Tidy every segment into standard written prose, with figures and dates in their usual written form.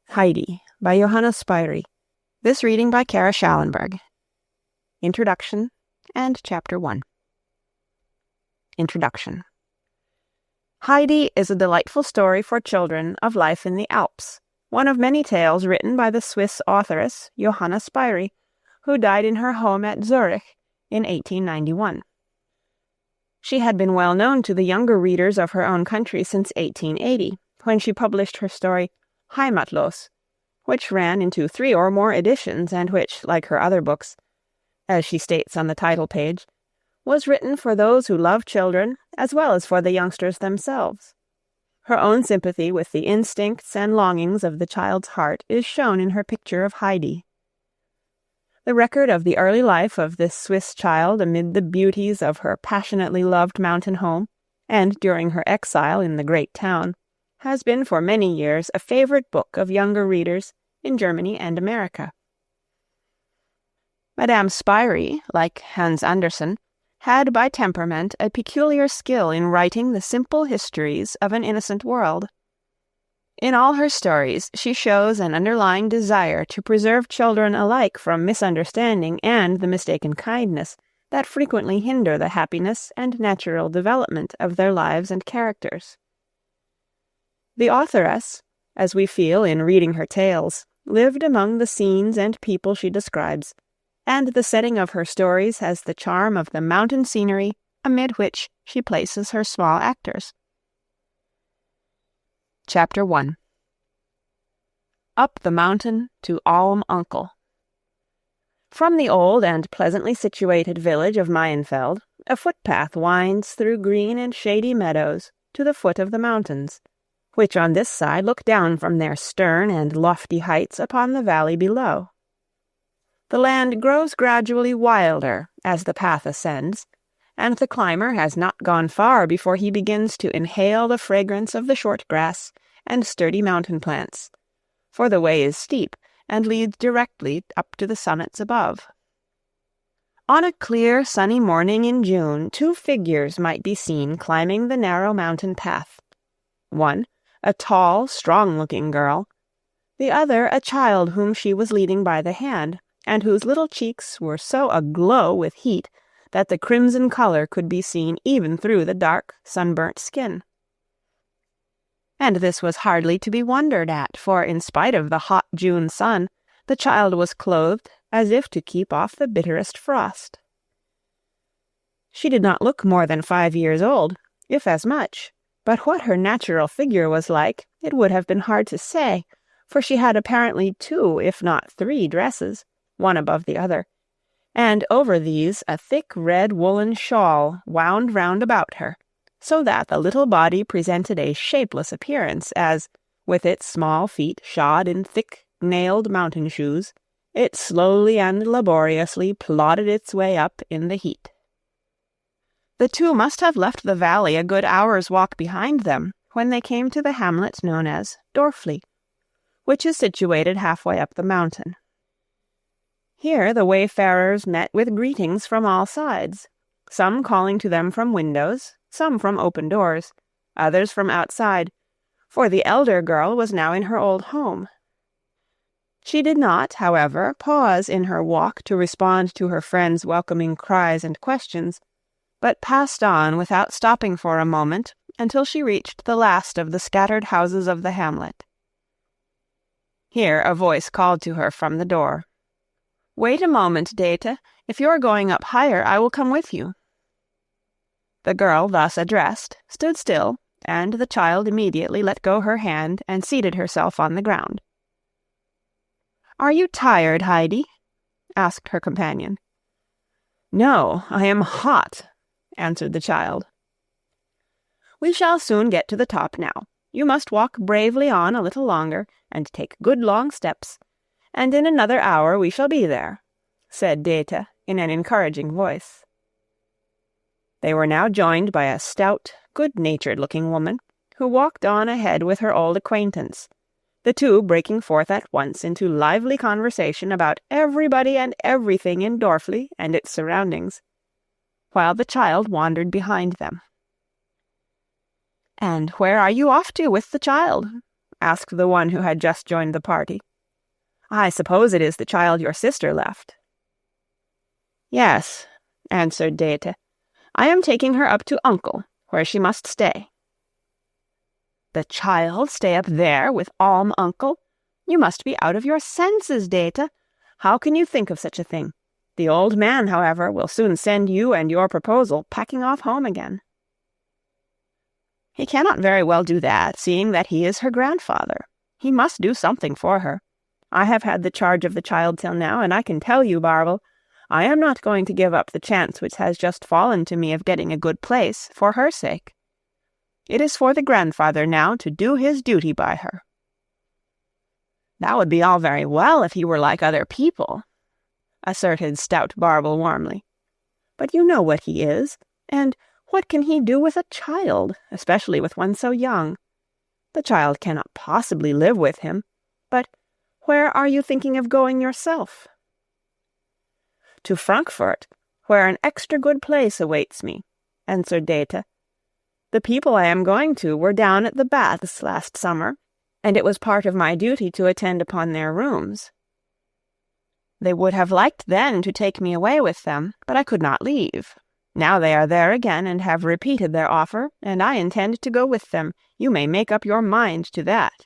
Heidi by Johanna Spyri. This reading by Clara Schallenberg. Introduction and Chapter 1. Introduction. Heidi is a delightful story for children of life in the Alps, one of many tales written by the Swiss authoress Johanna Spyri, who died in her home at Zurich in 1891. She had been well known to the younger readers of her own country since 1880, when she published her story Heimatlos, which ran into 3 or more editions and which, like her other books, as she states on the title page, was written for those who love children as well as for the youngsters themselves. Her own sympathy with the instincts and longings of the child's heart is shown in her picture of Heidi. The record of the early life of this Swiss child amid the beauties of her passionately loved mountain home, and during her exile in the great town, has been for many years a favorite book of younger readers in Germany and America. Madame Spyri, like Hans Andersen, had by temperament a peculiar skill in writing the simple histories of an innocent world. In all her stories she shows an underlying desire to preserve children alike from misunderstanding and the mistaken kindness that frequently hinder the happiness and natural development of their lives and characters. The authoress, as we feel in reading her tales, lived among the scenes and people she describes, and the setting of her stories has the charm of the mountain scenery amid which she places her small actors. Chapter 1. Up the mountain to Alm-Uncle. From the old and pleasantly situated village of Meienfeld, a footpath winds through green and shady meadows to the foot of the mountains, which on this side look down from their stern and lofty heights upon the valley below. The land grows gradually wilder as the path ascends, and the climber has not gone far before he begins to inhale the fragrance of the short grass and sturdy mountain plants, for the way is steep and leads directly up to the summits above. On a clear, sunny morning in June, 2 figures might be seen climbing the narrow mountain path. One, a tall, strong-looking girl, the other a child whom she was leading by the hand, and whose little cheeks were so aglow with heat that the crimson color could be seen even through the dark, sunburnt skin. And this was hardly to be wondered at, for in spite of the hot June sun, the child was clothed as if to keep off the bitterest frost. She did not look more than 5 years old, if as much, but what her natural figure was like, it would have been hard to say, for she had apparently 2, if not 3 dresses, one above the other, and over these a thick red woolen shawl wound round about her, so that the little body presented a shapeless appearance as, with its small feet shod in thick nailed mountain shoes, it slowly and laboriously plodded its way up in the heat. The 2 must have left the valley a good hour's walk behind them when they came to the hamlet known as Dorfli, which is situated halfway up the mountain. Here the wayfarers met with greetings from all sides, some calling to them from windows, some from open doors, others from outside, for the elder girl was now in her old home. She did not, however, pause in her walk to respond to her friends' welcoming cries and questions, but passed on without stopping for a moment until she reached the last of the scattered houses of the hamlet. Here a voice called to her from the door. "Wait a moment, Dete. If you are going up higher, I will come with you." The girl thus addressed stood still, and the child immediately let go her hand and seated herself on the ground. "Are you tired, Heidi?" asked her companion. "No, I am hot," answered the child. "We shall soon get to the top now. You must walk bravely on a little longer, and take good long steps, and in another hour we shall be there," said Dete in an encouraging voice. They were now joined by a stout, good-natured-looking woman, who walked on ahead with her old acquaintance, the 2 breaking forth at once into lively conversation about everybody and everything in Dorfli and its surroundings, while the child wandered behind them. "And where are you off to with the child?" asked the one who had just joined the party. "I suppose it is the child your sister left." "Yes," answered Dete. "I am taking her up to Uncle, where she must stay." "The child stay up there with Alm-Uncle? You must be out of your senses, Dete. How can you think of such a thing? The old man, however, will soon send you and your proposal packing off home again." "He cannot very well do that, seeing that he is her grandfather. He must do something for her. I have had the charge of the child till now, and I can tell you, Barble, I am not going to give up the chance which has just fallen to me of getting a good place, for her sake. It is for the grandfather now to do his duty by her." "That would be all very well if he were like other people," asserted stout Barble warmly. "But you know what he is, and what can he do with a child, especially with one so young? The child cannot possibly live with him. But where are you thinking of going yourself?" "To Frankfurt, where an extra good place awaits me," answered Dete. "The people I am going to were down at the baths last summer, and it was part of my duty to attend upon their rooms. They would have liked then to take me away with them, but I could not leave. Now they are there again and have repeated their offer, and I intend to go with them. You may make up your mind to that."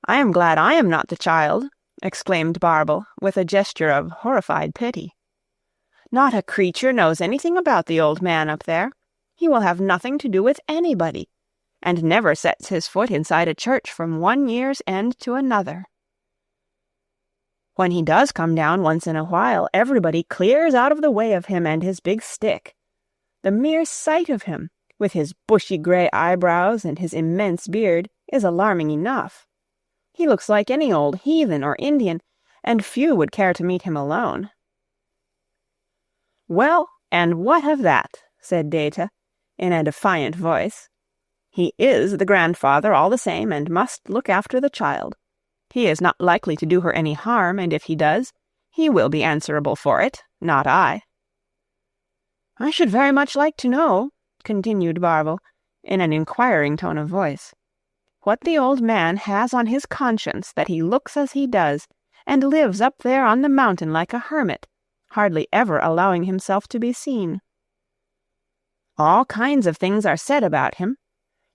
"I am glad I am not the child," exclaimed Barble, with a gesture of horrified pity. "Not a creature knows anything about the old man up there. He will have nothing to do with anybody, and never sets his foot inside a church from one year's end to another. When he does come down once in a while, everybody clears out of the way of him and his big stick. The mere sight of him, with his bushy grey eyebrows and his immense beard, is alarming enough. He looks like any old heathen or Indian, and few would care to meet him alone." "Well, and what of that?" said Dete, in a defiant voice. "He is the grandfather all the same, and must look after the child. He is not likely to do her any harm, and if he does, he will be answerable for it, not I." "I should very much like to know," continued Barble, in an inquiring tone of voice, "what the old man has on his conscience that he looks as he does, and lives up there on the mountain like a hermit, hardly ever allowing himself to be seen. All kinds of things are said about him.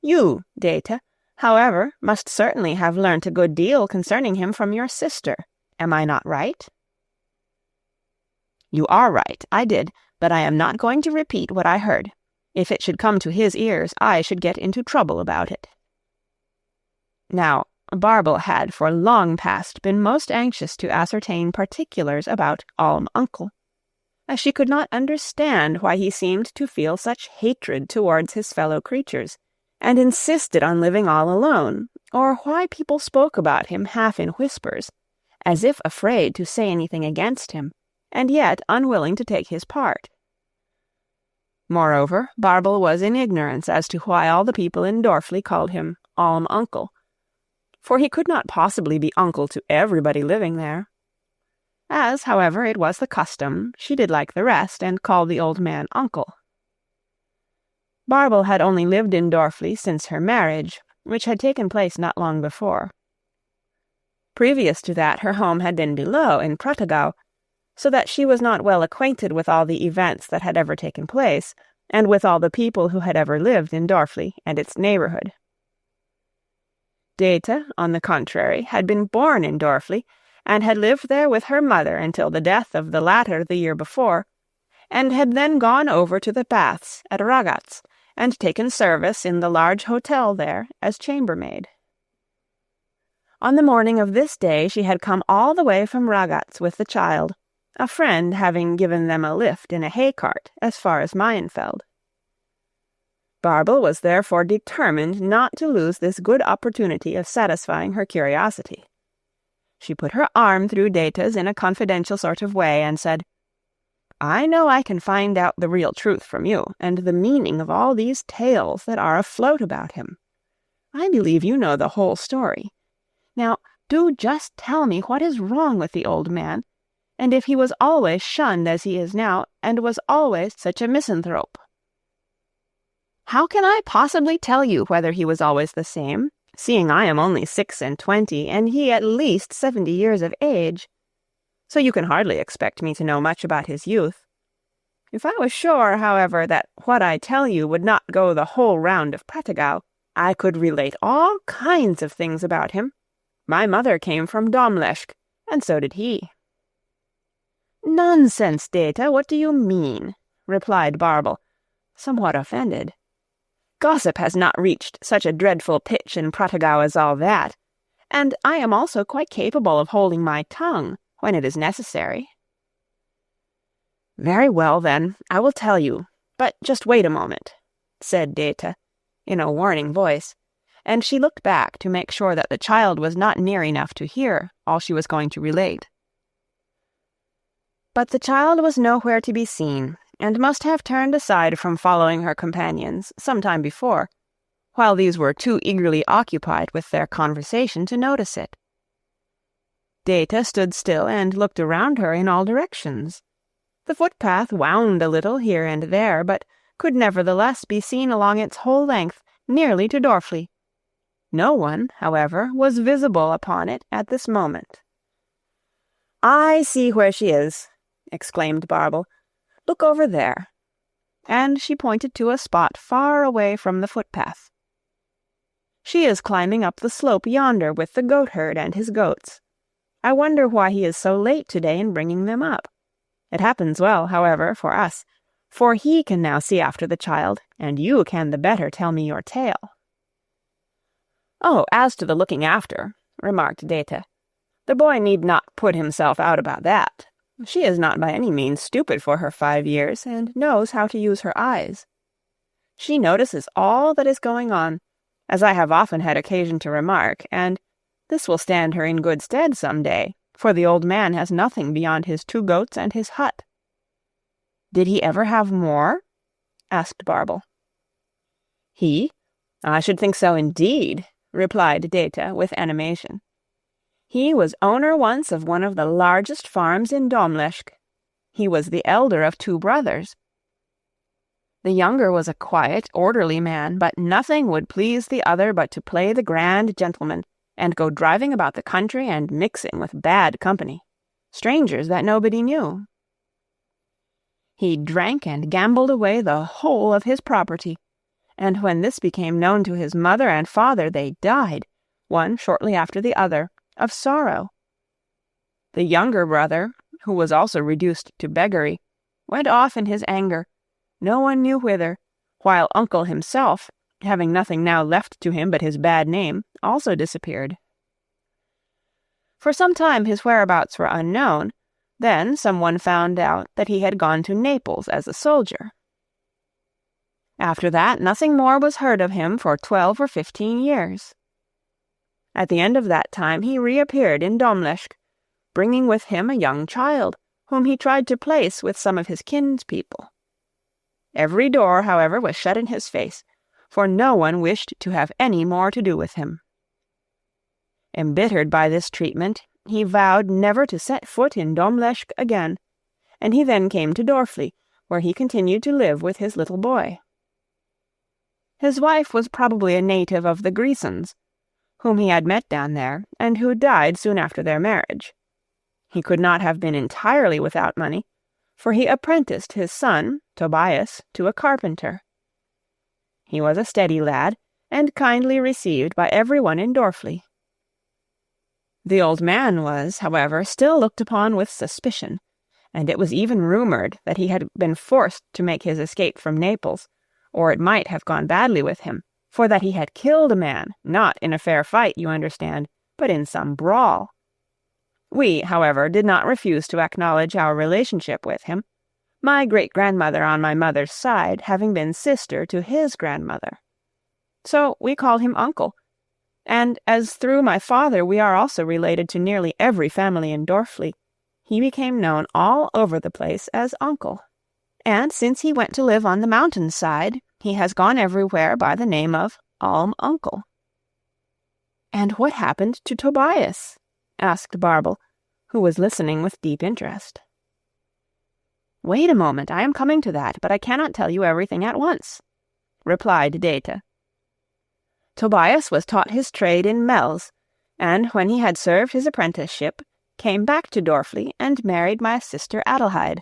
You, Dete, however, must certainly have learnt a good deal concerning him from your sister. Am I not right?" "You are right, I did, but I am not going to repeat what I heard. If it should come to his ears, I should get into trouble about it." Now, Barble had for long past been most anxious to ascertain particulars about Alm-Uncle, as she could not understand why he seemed to feel such hatred towards his fellow creatures, and insisted on living all alone, or why people spoke about him half in whispers, as if afraid to say anything against him, and yet unwilling to take his part. Moreover, Barble was in ignorance as to why all the people in Dorfli called him Alm-Uncle, for he could not possibly be uncle to everybody living there. As, however, it was the custom, she did like the rest, and called the old man uncle. Barble had only lived in Dorfli since her marriage, which had taken place not long before. Previous to that, her home had been below, in Prattgau, so that she was not well acquainted with all the events that had ever taken place, and with all the people who had ever lived in Dorfli and its neighborhood. Dete, on the contrary, had been born in Dorfli, and had lived there with her mother until the death of the latter the year before, and had then gone over to the baths at Ragaz, and taken service in the large hotel there as chambermaid. On the morning of this day she had come all the way from Ragaz with the child, a friend having given them a lift in a hay-cart as far as Meienfeld. Barble was therefore determined not to lose this good opportunity of satisfying her curiosity. She put her arm through Dete's in a confidential sort of way, and said, "I know I can find out the real truth from you, and the meaning of all these tales that are afloat about him. I believe you know the whole story. Now, do just tell me what is wrong with the old man, and if he was always shunned as he is now, and was always such a misanthrope." "How can I possibly tell you whether he was always the same, seeing I am only 26, and he at least 70 years of age. So you can hardly expect me to know much about his youth. If I was sure, however, that what I tell you would not go the whole round of Prattigau, I could relate all kinds of things about him. My mother came from Domleschg, and so did he." "Nonsense, Data, what do you mean?" replied Barbel, somewhat offended. "Gossip has not reached such a dreadful pitch in Prattigau as all that, and I am also quite capable of holding my tongue when it is necessary." "Very well, then, I will tell you, but just wait a moment," said Data, in a warning voice, and she looked back to make sure that the child was not near enough to hear all she was going to relate. But the child was nowhere to be seen, and must have turned aside from following her companions some time before, while these were too eagerly occupied with their conversation to notice it. Data stood still and looked around her in all directions. The footpath wound a little here and there, but could nevertheless be seen along its whole length, nearly to Dorfli. No one, however, was visible upon it at this moment. "I see where she is," exclaimed Barbel. "Look over there." And she pointed to a spot far away from the footpath. "She is climbing up the slope yonder with the goatherd and his goats. I wonder why he is so late today in bringing them up. It happens well, however, for us, for he can now see after the child, and you can the better tell me your tale." "Oh, as to the looking after," remarked Data, "the boy need not put himself out about that. She is not by any means stupid for her 5 years, and knows how to use her eyes. She notices all that is going on, as I have often had occasion to remark, and this will stand her in good stead some day, for the old man has nothing beyond his 2 goats and his hut." "Did he ever have more?" asked Barbel. "He? I should think so indeed," replied Data with animation. "He was owner once of one of the largest farms in Domleschg. He was the elder of 2 brothers. The younger was a quiet, orderly man, but nothing would please the other but to play the grand gentleman, and go driving about the country and mixing with bad company, strangers that nobody knew. He drank and gambled away the whole of his property, and when this became known to his mother and father, they died, one shortly after the other, of sorrow. The younger brother, who was also reduced to beggary, went off in his anger, no one knew whither, while uncle himself, having nothing now left to him but his bad name, also disappeared. For some time his whereabouts were unknown. Then someone found out that he had gone to Naples as a soldier. After that, nothing more was heard of him for 12 or 15 years. At the end of that time he reappeared in Domleschg, bringing with him a young child, whom he tried to place with some of his kinspeople. Every door, however, was shut in his face, for no one wished to have any more to do with him. Embittered by this treatment, he vowed never to set foot in Domleschg again, and he then came to Dorfli, where he continued to live with his little boy. His wife was probably a native of the Grisons, whom he had met down there, and who died soon after their marriage. He could not have been entirely without money, for he apprenticed his son, Tobias, to a carpenter. He was a steady lad, and kindly received by everyone in Dorfli. The old man was, however, still looked upon with suspicion, and it was even rumored that he had been forced to make his escape from Naples, or it might have gone badly with him, for that he had killed a man, not in a fair fight, you understand, but in some brawl. We, however, did not refuse to acknowledge our relationship with him, my great-grandmother on my mother's side having been sister to his grandmother. So we called him Uncle, and as through my father we are also related to nearly every family in Dorfli, he became known all over the place as Uncle. And since he went to live on the mountain-side, he has gone everywhere by the name of Alm-Uncle. "And what happened to Tobias?" asked Barbel, who was listening with deep interest. "Wait a moment, I am coming to that, but I cannot tell you everything at once," replied Data. Tobias was taught his trade in Mells, and when he had served his apprenticeship, came back to Dorfli and married my sister Adelheid.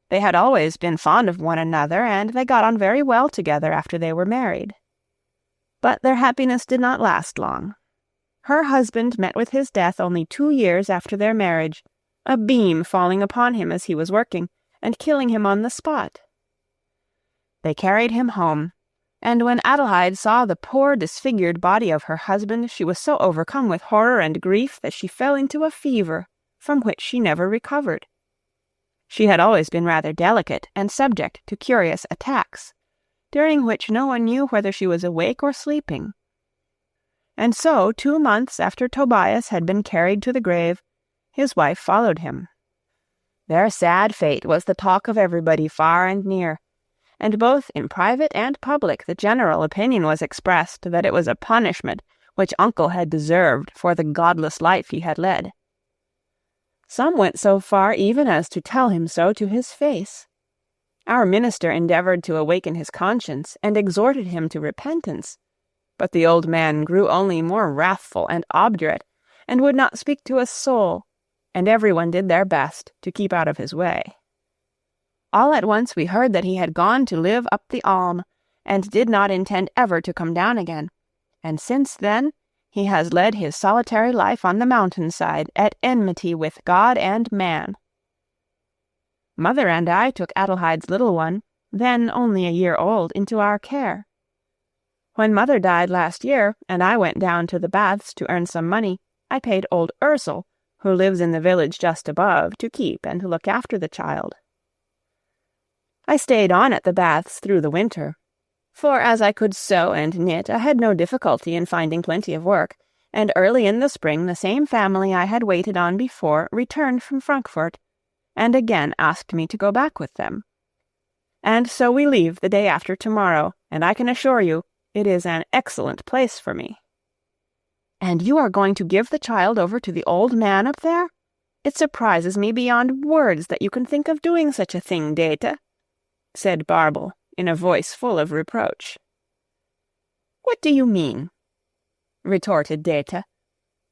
They had always been fond of one another, and they got on very well together after they were married. But their happiness did not last long. Her husband met with his death only 2 years after their marriage, a beam falling upon him as he was working, and killing him on the spot. They carried him home, and when Adelheid saw the poor disfigured body of her husband, she was so overcome with horror and grief that she fell into a fever, from which she never recovered. She had always been rather delicate and subject to curious attacks, during which no one knew whether she was awake or sleeping. And so, 2 months after Tobias had been carried to the grave, his wife followed him. Their sad fate was the talk of everybody far and near, and both in private and public the general opinion was expressed that it was a punishment which Uncle had deserved for the godless life he had led. Some went so far even as to tell him so to his face. Our minister endeavored to awaken his conscience and exhorted him to repentance, but the old man grew only more wrathful and obdurate, and would not speak to a soul, and everyone did their best to keep out of his way. All at once we heard that he had gone to live up the Alm, and did not intend ever to come down again, and since then he has led his solitary life on the mountainside, at enmity with God and man. Mother and I took Adelheid's little one, then only a year old, into our care. When Mother died last year, and I went down to the baths to earn some money, I paid old Ursel, who lives in the village just above, to keep and to look after the child. I stayed on at the baths through the winter, for as I could sew and knit, I had no difficulty in finding plenty of work, and early in the spring the same family I had waited on before returned from Frankfurt, and again asked me to go back with them. And so we leave the day after tomorrow, and I can assure you it is an excellent place for me. And you are going to give the child over to the old man up there? It surprises me beyond words that you can think of doing such a thing, Dete, said Barbel, in a voice full of reproach. What do you mean? Retorted Dete.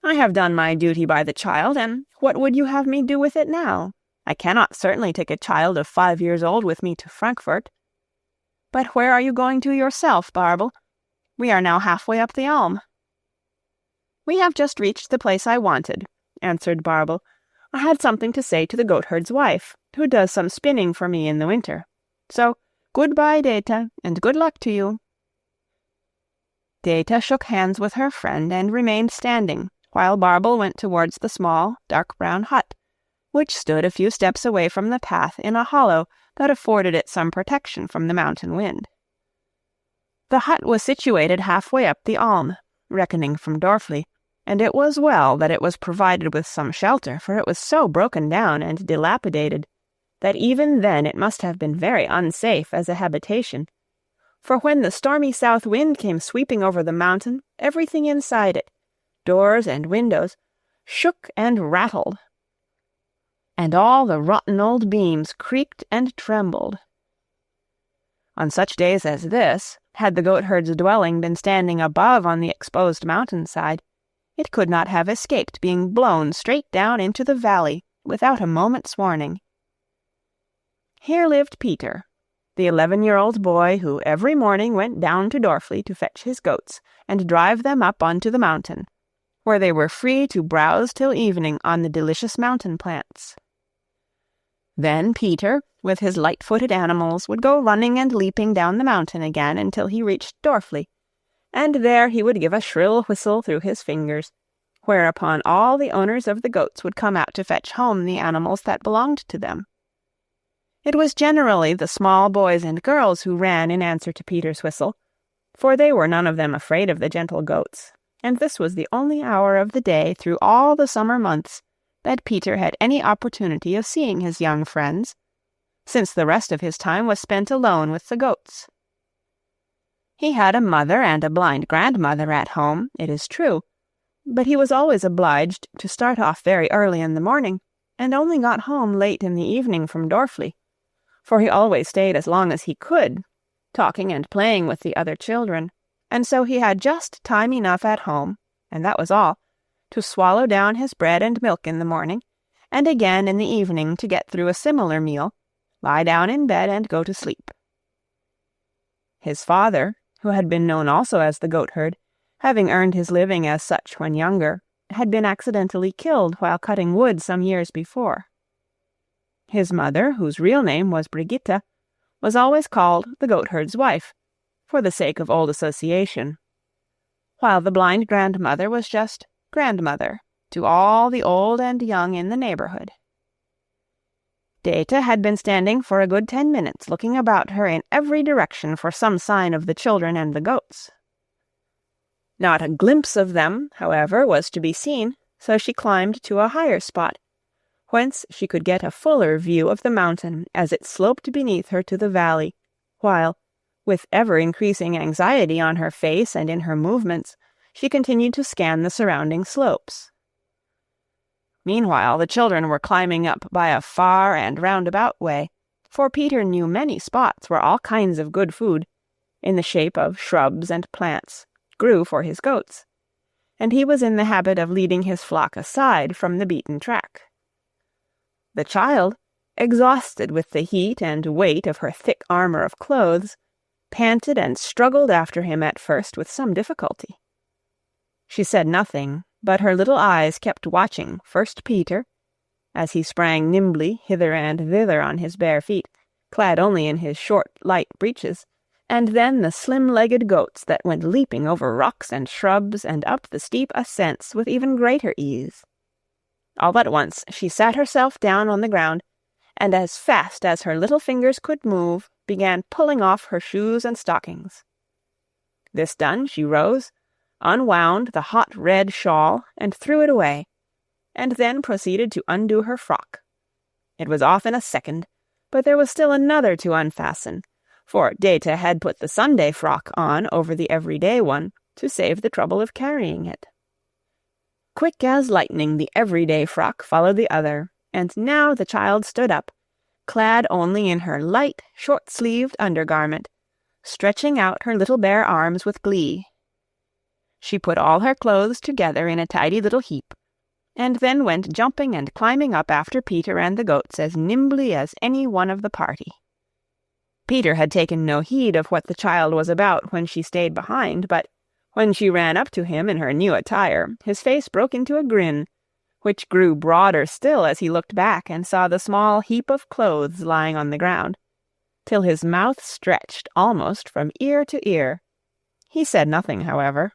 I have done my duty by the child, and what would you have me do with it now? I cannot certainly take a child of 5 years old with me to Frankfurt. But where are you going to yourself, Barbel? We are now halfway up the Alm. We have just reached the place I wanted, answered Barbel. I had something to say to the goatherd's wife, who does some spinning for me in the winter. So, good-bye, Dete, and good luck to you. Dete shook hands with her friend and remained standing, while Barbel went towards the small, dark-brown hut, which stood a few steps away from the path in a hollow that afforded it some protection from the mountain wind. The hut was situated halfway up the Alm, reckoning from Dorfli, and it was well that it was provided with some shelter, for it was so broken down and dilapidated that even then it must have been very unsafe as a habitation, for when the stormy south wind came sweeping over the mountain, everything inside it, doors and windows, shook and rattled, and all the rotten old beams creaked and trembled. On such days as this, had the goatherd's dwelling been standing above on the exposed mountainside, it could not have escaped being blown straight down into the valley without a moment's warning. Here lived Peter, the 11-year-old boy who every morning went down to Dorfli to fetch his goats and drive them up onto the mountain, where they were free to browse till evening on the delicious mountain plants. Then Peter, with his light-footed animals, would go running and leaping down the mountain again until he reached Dorfli, and there he would give a shrill whistle through his fingers, whereupon all the owners of the goats would come out to fetch home the animals that belonged to them. It was generally the small boys and girls who ran in answer to Peter's whistle, for they were none of them afraid of the gentle goats, and this was the only hour of the day through all the summer months that Peter had any opportunity of seeing his young friends, since the rest of his time was spent alone with the goats. He had a mother and a blind grandmother at home, it is true, but he was always obliged to start off very early in the morning, and only got home late in the evening from Dorfli, for he always stayed as long as he could, talking and playing with the other children, and so he had just time enough at home, and that was all, to swallow down his bread and milk in the morning, and again in the evening to get through a similar meal, lie down in bed and go to sleep. His father, who had been known also as the goatherd, having earned his living as such when younger, had been accidentally killed while cutting wood some years before. His mother, whose real name was Brigitta, was always called the goatherd's wife, for the sake of old association, while the blind grandmother was just grandmother to all the old and young in the neighborhood. Dete had been standing for a good 10 minutes, looking about her in every direction for some sign of the children and the goats. Not a glimpse of them, however, was to be seen, so she climbed to a higher spot, whence she could get a fuller view of the mountain as it sloped beneath her to the valley, while, with ever-increasing anxiety on her face and in her movements, she continued to scan the surrounding slopes. Meanwhile, the children were climbing up by a far and roundabout way, for Peter knew many spots where all kinds of good food, in the shape of shrubs and plants, grew for his goats, and he was in the habit of leading his flock aside from the beaten track. The child, exhausted with the heat and weight of her thick armor of clothes, panted and struggled after him at first with some difficulty. She said nothing, but her little eyes kept watching first Peter, as he sprang nimbly hither and thither on his bare feet, clad only in his short, light breeches, and then the slim-legged goats that went leaping over rocks and shrubs and up the steep ascents with even greater ease. All at once she sat herself down on the ground, and as fast as her little fingers could move, began pulling off her shoes and stockings. This done, she rose, unwound the hot red shawl, and threw it away, and then proceeded to undo her frock. It was often a second, but there was still another to unfasten, for Dete had put the Sunday frock on over the everyday one to save the trouble of carrying it. Quick as lightning the everyday frock followed the other, and now the child stood up, clad only in her light, short-sleeved undergarment, stretching out her little bare arms with glee. She put all her clothes together in a tidy little heap, and then went jumping and climbing up after Peter and the goats as nimbly as any one of the party. Peter had taken no heed of what the child was about when she stayed behind, but when she ran up to him in her new attire, his face broke into a grin, which grew broader still as he looked back and saw the small heap of clothes lying on the ground, till his mouth stretched almost from ear to ear. He said nothing, however.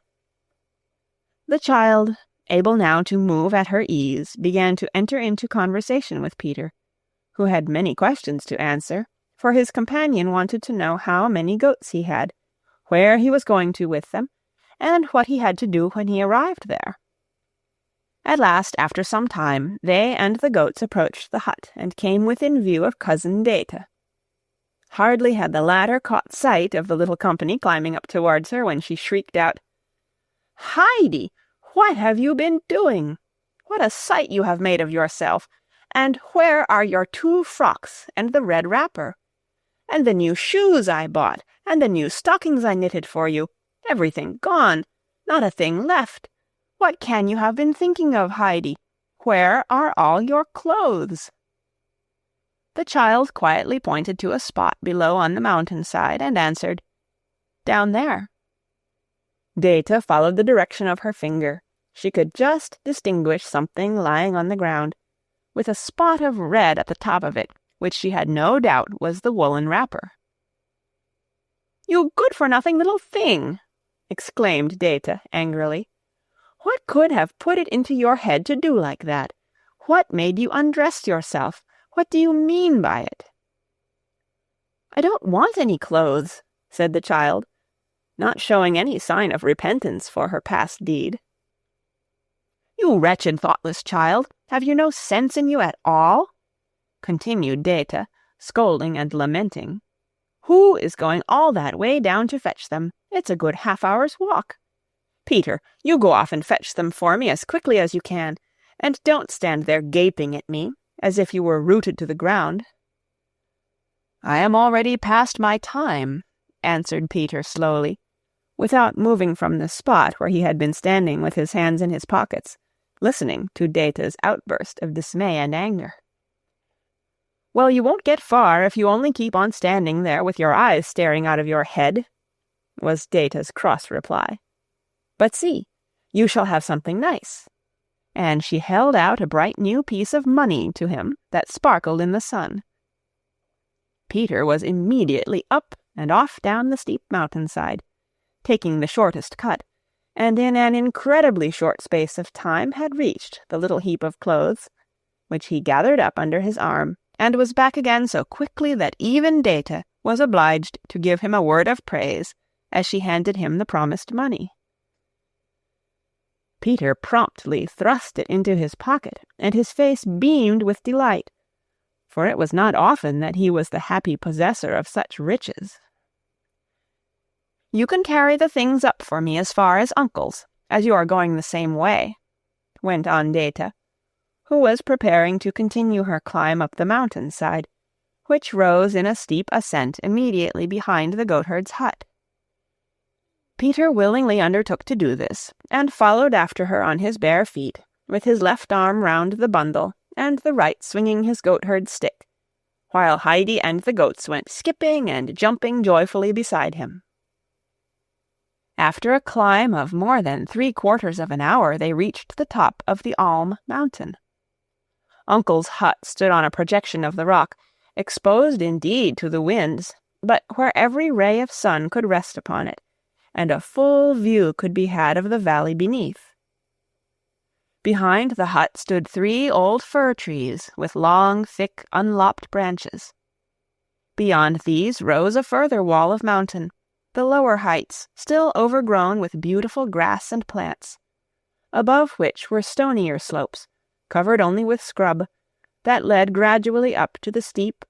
The child, able now to move at her ease, began to enter into conversation with Peter, who had many questions to answer, for his companion wanted to know how many goats he had, where he was going to with them, and what he had to do when he arrived there. At last, after some time, they and the goats approached the hut and came within view of Cousin Dete. Hardly had the latter caught sight of the little company climbing up towards her when she shrieked out, "Heidi, what have you been doing? What a sight you have made of yourself! And where are your 2 frocks and the red wrapper? And the new shoes I bought, and the new stockings I knitted for you? Everything gone, not a thing left. What can you have been thinking of, Heidi? Where are all your clothes?" The child quietly pointed to a spot below on the mountainside and answered, "Down there." Dete followed the direction of her finger. She could just distinguish something lying on the ground, with a spot of red at the top of it, which she had no doubt was the woolen wrapper. "You good-for-nothing little thing!" exclaimed Dete angrily. "What could have put it into your head to do like that? What made you undress yourself? What do you mean by it?" "I don't want any clothes," said the child, not showing any sign of repentance for her past deed. "You wretched, thoughtless child, have you no sense in you at all?" continued Dete, scolding and lamenting. "Who is going all that way down to fetch them? It's a good half-hour's walk. Peter, you go off and fetch them for me as quickly as you can, and don't stand there gaping at me, as if you were rooted to the ground." "I am already past my time," answered Peter slowly, without moving from the spot where he had been standing with his hands in his pockets, listening to Data's outburst of dismay and anger. "Well, you won't get far if you only keep on standing there with your eyes staring out of your head," was Data's cross reply. "But see, you shall have something nice." And she held out a bright new piece of money to him that sparkled in the sun. Peter was immediately up and off down the steep mountainside, taking the shortest cut, and in an incredibly short space of time had reached the little heap of clothes, which he gathered up under his arm, and was back again so quickly that even Data was obliged to give him a word of praise as she handed him the promised money. Peter promptly thrust it into his pocket, and his face beamed with delight, for it was not often that he was the happy possessor of such riches. "You can carry the things up for me as far as Uncle's, as you are going the same way," went on Data, who was preparing to continue her climb up the mountainside, which rose in a steep ascent immediately behind the goatherd's hut. Peter willingly undertook to do this, and followed after her on his bare feet, with his left arm round the bundle, and the right swinging his goatherd's stick, while Heidi and the goats went skipping and jumping joyfully beside him. After a climb of more than 3/4 of an hour, they reached the top of the Alm mountain. Uncle's hut stood on a projection of the rock, exposed indeed to the winds, but where every ray of sun could rest upon it, and a full view could be had of the valley beneath. Behind the hut stood 3 old fir trees with long, thick, unlopped branches. Beyond these rose a further wall of mountain, the lower heights still overgrown with beautiful grass and plants, above which were stonier slopes, covered only with scrub, that led gradually up to the steep,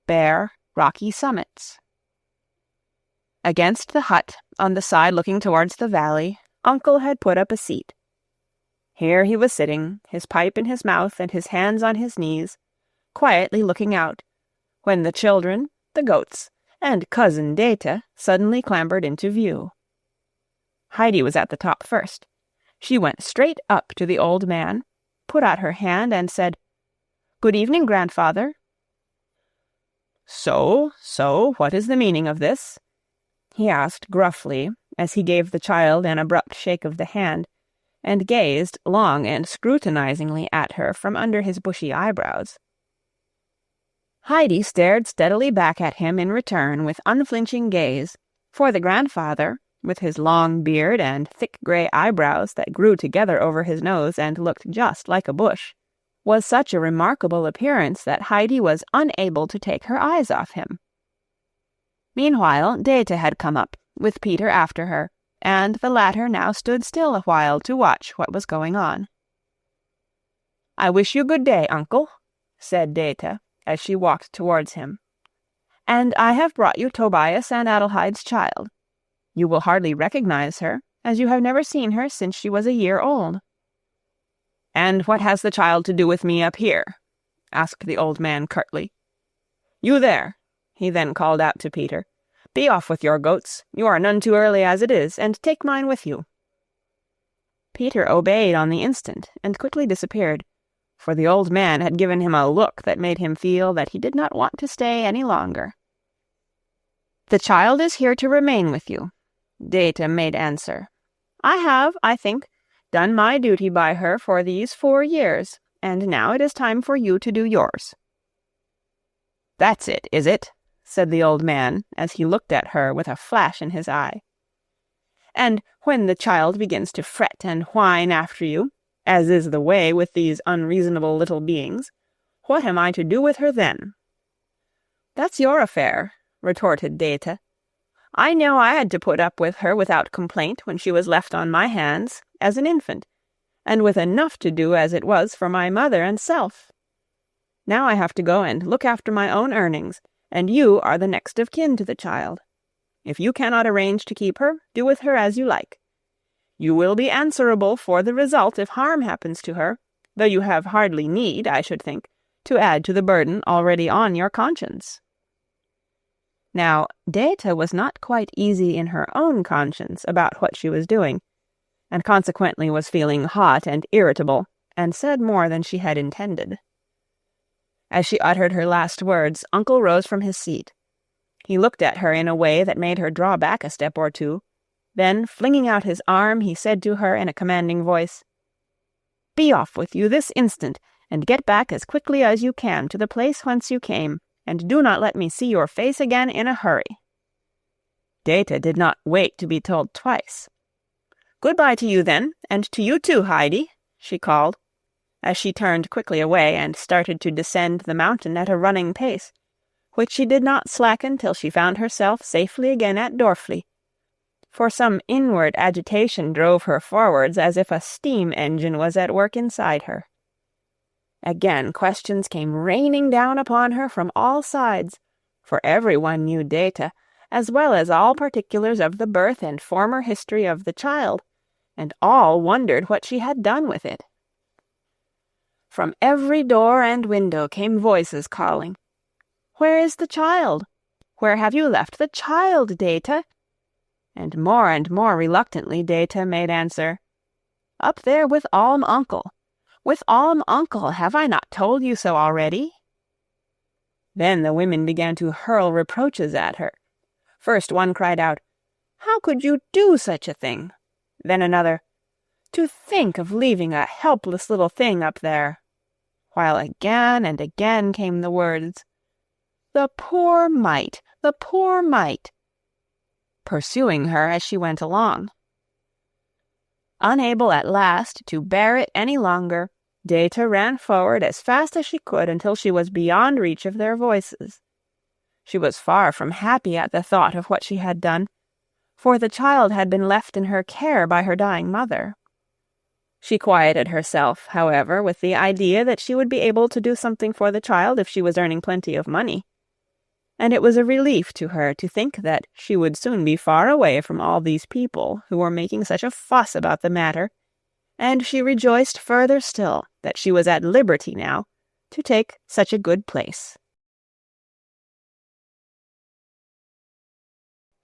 bare, rocky summits. Against the hut, on the side looking towards the valley, Uncle had put up a seat. Here he was sitting, his pipe in his mouth and his hands on his knees, quietly looking out, when the children, the goats, and Cousin Data suddenly clambered into view. Heidi was at the top first. She went straight up to the old man, put out her hand, and said, "Good evening, grandfather." So, what is the meaning of this?" he asked gruffly, as he gave the child an abrupt shake of the hand, and gazed long and scrutinizingly at her from under his bushy eyebrows. Heidi stared steadily back at him in return with unflinching gaze, for the grandfather, with his long beard and thick gray eyebrows that grew together over his nose and looked just like a bush, was such a remarkable appearance that Heidi was unable to take her eyes off him. Meanwhile, Data had come up, with Peter after her, and the latter now stood still a while to watch what was going on. "I wish you good day, Uncle," said Data, as she walked towards him. "And I have brought you Tobias and Adelheide's child. You will hardly recognize her, as you have never seen her since she was a year old." "And what has the child to do with me up here?" asked the old man curtly. "You there," he then called out to Peter. "Be off with your goats. You are none too early as it is, and take mine with you." Peter obeyed on the instant, and quickly disappeared, for the old man had given him a look that made him feel that he did not want to stay any longer. "The child is here to remain with you," Data made answer. "I have, I think, done my duty by her for these 4 years, and now it is time for you to do yours." "That's it, is it?" said the old man, as he looked at her with a flash in his eye. "And when the child begins to fret and whine after you, as is the way with these unreasonable little beings, what am I to do with her then?" "That's your affair," retorted Data. "I know I had to put up with her without complaint when she was left on my hands, as an infant, and with enough to do as it was for my mother and self. Now I have to go and look after my own earnings, and you are the next of kin to the child. If you cannot arrange to keep her, do with her as you like. You will be answerable for the result if harm happens to her, though you have hardly need, I should think, to add to the burden already on your conscience." Now, Dete was not quite easy in her own conscience about what she was doing, and consequently was feeling hot and irritable, and said more than she had intended. As she uttered her last words, Uncle rose from his seat. He looked at her in a way that made her draw back a step or two. Then, flinging out his arm, he said to her in a commanding voice, "Be off with you this instant, and get back as quickly as you can to the place whence you came, and do not let me see your face again in a hurry." Dete did not wait to be told twice. "Good-bye to you, then, and to you too, Heidi," she called, as she turned quickly away and started to descend the mountain at a running pace, which she did not slacken till she found herself safely again at Dorfli, for some inward agitation drove her forwards as if a steam engine was at work inside her. Again questions came raining down upon her from all sides, for everyone knew Dete, as well as all particulars of the birth and former history of the child, and all wondered what she had done with it. From every door and window came voices calling, "Where is the child? Where have you left the child, Dete?" And more reluctantly Dete made answer, "Up there with Alm-Uncle. With Alm-Uncle, have I not told you so already?" Then the women began to hurl reproaches at her. First one cried out, "How could you do such a thing?" Then another, "To think of leaving a helpless little thing up there," while again and again came the words, "The poor mite, the poor mite," pursuing her as she went along. Unable at last to bear it any longer, Dete ran forward as fast as she could until she was beyond reach of their voices. She was far from happy at the thought of what she had done, for the child had been left in her care by her dying mother. She quieted herself, however, with the idea that she would be able to do something for the child if she was earning plenty of money, and it was a relief to her to think that she would soon be far away from all these people who were making such a fuss about the matter, and she rejoiced further still that she was at liberty now to take such a good place.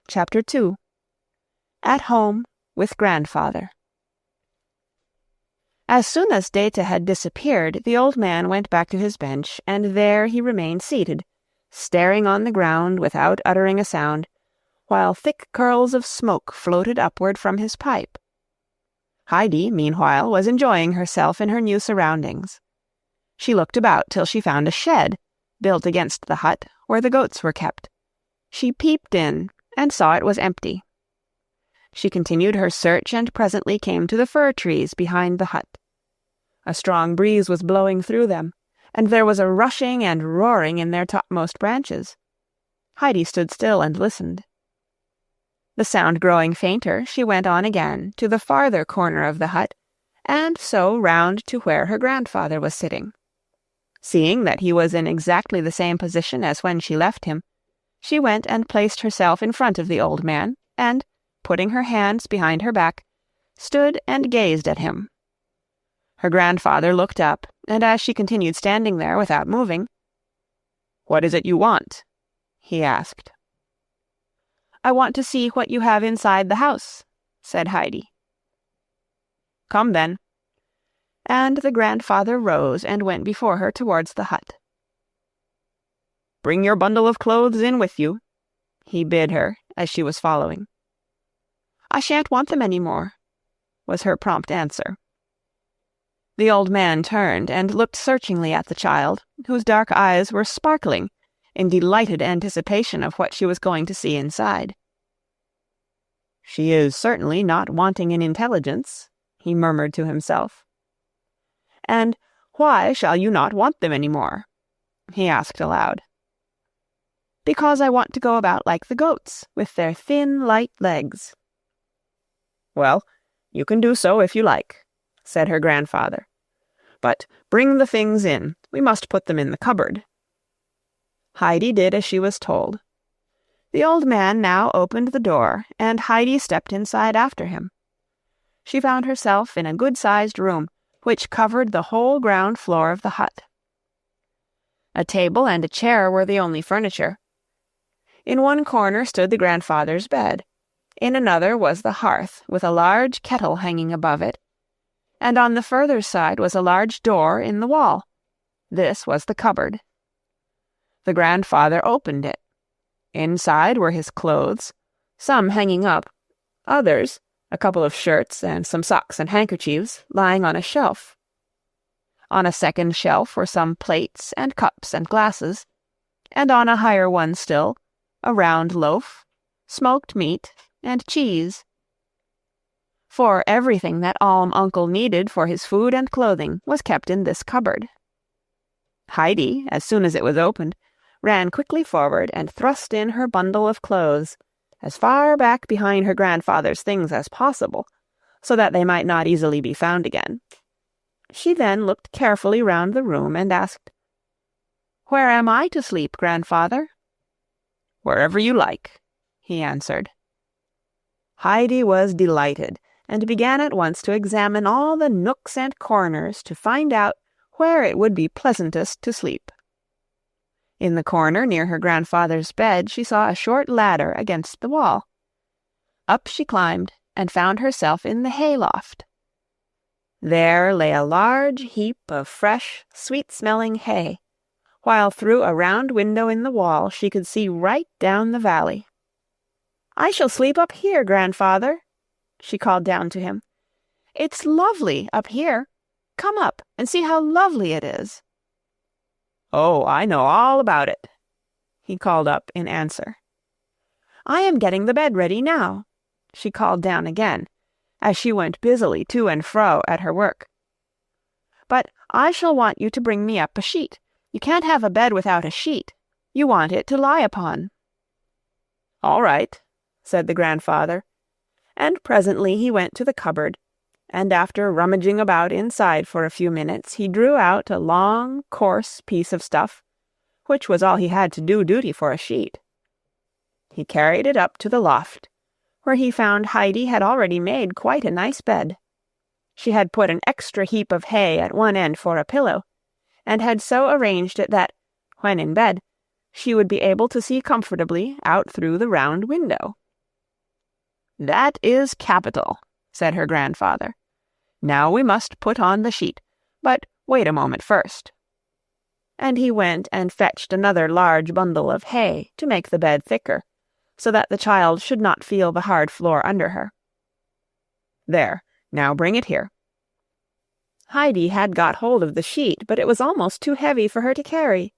Chapter 2. At Home with Grandfather. As soon as Dete had disappeared, the old man went back to his bench, and there he remained seated, staring on the ground without uttering a sound, while thick curls of smoke floated upward from his pipe. Heidi, meanwhile, was enjoying herself in her new surroundings. She looked about till she found a shed, built against the hut, where the goats were kept. She peeped in, and saw it was empty. She continued her search and presently came to the fir trees behind the hut. A strong breeze was blowing through them, and there was a rushing and roaring in their topmost branches. Heidi stood still and listened. The sound growing fainter, she went on again to the farther corner of the hut, and so round to where her grandfather was sitting. Seeing that he was in exactly the same position as when she left him, she went and placed herself in front of the old man, and, putting her hands behind her back, stood and gazed at him. Her grandfather looked up, and as she continued standing there without moving, "What is it you want?" he asked. "I want to see what you have inside the house," said Heidi. "Come then." And the grandfather rose and went before her towards the hut. "Bring your bundle of clothes in with you," he bid her as she was following. "I shan't want them any more," was her prompt answer. The old man turned and looked searchingly at the child, whose dark eyes were sparkling in delighted anticipation of what she was going to see inside. "She is certainly not wanting in intelligence," he murmured to himself. "And why shall you not want them any more?" he asked aloud. "Because I want to go about like the goats, with their thin, light legs." "Well, you can do so if you like," said her grandfather. "But bring the things in. We must put them in the cupboard." Heidi did as she was told. The old man now opened the door, and Heidi stepped inside after him. She found herself in a good-sized room, which covered the whole ground floor of the hut. A table and a chair were the only furniture. In one corner stood the grandfather's bed. In another was the hearth, with a large kettle hanging above it, and on the further side was a large door in the wall. This was the cupboard. The grandfather opened it. Inside were his clothes, some hanging up, others, a couple of shirts and some socks and handkerchiefs, lying on a shelf. On a second shelf were some plates and cups and glasses, and on a higher one still, a round loaf, smoked meat, and cheese. For everything that Alm-Uncle needed for his food and clothing was kept in this cupboard. Heidi, as soon as it was opened, ran quickly forward and thrust in her bundle of clothes, as far back behind her grandfather's things as possible, so that they might not easily be found again. She then looked carefully round the room and asked, "Where am I to sleep, grandfather?" "Wherever you like," he answered. Heidi was delighted, and began at once to examine all the nooks and corners to find out where it would be pleasantest to sleep. In the corner near her grandfather's bed she saw a short ladder against the wall. Up she climbed, and found herself in the hay-loft. There lay a large heap of fresh, sweet-smelling hay, while through a round window in the wall she could see right down the valley. "I shall sleep up here, grandfather," she called down to him. "It's lovely up here. Come up and see how lovely it is." "Oh, I know all about it," he called up in answer. "I am getting the bed ready now," she called down again, as she went busily to and fro at her work. "But I shall want you to bring me up a sheet. You can't have a bed without a sheet. You want it to lie upon." "All right," said the grandfather, and presently he went to the cupboard, and after rummaging about inside for a few minutes he drew out a long, coarse piece of stuff, which was all he had to do duty for a sheet. He carried it up to the loft, where he found Heidi had already made quite a nice bed. She had put an extra heap of hay at one end for a pillow, and had so arranged it that, when in bed, she would be able to see comfortably out through the round window. "That is capital," said her grandfather. "Now we must put on the sheet, but wait a moment first." And he went and fetched another large bundle of hay to make the bed thicker, so that the child should not feel the hard floor under her. "There, now bring it here." Heidi had got hold of the sheet, but it was almost too heavy for her to carry.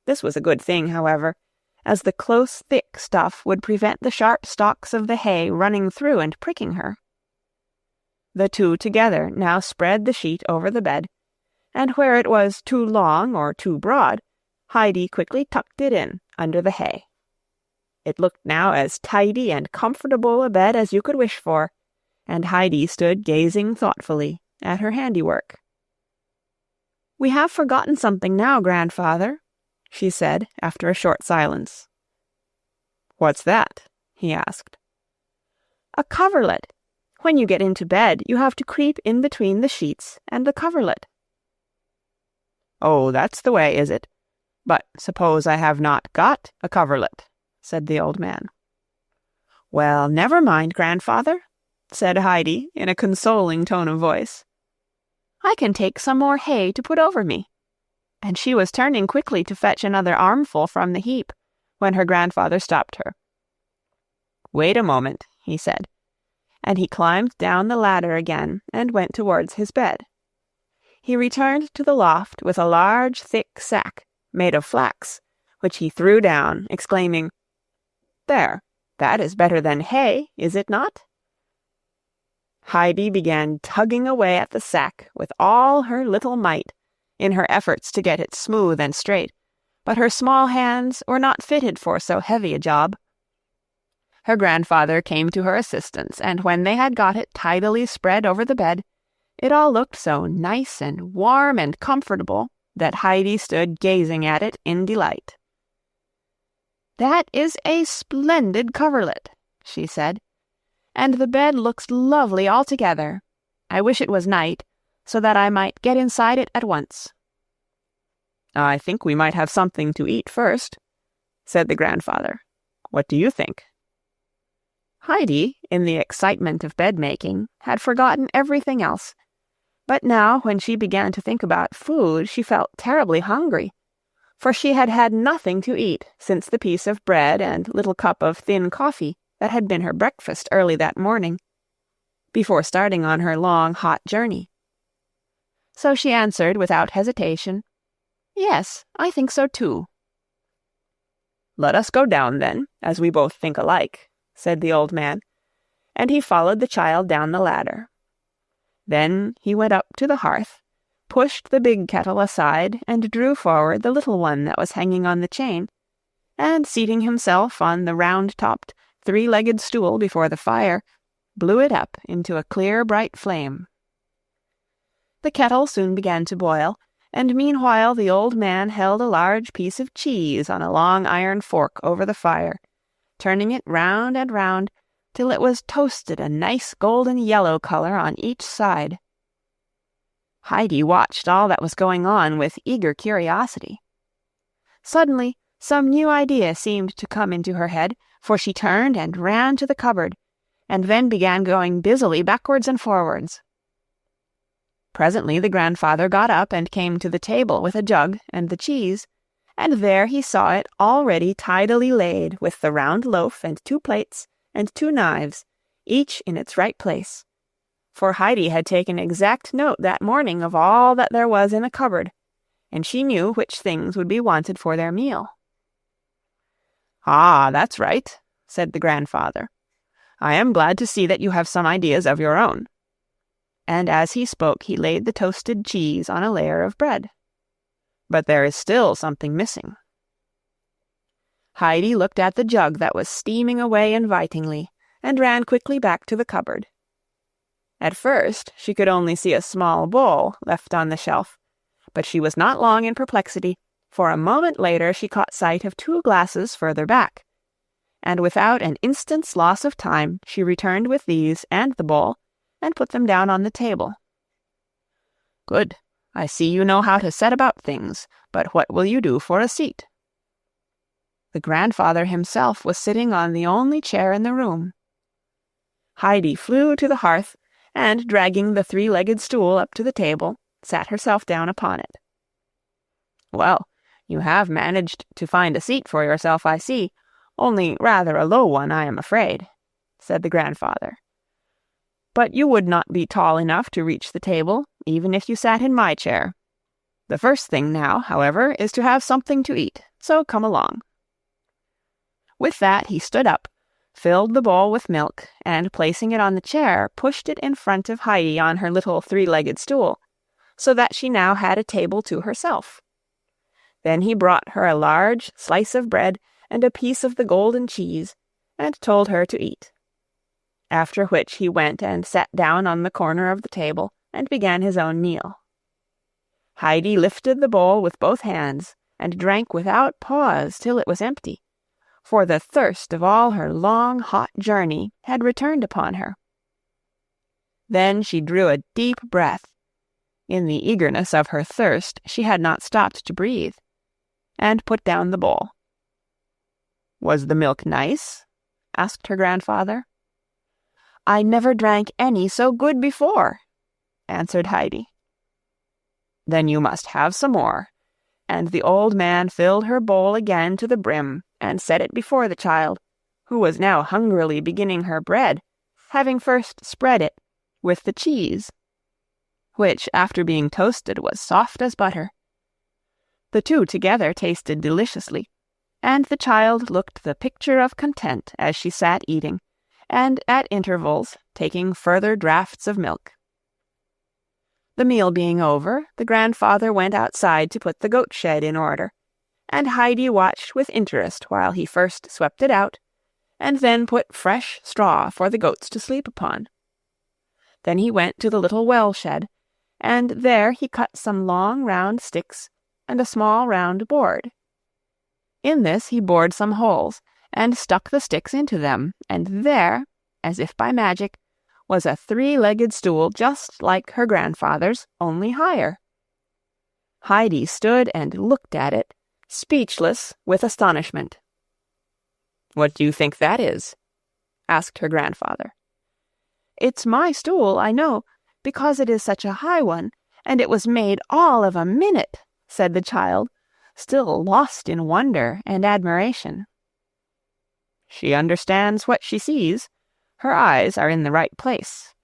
This was a good thing, however, as the close, thick stuff would prevent the sharp stalks of the hay running through and pricking her. The two together now spread the sheet over the bed, and where it was too long or too broad, Heidi quickly tucked it in under the hay. It looked now as tidy and comfortable a bed as you could wish for, and Heidi stood gazing thoughtfully at her handiwork. "We have forgotten something now, grandfather," she said after a short silence. "What's that?" he asked. "A coverlet. When you get into bed, you have to creep in between the sheets and the coverlet." "Oh, that's the way, is it? But suppose I have not got a coverlet," said the old man. "Well, never mind, grandfather," said Heidi in a consoling tone of voice. "I can take some more hay to put over me." And she was turning quickly to fetch another armful from the heap, when her grandfather stopped her. "Wait a moment," he said, and he climbed down the ladder again and went towards his bed. He returned to the loft with a large, thick sack made of flax, which he threw down, exclaiming, "There, that is better than hay, is it not?" Heidi began tugging away at the sack with all her little might, in her efforts to get it smooth and straight, but her small hands were not fitted for so heavy a job. Her grandfather came to her assistance, and when they had got it tidily spread over the bed, it all looked so nice and warm and comfortable that Heidi stood gazing at it in delight. "That is a splendid coverlet," she said, "and the bed looks lovely altogether. I wish it was night, so that I might get inside it at once." "I think we might have something to eat first," said the grandfather. What do you think?" Heidi, in the excitement of bed-making, had forgotten everything else. But now, when she began to think about food, she felt terribly hungry, for she had had nothing to eat since the piece of bread and little cup of thin coffee that had been her breakfast early that morning, before starting on her long, hot journey. So she answered without hesitation, "Yes, I think so too." "Let us go down, then, as we both think alike," said the old man, and he followed the child down the ladder. Then he went up to the hearth, pushed the big kettle aside, and drew forward the little one that was hanging on the chain, and seating himself on the round-topped, three-legged stool before the fire, blew it up into a clear, bright flame. The kettle soon began to boil, and meanwhile the old man held a large piece of cheese on a long iron fork over the fire, turning it round and round till it was toasted a nice golden yellow color on each side. Heidi watched all that was going on with eager curiosity. Suddenly, some new idea seemed to come into her head, for she turned and ran to the cupboard, and then began going busily backwards and forwards. Presently the grandfather got up and came to the table with a jug and the cheese, and there he saw it already tidily laid with the round loaf and 2 plates and 2 knives, each in its right place. For Heidi had taken exact note that morning of all that there was in the cupboard, and she knew which things would be wanted for their meal. "Ah, that's right," said the grandfather. "I am glad to see that you have some ideas of your own." And as he spoke he laid the toasted cheese on a layer of bread. "But there is still something missing." Heidi looked at the jug that was steaming away invitingly, and ran quickly back to the cupboard. At first she could only see a small bowl left on the shelf, but she was not long in perplexity, for a moment later she caught sight of 2 glasses further back, and without an instant's loss of time she returned with these and the bowl, and put them down on the table. "Good. I see you know how to set about things, but what will you do for a seat?" The grandfather himself was sitting on the only chair in the room. Heidi flew to the hearth, and, dragging the 3-legged stool up to the table, sat herself down upon it. "Well, you have managed to find a seat for yourself, I see, only rather a low one, I am afraid," said the grandfather. "But you would not be tall enough to reach the table, even if you sat in my chair. The first thing now, however, is to have something to eat, so come along." With that he stood up, filled the bowl with milk, and placing it on the chair, pushed it in front of Heidi on her little 3-legged stool, so that she now had a table to herself. Then he brought her a large slice of bread and a piece of the golden cheese, and told her to eat. After which he went and sat down on the corner of the table, and began his own meal. Heidi lifted the bowl with both hands, and drank without pause till it was empty, for the thirst of all her long, hot journey had returned upon her. Then she drew a deep breath. In the eagerness of her thirst she had not stopped to breathe, and put down the bowl. "Was the milk nice?" asked her grandfather. "I never drank any so good before," answered Heidi. "Then you must have some more," and the old man filled her bowl again to the brim, and set it before the child, who was now hungrily beginning her bread, having first spread it with the cheese, which, after being toasted, was soft as butter. The 2 together tasted deliciously, and the child looked the picture of content as she sat eating, and at intervals taking further draughts of milk. The meal being over, the grandfather went outside to put the goat shed in order, and Heidi watched with interest while he first swept it out, and then put fresh straw for the goats to sleep upon. Then he went to the little well shed, and there he cut some long round sticks and a small round board. In this he bored some holes, and stuck the sticks into them, and there, as if by magic, was a 3-legged stool just like her grandfather's, only higher. Heidi stood and looked at it, speechless with astonishment. "What do you think that is?" asked her grandfather. "It's my stool, I know, because it is such a high one, and it was made all of a minute," said the child, still lost in wonder and admiration. "She understands what she sees. Her eyes are in the right place,"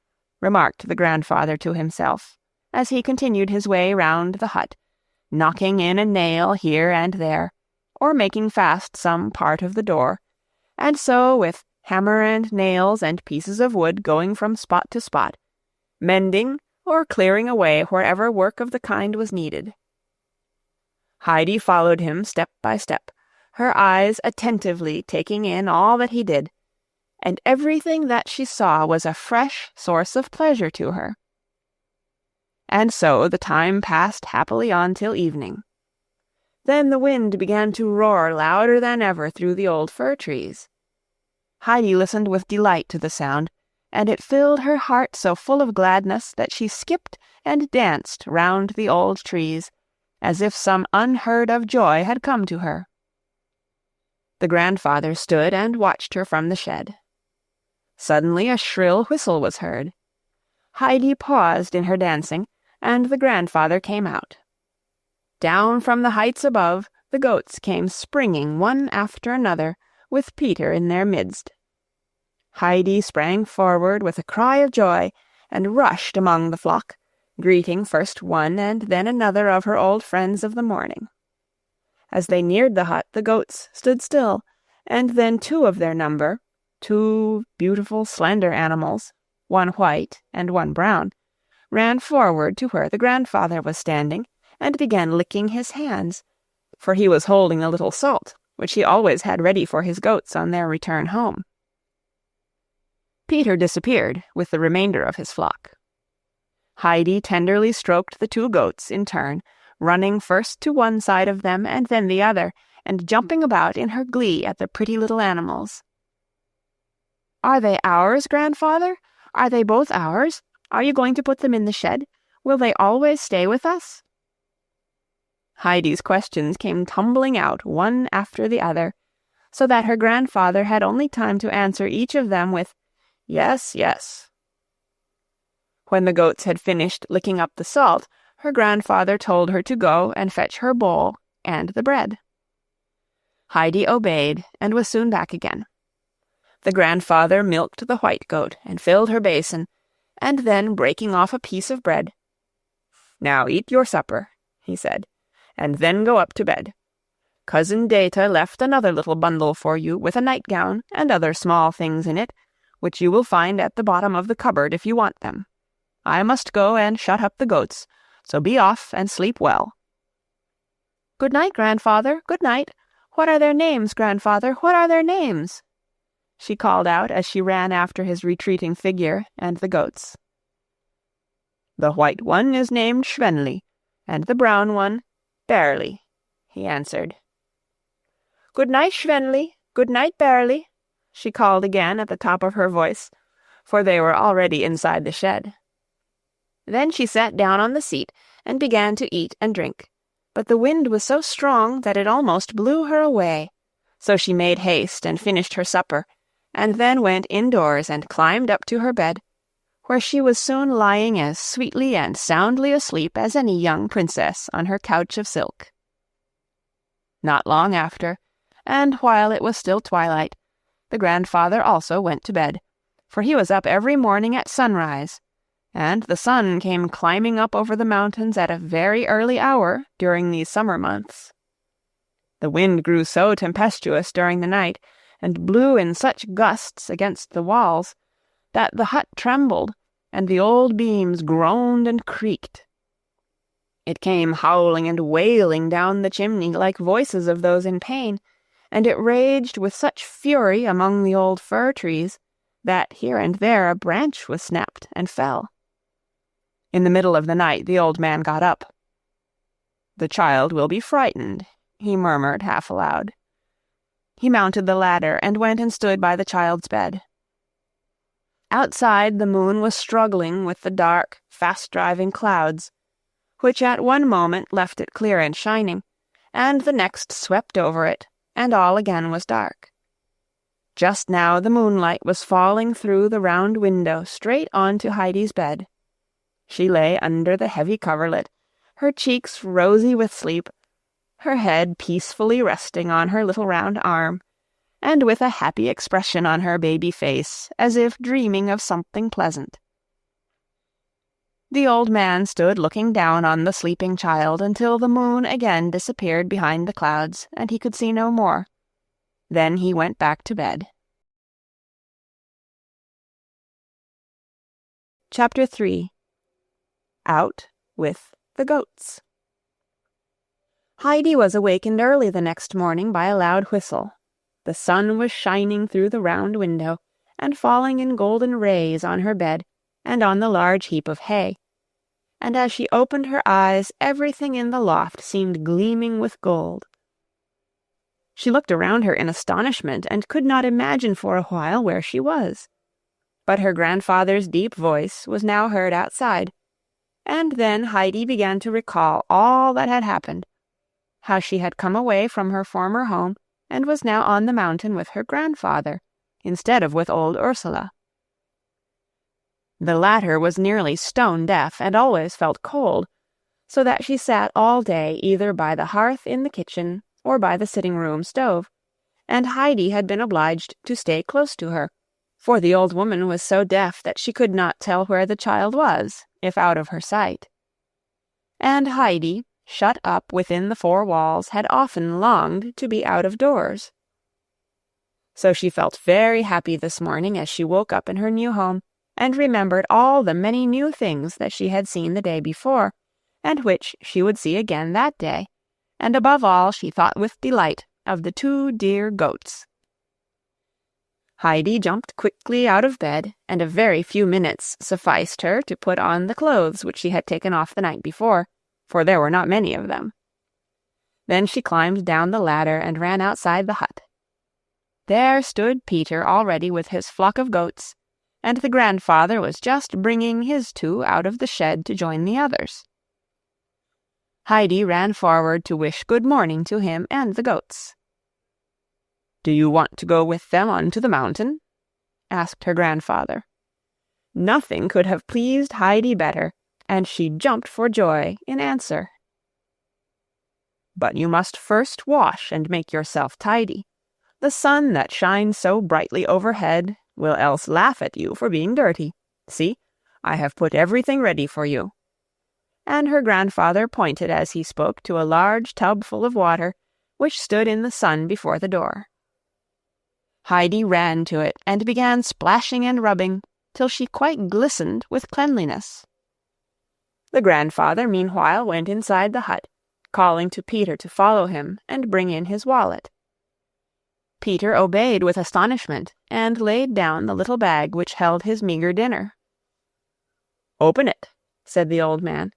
remarked the grandfather to himself, as he continued his way round the hut, knocking in a nail here and there, or making fast some part of the door, and so with hammer and nails and pieces of wood going from spot to spot, mending or clearing away wherever work of the kind was needed. Heidi followed him step by step, her eyes attentively taking in all that he did, and everything that she saw was a fresh source of pleasure to her. And so the time passed happily on till evening. Then the wind began to roar louder than ever through the old fir trees. Heidi listened with delight to the sound, and it filled her heart so full of gladness that she skipped and danced round the old trees, as if some unheard-of joy had come to her. The grandfather stood and watched her from the shed. Suddenly a shrill whistle was heard. Heidi paused in her dancing, and the grandfather came out. Down from the heights above, the goats came springing one after another, with Peter in their midst. Heidi sprang forward with a cry of joy, and rushed among the flock, greeting first one and then another of her old friends of the morning. As they neared the hut, the goats stood still, and then two of their number, two beautiful slender animals, one white and one brown, ran forward to where the grandfather was standing, and began licking his hands, for he was holding a little salt, which he always had ready for his goats on their return home. Peter disappeared with the remainder of his flock. Heidi tenderly stroked the two goats in turn, running first to one side of them and then the other, and jumping about in her glee at the pretty little animals. "Are they ours, grandfather? Are they both ours? Are you going to put them in the shed? Will they always stay with us?" Heidi's questions came tumbling out one after the other, so that her grandfather had only time to answer each of them with, "Yes, yes." When the goats had finished licking up the salt, her grandfather told her to go and fetch her bowl and the bread. Heidi obeyed and was soon back again. The grandfather milked the white goat and filled her basin, and then, breaking off a piece of bread, "Now eat your supper," he said, "and then go up to bed. Cousin Data left another little bundle for you with a nightgown and other small things in it, which you will find at the bottom of the cupboard if you want them. I must go and shut up the goats, so be off and sleep well." "Good night, grandfather, good night. What are their names, grandfather? What are their names?" she called out as she ran after his retreating figure and the goats. "The white one is named Schwenli, and the brown one Barely," he answered. "Good night, Schwenli. Good night, Barely," she called again at the top of her voice, for they were already inside the shed. Then she sat down on the seat and began to eat and drink, but the wind was so strong that it almost blew her away, so she made haste and finished her supper, and then went indoors and climbed up to her bed, where she was soon lying as sweetly and soundly asleep as any young princess on her couch of silk. Not long after, and while it was still twilight, the grandfather also went to bed, for he was up every morning at sunrise, and the sun came climbing up over the mountains at a very early hour during these summer months. The wind grew so tempestuous during the night, and blew in such gusts against the walls, that the hut trembled, and the old beams groaned and creaked. It came howling and wailing down the chimney like voices of those in pain, and it raged with such fury among the old fir trees that here and there a branch was snapped and fell. In the middle of the night the old man got up. "The child will be frightened," he murmured half aloud. He mounted the ladder and went and stood by the child's bed. Outside the moon was struggling with the dark, fast-driving clouds, which at one moment left it clear and shining, and the next swept over it, and all again was dark. Just now the moonlight was falling through the round window straight on to Heidi's bed. She lay under the heavy coverlet, her cheeks rosy with sleep, her head peacefully resting on her little round arm, and with a happy expression on her baby face, as if dreaming of something pleasant. The old man stood looking down on the sleeping child until the moon again disappeared behind the clouds, and he could see no more. Then he went back to bed. Chapter 3. Out with the goats. Heidi was awakened early the next morning by a loud whistle. The sun was shining through the round window, and falling in golden rays on her bed and on the large heap of hay, and as she opened her eyes everything in the loft seemed gleaming with gold. She looked around her in astonishment, and could not imagine for a while where she was. But her grandfather's deep voice was now heard outside, and then Heidi began to recall all that had happened, how she had come away from her former home and was now on the mountain with her grandfather, instead of with old Ursula. The latter was nearly stone-deaf and always felt cold, so that she sat all day either by the hearth in the kitchen or by the sitting-room stove, and Heidi had been obliged to stay close to her, for the old woman was so deaf that she could not tell where the child was, if out of her sight. And Heidi, shut up within the four walls, had often longed to be out of doors. So she felt very happy this morning as she woke up in her new home, and remembered all the many new things that she had seen the day before, and which she would see again that day, and above all she thought with delight of the 2 dear goats. Heidi jumped quickly out of bed, and a very few minutes sufficed her to put on the clothes which she had taken off the night before, for there were not many of them. Then she climbed down the ladder and ran outside the hut. There stood Peter already with his flock of goats, and the grandfather was just bringing his 2 out of the shed to join the others. Heidi ran forward to wish good morning to him and the goats. "Do you want to go with them on to the mountain?" asked her grandfather. Nothing could have pleased Heidi better, and she jumped for joy in answer. "But you must first wash and make yourself tidy. The sun that shines so brightly overhead will else laugh at you for being dirty. See, I have put everything ready for you." And her grandfather pointed as he spoke to a large tub full of water, which stood in the sun before the door. Heidi ran to it and began splashing and rubbing, till she quite glistened with cleanliness. The grandfather meanwhile went inside the hut, calling to Peter to follow him and bring in his wallet. Peter obeyed with astonishment, and laid down the little bag which held his meagre dinner. "Open it," said the old man,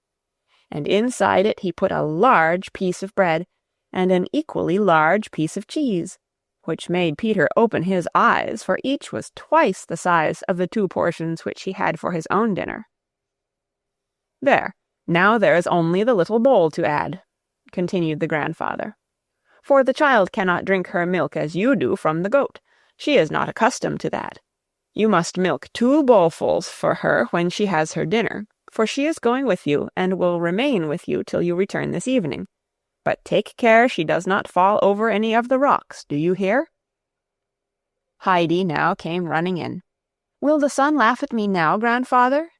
and inside it he put a large piece of bread and an equally large piece of cheese, which made Peter open his eyes, for each was twice the size of the 2 portions which he had for his own dinner. "There, now there is only the little bowl to add," continued the grandfather. "For the child cannot drink her milk as you do from the goat. She is not accustomed to that. You must milk 2 bowlfuls for her when she has her dinner, for she is going with you and will remain with you till you return this evening. But take care she does not fall over any of the rocks, do you hear?" Heidi now came running in. "Will the sun laugh at me now, grandfather?"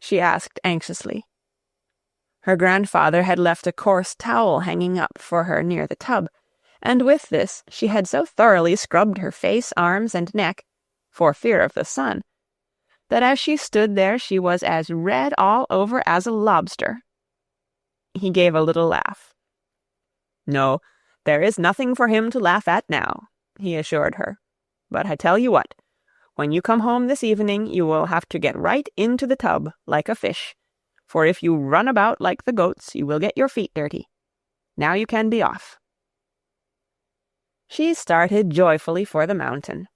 she asked anxiously. Her grandfather had left a coarse towel hanging up for her near the tub, and with this she had so thoroughly scrubbed her face, arms, and neck, for fear of the sun, that as she stood there she was as red all over as a lobster. He gave a little laugh. "No, there is nothing for him to laugh at now," he assured her. "But I tell you what, when you come home this evening you will have to get right into the tub, like a fish, for if you run about like the goats you will get your feet dirty. Now you can be off." She started joyfully for the mountain.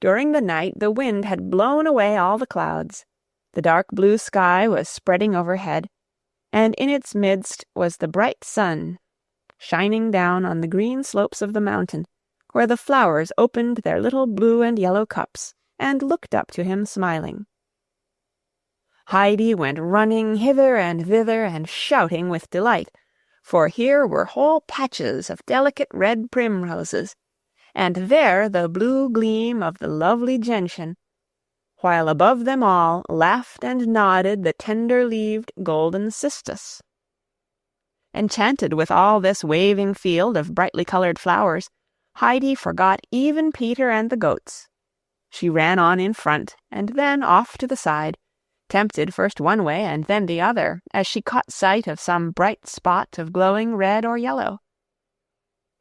During the night the wind had blown away all the clouds. The dark blue sky was spreading overhead, and in its midst was the bright sun, shining down on the green slopes of the mountain, where the flowers opened their little blue and yellow cups and looked up to him smiling. Heidi went running hither and thither and shouting with delight, for here were whole patches of delicate red primroses, and there the blue gleam of the lovely gentian, while above them all laughed and nodded the tender-leaved golden cistus. Enchanted with all this waving field of brightly colored flowers, Heidi forgot even Peter and the goats. She ran on in front, and then off to the side, tempted first one way and then the other, as she caught sight of some bright spot of glowing red or yellow.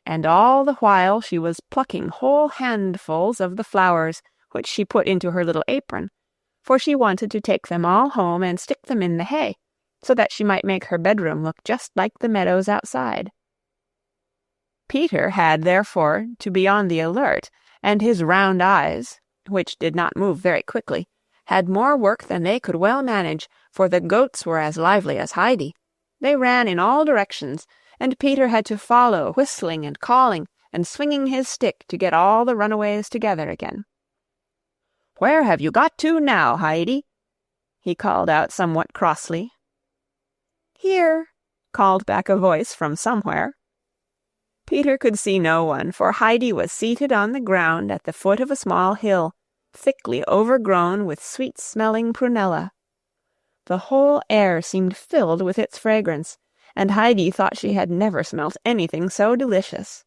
And all the while she was plucking whole handfuls of the flowers, which she put into her little apron, for she wanted to take them all home and stick them in the hay, so that she might make her bedroom look just like the meadows outside. Peter had, therefore, to be on the alert, and his round eyes, which did not move very quickly, had more work than they could well manage, for the goats were as lively as Heidi. They ran in all directions, and Peter had to follow, whistling and calling, and swinging his stick to get all the runaways together again. "Where have you got to now, Heidi?" he called out somewhat crossly. "Here," called back a voice from somewhere. Peter could see no one, for Heidi was seated on the ground at the foot of a small hill, thickly overgrown with sweet-smelling prunella. The whole air seemed filled with its fragrance, and Heidi thought she had never smelt anything so delicious.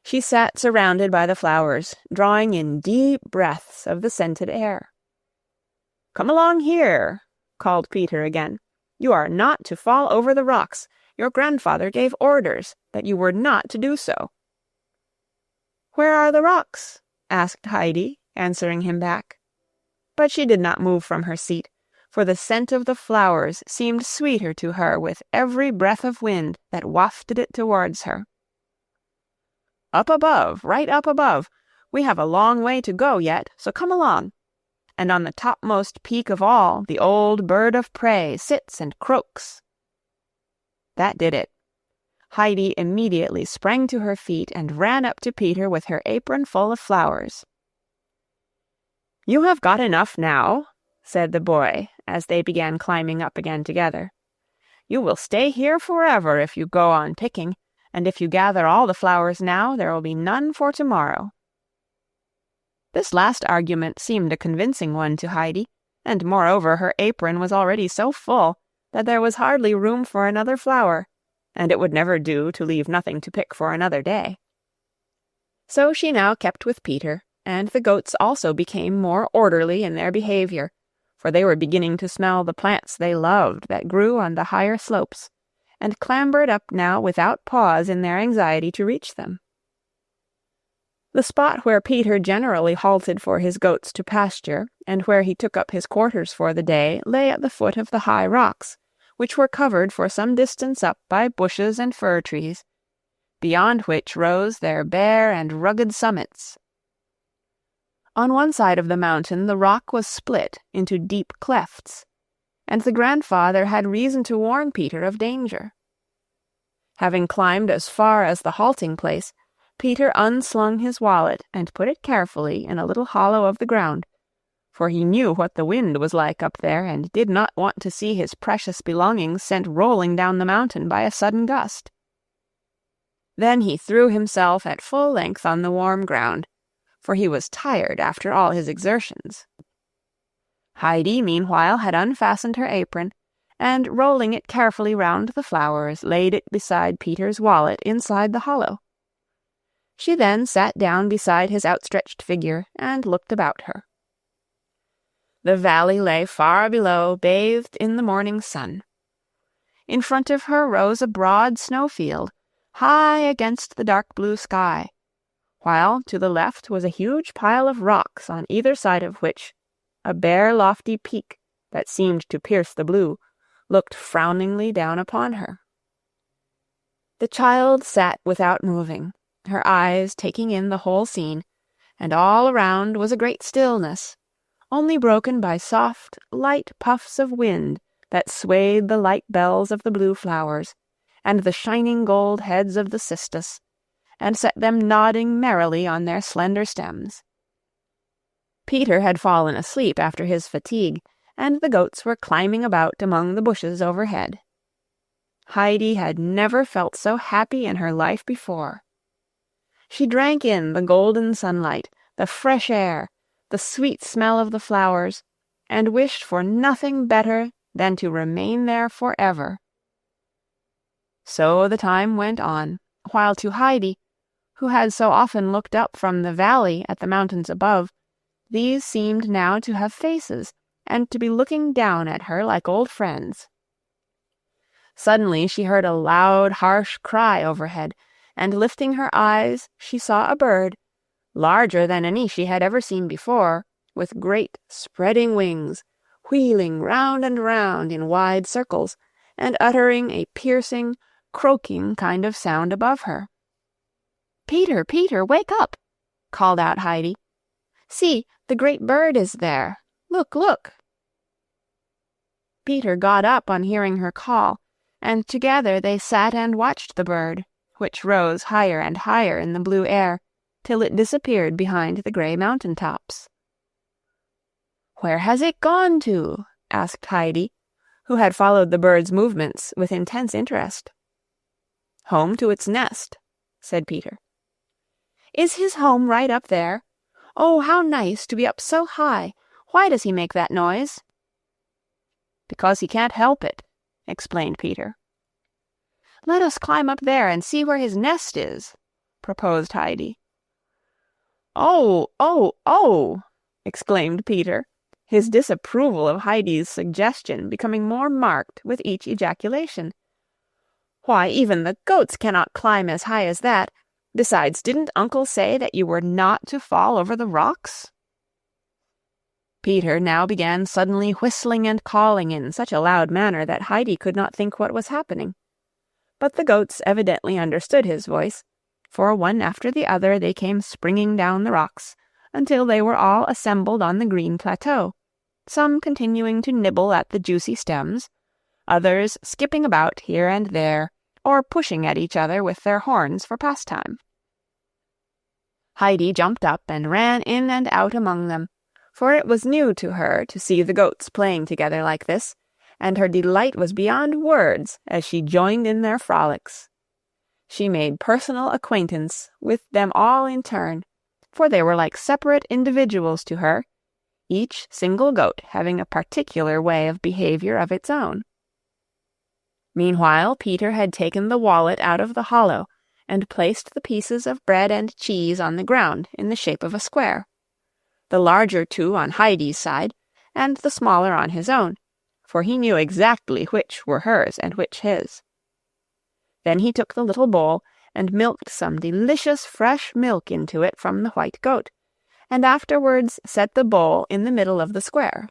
She sat surrounded by the flowers, drawing in deep breaths of the scented air. "Come along here," called Peter again. "You are not to fall over the rocks. Your grandfather gave orders that you were not to do so." "Where are the rocks?" asked Heidi, answering him back. But she did not move from her seat, for the scent of the flowers seemed sweeter to her with every breath of wind that wafted it towards her. "Up above, right up above. We have a long way to go yet, so come along. And on the topmost peak of all, the old bird of prey sits and croaks." That did it. Heidi immediately sprang to her feet and ran up to Peter with her apron full of flowers. "You have got enough now," said the boy, as they began climbing up again together. "You will stay here forever if you go on picking, and if you gather all the flowers now, there will be none for tomorrow." This last argument seemed a convincing one to Heidi, and moreover her apron was already so full that there was hardly room for another flower, and it would never do to leave nothing to pick for another day. So she now kept with Peter, and the goats also became more orderly in their behavior, for they were beginning to smell the plants they loved that grew on the higher slopes, and clambered up now without pause in their anxiety to reach them. The spot where Peter generally halted for his goats to pasture, and where he took up his quarters for the day, lay at the foot of the high rocks, which were covered for some distance up by bushes and fir trees, beyond which rose their bare and rugged summits. On one side of the mountain the rock was split into deep clefts, and the grandfather had reason to warn Peter of danger. Having climbed as far as the halting place, Peter unslung his wallet and put it carefully in a little hollow of the ground, for he knew what the wind was like up there and did not want to see his precious belongings sent rolling down the mountain by a sudden gust. Then he threw himself at full length on the warm ground, for he was tired after all his exertions. Heidi, meanwhile, had unfastened her apron, and rolling it carefully round the flowers, laid it beside Peter's wallet inside the hollow. She then sat down beside his outstretched figure and looked about her. The valley lay far below, bathed in the morning sun. In front of her rose a broad snowfield, high against the dark blue sky, while to the left was a huge pile of rocks on either side of which a bare lofty peak that seemed to pierce the blue looked frowningly down upon her. The child sat without moving, her eyes taking in the whole scene, and all around was a great stillness, only broken by soft, light puffs of wind that swayed the light bells of the blue flowers, and the shining gold heads of the cistus, and set them nodding merrily on their slender stems. Peter had fallen asleep after his fatigue, and the goats were climbing about among the bushes overhead. Heidi had never felt so happy in her life before. She drank in the golden sunlight, the fresh air, the sweet smell of the flowers, and wished for nothing better than to remain there forever. So the time went on, while to Heidi, who had so often looked up from the valley at the mountains above, these seemed now to have faces, and to be looking down at her like old friends. Suddenly she heard a loud, harsh cry overhead, and lifting her eyes, she saw a bird, larger than any she had ever seen before, with great spreading wings, wheeling round and round in wide circles, and uttering a piercing, croaking kind of sound above her. "Peter, Peter, wake up!" called out Heidi. "See, the great bird is there. Look, look!" Peter got up on hearing her call, and together they sat and watched the bird, which rose higher and higher in the blue air, till it disappeared behind the grey mountain tops. "Where has it gone to?" asked Heidi, who had followed the bird's movements with intense interest. "Home to its nest," said Peter. "Is his home right up there? Oh, how nice to be up so high! Why does he make that noise?" "Because he can't help it," explained Peter. "Let us climb up there and see where his nest is," proposed Heidi. "Oh, oh, oh!" exclaimed Peter, his disapproval of Heidi's suggestion becoming more marked with each ejaculation. "Why, even the goats cannot climb as high as that. Besides, didn't Uncle say that you were not to fall over the rocks?" Peter now began suddenly whistling and calling in such a loud manner that Heidi could not think what was happening. But the goats evidently understood his voice, for one after the other they came springing down the rocks, until they were all assembled on the green plateau, some continuing to nibble at the juicy stems, others skipping about here and there, or pushing at each other with their horns for pastime. Heidi jumped up and ran in and out among them, for it was new to her to see the goats playing together like this, and her delight was beyond words as she joined in their frolics. She made personal acquaintance with them all in turn, for they were like separate individuals to her, each single goat having a particular way of behavior of its own. Meanwhile, Peter had taken the wallet out of the hollow, and placed the pieces of bread and cheese on the ground in the shape of a square, the larger two on Heidi's side, and the smaller on his own, for he knew exactly which were hers and which his. Then he took the little bowl and milked some delicious fresh milk into it from the white goat, and afterwards set the bowl in the middle of the square.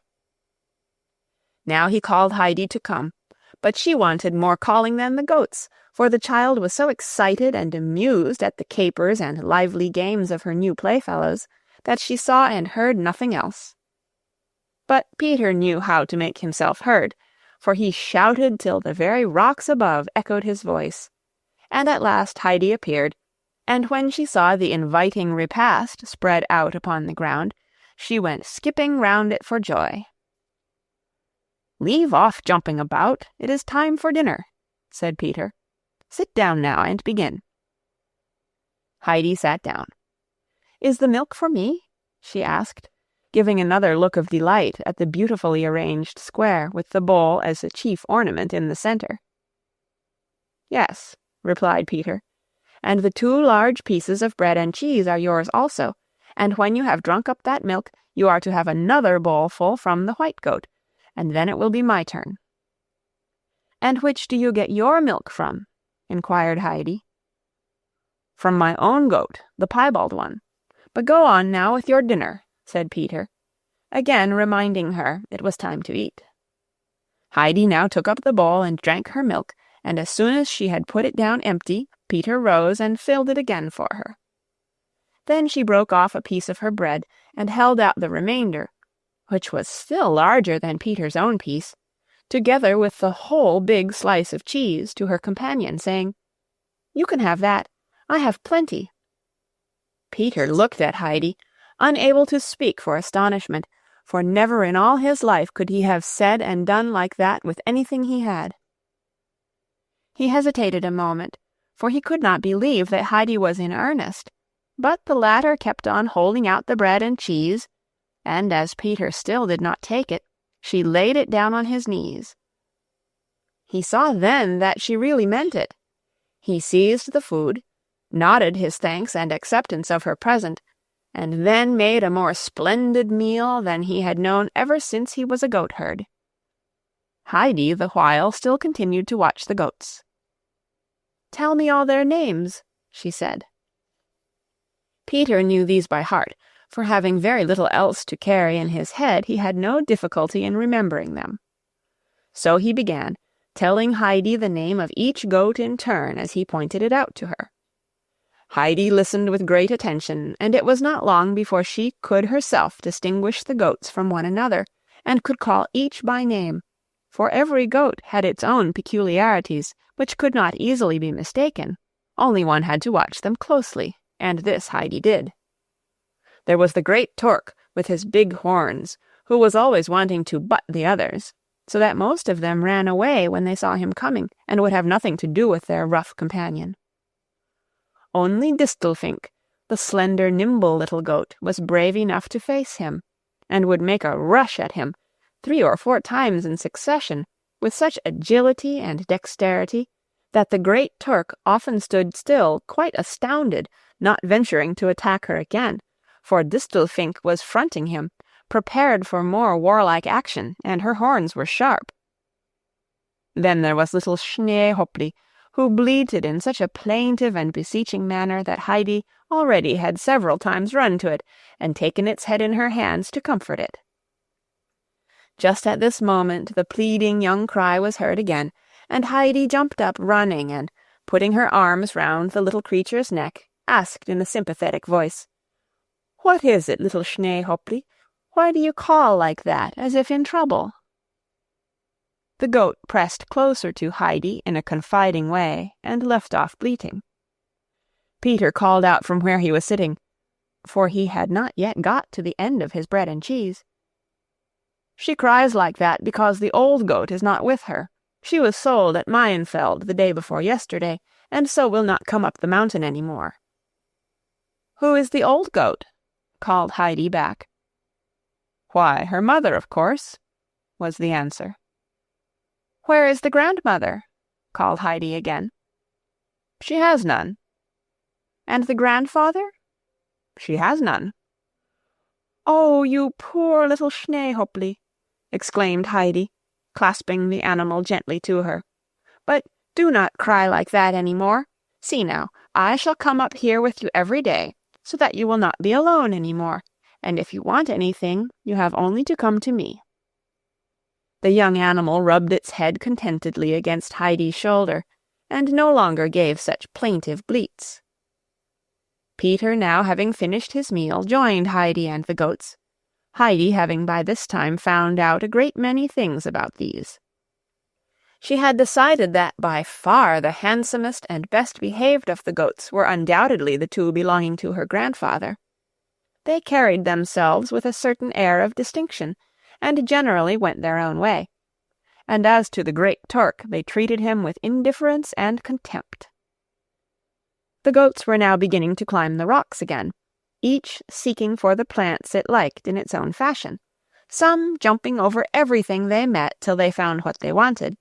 Now he called Heidi to come, but she wanted more calling than the goats, for the child was so excited and amused at the capers and lively games of her new playfellows that she saw and heard nothing else. But Peter knew how to make himself heard, for he shouted till the very rocks above echoed his voice, and at last Heidi appeared, and when she saw the inviting repast spread out upon the ground, she went skipping round it for joy. "Leave off jumping about, it is time for dinner," said Peter. "Sit down now and begin." Heidi sat down. "Is the milk for me?" she asked, giving another look of delight at the beautifully arranged square with the bowl as the chief ornament in the center. "Yes," replied Peter, "and the 2 large pieces of bread and cheese are yours also, and when you have drunk up that milk, you are to have another bowlful from the white goat, and then it will be my turn." "And which do you get your milk from?" inquired Heidi. "From my own goat, the piebald one. But go on now with your dinner," said Peter, again reminding her it was time to eat. Heidi now took up the bowl and drank her milk, and as soon as she had put it down empty, Peter rose and filled it again for her. Then she broke off a piece of her bread and held out the remainder, which was still larger than Peter's own piece, together with the whole big slice of cheese, to her companion, saying, "You can have that. I have plenty." Peter looked at Heidi, unable to speak for astonishment, for never in all his life could he have said and done like that with anything he had. He hesitated a moment, for he could not believe that Heidi was in earnest, but the latter kept on holding out the bread and cheese, and as Peter still did not take it, she laid it down on his knees. He saw then that she really meant it. He seized the food, nodded his thanks and acceptance of her present, and then made a more splendid meal than he had known ever since he was a goatherd. Heidi, the while, still continued to watch the goats. "Tell me all their names," she said. Peter knew these by heart, for having very little else to carry in his head, he had no difficulty in remembering them. So he began, telling Heidi the name of each goat in turn as he pointed it out to her. Heidi listened with great attention, and it was not long before she could herself distinguish the goats from one another, and could call each by name, for every goat had its own peculiarities, which could not easily be mistaken, only one had to watch them closely, and this Heidi did. There was the great Turk with his big horns, who was always wanting to butt the others, so that most of them ran away when they saw him coming, and would have nothing to do with their rough companion. Only Distelfink, the slender, nimble little goat, was brave enough to face him, and would make a rush at him 3 or 4 times in succession, with such agility and dexterity, that the great Turk often stood still, quite astounded, not venturing to attack her again, for Distelfink was fronting him, prepared for more warlike action, and her horns were sharp. Then there was little Schneehopli, who bleated in such a plaintive and beseeching manner that Heidi already had several times run to it, and taken its head in her hands to comfort it. Just at this moment the pleading young cry was heard again, and Heidi jumped up running, and, putting her arms round the little creature's neck, asked in a sympathetic voice, "What is it, little Schneehopli? Why do you call like that, as if in trouble?" The goat pressed closer to Heidi in a confiding way, and left off bleating. Peter called out from where he was sitting, for he had not yet got to the end of his bread and cheese. "She cries like that because the old goat is not with her. She was sold at Meienfeld the day before yesterday, and so will not come up the mountain any more." "Who is the old goat?" called Heidi back. "Why, her mother, of course," was the answer. "Where is the grandmother?" called Heidi again. "She has none." "And the grandfather?" "She has none." "Oh, you poor little Schneehopli!" exclaimed Heidi, clasping the animal gently to her. "But do not cry like that any more. See now, I shall come up here with you every day, so that you will not be alone any more, and if you want anything, you have only to come to me." The young animal rubbed its head contentedly against Heidi's shoulder, and no longer gave such plaintive bleats. Peter, now having finished his meal, joined Heidi and the goats, Heidi having by this time found out a great many things about these. She had decided that by far the handsomest and best behaved of the goats were undoubtedly the 2 belonging to her grandfather. They carried themselves with a certain air of distinction, and generally went their own way, and as to the great Turk, they treated him with indifference and contempt. The goats were now beginning to climb the rocks again, each seeking for the plants it liked in its own fashion, some jumping over everything they met till they found what they wanted,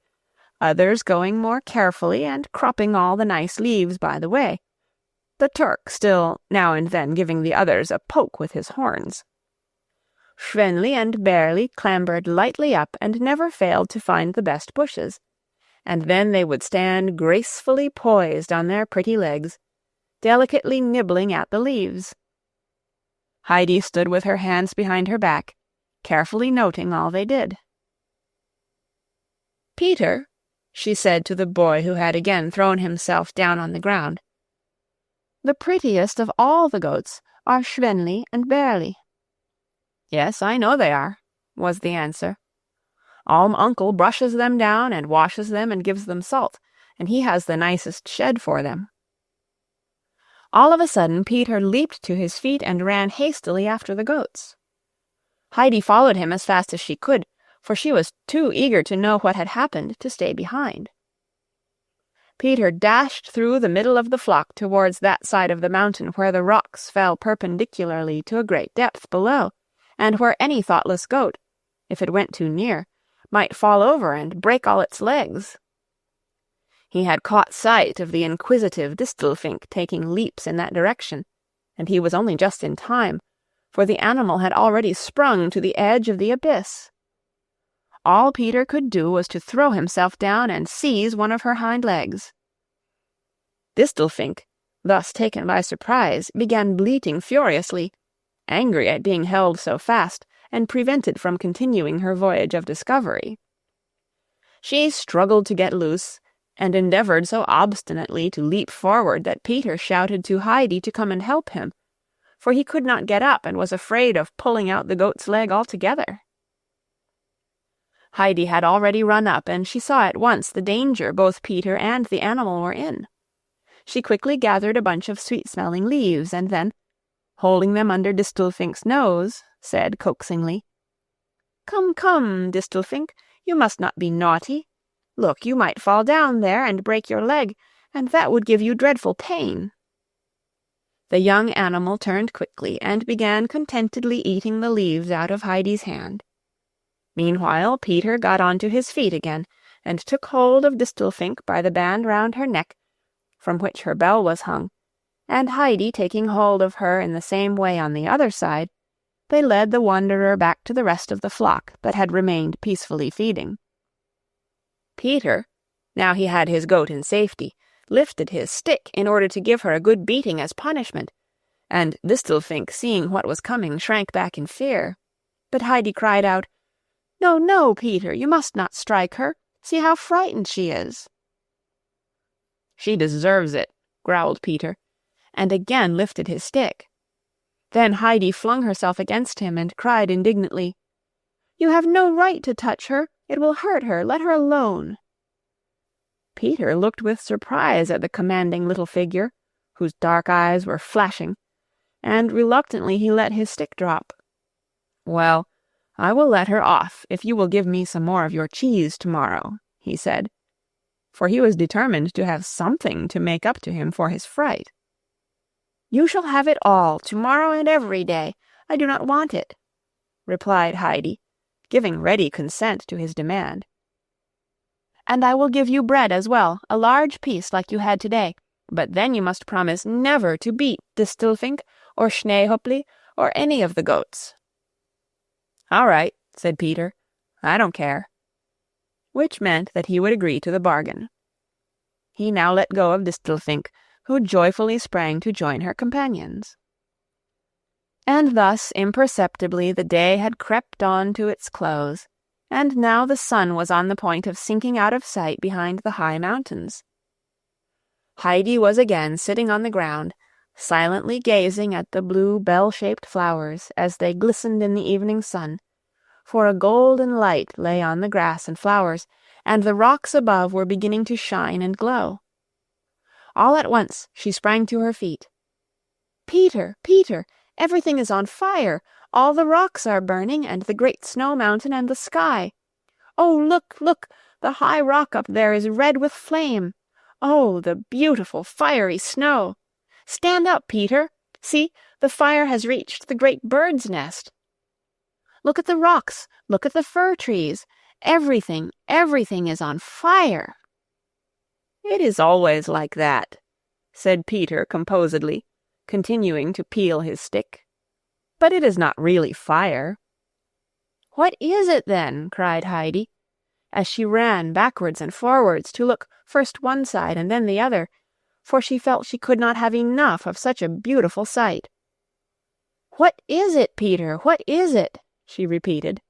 others going more carefully and cropping all the nice leaves by the way, the Turk still now and then giving the others a poke with his horns. Schwenli and Bärli clambered lightly up and never failed to find the best bushes, and then they would stand gracefully poised on their pretty legs, delicately nibbling at the leaves. Heidi stood with her hands behind her back, carefully noting all they did. "Peter," she said to the boy who had again thrown himself down on the ground, "the prettiest of all the goats are Schwenli and Bärli." "Yes, I know they are," was the answer. "Alm-Uncle brushes them down and washes them and gives them salt, and he has the nicest shed for them." All of a sudden Peter leaped to his feet and ran hastily after the goats. Heidi followed him as fast as she could, for she was too eager to know what had happened to stay behind. Peter dashed through the middle of the flock towards that side of the mountain where the rocks fell perpendicularly to a great depth below, and where any thoughtless goat, if it went too near, might fall over and break all its legs. He had caught sight of the inquisitive distelfink taking leaps in that direction, and he was only just in time, for the animal had already sprung to the edge of the abyss. All Peter could do was to throw himself down and seize one of her hind legs. Distelfink, thus taken by surprise, began bleating furiously, angry at being held so fast and prevented from continuing her voyage of discovery. She struggled to get loose, and endeavored so obstinately to leap forward that Peter shouted to Heidi to come and help him, for he could not get up and was afraid of pulling out the goat's leg altogether. Heidi had already run up, and she saw at once the danger both Peter and the animal were in. She quickly gathered a bunch of sweet-smelling leaves, and then, holding them under Distelfink's nose, said coaxingly, "Come, come, Distelfink, you must not be naughty. Look, you might fall down there and break your leg, and that would give you dreadful pain." The young animal turned quickly and began contentedly eating the leaves out of Heidi's hand. Meanwhile Peter got onto his feet again, and took hold of Distelfink by the band round her neck, from which her bell was hung, and Heidi taking hold of her in the same way on the other side, they led the wanderer back to the rest of the flock that had remained peacefully feeding. Peter, now he had his goat in safety, lifted his stick in order to give her a good beating as punishment, and Distelfink, seeing what was coming, shrank back in fear. But Heidi cried out, "No, no, Peter, you must not strike her. See how frightened she is." "She deserves it," growled Peter, and again lifted his stick. Then Heidi flung herself against him and cried indignantly, "You have no right to touch her. It will hurt her. Let her alone." Peter looked with surprise at the commanding little figure, whose dark eyes were flashing, and reluctantly he let his stick drop. "Well, I will let her off if you will give me some more of your cheese tomorrow," he said, for he was determined to have something to make up to him for his fright. "You shall have it all, tomorrow and every day. I do not want it," replied Heidi, giving ready consent to his demand. "And I will give you bread as well, a large piece like you had today, but then you must promise never to beat Distelfink or Schneehopli or any of the goats." "All right," said Peter. "I don't care," which meant that he would agree to the bargain. He now let go of Distelfink, who joyfully sprang to join her companions. And thus imperceptibly the day had crept on to its close, and now the sun was on the point of sinking out of sight behind the high mountains. Heidi was again sitting on the ground, silently gazing at the blue bell-shaped flowers as they glistened in the evening sun, for a golden light lay on the grass and flowers, and the rocks above were beginning to shine and glow. All at once she sprang to her feet. "Peter, Peter, everything is on fire! All the rocks are burning, and the great snow mountain and the sky. Oh, look, look! The high rock up there is red with flame. Oh, the beautiful fiery snow! Stand up, Peter! See, the fire has reached the great bird's nest. Look at the rocks! Look at the fir trees! Everything, everything is on fire!" "It is always like that," said Peter composedly, continuing to peel his stick. "But it is not really fire." "What is it, then?" cried Heidi, as she ran backwards and forwards to look first one side and then the other, for she felt she could not have enough of such a beautiful sight. "What is it, Peter? What is it?" she repeated.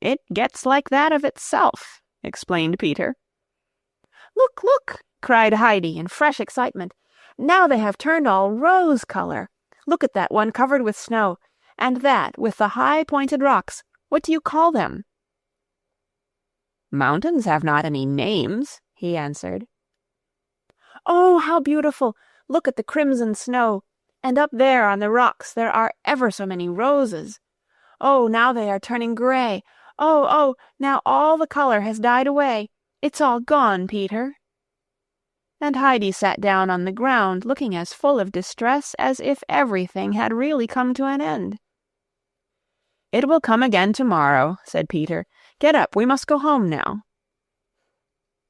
"It gets like that of itself," explained Peter. "Look, look!" cried Heidi in fresh excitement. "Now they have turned all rose color. Look at that one covered with snow, and that with the high pointed rocks. What do you call them?" "Mountains have not any names," he answered. "Oh, how beautiful! look at the crimson snow, and up there on the rocks there are ever so many roses. Oh, now they are turning grey. Oh, oh, now all the colour has died away. It's all gone, Peter." And Heidi sat down on the ground, looking as full of distress as if everything had really come to an end. "It will come again tomorrow," said Peter. "Get up, we must go home now."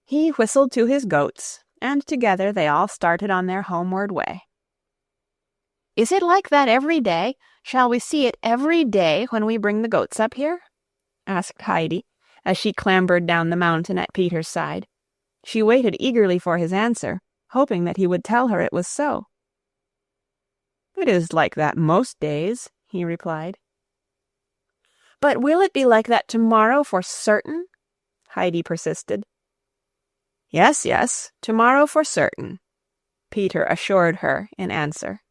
He whistled to his goats, and together they all started on their homeward way. "Is it like that every day? Shall we see it every day when we bring the goats up here?" asked Heidi, as she clambered down the mountain at Peter's side. She waited eagerly for his answer, hoping that he would tell her it was so. "It is like that most days," he replied. "But will it be like that tomorrow for certain?" Heidi persisted. "Yes, yes, tomorrow for certain," Peter assured her in answer.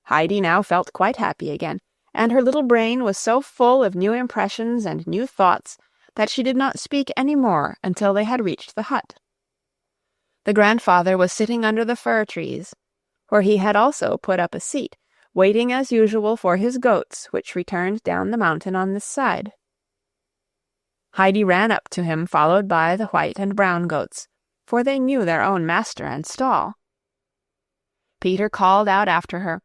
Heidi now felt quite happy again, and her little brain was so full of new impressions and new thoughts that she did not speak any more until they had reached the hut. The grandfather was sitting under the fir trees, where he had also put up a seat, waiting as usual for his goats, which returned down the mountain on this side. Heidi ran up to him, followed by the white and brown goats, for they knew their own master and stall. Peter called out after her,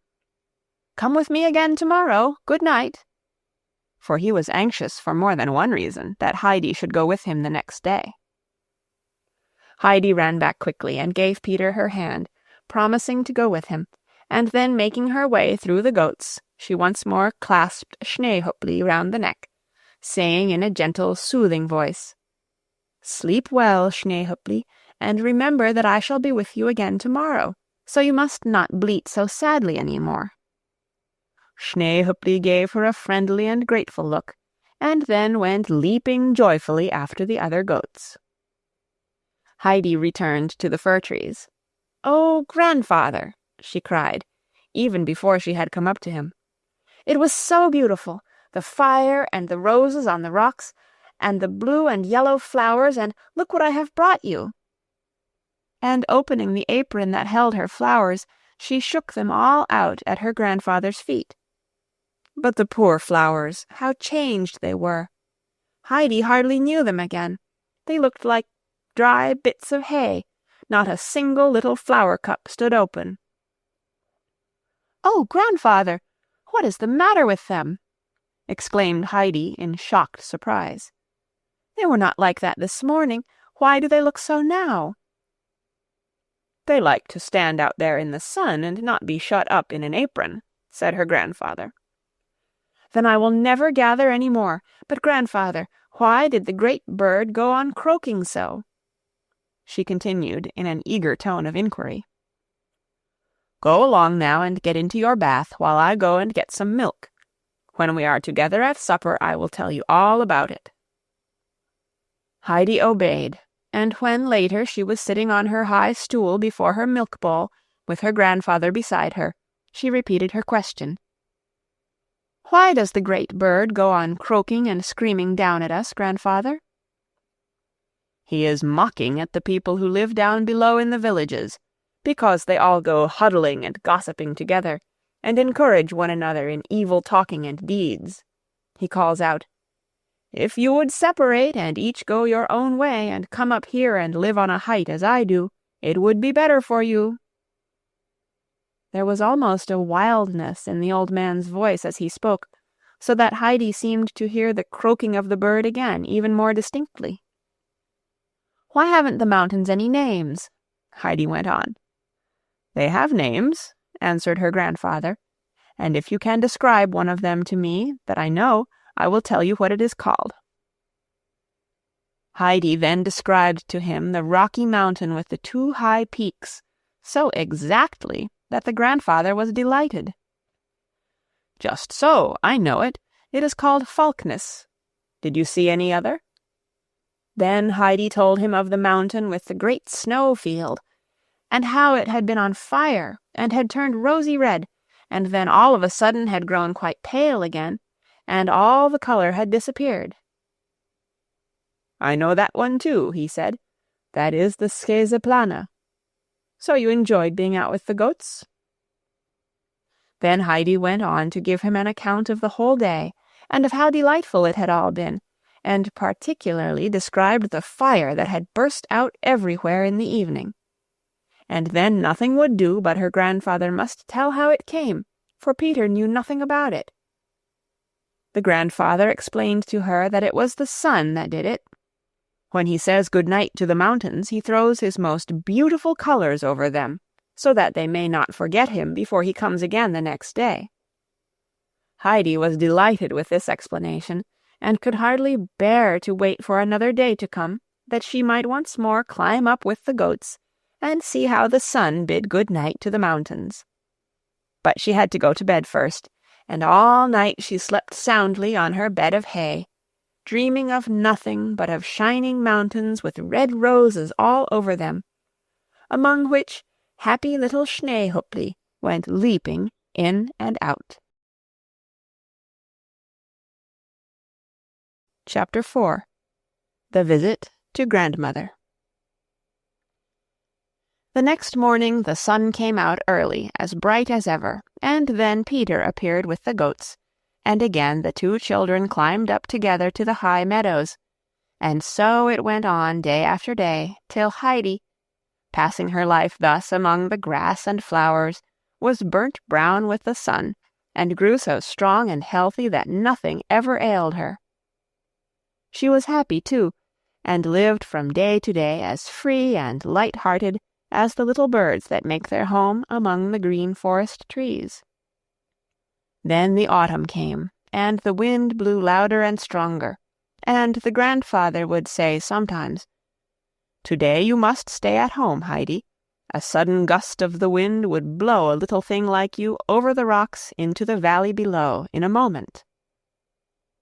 "Come with me again tomorrow. Good night," for he was anxious for more than one reason that Heidi should go with him the next day. Heidi ran back quickly and gave Peter her hand, promising to go with him, and then making her way through the goats, she once more clasped Schneehöppli round the neck, saying in a gentle, soothing voice, "Sleep well, Schneehöppli, and remember that I shall be with you again tomorrow, so you must not bleat so sadly any more." Schneehöppli gave her a friendly and grateful look, and then went leaping joyfully after the other goats. Heidi returned to the fir trees. "Oh, grandfather," she cried, even before she had come up to him. "It was so beautiful, the fire and the roses on the rocks, and the blue and yellow flowers, and look what I have brought you." And opening the apron that held her flowers, she shook them all out at her grandfather's feet. But the poor flowers, how changed they were! Heidi hardly knew them again. They looked like dry bits of hay. Not a single little flower cup stood open. "Oh, grandfather, what is the matter with them?" exclaimed Heidi in shocked surprise. "They were not like that this morning. Why do they look so now?" "They like to stand out there in the sun and not be shut up in an apron," said her grandfather. "Then I will never gather any more. But, grandfather, why did the great bird go on croaking so?" she continued in an eager tone of inquiry. "Go along now and get into your bath while I go and get some milk. When we are together at supper, I will tell you all about it." Heidi obeyed, and when later she was sitting on her high stool before her milk bowl, with her grandfather beside her, she repeated her question. "Why does the great bird go on croaking and screaming down at us, grandfather?" "He is mocking at the people who live down below in the villages, because they all go huddling and gossiping together, and encourage one another in evil talking and deeds. He calls out, 'If you would separate and each go your own way and come up here and live on a height as I do, it would be better for you.'" There was almost a wildness in the old man's voice as he spoke, so that Heidi seemed to hear the croaking of the bird again, even more distinctly. "Why haven't the mountains any names?" Heidi went on. "They have names," answered her grandfather, "and if you can describe one of them to me that I know, I will tell you what it is called." Heidi then described to him the rocky mountain with the two high peaks, so exactly that the grandfather was delighted. "Just so, I know it. It is called Falkness. Did you see any other?" Then Heidi told him of the mountain with the great snowfield, and how it had been on fire and had turned rosy red, and then all of a sudden had grown quite pale again, and all the color had disappeared. "I know that one too," he said. "That is the Sesemann." So you enjoyed being out with the goats?" Then Heidi went on to give him an account of the whole day, and of how delightful it had all been, and particularly described the fire that had burst out everywhere in the evening. And then nothing would do but her grandfather must tell how it came, for Peter knew nothing about it. The grandfather explained to her that it was the sun that did it. When he says good night to the mountains, he throws his most beautiful colors over them, so that they may not forget him before he comes again the next day. Heidi was delighted with this explanation, and could hardly bear to wait for another day to come, that she might once more climb up with the goats, and see how the sun bid good night to the mountains. But she had to go to bed first, and all night she slept soundly on her bed of hay, dreaming of nothing but of shining mountains with red roses all over them, among which happy little Schneehöppli went leaping in and out. Chapter 4. The Visit to Grandmother. The next morning the sun came out early, as bright as ever, and then Peter appeared with the goats, and again the two children climbed up together to the high meadows, and so it went on day after day, till Heidi, passing her life thus among the grass and flowers, was burnt brown with the sun, and grew so strong and healthy that nothing ever ailed her. She was happy, too, and lived from day to day as free and light-hearted as the little birds that make their home among the green forest trees. Then the autumn came, and the wind blew louder and stronger, and the grandfather would say sometimes, "Today you must stay at home, Heidi. A sudden gust of the wind would blow a little thing like you over the rocks into the valley below in a moment."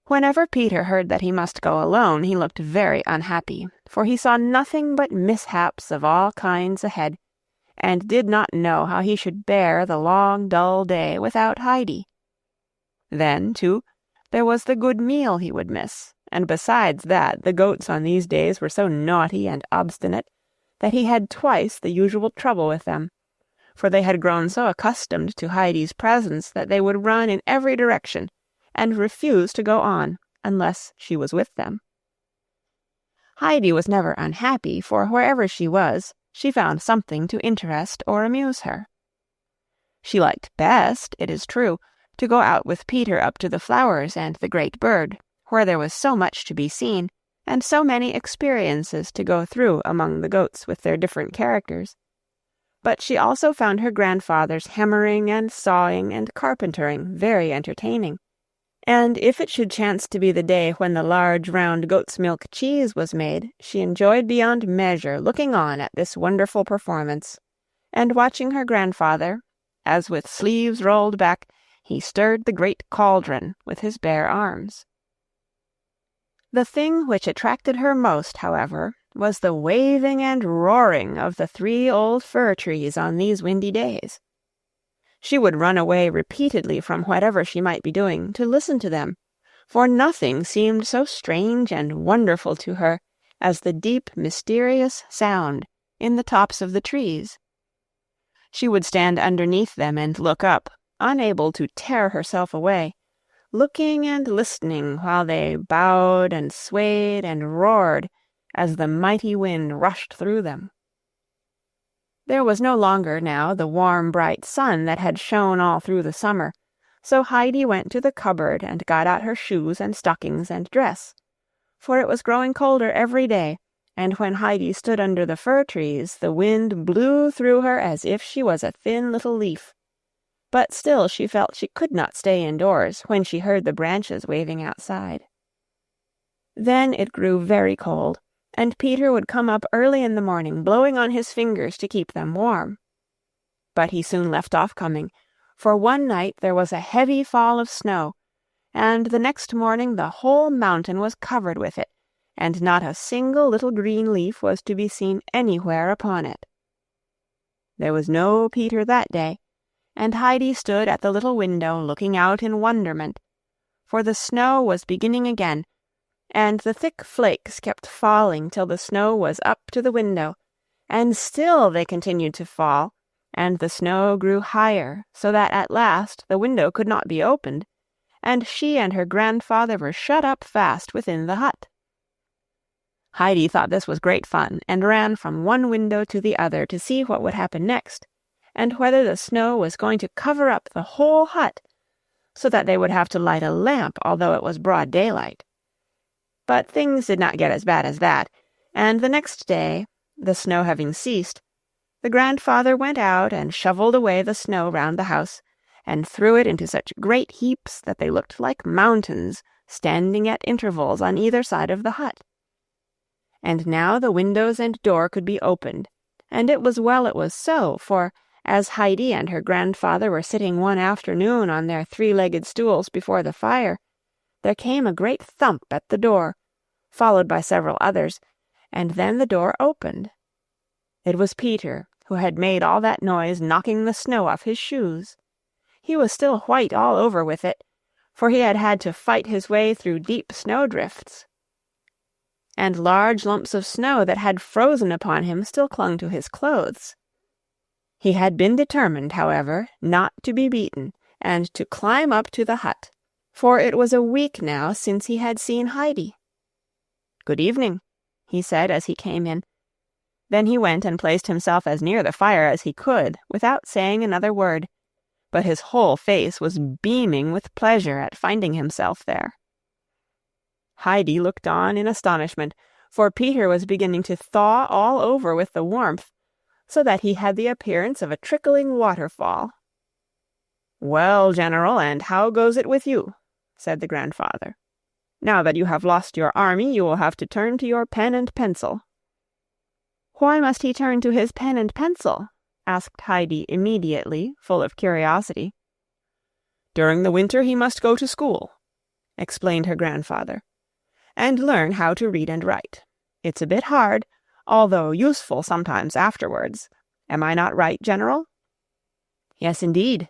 Whenever Peter heard that he must go alone, he looked very unhappy, for he saw nothing but mishaps of all kinds ahead, and did not know how he should bear the long, dull day without Heidi. Then, too, there was the good meal he would miss, and besides that, the goats on these days were so naughty and obstinate that he had twice the usual trouble with them, for they had grown so accustomed to Heidi's presence that they would run in every direction, and refuse to go on unless she was with them. Heidi was never unhappy, for wherever she was, she found something to interest or amuse her. She liked best, it is true, to go out with Peter up to the flowers and the great bird, where there was so much to be seen, and so many experiences to go through among the goats with their different characters. But she also found her grandfather's hammering and sawing and carpentering very entertaining, and if it should chance to be the day when the large round goat's milk cheese was made, she enjoyed beyond measure looking on at this wonderful performance, and watching her grandfather, as with sleeves rolled back he stirred the great cauldron with his bare arms. The thing which attracted her most, however, was the waving and roaring of the 3 old fir trees on these windy days. She would run away repeatedly from whatever she might be doing to listen to them, for nothing seemed so strange and wonderful to her as the deep, mysterious sound in the tops of the trees. She would stand underneath them and look up, unable to tear herself away, looking and listening while they bowed and swayed and roared as the mighty wind rushed through them. There was no longer now the warm, bright sun that had shone all through the summer, so Heidi went to the cupboard and got out her shoes and stockings and dress, for it was growing colder every day, and when Heidi stood under the fir trees the wind blew through her as if she was a thin little leaf. But still she felt she could not stay indoors when she heard the branches waving outside. Then it grew very cold, and Peter would come up early in the morning, blowing on his fingers to keep them warm. But he soon left off coming, for one night there was a heavy fall of snow, and the next morning the whole mountain was covered with it, and not a single little green leaf was to be seen anywhere upon it. There was no Peter that day, and Heidi stood at the little window looking out in wonderment, for the snow was beginning again, and the thick flakes kept falling till the snow was up to the window, And still they continued to fall, and the snow grew higher, so that at last the window could not be opened, and she and her grandfather were shut up fast within the hut. Heidi thought this was great fun, and ran from one window to the other to see what would happen next, and whether the snow was going to cover up the whole hut, so that they would have to light a lamp, although it was broad daylight. But things did not get as bad as that, and the next day, the snow having ceased, the grandfather went out and shoveled away the snow round the house, and threw it into such great heaps that they looked like mountains standing at intervals on either side of the hut. And now the windows and door could be opened, and it was well it was so, for as Heidi and her grandfather were sitting one afternoon on their three-legged stools before the fire, there came a great thump at the door, followed by several others, and then the door opened. It was Peter, who had made all that noise knocking the snow off his shoes. He was still white all over with it, for he had had to fight his way through deep snowdrifts, and large lumps of snow that had frozen upon him still clung to his clothes. He had been determined, however, not to be beaten, and to climb up to the hut, for it was a week now since he had seen Heidi. "Good evening," he said as he came in. Then he went and placed himself as near the fire as he could, without saying another word, but his whole face was beaming with pleasure at finding himself there. Heidi looked on in astonishment, for Peter was beginning to thaw all over with the warmth, so that he had the appearance of a trickling waterfall. "Well, General, and how goes it with you?" said the grandfather. "Now that you have lost your army, you will have to turn to your pen and pencil." "Why must he turn to his pen and pencil?" asked Heidi immediately, full of curiosity. "During the winter he must go to school," explained her grandfather, "and learn how to read and write. It's a bit hard, although useful sometimes afterwards. Am I not right, General?" "Yes, indeed,"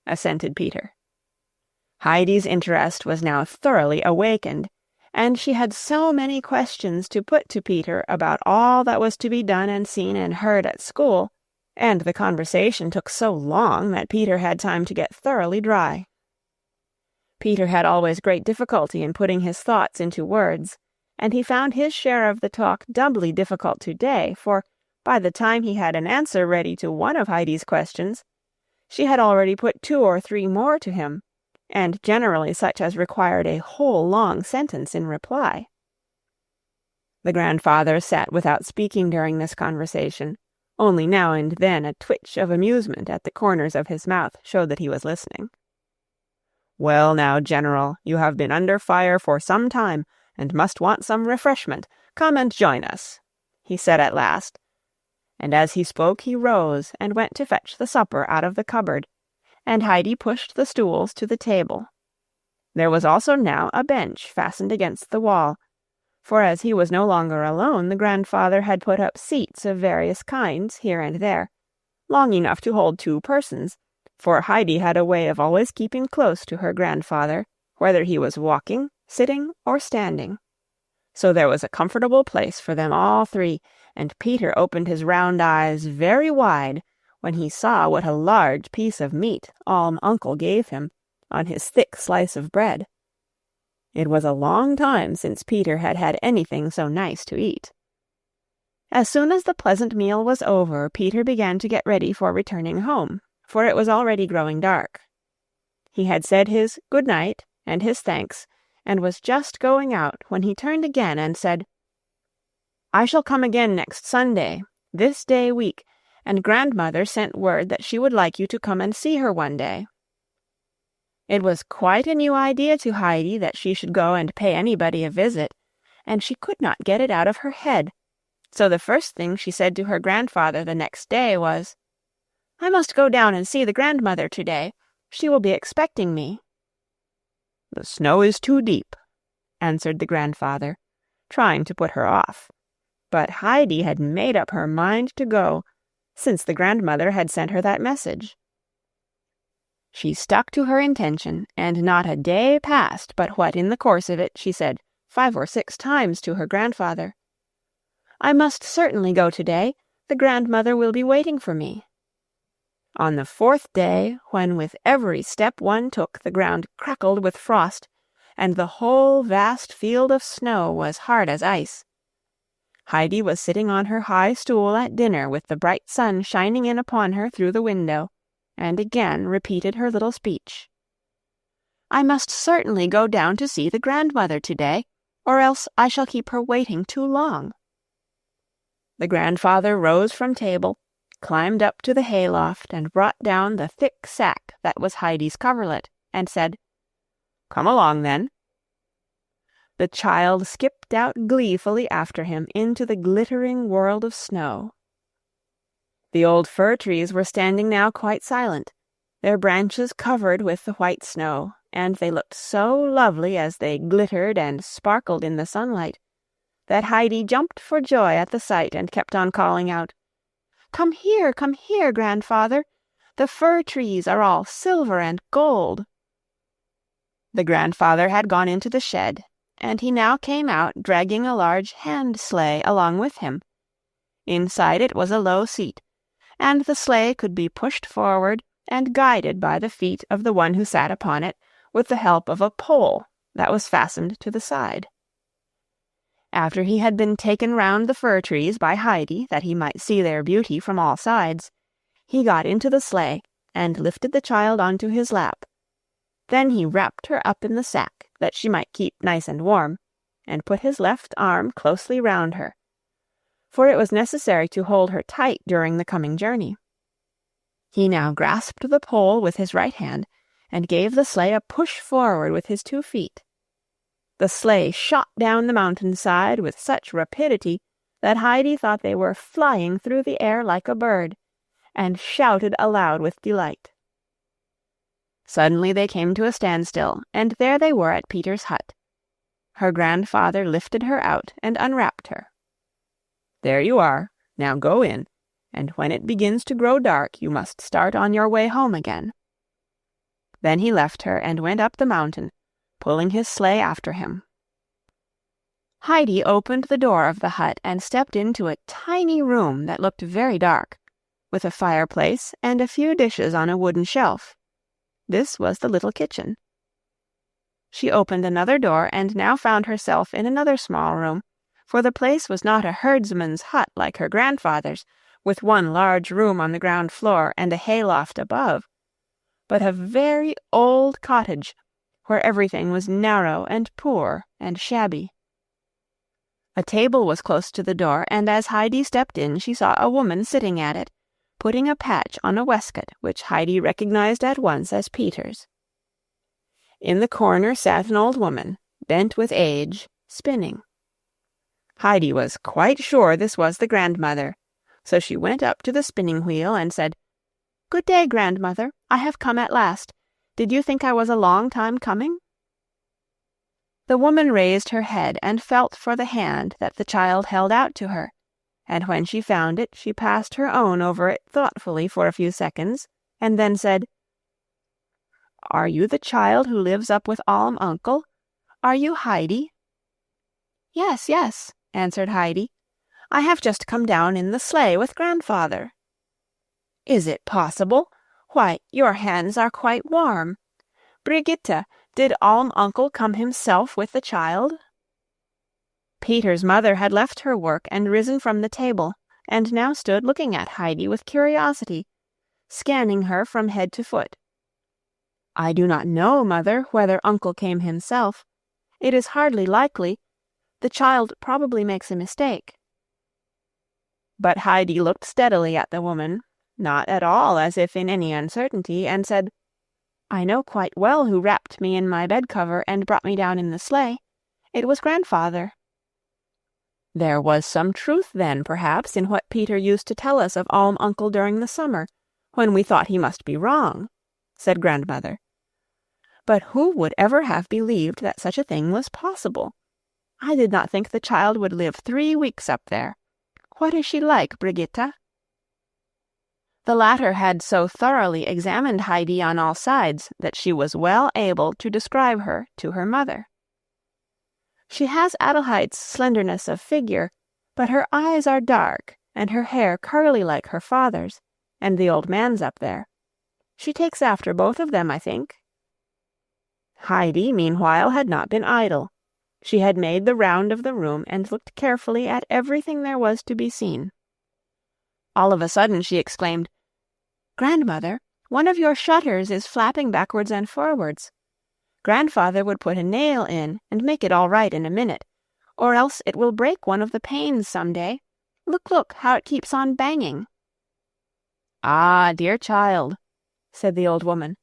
assented Peter. Heidi's interest was now thoroughly awakened, and she had so many questions to put to Peter about all that was to be done and seen and heard at school, and the conversation took so long that Peter had time to get thoroughly dry. Peter had always great difficulty in putting his thoughts into words, and he found his share of the talk doubly difficult today, for by the time he had an answer ready to one of Heidi's questions, she had already put 2 or 3 more to him, and generally such as required a whole long sentence in reply. The grandfather sat without speaking during this conversation, only now and then a twitch of amusement at the corners of his mouth showed that he was listening. "Well now, General, you have been under fire for some time, and must want some refreshment. Come and join us," he said at last, and as he spoke he rose and went to fetch the supper out of the cupboard, and Heidi pushed the stools to the table. There was also now a bench fastened against the wall, for as he was no longer alone, the grandfather had put up seats of various kinds here and there, long enough to hold 2 persons, for Heidi had a way of always keeping close to her grandfather, whether he was walking, sitting, or standing. So there was a comfortable place for them all 3, and Peter opened his round eyes very wide when he saw what a large piece of meat Alm-Uncle gave him on his thick slice of bread. It was a long time since Peter had had anything so nice to eat. As soon as the pleasant meal was over, Peter began to get ready for returning home, for it was already growing dark. He had said his good night and his thanks, and was just going out when he turned again and said, "I shall come again next Sunday, this day week, and grandmother sent word that she would like you to come and see her one day." It was quite a new idea to Heidi that she should go and pay anybody a visit, and she could not get it out of her head. So the first thing she said to her grandfather the next day was, "I must go down and see the grandmother today. She will be expecting me." "The snow is too deep," answered the grandfather, trying to put her off. But Heidi had made up her mind to go, since the grandmother had sent her that message. She stuck to her intention, and not a day passed but what in the course of it she said 5 or 6 times to her grandfather, "I must certainly go today. the grandmother will be waiting for me." On the 4th day, when with every step one took the ground crackled with frost, and the whole vast field of snow was hard as ice, Heidi was sitting on her high stool at dinner with the bright sun shining in upon her through the window, and again repeated her little speech. "I must certainly go down to see the grandmother to-day, or else I shall keep her waiting too long." The grandfather rose from table, climbed up to the hayloft, and brought down the thick sack that was Heidi's coverlet, and said, "Come along, then." The child skipped out gleefully after him into the glittering world of snow. The old fir trees were standing now quite silent, their branches covered with the white snow, and they looked so lovely as they glittered and sparkled in the sunlight, that Heidi jumped for joy at the sight and kept on calling out, come here, grandfather! The fir trees are all silver and gold." The grandfather had gone into the shed, and he now came out dragging a large hand-sleigh along with him. Inside it was a low seat, and the sleigh could be pushed forward and guided by the feet of the one who sat upon it, with the help of a pole that was fastened to the side. After he had been taken round the fir trees by Heidi, that he might see their beauty from all sides, he got into the sleigh and lifted the child onto his lap. Then he wrapped her up in the sack, that she might keep nice and warm, and put his left arm closely round her, for it was necessary to hold her tight during the coming journey. He now grasped the pole with his right hand, and gave the sleigh a push forward with his 2 feet. The sleigh shot down the mountain-side with such rapidity that Heidi thought they were flying through the air like a bird, and shouted aloud with delight. Suddenly they came to a standstill, and there they were at Peter's hut. Her grandfather lifted her out and unwrapped her. "There you are. Now go in, and when it begins to grow dark you must start on your way home again." Then he left her and went up the mountain, pulling his sleigh after him. Heidi opened the door of the hut and stepped into a tiny room that looked very dark, with a fireplace and a few dishes on a wooden shelf. This was the little kitchen. She opened another door and now found herself in another small room, for the place was not a herdsman's hut like her grandfather's, with one large room on the ground floor and a hayloft above, but a very old cottage, where everything was narrow and poor and shabby. A table was close to the door, and as Heidi stepped in she saw a woman sitting at it, putting a patch on a waistcoat which Heidi recognized at once as Peter's. In the corner sat an old woman, bent with age, spinning. Heidi was quite sure this was the grandmother, so she went up to the spinning-wheel and said, "Good day, grandmother. I have come at last. Did you think I was a long time coming?" The woman raised her head and felt for the hand that the child held out to her, and when she found it she passed her own over it thoughtfully for a few seconds, and then said, "Are you the child who lives up with Alm-Uncle? Are you Heidi?" "Yes, yes," answered Heidi. "I have just come down in the sleigh with grandfather." "Is it possible? Why, your hands are quite warm. Brigitte, did Alm-Uncle come himself with the child?" Peter's mother had left her work and risen from the table, and now stood looking at Heidi with curiosity, scanning her from head to foot. "I do not know, mother, whether Uncle came himself. It is hardly likely. The child probably makes a mistake." But Heidi looked steadily at the woman, not at all as if in any uncertainty, and said, "I know quite well who wrapped me in my bed-cover and brought me down in the sleigh. It was grandfather." There was some truth then, perhaps, in what Peter used to tell us of Alm-Uncle during the summer, when we thought he must be wrong, said grandmother. But who would ever have believed that such a thing was possible? I did not think the child would live 3 weeks up there. What is she like, Brigitte? The latter had so thoroughly examined Heidi on all sides that she was well able to describe her to her mother. "She has Adelheid's slenderness of figure, but her eyes are dark, and her hair curly like her father's, and the old man's up there. She takes after both of them, I think." Heidi, meanwhile, had not been idle. She had made the round of the room and looked carefully at everything there was to be seen. All of a sudden she exclaimed, "Grandmother, one of your shutters is flapping backwards and forwards. Grandfather would put a nail in and make it all right in a minute, or else it will break one of the panes some day. Look, look, how it keeps on banging." "Ah, dear child," said the old woman,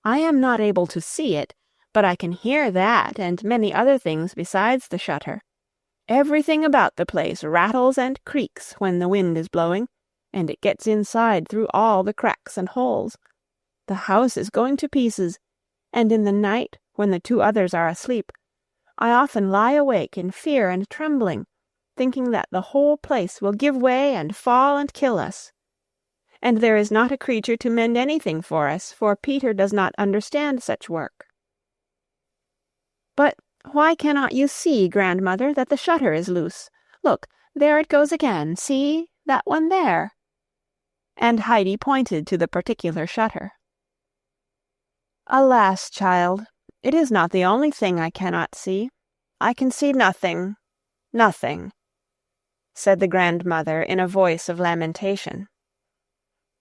"I am not able to see it, but I can hear that and many other things besides the shutter. Everything about the place rattles and creaks when the wind is blowing, and it gets inside through all the cracks and holes. The house is going to pieces, and in the night, when the two others are asleep, I often lie awake in fear and trembling, thinking that the whole place will give way and fall and kill us. And there is not a creature to mend anything for us, for Peter does not understand such work." "But why cannot you see, grandmother, that the shutter is loose? Look, there it goes again. See, that one there." And Heidi pointed to the particular shutter. "Alas, child, it is not the only thing I cannot see. I can see nothing, nothing," said the grandmother in a voice of lamentation.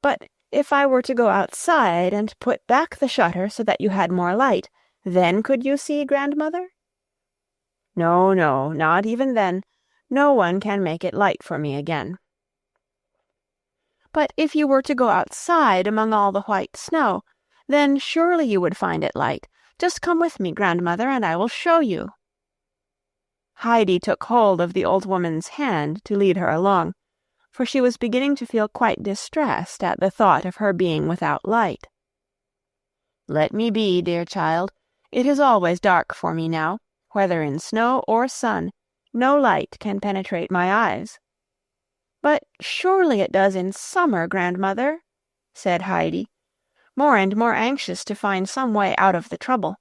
"But if I were to go outside and put back the shutter so that you had more light, then could you see, grandmother?" "No, no, not even then. No one can make it light for me again." "But if you were to go outside among all the white snow, then surely you would find it light. Just come with me, grandmother, and I will show you." Heidi took hold of the old woman's hand to lead her along, for she was beginning to feel quite distressed at the thought of her being without light. "Let me be, dear child. It is always dark for me now. Whether in snow or sun, no light can penetrate my eyes." "But surely it does in summer, grandmother," said Heidi, more and more anxious to find some way out of the trouble.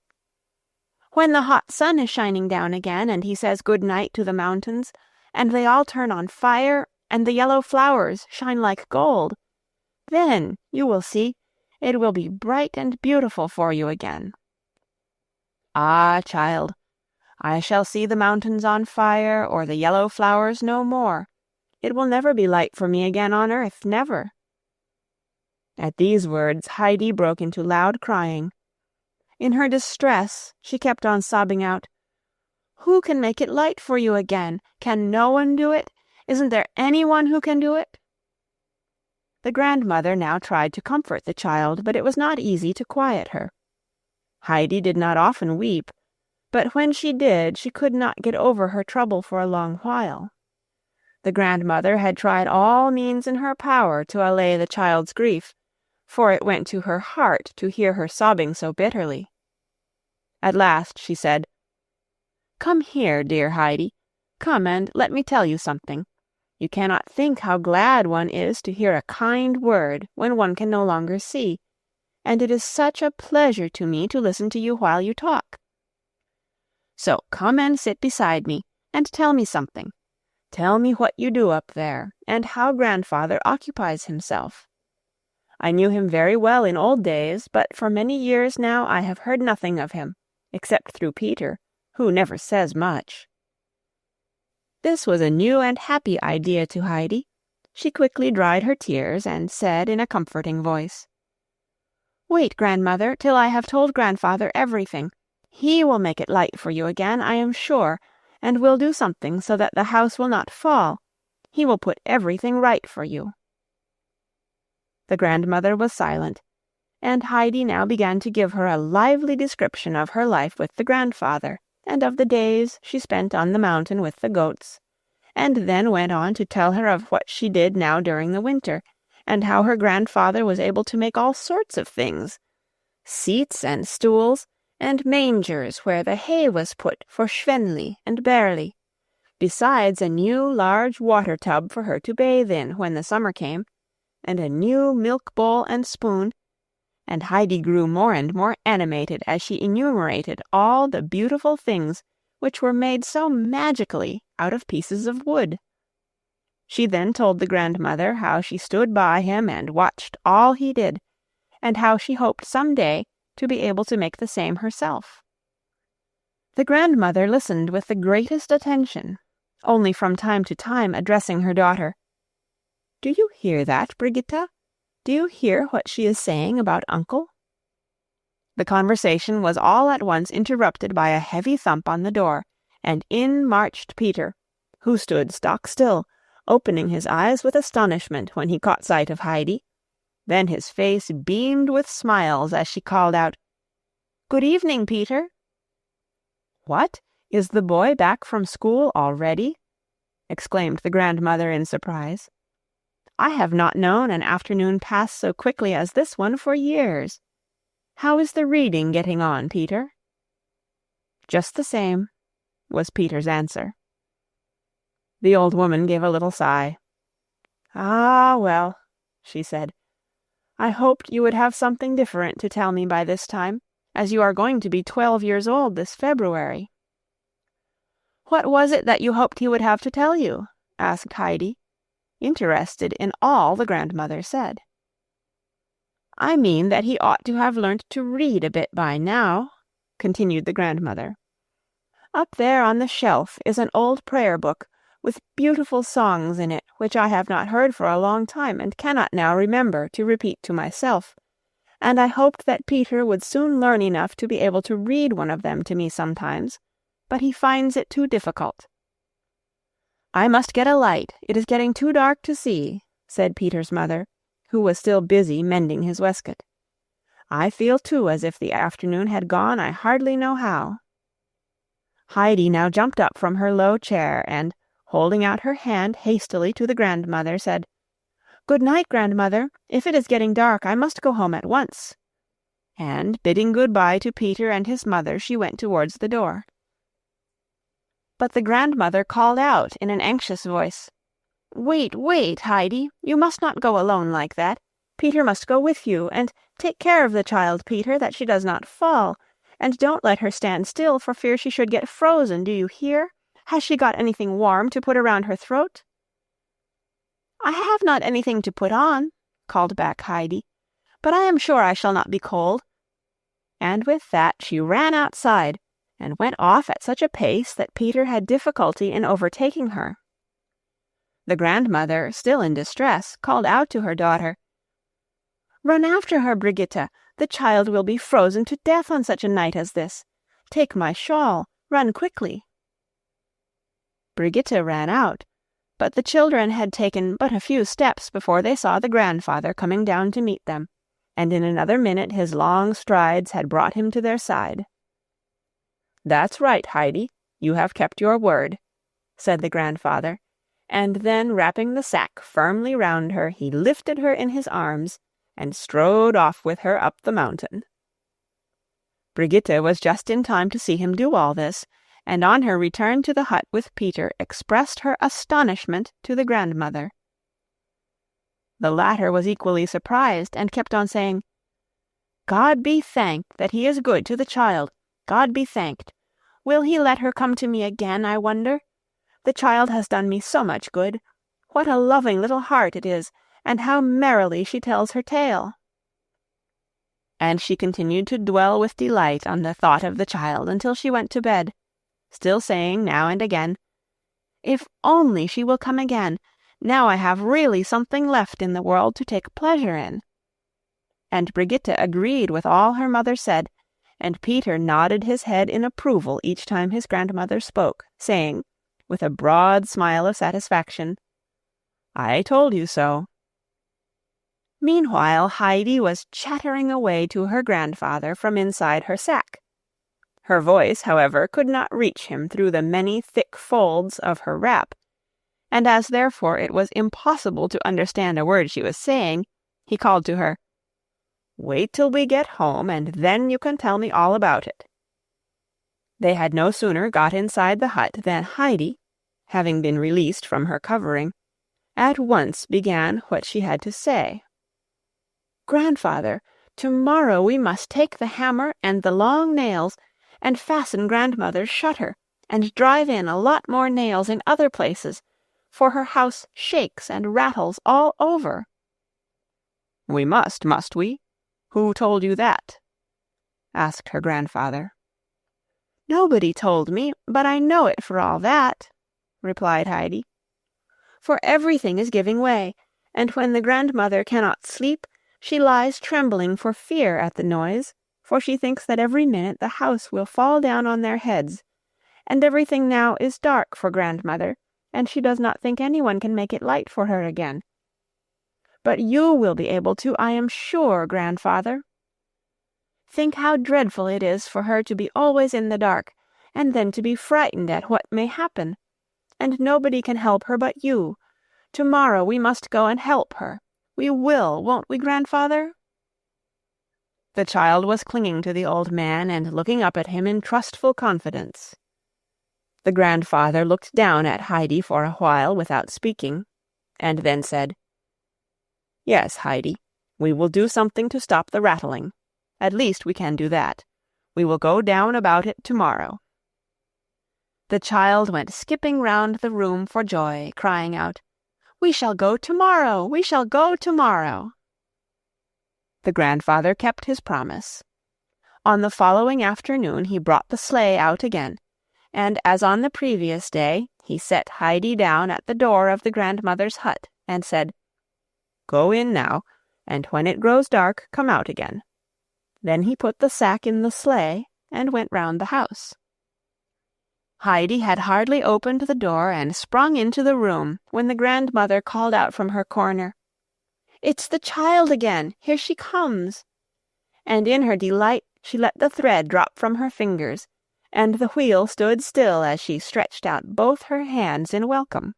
"When the hot sun is shining down again, and he says good night to the mountains, and they all turn on fire, and the yellow flowers shine like gold, then, you will see, it will be bright and beautiful for you again." "Ah, child, I shall see the mountains on fire or the yellow flowers no more. It will never be light for me again on earth, never." At these words Heidi broke into loud crying. In her distress she kept on sobbing out, "Who can make it light for you again? Can no one do it? Isn't there anyone who can do it?" The grandmother now tried to comfort the child, but it was not easy to quiet her. Heidi did not often weep, but when she did, she could not get over her trouble for a long while. The grandmother had tried all means in her power to allay the child's grief, for it went to her heart to hear her sobbing so bitterly. At last she said, "Come here, dear Heidi. Come and let me tell you something. You cannot think how glad one is to hear a kind word when one can no longer see, and it is such a pleasure to me to listen to you while you talk. So come and sit beside me, and tell me something. Tell me what you do up there, and how grandfather occupies himself. I knew him very well in old days, but for many years now I have heard nothing of him, except through Peter, who never says much." This was a new and happy idea to Heidi. She quickly dried her tears and said in a comforting voice, "Wait, grandmother, till I have told grandfather everything. He will make it light for you again, I am sure, and will do something so that the house will not fall. He will put everything right for you." The grandmother was silent, and Heidi now began to give her a lively description of her life with the grandfather, and of the days she spent on the mountain with the goats, and then went on to tell her of what she did now during the winter, and how her grandfather was able to make all sorts of things, seats and stools, and mangers where the hay was put for Schwenli and Berli, besides a new large water tub for her to bathe in when the summer came, and a new milk bowl and spoon, and Heidi grew more and more animated as she enumerated all the beautiful things which were made so magically out of pieces of wood. She then told the grandmother how she stood by him and watched all he did, and how she hoped some day to be able to make the same herself. The grandmother listened with the greatest attention, only from time to time addressing her daughter. "Do you hear that, Brigitta? Do you hear what she is saying about Uncle?" The conversation was all at once interrupted by a heavy thump on the door, and in marched Peter, who stood stock-still, opening his eyes with astonishment when he caught sight of Heidi. Then his face beamed with smiles as she called out, "Good evening, Peter." "What, is the boy back from school already?" exclaimed the grandmother in surprise. "I have not known an afternoon pass so quickly as this one for years. How is the reading getting on, Peter?" "Just the same," was Peter's answer. The old woman gave a little sigh. "Ah, well," she said, "I hoped you would have something different to tell me by this time, as you are going to be 12 years old this February." "What was it that you hoped he would have to tell you?" asked Heidi, interested in all the grandmother said. "I mean that he ought to have learnt to read a bit by now," continued the grandmother. "Up there on the shelf is an old prayer book with beautiful songs in it which I have not heard for a long time and cannot now remember to repeat to myself, and I hoped that Peter would soon learn enough to be able to read one of them to me sometimes, but he finds it too difficult." "I must get a light. It is getting too dark to see," said Peter's mother, who was still busy mending his waistcoat. "I feel too as if the afternoon had gone I hardly know how." Heidi now jumped up from her low chair and, holding out her hand hastily to the grandmother, said, "Good night, grandmother. If it is getting dark, I must go home at once." And, bidding good-bye to Peter and his mother, she went towards the door. But the grandmother called out in an anxious voice, "Wait, wait, Heidi. You must not go alone like that. Peter must go with you, and take care of the child, Peter, that she does not fall. And don't let her stand still for fear she should get frozen, do you hear? Has she got anything warm to put around her throat?" "I have not anything to put on," called back Heidi, "but I am sure I shall not be cold." And with that she ran outside, and went off at such a pace that Peter had difficulty in overtaking her. The grandmother, still in distress, called out to her daughter, "Run after her, Brigitta. The child will be frozen to death on such a night as this. Take my shawl. Run quickly." Brigitta ran out, but the children had taken but a few steps before they saw the grandfather coming down to meet them, and in another minute his long strides had brought him to their side. "That's right, Heidi. You have kept your word," said the grandfather, and then, wrapping the sack firmly round her, he lifted her in his arms and strode off with her up the mountain. Brigitta was just in time to see him do all this, and on her return to the hut with Peter expressed her astonishment to the grandmother. The latter was equally surprised, and kept on saying, "God be thanked that he is good to the child. God be thanked. Will he let her come to me again, I wonder? The child has done me so much good. What a loving little heart it is, and how merrily she tells her tale." And she continued to dwell with delight on the thought of the child until she went to bed, still saying now and again, "If only she will come again, now I have really something left in the world to take pleasure in." And Brigitta agreed with all her mother said, and Peter nodded his head in approval each time his grandmother spoke, saying, with a broad smile of satisfaction, "I told you so." Meanwhile Heidi was chattering away to her grandfather from inside her sack. Her voice, however, could not reach him through the many thick folds of her wrap, and as therefore it was impossible to understand a word she was saying, he called to her, "Wait till we get home, and then you can tell me all about it." They had no sooner got inside the hut than Heidi, having been released from her covering, at once began what she had to say. "Grandfather, tomorrow we must take the hammer and the long nails and fasten grandmother's shutter, and drive in a lot more nails in other places, for her house shakes and rattles all over." "We must we? Who told you that?" asked her grandfather. "Nobody told me, but I know it for all that," replied Heidi. "For everything is giving way, and when the grandmother cannot sleep, she lies trembling for fear at the noise, for she thinks that every minute the house will fall down on their heads, and everything now is dark for grandmother, and she does not think anyone can make it light for her again. But you will be able to, I am sure, grandfather. Think how dreadful it is for her to be always in the dark, and then to be frightened at what may happen. And nobody can help her but you. Tomorrow we must go and help her. We will, won't we, grandfather?" The child was clinging to the old man and looking up at him in trustful confidence. The grandfather looked down at Heidi for a while without speaking, and then said, "Yes, Heidi, we will do something to stop the rattling. At least we can do that. We will go down about it tomorrow." The child went skipping round the room for joy, crying out, "We shall go tomorrow! We shall go tomorrow!" The grandfather kept his promise. On the following afternoon he brought the sleigh out again, and as on the previous day, he set Heidi down at the door of the grandmother's hut and said, "Go in now, and when it grows dark, come out again." Then he put the sack in the sleigh and went round the house. Heidi had hardly opened the door and sprung into the room when the grandmother called out from her corner, "It's the child again! Here she comes!" And in her delight she let the thread drop from her fingers, and the wheel stood still as she stretched out both her hands in welcome.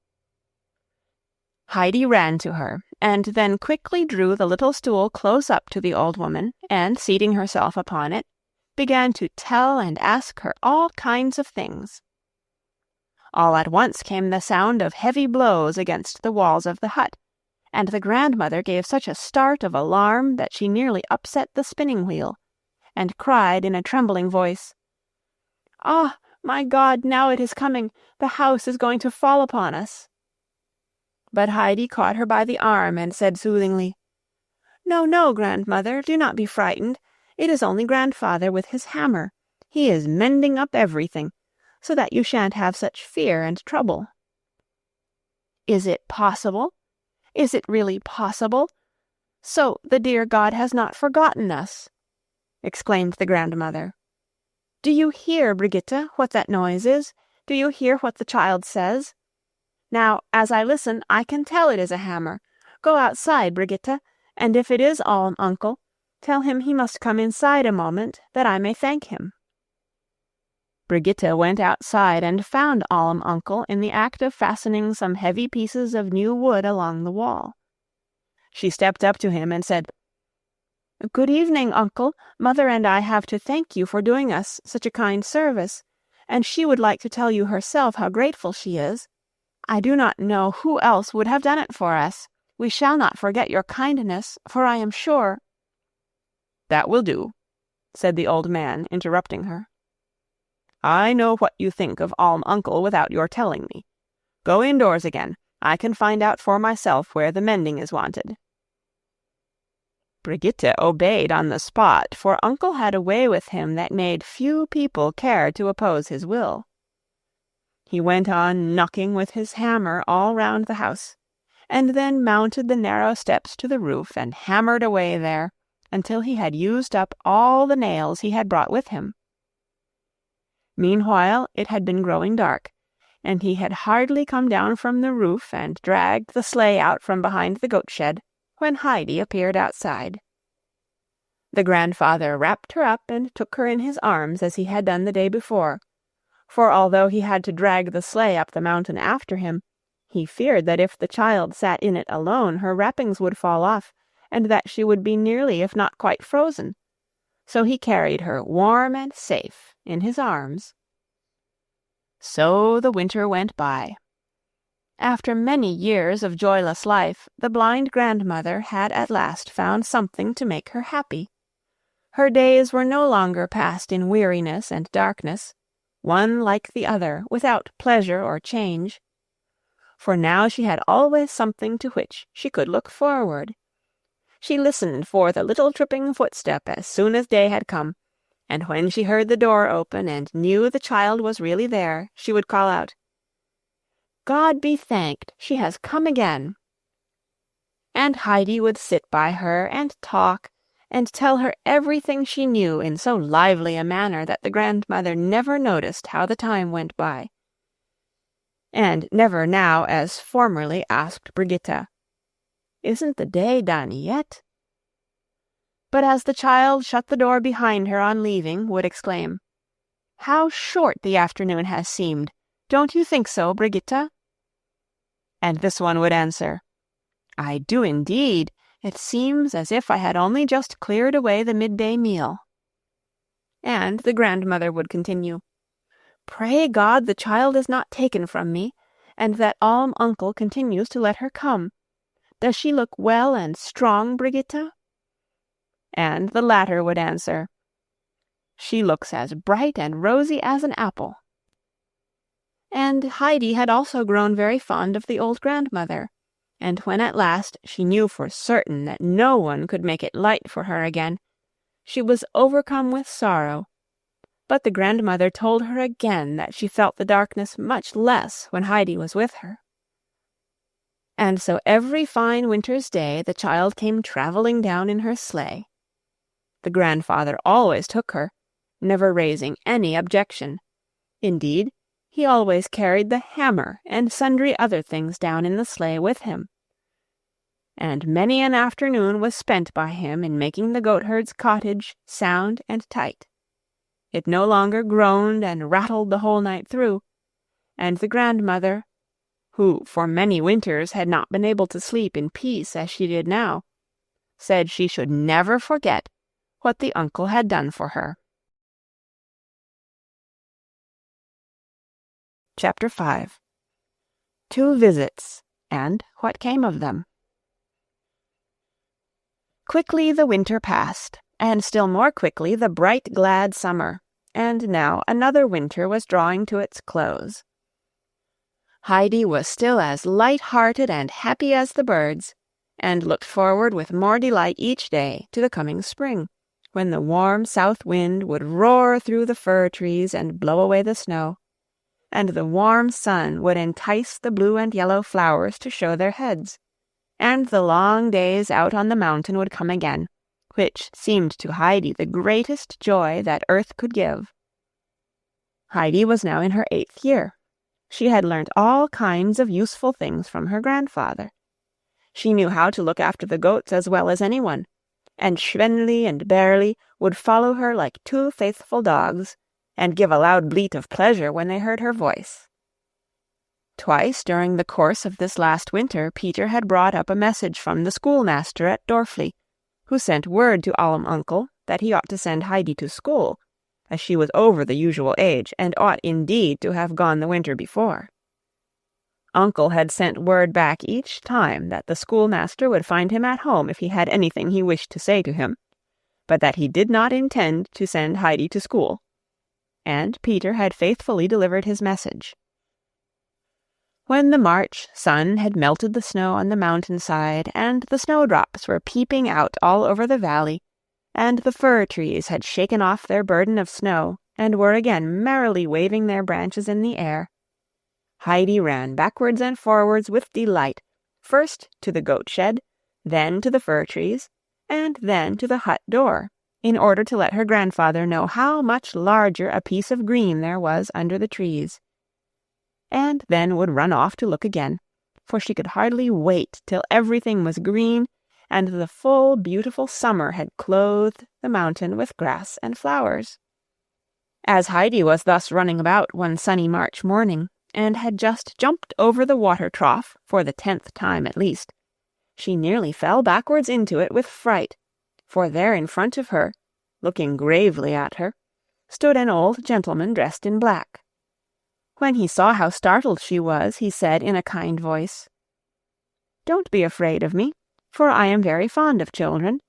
Heidi ran to her, and then quickly drew the little stool close up to the old woman, and, seating herself upon it, began to tell and ask her all kinds of things. All at once came the sound of heavy blows against the walls of the hut, and the grandmother gave such a start of alarm that she nearly upset the spinning-wheel, and cried in a trembling voice, "Ah, my God, now it is coming! The house is going to fall upon us!" But Heidi caught her by the arm and said soothingly, "No, no, grandmother, do not be frightened. It is only grandfather with his hammer. He is mending up everything, so that you shan't have such fear and trouble." "Is it possible? Is it really possible? So the dear God has not forgotten us!" exclaimed the grandmother. "Do you hear, Brigitte, what that noise is? Do you hear what the child says? Now, as I listen, I can tell it is a hammer. Go outside, Brigitte, and if it is Alm-Uncle, tell him he must come inside a moment, that I may thank him." Brigitte went outside and found Alm-Uncle in the act of fastening some heavy pieces of new wood along the wall. She stepped up to him and said, "Good evening, uncle. Mother and I have to thank you for doing us such a kind service, and she would like to tell you herself how grateful she is. I do not know who else would have done it for us. We shall not forget your kindness, for I am sure—" "That will do," said the old man, interrupting her. "I know what you think of Alm-Uncle without your telling me. Go indoors again. I can find out for myself where the mending is wanted." Brigitte obeyed on the spot, for Uncle had a way with him that made few people care to oppose his will. He went on knocking with his hammer all round the house, and then mounted the narrow steps to the roof and hammered away there until he had used up all the nails he had brought with him. Meanwhile it had been growing dark, and he had hardly come down from the roof and dragged the sleigh out from behind the goat-shed when Heidi appeared outside. The grandfather wrapped her up and took her in his arms as he had done the day before, for although he had to drag the sleigh up the mountain after him, he feared that if the child sat in it alone her wrappings would fall off, and that she would be nearly if not quite frozen. So he carried her warm and safe in his arms. So the winter went by. After many years of joyless life, the blind grandmother had at last found something to make her happy. Her days were no longer passed in weariness and darkness, one like the other, without pleasure or change. for now she had always something to which she could look forward. She listened for the little tripping footstep as soon as day had come, and when she heard the door open and knew the child was really there, she would call out, "God be thanked, she has come again." And Heidi would sit by her and talk, and tell her everything she knew in so lively a manner that the grandmother never noticed how the time went by, and never now as formerly asked Brigitta, "Isn't the day done yet?" But as the child shut the door behind her on leaving, would exclaim, "How short the afternoon has seemed! Don't you think so, Brigitta?" And this one would answer, "I do indeed. It seems as if I had only just cleared away the midday meal." And the grandmother would continue, "Pray God the child is not taken from me, and that Alm-Uncle continues to let her come. Does she look well and strong, Brigitta?" And the latter would answer, "She looks as bright and rosy as an apple." And Heidi had also grown very fond of the old grandmother, and when at last she knew for certain that no one could make it light for her again, she was overcome with sorrow. But the grandmother told her again that she felt the darkness much less when Heidi was with her. And so every fine winter's day the child came travelling down in her sleigh. The grandfather always took her, never raising any objection. Indeed, he always carried the hammer and sundry other things down in the sleigh with him. And many an afternoon was spent by him in making the goatherd's cottage sound and tight. It no longer groaned and rattled the whole night through, and the grandmother, who for many winters had not been able to sleep in peace as she did now, said she should never forget what the uncle had done for her. Chapter 5. 2 Visits, and what came of them. Quickly the winter passed, and still more quickly the bright, glad summer, and now another winter was drawing to its close. Heidi was still as light-hearted and happy as the birds, and looked forward with more delight each day to the coming spring, when the warm south wind would roar through the fir trees and blow away the snow, and the warm sun would entice the blue and yellow flowers to show their heads, and the long days out on the mountain would come again, which seemed to Heidi the greatest joy that earth could give. Heidi was now in her 8th year. She had learnt all kinds of useful things from her grandfather. She knew how to look after the goats as well as anyone, and Schwenli and Berli would follow her like 2 faithful dogs, and give a loud bleat of pleasure when they heard her voice. Twice during the course of this last winter Peter had brought up a message from the schoolmaster at Dorfli, who sent word to Alm-Uncle that he ought to send Heidi to school, as she was over the usual age, and ought indeed to have gone the winter before. Uncle had sent word back each time that the schoolmaster would find him at home if he had anything he wished to say to him, but that he did not intend to send Heidi to school. And Peter had faithfully delivered his message. When the March sun had melted the snow on the mountainside, and the snowdrops were peeping out all over the valley, and the fir trees had shaken off their burden of snow, and were again merrily waving their branches in the air, Heidi ran backwards and forwards with delight, first to the goat shed, then to the fir trees, and then to the hut door, in order to let her grandfather know how much larger a piece of green there was under the trees, and then would run off to look again, for she could hardly wait till everything was green, and the full beautiful summer had clothed the mountain with grass and flowers. As Heidi was thus running about one sunny March morning, and had just jumped over the water trough for the 10th time at least, she nearly fell backwards into it with fright, for there in front of her, looking gravely at her, stood an old gentleman dressed in black. When he saw how startled she was, he said in a kind voice, "Don't be afraid of me, for I am very fond of children.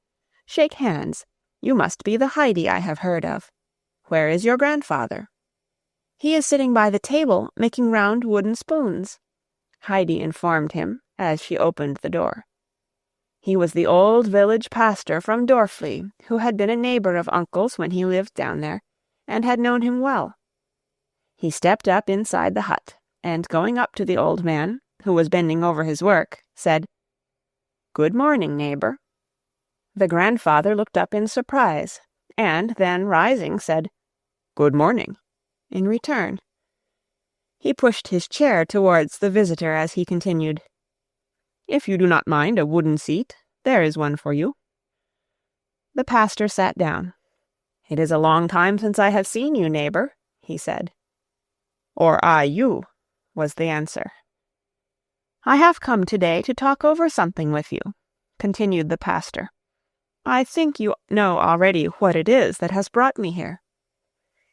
Shake hands. You must be the Heidi I have heard of. Where is your grandfather?" "He is sitting by the table, making round wooden spoons." Heidi informed him as she opened the door. He was the old village pastor from Dorfli, who had been a neighbor of Uncle's when he lived down there, and had known him well. He stepped up inside the hut, and going up to the old man, who was bending over his work, said, "Good morning, neighbor." The grandfather looked up in surprise, and then, rising, said, "Good morning," in return. He pushed his chair towards the visitor as he continued, "If you do not mind a wooden seat, there is one for you." The pastor sat down. "It is a long time since I have seen you, neighbor," he said. "Or I you," was the answer. "I have come today to talk over something with you," continued the pastor. "I think you know already what it is that has brought me here."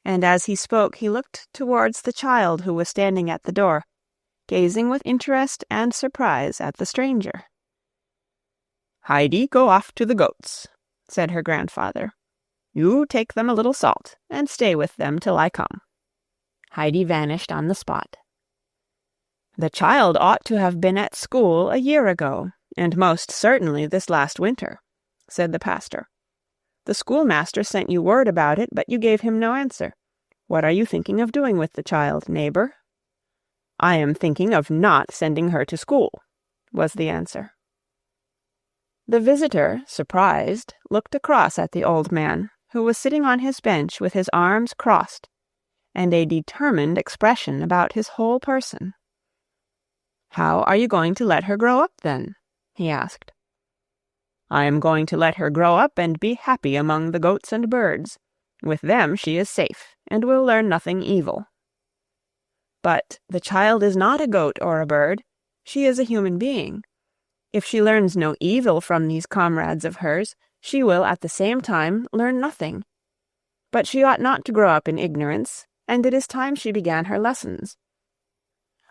And as he spoke, he looked towards the child who was standing at the door, gazing with interest and surprise at the stranger. "Heidi, go off to the goats," said her grandfather. "You take them a little salt, and stay with them till I come." Heidi vanished on the spot. "The child ought to have been at school a year ago, and most certainly this last winter," said the pastor. "The schoolmaster sent you word about it, but you gave him no answer. What are you thinking of doing with the child, neighbor?" "I am thinking of not sending her to school," was the answer. The visitor, surprised, looked across at the old man, who was sitting on his bench with his arms crossed, and a determined expression about his whole person. "How are you going to let her grow up, then?" he asked. "I am going to let her grow up and be happy among the goats and birds. With them she is safe, and will learn nothing evil." "But the child is not a goat or a bird. She is a human being. If she learns no evil from these comrades of hers, she will at the same time learn nothing. But she ought not to grow up in ignorance, and it is time she began her lessons.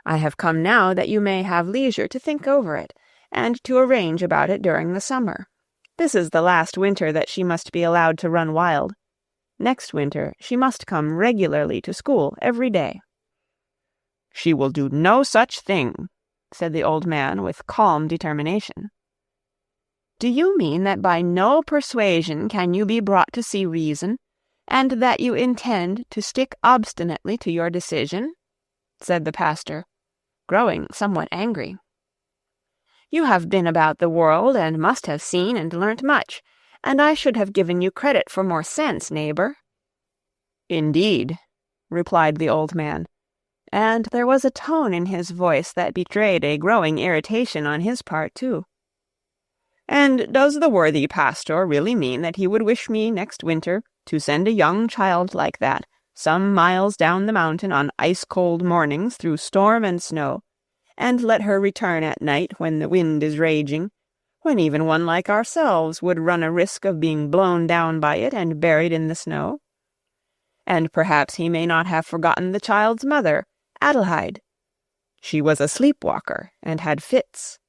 I have come now that you may have leisure to think over it, and to arrange about it during the summer. This is the last winter that she must be allowed to run wild. Next winter she must come regularly to school every day." "She will do no such thing," said the old man with calm determination. "Do you mean that by no persuasion can you be brought to see reason, and that you intend to stick obstinately to your decision?" said the pastor, growing somewhat angry. "You have been about the world and must have seen and learnt much, and I should have given you credit for more sense, neighbor." "Indeed," replied the old man, and there was a tone in his voice that betrayed a growing irritation on his part, too. "And does the worthy pastor really mean that he would wish me next winter to send a young child like that some miles down the mountain on ice-cold mornings through storm and snow, and let her return at night when the wind is raging, when even one like ourselves would run a risk of being blown down by it and buried in the snow? And perhaps he may not have forgotten the child's mother, Adelheid. She was a sleepwalker and had fits.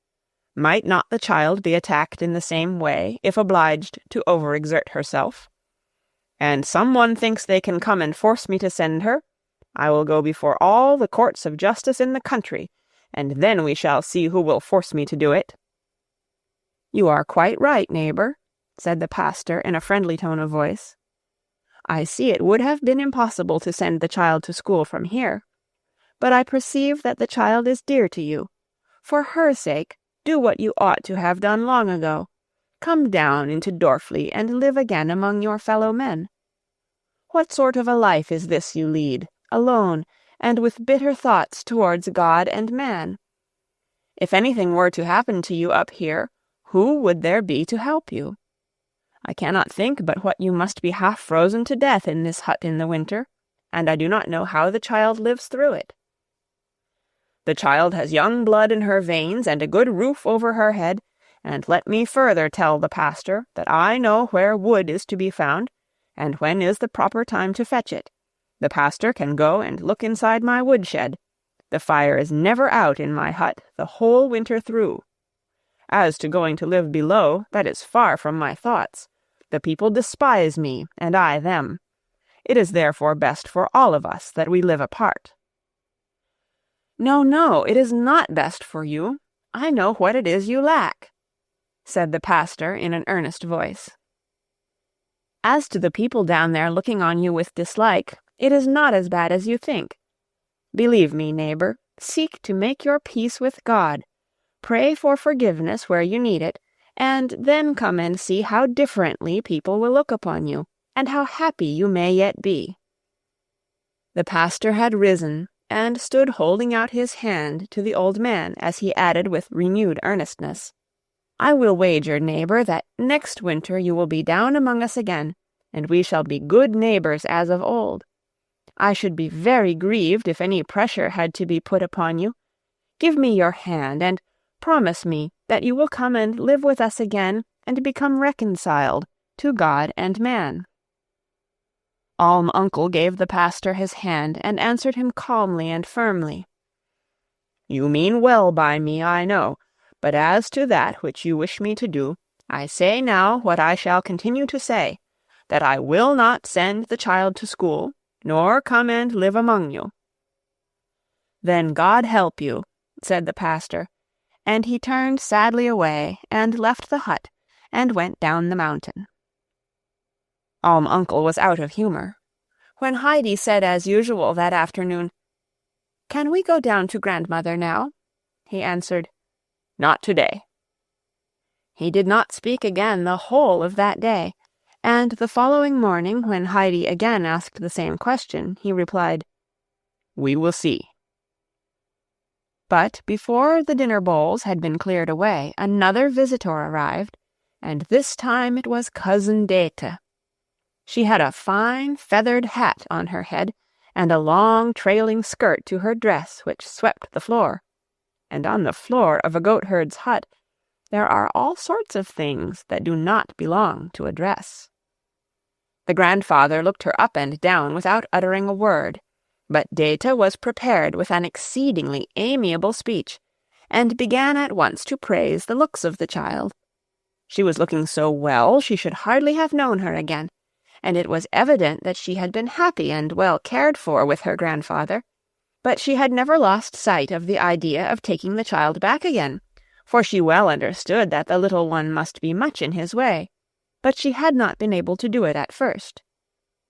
Might not the child be attacked in the same way if obliged to overexert herself? And someone thinks they can come and force me to send her? I will go before all the courts of justice in the country, and then we shall see who will force me to do it." "You are quite right, neighbor," said the pastor in a friendly tone of voice. "I see it would have been impossible to send the child to school from here. But I perceive that the child is dear to you. For her sake, do what you ought to have done long ago. Come down into Dorfli and live again among your fellow men. What sort of a life is this you lead, alone, and with bitter thoughts towards God and man? If anything were to happen to you up here, who would there be to help you? I cannot think but what you must be half frozen to death in this hut in the winter, and I do not know how the child lives through it. The child has young blood in her veins and a good roof over her head, and let me further tell the pastor that I know where wood is to be found, and when is the proper time to fetch it. The pastor can go and look inside my woodshed. The fire is never out in my hut the whole winter through. As to going to live below, that is far from my thoughts. The people despise me, and I them. It is therefore best for all of us that we live apart." "No, no, it is not best for you. I know what it is you lack," said the pastor in an earnest voice. "As to the people down there looking on you with dislike, it is not as bad as you think. Believe me, neighbor, seek to make your peace with God. Pray for forgiveness where you need it, and then come and see how differently people will look upon you, and how happy you may yet be." The pastor had risen, and stood holding out his hand to the old man as he added with renewed earnestness, "I will wager, neighbor, that next winter you will be down among us again, and we shall be good neighbors as of old. I should be very grieved if any pressure had to be put upon you. Give me your hand, and promise me that you will come and live with us again and become reconciled to God and man." Alm-Uncle gave the pastor his hand and answered him calmly and firmly, "You mean well by me, I know, but as to that which you wish me to do, I say now what I shall continue to say, that I will not send the child to school, nor come and live among you." "Then God help you," said the pastor, and he turned sadly away and left the hut and went down the mountain. Alm-Uncle was out of humor. When Heidi said as usual that afternoon, "Can we go down to grandmother now?" he answered, "Not today." He did not speak again the whole of that day, and the following morning when Heidi again asked the same question, he replied, "We will see." But before the dinner bowls had been cleared away, another visitor arrived, and this time it was Cousin Dete. She had a fine feathered hat on her head, and a long trailing skirt to her dress which swept the floor. And on the floor of a goatherd's hut there are all sorts of things that do not belong to a dress. The grandfather looked her up and down without uttering a word, but Dete was prepared with an exceedingly amiable speech, and began at once to praise the looks of the child. She was looking so well she should hardly have known her again, and it was evident that she had been happy and well cared for with her grandfather, but she had never lost sight of the idea of taking the child back again, for she well understood that the little one must be much in his way, but she had not been able to do it at first.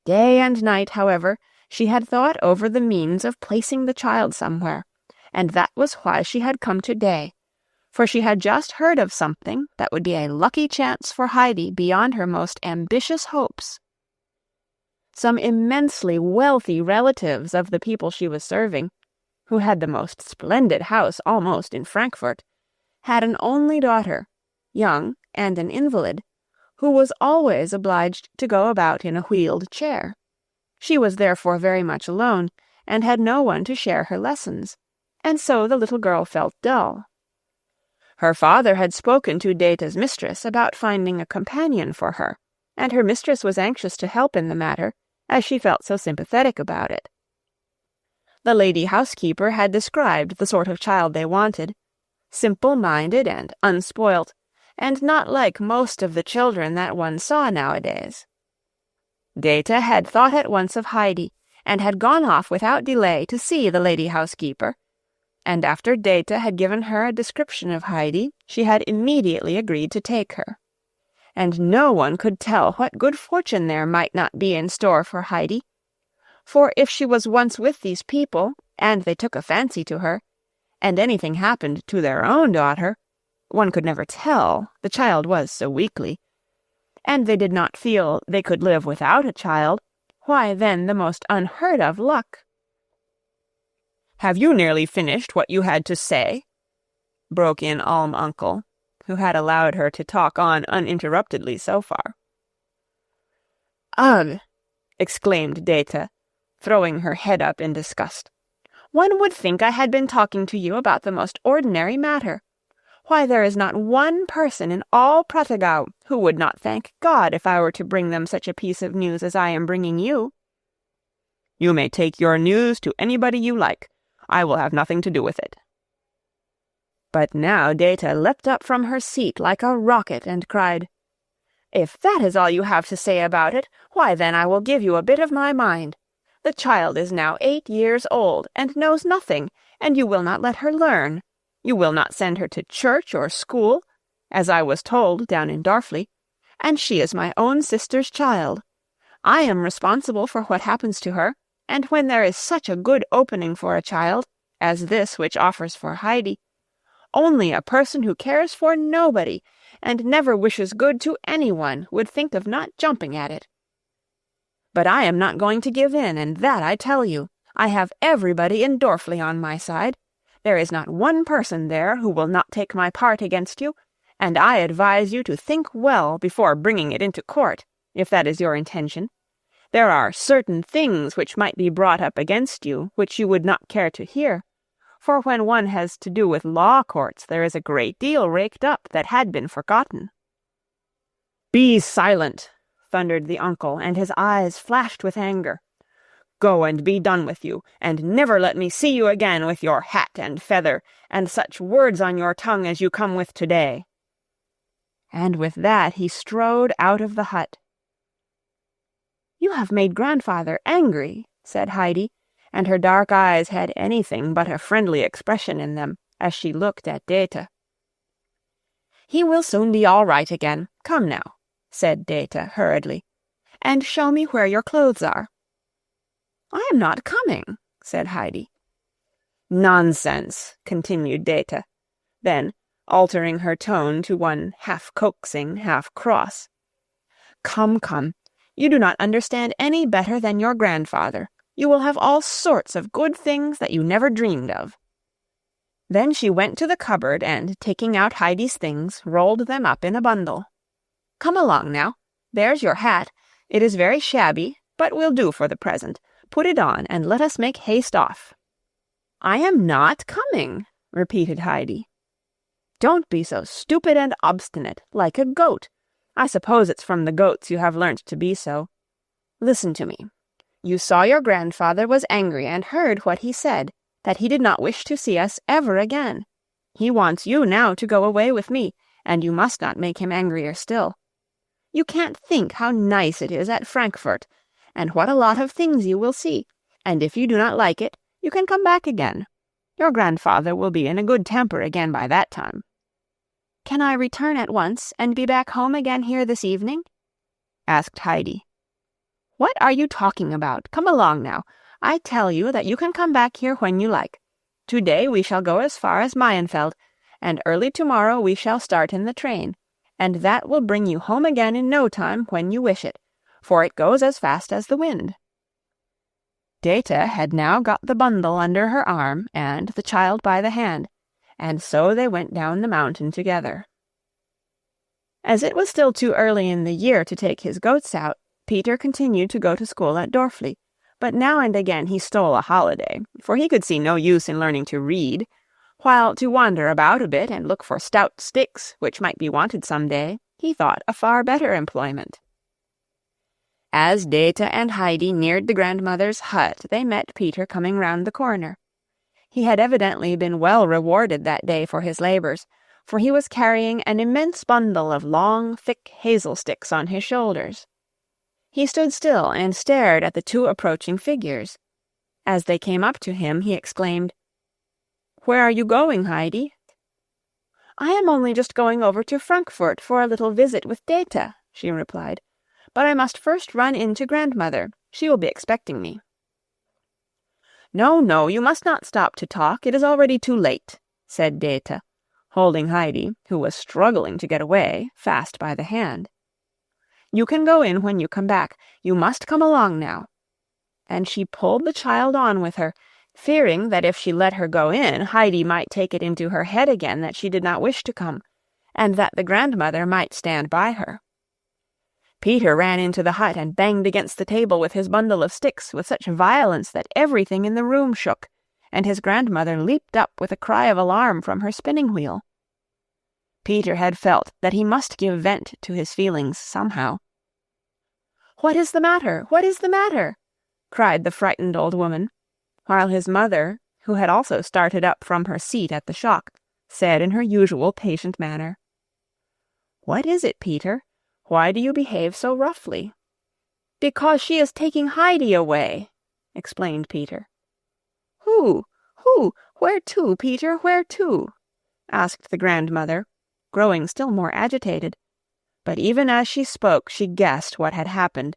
Day and night, however, she had thought over the means of placing the child somewhere, and that was why she had come today, for she had just heard of something that would be a lucky chance for Heidi beyond her most ambitious hopes. Some immensely wealthy relatives of the people she was serving, who had the most splendid house almost in Frankfurt, had an only daughter, young and an invalid, who was always obliged to go about in a wheeled chair. She was therefore very much alone, and had no one to share her lessons, and so the little girl felt dull. Her father had spoken to Date's mistress about finding a companion for her, and her mistress was anxious to help in the matter, as she felt so sympathetic about it. The lady housekeeper had described the sort of child they wanted, simple-minded and unspoilt, and not like most of the children that one saw nowadays. Dete had thought at once of Heidi, and had gone off without delay to see the lady housekeeper, and after Dete had given her a description of Heidi, she had immediately agreed to take her. And no one could tell what good fortune there might not be in store for Heidi, for if she was once with these people, and they took a fancy to her, and anything happened to their own daughter, one could never tell, the child was so weakly, and they did not feel they could live without a child, why then the most unheard-of luck. "Have you nearly finished what you had to say?" broke in Alm-Uncle, who had allowed her to talk on uninterruptedly so far. "Ugh!" exclaimed Dete, throwing her head up in disgust. "One would think I had been talking to you about the most ordinary matter. Why, there is not one person in all Prattigau who would not thank God if I were to bring them such a piece of news as I am bringing you." "You may take your news to anybody you like. I will have nothing to do with it." But now Dete leapt up from her seat like a rocket and cried, "If that is all you have to say about it, why then I will give you a bit of my mind. The child is now 8 years old, and knows nothing, and you will not let her learn. You will not send her to church or school, as I was told down in Dorfli, and she is my own sister's child. I am responsible for what happens to her, and when there is such a good opening for a child, as this which offers for Heidi, only a person who cares for nobody, and never wishes good to anyone, would think of not jumping at it. But I am not going to give in, and that I tell you. I have everybody in Dorfli on my side. There is not one person there who will not take my part against you, and I advise you to think well before bringing it into court, if that is your intention. There are certain things which might be brought up against you, which you would not care to hear, for when one has to do with law courts there is a great deal raked up that had been forgotten." "Be silent!" thundered the uncle, and his eyes flashed with anger. "Go and be done with you, and never let me see you again with your hat and feather, and such words on your tongue as you come with today." And with that he strode out of the hut. "You have made grandfather angry," said Heidi, and her dark eyes had anything but a friendly expression in them as she looked at Dete. "He will soon be all right again. Come now," said Dete hurriedly, "and show me where your clothes are." "I am not coming," said Heidi. "Nonsense," continued Dete. Then, altering her tone to one half coaxing, half cross, "Come, come, you do not understand any better than your grandfather. You will have all sorts of good things that you never dreamed of." Then she went to the cupboard and, taking out Heidi's things, rolled them up in a bundle. "Come along now. There's your hat. It is very shabby, but will do for the present. Put it on, and let us make haste off." "I am not coming," repeated Heidi. "Don't be so stupid and obstinate, like a goat. I suppose it's from the goats you have learnt to be so. Listen to me. You saw your grandfather was angry and heard what he said, that he did not wish to see us ever again. He wants you now to go away with me, and you must not make him angrier still. You can't think how nice it is at Frankfurt, and what a lot of things you will see, and if you do not like it, you can come back again. Your grandfather will be in a good temper again by that time." "Can I return at once, and be back home again here this evening?" asked Heidi. "What are you talking about? Come along now. I tell you that you can come back here when you like. Today we shall go as far as Meienfeld, and early tomorrow we shall start in the train, and that will bring you home again in no time when you wish it, for it goes as fast as the wind." Dete had now got the bundle under her arm and the child by the hand, and so they went down the mountain together. As it was still too early in the year to take his goats out, Peter continued to go to school at Dorfli, but now and again he stole a holiday, for he could see no use in learning to read, while to wander about a bit and look for stout sticks, which might be wanted some day, he thought a far better employment. As Dete and Heidi neared the grandmother's hut, they met Peter coming round the corner. He had evidently been well rewarded that day for his labours, for he was carrying an immense bundle of long, thick hazel sticks on his shoulders. He stood still and stared at the two approaching figures. As they came up to him, he exclaimed, "Where are you going, Heidi?" "I am only just going over to Frankfurt for a little visit with Dete," she replied. "But I must first run in to grandmother. She will be expecting me." "No, no, you must not stop to talk. It is already too late," said Dete, holding Heidi, who was struggling to get away, fast by the hand. "You can go in when you come back. You must come along now." And she pulled the child on with her, fearing that if she let her go in, Heidi might take it into her head again that she did not wish to come, and that the grandmother might stand by her. Peter ran into the hut and banged against the table with his bundle of sticks with such violence that everything in the room shook, and his grandmother leaped up with a cry of alarm from her spinning-wheel. Peter had felt that he must give vent to his feelings somehow. "What is the matter? What is the matter?" cried the frightened old woman, while his mother, who had also started up from her seat at the shock, said in her usual patient manner, "What is it, Peter? Why do you behave so roughly?" "Because she is taking Heidi away," explained Peter. Who? Who? Where to, Peter, where to? Asked the grandmother, growing still more agitated. But even as she spoke she guessed what had happened,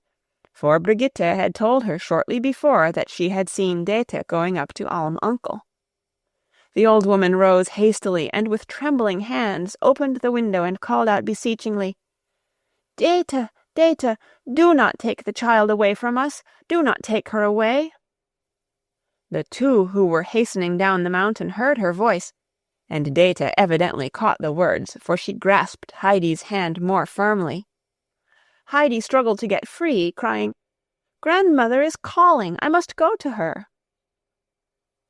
for Brigitte had told her shortly before that she had seen Dete going up to Alm-Uncle. The old woman rose hastily, and with trembling hands opened the window and called out beseechingly, Dete, Dete, do not take the child away from us. Do not take her away. The two who were hastening down the mountain heard her voice, and Dete evidently caught the words, for she grasped Heidi's hand more firmly. Heidi struggled to get free, crying, Grandmother is calling. I must go to her.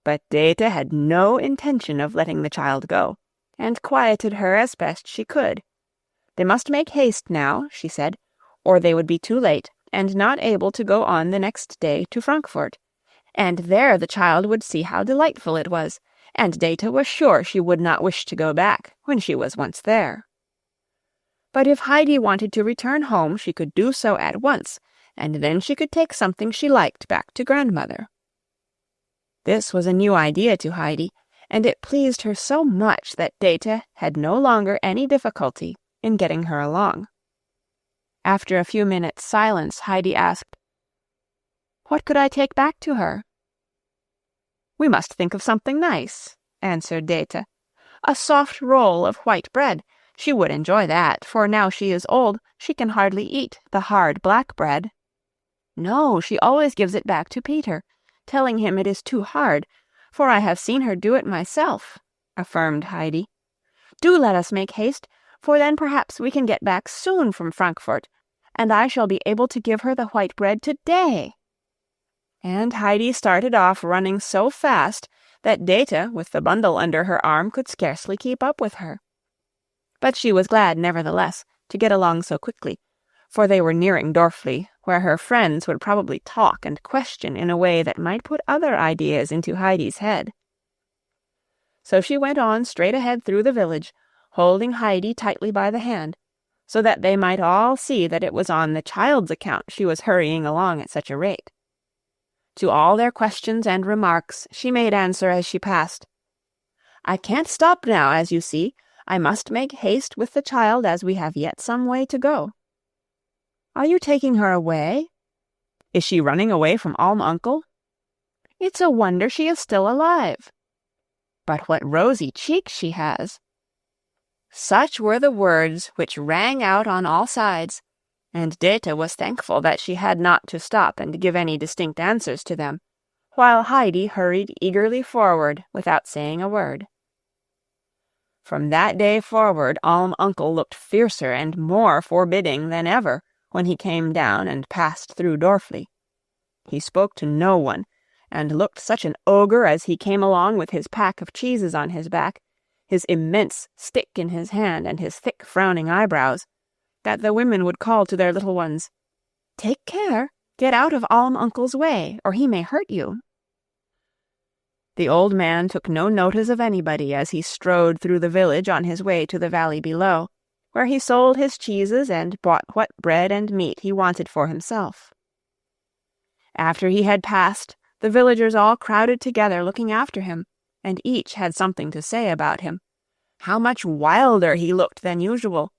But Dete had no intention of letting the child go, and quieted her as best she could. They must make haste now, she said, or they would be too late, and not able to go on the next day to Frankfurt, and there the child would see how delightful it was, and Dete was sure she would not wish to go back when she was once there. But if Heidi wanted to return home, she could do so at once, and then she could take something she liked back to grandmother. This was a new idea to Heidi, and it pleased her so much that Dete had no longer any difficulty in getting her along. After a few minutes' silence, Heidi asked, What could I take back to her? We must think of something nice, answered Dete. A soft roll of white bread. She would enjoy that, for now she is old, she can hardly eat the hard black bread. No, she always gives it back to Peter, telling him it is too hard, for I have seen her do it myself, affirmed Heidi. Do let us make haste, for then perhaps we can get back soon from Frankfurt, and I shall be able to give her the white bread today. And Heidi started off running so fast that Dete, with the bundle under her arm, could scarcely keep up with her. But she was glad, nevertheless, to get along so quickly, for they were nearing Dorfli, where her friends would probably talk and question in a way that might put other ideas into Heidi's head. So she went on straight ahead through the village, holding Heidi tightly by the hand, so that they might all see that it was on the child's account she was hurrying along at such a rate. To all their questions and remarks she made answer as she passed, I can't stop now, as you see. I must make haste with the child, as we have yet some way to go. Are you taking her away? Is she running away from Alm-Uncle? It's a wonder she is still alive. But what rosy cheeks she has! Such were the words which rang out on all sides, and Dete was thankful that she had not to stop and give any distinct answers to them, while Heidi hurried eagerly forward without saying a word. From that day forward Alm-Uncle looked fiercer and more forbidding than ever when he came down and passed through Dorfli. He spoke to no one, and looked such an ogre as he came along with his pack of cheeses on his back, his immense stick in his hand and his thick frowning eyebrows, that the women would call to their little ones, Take care, get out of Alm-Uncle's way, or he may hurt you. The old man took no notice of anybody as he strode through the village on his way to the valley below, where he sold his cheeses and bought what bread and meat he wanted for himself. After he had passed, the villagers all crowded together looking after him, and each had something to say about him. How much wilder he looked than usual.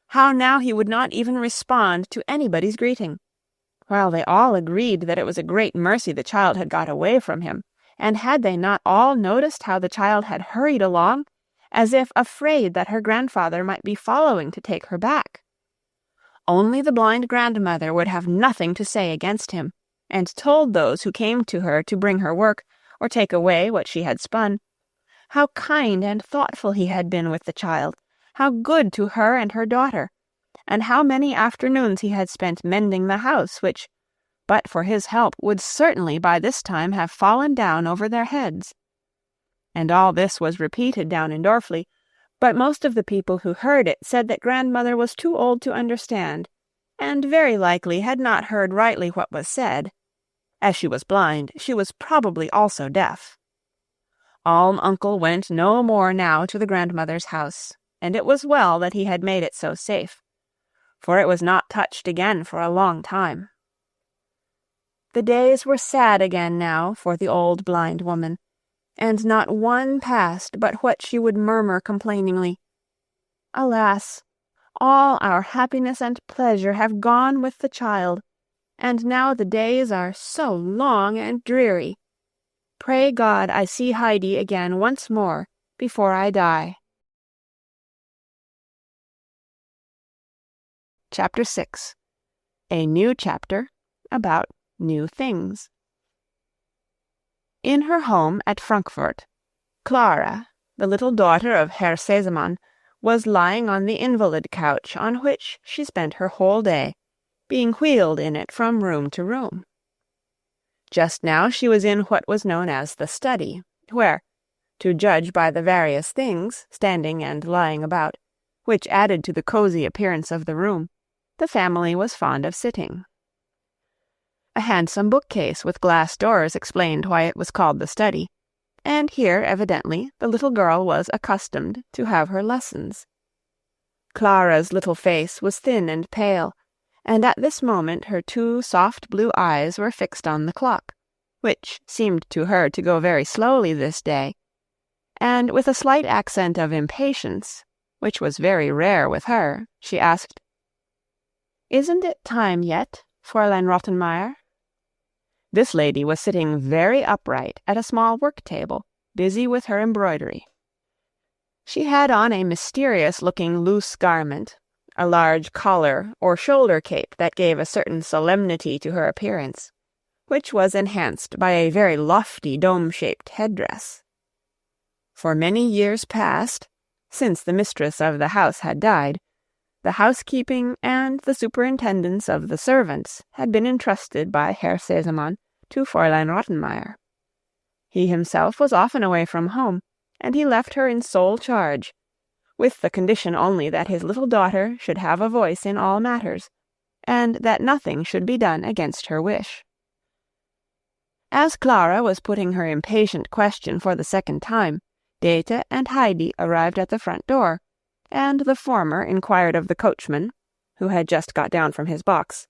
How now he would not even respond to anybody's greeting, while they all agreed that it was a great mercy the child had got away from him, and had they not all noticed how the child had hurried along, as if afraid that her grandfather might be following to take her back? Only the blind grandmother would have nothing to say against him, and told those who came to her to bring her work, or take away what she had spun, how kind and thoughtful he had been with the child, how good to her and her daughter, and how many afternoons he had spent mending the house, which, but for his help, would certainly by this time have fallen down over their heads. And all this was repeated down in Dorfli, but most of the people who heard it said that grandmother was too old to understand, and very likely had not heard rightly what was said. As she was blind, she was probably also deaf. Alm-Uncle went no more now to the grandmother's house, and it was well that he had made it so safe, for it was not touched again for a long time. The days were sad again now for the old blind woman, and not one passed but what she would murmur complainingly, "Alas, all our happiness and pleasure have gone with the child, and now the days are so long and dreary. Pray God I see Heidi again once more before I die." Chapter 6. A new chapter about new things. In her home at Frankfurt, Clara, the little daughter of Herr Sesemann, was lying on the invalid couch on which she spent her whole day, being wheeled in it from room to room. Just now she was in what was known as the study, where, to judge by the various things standing and lying about, which added to the cosy appearance of the room, the family was fond of sitting. A handsome bookcase with glass doors explained why it was called the study, and here, evidently, the little girl was accustomed to have her lessons. Clara's little face was thin and pale, and at this moment her 2 soft blue eyes were fixed on the clock, which seemed to her to go very slowly this day, and with a slight accent of impatience, which was very rare with her, she asked, "Isn't it time yet, Fraulein Rottenmeier?" This lady was sitting very upright at a small work-table, busy with her embroidery. She had on a mysterious-looking loose garment, a large collar or shoulder cape that gave a certain solemnity to her appearance, which was enhanced by a very lofty dome-shaped headdress. For many years past, since the mistress of the house had died, the housekeeping and the superintendence of the servants had been entrusted by Herr Sesemann to Fräulein Rottenmeier. He himself was often away from home, and he left her in sole charge, with the condition only that his little daughter should have a voice in all matters, and that nothing should be done against her wish. As Clara was putting her impatient question for the second time, Dete and Heidi arrived at the front door, and the former inquired of the coachman, who had just got down from his box,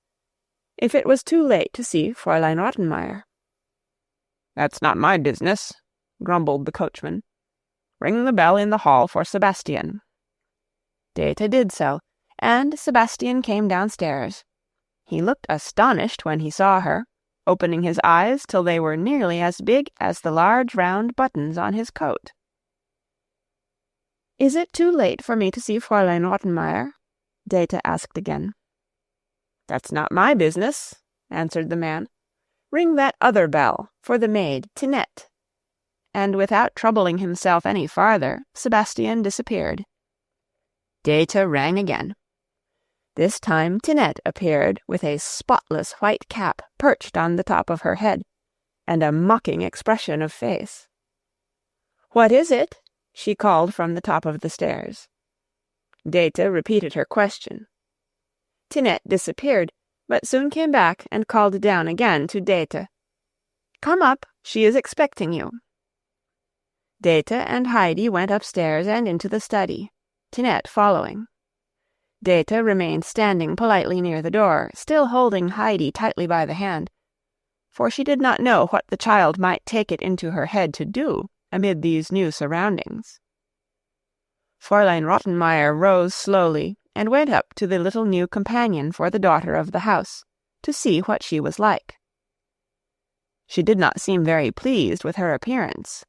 if it was too late to see Fräulein Rottenmeier. "That's not my business," grumbled the coachman. "Ring the bell in the hall for Sebastian." Dete did so, and Sebastian came downstairs. He looked astonished when he saw her, opening his eyes till they were nearly as big as the large round buttons on his coat. "Is it too late for me to see Fräulein Rottenmeier?" Dete asked again. "That's not my business," answered the man. "Ring that other bell for the maid, Tinette." And without troubling himself any farther, Sebastian disappeared. Dete rang again. This time Tinette appeared with a spotless white cap perched on the top of her head, and a mocking expression of face. "What is it?" she called from the top of the stairs. Dete repeated her question. Tinette disappeared, but soon came back and called down again to Dete. "Come up, she is expecting you." Dete and Heidi went upstairs and into the study, Tinette following. Dete remained standing politely near the door, still holding Heidi tightly by the hand, for she did not know what the child might take it into her head to do amid these new surroundings. Fräulein Rottenmeier rose slowly and went up to the little new companion for the daughter of the house, to see what she was like. She did not seem very pleased with her appearance.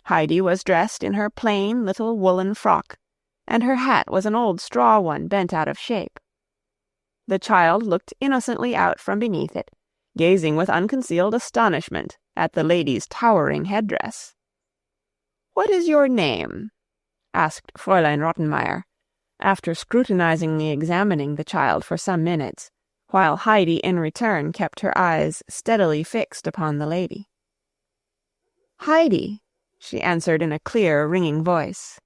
Heidi was dressed in her plain little woolen frock, and her hat was an old straw one bent out of shape. The child looked innocently out from beneath it, gazing with unconcealed astonishment at the lady's towering headdress. "What is your name?" asked Fräulein Rottenmeier, after scrutinizingly examining the child for some minutes, while Heidi in return kept her eyes steadily fixed upon the lady. "Heidi," she answered in a clear, ringing voice.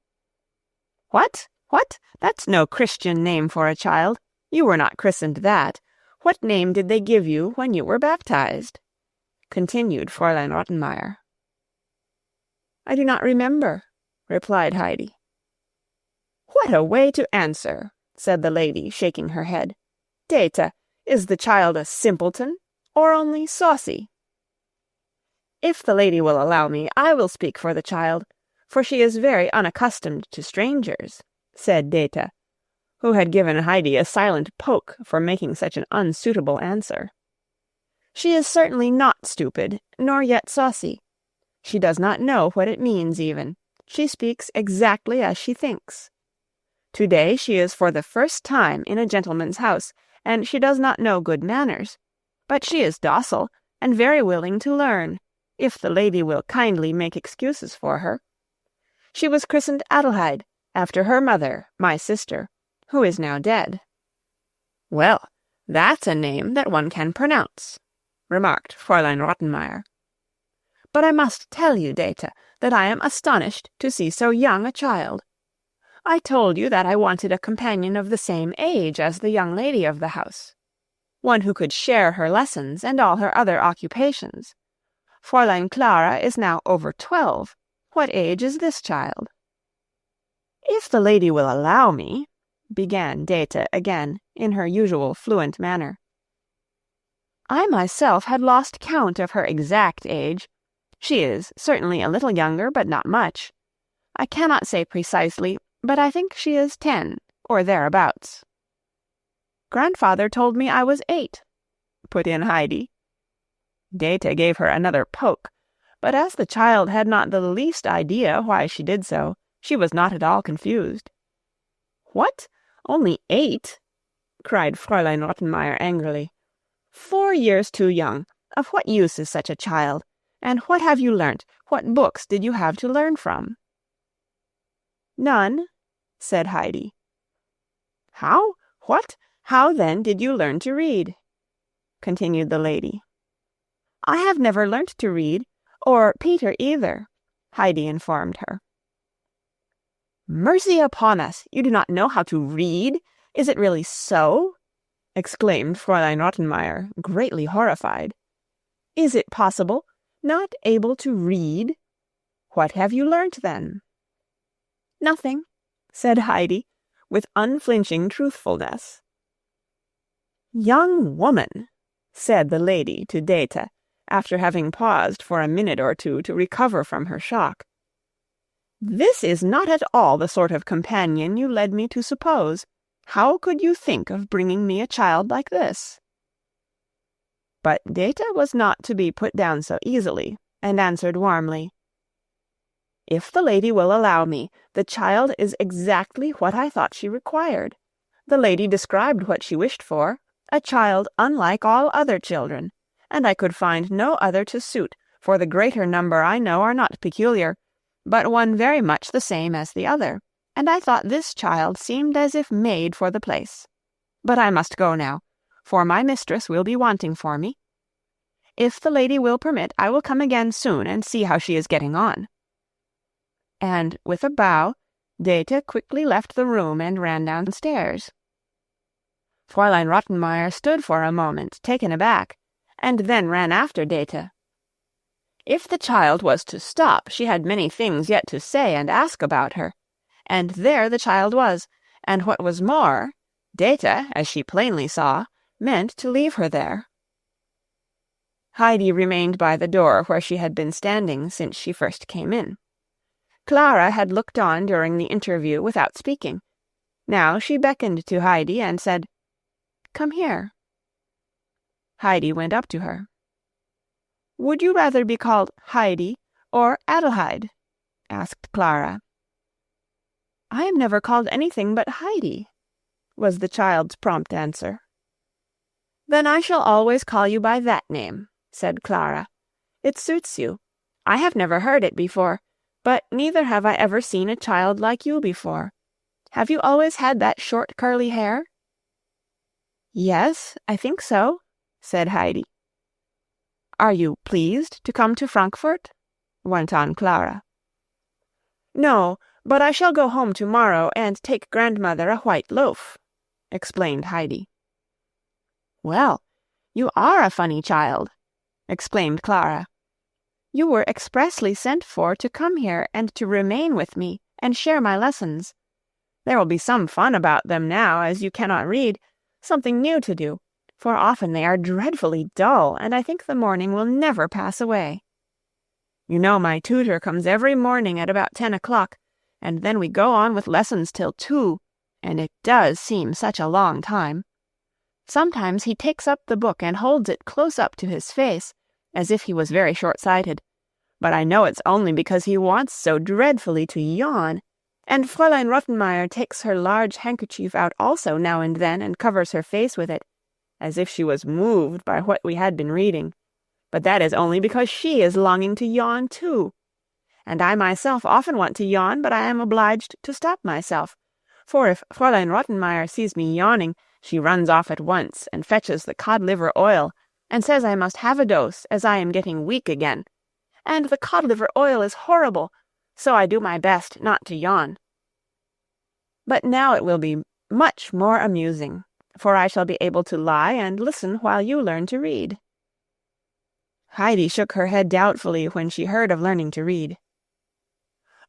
"What? What? That's no Christian name for a child. You were not christened that. What name did they give you when you were baptized?" continued Fräulein Rottenmeier. "I do not remember," replied Heidi. "What a way to answer," said the lady, shaking her head. "Dete, is the child a simpleton? or only saucy?" "If the lady will allow me, I will speak for the child, for she is very unaccustomed to strangers," said Dete, who had given Heidi a silent poke for making such an unsuitable answer. "She is certainly not stupid, nor yet saucy. She does not know what it means even. She speaks exactly as she thinks. To-day she is for the first time in a gentleman's house, and she does not know good manners. But she is docile, and very willing to learn, if the lady will kindly make excuses for her. She was christened Adelheid, after her mother, my sister, who is now dead." "Well, that's a name that one can pronounce," remarked Fraulein Rottenmeier. "But I must tell you, Dete, that I am astonished to see so young a child. I told you that I wanted a companion of the same age as the young lady of the house, one who could share her lessons and all her other occupations. Fräulein Clara is now over 12. What age is this child?" "If the lady will allow me," began Dete again, in her usual fluent manner. "I myself had lost count of her exact age. She is certainly a little younger, but not much. I cannot say precisely, but I think she is 10, or thereabouts." "Grandfather told me I was 8, put in Heidi. Dete gave her another poke, but as the child had not the least idea why she did so, she was not at all confused. "What? Only 8? cried Fräulein Rottenmeier angrily. 4 years too young. Of what use is such a child? And what have you learnt? What books did you have to learn from?" "None," said Heidi. "How? What? How then did you learn to read?" continued the lady. "I have never learnt to read, or Peter either," Heidi informed her. "Mercy upon us! You do not know how to read? Is it really so?" exclaimed Fräulein Rottenmeier, greatly horrified. "Is it possible? Not able to read? What have you learnt then?" "Nothing," said Heidi, with unflinching truthfulness. "Young woman," said the lady to Dete, after having paused for a minute or two to recover from her shock, "this is not at all the sort of companion you led me to suppose. How could you think of bringing me a child like this?" But Dete was not to be put down so easily, and answered warmly, "If the lady will allow me, the child is exactly what I thought she required. The lady described what she wished for, a child unlike all other children, and I could find no other to suit, for the greater number I know are not peculiar, but one very much the same as the other, and I thought this child seemed as if made for the place. But I must go now, for my mistress will be wanting for me. If the lady will permit, I will come again soon and see how she is getting on." And with a bow, Dete quickly left the room and ran downstairs. Fräulein Rottenmeier stood for a moment, taken aback, and then ran after Dete. If the child was to stop, she had many things yet to say and ask about her, and there the child was, and what was more, Dete, as she plainly saw, meant to leave her there. Heidi remained by the door where she had been standing since she first came in. Clara had looked on during the interview without speaking. Now she beckoned to Heidi and said, "Come here." Heidi went up to her. "Would you rather be called Heidi or Adelheid?" asked Clara. "I am never called anything but Heidi," was the child's prompt answer. "Then I shall always call you by that name," said Clara. "It suits you. I have never heard it before, but neither have I ever seen a child like you before. Have you always had that short curly hair?" "Yes, I think so," said Heidi. "Are you pleased to come to Frankfurt?" went on Clara. "No, but I shall go home tomorrow and take grandmother a white loaf," explained Heidi. "Well, you are a funny child," exclaimed Clara. "You were expressly sent for to come here and to remain with me and share my lessons. There will be some fun about them now, as you cannot read, something new to do, for often they are dreadfully dull, and I think the morning will never pass away. You know my tutor comes every morning at about 10 o'clock, and then we go on with lessons till 2, and it does seem such a long time. Sometimes he takes up the book and holds it close up to his face, as if he was very short-sighted, but I know it's only because he wants so dreadfully to yawn, and Fraulein Rottenmeier takes her large handkerchief out also now and then and covers her face with it, as if she was moved by what we had been reading. But that is only because she is longing to yawn too. And I myself often want to yawn, but I am obliged to stop myself, for if Fraulein Rottenmeier sees me yawning, she runs off at once and fetches the cod-liver oil, and says I must have a dose, as I am getting weak again. And the cod-liver oil is horrible, so I do my best not to yawn. But now it will be much more amusing, for I shall be able to lie and listen while you learn to read. Heidi shook her head doubtfully when she heard of learning to read.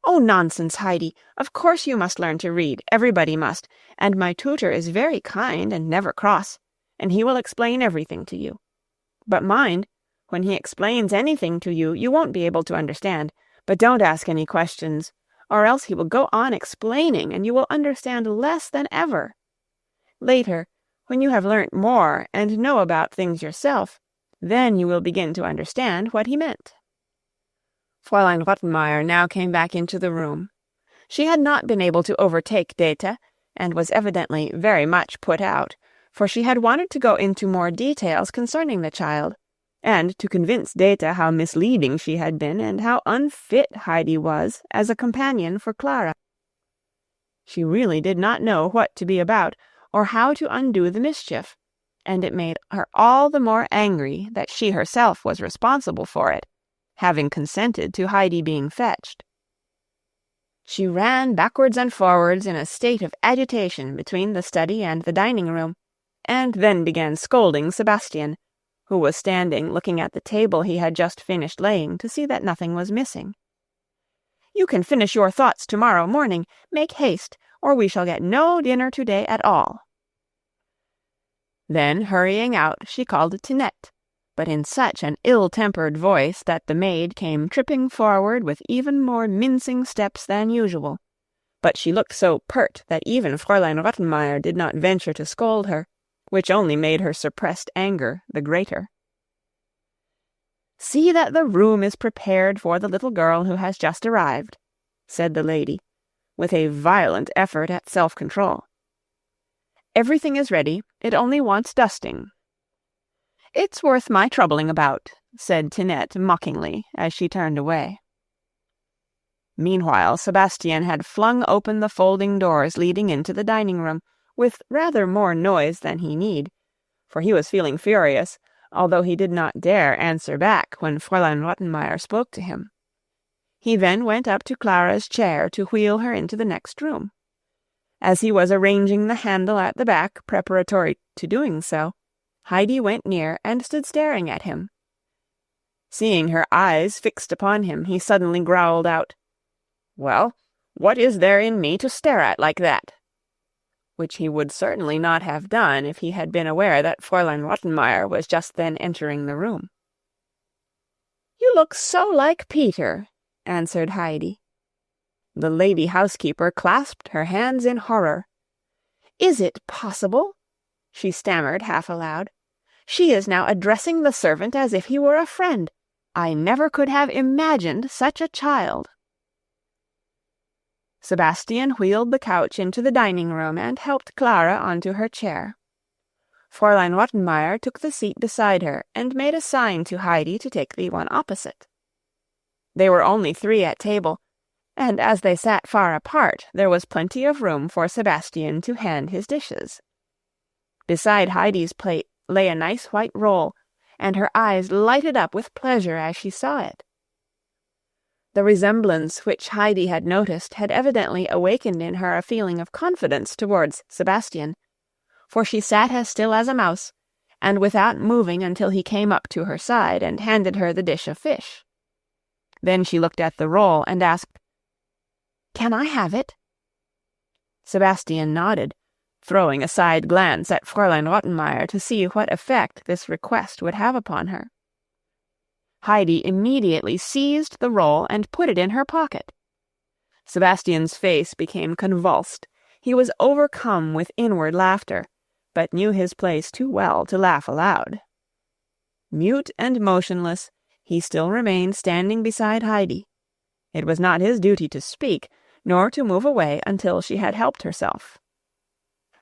"Oh, nonsense, Heidi! Of course you must learn to read. Everybody must, and my tutor is very kind and never cross, and he will explain everything to you. But mind, when he explains anything to you, you won't be able to understand, but don't ask any questions, or else he will go on explaining, and you will understand less than ever. Later, when you have learnt more and know about things yourself, then you will begin to understand what he meant." Fraulein Rottenmeier now came back into the room. She had not been able to overtake Dete, and was evidently very much put out, for she had wanted to go into more details concerning the child, and to convince Dete how misleading she had been, and how unfit Heidi was as a companion for Clara. She really did not know what to be about, or how to undo the mischief, and it made her all the more angry that she herself was responsible for it, having consented to Heidi being fetched. She ran backwards and forwards in a state of agitation between the study and the dining-room, and then began scolding Sebastian, who was standing looking at the table he had just finished laying to see that nothing was missing. "You can finish your thoughts tomorrow morning. Make haste, or we shall get no dinner today at all." Then, hurrying out, she called Tinette, but in such an ill-tempered voice that the maid came tripping forward with even more mincing steps than usual. But she looked so pert that even Fraulein Rottenmeier did not venture to scold her, which only made her suppressed anger the greater. "See that the room is prepared for the little girl who has just arrived," said the lady, with a violent effort at self-control. "Everything is ready, it only wants dusting." "It's worth my troubling about," said Tinette mockingly, as she turned away. Meanwhile, Sebastian had flung open the folding doors leading into the dining-room, with rather more noise than he need, for he was feeling furious, although he did not dare answer back when Fraulein Rottenmeier spoke to him. He then went up to Clara's chair to wheel her into the next room. As he was arranging the handle at the back preparatory to doing so, Heidi went near and stood staring at him. Seeing her eyes fixed upon him, he suddenly growled out, "Well, what is there in me to stare at like that?" Which he would certainly not have done if he had been aware that Fraulein Rottenmeier was just then entering the room. "You look so like Peter," answered Heidi. The lady housekeeper clasped her hands in horror. "Is it possible?" she stammered half aloud. "She is now addressing the servant as if he were a friend. I never could have imagined such a child." Sebastian wheeled the couch into the dining-room and helped Clara onto her chair. Fraulein Rottenmeier took the seat beside her and made a sign to Heidi to take the one opposite. They were only 3 at table, and as they sat far apart, there was plenty of room for Sebastian to hand his dishes. Beside Heidi's plate lay a nice white roll, and her eyes lighted up with pleasure as she saw it. The resemblance which Heidi had noticed had evidently awakened in her a feeling of confidence towards Sebastian, for she sat as still as a mouse, and without moving until he came up to her side and handed her the dish of fish. Then she looked at the roll and asked, "Can I have it?" Sebastian nodded, throwing a side glance at Fraulein Rottenmeier to see what effect this request would have upon her. Heidi immediately seized the roll and put it in her pocket. Sebastian's face became convulsed. He was overcome with inward laughter, but knew his place too well to laugh aloud. Mute and motionless, he still remained standing beside Heidi. It was not his duty to speak, nor to move away until she had helped herself.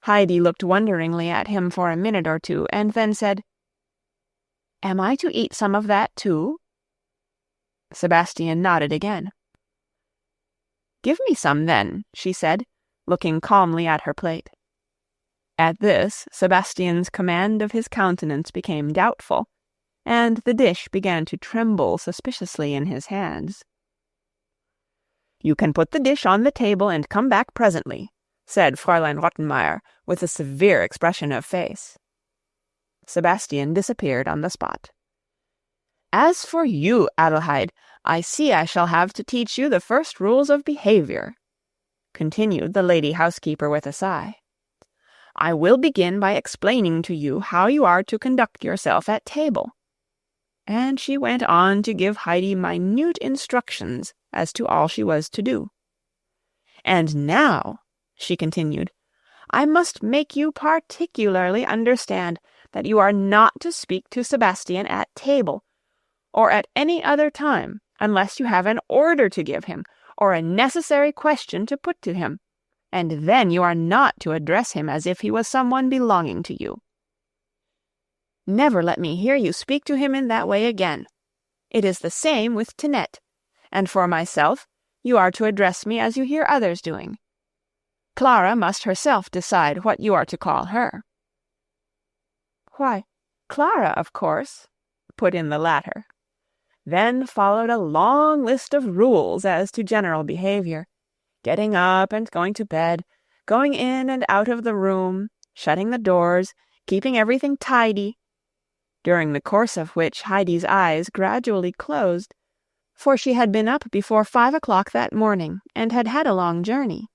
Heidi looked wonderingly at him for a minute or two, and then said, "Am I to eat some of that too?" Sebastian nodded again. "Give me some, then," she said, looking calmly at her plate. At this, Sebastian's command of his countenance became doubtful, and the dish began to tremble suspiciously in his hands. "You can put the dish on the table and come back presently," said Fraulein Rottenmeier, with a severe expression of face. Sebastian disappeared on the spot. "As for you, Adelheid, I see I shall have to teach you the first rules of behavior," continued the lady housekeeper with a sigh. "I will begin by explaining to you how you are to conduct yourself at table." And she went on to give Heidi minute instructions as to all she was to do. "And now," she continued, "I must make you particularly understand that you are not to speak to Sebastian at table, or at any other time, unless you have an order to give him, or a necessary question to put to him, and then you are not to address him as if he was someone belonging to you. Never let me hear you speak to him in that way again. It is the same with Tinette, and for myself, you are to address me as you hear others doing. Clara must herself decide what you are to call her." "Why, Clara, of course," put in the latter. Then followed a long list of rules as to general behavior, getting up and going to bed, going in and out of the room, shutting the doors, keeping everything tidy, during the course of which Heidi's eyes gradually closed, for she had been up before 5 o'clock that morning, and had had a long journey.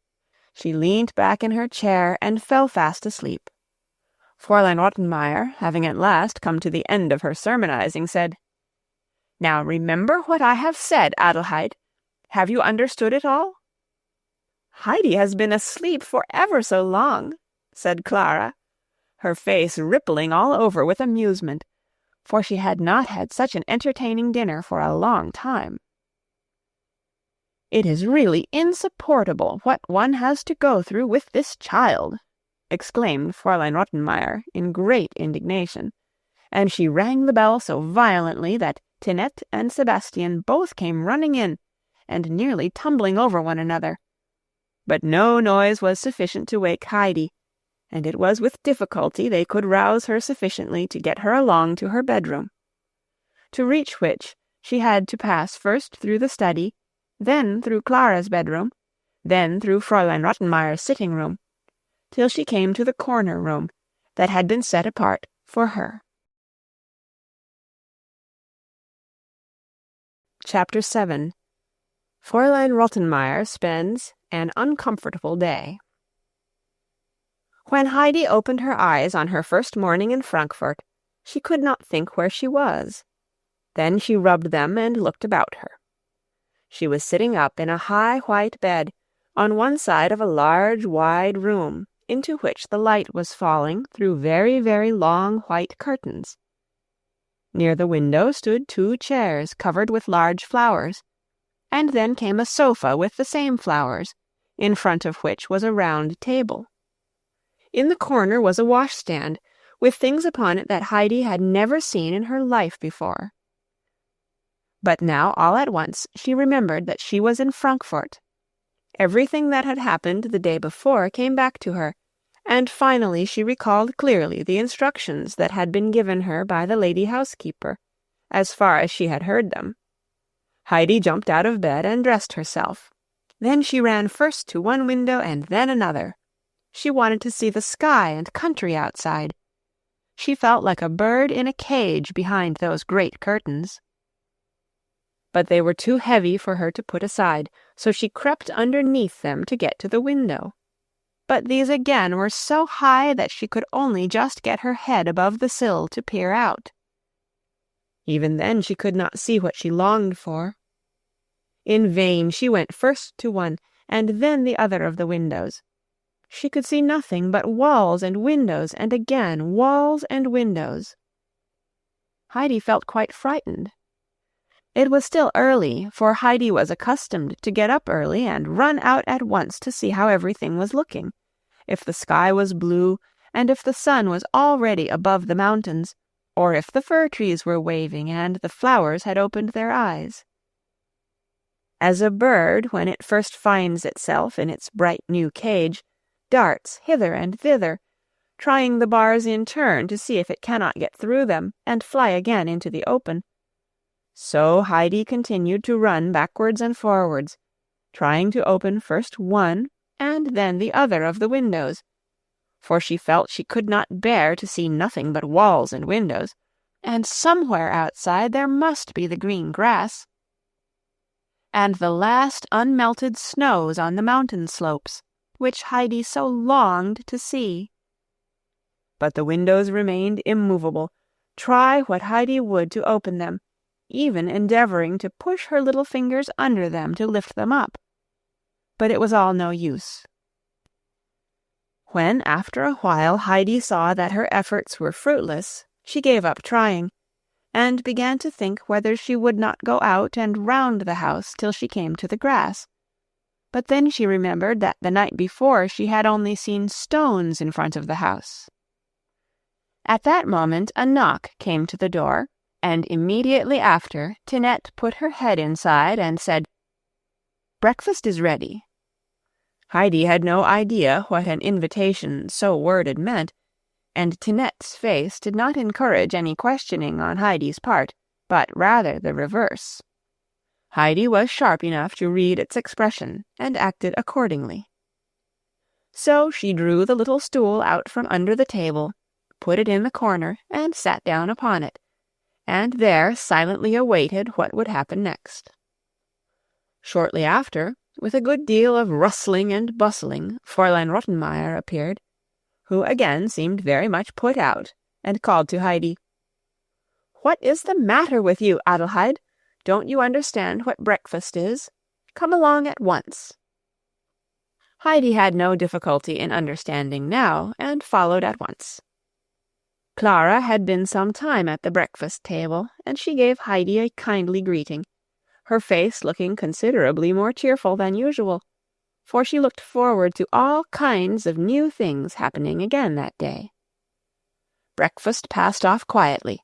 She leaned back in her chair and fell fast asleep. Fraulein Rottenmeier, having at last come to the end of her sermonizing, said, "Now remember what I have said, Adelheid. Have you understood it all?" "Heidi has been asleep for ever so long," said Clara, her face rippling all over with amusement, for she had not had such an entertaining dinner for a long time. "It is really insupportable what one has to go through with this child," exclaimed Fraulein Rottenmeier in great indignation, and she rang the bell so violently that Tinette and Sebastian both came running in, and nearly tumbling over one another. But no noise was sufficient to wake Heidi, and it was with difficulty they could rouse her sufficiently to get her along to her bedroom, to reach which she had to pass first through the study, then through Clara's bedroom, then through Fraulein Rottenmeier's sitting-room, till she came to the corner room that had been set apart for her. Chapter 7. Fraulein Rottenmeier spends an uncomfortable day. When Heidi opened her eyes on her first morning in Frankfurt, she could not think where she was. Then she rubbed them and looked about her. She was sitting up in a high white bed, on one side of a large, wide room, into which the light was falling through very, very long white curtains. Near the window stood 2 chairs covered with large flowers, and then came a sofa with the same flowers, in front of which was a round table. In the corner was a washstand, with things upon it that Heidi had never seen in her life before. But now, all at once, she remembered that she was in Frankfurt. Everything that had happened the day before came back to her, and finally she recalled clearly the instructions that had been given her by the lady housekeeper, as far as she had heard them. Heidi jumped out of bed and dressed herself. Then she ran first to one window and then another. She wanted to see the sky and country outside. She felt like a bird in a cage behind those great curtains. But they were too heavy for her to put aside, so she crept underneath them to get to the window. but these again were so high that she could only just get her head above the sill to peer out. Even then she could not see what she longed for. In vain she went first to one and then the other of the windows. She could see nothing but walls and windows, and again walls and windows. Heidi felt quite frightened. It was still early, for Heidi was accustomed to get up early and run out at once to see how everything was looking, if the sky was blue, and if the sun was already above the mountains, or if the fir trees were waving and the flowers had opened their eyes. As a bird, when it first finds itself in its bright new cage, darts hither and thither, trying the bars in turn to see if it cannot get through them and fly again into the open, so Heidi continued to run backwards and forwards, trying to open first one and then the other of the windows, for she felt she could not bear to see nothing but walls and windows, and somewhere outside there must be the green grass, and the last unmelted snows on the mountain slopes, which Heidi so longed to see. But the windows remained immovable, try what Heidi would to open them, even endeavoring to push her little fingers under them to lift them up. But it was all no use. When, after a while, Heidi saw that her efforts were fruitless, she gave up trying, and began to think whether she would not go out and round the house till she came to the grass. But then she remembered that the night before she had only seen stones in front of the house. At that moment a knock came to the door, and immediately after Tinette put her head inside and said, "Breakfast is ready." Heidi had no idea what an invitation so worded meant, and Tinette's face did not encourage any questioning on Heidi's part, but rather the reverse. Heidi was sharp enough to read its expression, and acted accordingly. So she drew the little stool out from under the table, put it in the corner, and sat down upon it, and there silently awaited what would happen next. Shortly after, with a good deal of rustling and bustling, Fraulein Rottenmeier appeared, who again seemed very much put out, and called to Heidi, "What is the matter with you, Adelheid? Don't you understand what breakfast is? Come along at once." Heidi had no difficulty in understanding now, and followed at once. Clara had been some time at the breakfast table, and she gave Heidi a kindly greeting, her face looking considerably more cheerful than usual, for she looked forward to all kinds of new things happening again that day. Breakfast passed off quietly.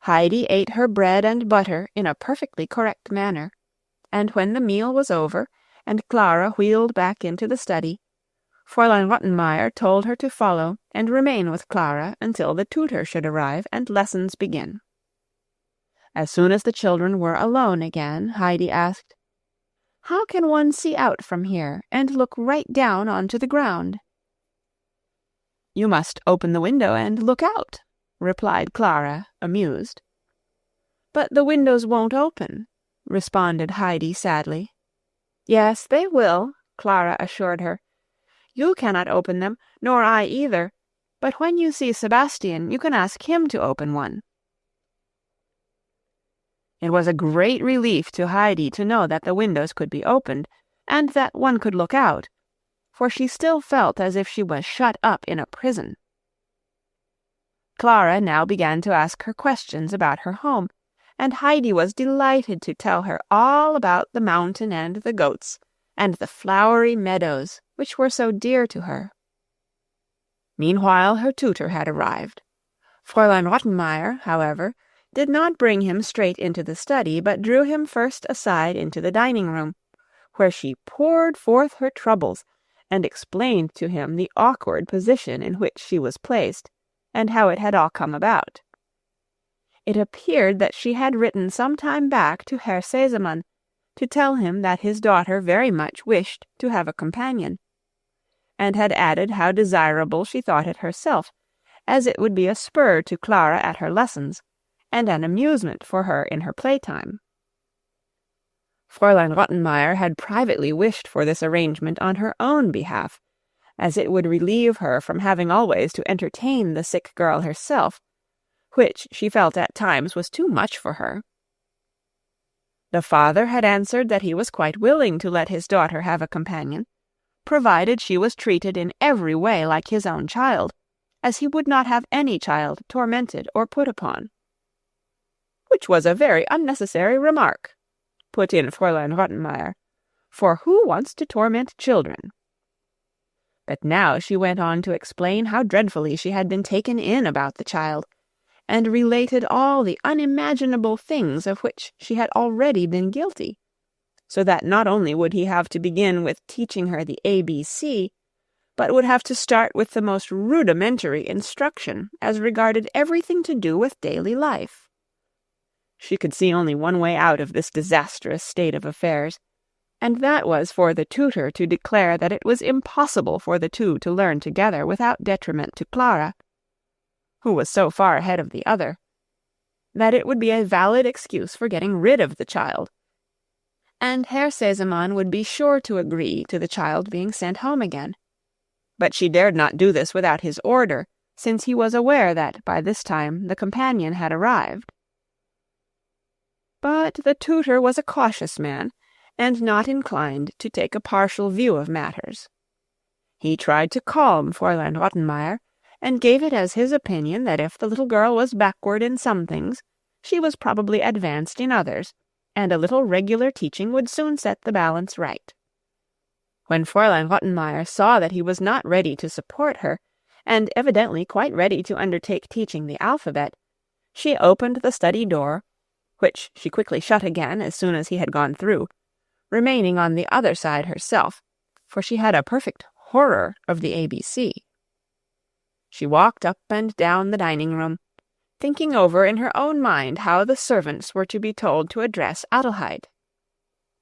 Heidi ate her bread and butter in a perfectly correct manner, and when the meal was over, and Clara wheeled back into the study, Fraulein Rottenmeier told her to follow and remain with Clara until the tutor should arrive and lessons begin. As soon as the children were alone again, Heidi asked, "How can one see out from here and look right down onto the ground?" "You must open the window and look out," replied Clara, amused. "But the windows won't open," responded Heidi sadly. "Yes, they will," Clara assured her. "You cannot open them, nor I either, but when you see Sebastian, you can ask him to open one." It was a great relief to Heidi to know that the windows could be opened, and that one could look out, for she still felt as if she was shut up in a prison. Clara now began to ask her questions about her home, and Heidi was delighted to tell her all about the mountain and the goats, and the flowery meadows, which were so dear to her. Meanwhile her tutor had arrived. Fraulein Rottenmeier, however, did not bring him straight into the study, but drew him first aside into the dining-room, where she poured forth her troubles, and explained to him the awkward position in which she was placed, and how it had all come about. It appeared that she had written some time back to Herr Sesemann, to tell him that his daughter very much wished to have a companion, and had added how desirable she thought it herself, as it would be a spur to Clara at her lessons, and an amusement for her in her playtime. Fraulein Rottenmeier had privately wished for this arrangement on her own behalf, as it would relieve her from having always to entertain the sick girl herself, which she felt at times was too much for her. The father had answered that he was quite willing to let his daughter have a companion, provided she was treated in every way like his own child, as he would not have any child tormented or put upon. "Which was a very unnecessary remark," put in Fraulein Rottenmeier, "for who wants to torment children?" But now she went on to explain how dreadfully she had been taken in about the child, and related all the unimaginable things of which she had already been guilty, so that not only would he have to begin with teaching her the ABC, but would have to start with the most rudimentary instruction as regarded everything to do with daily life. She could see only one way out of this disastrous state of affairs, and that was for the tutor to declare that it was impossible for the two to learn together without detriment to Clara, who was so far ahead of the other, that it would be a valid excuse for getting rid of the child, and Herr Sesemann would be sure to agree to the child being sent home again. But she dared not do this without his order, since he was aware that by this time the companion had arrived. But the tutor was a cautious man, and not inclined to take a partial view of matters. He tried to calm Fraulein Rottenmeier, and gave it as his opinion that if the little girl was backward in some things, she was probably advanced in others, and a little regular teaching would soon set the balance right. When Fraulein Rottenmeier saw that he was not ready to support her, and evidently quite ready to undertake teaching the alphabet, she opened the study door, which she quickly shut again as soon as he had gone through, remaining on the other side herself, for she had a perfect horror of the ABC. She walked up and down the dining-room, thinking over in her own mind how the servants were to be told to address Adelheid.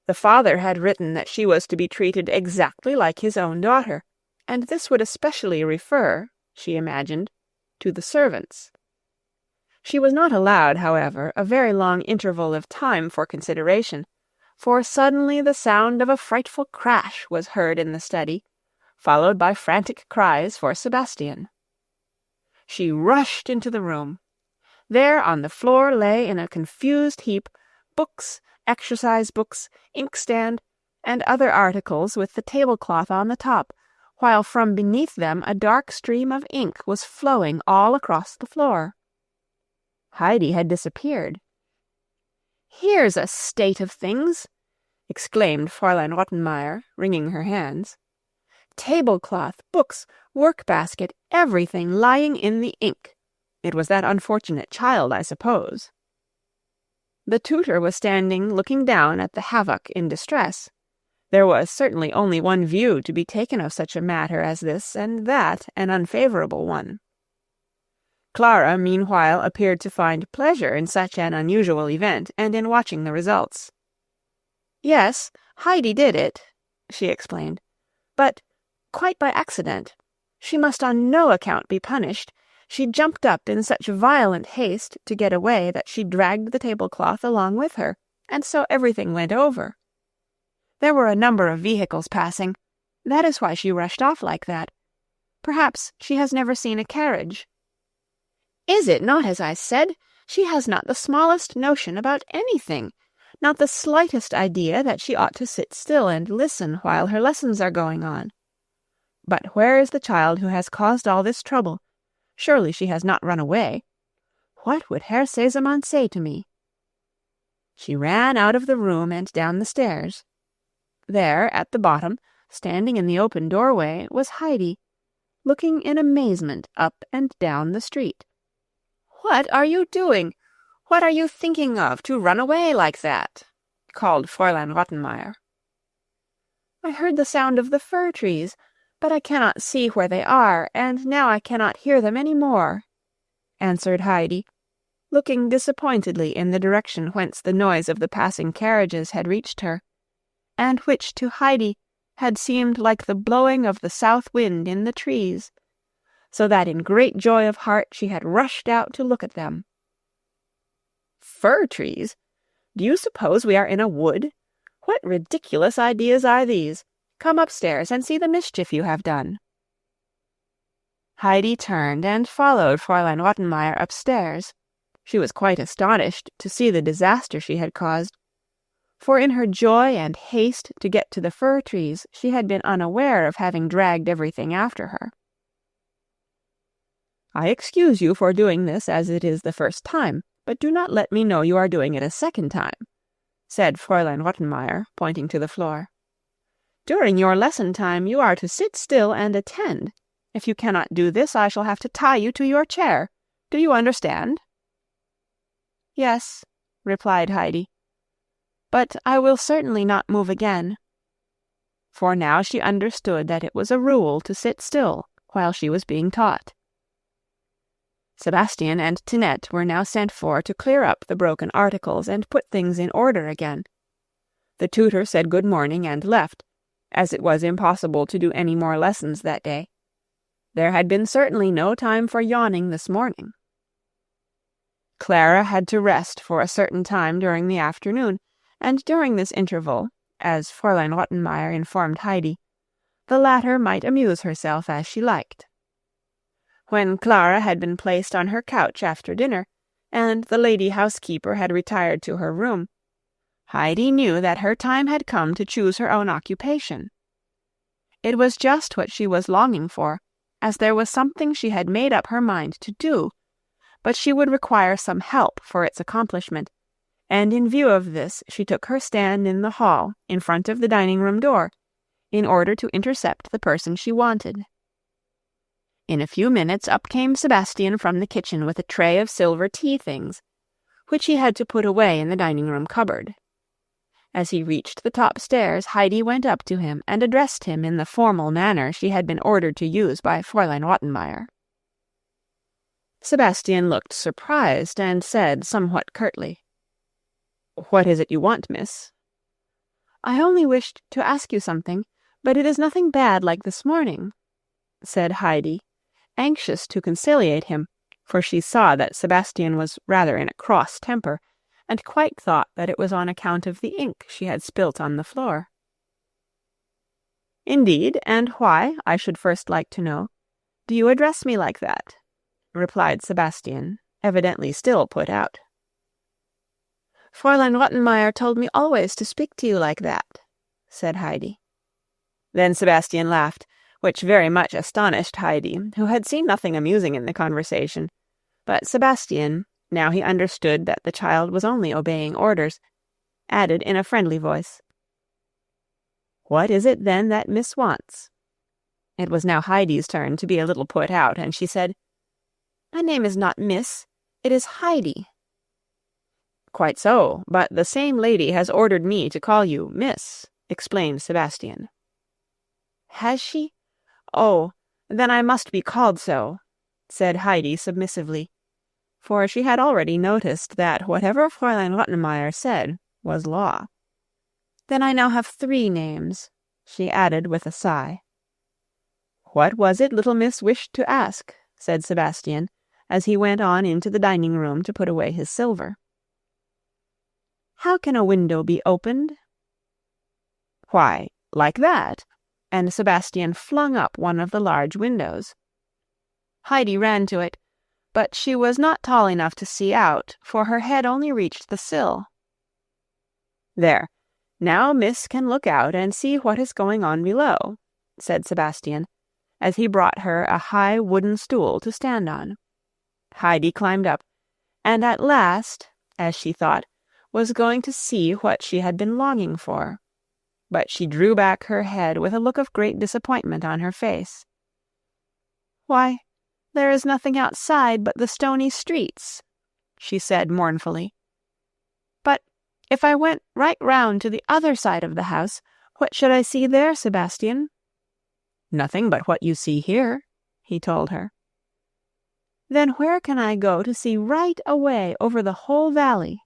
The father had written that she was to be treated exactly like his own daughter, and this would especially refer, she imagined, to the servants. She was not allowed, however, a very long interval of time for consideration, for suddenly the sound of a frightful crash was heard in the study, followed by frantic cries for Sebastian. She rushed into the room. There on the floor lay in a confused heap books, exercise books, inkstand, and other articles with the tablecloth on the top, while from beneath them a dark stream of ink was flowing all across the floor. Heidi had disappeared. "Here's a state of things!" exclaimed Fraulein Rottenmeier, wringing her hands. "Tablecloth, books, work-basket, everything lying in the ink. It was that unfortunate child, I suppose." The tutor was standing looking down at the havoc in distress. There was certainly only one view to be taken of such a matter as this, and that an unfavourable one. Clara, meanwhile, appeared to find pleasure in such an unusual event, and in watching the results. "Yes, Heidi did it," she explained, "but quite by accident. She must on no account be punished. She jumped up in such violent haste to get away that she dragged the tablecloth along with her, and so everything went over. There were a number of vehicles passing. That is why she rushed off like that. Perhaps she has never seen a carriage." "Is it not as I said? She has not the smallest notion about anything, not the slightest idea that she ought to sit still and listen while her lessons are going on. But where is the child who has caused all this trouble? Surely she has not run away. What would Herr Sesemann say to me?" She ran out of the room and down the stairs. There, at the bottom, standing in the open doorway, was Heidi, looking in amazement up and down the street. "What are you doing? What are you thinking of to run away like that?" called Fraulein Rottenmeier. "I heard the sound of the fir trees, but I cannot see where they are, and now I cannot hear them any more," answered Heidi, looking disappointedly in the direction whence the noise of the passing carriages had reached her, and which to Heidi had seemed like the blowing of the south wind in the trees, so that in great joy of heart she had rushed out to look at them. "Fir trees? Do you suppose we are in a wood? What ridiculous ideas are these? Come upstairs and see the mischief you have done," Heidi turned and followed Fraulein Rottenmeier upstairs. She was quite astonished to see the disaster she had caused, for in her joy and haste to get to the fir trees she had been unaware of having dragged everything after her. "I excuse you for doing this as it is the first time, but do not let me know you are doing it a second time," said Fraulein Rottenmeier, pointing to the floor. "During your lesson time you are to sit still and attend. If you cannot do this, I shall have to tie you to your chair. Do you understand?" "Yes," replied Heidi, "but I will certainly not move again." For now she understood that it was a rule to sit still while she was being taught. Sebastian and Tinette were now sent for to clear up the broken articles and put things in order again. The tutor said good morning and left, as it was impossible to do any more lessons that day. There had been certainly no time for yawning this morning. Clara had to rest for a certain time during the afternoon, and during this interval, as Fraulein Rottenmeier informed Heidi, the latter might amuse herself as she liked. When Clara had been placed on her couch after dinner, and the lady housekeeper had retired to her room, Heidi knew that her time had come to choose her own occupation. It was just what she was longing for, as there was something she had made up her mind to do, but she would require some help for its accomplishment, and in view of this she took her stand in the hall in front of the dining-room door, in order to intercept the person she wanted. In a few minutes up came Sebastian from the kitchen with a tray of silver tea-things, which he had to put away in the dining-room cupboard. As he reached the top stairs, Heidi went up to him and addressed him in the formal manner she had been ordered to use by Fraulein Rottenmeier. Sebastian looked surprised and said somewhat curtly, "What is it you want, miss?" "I only wished to ask you something, but it is nothing bad like this morning," said Heidi, anxious to conciliate him, for she saw that Sebastian was rather in a cross temper, and quite thought that it was on account of the ink she had spilt on the floor. "Indeed, and why, I should first like to know, do you address me like that?" replied Sebastian, evidently still put out. "Fraulein Rottenmeier told me always to speak to you like that," said Heidi. Then Sebastian laughed, which very much astonished Heidi, who had seen nothing amusing in the conversation, but Sebastian, now he understood that the child was only obeying orders, added in a friendly voice, "What is it, then, that Miss wants?" It was now Heidi's turn to be a little put out, and she said, "My name is not Miss, it is Heidi." "Quite so, but the same lady has ordered me to call you Miss," explained Sebastian. "Has she? Oh, then I must be called so," said Heidi submissively, for she had already noticed that whatever Fraulein Rottenmeier said was law. "Then I now have 3 names," she added with a sigh. "What was it little miss wished to ask?" said Sebastian, as he went on into the dining-room to put away his silver. "How can a window be opened?" "Why, like that," and Sebastian flung up one of the large windows. Heidi ran to it, but she was not tall enough to see out, for her head only reached the sill. "There, now Miss can look out and see what is going on below," said Sebastian, as he brought her a high wooden stool to stand on. Heidi climbed up, and at last, as she thought, was going to see what she had been longing for. But she drew back her head with a look of great disappointment on her face. "Why, there is nothing outside but the stony streets," she said mournfully. "But if I went right round to the other side of the house, what should I see there, Sebastian?" "Nothing but what you see here," he told her. "Then where can I go to see right away over the whole valley?"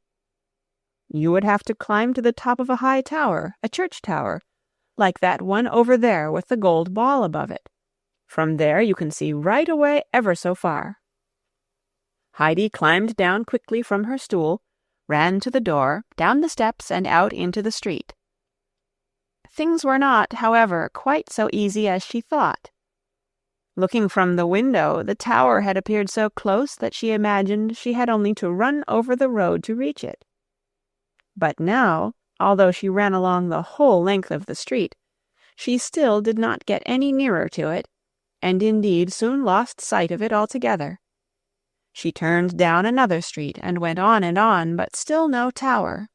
"You would have to climb to the top of a high tower, a church tower, like that one over there with the gold ball above it. From there you can see right away ever so far." Heidi climbed down quickly from her stool, ran to the door, down the steps, and out into the street. Things were not, however, quite so easy as she thought. Looking from the window, the tower had appeared so close that she imagined she had only to run over the road to reach it. But now, although she ran along the whole length of the street, she still did not get any nearer to it, and indeed soon lost sight of it altogether. She turned down another street and went on, but still no tower.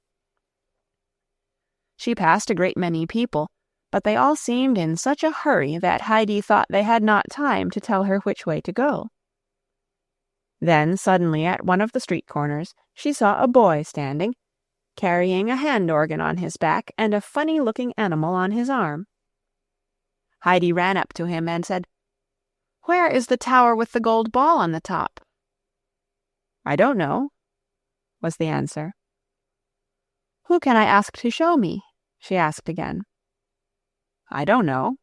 She passed a great many people, but they all seemed in such a hurry that Heidi thought they had not time to tell her which way to go. Then suddenly at one of the street corners she saw a boy standing, carrying a hand-organ on his back and a funny-looking animal on his arm. Heidi ran up to him and said, "Where is the tower with the gold ball on the top?" "I don't know," was the answer. "Who can I ask to show me?" she asked again. "I don't know."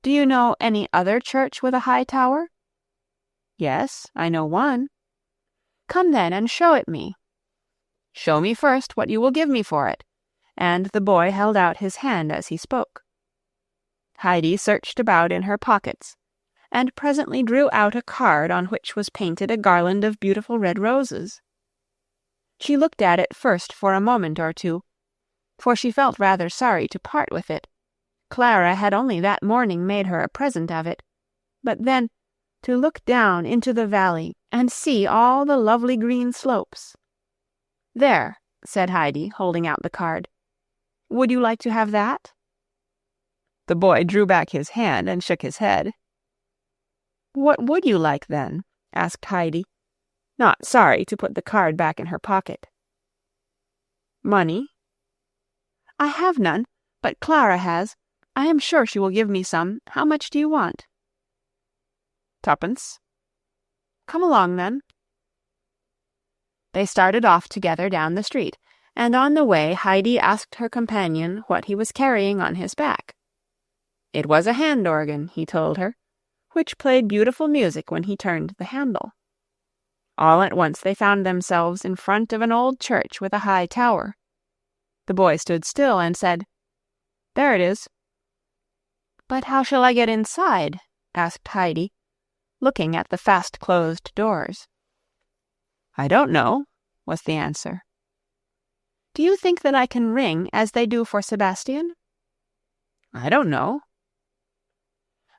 "Do you know any other church with a high tower?" "Yes, I know one." "Come then and show it me." "Show me first what you will give me for it," and the boy held out his hand as he spoke. Heidi searched about in her pockets, and presently drew out a card on which was painted a garland of beautiful red roses. She looked at it first for a moment or two, for she felt rather sorry to part with it. Clara had only that morning made her a present of it, but then to look down into the valley and see all the lovely green slopes. "There," said Heidi, holding out the card. "Would you like to have that?" The boy drew back his hand and shook his head. "What would you like, then?" asked Heidi, not sorry to put the card back in her pocket. "Money?" "I have none, but Clara has. I am sure she will give me some. How much do you want?" "Twopence." "Come along, then." They started off together down the street, and on the way Heidi asked her companion what he was carrying on his back. It was a hand-organ, he told her, which played beautiful music when he turned the handle. All at once they found themselves in front of an old church with a high tower. The boy stood still and said, "There it is." "But how shall I get inside?" asked Heidi, looking at the fast-closed doors. "I don't know," was the answer. "Do you think that I can ring as they do for Sebastian?" "I don't know."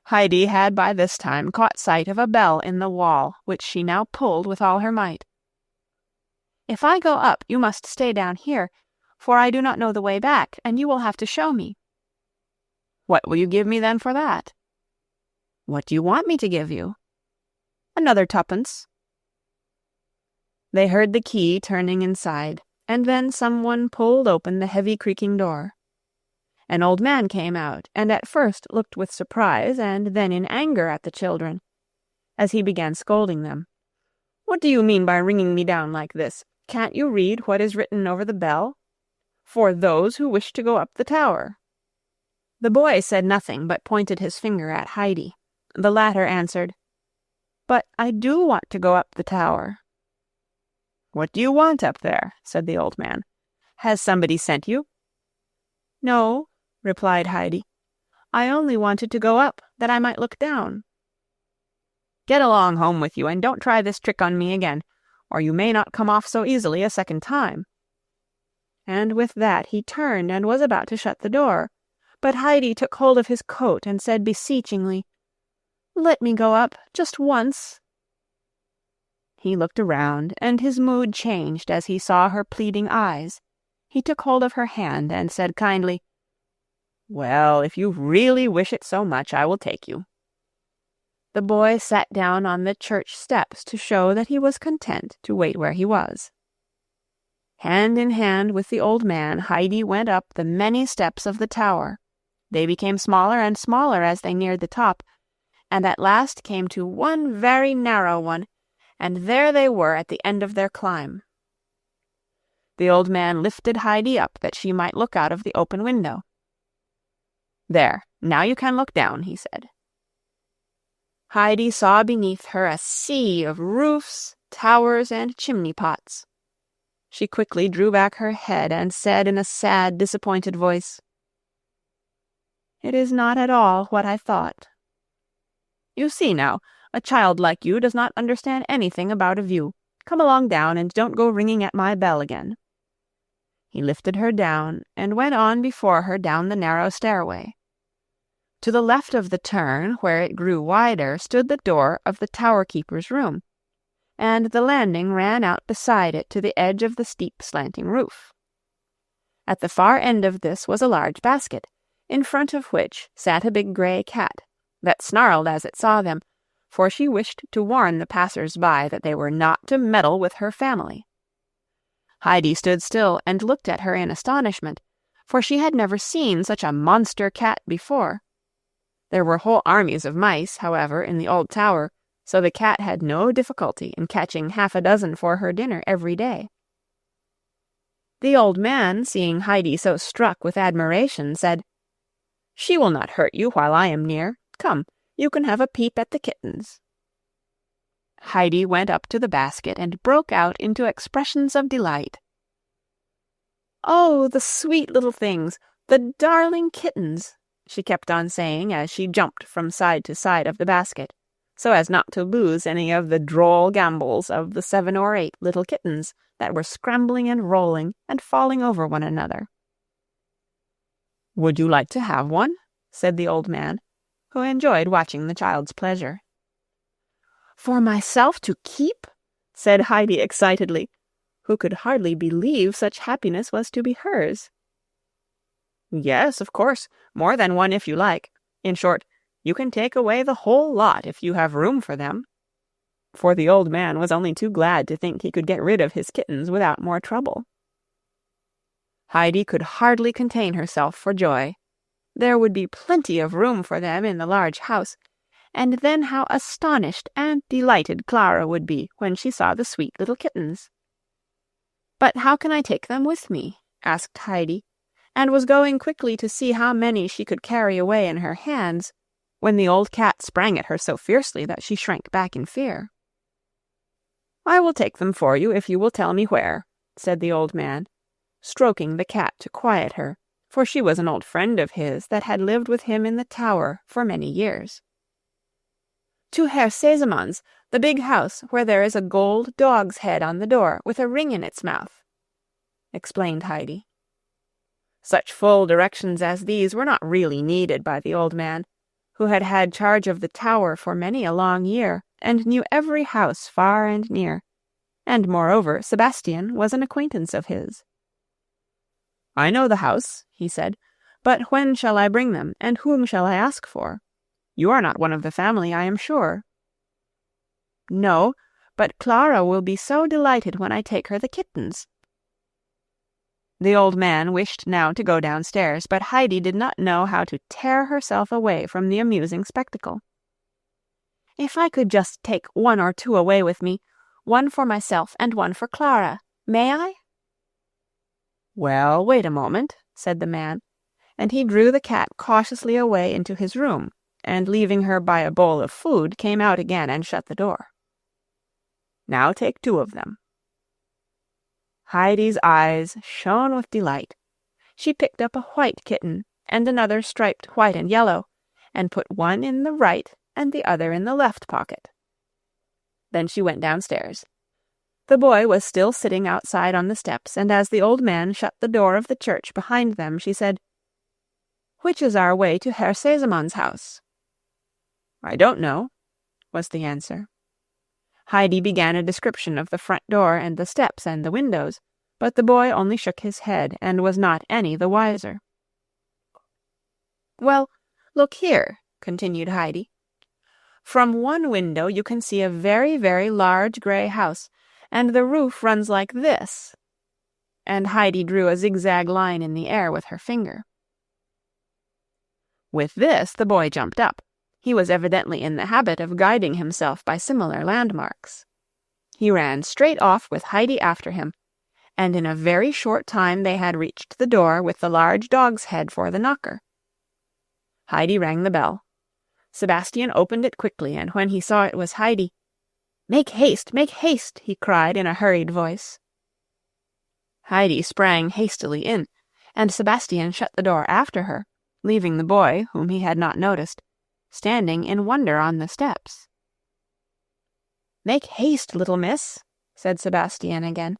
Heidi had by this time caught sight of a bell in the wall, which she now pulled with all her might. "If I go up, you must stay down here, for I do not know the way back, and you will have to show me." "What will you give me then for that?" "What do you want me to give you?" "Another twopence." They heard the key turning inside, and then someone pulled open the heavy creaking door. An old man came out, and at first looked with surprise and then in anger at the children, as he began scolding them. "What do you mean by ringing me down like this? Can't you read what is written over the bell? 'For those who wish to go up the tower.'" The boy said nothing, but pointed his finger at Heidi. The latter answered, "But I do want to go up the tower." "What do you want up there?" said the old man. "Has somebody sent you?" "No," replied Heidi. "I only wanted to go up, that I might look down." "Get along home with you, and don't try this trick on me again, or you may not come off so easily a second time." And with that he turned and was about to shut the door, but Heidi took hold of his coat and said beseechingly, "Let me go up, just once." He looked around, and his mood changed as he saw her pleading eyes. He took hold of her hand and said kindly, "Well, if you really wish it so much, I will take you." The boy sat down on the church steps to show that he was content to wait where he was. Hand in hand with the old man, Heidi went up the many steps of the tower. They became smaller and smaller as they neared the top, and at last came to one very narrow one, and there they were at the end of their climb. The old man lifted Heidi up that she might look out of the open window. "There, now you can look down," he said. Heidi saw beneath her a sea of roofs, towers, and chimney-pots. She quickly drew back her head and said in a sad, disappointed voice, "It is not at all what I thought." You see now, a child like you does not understand anything about a view. Come along down, and don't go ringing at my bell again." He lifted her down, and went on before her down the narrow stairway. To the left of the turn, where it grew wider, stood the door of the tower-keeper's room, and the landing ran out beside it to the edge of the steep slanting roof. At the far end of this was a large basket, in front of which sat a big grey cat, that snarled as it saw them, for she wished to warn the passers-by that they were not to meddle with her family. Heidi stood still and looked at her in astonishment, for she had never seen such a monster cat before. There were whole armies of mice, however, in the old tower, so the cat had no difficulty in catching 6 for her dinner every day. The old man, seeing Heidi so struck with admiration, said, "She will not hurt you while I am near. Come, you can have a peep at the kittens." Heidi went up to the basket and broke out into expressions of delight. "Oh, the sweet little things, the darling kittens," she kept on saying as she jumped from side to side of the basket, so as not to lose any of the droll gambols of the 7 or 8 little kittens that were scrambling and rolling and falling over one another. "Would you like to have one?" said the old man, who enjoyed watching the child's pleasure. "For myself to keep?" said Heidi excitedly, who could hardly believe such happiness was to be hers. "Yes, of course, more than one if you like. In short, you can take away the whole lot if you have room for them." For the old man was only too glad to think he could get rid of his kittens without more trouble. Heidi could hardly contain herself for joy. There would be plenty of room for them in the large house, and then how astonished and delighted Clara would be when she saw the sweet little kittens. "But how can I take them with me?" asked Heidi, and was going quickly to see how many she could carry away in her hands, when the old cat sprang at her so fiercely that she shrank back in fear. "I will take them for you if you will tell me where," said the old man, stroking the cat to quiet her, for she was an old friend of his that had lived with him in the tower for many years. "To Herr Sesemann's, the big house where there is a gold dog's head on the door with a ring in its mouth," explained Heidi. Such full directions as these were not really needed by the old man, who had had charge of the tower for many a long year, and knew every house far and near, and moreover Sebastian was an acquaintance of his. "I know the house," he said, "but when shall I bring them, and whom shall I ask for? You are not one of the family, I am sure." "No, but Clara will be so delighted when I take her the kittens." The old man wished now to go downstairs, but Heidi did not know how to tear herself away from the amusing spectacle. "If I could just take 1 or 2 away with me, 1 for myself and 1 for Clara, may I?" "Well, wait a moment," said the man, and he drew the cat cautiously away into his room, and leaving her by a bowl of food, came out again and shut the door. "Now take 2 of them." Heidi's eyes shone with delight. She picked up a white kitten and another striped white and yellow, and put one in the right and the other in the left pocket. Then she went downstairs. The boy was still sitting outside on the steps, and as the old man shut the door of the church behind them, she said, "Which is our way to Herr Sesemann's house?" "I don't know," was the answer. Heidi began a description of the front door and the steps and the windows, but the boy only shook his head and was not any the wiser. "Well, look here," continued Heidi. "From one window you can see a very, very large grey house, and the roof runs like this," and Heidi drew a zigzag line in the air with her finger. With this the boy jumped up. He was evidently in the habit of guiding himself by similar landmarks. He ran straight off with Heidi after him, and in a very short time they had reached the door with the large dog's head for the knocker. Heidi rang the bell. Sebastian opened it quickly, and when he saw it was Heidi, make haste, he cried in a hurried voice. Heidi sprang hastily in, and Sebastian shut the door after her, leaving the boy, whom he had not noticed, standing in wonder on the steps. "Make haste, little miss," said Sebastian again.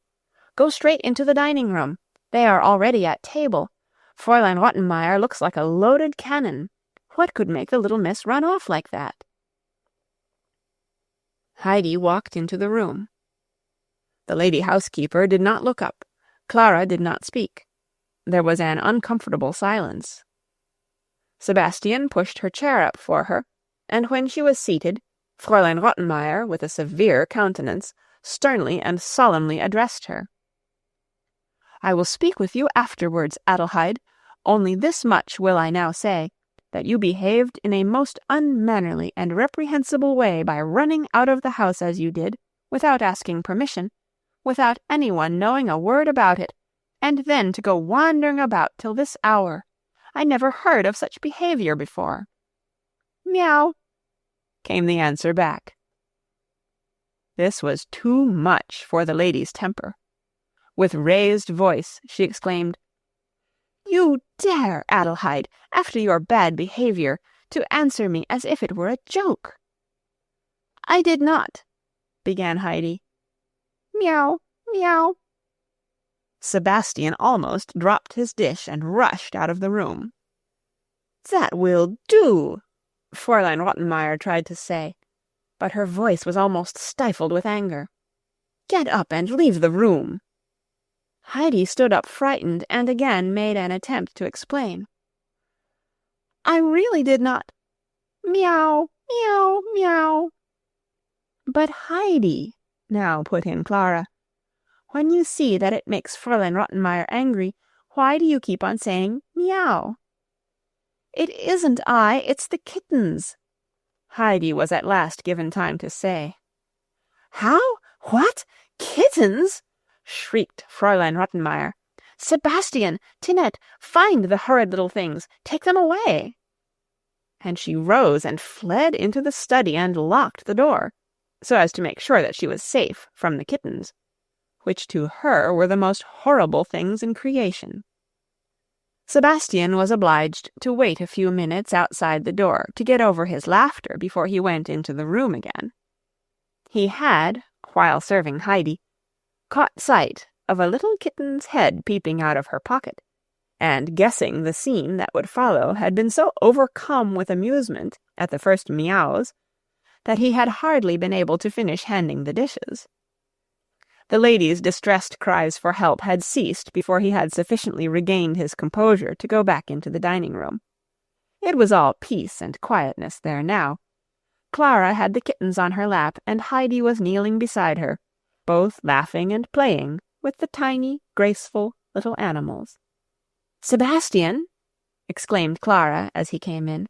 "Go straight into the dining-room. They are already at table. Fraulein Rottenmeier looks like a loaded cannon. What could make the little miss run off like that?" Heidi walked into the room. The lady housekeeper did not look up. Clara did not speak. There was an uncomfortable silence. Sebastian pushed her chair up for her, and when she was seated, Fraulein Rottenmeier, with a severe countenance, sternly and solemnly addressed her. "I will speak with you afterwards, Adelheid. Only this much will I now say, that you behaved in a most unmannerly and reprehensible way by running out of the house as you did, without asking permission, without anyone knowing a word about it, and then to go wandering about till this hour. I never heard of such behavior before." "Meow," came the answer back. This was too much for the lady's temper. With raised voice she exclaimed, "You dare, Adelheid, after your bad behavior, to answer me as if it were a joke." "I did not," began Heidi. "Meow, meow." Sebastian almost dropped his dish and rushed out of the room. "That will do," Fraulein Rottenmeier tried to say, but her voice was almost stifled with anger. "Get up and leave the room." Heidi stood up frightened and again made an attempt to explain. "I really did not. Meow, meow, meow." "But Heidi," now put in Clara, "when you see that it makes Fraulein Rottenmeier angry, why do you keep on saying meow?" "It isn't I, it's the kittens," Heidi was at last given time to say. "How? What? Kittens?" shrieked Fraulein Rottenmeier. "Sebastian, Tinette, find the horrid little things. Take them away." And she rose and fled into the study and locked the door, so as to make sure that she was safe from the kittens, which to her were the most horrible things in creation. Sebastian was obliged to wait a few minutes outside the door to get over his laughter before he went into the room again. He had, while serving Heidi, caught sight of a little kitten's head peeping out of her pocket, and guessing the scene that would follow, had been so overcome with amusement at the first meows that he had hardly been able to finish handing the dishes. The lady's distressed cries for help had ceased before he had sufficiently regained his composure to go back into the dining-room. It was all peace and quietness there now. Clara had the kittens on her lap, and Heidi was kneeling beside her, both laughing and playing with the tiny, graceful little animals. "Sebastian," exclaimed Clara as he came in,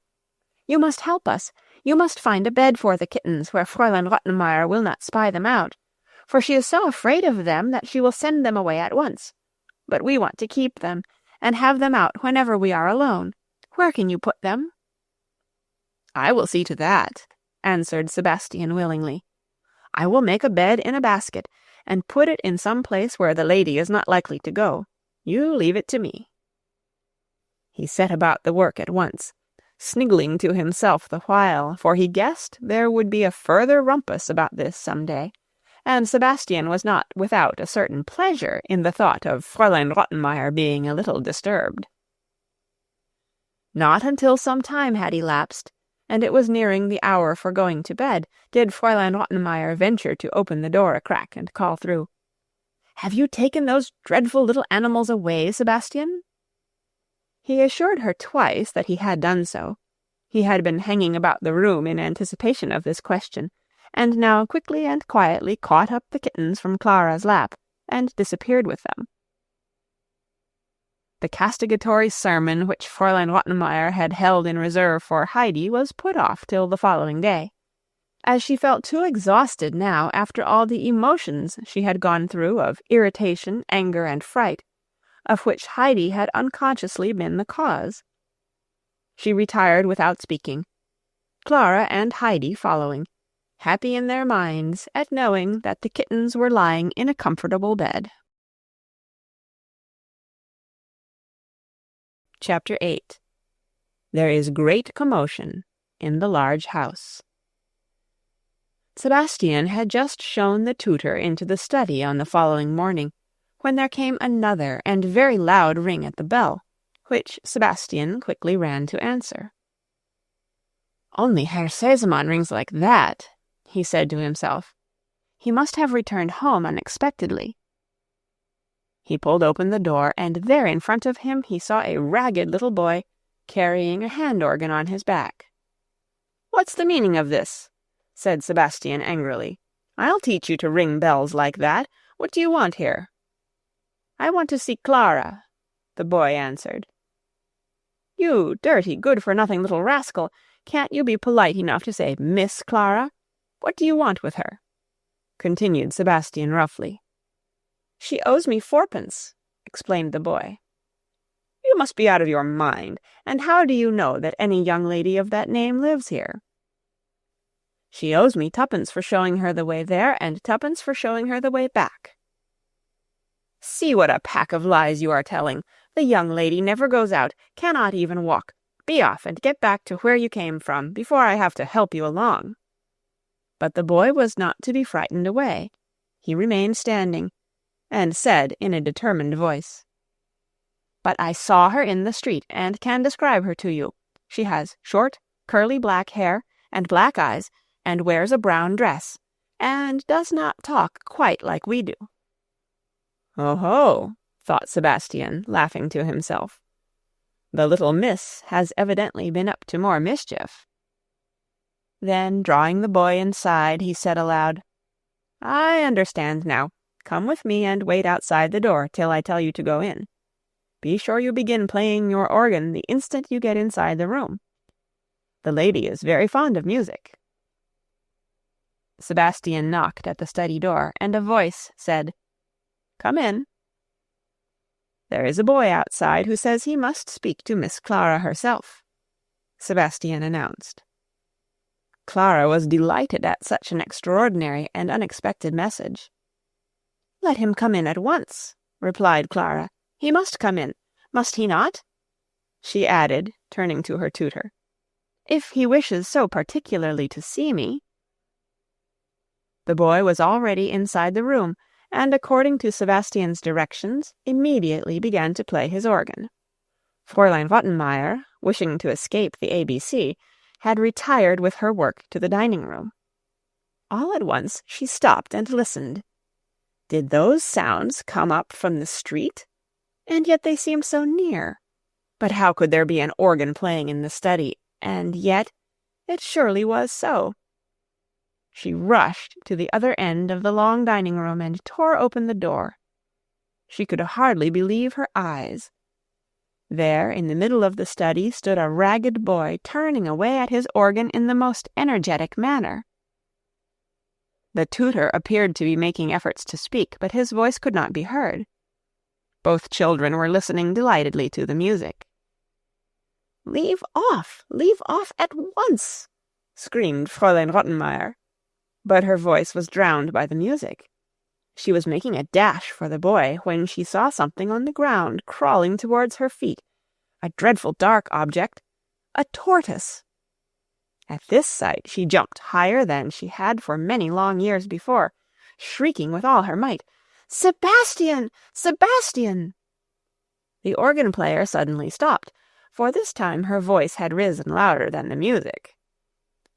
"you must help us. You must find a bed for the kittens where Fraulein Rottenmeier will not spy them out, for she is so afraid of them that she will send them away at once. But we want to keep them, and have them out whenever we are alone. Where can you put them?" "I will see to that," answered Sebastian willingly. "I will make a bed in a basket, and put it in some place where the lady is not likely to go. You leave it to me." He set about the work at once, sniggling to himself the while, for he guessed there would be a further rumpus about this some day, and Sebastian was not without a certain pleasure in the thought of Fraulein Rottenmeier being a little disturbed. Not until some time had elapsed, and it was nearing the hour for going to bed, did Fraulein Rottenmeier venture to open the door a crack and call through, "Have you taken those dreadful little animals away, Sebastian?" He assured her twice that he had done so. He had been hanging about the room in anticipation of this question, and now quickly and quietly caught up the kittens from Clara's lap, and disappeared with them. The castigatory sermon which Fraulein Rottenmeier had held in reserve for Heidi was put off till the following day, as she felt too exhausted now after all the emotions she had gone through of irritation, anger, and fright, of which Heidi had unconsciously been the cause. She retired without speaking, Clara and Heidi following, happy in their minds at knowing that the kittens were lying in a comfortable bed. Chapter 8. There is great commotion in the large house. Sebastian had just shown the tutor into the study on the following morning, when there came another and very loud ring at the bell, which Sebastian quickly ran to answer. "Only Herr Sesemann rings like that," he said to himself. "He must have returned home unexpectedly." He pulled open the door, and there in front of him he saw a ragged little boy carrying a hand-organ on his back. "What's the meaning of this?" said Sebastian angrily. "I'll teach you to ring bells like that. What do you want here?" "I want to see Clara," the boy answered. "You dirty, good-for-nothing little rascal, can't you be polite enough to say Miss Clara? What do you want with her?" continued Sebastian roughly. "She owes me 4pence, explained the boy. "You must be out of your mind, and how do you know that any young lady of that name lives here?" "She owes me 2pence for showing her the way there, and 2pence for showing her the way back." "See what a pack of lies you are telling. The young lady never goes out, cannot even walk. Be off and get back to where you came from, before I have to help you along." But the boy was not to be frightened away. He remained standing, and said in a determined voice, "But I saw her in the street, and can describe her to you. She has short, curly black hair, and black eyes, and wears a brown dress, and does not talk quite like we do." "Oh-ho," thought Sebastian, laughing to himself. "The little miss has evidently been up to more mischief." Then, drawing the boy inside, he said aloud, "I understand now. Come with me and wait outside the door till I tell you to go in. Be sure you begin playing your organ the instant you get inside the room. The lady is very fond of music." Sebastian knocked at the study door, and a voice said, "Come in." "There is a boy outside who says he must speak to Miss Clara herself," Sebastian announced. Clara was delighted at such an extraordinary and unexpected message. "Let him come in at once," replied Clara. "He must come in, must he not?" she added, turning to her tutor, "if he wishes so particularly to see me." The boy was already inside the room, and according to Sebastian's directions, immediately began to play his organ. Fraulein Rottenmeier, wishing to escape the ABC, had retired with her work to the dining-room. All at once she stopped and listened. Did those sounds come up from the street? And yet they seemed so near. But how could there be an organ playing in the study? And yet it surely was so. She rushed to the other end of the long dining-room and tore open the door. She could hardly believe her eyes. There, in the middle of the study, stood a ragged boy turning away at his organ in the most energetic manner. The tutor appeared to be making efforts to speak, but his voice could not be heard. Both children were listening delightedly to the music. Leave off at once!" screamed Fräulein Rottenmeier. But her voice was drowned by the music. She was making a dash for the boy when she saw something on the ground crawling towards her feet, a dreadful dark object, a tortoise. At this sight she jumped higher than she had for many long years before, shrieking with all her might, "Sebastian! Sebastian!" The organ-player suddenly stopped, for this time her voice had risen louder than the music.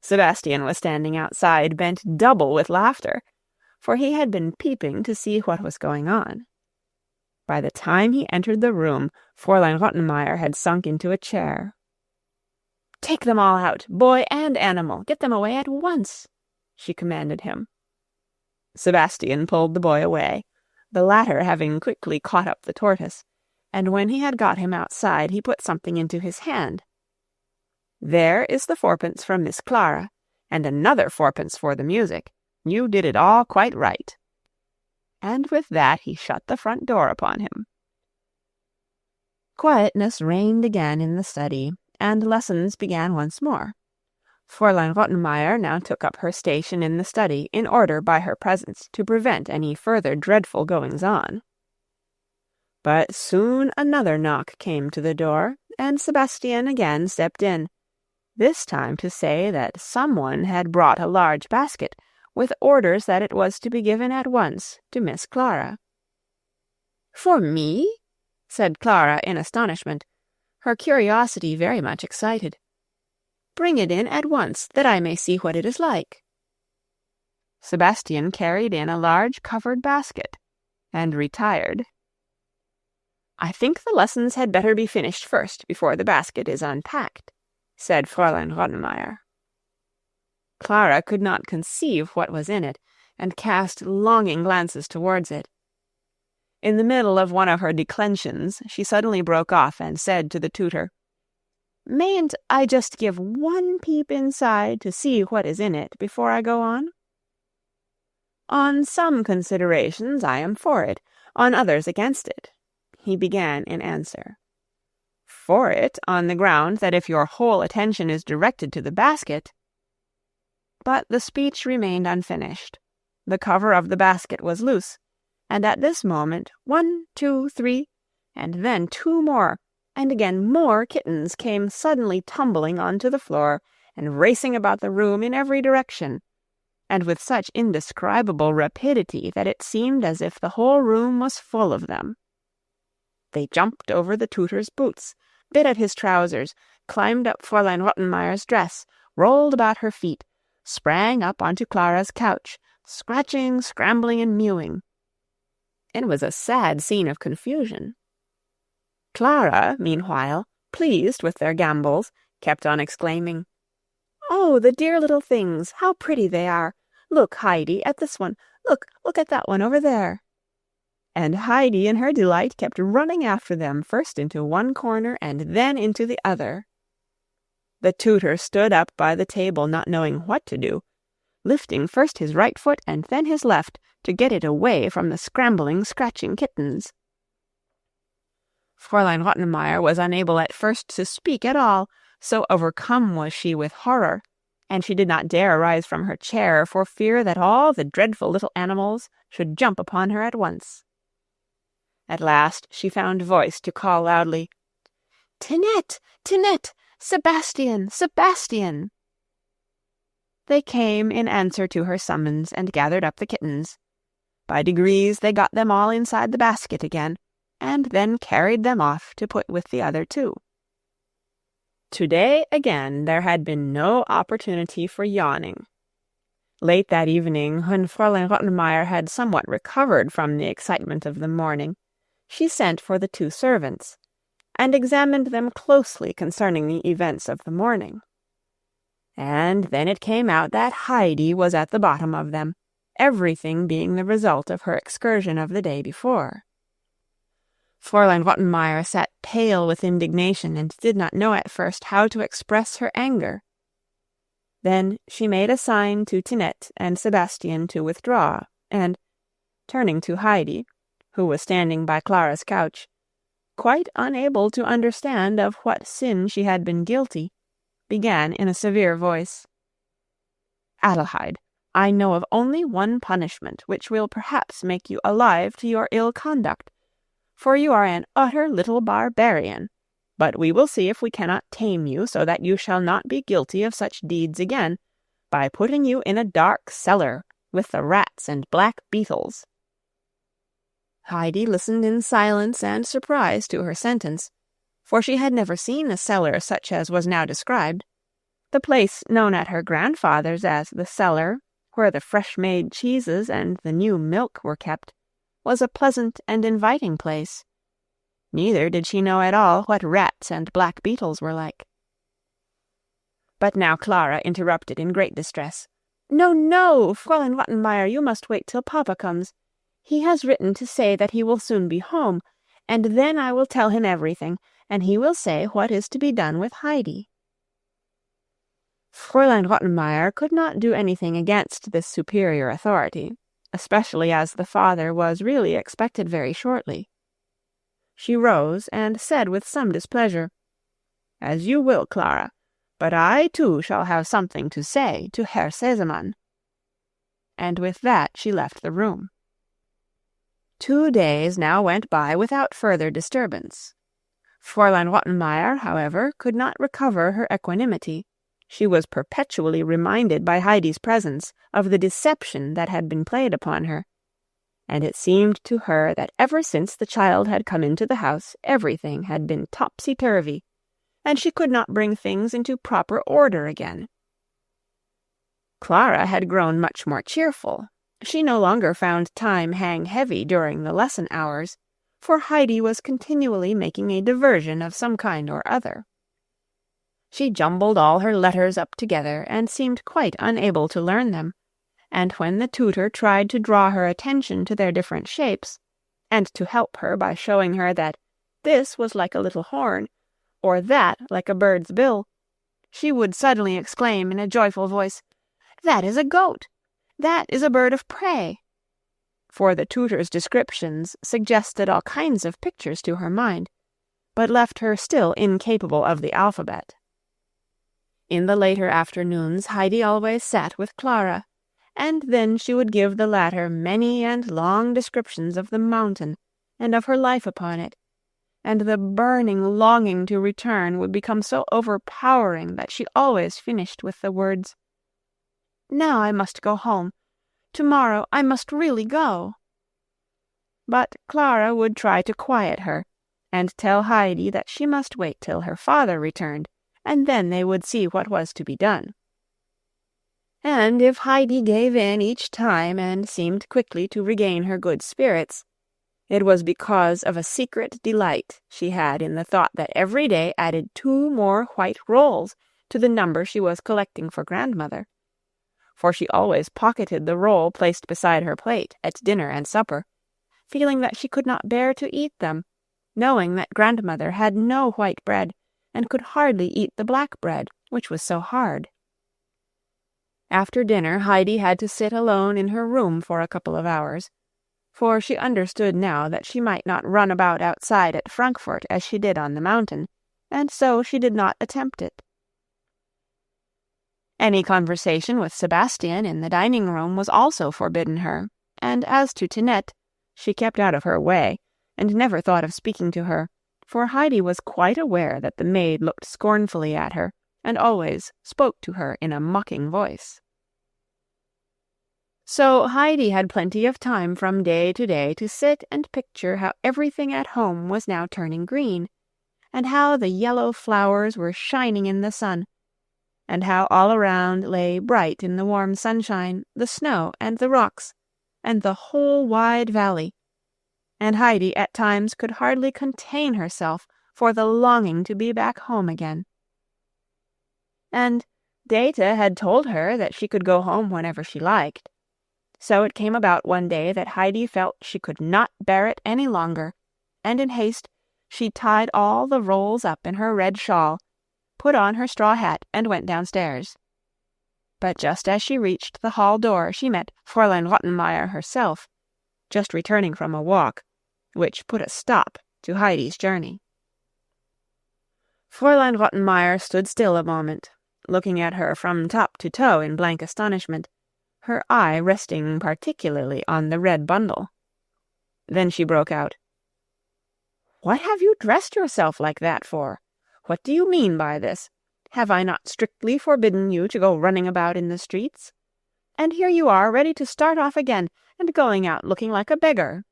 Sebastian was standing outside, bent double with laughter, for he had been peeping to see what was going on. By the time he entered the room, Fräulein Rottenmeier had sunk into a chair. "Take them all out, boy and animal. Get them away at once," she commanded him. Sebastian pulled the boy away, the latter having quickly caught up the tortoise, and when he had got him outside he put something into his hand. "There is the 4pence from Miss Clara, and another 4pence for the music. You did it all quite right." And with that he shut the front door upon him. Quietness reigned again in the study, and lessons began once more. Fräulein Rottenmeier now took up her station in the study in order by her presence to prevent any further dreadful goings-on. But soon another knock came to the door, and Sebastian again stepped in. this time to say that someone had brought a large basket, with orders that it was to be given at once to Miss Clara. "For me?" said Clara in astonishment, her curiosity very much excited. "Bring it in at once, that I may see what it is like." Sebastian carried in a large covered basket, and retired. "I think the lessons had better be finished first before the basket is unpacked," said Fraulein Rottenmeier. Clara could not conceive what was in it, and cast longing glances towards it. In the middle of one of her declensions, she suddenly broke off and said to the tutor, "Mayn't I just give one peep inside to see what is in it before I go on?" "On some considerations I am for it, on others against it," he began in answer. "For it, on the ground that if your whole attention is directed to the basket—" But the speech remained unfinished. The cover of the basket was loose, and at this moment 1, 2, 3, and then 2 more, and again more kittens came suddenly tumbling onto the floor and racing about the room in every direction, and with such indescribable rapidity that it seemed as if the whole room was full of them. They jumped over the tutor's boots, bit at his trousers, climbed up Fraulein Rottenmeier's dress, rolled about her feet, sprang up onto Clara's couch, scratching, scrambling, and mewing. It was a sad scene of confusion. Clara, meanwhile, pleased with their gambols, kept on exclaiming, "Oh, the dear little things, how pretty they are! Look, Heidi, at this one. Look at that one over there." And Heidi, in her delight, kept running after them, first into one corner and then into the other. The tutor stood up by the table, not knowing what to do, lifting first his right foot and then his left to get it away from the scrambling, scratching kittens. Fraulein Rottenmeier was unable at first to speak at all, so overcome was she with horror, and she did not dare rise from her chair for fear that all the dreadful little animals should jump upon her at once. At last she found voice to call loudly, "Tinette! Tinette! Sebastian! Sebastian!" They came in answer to her summons and gathered up the kittens. By degrees they got them all inside the basket again, and then carried them off to put with the other 2. Today again there had been no opportunity for yawning. Late that evening, when Fraulein Rottenmeier had somewhat recovered from the excitement of the morning, she sent for the 2 servants, and examined them closely concerning the events of the morning. And then it came out that Heidi was at the bottom of them, everything being the result of her excursion of the day before. Fraulein Rottenmeier sat pale with indignation and did not know at first how to express her anger. Then she made a sign to Tinette and Sebastian to withdraw, and, turning to Heidi, who was standing by Clara's couch, quite unable to understand of what sin she had been guilty, began in a severe voice, "Adelheid, I know of only one punishment which will perhaps make you alive to your ill conduct, for you are an utter little barbarian, but we will see if we cannot tame you so that you shall not be guilty of such deeds again, by putting you in a dark cellar with the rats and black beetles." Heidi listened in silence and surprise to her sentence, for she had never seen a cellar such as was now described. The place known at her grandfather's as the cellar, where the fresh-made cheeses and the new milk were kept, was a pleasant and inviting place. Neither did she know at all what rats and black beetles were like. But now Clara interrupted in great distress. "No, no, Fraulein Rottenmeier, you must wait till Papa comes. He has written to say that he will soon be home, and then I will tell him everything, and he will say what is to be done with Heidi." Fraulein Rottenmeier could not do anything against this superior authority, especially as the father was really expected very shortly. She rose and said with some displeasure, "As you will, Clara, but I too shall have something to say to Herr Sesemann." And with that she left the room. 2 days now went by without further disturbance. Fraulein Rottenmeier, however, could not recover her equanimity, She was perpetually reminded by Heidi's presence of the deception that had been played upon her, and it seemed to her that ever since the child had come into the house everything had been topsy-turvy, and she could not bring things into proper order again. Clara had grown much more cheerful. She no longer found time hang heavy during the lesson hours, for Heidi was continually making a diversion of some kind or other. She jumbled all her letters up together and seemed quite unable to learn them, and when the tutor tried to draw her attention to their different shapes, and to help her by showing her that this was like a little horn, or that like a bird's bill, she would suddenly exclaim in a joyful voice, "That is a goat! That is a bird of prey!" For the tutor's descriptions suggested all kinds of pictures to her mind, but left her still incapable of the alphabet. In the later afternoons Heidi always sat with Clara, and then she would give the latter many and long descriptions of the mountain and of her life upon it, and the burning longing to return would become so overpowering that she always finished with the words, "Now I must go home. Tomorrow I must really go." But Clara would try to quiet her, and tell Heidi that she must wait till her father returned, and then they would see what was to be done. And if Heidi gave in each time and seemed quickly to regain her good spirits, it was because of a secret delight she had in the thought that every day added 2 more white rolls to the number she was collecting for grandmother, for she always pocketed the roll placed beside her plate at dinner and supper, feeling that she could not bear to eat them, knowing that grandmother had no white bread, and could hardly eat the black bread, which was so hard. After dinner Heidi had to sit alone in her room for a couple of hours, for she understood now that she might not run about outside at Frankfurt as she did on the mountain, and so she did not attempt it. Any conversation with Sebastian in the dining-room was also forbidden her, and as to Tinette, she kept out of her way, and never thought of speaking to her, for Heidi was quite aware that the maid looked scornfully at her, and always spoke to her in a mocking voice. So Heidi had plenty of time from day to day to sit and picture how everything at home was now turning green, and how the yellow flowers were shining in the sun, and how all around lay bright in the warm sunshine the snow and the rocks, and the whole wide valley, and Heidi at times could hardly contain herself for the longing to be back home again. And Data had told her that she could go home whenever she liked. So it came about one day that Heidi felt she could not bear it any longer, and in haste she tied all the rolls up in her red shawl, put on her straw hat, and went downstairs. But just as she reached the hall door she met Fraulein Rottenmeier herself, just returning from a walk, which put a stop to Heidi's journey. Fraulein Rottenmeier stood still a moment, looking at her from top to toe in blank astonishment, her eye resting particularly on the red bundle. Then she broke out, "What have you dressed yourself like that for? What do you mean by this? Have I not strictly forbidden you to go running about in the streets? And here you are ready to start off again, and going out looking like a beggar."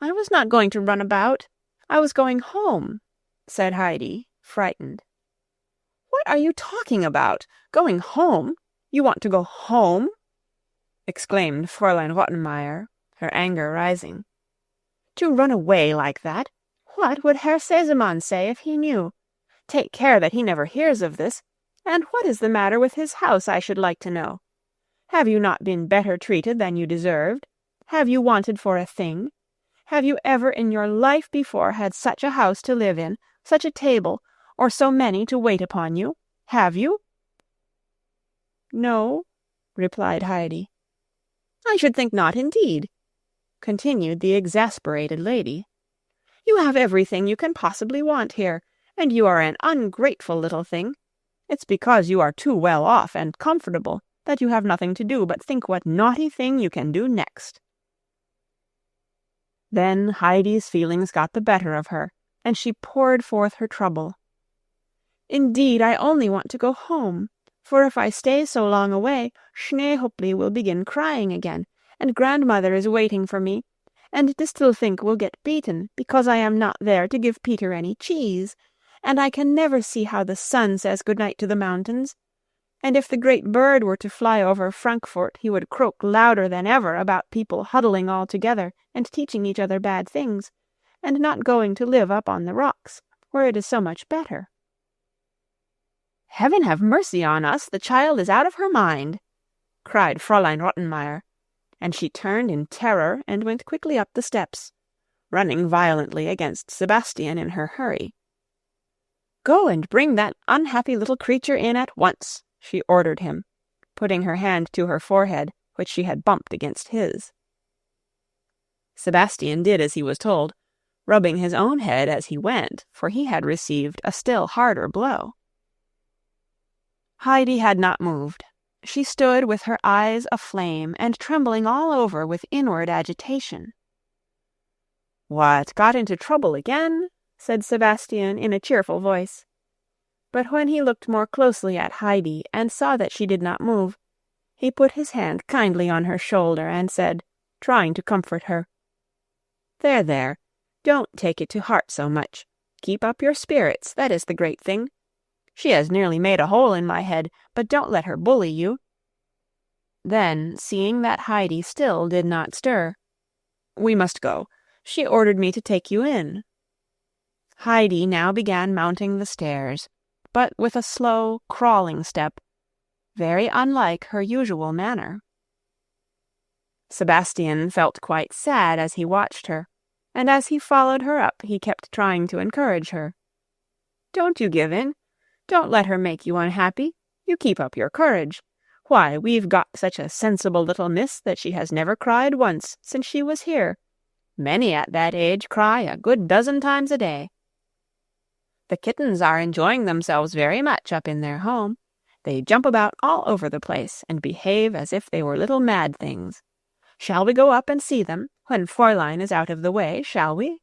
"I was not going to run about. I was going home," said Heidi, frightened. "What are you talking about? Going home? You want to go home?" exclaimed Fräulein Rottenmeier, her anger rising. "To run away like that? What would Herr Sesemann say if he knew? Take care that he never hears of this. And what is the matter with his house, I should like to know? Have you not been better treated than you deserved? Have you wanted for a thing? Have you ever in your life before had such a house to live in, such a table, or so many to wait upon you? Have you?" "No," replied Heidi. "I should think not, indeed," continued the exasperated lady. "You have everything you can possibly want here, and you are an ungrateful little thing. It's because you are too well off and comfortable that you have nothing to do but think what naughty thing you can do next." Then Heidi's feelings got the better of her, and she poured forth her trouble. Indeed, I only want to go home, for if I stay so long away, Schneehöppli will begin crying again, and grandmother is waiting for me, and Distelfink will get beaten because I am not there to give Peter any cheese, and I can never see how the sun says good-night to the mountains. And if the great bird were to fly over Frankfurt, he would croak louder than ever about people huddling all together and teaching each other bad things, and not going to live up on the rocks, where it is so much better. Heaven have mercy on us, the child is out of her mind, cried Fraulein Rottenmeier, and she turned in terror and went quickly up the steps, running violently against Sebastian in her hurry. Go and bring that unhappy little creature in at once, she ordered him, putting her hand to her forehead, which she had bumped against his. Sebastian did as he was told, rubbing his own head as he went, for he had received a still harder blow. Heidi had not moved. She stood with her eyes aflame and trembling all over with inward agitation. "What, got into trouble again?" said Sebastian in a cheerful voice. But when he looked more closely at Heidi and saw that she did not move, he put his hand kindly on her shoulder and said, trying to comfort her, "There, there, don't take it to heart so much. Keep up your spirits, that is the great thing. She has nearly made a hole in my head, but don't let her bully you." Then, seeing that Heidi still did not stir, "We must go. She ordered me to take you in." Heidi now began mounting the stairs, but with a slow, crawling step, very unlike her usual manner. Sebastian felt quite sad as he watched her, and as he followed her up he kept trying to encourage her. "Don't you give in. Don't let her make you unhappy. You keep up your courage. Why, we've got such a sensible little miss that she has never cried once since she was here. Many at that age cry a good dozen times a day. The kittens are enjoying themselves very much up in their home. They jump about all over the place and behave as if they were little mad things. Shall we go up and see them, when Fraulein is out of the way, shall we?"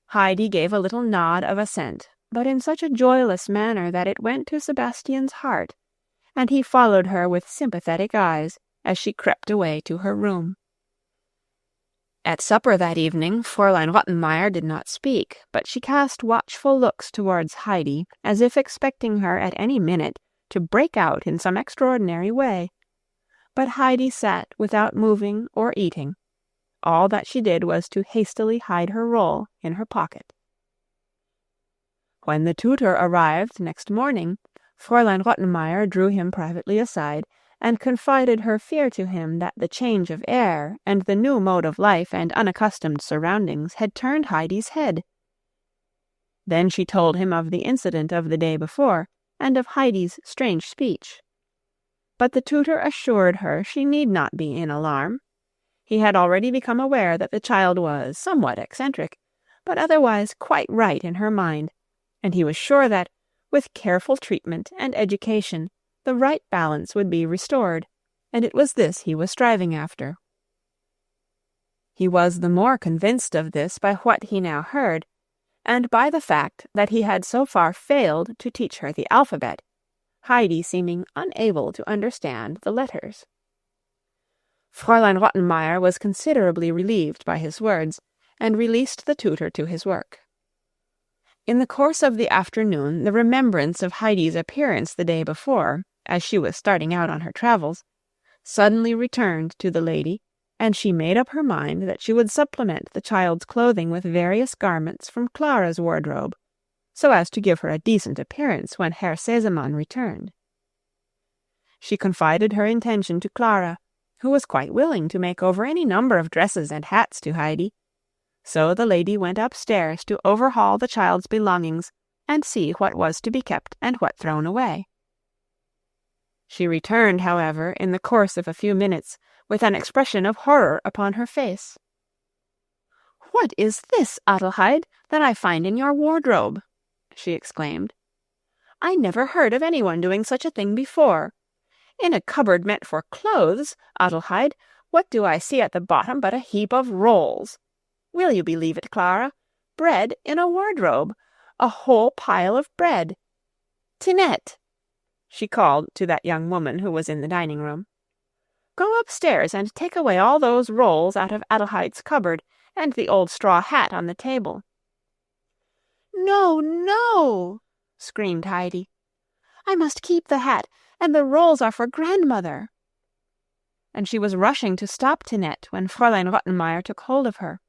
Heidi gave a little nod of assent, but in such a joyless manner that it went to Sebastian's heart, and he followed her with sympathetic eyes as she crept away to her room. At supper that evening, Fraulein Rottenmeier did not speak, but she cast watchful looks towards Heidi, as if expecting her at any minute to break out in some extraordinary way. But Heidi sat without moving or eating. All that she did was to hastily hide her roll in her pocket. When the tutor arrived next morning, Fraulein Rottenmeier drew him privately aside and confided her fear to him that the change of air and the new mode of life and unaccustomed surroundings had turned Heidi's head. Then she told him of the incident of the day before and of Heidi's strange speech. But the tutor assured her she need not be in alarm. He had already become aware that the child was somewhat eccentric, but otherwise quite right in her mind, and he was sure that, with careful treatment and education, the right balance would be restored, and it was this he was striving after. He was the more convinced of this by what he now heard, and by the fact that he had so far failed to teach her the alphabet, Heidi seeming unable to understand the letters. Fraulein Rottenmeier was considerably relieved by his words, and released the tutor to his work. In the course of the afternoon, the remembrance of Heidi's appearance the day before, as she was starting out on her travels, suddenly returned to the lady, and she made up her mind that she would supplement the child's clothing with various garments from Clara's wardrobe, so as to give her a decent appearance when Herr Sesemann returned. She confided her intention to Clara, who was quite willing to make over any number of dresses and hats to Heidi. So the lady went upstairs to overhaul the child's belongings and see what was to be kept and what thrown away. She returned, however, in the course of a few minutes, with an expression of horror upon her face. "What is this, Adelheid, that I find in your wardrobe?" she exclaimed. "I never heard of anyone doing such a thing before. In a cupboard meant for clothes, Adelheid, what do I see at the bottom but a heap of rolls? Will you believe it, Clara? Bread in a wardrobe, a whole pile of bread. Tinette," she called to that young woman who was in the dining-room. "Go upstairs and take away all those rolls out of Adelheid's cupboard, and the old straw hat on the table." "No, no!" screamed Heidi. "I must keep the hat, and the rolls are for grandmother." And she was rushing to stop Tinette when Fraulein Rottenmeier took hold of her.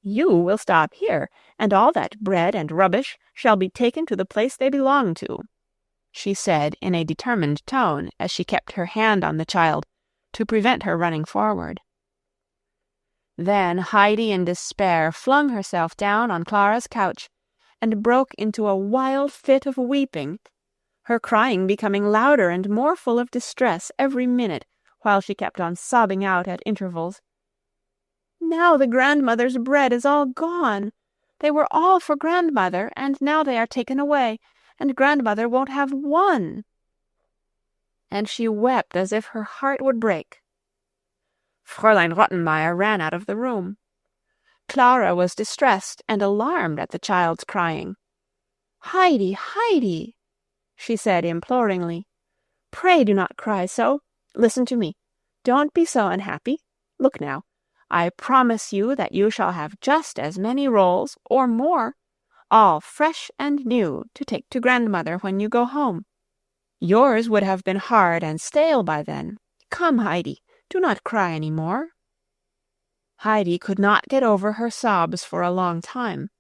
"You will stop here, and all that bread and rubbish shall be taken to the place they belong to," she said in a determined tone as she kept her hand on the child to prevent her running forward. Then Heidi in despair flung herself down on Clara's couch and broke into a wild fit of weeping, her crying becoming louder and more full of distress every minute, while she kept on sobbing out at intervals, "Now the grandmother's bread is all gone. They were all for grandmother, and now they are taken away, and grandmother won't have one." And she wept as if her heart would break. Fräulein Rottenmeier ran out of the room. Clara was distressed and alarmed at the child's crying. "Heidi, Heidi," she said imploringly, "pray do not cry so. Listen to me. Don't be so unhappy. Look now, I promise you that you shall have just as many rolls, or more, all fresh and new, to take to grandmother when you go home. Yours would have been hard and stale by then. Come, Heidi, do not cry any more." Heidi could not get over her sobs for a long time.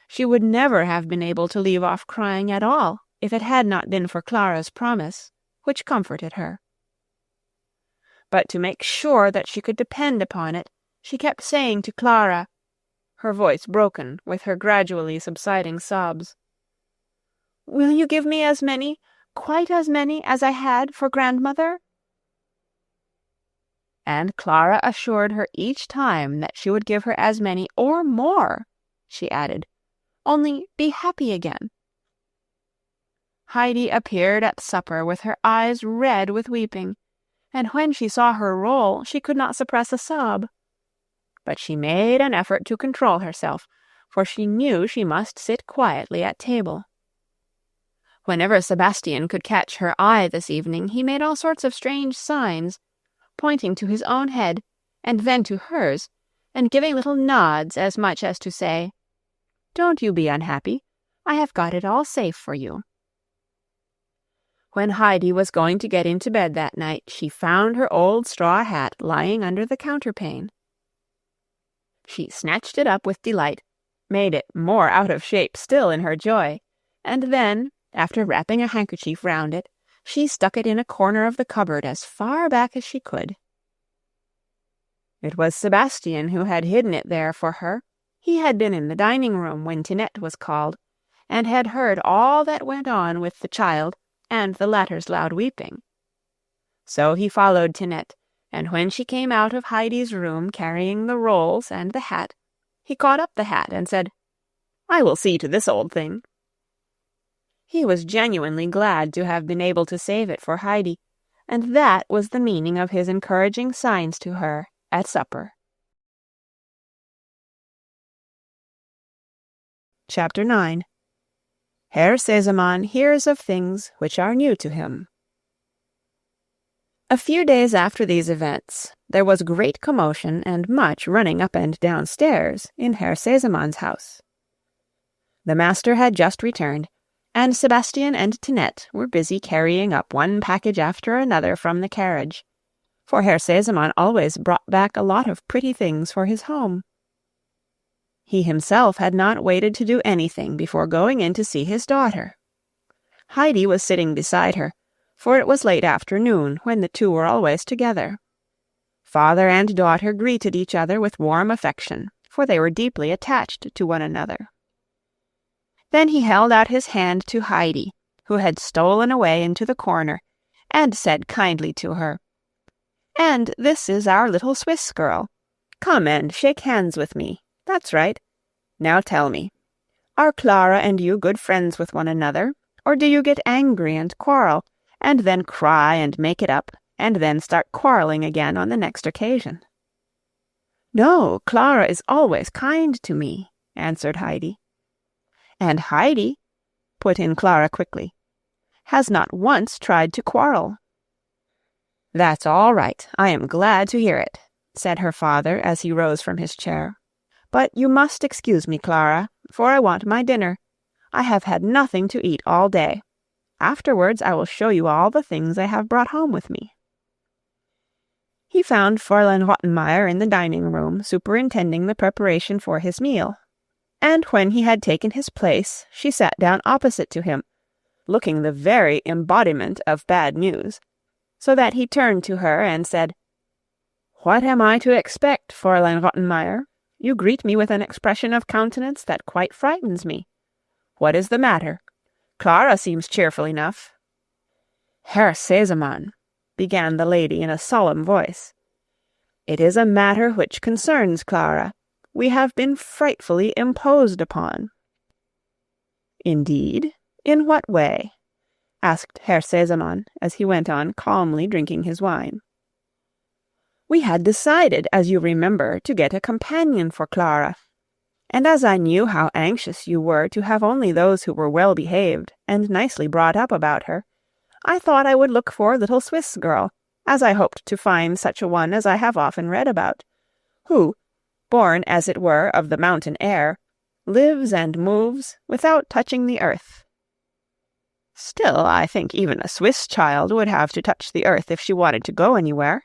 She would never have been able to leave off crying at all if it had not been for Clara's promise, which comforted her. But to make sure that she could depend upon it, she kept saying to Clara, her voice broken with her gradually subsiding sobs, "Will you give me as many, quite as many as I had for grandmother?" And Clara assured her each time that she would give her as many or more, she added, "only be happy again." Heidi appeared at supper with her eyes red with weeping, and when she saw her roll she could not suppress a sob. But she made an effort to control herself, for she knew she must sit quietly at table. Whenever Sebastian could catch her eye this evening, he made all sorts of strange signs, pointing to his own head, and then to hers, and giving little nods as much as to say, "Don't you be unhappy. I have got it all safe for you." When Heidi was going to get into bed that night, she found her old straw hat lying under the counterpane. She snatched it up with delight, made it more out of shape still in her joy, and then, after wrapping a handkerchief round it, she stuck it in a corner of the cupboard as far back as she could. It was Sebastian who had hidden it there for her. He had been in the dining-room when Tinette was called, and had heard all that went on with the child and the latter's loud weeping. So he followed Tinette, and when she came out of Heidi's room carrying the rolls and the hat, he caught up the hat and said, "I will see to this old thing." He was genuinely glad to have been able to save it for Heidi, and that was the meaning of his encouraging signs to her at supper. Chapter 9. Herr Sesemann hears of things which are new to him. A few days after these events, there was great commotion and much running up and down stairs in Herr Sesemann's house. The master had just returned, and Sebastian and Tinette were busy carrying up one package after another from the carriage, for Herr Sesemann always brought back a lot of pretty things for his home. He himself had not waited to do anything before going in to see his daughter. Heidi was sitting beside her, for it was late afternoon when the two were always together. Father and daughter greeted each other with warm affection, for they were deeply attached to one another. Then he held out his hand to Heidi, who had stolen away into the corner, and said kindly to her, "And this is our little Swiss girl. Come and shake hands with me. That's right. Now tell me, are Clara and you good friends with one another, or do you get angry and quarrel, and then cry and make it up, and then start quarreling again on the next occasion?" "No, Clara is always kind to me," answered Heidi. "And Heidi?" put in Clara quickly. "Has not once tried to quarrel." "That's all right. I am glad to hear it," said her father as he rose from his chair. "But you must excuse me, Clara, for I want my dinner. I have had nothing to eat all day. Afterwards I will show you all the things I have brought home with me." He found Fraulein Rottenmeier in the dining-room, superintending the preparation for his meal, and when he had taken his place, she sat down opposite to him, looking the very embodiment of bad news, so that he turned to her and said, "What am I to expect, Fraulein Rottenmeier? You greet me with an expression of countenance that quite frightens me. What is the matter? Clara seems cheerful enough." "Herr Sesemann," began the lady in a solemn voice, "it is a matter which concerns Clara. We have been frightfully imposed upon." "Indeed? In what way?" asked Herr Sesemann, as he went on calmly drinking his wine. "We had decided, as you remember, to get a companion for Clara, and as I knew how anxious you were to have only those who were well behaved and nicely brought up about her, I thought I would look for a little Swiss girl, as I hoped to find such a one as I have often read about, who, born as it were of the mountain air, lives and moves without touching the earth." "Still, I think even a Swiss child would have to touch the earth if she wanted to go anywhere,"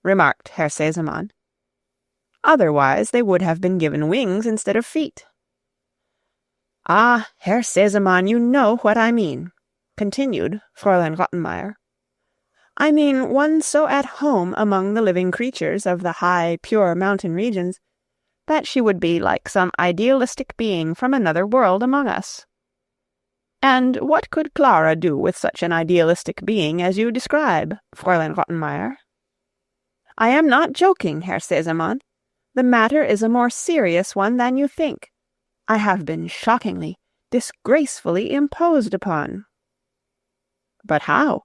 remarked Herr Sesemann. "Otherwise they would have been given wings instead of feet." "Ah, Herr Sesemann, you know what I mean," continued Fraulein Rottenmeier. "I mean one so at home among the living creatures of the high, pure mountain regions, that she would be like some idealistic being from another world among us." "And what could Clara do with such an idealistic being as you describe, Fraulein Rottenmeier?" "I am not joking, Herr Sesemann. The matter is a more serious one than you think. I have been shockingly, disgracefully imposed upon." "But how?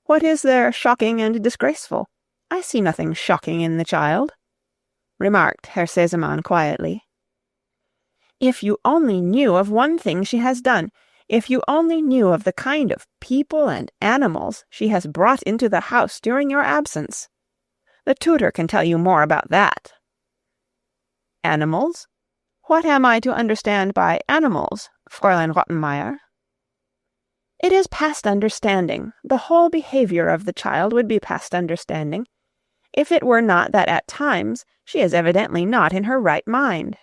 What is there shocking and disgraceful? I see nothing shocking in the child," remarked Herr Sesemann quietly. "If you only knew of one thing she has done, if you only knew of the kind of people and animals she has brought into the house during your absence. The tutor can tell you more about that." "Animals? What am I to understand by animals, Fraulein Rottenmeier?" "It is past understanding. The whole behavior of the child would be past understanding, if it were not that at times she is evidently not in her right mind."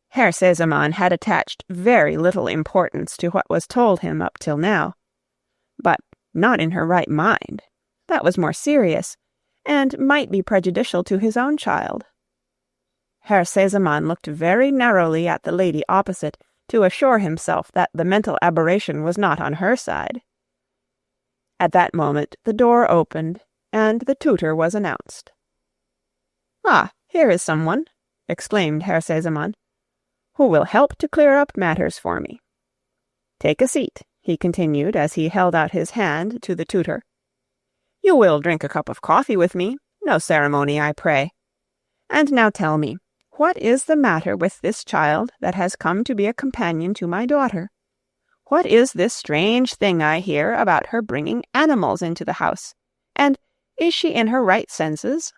Herr Sesemann had attached very little importance to what was told him up till now. But not in her right mind. That was more serious, and might be prejudicial to his own child. Herr Sesemann looked very narrowly at the lady opposite to assure himself that the mental aberration was not on her side. At that moment the door opened, and the tutor was announced. "Ah, here is someone," exclaimed Herr Sesemann, "who will help to clear up matters for me. Take a seat," he continued as he held out his hand to the tutor. "You will drink a cup of coffee with me, no ceremony, I pray. And now tell me, what is the matter with this child that has come to be a companion to my daughter? What is this strange thing I hear about her bringing animals into the house? And is she in her right senses?"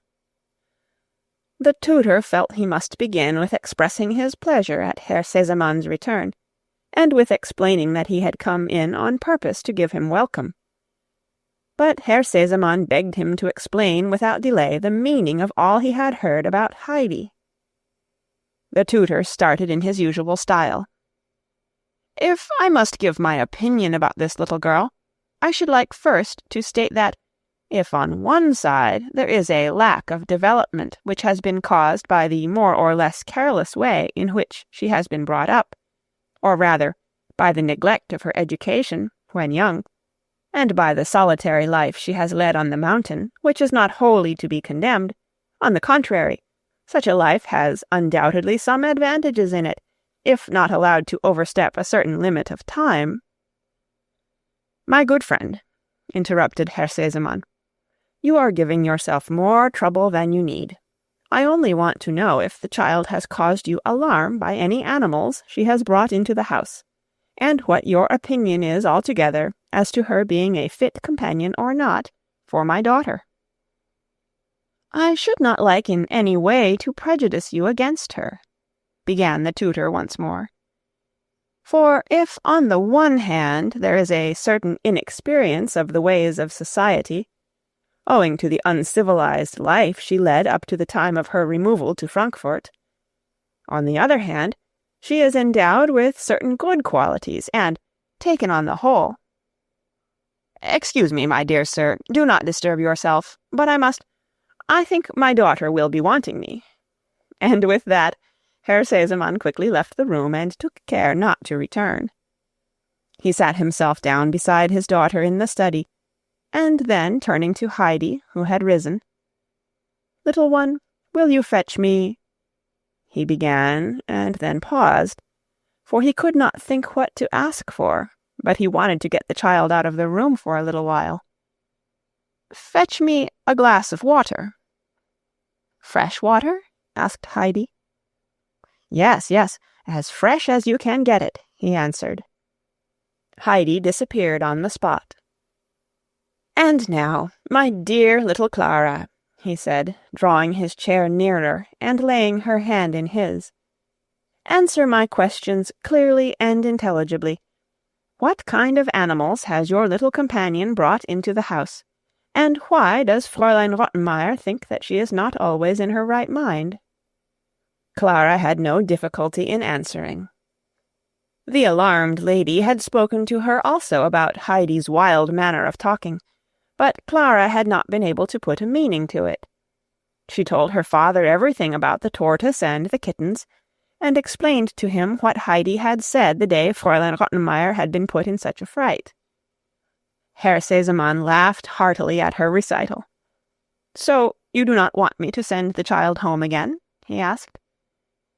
The tutor felt he must begin with expressing his pleasure at Herr Sesemann's return, and with explaining that he had come in on purpose to give him welcome. But Herr Sesemann begged him to explain without delay the meaning of all he had heard about Heidi. The tutor started in his usual style. "If I must give my opinion about this little girl, I should like first to state that, if on one side there is a lack of development which has been caused by the more or less careless way in which she has been brought up, or rather by the neglect of her education when young, and by the solitary life she has led on the mountain, which is not wholly to be condemned, on the contrary, such a life has undoubtedly some advantages in it, if not allowed to overstep a certain limit of time." "My good friend," interrupted Herr Sesemann, "you are giving yourself more trouble than you need. I only want to know if the child has caused you alarm by any animals she has brought into the house, and what your opinion is altogether as to her being a fit companion or not for my daughter. I should not like in any way to prejudice you against her, began the tutor once more. For if on the one hand there is a certain inexperience of the ways of society, owing to the uncivilized life she led up to the time of her removal to Frankfurt, on the other hand, she is endowed with certain good qualities, and, taken on the whole— Excuse me, my dear sir, do not disturb yourself, but I think my daughter will be wanting me. And with that, Herr Sesemann quickly left the room and took care not to return. He sat himself down beside his daughter in the study, and then, turning to Heidi, who had risen, "Little one, will you fetch me—" he began, and then paused, for he could not think what to ask for, but he wanted to get the child out of the room for a little while. "Fetch me a glass of water." "Fresh water?" asked Heidi. Yes, as fresh as you can get it," he answered. Heidi disappeared on the spot. "And now, my dear little Clara," he said, drawing his chair nearer and laying her hand in his, "answer my questions clearly and intelligibly. What kind of animals has your little companion brought into the house, and why does Fraulein Rottenmeier think that she is not always in her right mind?" Clara had no difficulty in answering. The alarmed lady had spoken to her also about Heidi's wild manner of talking, but Clara had not been able to put a meaning to it. She told her father everything about the tortoise and the kittens, and explained to him what Heidi had said the day Fraulein Rottenmeier had been put in such a fright. Herr Sesemann laughed heartily at her recital. "So you do not want me to send the child home again?" he asked.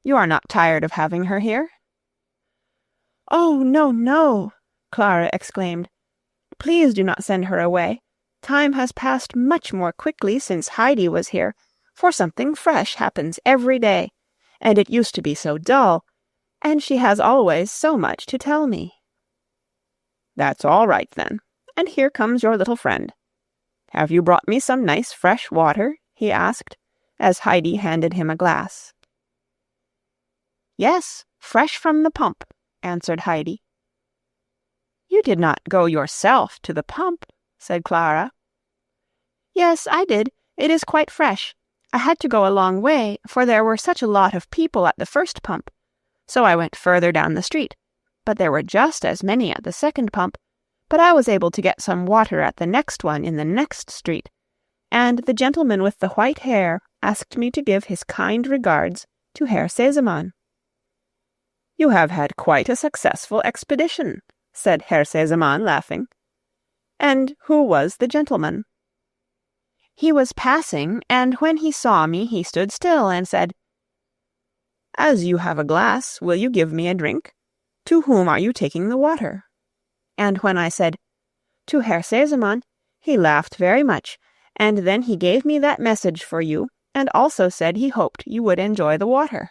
"You are not tired of having her here?" "Oh, no, no!" Clara exclaimed. "Please do not send her away. Time has passed much more quickly since Heidi was here, for something fresh happens every day, and it used to be so dull, and she has always so much to tell me." "That's all right, then, and here comes your little friend. Have you brought me some nice fresh water?" he asked, as Heidi handed him a glass. "Yes, fresh from the pump," answered Heidi. "You did not go yourself to the pump," said Clara. "Yes, I did. It is quite fresh. I had to go a long way, for there were such a lot of people at the first pump. So I went further down the street, but there were just as many at the second pump, but I was able to get some water at the next one in the next street, and the gentleman with the white hair asked me to give his kind regards to Herr Sesemann." "You have had quite a successful expedition," said Herr Sesemann, laughing. "And who was the gentleman?" "He was passing, and when he saw me he stood still and said, 'As you have a glass, will you give me a drink? To whom are you taking the water?' And when I said, 'To Herr Sesemann,' he laughed very much, and then he gave me that message for you, and also said he hoped you would enjoy the water."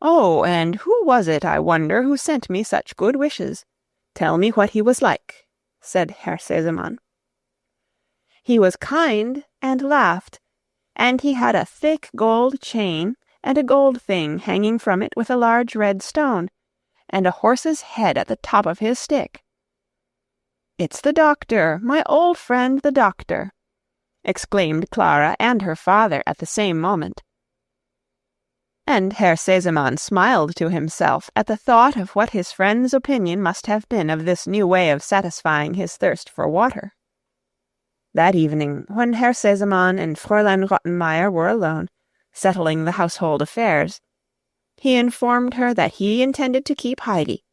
"Oh, and who was it, I wonder, who sent me such good wishes? Tell me what he was like," said Herr Sesemann. "He was kind and laughed, and he had a thick gold chain and a gold thing hanging from it with a large red stone, and a horse's head at the top of his stick." "It's the doctor, my old friend the doctor," exclaimed Clara and her father at the same moment. And Herr Sesemann smiled to himself at the thought of what his friend's opinion must have been of this new way of satisfying his thirst for water. That evening, when Herr Sesemann and Fräulein Rottenmeier were alone, settling the household affairs, he informed her that he intended to keep Heidi.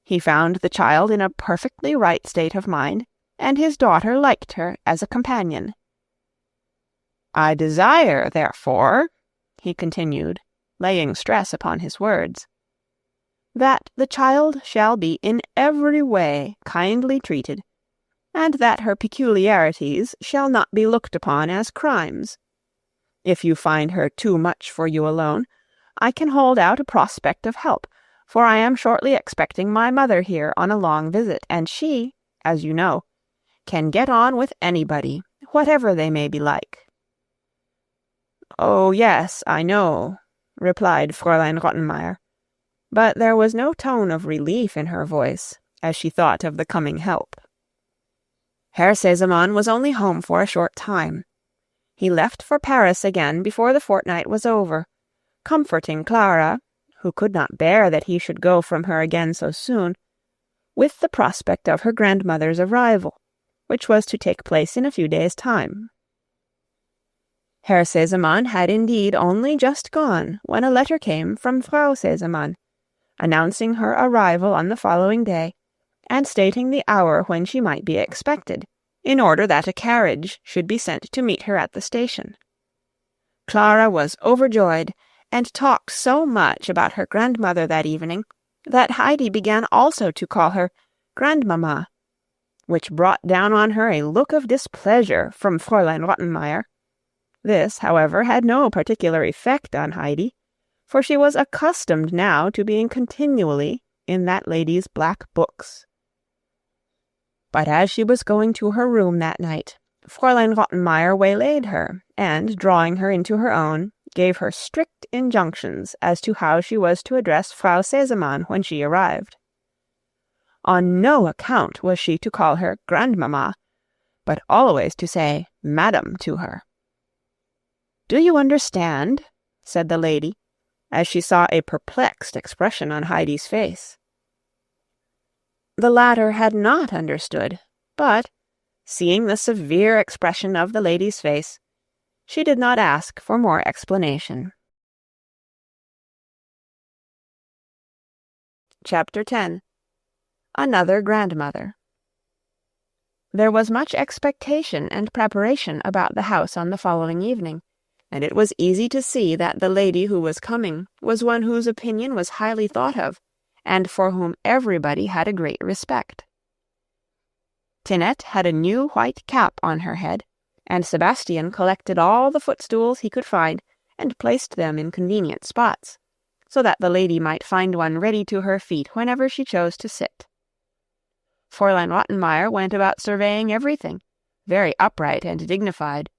He found the child in a perfectly right state of mind, and his daughter liked her as a companion. "I desire, therefore," he continued, laying stress upon his words, "that the child shall be in every way kindly treated, and that her peculiarities shall not be looked upon as crimes. If you find her too much for you alone, I can hold out a prospect of help, for I am shortly expecting my mother here on a long visit, and she, as you know, can get on with anybody, whatever they may be like." "Oh, yes, I know," replied Fraulein Rottenmeier, but there was no tone of relief in her voice as she thought of the coming help. Herr Sesemann was only home for a short time. He left for Paris again before the fortnight was over, comforting Clara, who could not bear that he should go from her again so soon, with the prospect of her grandmother's arrival, which was to take place in a few days' time. Herr Sesemann had indeed only just gone when a letter came from Frau Sesemann, announcing her arrival on the following day, and stating the hour when she might be expected, in order that a carriage should be sent to meet her at the station. Clara was overjoyed, and talked so much about her grandmother that evening that Heidi began also to call her grandmamma, which brought down on her a look of displeasure from Fräulein Rottenmeier. This, however, had no particular effect on Heidi, for she was accustomed now to being continually in that lady's black books. But as she was going to her room that night, Fräulein Rottenmeier waylaid her, and, drawing her into her own, gave her strict injunctions as to how she was to address Frau Sesemann when she arrived. On no account was she to call her grandmamma, but always to say madam to her. "Do you understand?" said the lady, as she saw a perplexed expression on Heidi's face. The latter had not understood, but, seeing the severe expression of the lady's face, she did not ask for more explanation. Chapter 10. Another Grandmother. There was much expectation and preparation about the house on the following evening, and it was easy to see that the lady who was coming was one whose opinion was highly thought of, and for whom everybody had a great respect. Tinette had a new white cap on her head, and Sebastian collected all the footstools he could find and placed them in convenient spots, so that the lady might find one ready to her feet whenever she chose to sit. Fräulein Rottenmeier went about surveying everything, very upright and dignified,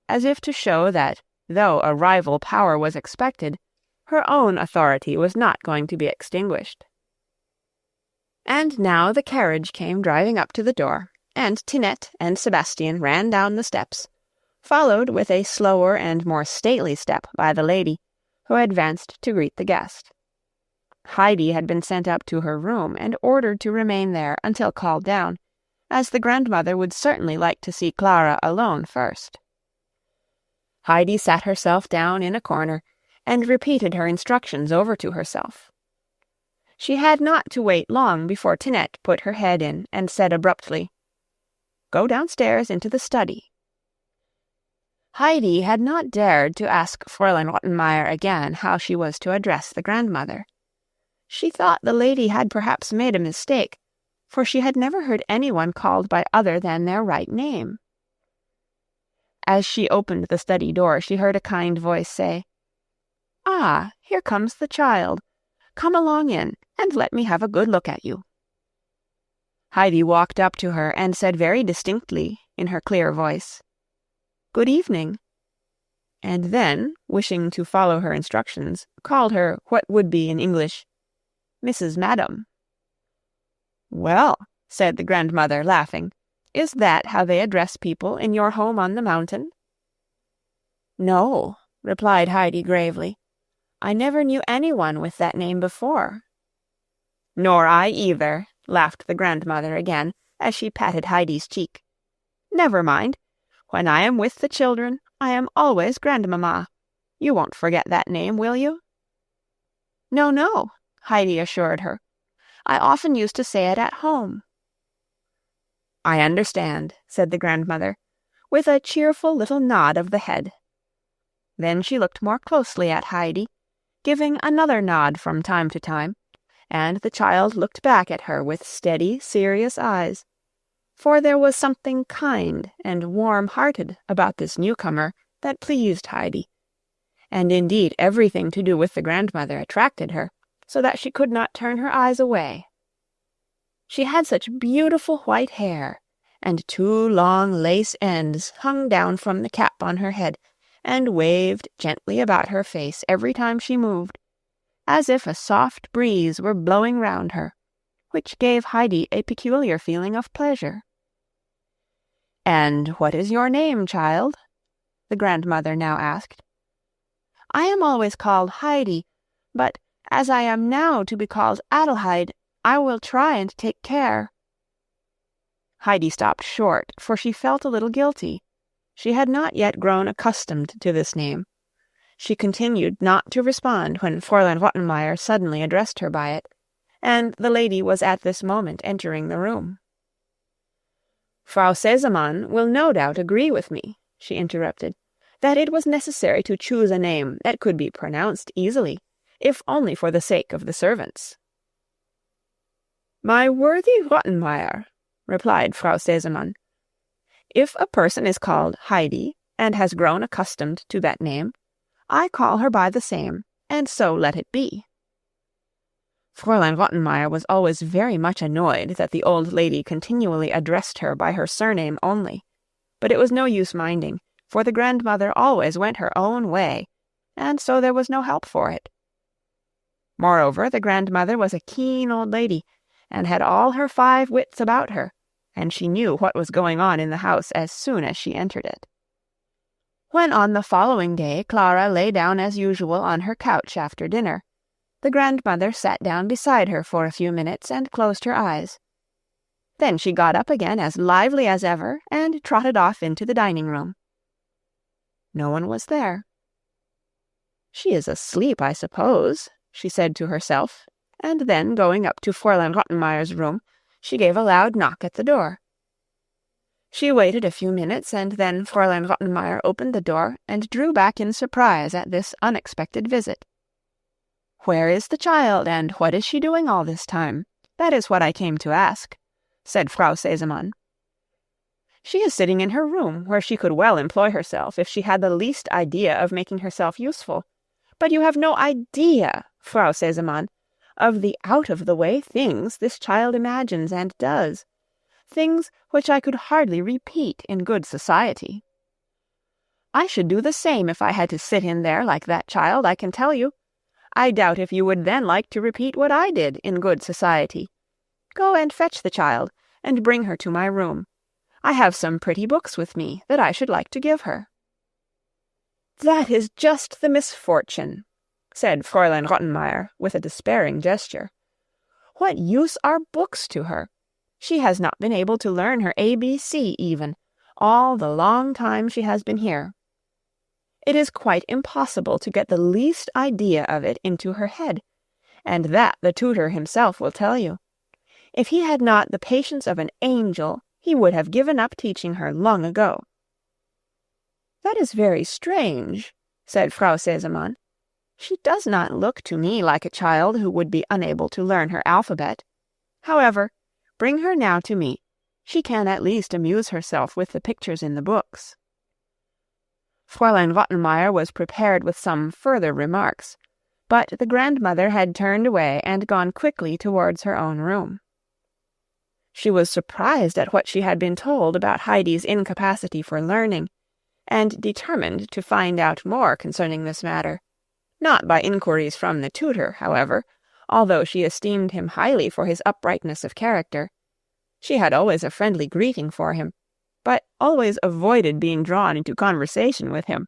as if to show that, though a rival power was expected, her own authority was not going to be extinguished. And now the carriage came driving up to the door, and Tinette and Sebastian ran down the steps, followed with a slower and more stately step by the lady, who advanced to greet the guest. Heidi had been sent up to her room and ordered to remain there until called down, as the grandmother would certainly like to see Clara alone first. Heidi sat herself down in a corner and repeated her instructions over to herself. She had not to wait long before Tinette put her head in and said abruptly, "Go downstairs into the study." Heidi had not dared to ask Fräulein Rottenmeier again how she was to address the grandmother. She thought the lady had perhaps made a mistake, for she had never heard anyone called by other than their right name. As she opened the study door, she heard a kind voice say, "Ah, here comes the child. Come along in, and let me have a good look at you." Heidi walked up to her and said very distinctly, in her clear voice, "Good evening," and then, wishing to follow her instructions, called her what would be in English, Mrs. Madam. "Well," said the grandmother, laughing, "is that how they address people in your home on the mountain?" "No," replied Heidi gravely. "I never knew anyone with that name before." "Nor I either," laughed the grandmother again, as she patted Heidi's cheek. "Never mind. When I am with the children, I am always grandmamma. You won't forget that name, will you?" "No, no," Heidi assured her. "I often used to say it at home." "I understand," said the grandmother, with a cheerful little nod of the head. Then she looked more closely at Heidi, giving another nod from time to time, and the child looked back at her with steady, serious eyes, for there was something kind and warm-hearted about this newcomer that pleased Heidi, and indeed everything to do with the grandmother attracted her, so that she could not turn her eyes away. She had such beautiful white hair, and 2 long lace ends hung down from the cap on her head and waved gently about her face every time she moved, as if a soft breeze were blowing round her, which gave Heidi a peculiar feeling of pleasure. "And what is your name, child?" the grandmother now asked. "I am always called Heidi, but as I am now to be called Adelheid, I will try and take care." Heidi stopped short, for she felt a little guilty. She had not yet grown accustomed to this name. She continued not to respond when Fraulein Rottenmeier suddenly addressed her by it, and the lady was at this moment entering the room. "Frau Sesemann will no doubt agree with me," she interrupted, "that it was necessary to choose a name that could be pronounced easily, if only for the sake of the servants." "My worthy Rottenmeier," replied Frau Sesemann, "if a person is called Heidi, and has grown accustomed to that name, I call her by the same, and so let it be." Fraulein Rottenmeier was always very much annoyed that the old lady continually addressed her by her surname only, but it was no use minding, for the grandmother always went her own way, and so there was no help for it. Moreover, the grandmother was a keen old lady, and had all her 5 wits about her, and she knew what was going on in the house as soon as she entered it. When on the following day Clara lay down as usual on her couch after dinner, the grandmother sat down beside her for a few minutes and closed her eyes. Then she got up again as lively as ever and trotted off into the dining-room. No one was there. "She is asleep, I suppose," she said to herself, and then, going up to Fraulein Rottenmeier's room, she gave a loud knock at the door. She waited a few minutes, and then Fraulein Rottenmeier opened the door and drew back in surprise at this unexpected visit. "Where is the child, and what is she doing all this time? That is what I came to ask," said Frau Sesemann. "She is sitting in her room, where she could well employ herself if she had the least idea of making herself useful. But you have no idea, Frau Sesemann, of the out-of-the-way things this child imagines and does, things which I could hardly repeat in good society. I should do the same if I had to sit in there like that child, I can tell you. I doubt if you would then like to repeat what I did in good society. Go and fetch the child, and bring her to my room. I have some pretty books with me that I should like to give her." "That is just the misfortune," said Fraulein Rottenmeier with a despairing gesture. "What use are books to her? She has not been able to learn her ABC even, all the long time she has been here. It is quite impossible to get the least idea of it into her head, and that the tutor himself will tell you. If he had not the patience of an angel, he would have given up teaching her long ago." "That is very strange," said Frau Sesemann. "She does not look to me like a child who would be unable to learn her alphabet. However, bring her now to me. She can at least amuse herself with the pictures in the books." Fraulein Rottenmeier was prepared with some further remarks, but the grandmother had turned away and gone quickly towards her own room. She was surprised at what she had been told about Heidi's incapacity for learning, and determined to find out more concerning this matter, not by inquiries from the tutor, however, although she esteemed him highly for his uprightness of character. She had always a friendly greeting for him, but always avoided being drawn into conversation with him,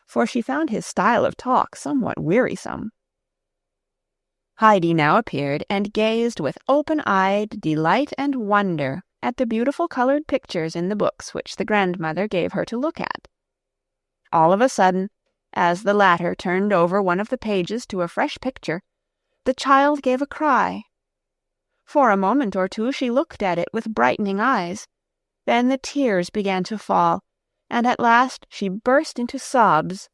for she found his style of talk somewhat wearisome. Heidi now appeared and gazed with open-eyed delight and wonder at the beautiful colored pictures in the books which the grandmother gave her to look at. All of a sudden, as the latter turned over one of the pages to a fresh picture, the child gave a cry. For a moment or two she looked at it with brightening eyes. Then the tears began to fall, and at last she burst into sobs.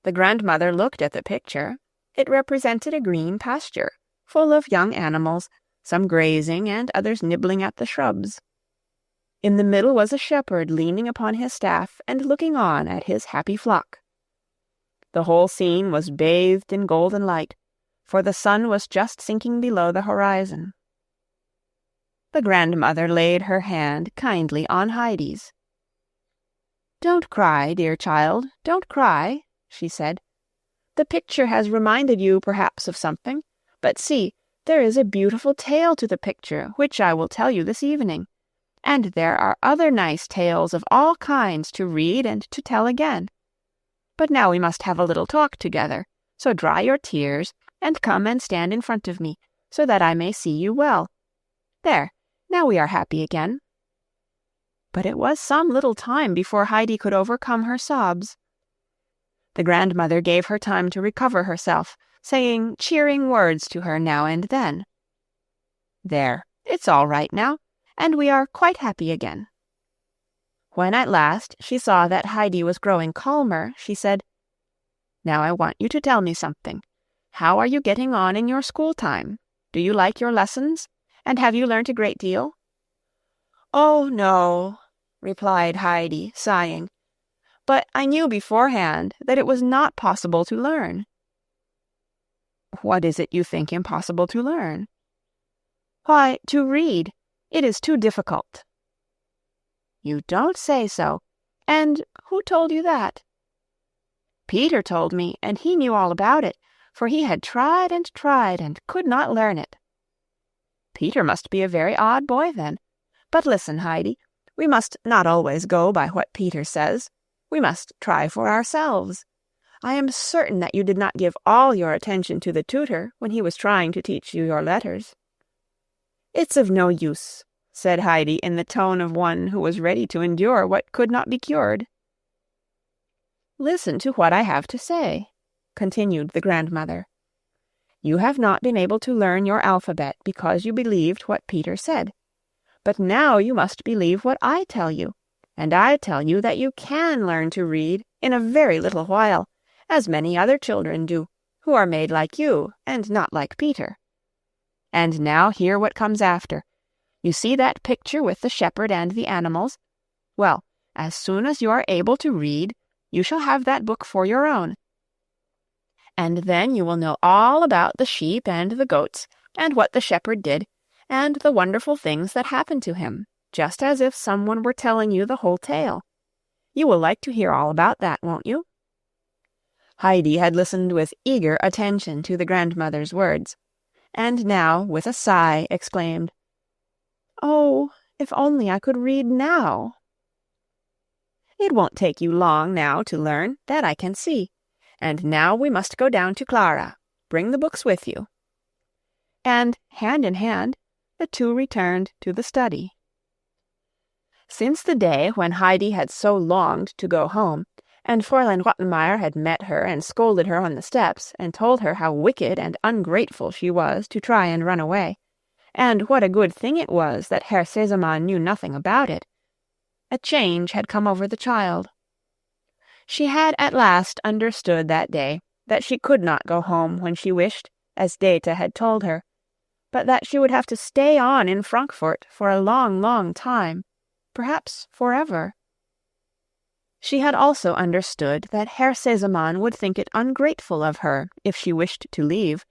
The grandmother looked at the picture. It represented a green pasture, full of young animals, some grazing and others nibbling at the shrubs. In the middle was a shepherd leaning upon his staff and looking on at his happy flock. The whole scene was bathed in golden light, for the sun was just sinking below the horizon. The grandmother laid her hand kindly on Heidi's. "Don't cry, dear child, don't cry," she said. "The picture has reminded you perhaps of something, but see, there is a beautiful tale to the picture which I will tell you this evening, and there are other nice tales of all kinds to read and to tell again. But now we must have a little talk together, so dry your tears and come and stand in front of me, so that I may see you well. There, now we are happy again." But it was some little time before Heidi could overcome her sobs. The grandmother gave her time to recover herself, saying cheering words to her now and then. "There, it's all right now, and we are quite happy again." When at last she saw that Heidi was growing calmer, she said, "Now I want you to tell me something. How are you getting on in your school time? Do you like your lessons? And have you learnt a great deal?" "Oh, no," replied Heidi, sighing. "But I knew beforehand that it was not possible to learn." "What is it you think impossible to learn?" "Why, to read. It is too difficult." "You don't say so. And who told you that?" "Peter told me, and he knew all about it, for he had tried and could not learn it." "Peter must be a very odd boy, then. But listen, Heidi, we must not always go by what Peter says. We must try for ourselves. I am certain that you did not give all your attention to the tutor when he was trying to teach you your letters." "It's of no use," said Heidi in the tone of one who was ready to endure what could not be cured. "Listen to what I have to say," continued the grandmother. "You have not been able to learn your alphabet because you believed what Peter said. But now you must believe what I tell you, and I tell you that you can learn to read in a very little while, as many other children do, who are made like you and not like Peter. And now hear what comes after. You see that picture with the shepherd and the animals? Well, as soon as you are able to read, you shall have that book for your own. And then you will know all about the sheep and the goats, and what the shepherd did, and the wonderful things that happened to him, just as if someone were telling you the whole tale. You will like to hear all about that, won't you?" Heidi had listened with eager attention to the grandmother's words, and now, with a sigh, exclaimed, "Oh, if only I could read now!" "It won't take you long now to learn, that I can see. And now we must go down to Clara. Bring the books with you." And, hand in hand, the two returned to the study. Since the day when Heidi had so longed to go home, and Fraulein Rottenmeier had met her and scolded her on the steps, and told her how wicked and ungrateful she was to try and run away, and what a good thing it was that Herr Sesemann knew nothing about it, a change had come over the child. She had at last understood that day that she could not go home when she wished, as Dete had told her, but that she would have to stay on in Frankfurt for a long, long time, perhaps forever. She had also understood that Herr Sesemann would think it ungrateful of her if she wished to leave,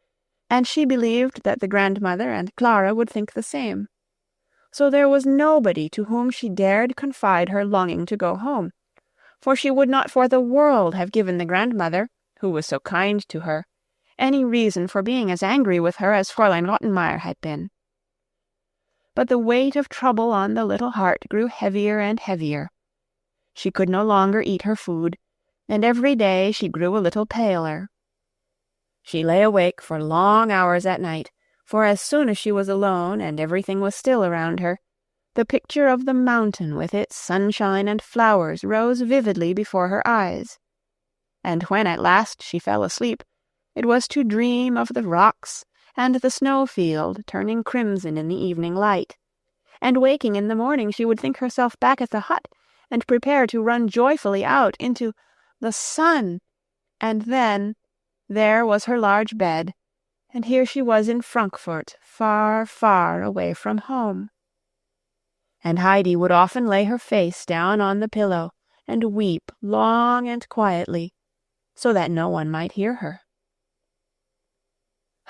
and she believed that the grandmother and Clara would think the same. So there was nobody to whom she dared confide her longing to go home, for she would not for the world have given the grandmother, who was so kind to her, any reason for being as angry with her as Fraulein Rottenmeier had been. But the weight of trouble on the little heart grew heavier and heavier. She could no longer eat her food, and every day she grew a little paler. She lay awake for long hours at night, for as soon as she was alone and everything was still around her, the picture of the mountain with its sunshine and flowers rose vividly before her eyes. And when at last she fell asleep, it was to dream of the rocks and the snow-field turning crimson in the evening light. And waking in the morning, she would think herself back at the hut and prepare to run joyfully out into the sun. And then there was her large bed, and here she was in Frankfurt, far, far away from home. And Heidi would often lay her face down on the pillow and weep long and quietly, so that no one might hear her.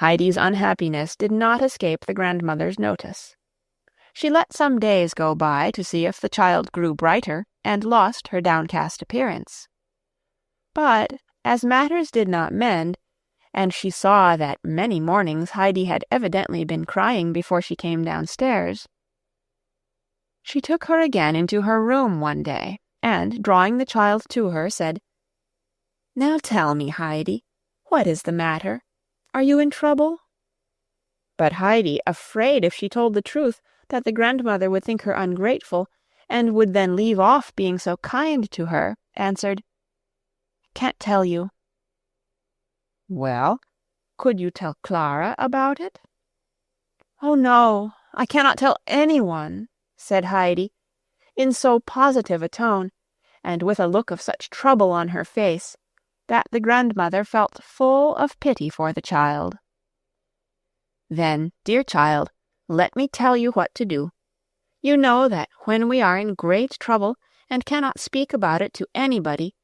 Heidi's unhappiness did not escape the grandmother's notice. She let some days go by to see if the child grew brighter and lost her downcast appearance. But, as matters did not mend, and she saw that many mornings Heidi had evidently been crying before she came downstairs, she took her again into her room one day, and, drawing the child to her, said, "Now tell me, Heidi, what is the matter? Are you in trouble?" But Heidi, afraid if she told the truth that the grandmother would think her ungrateful, and would then leave off being so kind to her, answered, "Can't tell you." "Well, could you tell Clara about it?" "Oh, no, I cannot tell anyone," said Heidi, in so positive a tone, and with a look of such trouble on her face, that the grandmother felt full of pity for the child. "Then, dear child, let me tell you what to do. You know that when we are in great trouble and cannot speak about it to anybody,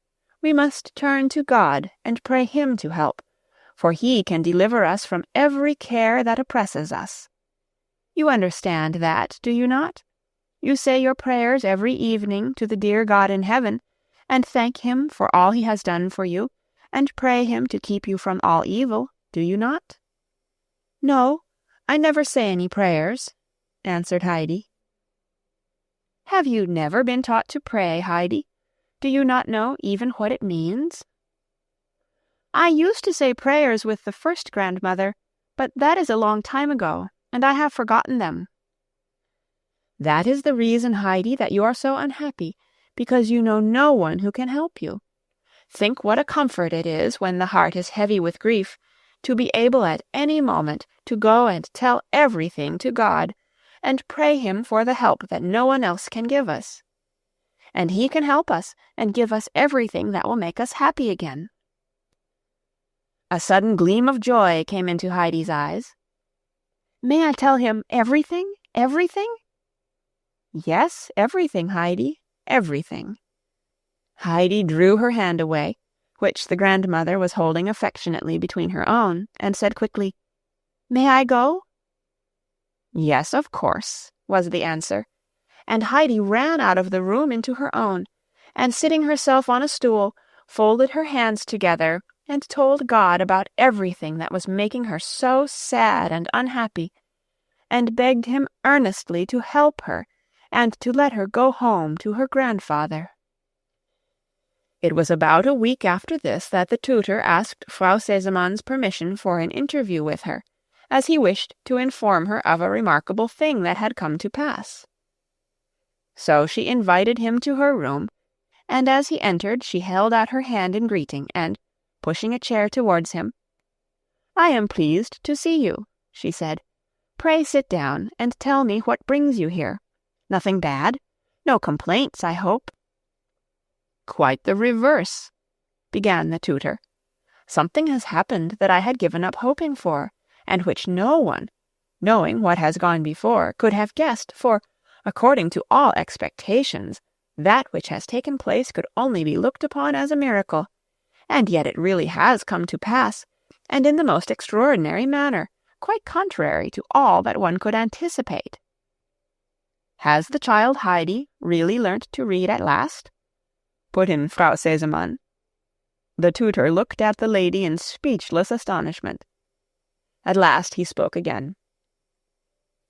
we must turn to God and pray Him to help, for He can deliver us from every care that oppresses us. You understand that, do you not? You say your prayers every evening to the dear God in heaven, and thank Him for all He has done for you, and pray Him to keep you from all evil, do you not?" "No, I never say any prayers," answered Heidi. "Have you never been taught to pray, Heidi? Do you not know even what it means?" "I used to say prayers with the first grandmother, but that is a long time ago, and I have forgotten them." "That is the reason, Heidi, that you are so unhappy, because you know no one who can help you. Think what a comfort it is when the heart is heavy with grief, to be able at any moment to go and tell everything to God, and pray Him for the help that no one else can give us. And He can help us and give us everything that will make us happy again." A sudden gleam of joy came into Heidi's eyes. "May I tell Him everything, everything?" "Yes, everything, Heidi, everything." Heidi drew her hand away, which the grandmother was holding affectionately between her own, and said quickly, "May I go?" "Yes, of course," was the answer, and Heidi ran out of the room into her own, and sitting herself on a stool, folded her hands together, and told God about everything that was making her so sad and unhappy, and begged Him earnestly to help her, and to let her go home to her grandfather. It was about a week after this that the tutor asked Frau Sesemann's permission for an interview with her, as he wished to inform her of a remarkable thing that had come to pass. So she invited him to her room, and as he entered she held out her hand in greeting, and, pushing a chair towards him, "I am pleased to see you," she said. "Pray sit down, and tell me what brings you here. Nothing bad? No complaints, I hope?" "Quite the reverse," began the tutor. "Something has happened that I had given up hoping for, and which no one, knowing what has gone before, could have guessed, for, according to all expectations, that which has taken place could only be looked upon as a miracle, and yet it really has come to pass, and in the most extraordinary manner, quite contrary to all that one could anticipate." "Has the child Heidi really learnt to read at last?" put in Frau Sesemann. The tutor looked at the lady in speechless astonishment. At last he spoke again.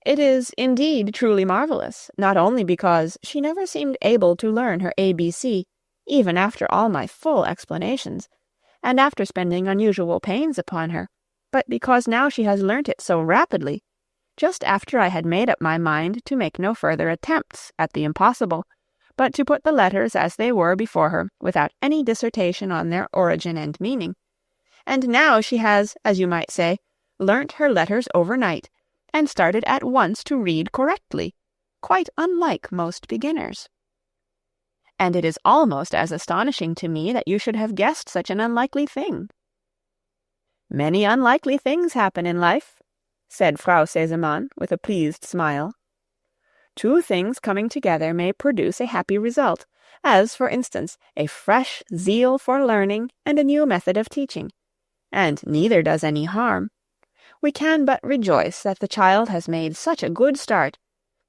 "It is indeed truly marvellous, not only because she never seemed able to learn her ABC, even after all my full explanations, and after spending unusual pains upon her, but because now she has learnt it so rapidly, just after I had made up my mind to make no further attempts at the impossible, but to put the letters as they were before her without any dissertation on their origin and meaning. And now she has, as you might say, learnt her letters overnight, and started at once to read correctly, quite unlike most beginners. And it is almost as astonishing to me that you should have guessed such an unlikely thing." "Many unlikely things happen in life," said Frau Sesemann with a pleased smile. "Two things coming together may produce a happy result, as, for instance, a fresh zeal for learning and a new method of teaching, and neither does any harm. We can but rejoice that the child has made such a good start,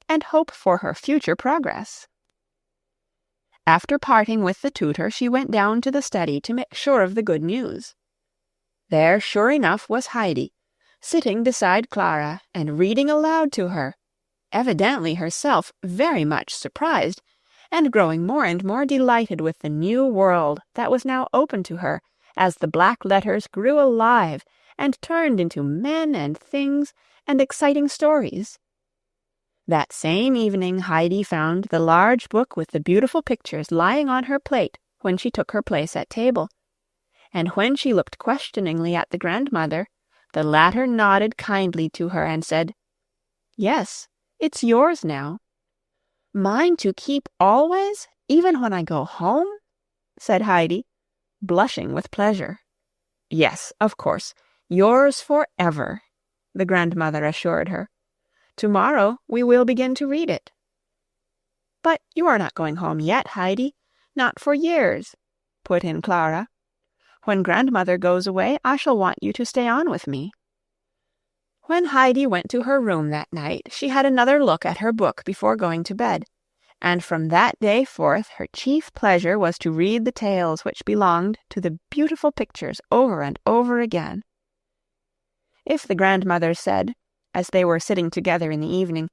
and hope for her future progress." After parting with the tutor, she went down to the study to make sure of the good news. There, sure enough, was Heidi, sitting beside Clara and reading aloud to her, evidently herself very much surprised, and growing more and more delighted with the new world that was now open to her as the black letters grew alive and turned into men and things and exciting stories. That same evening Heidi found the large book with the beautiful pictures lying on her plate when she took her place at table, and when she looked questioningly at the grandmother, the latter nodded kindly to her and said, "Yes, it's yours now." "Mine to keep always, even when I go home?" said Heidi, blushing with pleasure. "Yes, of course, yours forever," the grandmother assured her. "Tomorrow we will begin to read it." "But you are not going home yet, Heidi, not for years," put in Clara. "When grandmother goes away, I shall want you to stay on with me." When Heidi went to her room that night, she had another look at her book before going to bed, and from that day forth her chief pleasure was to read the tales which belonged to the beautiful pictures over and over again. If the grandmother said, as they were sitting together in the evening,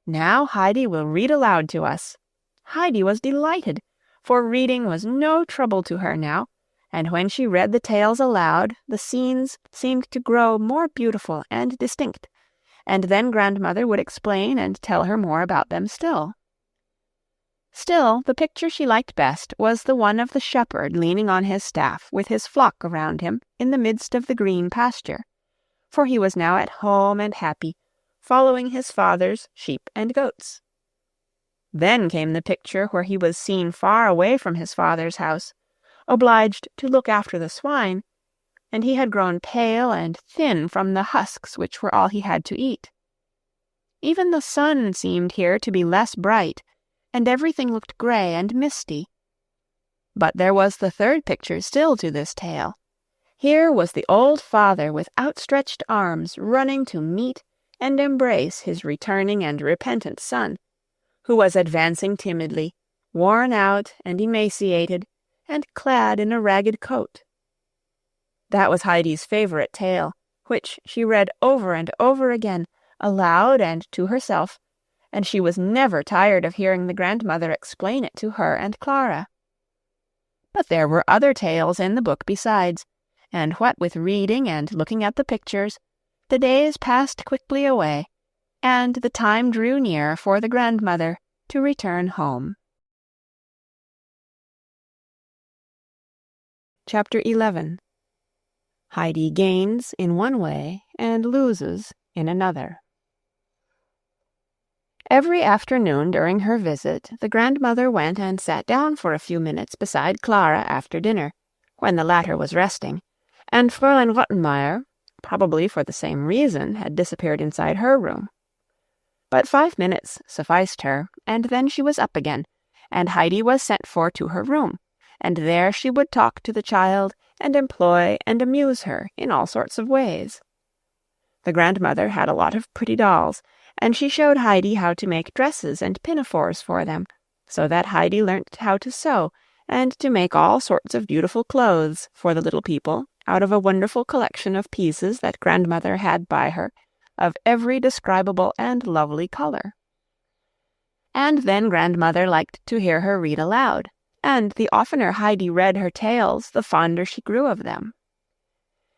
"Now Heidi will read aloud to us," Heidi was delighted, for reading was no trouble to her now, and when she read the tales aloud, the scenes seemed to grow more beautiful and distinct, and then grandmother would explain and tell her more about them still. Still, the picture she liked best was the one of the shepherd leaning on his staff with his flock around him in the midst of the green pasture, for he was now at home and happy, following his father's sheep and goats. Then came the picture where he was seen far away from his father's house, obliged to look after the swine, and he had grown pale and thin from the husks which were all he had to eat. Even the sun seemed here to be less bright, and everything looked grey and misty. But there was the third picture still to this tale. Here was the old father with outstretched arms running to meet and embrace his returning and repentant son, who was advancing timidly, worn out and emaciated, and clad in a ragged coat. That was Heidi's favorite tale, which she read over and over again, aloud and to herself, and she was never tired of hearing the grandmother explain it to her and Clara. But there were other tales in the book besides, and what with reading and looking at the pictures, the days passed quickly away, and the time drew near for the grandmother to return home. Chapter 11. Heidi gains in one way and loses in another. Every afternoon during her visit, the grandmother went and sat down for a few minutes beside Clara after dinner, when the latter was resting, and Fraulein Rottenmeier, probably for the same reason, had disappeared inside her room. But 5 minutes sufficed her, and then she was up again, and Heidi was sent for to her room, and there she would talk to the child and employ and amuse her in all sorts of ways. The grandmother had a lot of pretty dolls, and she showed Heidi how to make dresses and pinafores for them, so that Heidi learnt how to sew and to make all sorts of beautiful clothes for the little people out of a wonderful collection of pieces that grandmother had by her, of every describable and lovely color. And then grandmother liked to hear her read aloud, and the oftener Heidi read her tales, the fonder she grew of them.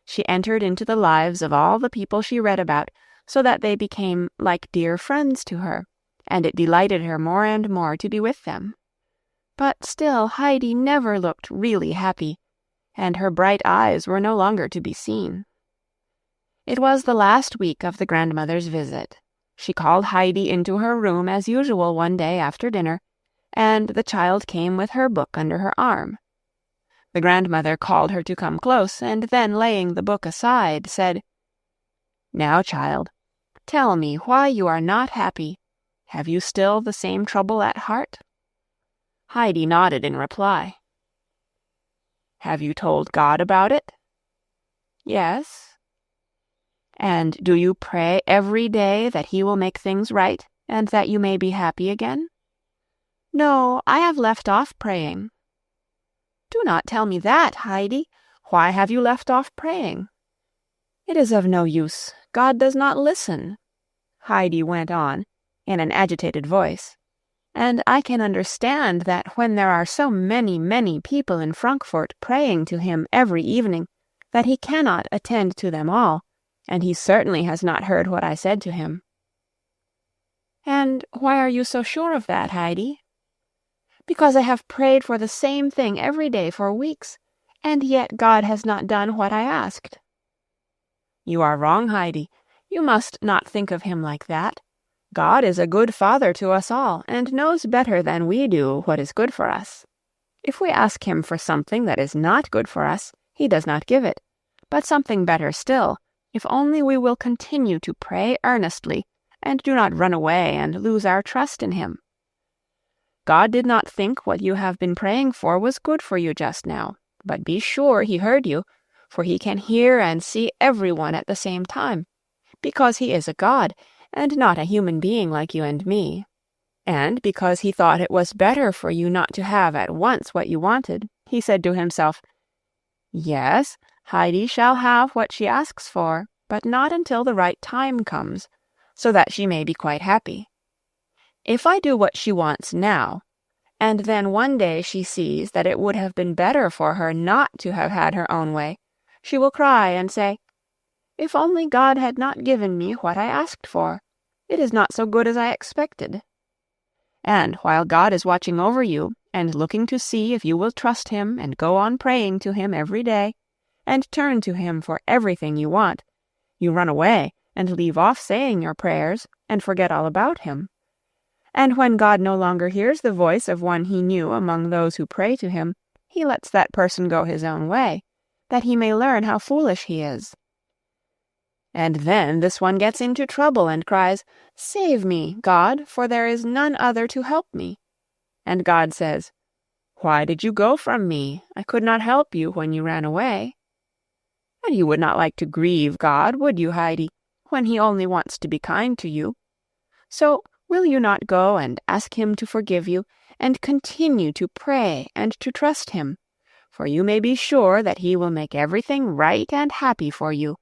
She entered into the lives of all the people she read about, so that they became like dear friends to her, and it delighted her more and more to be with them. But still Heidi never looked really happy, and her bright eyes were no longer to be seen. It was the last week of the grandmother's visit. She called Heidi into her room as usual one day after dinner, and the child came with her book under her arm. The grandmother called her to come close, and then, laying the book aside, said, "Now, child, tell me why you are not happy. Have you still the same trouble at heart?" Heidi nodded in reply. "Have you told God about it?" "Yes." And do you pray every day that he will make things right, and that you may be happy again?" "No, I have left off praying." "Do not tell me that, Heidi. Why have you left off praying?" "It is of no use. God does not listen," Heidi went on, in an agitated voice. "And I can understand that when there are so many, many people in Frankfurt praying to him every evening, that he cannot attend to them all, and he certainly has not heard what I said to him." "And why are you so sure of that, Heidi?" "Because I have prayed for the same thing every day for weeks, and yet God has not done what I asked." "You are wrong, Heidi. You must not think of him like that. God is a good father to us all, and knows better than we do what is good for us. If we ask him for something that is not good for us, he does not give it, but something better still, if only we will continue to pray earnestly, and do not run away and lose our trust in him. God did not think what you have been praying for was good for you just now, but be sure he heard you, for he can hear and see everyone at the same time, because he is a God, and not a human being like you and me. And because he thought it was better for you not to have at once what you wanted, he said to himself, 'Yes, Heidi shall have what she asks for, but not until the right time comes, so that she may be quite happy. If I do what she wants now, and then one day she sees that it would have been better for her not to have had her own way, she will cry and say, "If only God had not given me what I asked for. It is not so good as I expected." And while God is watching over you, and looking to see if you will trust him and go on praying to him every day, and turn to him for everything you want, you run away and leave off saying your prayers, and forget all about him. And when God no longer hears the voice of one he knew among those who pray to him, he lets that person go his own way, that he may learn how foolish he is. And then this one gets into trouble and cries, "Save me, God, for there is none other to help me." And God says, "Why did you go from me? I could not help you when you ran away." And you would not like to grieve God, would you, Heidi, when he only wants to be kind to you? So will you not go and ask him to forgive you, and continue to pray and to trust him? For you may be sure that he will make everything right and happy for you,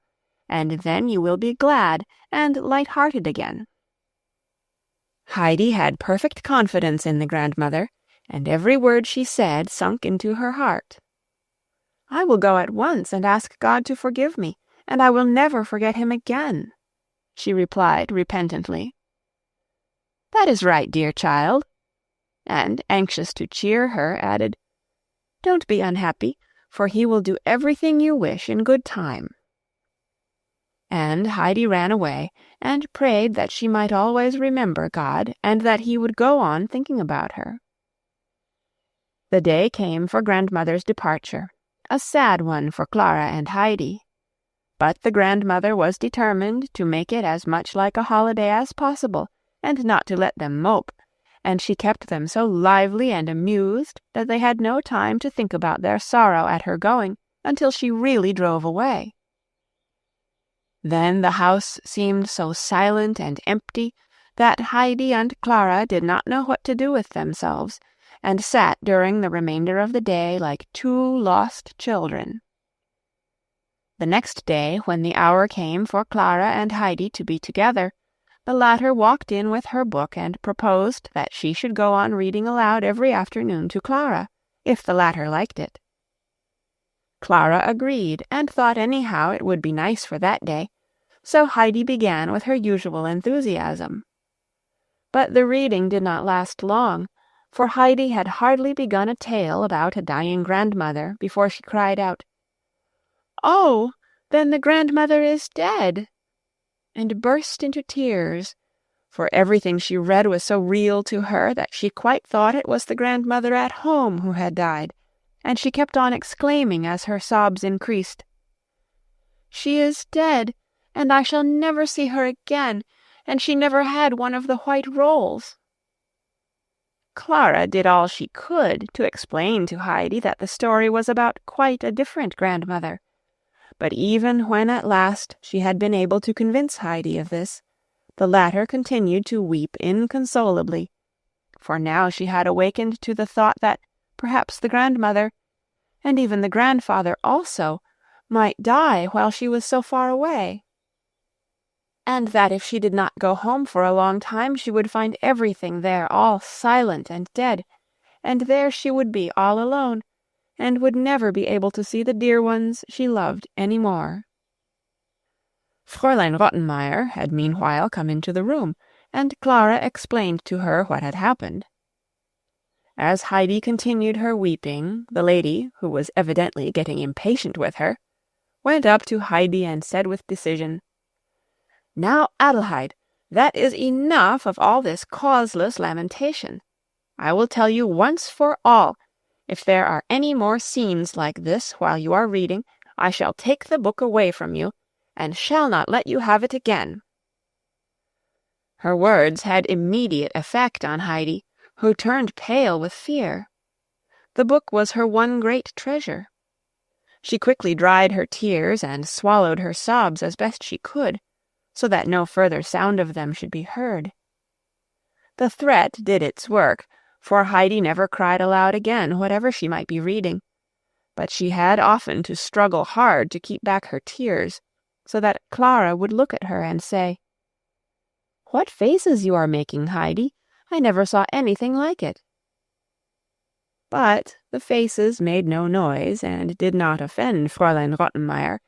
and then you will be glad and light-hearted again." Heidi had perfect confidence in the grandmother, and every word she said sunk into her heart. "I will go at once and ask God to forgive me, and I will never forget him again," she replied repentantly. "That is right, dear child," and, anxious to cheer her, added, "Don't be unhappy, for he will do everything you wish in good time." And Heidi ran away, and prayed that she might always remember God, and that he would go on thinking about her. The day came for grandmother's departure, a sad one for Clara and Heidi. But the grandmother was determined to make it as much like a holiday as possible, and not to let them mope, and she kept them so lively and amused that they had no time to think about their sorrow at her going until she really drove away. Then the house seemed so silent and empty that Heidi and Clara did not know what to do with themselves, and sat during the remainder of the day like two lost children. The next day, when the hour came for Clara and Heidi to be together, the latter walked in with her book and proposed that she should go on reading aloud every afternoon to Clara, if the latter liked it. Clara agreed, and thought anyhow it would be nice for that day, so Heidi began with her usual enthusiasm. But the reading did not last long, for Heidi had hardly begun a tale about a dying grandmother before she cried out, "Oh, then the grandmother is dead!" and burst into tears, for everything she read was so real to her that she quite thought it was the grandmother at home who had died, and she kept on exclaiming as her sobs increased, "She is dead, and I shall never see her again, and she never had one of the white rolls." Clara did all she could to explain to Heidi that the story was about quite a different grandmother, But even when at last she had been able to convince Heidi of this, the latter continued to weep inconsolably, for now she had awakened to the thought that perhaps the grandmother, and even the grandfather also, might die while she was so far away, and that if she did not go home for a long time she would find everything there all silent and dead, and there she would be all alone, and would never be able to see the dear ones she loved any more. Fraulein Rottenmeier had meanwhile come into the room, and Clara explained to her what had happened. As Heidi continued her weeping, the lady, who was evidently getting impatient with her, went up to Heidi and said with decision, "Now, Adelheid, that is enough of all this causeless lamentation. I will tell you once for all, if there are any more scenes like this while you are reading, I shall take the book away from you, and shall not let you have it again." Her words had immediate effect on Heidi, who turned pale with fear. The book was her one great treasure. She quickly dried her tears and swallowed her sobs as best she could, so that no further sound of them should be heard. The threat did its work, for Heidi never cried aloud again, whatever she might be reading, but she had often to struggle hard to keep back her tears, so that Clara would look at her and say, "What faces you are making, Heidi! I never saw anything like it." But the faces made no noise and did not offend Fräulein Rottenmeier,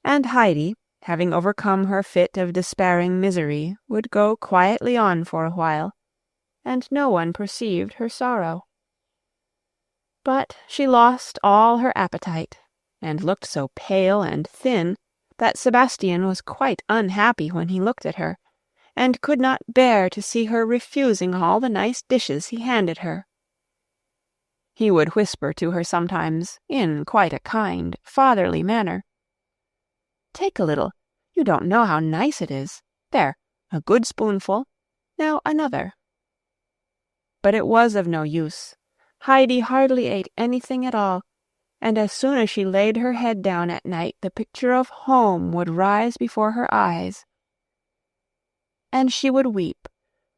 and Heidi, having overcome her fit of despairing misery, would go quietly on for a while, and no one perceived her sorrow. But she lost all her appetite, and looked so pale and thin that Sebastian was quite unhappy when he looked at her, and could not bear to see her refusing all the nice dishes he handed her. He would whisper to her sometimes, in quite a kind, fatherly manner, "Take a little. You don't know how nice it is. There, a good spoonful. Now another." But it was of no use. Heidi hardly ate anything at all, and as soon as she laid her head down at night the picture of home would rise before her eyes, and she would weep,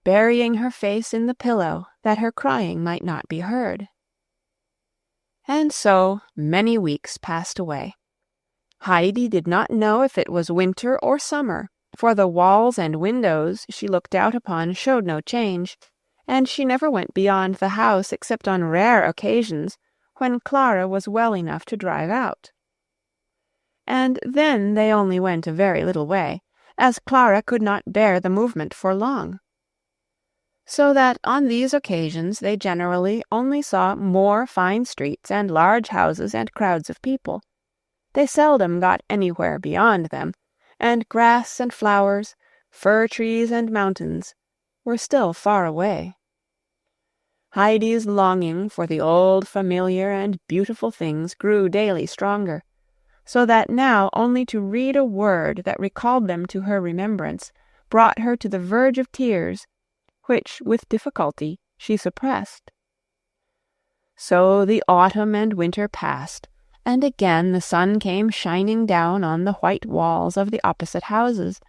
burying her face in the pillow that her crying might not be heard. And so many weeks passed away. Heidi did not know if it was winter or summer, for the walls and windows she looked out upon showed no change, and she never went beyond the house except on rare occasions when Clara was well enough to drive out. And then they only went a very little way, as Clara could not bear the movement for long. So that on these occasions they generally only saw more fine streets and large houses and crowds of people. They seldom got anywhere beyond them, and grass and flowers, fir trees and mountains, were still far away. Heidi's longing for the old familiar and beautiful things grew daily stronger, so that now only to read a word that recalled them to her remembrance brought her to the verge of tears, which with difficulty she suppressed. So the autumn and winter passed, and again the sun came shining down on the white walls of the opposite houses,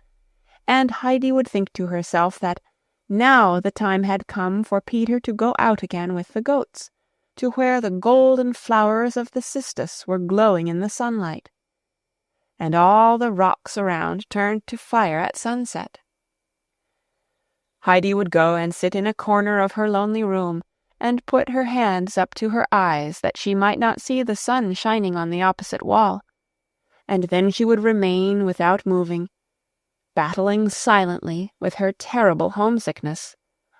and Heidi would think to herself that now the time had come for Peter to go out again with the goats, to where the golden flowers of the cistus were glowing in the sunlight, and all the rocks around turned to fire at sunset. Heidi would go and sit in a corner of her lonely room, and put her hands up to her eyes that she might not see the sun shining on the opposite wall, and then she would remain without moving, battling silently with her terrible homesickness,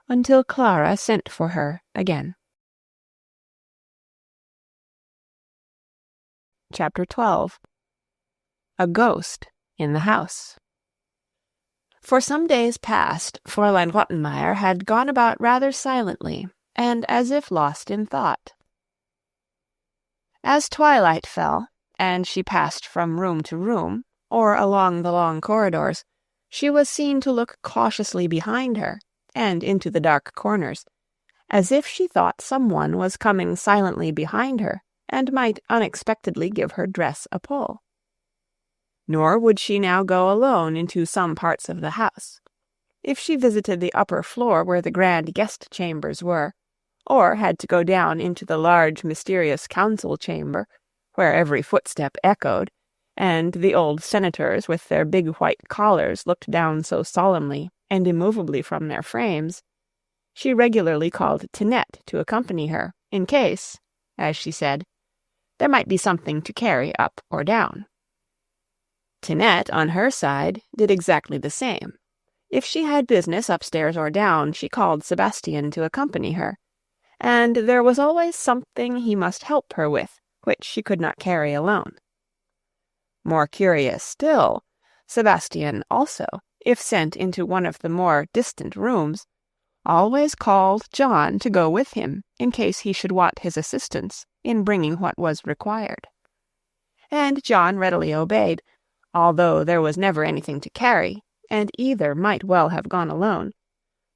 until Clara sent for her again. Chapter 12. A Ghost in the House. For some days past, Fräulein Rottenmeier had gone about rather silently, and as if lost in thought. As twilight fell, and she passed from room to room, or along the long corridors, she was seen to look cautiously behind her, and into the dark corners, as if she thought someone was coming silently behind her, and might unexpectedly give her dress a pull. Nor would she now go alone into some parts of the house. If she visited the upper floor where the grand guest chambers were, or had to go down into the large mysterious council chamber, where every footstep echoed, and the old senators with their big white collars looked down so solemnly and immovably from their frames, she regularly called Tinette to accompany her, in case, as she said, there might be something to carry up or down. Tinette, on her side, did exactly the same. If she had business upstairs or down, she called Sebastian to accompany her, and there was always something he must help her with, which she could not carry alone. More curious still, Sebastian also, if sent into one of the more distant rooms, always called John to go with him in case he should want his assistance in bringing what was required. And John readily obeyed, although there was never anything to carry, and either might well have gone alone.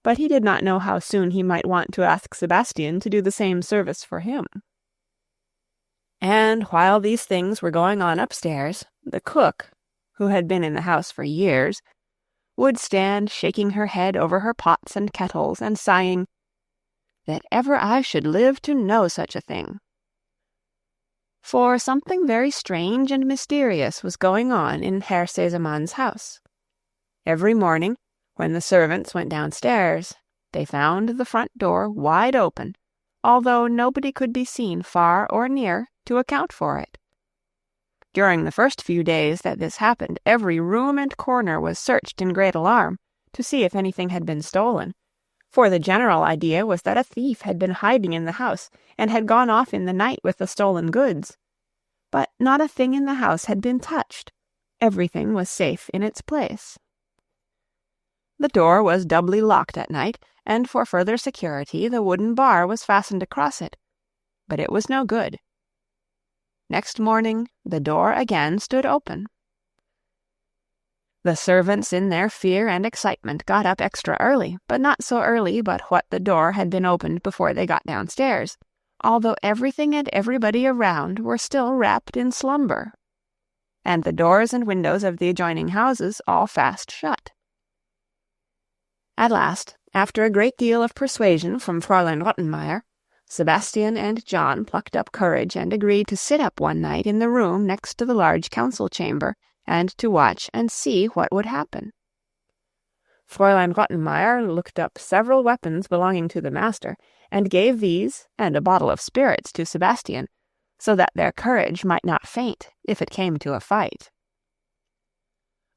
But he did not know how soon he might want to ask Sebastian to do the same service for him. And while these things were going on upstairs, the cook, who had been in the house for years, would stand shaking her head over her pots and kettles and sighing, "That ever I should live to know such a thing." For something very strange and mysterious was going on in Herr Sesemann's house. Every morning, when the servants went downstairs, they found the front door wide open, although nobody could be seen far or near to account for it. During the first few days that this happened, every room and corner was searched in great alarm to see if anything had been stolen, for the general idea was that a thief had been hiding in the house and had gone off in the night with the stolen goods. But not a thing in the house had been touched. Everything was safe in its place. The door was doubly locked at night, and for further security the wooden bar was fastened across it. But it was no good. Next morning the door again stood open. The servants in their fear and excitement got up extra early, but not so early but what the door had been opened before they got downstairs, although everything and everybody around were still wrapped in slumber, and the doors and windows of the adjoining houses all fast shut. At last, after a great deal of persuasion from Fraulein Rottenmeier, Sebastian and John plucked up courage and agreed to sit up one night in the room next to the large council chamber and to watch and see what would happen. Fraulein Rottenmeier looked up several weapons belonging to the master, and gave these and a bottle of spirits to Sebastian, so that their courage might not faint if it came to a fight.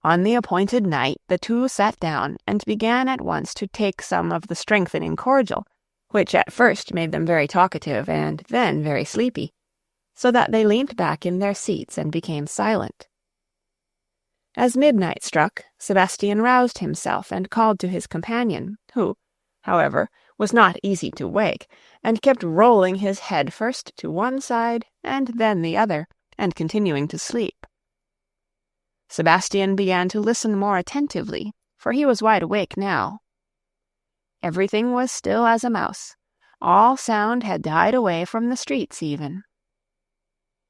On the appointed night the two sat down and began at once to take some of the strengthening cordial, which at first made them very talkative and then very sleepy, so that they leant back in their seats and became silent. As midnight struck, Sebastian roused himself and called to his companion, who, however, was not easy to wake, and kept rolling his head first to one side and then the other, and continuing to sleep. Sebastian began to listen more attentively, for he was wide awake now. Everything was still as a mouse. All sound had died away from the streets even.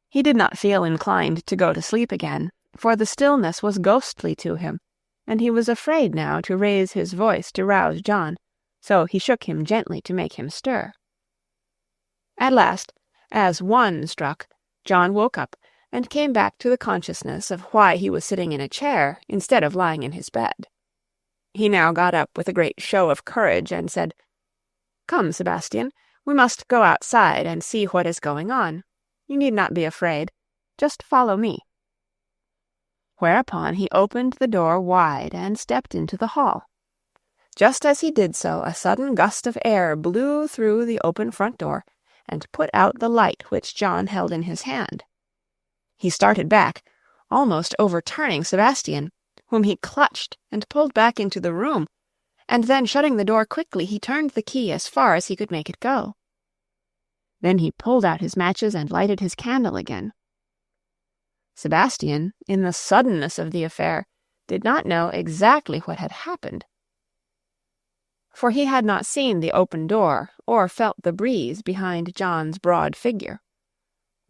He did not feel inclined to go to sleep again, for the stillness was ghostly to him, and he was afraid now to raise his voice to rouse John, so he shook him gently to make him stir. At last, as 1 struck, John woke up and came back to the consciousness of why he was sitting in a chair instead of lying in his bed. He now got up with a great show of courage and said, "Come, Sebastian, we must go outside and see what is going on. You need not be afraid. Just follow me." Whereupon he opened the door wide and stepped into the hall. Just as he did so, a sudden gust of air blew through the open front door and put out the light which John held in his hand. He started back, almost overturning Sebastian, whom he clutched and pulled back into the room, and then shutting the door quickly, he turned the key as far as he could make it go. Then he pulled out his matches and lighted his candle again. Sebastian, in the suddenness of the affair, did not know exactly what had happened, for he had not seen the open door or felt the breeze behind John's broad figure.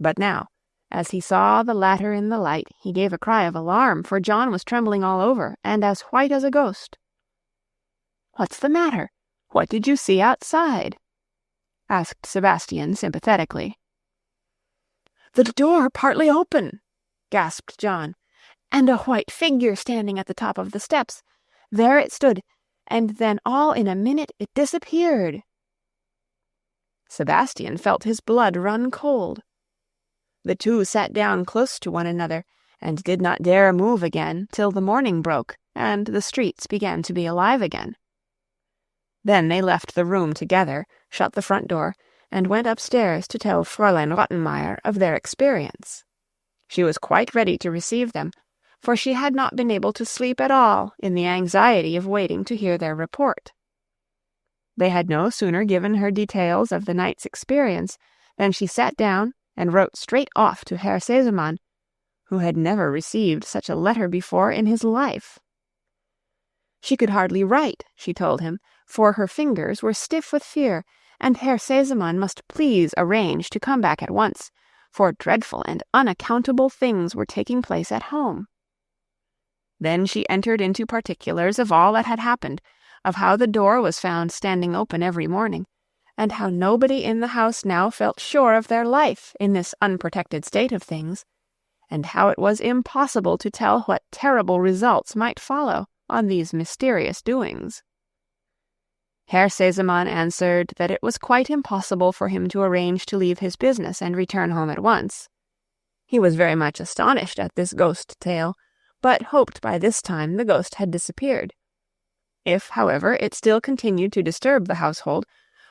But now, As he saw the latter in the light, he gave a cry of alarm, for John was trembling all over, and as white as a ghost. "What's the matter? What did you see outside?" asked Sebastian sympathetically. "The door partly open," gasped John, "and a white figure standing at the top of the steps. There it stood, and then all in a minute it disappeared." Sebastian felt his blood run cold. The two sat down close to one another, and did not dare move again till the morning broke, and the streets began to be alive again. Then they left the room together, shut the front door, and went upstairs to tell Fraulein Rottenmeier of their experience. She was quite ready to receive them, for she had not been able to sleep at all in the anxiety of waiting to hear their report. They had no sooner given her details of the night's experience than she sat down and wrote straight off to Herr Sesemann, who had never received such a letter before in his life. She could hardly write, she told him, for her fingers were stiff with fear, and Herr Sesemann must please arrange to come back at once, for dreadful and unaccountable things were taking place at home. Then she entered into particulars of all that had happened, of how the door was found standing open every morning, and how nobody in the house now felt sure of their life in this unprotected state of things, and how it was impossible to tell what terrible results might follow on these mysterious doings. Herr Sesemann answered that it was quite impossible for him to arrange to leave his business and return home at once. He was very much astonished at this ghost tale, but hoped by this time the ghost had disappeared. If, however, it still continued to disturb the household,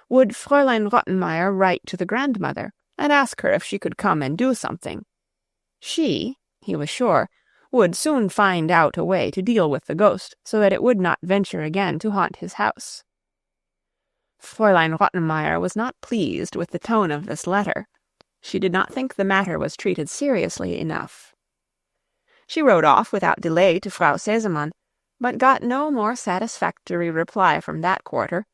would Fraulein Rottenmeier write to the grandmother and ask her if she could come and do something. She, he was sure, would soon find out a way to deal with the ghost so that it would not venture again to haunt his house. Fraulein Rottenmeier was not pleased with the tone of this letter. She did not think the matter was treated seriously enough. She wrote off without delay to Frau Sesemann, but got no more satisfactory reply from that quarter,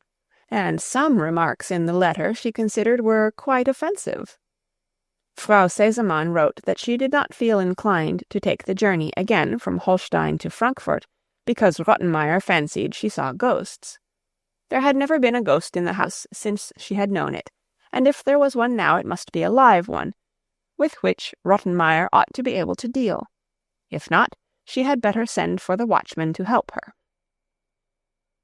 and some remarks in the letter she considered were quite offensive. Frau Sesemann wrote that she did not feel inclined to take the journey again from Holstein to Frankfurt, because Rottenmeier fancied she saw ghosts. There had never been a ghost in the house since she had known it, and if there was one now it must be a live one, with which Rottenmeier ought to be able to deal. If not, she had better send for the watchman to help her.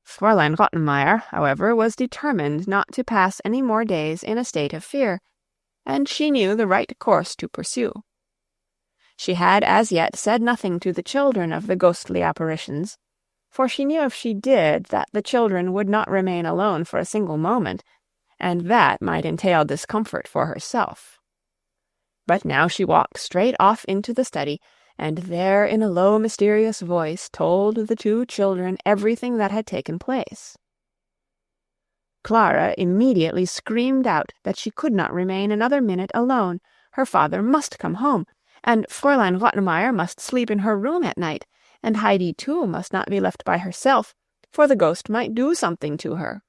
Fraulein Rottenmeier, however, was determined not to pass any more days in a state of fear, and she knew the right course to pursue. She had as yet said nothing to the children of the ghostly apparitions, for she knew if she did that the children would not remain alone for a single moment, and that might entail discomfort for herself. But now she walked straight off into the study, and there in a low mysterious voice told the two children everything that had taken place. Clara immediately screamed out that she could not remain another minute alone. Her father must come home, and Fraulein Rottenmeier must sleep in her room at night, and Heidi too must not be left by herself, for the ghost might do something to her.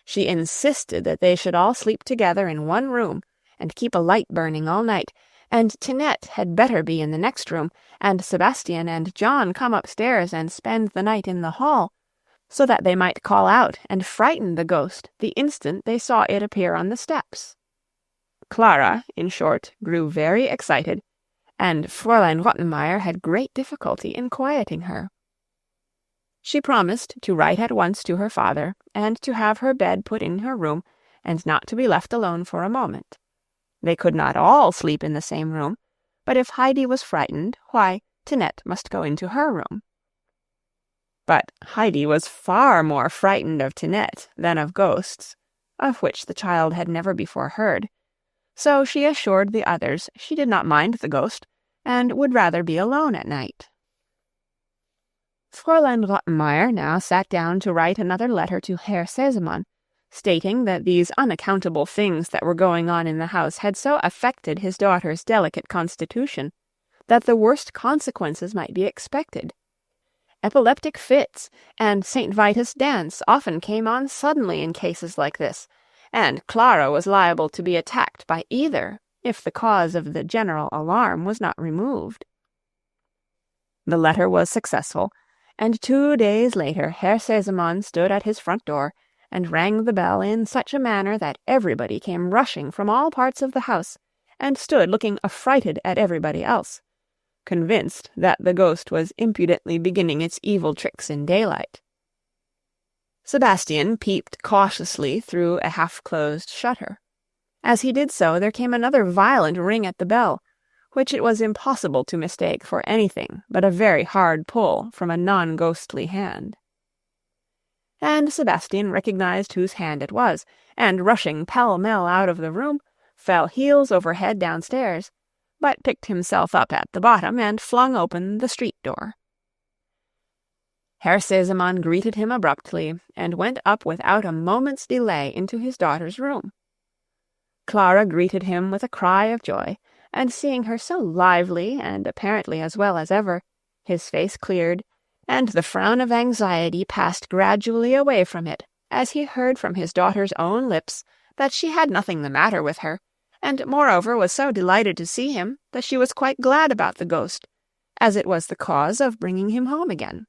She insisted that they should all sleep together in one room, and keep a light burning all night, and Tinette had better be in the next room, and Sebastian and John come upstairs and spend the night in the hall, so that they might call out and frighten the ghost the instant they saw it appear on the steps. Clara, in short, grew very excited, and Fraulein Rottenmeier had great difficulty in quieting her. She promised to write at once to her father, and to have her bed put in her room, and not to be left alone for a moment. They could not all sleep in the same room, but if Heidi was frightened, why, Tinette must go into her room. But Heidi was far more frightened of Tinette than of ghosts, of which the child had never before heard, so she assured the others she did not mind the ghost, and would rather be alone at night. Fraulein Rottenmeier now sat down to write another letter to Herr Sesemann, stating that these unaccountable things that were going on in the house had so affected his daughter's delicate constitution that the worst consequences might be expected. Epileptic fits and St. Vitus' dance often came on suddenly in cases like this, and Clara was liable to be attacked by either if the cause of the general alarm was not removed. The letter was successful, and 2 days later Herr Sesemann stood at his front door and rang the bell in such a manner that everybody came rushing from all parts of the house, and stood looking affrighted at everybody else, convinced that the ghost was impudently beginning its evil tricks in daylight. Sebastian peeped cautiously through a half-closed shutter. As he did so, there came another violent ring at the bell, which it was impossible to mistake for anything but a very hard pull from a non-ghostly hand. And Sebastian recognized whose hand it was, and rushing pell-mell out of the room, fell heels over head downstairs, but picked himself up at the bottom and flung open the street door. Herr Sesemann greeted him abruptly, and went up without a moment's delay into his daughter's room. Clara greeted him with a cry of joy, and seeing her so lively and apparently as well as ever, his face cleared, and the frown of anxiety passed gradually away from it, as he heard from his daughter's own lips that she had nothing the matter with her, and moreover was so delighted to see him that she was quite glad about the ghost, as it was the cause of bringing him home again.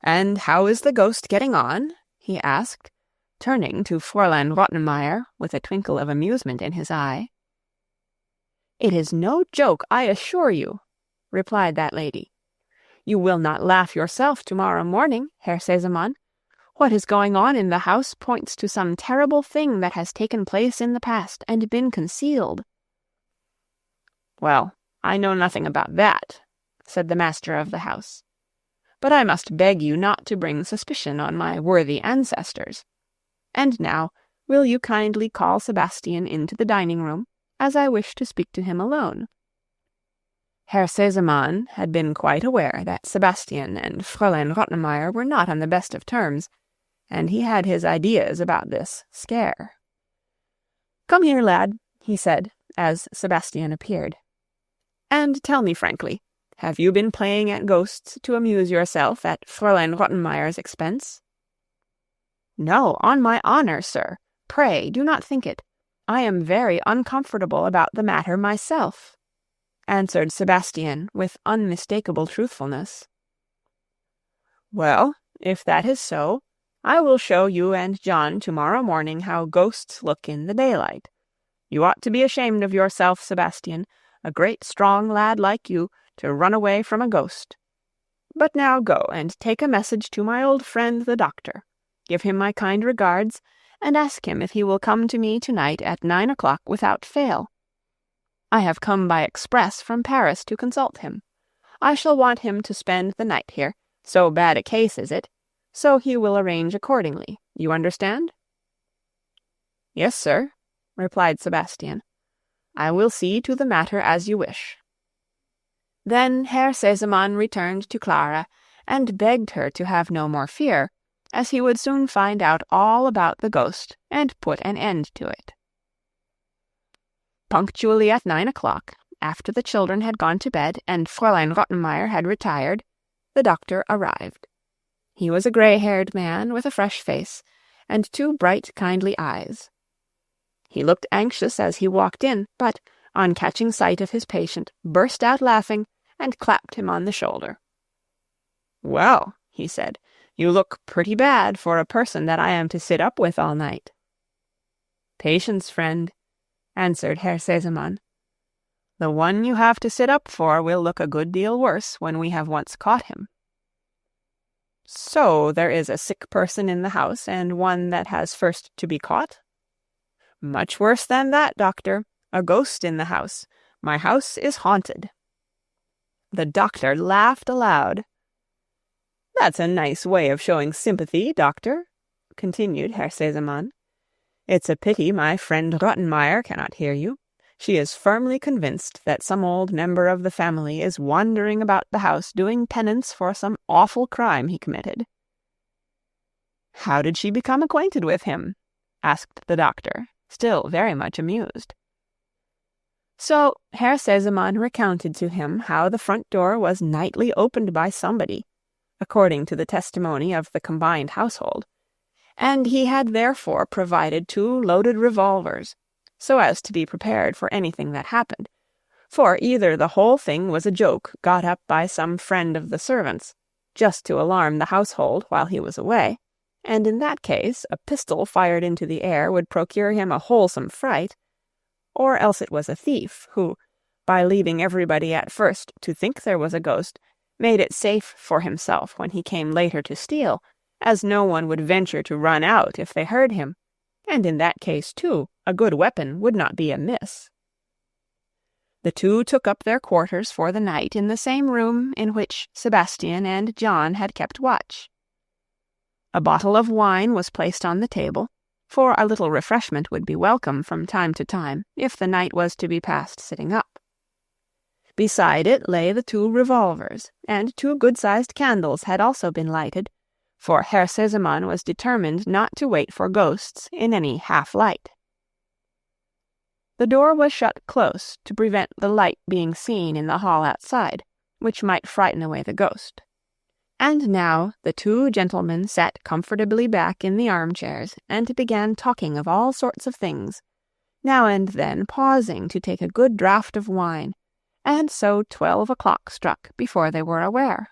"And how is the ghost getting on?" he asked, turning to Fraulein Rottenmeier with a twinkle of amusement in his eye. "It is no joke, I assure you," replied that lady. "You will not laugh yourself tomorrow morning, Herr Sesemann. What is going on in the house points to some terrible thing that has taken place in the past and been concealed." "Well, I know nothing about that," said the master of the house. "But I must beg you not to bring suspicion on my worthy ancestors. And now, will you kindly call Sebastian into the dining-room, as I wish to speak to him alone?" Herr Sesemann had been quite aware that Sebastian and Fraulein Rottenmeier were not on the best of terms, and he had his ideas about this scare. "Come here, lad," he said, as Sebastian appeared. "And tell me frankly, have you been playing at ghosts to amuse yourself at Fraulein Rottenmeier's expense?" "No, on my honor, sir. Pray do not think it. I am very uncomfortable about the matter myself," answered Sebastian with unmistakable truthfulness. "Well, if that is so, I will show you and John tomorrow morning how ghosts look in the daylight. You ought to be ashamed of yourself, Sebastian, a great strong lad like you, to run away from a ghost. But now go and take a message to my old friend the doctor. Give him my kind regards, and ask him if he will come to me tonight at 9 o'clock without fail. I have come by express from Paris to consult him. I shall want him to spend the night here, so bad a case is it, so he will arrange accordingly. You understand?" "Yes, sir," replied Sebastian. "I will see to the matter as you wish." Then Herr Sesemann returned to Clara, and begged her to have no more fear, as he would soon find out all about the ghost and put an end to it. Punctually at 9 o'clock, after the children had gone to bed and Fraulein Rottenmeier had retired, the doctor arrived. He was a grey-haired man with a fresh face, and 2 bright, kindly eyes. He looked anxious as he walked in, but, on catching sight of his patient, burst out laughing, and clapped him on the shoulder. "Well," he said, "you look pretty bad for a person that I am to sit up with all night." "Patience, friend," answered Herr Sesemann. "The one you have to sit up for will look a good deal worse when we have once caught him." "So there is a sick person in the house, and one that has first to be caught?" "Much worse than that, doctor. A ghost in the house. My house is haunted." The doctor laughed aloud. "That's a nice way of showing sympathy, doctor," continued Herr Sesemann. "It's a pity my friend Rottenmeier cannot hear you. She is firmly convinced that some old member of the family is wandering about the house doing penance for some awful crime he committed." "How did she become acquainted with him?" asked the doctor, still very much amused. So Herr Sesemann recounted to him how the front door was nightly opened by somebody, according to the testimony of the combined household, and he had therefore provided 2 loaded revolvers, so as to be prepared for anything that happened, for either the whole thing was a joke got up by some friend of the servants, just to alarm the household while he was away, and in that case a pistol fired into the air would procure him a wholesome fright, or else it was a thief who, by leaving everybody at first to think there was a ghost, made it safe for himself when he came later to steal, as no one would venture to run out if they heard him, and in that case, too, a good weapon would not be amiss. The two took up their quarters for the night in the same room in which Sebastian and John had kept watch. A bottle of wine was placed on the table, for a little refreshment would be welcome from time to time if the night was to be passed sitting up. Beside it lay the two revolvers, and two good-sized candles had also been lighted, for Herr Sesemann was determined not to wait for ghosts in any half-light. The door was shut close to prevent the light being seen in the hall outside, which might frighten away the ghost. And now the two gentlemen sat comfortably back in the armchairs and began talking of all sorts of things, now and then pausing to take a good draught of wine, and so 12 o'clock struck before they were aware.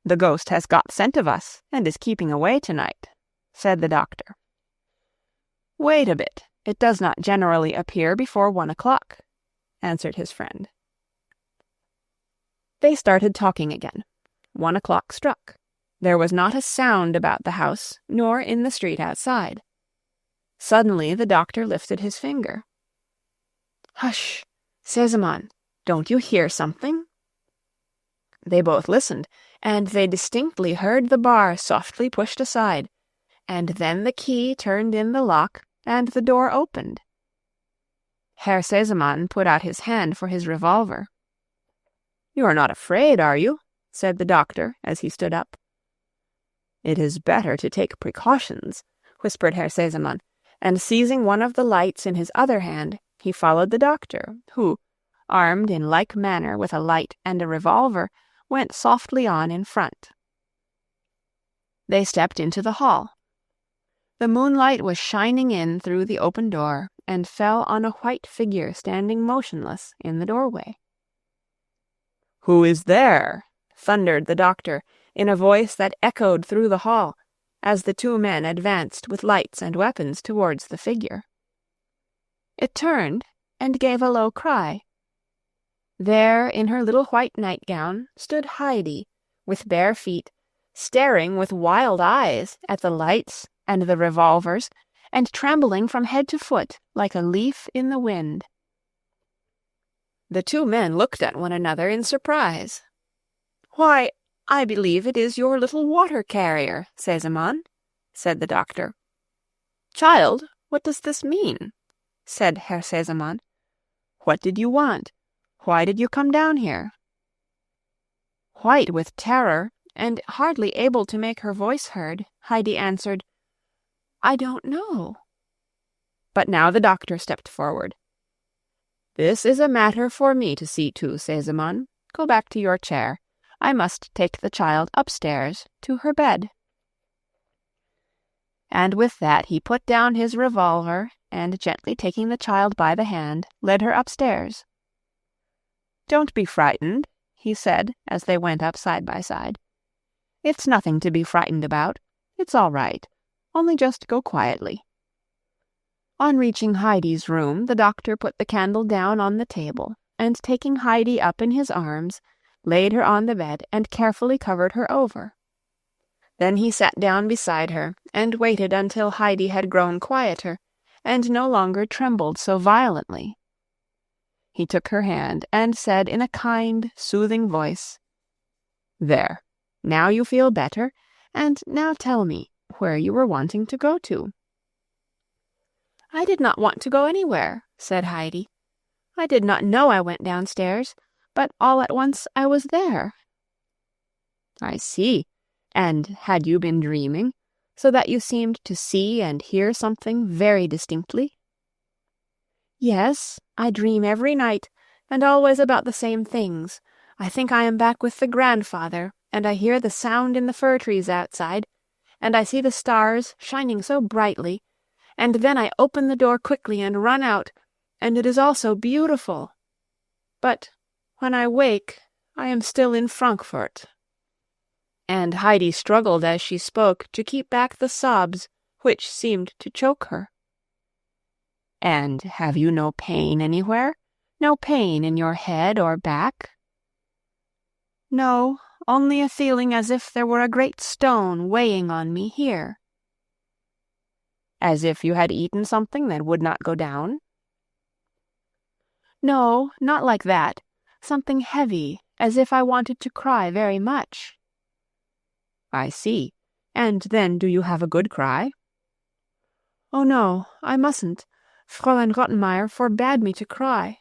"The ghost has got scent of us, and is keeping away tonight," said the doctor. "Wait a bit. It does not generally appear before 1 o'clock," answered his friend. They started talking again. 1 o'clock struck. There was not a sound about the house, nor in the street outside. Suddenly the doctor lifted his finger. "Hush, Sesemann, don't you hear something?" They both listened, and they distinctly heard the bar softly pushed aside, and then the key turned in the lock, and the door opened. Herr Sesemann put out his hand for his revolver. "You are not afraid, are you?" said the doctor as he stood up. "It is better to take precautions," whispered Herr Sesemann, and seizing one of the lights in his other hand, he followed the doctor, who, armed in like manner with a light and a revolver, went softly on in front. They stepped into the hall. The moonlight was shining in through the open door and fell on a white figure standing motionless in the doorway. "Who is there?" thundered the doctor in a voice that echoed through the hall, as the two men advanced with lights and weapons towards the figure. It turned and gave a low cry. There, in her little white nightgown, stood Heidi, with bare feet, staring with wild eyes at the lights and the revolvers, and trembling from head to foot like a leaf in the wind. The two men looked at one another in surprise. "Why, I believe it is your little water-carrier, Sesemann," said the doctor. "Child, what does this mean?" said Herr Sesemann. "What did you want? Why did you come down here?" White with terror, and hardly able to make her voice heard, Heidi answered, "I don't know." But now the doctor stepped forward. "This is a matter for me to see to, Sesemann. Go back to your chair. I must take the child upstairs to her bed." And with that he put down his revolver, and gently taking the child by the hand, led her upstairs. "Don't be frightened," he said as they went up side by side. "It's nothing to be frightened about. It's all right. Only just go quietly." On reaching Heidi's room, the doctor put the candle down on the table, and taking Heidi up in his arms, laid her on the bed and carefully covered her over. Then he sat down beside her and waited until Heidi had grown quieter and no longer trembled so violently. He took her hand and said in a kind, soothing voice, "There, now you feel better, and now tell me where you were wanting to go to." "I did not want to go anywhere," said Heidi. "I did not know I went downstairs, but all at once I was there." "I see. And had you been dreaming, so that you seemed to see and hear something very distinctly?" "Yes, I dream every night, and always about the same things. I think I am back with the grandfather, and I hear the sound in the fir trees outside, and I see the stars shining so brightly, and then I open the door quickly and run out, and it is all so beautiful. But when I wake, I am still in Frankfurt." And Heidi struggled as she spoke to keep back the sobs which seemed to choke her. "And have you no pain anywhere? No pain in your head or back?" "No, only a feeling as if there were a great stone weighing on me here." "As if you had eaten something that would not go down?" "No, not like that. Something heavy, as if I wanted to cry very much." "I see. And then do you have a good cry?" "Oh no, I mustn't. Fräulein Rottenmeier forbade me to cry."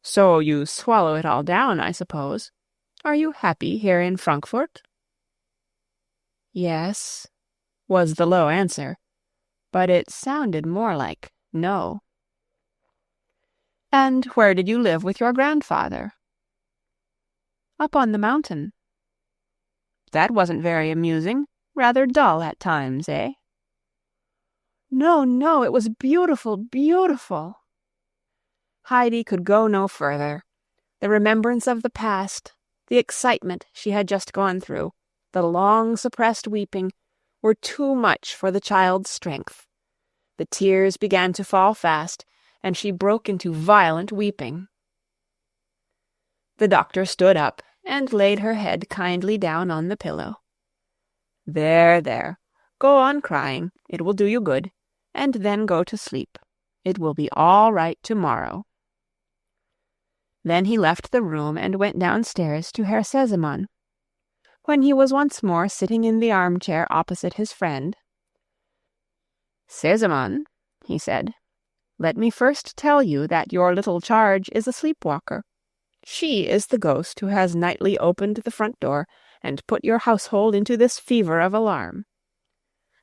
"So you swallow it all down, I suppose. Are you happy here in Frankfurt?" "Yes," was the low answer, but it sounded more like no. "And where did you live with your grandfather?" "Up on the mountain." "That wasn't very amusing. Rather dull at times, eh?" "No, no, it was beautiful, beautiful." Heidi could go no further. The remembrance of the past, the excitement she had just gone through, the long-suppressed weeping, were too much for the child's strength. The tears began to fall fast, and she broke into violent weeping. The doctor stood up and laid her head kindly down on the pillow. "There, there. Go on crying. It will do you good. And then go to sleep. It will be all right tomorrow." Then he left the room and went downstairs to Herr Sesemann. When he was once more sitting in the armchair opposite his friend, "Sesemann," he said, "let me first tell you that your little charge is a sleepwalker. She is the ghost who has nightly opened the front door and put your household into this fever of alarm.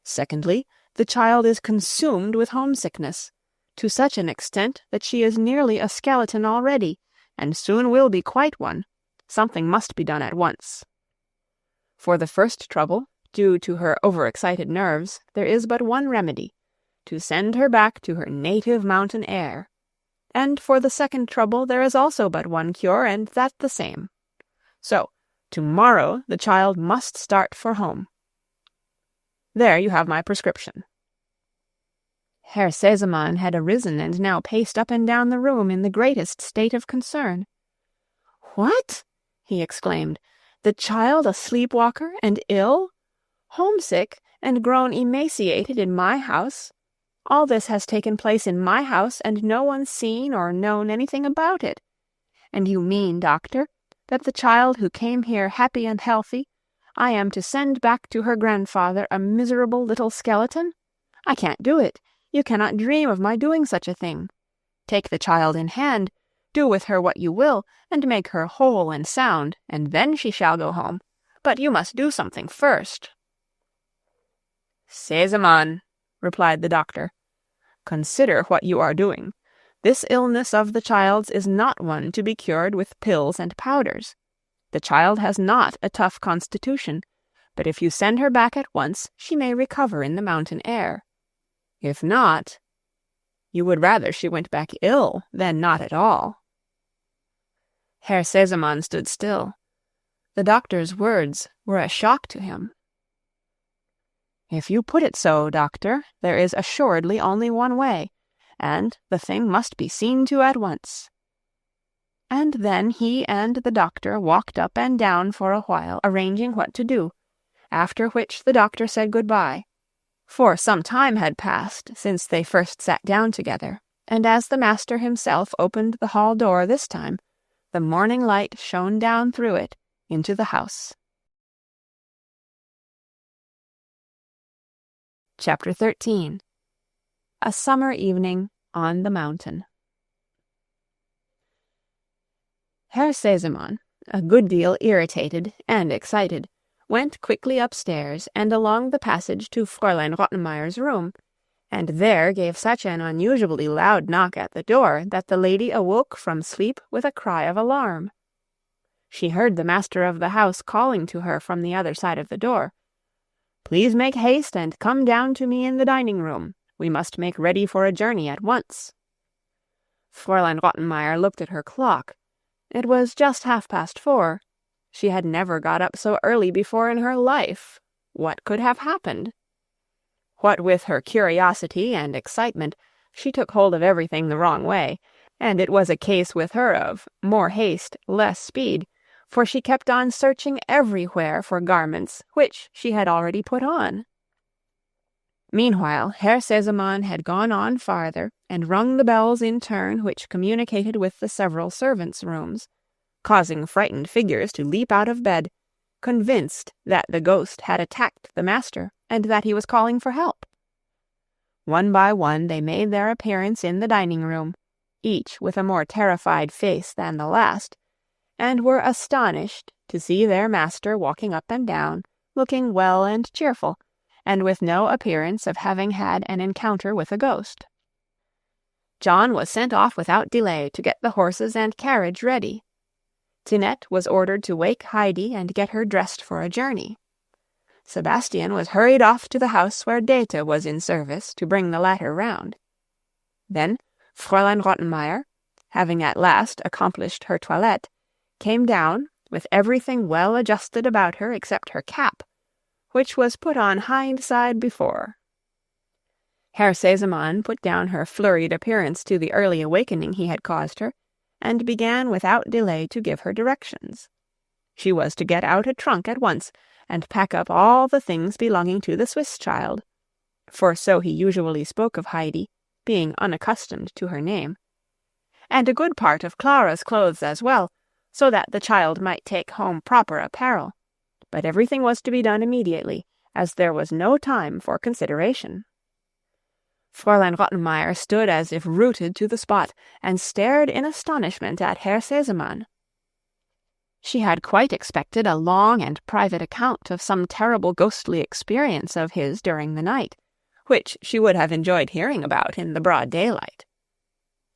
Secondly, the child is consumed with homesickness, to such an extent that she is nearly a skeleton already, and soon will be quite one. Something must be done at once. For the first trouble, due to her overexcited nerves, there is but one remedy, to send her back to her native mountain air. And for the second trouble there is also but one cure, and that the same. So, tomorrow the child must start for home. There you have my prescription." Herr Sesemann had arisen and now paced up and down the room in the greatest state of concern. "What?" he exclaimed. "The child a sleepwalker and ill? Homesick and grown emaciated in my house? All this has taken place in my house, and no one seen or known anything about it. And you mean, doctor, that the child who came here happy and healthy, I am to send back to her grandfather a miserable little skeleton? I can't do it. You cannot dream of my doing such a thing. Take the child in hand, do with her what you will, and make her whole and sound, and then she shall go home. But you must do something first." "Sesemann," replied the doctor, "consider what you are doing. This illness of the child's is not one to be cured with pills and powders. The child has not a tough constitution, but if you send her back at once, she may recover in the mountain air. If not, you would rather she went back ill than not at all." Herr Sesemann stood still. The doctor's words were a shock to him. "If you put it so, doctor, there is assuredly only one way, and the thing must be seen to at once." And then he and the doctor walked up and down for a while, arranging what to do, after which the doctor said good-bye. For some time had passed since they first sat down together, and as the master himself opened the hall door this time, the morning light shone down through it into the house. Chapter 13. A Summer Evening on the Mountain. Herr Sesemann, a good deal irritated and excited, went quickly upstairs and along the passage to Fraulein Rottenmeier's room, and there gave such an unusually loud knock at the door that the lady awoke from sleep with a cry of alarm. She heard the master of the house calling to her from the other side of the door. Please make haste and come down to me in the dining-room. We must make ready for a journey at once." Fraulein Rottenmeier looked at her clock. It was just 4:30. She had never got up so early before in her life. What could have happened? What with her curiosity and excitement, she took hold of everything the wrong way, and it was a case with her of more haste, less speed, for she kept on searching everywhere for garments which she had already put on. Meanwhile, Herr Sesemann had gone on farther and rung the bells in turn which communicated with the several servants' rooms, causing frightened figures to leap out of bed, convinced that the ghost had attacked the master and that he was calling for help. One by one they made their appearance in the dining-room, each with a more terrified face than the last, and were astonished to see their master walking up and down, looking well and cheerful, and with no appearance of having had an encounter with a ghost. John was sent off without delay to get the horses and carriage ready. Tinette was ordered to wake Heidi and get her dressed for a journey. Sebastian was hurried off to the house where Dete was in service to bring the latter round. Then Fraulein Rottenmeier, having at last accomplished her toilette, came down, with everything well adjusted about her except her cap, which was put on hindside before. Herr Sesemann put down her flurried appearance to the early awakening he had caused her, and began without delay to give her directions. She was to get out a trunk at once, and pack up all the things belonging to the Swiss child, for so he usually spoke of Heidi, being unaccustomed to her name, and a good part of Clara's clothes as well, so that the child might take home proper apparel, but everything was to be done immediately, as there was no time for consideration. Fraulein Rottenmeier stood as if rooted to the spot, and stared in astonishment at Herr Sesemann. She had quite expected a long and private account of some terrible ghostly experience of his during the night, which she would have enjoyed hearing about in the broad daylight.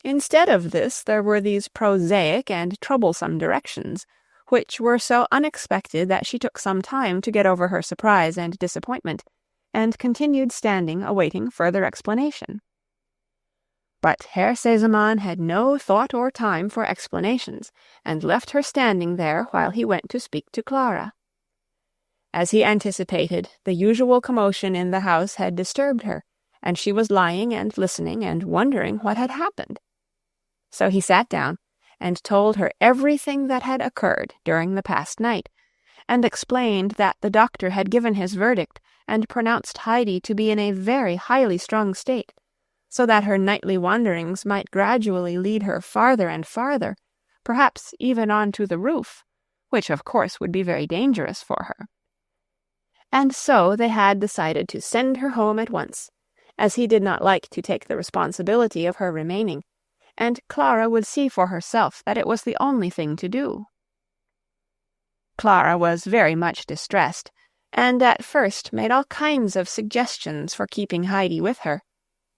Instead of this there were these prosaic and troublesome directions, which were so unexpected that she took some time to get over her surprise and disappointment, and continued standing awaiting further explanation. But Herr Sesemann had no thought or time for explanations, and left her standing there while he went to speak to Clara. As he anticipated, the usual commotion in the house had disturbed her, and she was lying and listening and wondering what had happened. So he sat down and told her everything that had occurred during the past night, and explained that the doctor had given his verdict and pronounced Heidi to be in a very highly strung state, so that her nightly wanderings might gradually lead her farther and farther, perhaps even on to the roof, which of course would be very dangerous for her. And so they had decided to send her home at once, as he did not like to take the responsibility of her remaining, and Clara would see for herself that it was the only thing to do. Clara was very much distressed, and at first made all kinds of suggestions for keeping Heidi with her,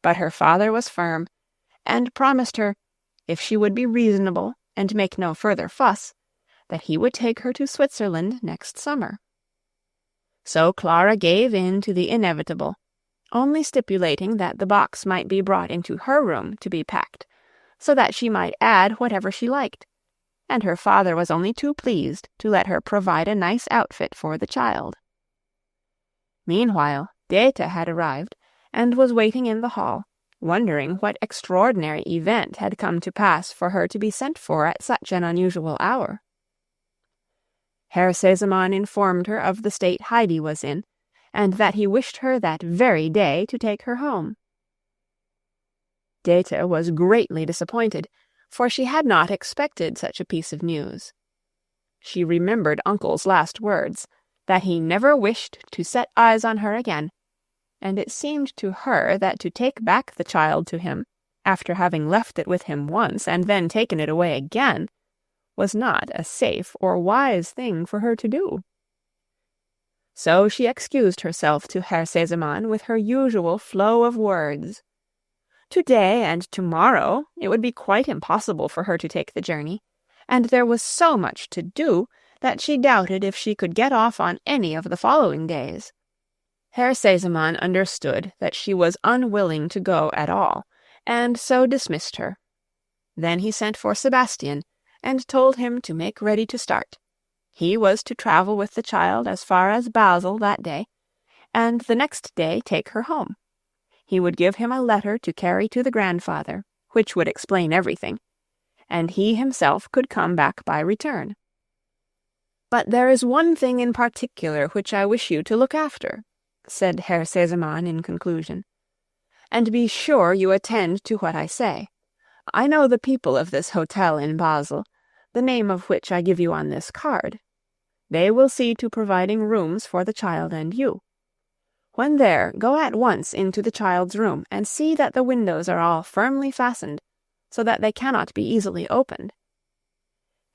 but her father was firm, and promised her, if she would be reasonable and make no further fuss, that he would take her to Switzerland next summer. So Clara gave in to the inevitable, only stipulating that the box might be brought into her room to be packed, so that she might add whatever she liked, and her father was only too pleased to let her provide a nice outfit for the child. Meanwhile, Dete had arrived, and was waiting in the hall, wondering what extraordinary event had come to pass for her to be sent for at such an unusual hour. Herr Sesemann informed her of the state Heidi was in, and that he wished her that very day to take her home. Dete was greatly disappointed, for she had not expected such a piece of news. She remembered Uncle's last words, that he never wished to set eyes on her again, and it seemed to her that to take back the child to him, after having left it with him once and then taken it away again, was not a safe or wise thing for her to do. So she excused herself to Herr Sesemann with her usual flow of words. Today and tomorrow it would be quite impossible for her to take the journey, and there was so much to do that she doubted if she could get off on any of the following days. Herr Sesemann understood that she was unwilling to go at all, and so dismissed her. Then he sent for Sebastian, and told him to make ready to start. He was to travel with the child as far as Basel that day, and the next day take her home. He would give him a letter to carry to the grandfather, which would explain everything, and he himself could come back by return. "But there is one thing in particular which I wish you to look after," said Herr Sesemann in conclusion, "and be sure you attend to what I say. I know the people of this hotel in Basel, the name of which I give you on this card. They will see to providing rooms for the child and you. When there, go at once into the child's room, and see that the windows are all firmly fastened, so that they cannot be easily opened.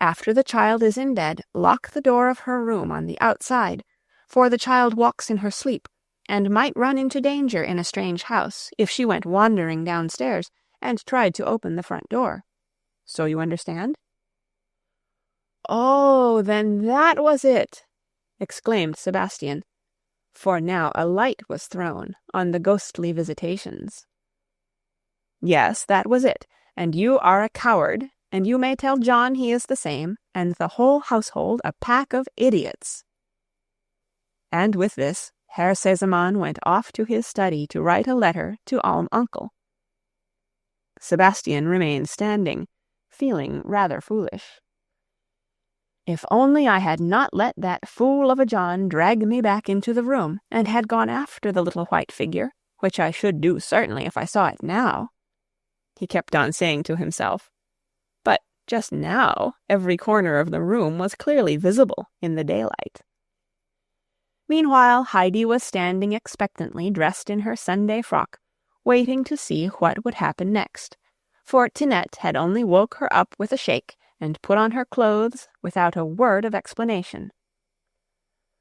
After the child is in bed, lock the door of her room on the outside, for the child walks in her sleep, and might run into danger in a strange house if she went wandering downstairs and tried to open the front door. So you understand?" "Oh, then that was it!" exclaimed Sebastian, for now a light was thrown on the ghostly visitations. "Yes, that was it, and you are a coward, and you may tell John he is the same, and the whole household a pack of idiots." And with this, Herr Sesemann went off to his study to write a letter to Alm-Uncle. Sebastian remained standing, feeling rather foolish. "If only I had not let that fool of a John drag me back into the room, and had gone after the little white figure, which I should do certainly if I saw it now," he kept on saying to himself. But just now every corner of the room was clearly visible in the daylight. Meanwhile Heidi was standing expectantly dressed in her Sunday frock, waiting to see what would happen next, for Tinette had only woke her up with a shake and put on her clothes without a word of explanation.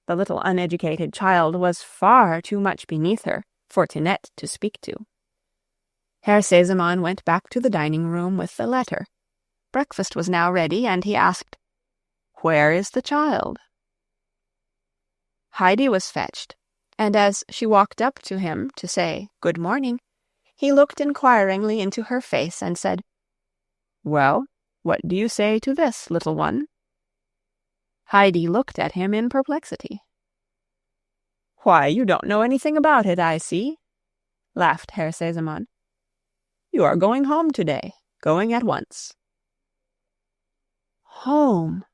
The little uneducated child was far too much beneath her for Tinette to speak to. Herr Sesemann went back to the dining-room with the letter. Breakfast was now ready, and he asked, "Where is the child?" Heidi was fetched, and as she walked up to him to say good morning, he looked inquiringly into her face and said, "Well, what do you say to this, little one?" Heidi looked at him in perplexity. "Why, you don't know anything about it, I see," laughed Herr Sesemann. "You are going home today, going at once." "Home,"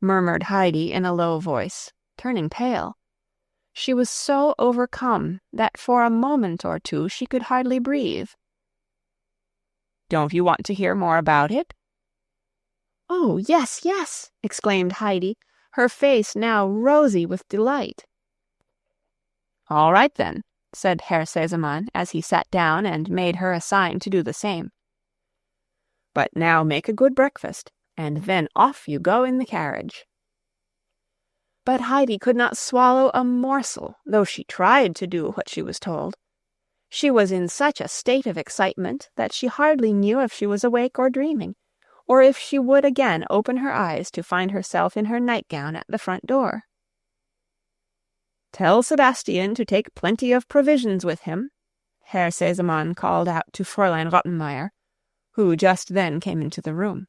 murmured Heidi in a low voice, turning pale. She was so overcome that for a moment or two she could hardly breathe. "Don't you want to hear more about it?" "Oh, yes, yes!" exclaimed Heidi, her face now rosy with delight. "All right, then," said Herr Sesemann as he sat down and made her a sign to do the same. "But now make a good breakfast, and then off you go in the carriage." But Heidi could not swallow a morsel, though she tried to do what she was told. She was in such a state of excitement that she hardly knew if she was awake or dreaming, or if she would again open her eyes to find herself in her nightgown at the front door. "Tell Sebastian to take plenty of provisions with him," Herr Sesemann called out to Fraulein Rottenmeier, who just then came into the room.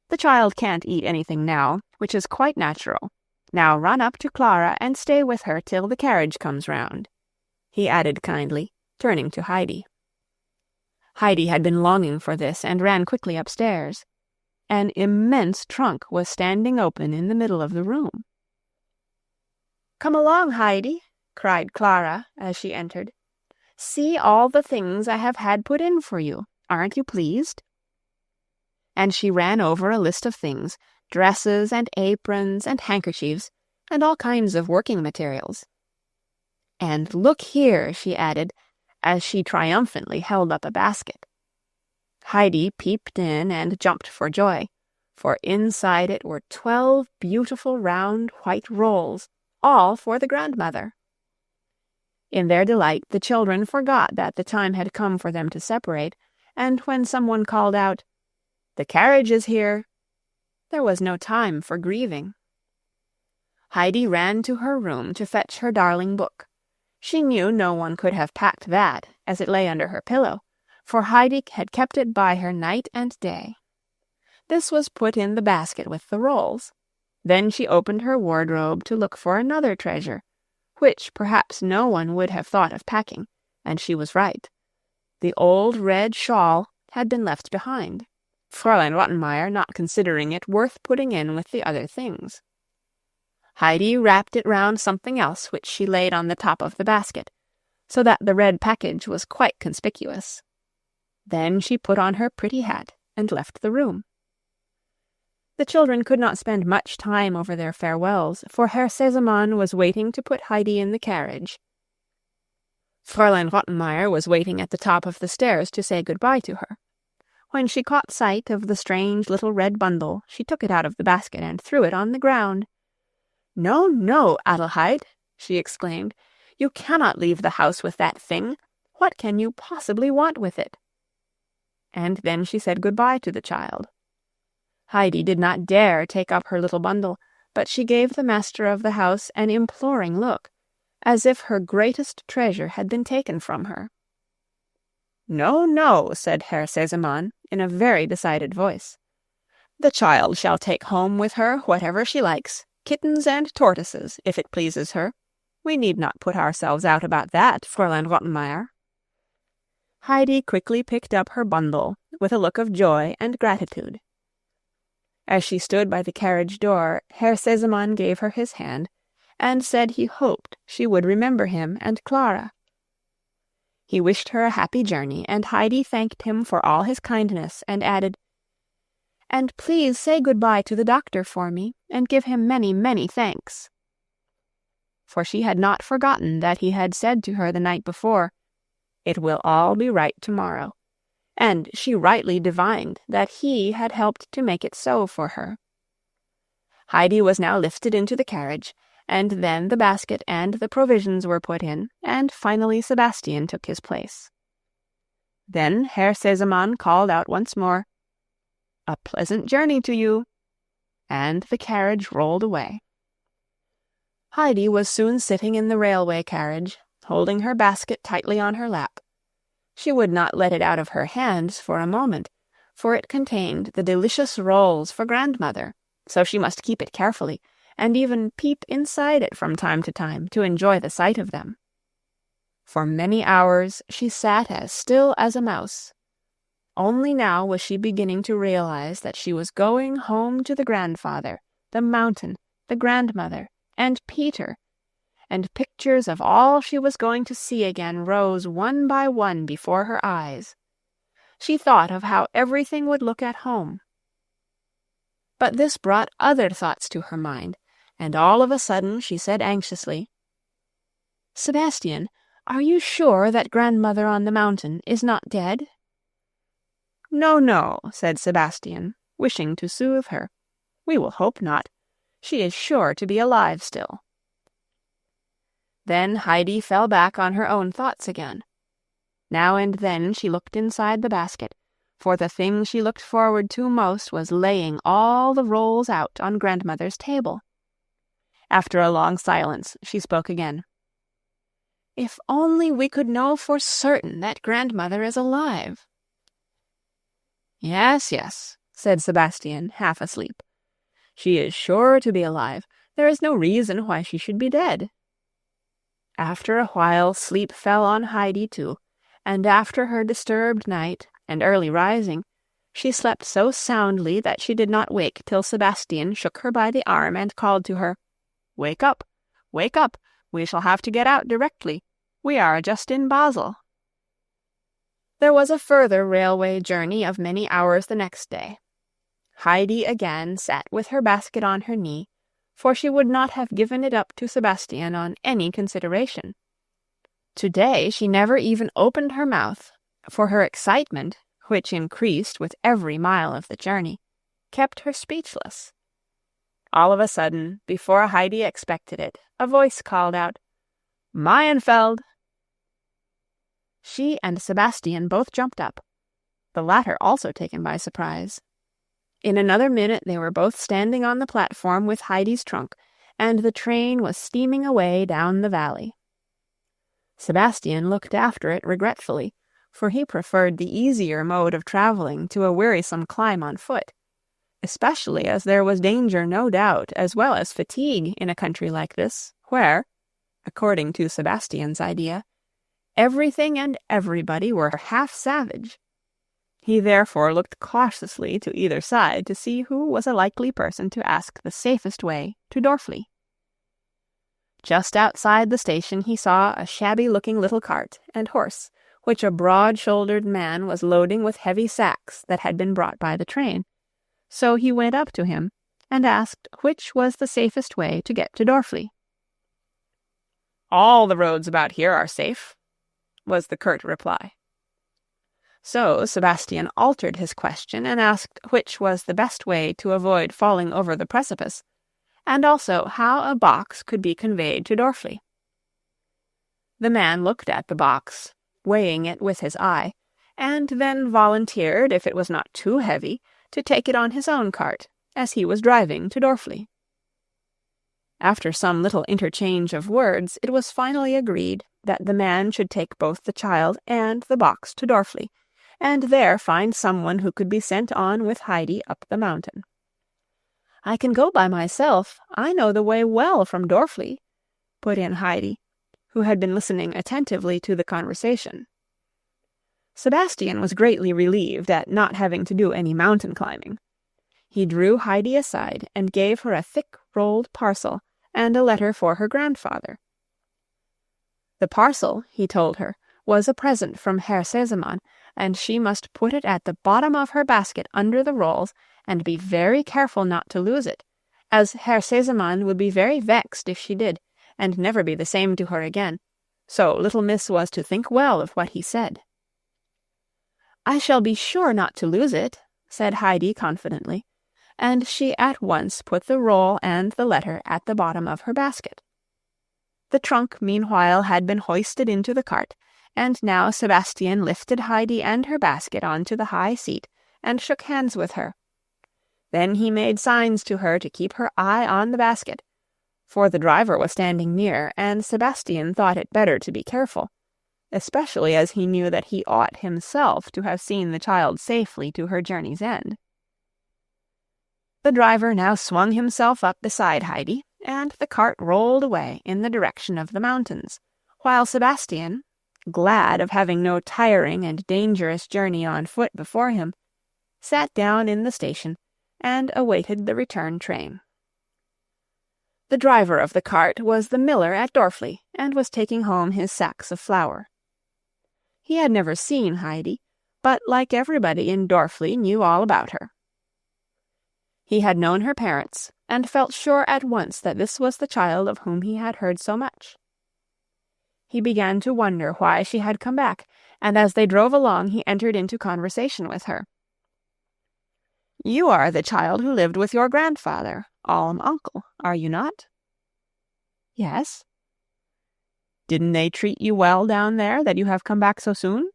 "The child can't eat anything now, which is quite natural. Now run up to Clara and stay with her till the carriage comes round," he added kindly, turning to Heidi. Heidi had been longing for this and ran quickly upstairs. An immense trunk was standing open in the middle of the room. "Come along, Heidi," cried Clara as she entered. "See all the things I have had put in for you. Aren't you pleased?" And she ran over a list of things, dresses and aprons and handkerchiefs, and all kinds of working materials. "And look here," she added, as she triumphantly held up a basket. Heidi peeped in and jumped for joy, for inside it were 12 beautiful round white rolls, all for the grandmother. In their delight, the children forgot that the time had come for them to separate, and when someone called out, "The carriage is here," there was no time for grieving. Heidi ran to her room to fetch her darling book. She knew no one could have packed that, as it lay under her pillow, for Heidi had kept it by her night and day. This was put in the basket with the rolls. Then she opened her wardrobe to look for another treasure, which perhaps no one would have thought of packing, and she was right. The old red shawl had been left behind, Fraulein Rottenmeier not considering it worth putting in with the other things. Heidi wrapped it round something else which she laid on the top of the basket, so that the red package was quite conspicuous. Then she put on her pretty hat and left the room. The children could not spend much time over their farewells, for Herr Sesemann was waiting to put Heidi in the carriage. Fraulein Rottenmeier was waiting at the top of the stairs to say good-bye to her. When she caught sight of the strange little red bundle, she took it out of the basket and threw it on the ground. "No, no, Adelheid," she exclaimed. "You cannot leave the house with that thing. What can you possibly want with it?" And then she said good-bye to the child. Heidi did not dare take up her little bundle, but she gave the master of the house an imploring look, as if her greatest treasure had been taken from her. "No, no," said Herr Sesemann, in a very decided voice. "The child shall take home with her whatever she likes, kittens and tortoises, if it pleases her. We need not put ourselves out about that, Fräulein Rottenmeier." Heidi quickly picked up her bundle, with a look of joy and gratitude. As she stood by the carriage door, Herr Sesemann gave her his hand, and said he hoped she would remember him and Clara. He wished her a happy journey, and Heidi thanked him for all his kindness, and added, "And please say good-bye to the doctor for me, and give him many, many thanks." For she had not forgotten that he had said to her the night before, "It will all be right tomorrow," and she rightly divined that he had helped to make it so for her. Heidi was now lifted into the carriage, and then the basket and the provisions were put in, and finally Sebastian took his place. Then Herr Sesemann called out once more, "A pleasant journey to you," and the carriage rolled away. Heidi was soon sitting in the railway carriage, holding her basket tightly on her lap. She would not let it out of her hands for a moment, for it contained the delicious rolls for grandmother, so she must keep it carefully, and even peep inside it from time to enjoy the sight of them. For many hours she sat as still as a mouse. Only now was she beginning to realize that she was going home to the grandfather, the mountain, the grandmother, and Peter, and pictures of all she was going to see again rose one by one before her eyes. She thought of how everything would look at home. But this brought other thoughts to her mind, and all of a sudden she said anxiously, "Sebastian, are you sure that grandmother on the mountain is not dead?" "No, no," said Sebastian, wishing to soothe her. "We will hope not. She is sure to be alive still." Then Heidi fell back on her own thoughts again. Now and then she looked inside the basket, for the thing she looked forward to most was laying all the rolls out on grandmother's table. After a long silence, she spoke again. "If only we could know for certain that grandmother is alive." "Yes, yes," said Sebastian, half asleep. "She is sure to be alive. There is no reason why she should be dead." After a while sleep fell on Heidi too, and after her disturbed night and early rising, she slept so soundly that she did not wake till Sebastian shook her by the arm and called to her, "Wake up! Wake up! We shall have to get out directly. We are just in Basel." There was a further railway journey of many hours the next day. Heidi again sat with her basket on her knee, for she would not have given it up to Sebastian on any consideration. Today she never even opened her mouth, for her excitement, which increased with every mile of the journey, kept her speechless. All of a sudden, before Heidi expected it, a voice called out, "Meienfeld!" She and Sebastian both jumped up, the latter also taken by surprise. In another minute they were both standing on the platform with Heidi's trunk, and the train was steaming away down the valley. Sebastian looked after it regretfully, for he preferred the easier mode of travelling to a wearisome climb on foot, especially as there was danger, no doubt, as well as fatigue in a country like this, where, according to Sebastian's idea, everything and everybody were half savage. He therefore looked cautiously to either side to see who was a likely person to ask the safest way to Dorfli. Just outside the station he saw a shabby-looking little cart and horse, which a broad-shouldered man was loading with heavy sacks that had been brought by the train. So he went up to him and asked which was the safest way to get to Dorfli. "All the roads about here are safe," was the curt reply. So Sebastian altered his question and asked which was the best way to avoid falling over the precipice, and also how a box could be conveyed to Dorfli. The man looked at the box, weighing it with his eye, and then volunteered, if it was not too heavy, to take it on his own cart, as he was driving to Dorfli. After some little interchange of words, it was finally agreed that the man should take both the child and the box to Dorfli, and there find someone who could be sent on with Heidi up the mountain. "I can go by myself. I know the way well from Dorfli," put in Heidi, who had been listening attentively to the conversation. Sebastian was greatly relieved at not having to do any mountain climbing. He drew Heidi aside and gave her a thick rolled parcel and a letter for her grandfather. The parcel, he told her, was a present from Herr Sesemann, and she must put it at the bottom of her basket under the rolls and be very careful not to lose it, as Herr Sesemann would be very vexed if she did, and never be the same to her again, so little miss was to think well of what he said. "I shall be sure not to lose it," said Heidi confidently, and she at once put the roll and the letter at the bottom of her basket. The trunk meanwhile had been hoisted into the cart, and now Sebastian lifted Heidi and her basket onto the high seat and shook hands with her. Then he made signs to her to keep her eye on the basket, for the driver was standing near, and Sebastian thought it better to be careful, especially as he knew that he ought himself to have seen the child safely to her journey's end. The driver now swung himself up beside Heidi, and the cart rolled away in the direction of the mountains, while Sebastian, glad of having no tiring and dangerous journey on foot before him, sat down in the station and awaited the return train. The driver of the cart was the miller at Dorfli, and was taking home his sacks of flour. He had never seen Heidi, but like everybody in Dorfli knew all about her. He had known her parents, and felt sure at once that this was the child of whom he had heard so much. He began to wonder why she had come back, and as they drove along he entered into conversation with her. "You are the child who lived with your grandfather, Alm-Uncle, are you not?" "Yes." "Didn't they treat you well down there, that you have come back so soon?"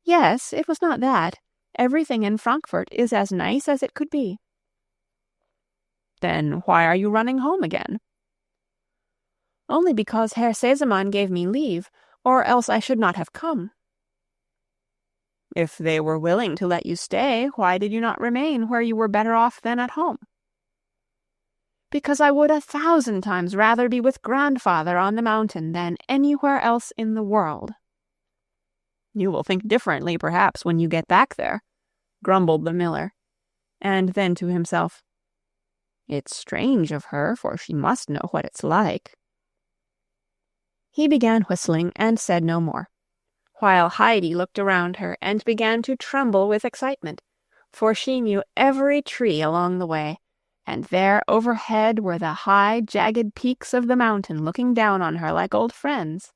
"Yes, it was not that. Everything in Frankfurt is as nice as it could be." "Then why are you running home again?" "Only because Herr Sesemann gave me leave, or else I should not have come." "If they were willing to let you stay, why did you not remain where you were better off than at home?" "Because I would 1,000 times rather be with grandfather on the mountain than anywhere else in the world." "You will think differently, perhaps, when you get back there," grumbled the miller, and then to himself, "It's strange of her, for she must know what it's like." He began whistling and said no more, while Heidi looked around her and began to tremble with excitement, for she knew every tree along the way, and there overhead were the high, jagged peaks of the mountain looking down on her like old friends.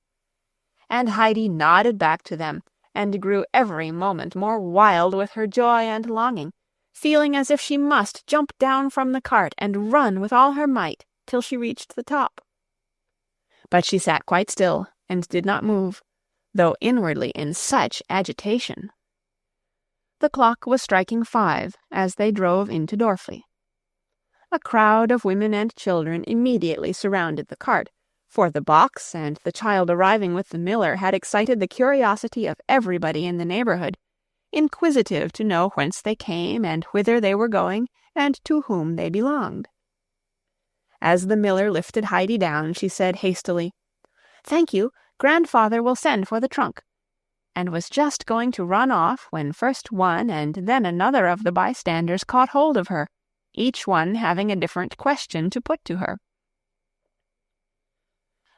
And Heidi nodded back to them, and grew every moment more wild with her joy and longing, feeling as if she must jump down from the cart and run with all her might till she reached the top. But she sat quite still and did not move, though inwardly in such agitation. The clock was striking 5 as they drove into Dorfli. A crowd of women and children immediately surrounded the cart, for the box and the child arriving with the miller had excited the curiosity of everybody in the neighborhood, inquisitive to know whence they came and whither they were going and to whom they belonged. As the miller lifted Heidi down, she said hastily, "Thank you, grandfather will send for the trunk," and was just going to run off when first one and then another of the bystanders caught hold of her, each one having a different question to put to her.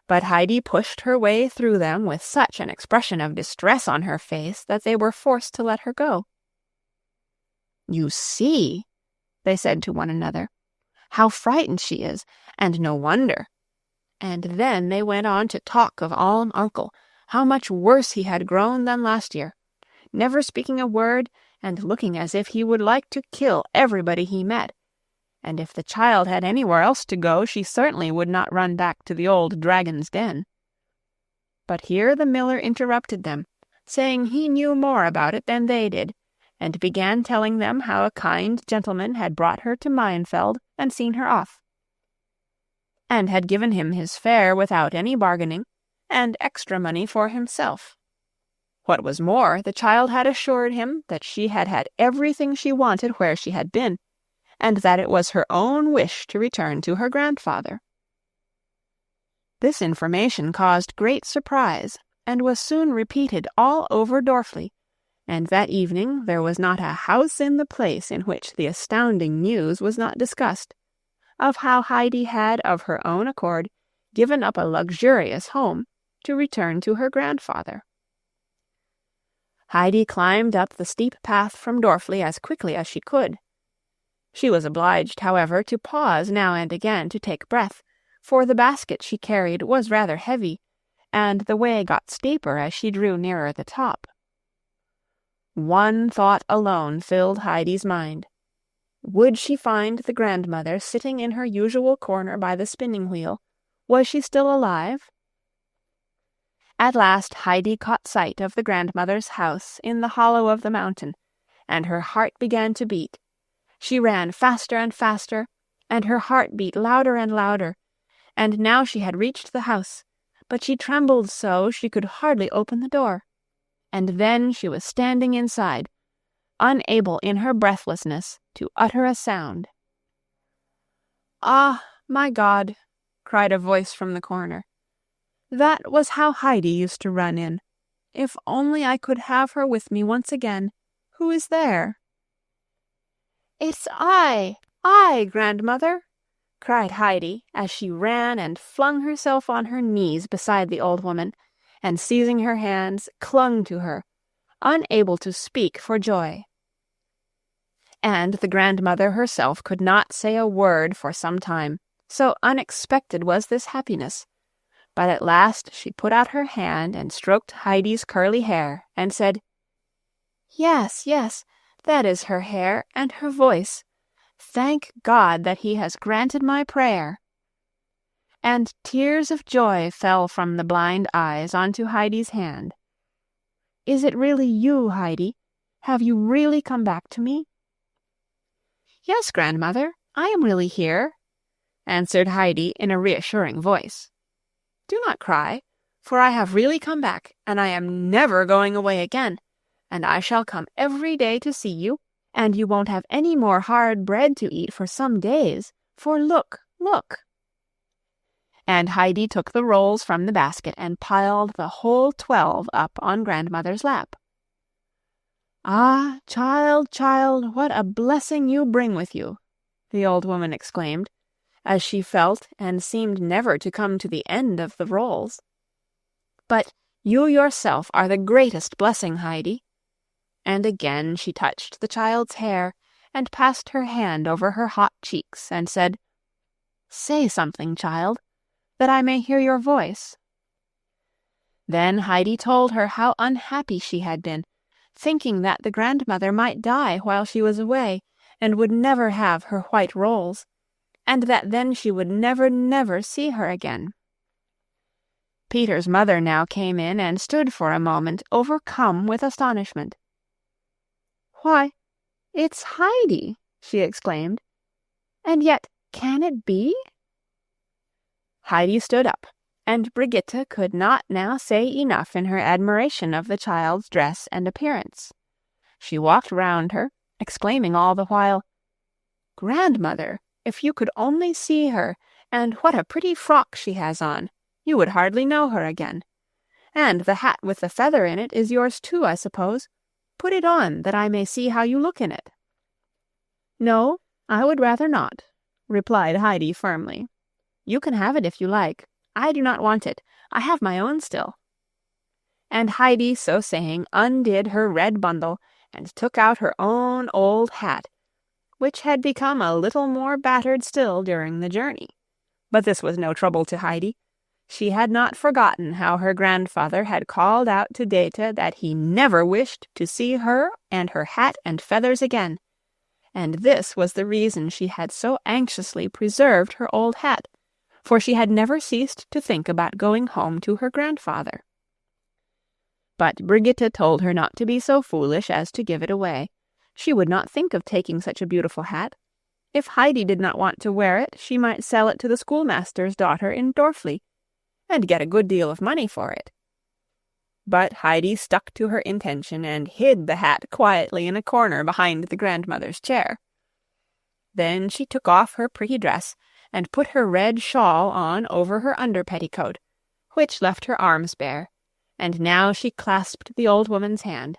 But Heidi pushed her way through them with such an expression of distress on her face that they were forced to let her go. "You see," they said to one another, "how frightened she is, and no wonder." And then they went on to talk of Alm-Uncle, how much worse he had grown than last year, never speaking a word and looking as if he would like to kill everybody he met. And if the child had anywhere else to go, she certainly would not run back to the old dragon's den. But here the miller interrupted them, saying he knew more about it than they did, and began telling them how a kind gentleman had brought her to Meienfeld and seen her off, and had given him his fare without any bargaining, and extra money for himself. What was more, the child had assured him that she had had everything she wanted where she had been, and that it was her own wish to return to her grandfather. This information caused great surprise, and was soon repeated all over Dorfli, and that evening there was not a house in the place in which the astounding news was not discussed, of how Heidi had of her own accord given up a luxurious home to return to her grandfather. Heidi climbed up the steep path from Dorfli as quickly as she could. She was obliged, however, to pause now and again to take breath, for the basket she carried was rather heavy, and the way got steeper as she drew nearer the top. One thought alone filled Heidi's mind. Would she find the grandmother sitting in her usual corner by the spinning-wheel? Was she still alive? At last Heidi caught sight of the grandmother's house in the hollow of the mountain, and her heart began to beat. She ran faster and faster, and her heart beat louder and louder, and now she had reached the house, but she trembled so she could hardly open the door. And then she was standing inside, unable in her breathlessness to utter a sound. "Ah, my God!" cried a voice from the corner. "That was how Heidi used to run in. If only I could have her with me once again. Who is there?" "It's I, grandmother!" cried Heidi, as she ran and flung herself on her knees beside the old woman, and seizing her hands, clung to her, unable to speak for joy. And the grandmother herself could not say a word for some time, so unexpected was this happiness. But at last she put out her hand and stroked Heidi's curly hair, and said, "Yes, yes, that is her hair and her voice. Thank God that he has granted my prayer." And tears of joy fell from the blind eyes onto Heidi's hand. "Is it really you, Heidi? Have you really come back to me?" "Yes, grandmother, I am really here," answered Heidi in a reassuring voice. "Do not cry, for I have really come back, and I am never going away again, and I shall come every day to see you, and you won't have any more hard bread to eat for some days, for look, look." And Heidi took the rolls from the basket and piled the whole 12 up on grandmother's lap. "Ah, child, child, what a blessing you bring with you!" the old woman exclaimed, as she felt and seemed never to come to the end of the rolls. "But you yourself are the greatest blessing, Heidi." And again she touched the child's hair and passed her hand over her hot cheeks and said, "Say something, child, that I may hear your voice." Then Heidi told her how unhappy she had been, thinking that the grandmother might die while she was away, and would never have her white rolls, and that then she would never see her again. Peter's mother now came in and stood for a moment overcome with astonishment. "Why, it's Heidi!" she exclaimed. "And yet Can it be?" Heidi stood up, and Brigitte could not now say enough in her admiration of the child's dress and appearance. She walked round her, exclaiming all the while, "Grandmother, if you could only see her, and what a pretty frock she has on, you would hardly know her again. And the hat with the feather in it is yours too, I suppose. Put it on, that I may see how you look in it." "No, I would rather not," replied Heidi firmly. "You can have it if you like. I do not want it. I have my own still." And Heidi, so saying, undid her red bundle, and took out her own old hat, which had become a little more battered still during the journey. But this was no trouble to Heidi. She had not forgotten how her grandfather had called out to Dete that he never wished to see her and her hat and feathers again, and this was the reason she had so anxiously preserved her old hat, for she had never ceased to think about going home to her grandfather. But Brigitte told her not to be so foolish as to give it away. She would not think of taking such a beautiful hat. If Heidi did not want to wear it, she might sell it to the schoolmaster's daughter in Dorfli, and get a good deal of money for it. But Heidi stuck to her intention and hid the hat quietly in a corner behind the grandmother's chair. Then she took off her pretty dress and put her red shawl on over her under petticoat, which left her arms bare, and now she clasped the old woman's hand.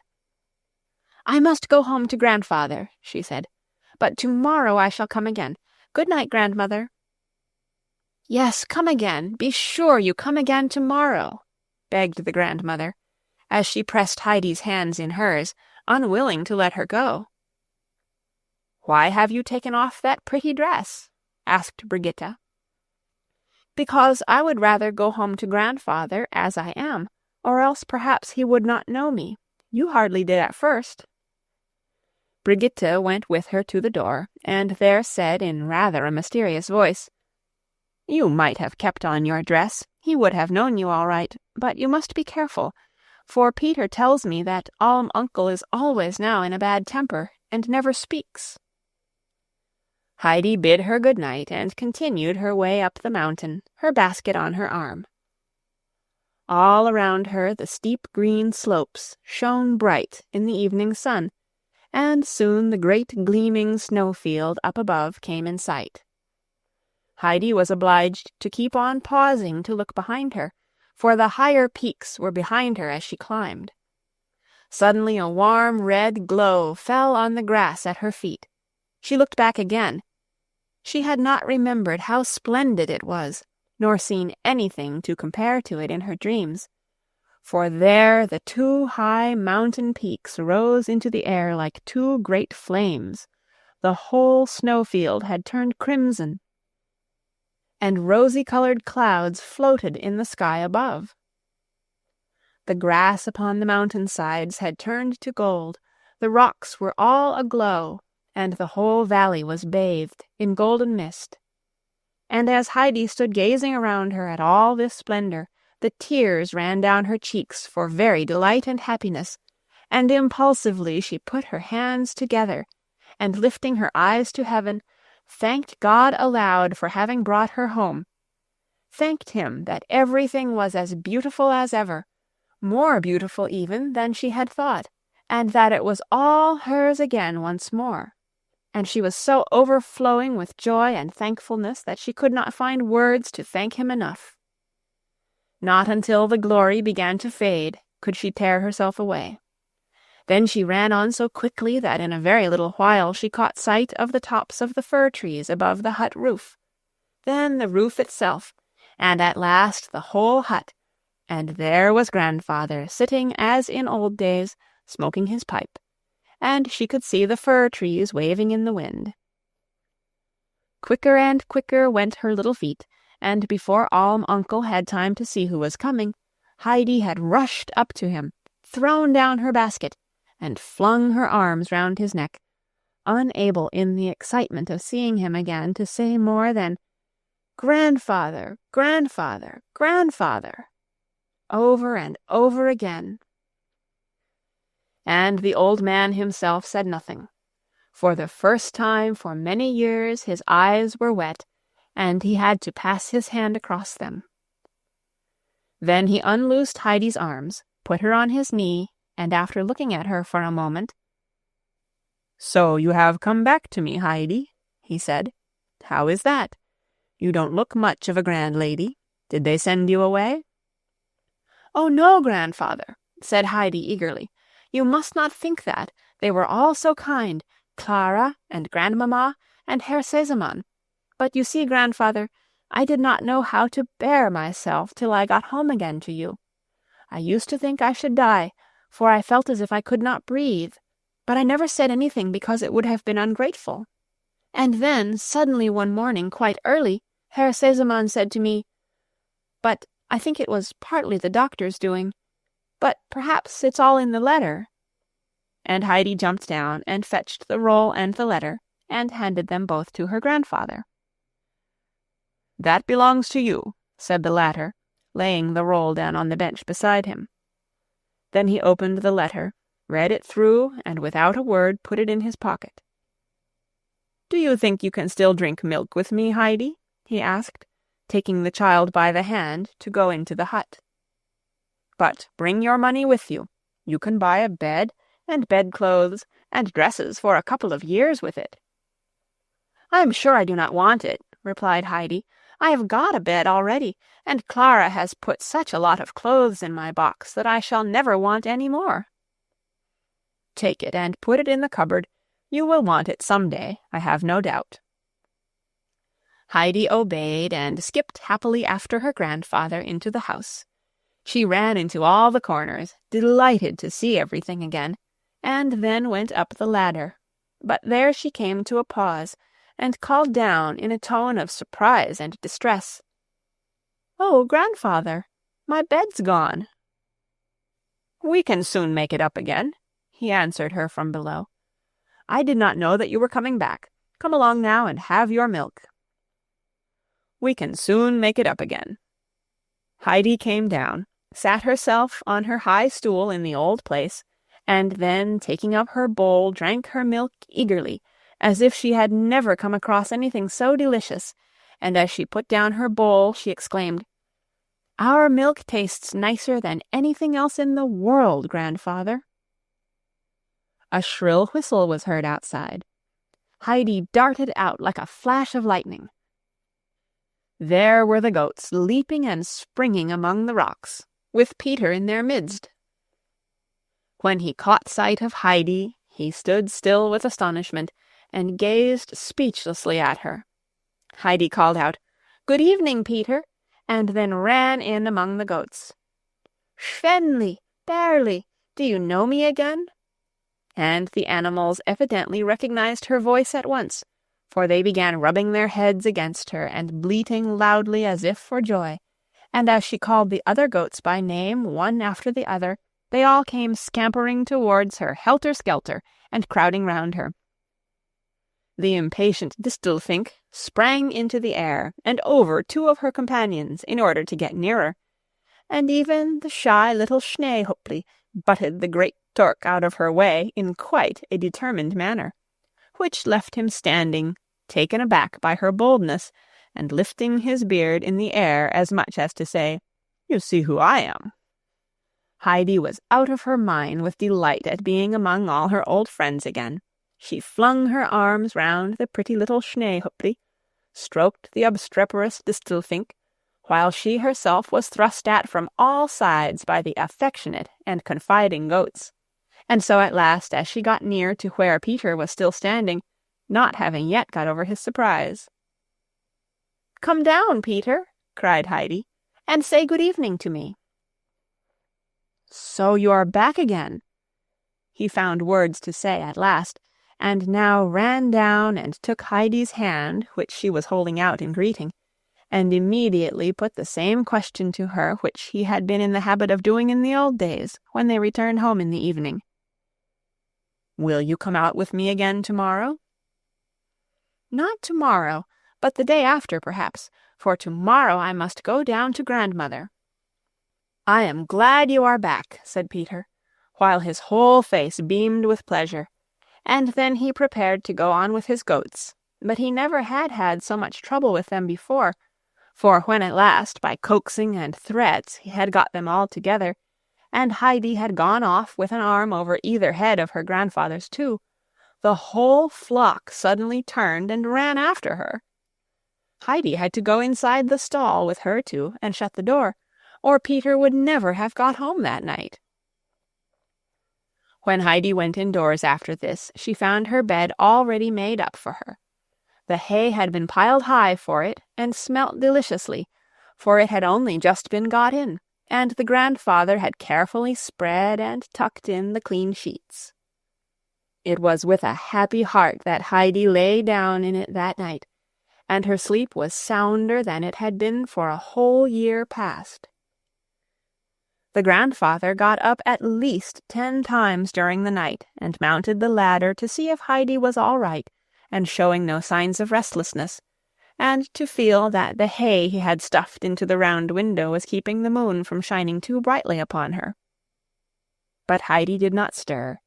"I must go home to grandfather," she said, "but tomorrow I shall come again. Good night, grandmother." "Yes, come again. Be sure you come again tomorrow," begged the grandmother, as she pressed Heidi's hands in hers, unwilling to let her go. "Why have you taken off that pretty dress?" asked Brigitte. "Because I would rather go home to grandfather as I am, or else perhaps he would not know me. You hardly did at first." Brigitte went with her to the door, and there said in rather a mysterious voice, "You might have kept on your dress. He would have known you all right, but you must be careful, for Peter tells me that Alm-Uncle is always now in a bad temper, and never speaks." Heidi bid her good night, and continued her way up the mountain, her basket on her arm. All around her the steep green slopes shone bright in the evening sun, and soon the great gleaming snowfield up above came in sight. Heidi was obliged to keep on pausing to look behind her, for the higher peaks were behind her as she climbed. Suddenly a warm red glow fell on the grass at her feet. She looked back again. She had not remembered how splendid it was, nor seen anything to compare to it in her dreams, for there the two high mountain peaks rose into the air like two great flames. The whole snowfield had turned crimson, and rosy-colored clouds floated in the sky above. The grass upon the mountain sides had turned to gold, the rocks were all aglow, and the whole valley was bathed in golden mist. And as Heidi stood gazing around her at all this splendor, the tears ran down her cheeks for very delight and happiness, and impulsively she put her hands together, and lifting her eyes to heaven, thanked God aloud for having brought her home, thanked him that everything was as beautiful as ever, more beautiful even than she had thought, and that it was all hers again once more. And she was so overflowing with joy and thankfulness that she could not find words to thank him enough. Not until the glory began to fade could she tear herself away. Then she ran on so quickly that in a very little while she caught sight of the tops of the fir trees above the hut roof, then the roof itself, and at last the whole hut, and there was grandfather sitting as in old days, smoking his pipe, and she could see the fir trees waving in the wind. Quicker and quicker went her little feet, and before Alm-Uncle had time to see who was coming, Heidi had rushed up to him, thrown down her basket, and flung her arms round his neck, unable in the excitement of seeing him again to say more than, "Grandfather, grandfather, grandfather," over and over again. And the old man himself said nothing, For the first time for many years his eyes were wet, and he had to pass his hand across them. Then he unloosed Heidi's arms, put her on his knee, and after looking at her for a moment, "So you have come back to me, Heidi," he said. "How is that? You don't look much of a grand lady. Did they send you away?" "Oh, no, grandfather," said Heidi eagerly. "You must not think that. They were all so kind, Clara and grandmamma and Herr Sesemann. But you see, grandfather, I did not know how to bear myself till I got home again to you. I used to think I should die, for I felt as if I could not breathe, but I never said anything because it would have been ungrateful. And then, suddenly one morning, quite early, Herr Sesemann said to me, but I think it was partly the doctor's doing, but perhaps it's all in the letter." And Heidi jumped down and fetched the roll and the letter, and handed them both to her grandfather. "That belongs to you," said the latter, laying the roll down on the bench beside him. Then he opened the letter, read it through, and without a word put it in his pocket. "Do you think you can still drink milk with me, Heidi?" he asked, taking the child by the hand to go into the hut. "But bring your money with you. You can buy a bed and bedclothes and dresses for a couple of years with it." "I am sure I do not want it," replied Heidi. "I have got a bed already, and Clara has put such a lot of clothes in my box that I shall never want any more." "Take it and put it in the cupboard. You will want it some day, I have no doubt." Heidi obeyed and skipped happily after her grandfather into the house. She ran into all the corners, delighted to see everything again, and then went up the ladder. But there she came to a pause, and called down in a tone of surprise and distress, "Oh, grandfather, my bed's gone." "We can soon make it up again," he answered her from below. "I did not know that you were coming back. Come along now and have your milk." "We can soon make it up again." Heidi came down, sat herself on her high stool in the old place, and then, taking up her bowl, drank her milk eagerly, as if she had never come across anything so delicious, and as she put down her bowl she exclaimed, "Our milk tastes nicer than anything else in the world, grandfather." A shrill whistle was heard outside. Heidi darted out like a flash of lightning. There were the goats leaping and springing among the rocks, with Peter in their midst. When he caught sight of Heidi, he stood still with astonishment, and gazed speechlessly at her. Heidi called out, "Good evening, Peter," and then ran in among the goats. "Schwänli, Bärli, do you know me again?" And the animals evidently recognized her voice at once, for they began rubbing their heads against her and bleating loudly as if for joy, and as she called the other goats by name one after the other, they all came scampering towards her helter-skelter and crowding round her. The impatient Distelfink sprang into the air and over two of her companions in order to get nearer, and even the shy little Schneehöppli butted the great Turk out of her way in quite a determined manner, which left him standing, taken aback by her boldness, and lifting his beard in the air as much as to say, "You see who I am." Heidi was out of her mind with delight at being among all her old friends again. She flung her arms round the pretty little Schneehöppli, stroked the obstreperous Distelfink, while she herself was thrust at from all sides by the affectionate and confiding goats, and so at last, as she got near to where Peter was still standing, not having yet got over his surprise. "Come down, Peter," cried Heidi, "and say good evening to me." "So you are back again." He found words to say at last, and now ran down and took Heidi's hand, which she was holding out in greeting, and immediately put the same question to her which he had been in the habit of doing in the old days, when they returned home in the evening. "Will you come out with me again tomorrow?" "Not tomorrow, but the day after, perhaps, for tomorrow I must go down to grandmother." "I am glad you are back," said Peter, while his whole face beamed with pleasure, and then he prepared to go on with his goats. But he never had had so much trouble with them before, for when at last, by coaxing and threats, he had got them all together, and Heidi had gone off with an arm over either head of her grandfather's too, the whole flock suddenly turned and ran after her. Heidi had to go inside the stall with her two and shut the door, or Peter would never have got home that night. When Heidi went indoors after this, she found her bed already made up for her. The hay had been piled high for it, and smelt deliciously, for it had only just been got in, and the grandfather had carefully spread and tucked in the clean sheets. It was with a happy heart that Heidi lay down in it that night, and her sleep was sounder than it had been for a whole year past. The grandfather got up at least 10 times during the night, and mounted the ladder to see if Heidi was all right, and showing no signs of restlessness, and to feel that the hay he had stuffed into the round window was keeping the moon from shining too brightly upon her. But Heidi did not stir.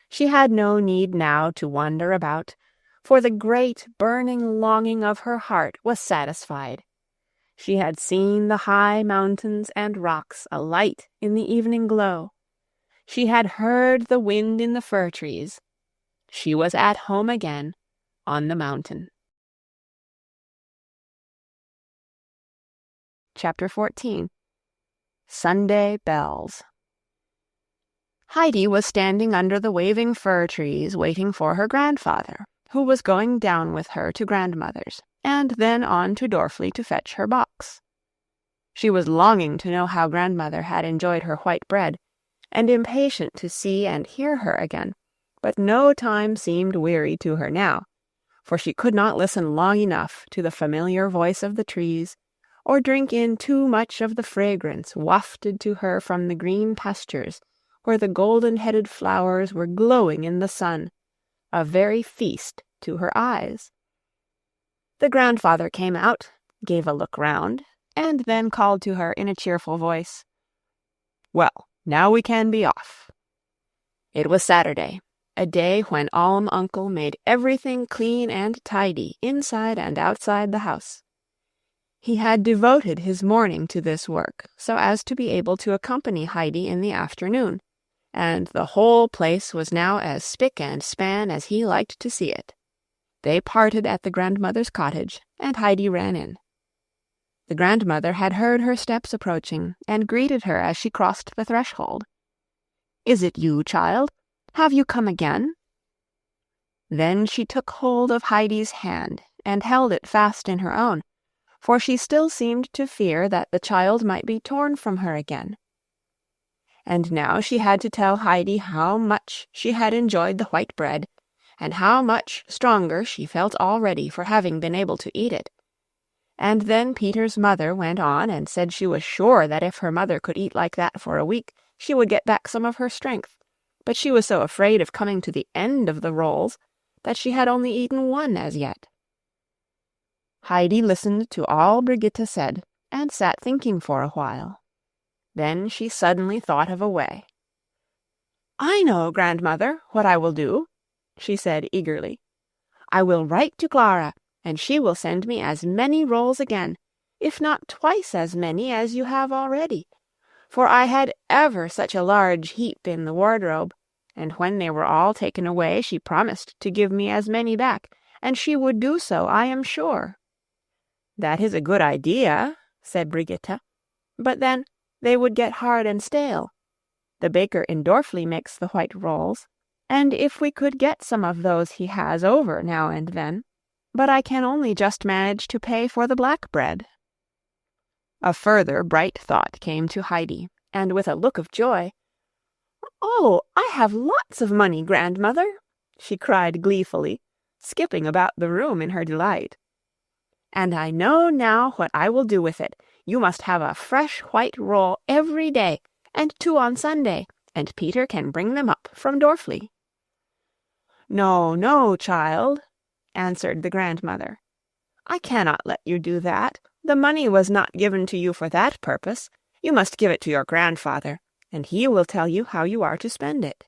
She had no need now to wander about, for the great burning longing of her heart was satisfied. She had seen the high mountains and rocks alight in the evening glow. She had heard the wind in the fir trees. She was at home again on the mountain. Chapter 14. Sunday Bells. Heidi was standing under the waving fir trees waiting for her grandfather, who was going down with her to grandmother's, and then on to Dorfli to fetch her box. She was longing to know how grandmother had enjoyed her white bread, and impatient to see and hear her again, but no time seemed weary to her now, for she could not listen long enough to the familiar voice of the trees, or drink in too much of the fragrance wafted to her from the green pastures, where the golden-headed flowers were glowing in the sun, a very feast to her eyes. The grandfather came out, gave a look round, and then called to her in a cheerful voice, "Well, now we can be off." It was Saturday, a day when Alm-Uncle made everything clean and tidy inside and outside the house. He had devoted his morning to this work so as to be able to accompany Heidi in the afternoon, and the whole place was now as spick and span as he liked to see it. They parted at the grandmother's cottage, and Heidi ran in. The grandmother had heard her steps approaching, and greeted her as she crossed the threshold. "Is it you, child? Have you come again?" Then she took hold of Heidi's hand, and held it fast in her own, for she still seemed to fear that the child might be torn from her again. And now she had to tell Heidi how much she had enjoyed the white bread, and how much stronger she felt already for having been able to eat it. And then Peter's mother went on and said she was sure that if her mother could eat like that for a week, she would get back some of her strength, but she was so afraid of coming to the end of the rolls that she had only eaten one as yet. Heidi listened to all Brigitte said, and sat thinking for a while. Then she suddenly thought of a way. "I know, grandmother, what I will do," she said eagerly. "I will write to Clara, and she will send me as many rolls again, if not twice as many as you have already, for I had ever such a large heap in the wardrobe, and when they were all taken away she promised to give me as many back, and she would do so, I am sure." "That is a good idea," said Brigitte, "but then they would get hard and stale. The baker in Dorfli makes the white rolls, and if we could get some of those he has over now and then, but I can only just manage to pay for the black bread." A further bright thought came to Heidi, and with a look of joy, "Oh, I have lots of money, grandmother," she cried gleefully, skipping about the room in her delight. "And I know now what I will do with it. You must have a fresh white roll every day, and 2 on Sunday, and Peter can bring them up from Dorfli." "No, no, child," answered the grandmother. "I cannot let you do that. The money was not given to you for that purpose. You must give it to your grandfather, and he will tell you how you are to spend it."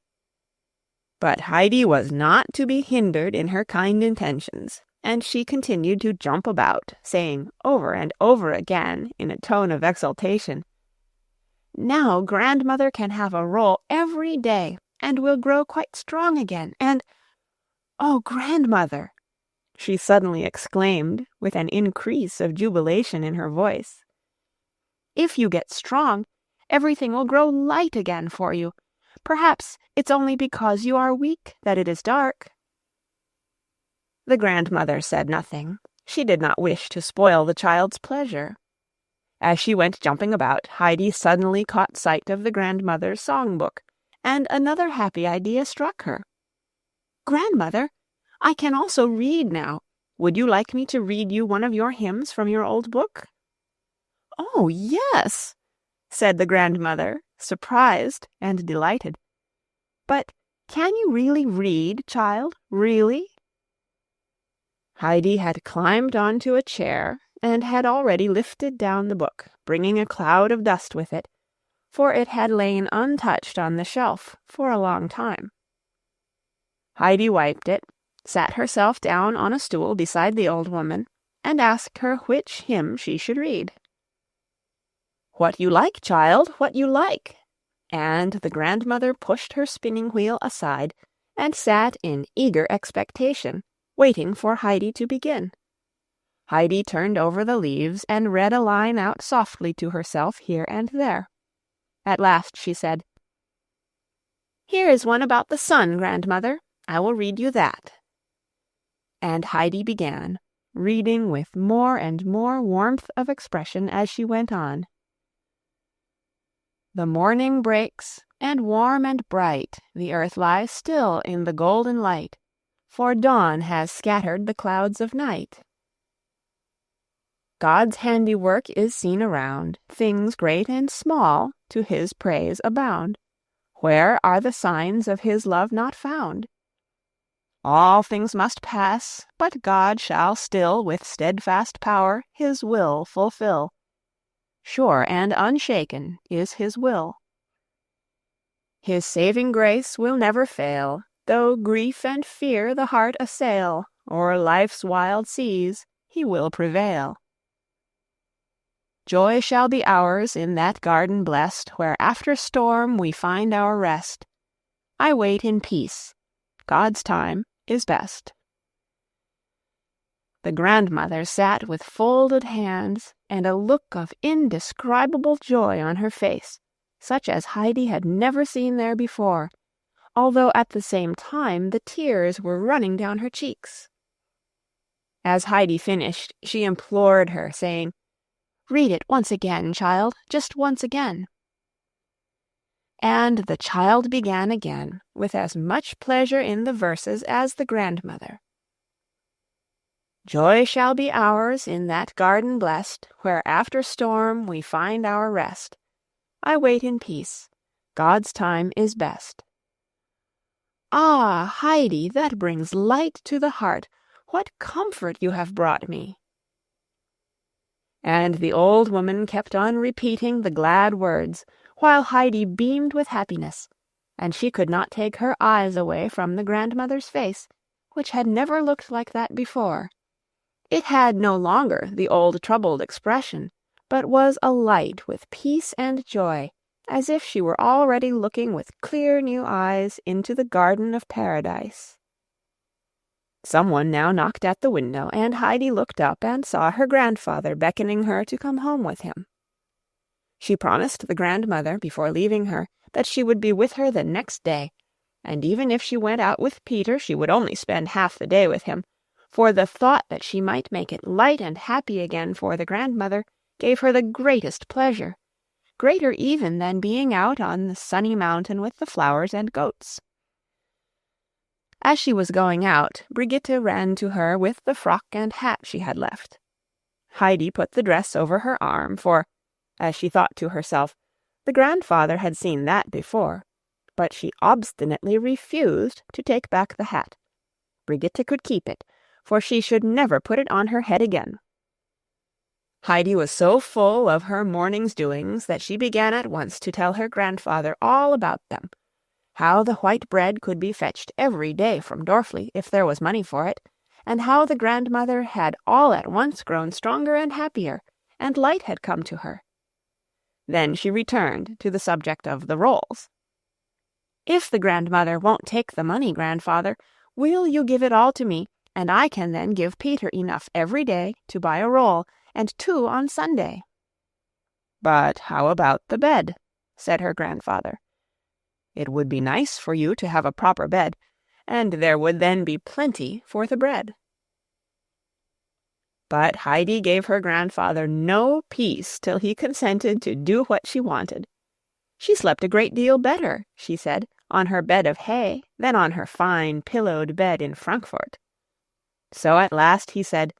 But Heidi was not to be hindered in her kind intentions, and she continued to jump about, saying over and over again, in a tone of exultation, "Now grandmother can have a roll every day, and will grow quite strong again, and, oh, grandmother!" she suddenly exclaimed, with an increase of jubilation in her voice, "if you get strong, everything will grow light again for you. Perhaps it's only because you are weak that it is dark." The grandmother said nothing. She did not wish to spoil the child's pleasure. As she went jumping about, Heidi suddenly caught sight of the grandmother's song-book, and another happy idea struck her. "Grandmother, I can also read now. Would you like me to read you one of your hymns from your old book?" "Oh, yes," said the grandmother, surprised and delighted. "But can you really read, child, really?" Heidi had climbed onto a chair, and had already lifted down the book, bringing a cloud of dust with it, for it had lain untouched on the shelf for a long time. Heidi wiped it, sat herself down on a stool beside the old woman, and asked her which hymn she should read. "What you like, child, what you like," and the grandmother pushed her spinning-wheel aside, and sat in eager expectation, waiting for Heidi to begin. Heidi turned over the leaves and read a line out softly to herself here and there. At last she said, "Here is one about the sun, grandmother. I will read you that." And Heidi began, reading with more and more warmth of expression as she went on. "The morning breaks, and warm and bright the earth lies still in the golden light, for dawn has scattered the clouds of night. God's handiwork is seen around, things great and small to his praise abound. Where are the signs of his love not found? All things must pass, but God shall still with steadfast power his will fulfill. Sure and unshaken is his will. His saving grace will never fail, though grief and fear the heart assail, o'er life's wild seas he will prevail. Joy shall be ours in that garden blest, where after storm we find our rest. I wait in peace. God's time is best." The grandmother sat with folded hands and a look of indescribable joy on her face, such as Heidi had never seen there before, although at the same time the tears were running down her cheeks. As Heidi finished, she implored her, saying, "Read it once again, child, just once again." And the child began again, with as much pleasure in the verses as the grandmother. Joy shall be ours in that garden blest, where after storm we find our rest. I wait in peace. God's time is best. Ah, Heidi, that brings light to the heart. What comfort you have brought me. And the old woman kept on repeating the glad words, while Heidi beamed with happiness, and she could not take her eyes away from the grandmother's face, which had never looked like that before. It had no longer the old troubled expression, but was alight with peace and joy, as if she were already looking with clear new eyes into the garden of paradise. Someone now knocked at the window, and Heidi looked up and saw her grandfather beckoning her to come home with him. She promised the grandmother, before leaving her, that she would be with her the next day, and even if she went out with Peter, she would only spend half the day with him, for the thought that she might make it light and happy again for the grandmother gave her the greatest pleasure, greater even than being out on the sunny mountain with the flowers and goats. As she was going out, Brigitte ran to her with the frock and hat she had left. Heidi put the dress over her arm, for, as she thought to herself, the grandfather had seen that before, but she obstinately refused to take back the hat. Brigitte could keep it, for she should never put it on her head again. Heidi was so full of her morning's doings that she began at once to tell her grandfather all about them, how the white bread could be fetched every day from Dorfli if there was money for it, and how the grandmother had all at once grown stronger and happier, and light had come to her. Then she returned to the subject of the rolls. "If the grandmother won't take the money, grandfather, will you give it all to me, and I can then give Peter enough every day to buy a roll, and 2 on Sunday." "But how about the bed?" said her grandfather. "It would be nice for you to have a proper bed, and there would then be plenty for the bread." But Heidi gave her grandfather no peace till he consented to do what she wanted. She slept a great deal better, she said, on her bed of hay than on her fine pillowed bed in Frankfurt. So at last he said,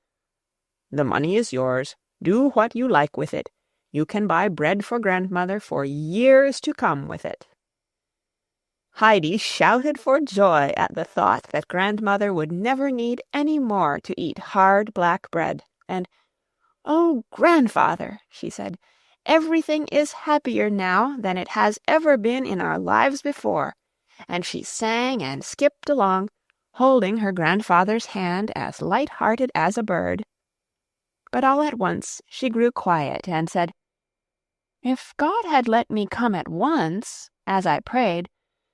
"The money is yours. Do what you like with it. You can buy bread for grandmother for years to come with it." Heidi shouted for joy at the thought that grandmother would never need any more to eat hard black bread, and, "Oh, grandfather," she said, "everything is happier now than it has ever been in our lives before," and she sang and skipped along, holding her grandfather's hand as light-hearted as a bird. But all at once she grew quiet and said, "If God had let me come at once, as I prayed,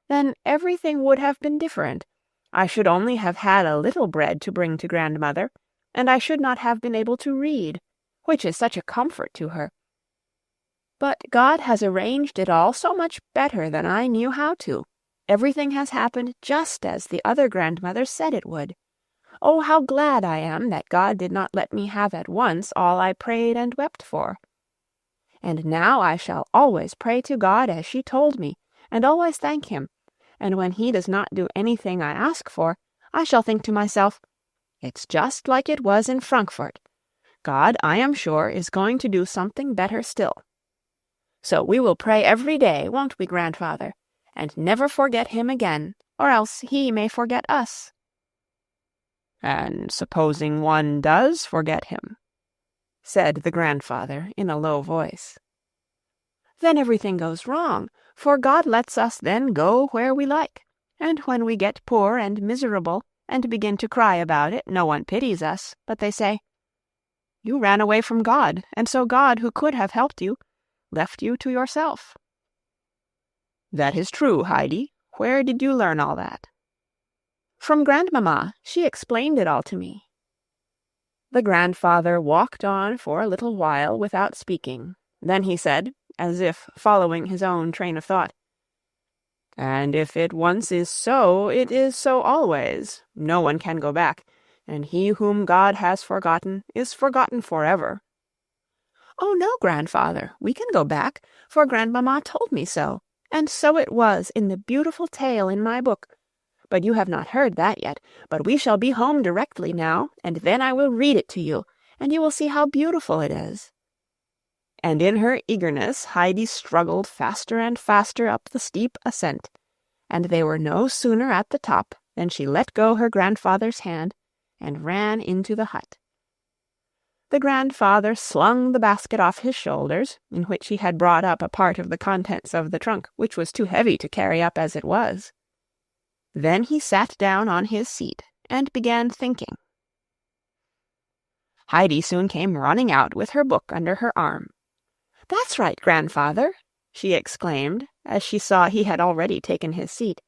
then everything would have been different. I should only have had a little bread to bring to grandmother, and I should not have been able to read, which is such a comfort to her. But God has arranged it all so much better than I knew how to. Everything has happened just as the other grandmothers said it would. Oh, how glad I am that God did not let me have at once all I prayed and wept for. And now I shall always pray to God as she told me, and always thank him, and when he does not do anything I ask for, I shall think to myself, 'It's just like it was in Frankfurt. God, I am sure, is going to do something better still.' So we will pray every day, won't we, grandfather, and never forget him again, or else he may forget us." "And supposing one does forget him?" said the grandfather in a low voice. "Then everything goes wrong, for God lets us then go where we like, and when we get poor and miserable and begin to cry about it, no one pities us, but they say, 'You ran away from God, and so God, who could have helped you, left you to yourself.'" "That is true, Heidi. Where did you learn all that?" "From grandmamma. She explained it all to me." The grandfather walked on for a little while without speaking. Then he said, as if following his own train of thought, "And if it once is so, it is so always. No one can go back, and he whom God has forgotten is forgotten forever." "Oh, no, grandfather, we can go back, for grandmamma told me so, and so it was in the beautiful tale in my book. But you have not heard that yet, but we shall be home directly now, and then I will read it to you, and you will see how beautiful it is." And in her eagerness Heidi struggled faster and faster up the steep ascent, and they were no sooner at the top than she let go her grandfather's hand and ran into the hut. The grandfather slung the basket off his shoulders, in which he had brought up a part of the contents of the trunk, which was too heavy to carry up as it was. Then he sat down on his seat and began thinking. Heidi soon came running out with her book under her arm. "That's right, grandfather," she exclaimed, as she saw he had already taken his seat.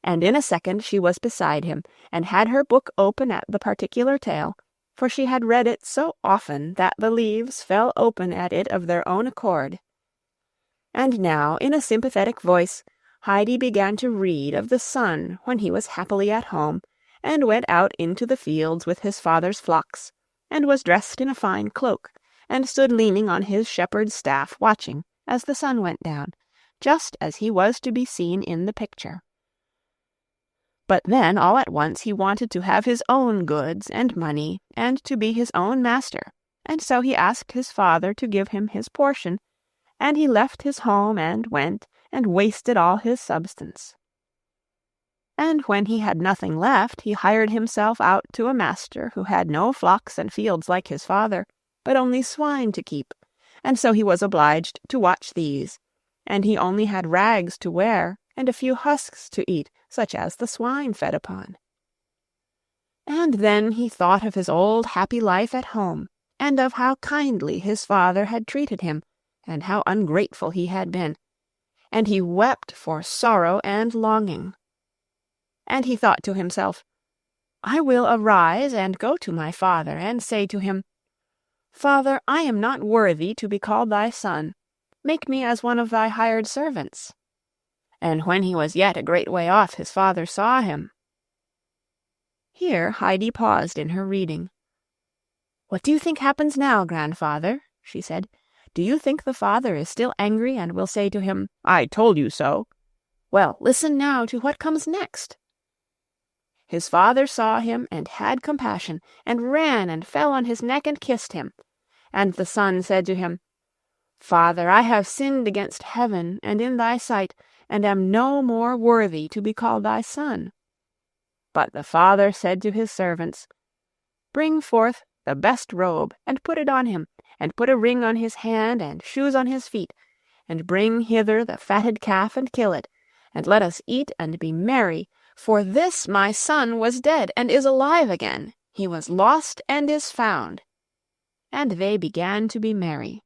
And in a second she was beside him, and had her book open at the particular tale, for she had read it so often that the leaves fell open at it of their own accord. And now, in a sympathetic voice, Heidi began to read of the son when he was happily at home, and went out into the fields with his father's flocks, and was dressed in a fine cloak, and stood leaning on his shepherd's staff watching as the sun went down, just as he was to be seen in the picture. But then all at once he wanted to have his own goods and money, and to be his own master, and so he asked his father to give him his portion, and he left his home and went, and wasted all his substance. And when he had nothing left, he hired himself out to a master who had no flocks and fields like his father, but only swine to keep, and so he was obliged to watch these, and he only had rags to wear, and a few husks to eat, such as the swine fed upon. And then he thought of his old happy life at home, and of how kindly his father had treated him, and how ungrateful he had been, and he wept for sorrow and longing. And he thought to himself, I will arise and go to my father, and say to him, Father, I am not worthy to be called thy son. Make me as one of thy hired servants. And when he was yet a great way off, his father saw him. Here Heidi paused in her reading. What do you think happens now, grandfather? She said. Do you think the father is still angry and will say to him, I told you so? Well, listen now to what comes next. His father saw him and had compassion, and ran and fell on his neck and kissed him. And the son said to him, Father, I have sinned against heaven and in thy sight, and am no more worthy to be called thy son. But the father said to his servants, Bring forth the best robe, and put it on him, and put a ring on his hand, and shoes on his feet, and bring hither the fatted calf, and kill it, and let us eat and be merry, for this my son was dead, and is alive again. He was lost, and is found. And they began to be merry.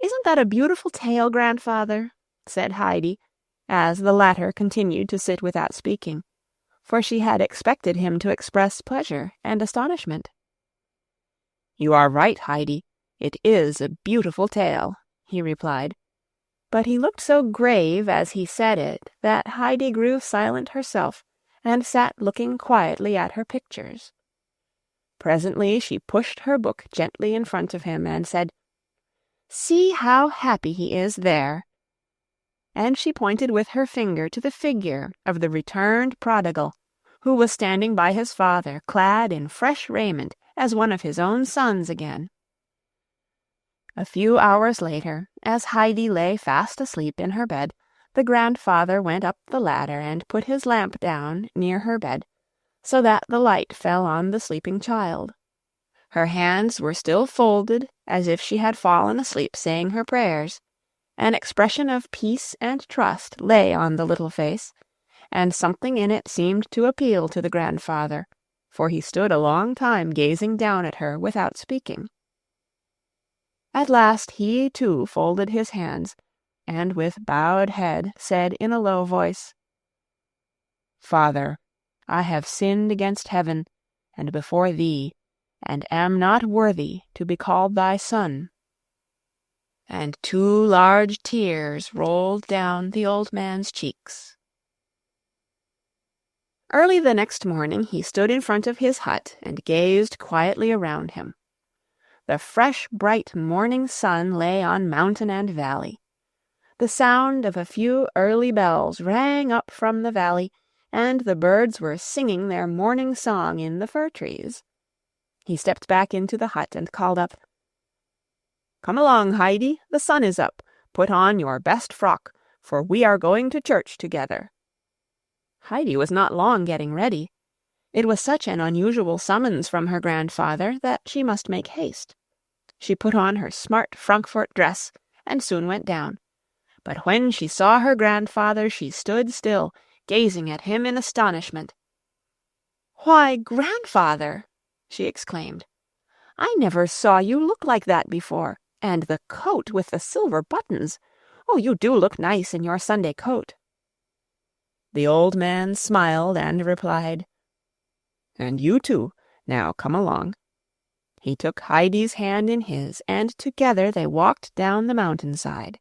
Isn't that a beautiful tale, grandfather? Said Heidi, as the latter continued to sit without speaking, for she had expected him to express pleasure and astonishment. You are right, Heidi. It is a beautiful tale, he replied. But he looked so grave as he said it that Heidi grew silent herself, and sat looking quietly at her pictures. Presently she pushed her book gently in front of him, and said, See how happy he is there. And she pointed with her finger to the figure of the returned prodigal, who was standing by his father, clad in fresh raiment, as one of his own sons again. A few hours later, as Heidi lay fast asleep in her bed, the grandfather went up the ladder and put his lamp down near her bed, so that the light fell on the sleeping child. Her hands were still folded, as if she had fallen asleep saying her prayers. An expression of peace and trust lay on the little face, and something in it seemed to appeal to the grandfather, for he stood a long time gazing down at her without speaking. At last he, too, folded his hands, and with bowed head said in a low voice, Father, I have sinned against heaven and before thee, and am not worthy to be called thy son. And 2 large tears rolled down the old man's cheeks. Early the next morning he stood in front of his hut and gazed quietly around him. The fresh, bright morning sun lay on mountain and valley. The sound of a few early bells rang up from the valley, and the birds were singing their morning song in the fir trees. He stepped back into the hut and called up, Come along, Heidi, the sun is up. Put on your best frock, for we are going to church together. Heidi was not long getting ready. It was such an unusual summons from her grandfather that she must make haste. She put on her smart Frankfurt dress and soon went down. But when she saw her grandfather, she stood still, gazing at him in astonishment. "Why, grandfather!" she exclaimed. "I never saw you look like that before. And the coat with the silver buttons! Oh, you do look nice in your Sunday coat." The old man smiled and replied, "And you too. Now come along." He took Heidi's hand in his, and together they walked down the mountainside.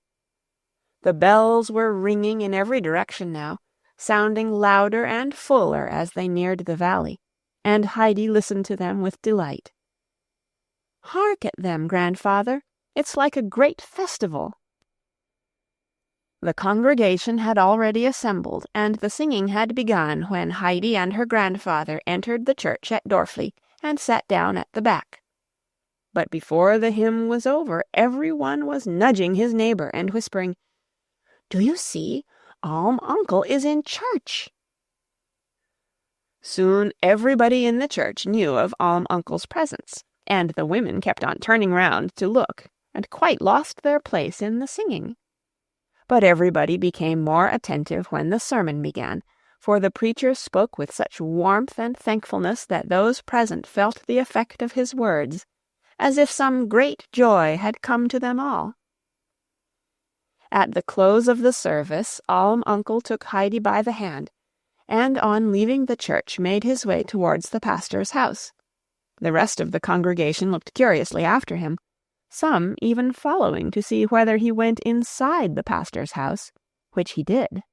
The bells were ringing in every direction now, sounding louder and fuller as they neared the valley, and Heidi listened to them with delight. "Hark at them, grandfather! It's like a great festival." The congregation had already assembled, and the singing had begun when Heidi and her grandfather entered the church at Dorfli and sat down at the back. But before the hymn was over, every one was nudging his neighbor and whispering, "Do you see? Alm-Uncle is in church." Soon everybody in the church knew of Alm-Uncle's presence, and the women kept on turning round to look, and quite lost their place in the singing. But everybody became more attentive when the sermon began, for the preacher spoke with such warmth and thankfulness that those present felt the effect of his words, as if some great joy had come to them all. At the close of the service, Alm-Uncle took Heidi by the hand, and on leaving the church made his way towards the pastor's house. The rest of the congregation looked curiously after him, some even following to see whether he went inside the pastor's house, which he did.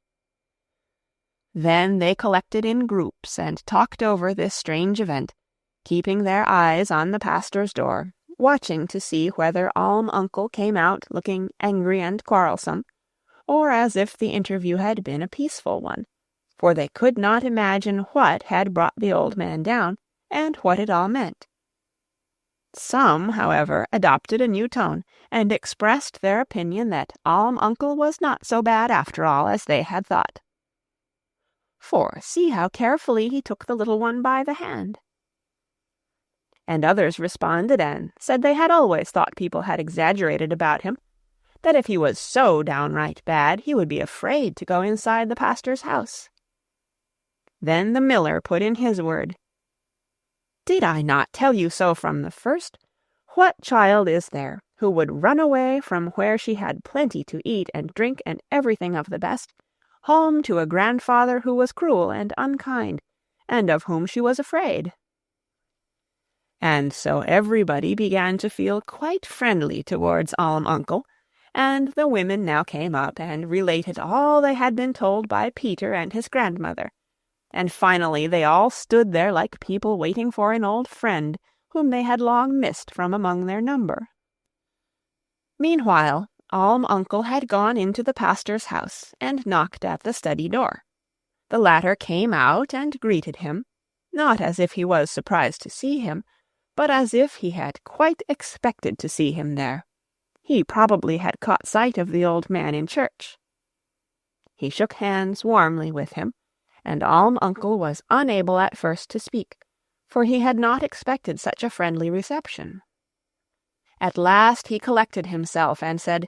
Then they collected in groups and talked over this strange event, keeping their eyes on the pastor's door, watching to see whether Alm-Uncle came out looking angry and quarrelsome, or as if the interview had been a peaceful one, for they could not imagine what had brought the old man down, and what it all meant. Some, however, adopted a new tone, and expressed their opinion that Alm-Uncle was not so bad after all as they had thought. For see how carefully he took the little one by the hand. And others responded and said they had always thought people had exaggerated about him, that if he was so downright bad he would be afraid to go inside the pastor's house. Then the miller put in his word. "Did I not tell you so from the first? What child is there who would run away from where she had plenty to eat and drink and everything of the best, home to a grandfather who was cruel and unkind, and of whom she was afraid?" And so everybody began to feel quite friendly towards Alm-Uncle, and the women now came up and related all they had been told by Peter and his grandmother, and finally they all stood there like people waiting for an old friend whom they had long missed from among their number. Meanwhile, Alm-Uncle had gone into the pastor's house and knocked at the study door. The latter came out and greeted him, not as if he was surprised to see him, but as if he had quite expected to see him there. He probably had caught sight of the old man in church. He shook hands warmly with him, and Alm-Uncle was unable at first to speak, for he had not expected such a friendly reception. At last he collected himself and said,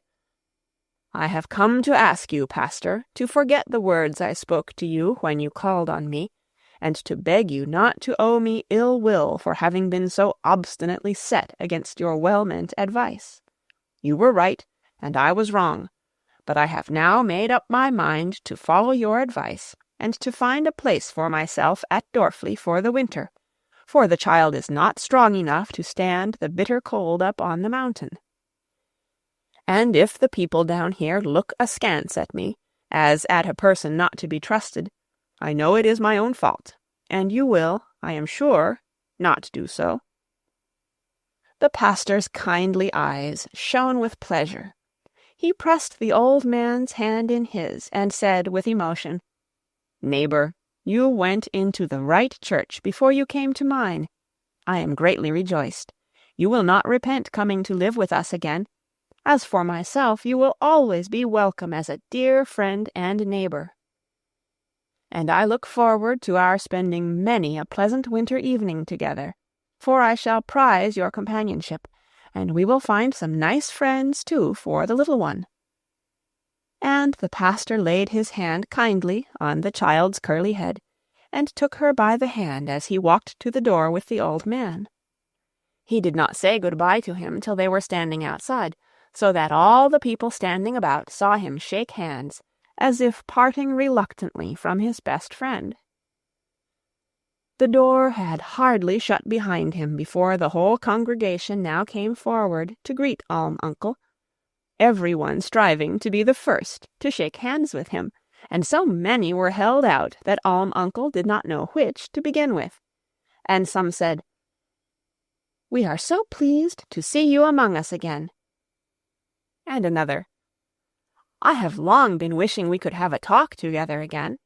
"I have come to ask you, pastor, to forget the words I spoke to you when you called on me, and to beg you not to owe me ill will for having been so obstinately set against your well-meant advice. You were right, and I was wrong, but I have now made up my mind to follow your advice, and to find a place for myself at Dorfli for the winter, for the child is not strong enough to stand the bitter cold up on the mountain. And if the people down here look askance at me, as at a person not to be trusted, I know it is my own fault, and you will, I am sure, not do so." The pastor's kindly eyes shone with pleasure. He pressed the old man's hand in his, and said with emotion, "Neighbor, you went into the right church before you came to mine. I am greatly rejoiced. You will not repent coming to live with us again. As for myself, you will always be welcome as a dear friend and neighbor. And I look forward to our spending many a pleasant winter evening together, for I shall prize your companionship, and we will find some nice friends, too, for the little one." And the pastor laid his hand kindly on the child's curly head, and took her by the hand as he walked to the door with the old man. He did not say good-bye to him till they were standing outside, so that all the people standing about saw him shake hands, as if parting reluctantly from his best friend. The door had hardly shut behind him before the whole congregation now came forward to greet Alm-Uncle, every one striving to be the first to shake hands with him, and so many were held out that Alm-Uncle did not know which to begin with, and some said, "We are so pleased to see you among us again," and another, "I have long been wishing we could have a talk together again,"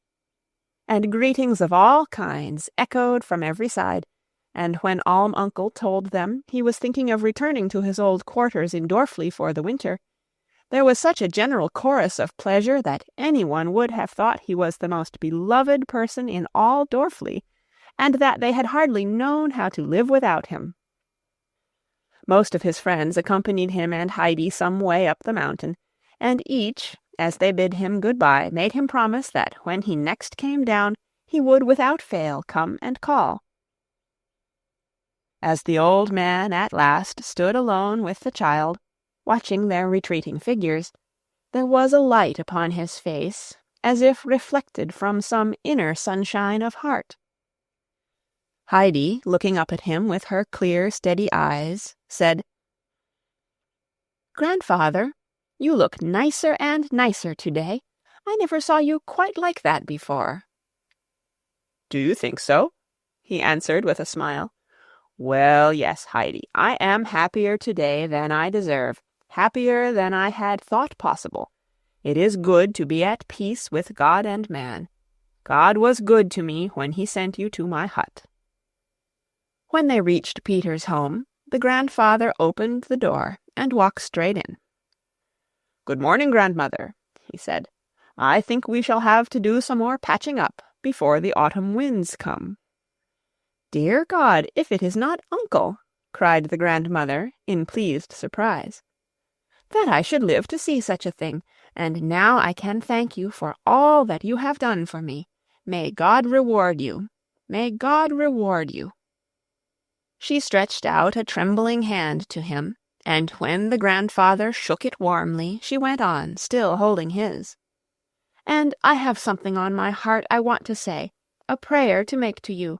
and greetings of all kinds echoed from every side, and when Alm-Uncle told them he was thinking of returning to his old quarters in Dorfli for the winter, there was such a general chorus of pleasure that anyone would have thought he was the most beloved person in all Dorfli, and that they had hardly known how to live without him. Most of his friends accompanied him and Heidi some way up the mountain, and each, as they bid him good-bye, made him promise that when he next came down, he would without fail come and call. As the old man at last stood alone with the child, watching their retreating figures, there was a light upon his face, as if reflected from some inner sunshine of heart. Heidi, looking up at him with her clear, steady eyes, said, "Grandfather, you look nicer and nicer today. I never saw you quite like that before." "Do you think so?" he answered with a smile. "Well, yes, Heidi, I am happier today than I deserve, happier than I had thought possible. It is good to be at peace with God and man. God was good to me when he sent you to my hut." When they reached Peter's home, the grandfather opened the door and walked straight in. "Good morning, grandmother," he said. "I think we shall have to do some more patching up before the autumn winds come." "Dear God, if it is not Uncle!" cried the grandmother in pleased surprise. "That I should live to see such a thing, and now I can thank you for all that you have done for me. May God reward you. May God reward you." She stretched out a trembling hand to him, and when the grandfather shook it warmly, she went on, still holding his. "And I have something on my heart I want to say, a prayer to make to you.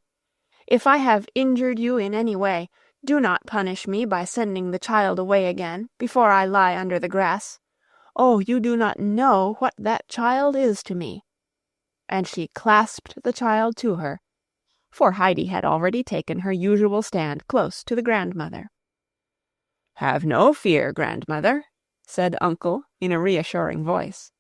If I have injured you in any way, do not punish me by sending the child away again, before I lie under the grass. Oh, you do not know what that child is to me." And she clasped the child to her, for Heidi had already taken her usual stand close to the grandmother. "Have no fear, grandmother," said Uncle in a reassuring voice.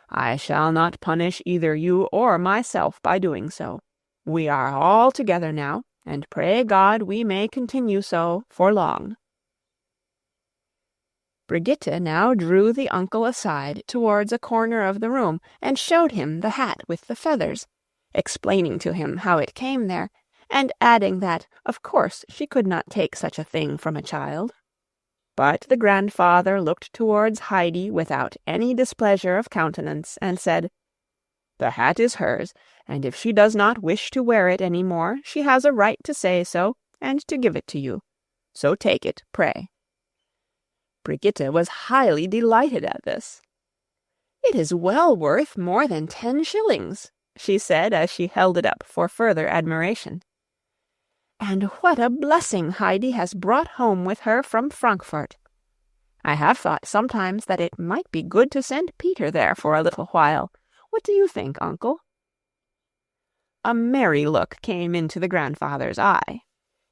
"I shall not punish either you or myself by doing so. We are all together now, and pray God we may continue so for long." Brigitte now drew the uncle aside towards a corner of the room and showed him the hat with the feathers, explaining to him how it came there, and adding that, of course, she could not take such a thing from a child. But the grandfather looked towards Heidi without any displeasure of countenance, and said, "The hat is hers, and if she does not wish to wear it any more, she has a right to say so, and to give it to you. So take it, pray." Brigitte was highly delighted at this. "It is well worth more than 10 shillings, she said as she held it up for further admiration. "And what a blessing Heidi has brought home with her from Frankfurt. I have thought sometimes that it might be good to send Peter there for a little while. What do you think, Uncle?" A merry look came into the grandfather's eye.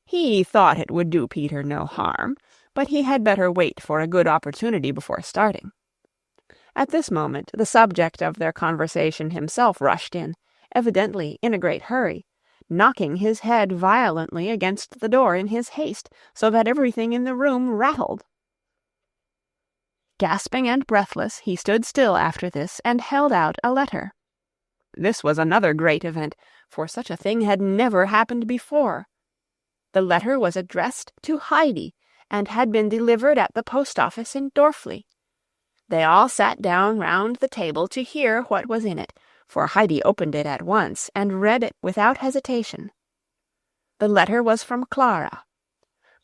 He thought it would do Peter no harm, but he had better wait for a good opportunity before starting. At this moment the subject of their conversation himself rushed in, evidently in a great hurry, knocking his head violently against the door in his haste, so that everything in the room rattled. Gasping and breathless, he stood still after this and held out a letter. This was another great event, for such a thing had never happened before. The letter was addressed to Heidi, and had been delivered at the post-office in Dorfli. They all sat down round the table to hear what was in it, for Heidi opened it at once and read it without hesitation. The letter was from Clara.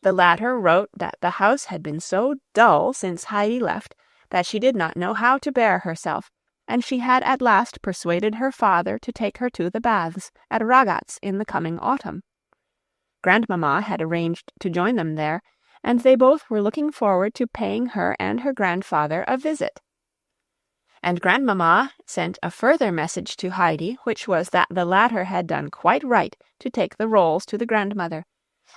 The latter wrote that the house had been so dull since Heidi left that she did not know how to bear herself, and she had at last persuaded her father to take her to the baths at Ragatz in the coming autumn. Grandmamma had arranged to join them there, and they both were looking forward to paying her and her grandfather a visit. And Grandmamma sent a further message to Heidi, which was that the latter had done quite right to take the rolls to the grandmother,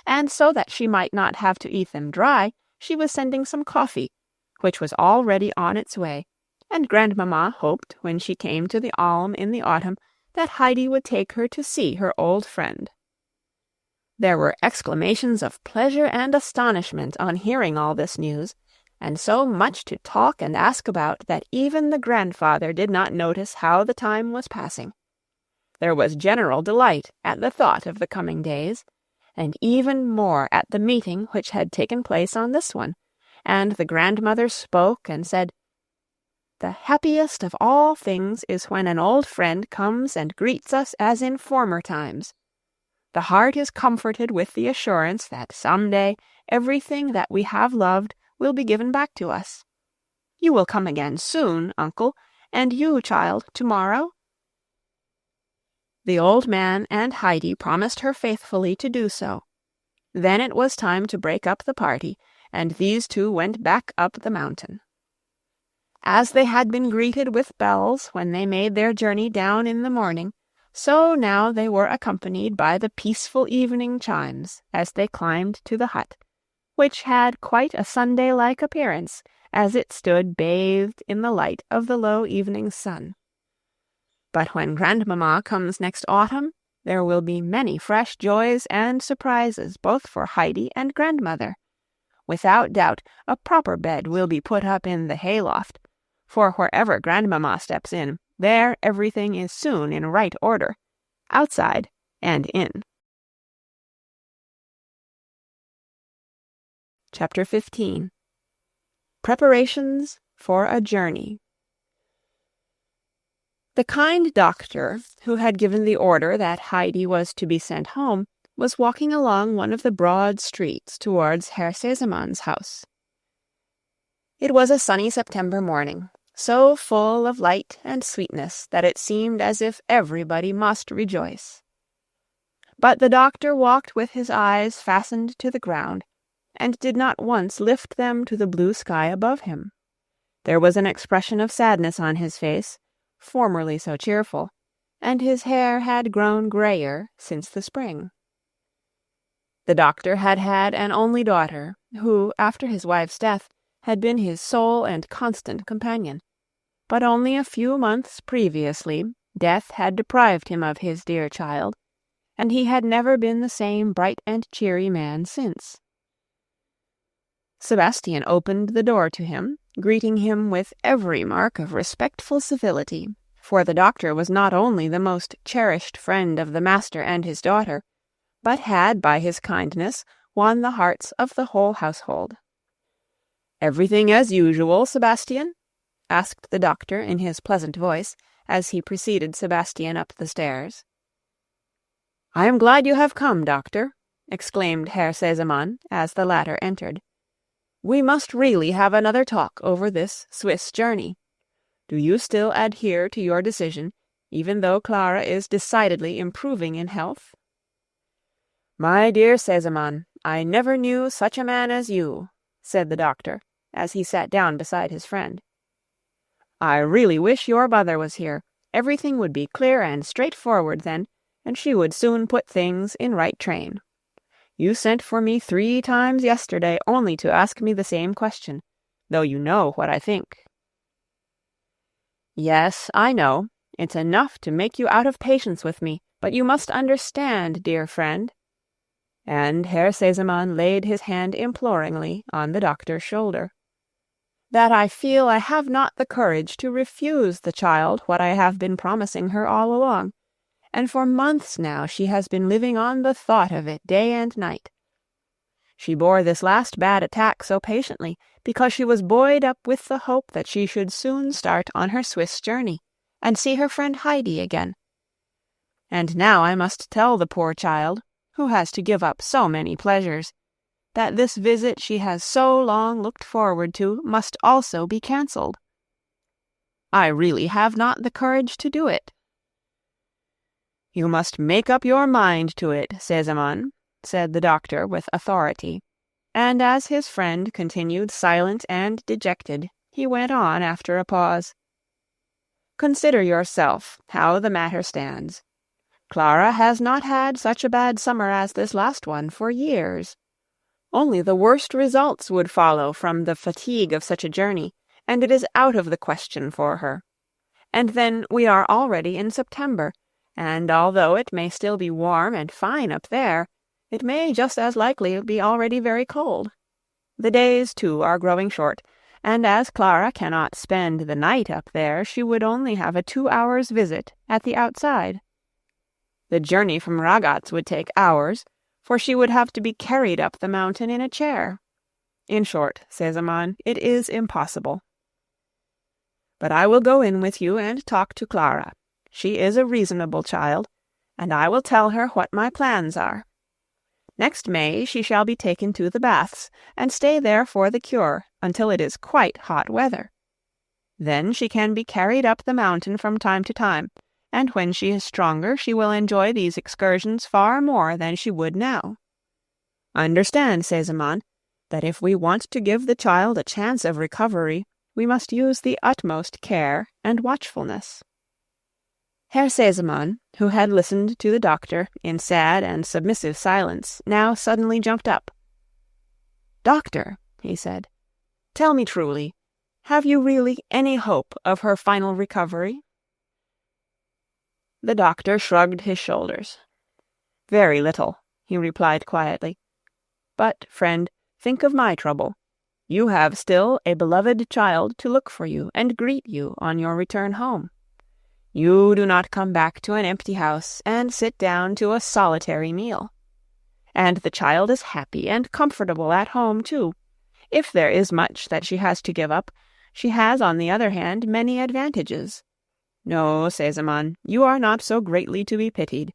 and so that she might not have to eat them dry, she was sending some coffee, which was already on its way, and Grandmamma hoped when she came to the Alm in the autumn that Heidi would take her to see her old friend. There were exclamations of pleasure and astonishment on hearing all this news, and so much to talk and ask about that even the grandfather did not notice how the time was passing. There was general delight at the thought of the coming days, and even more at the meeting which had taken place on this one, and the grandmother spoke and said, the happiest of all things is when an old friend comes and greets us as in former times. The heart is comforted with the assurance that some day everything that we have loved will be given back to us. You will come again soon, uncle, and you, child, tomorrow?" The old man and Heidi promised her faithfully to do so. Then it was time to break up the party, and these two went back up the mountain. As they had been greeted with bells when they made their journey down in the morning, so now they were accompanied by the peaceful evening chimes as they climbed to the hut, which had quite a Sunday-like appearance as it stood bathed in the light of the low evening sun. But when Grandmamma comes next autumn, there will be many fresh joys and surprises both for Heidi and Grandmother. Without doubt, a proper bed will be put up in the hayloft, for wherever Grandmamma steps in, there everything is soon in right order, outside and in. Chapter 15. Preparations for a Journey. The kind doctor, who had given the order that Heidi was to be sent home, was walking along one of the broad streets towards Herr Sesemann's house. It was a sunny September morning, so full of light and sweetness that it seemed as if everybody must rejoice. But the doctor walked with his eyes fastened to the ground, and did not once lift them to the blue sky above him. There was an expression of sadness on his face, formerly so cheerful, and his hair had grown grayer since the spring. The doctor had had an only daughter, who, after his wife's death, had been his sole and constant companion. But only a few months previously, death had deprived him of his dear child, and he had never been the same bright and cheery man since. Sebastian opened the door to him, greeting him with every mark of respectful civility, for the doctor was not only the most cherished friend of the master and his daughter, but had, by his kindness, won the hearts of the whole household. "Everything as usual, Sebastian?" asked the doctor in his pleasant voice, as he preceded Sebastian up the stairs. "I am glad you have come, doctor," exclaimed Herr Sesemann, as the latter entered. "We must really have another talk over this Swiss journey. Do you still adhere to your decision, even though Clara is decidedly improving in health?" "My dear Sesemann, I never knew such a man as you," said the doctor, as he sat down beside his friend. "I really wish your mother was here. Everything would be clear and straightforward then, and she would soon put things in right train. You sent for me 3 times yesterday only to ask me the same question, though you know what I think." "Yes, I know. It's enough to make you out of patience with me, but you must understand, dear friend," and Herr Sesemann laid his hand imploringly on the doctor's shoulder, "that I feel I have not the courage to refuse the child what I have been promising her all along, and for months now she has been living on the thought of it day and night. She bore this last bad attack so patiently because she was buoyed up with the hope that she should soon start on her Swiss journey, and see her friend Heidi again. And now I must tell the poor child, who has to give up so many pleasures, that this visit she has so long looked forward to must also be cancelled. I really have not the courage to do it." "You must make up your mind to it, Sesemann," said the doctor with authority, and as his friend continued silent and dejected, he went on after a pause. "Consider yourself how the matter stands. Clara has not had such a bad summer as this last one for years. Only the worst results would follow from the fatigue of such a journey, and it is out of the question for her. And then we are already in September, and although it may still be warm and fine up there, it may just as likely be already very cold. The days, too, are growing short, and as Clara cannot spend the night up there, she would only have a 2 hours' visit at the outside. The journey from Ragaz would take hours, for she would have to be carried up the mountain in a chair. In short, Sesemann, it is impossible." But I will go in with you and talk to Clara. She is a reasonable child, and I will tell her what my plans are. Next May she shall be taken to the baths, and stay there for the cure until it is quite hot weather. Then she can be carried up the mountain from time to time, and when she is stronger she will enjoy these excursions far more than she would now. Understand, Sesemann, that if we want to give the child a chance of recovery, we must use the utmost care and watchfulness." Herr Sesemann, who had listened to the doctor in sad and submissive silence, now suddenly jumped up. "Doctor," he said, "tell me truly, have you really any hope of her final recovery?" The doctor shrugged his shoulders. "Very little," he replied quietly. "But, friend, think of my trouble. You have still a beloved child to look for you and greet you on your return home. You do not come back to an empty house and sit down to a solitary meal. And the child is happy and comfortable at home, too. If there is much that she has to give up, she has, on the other hand, many advantages. No, Sesemann, you are not so greatly to be pitied.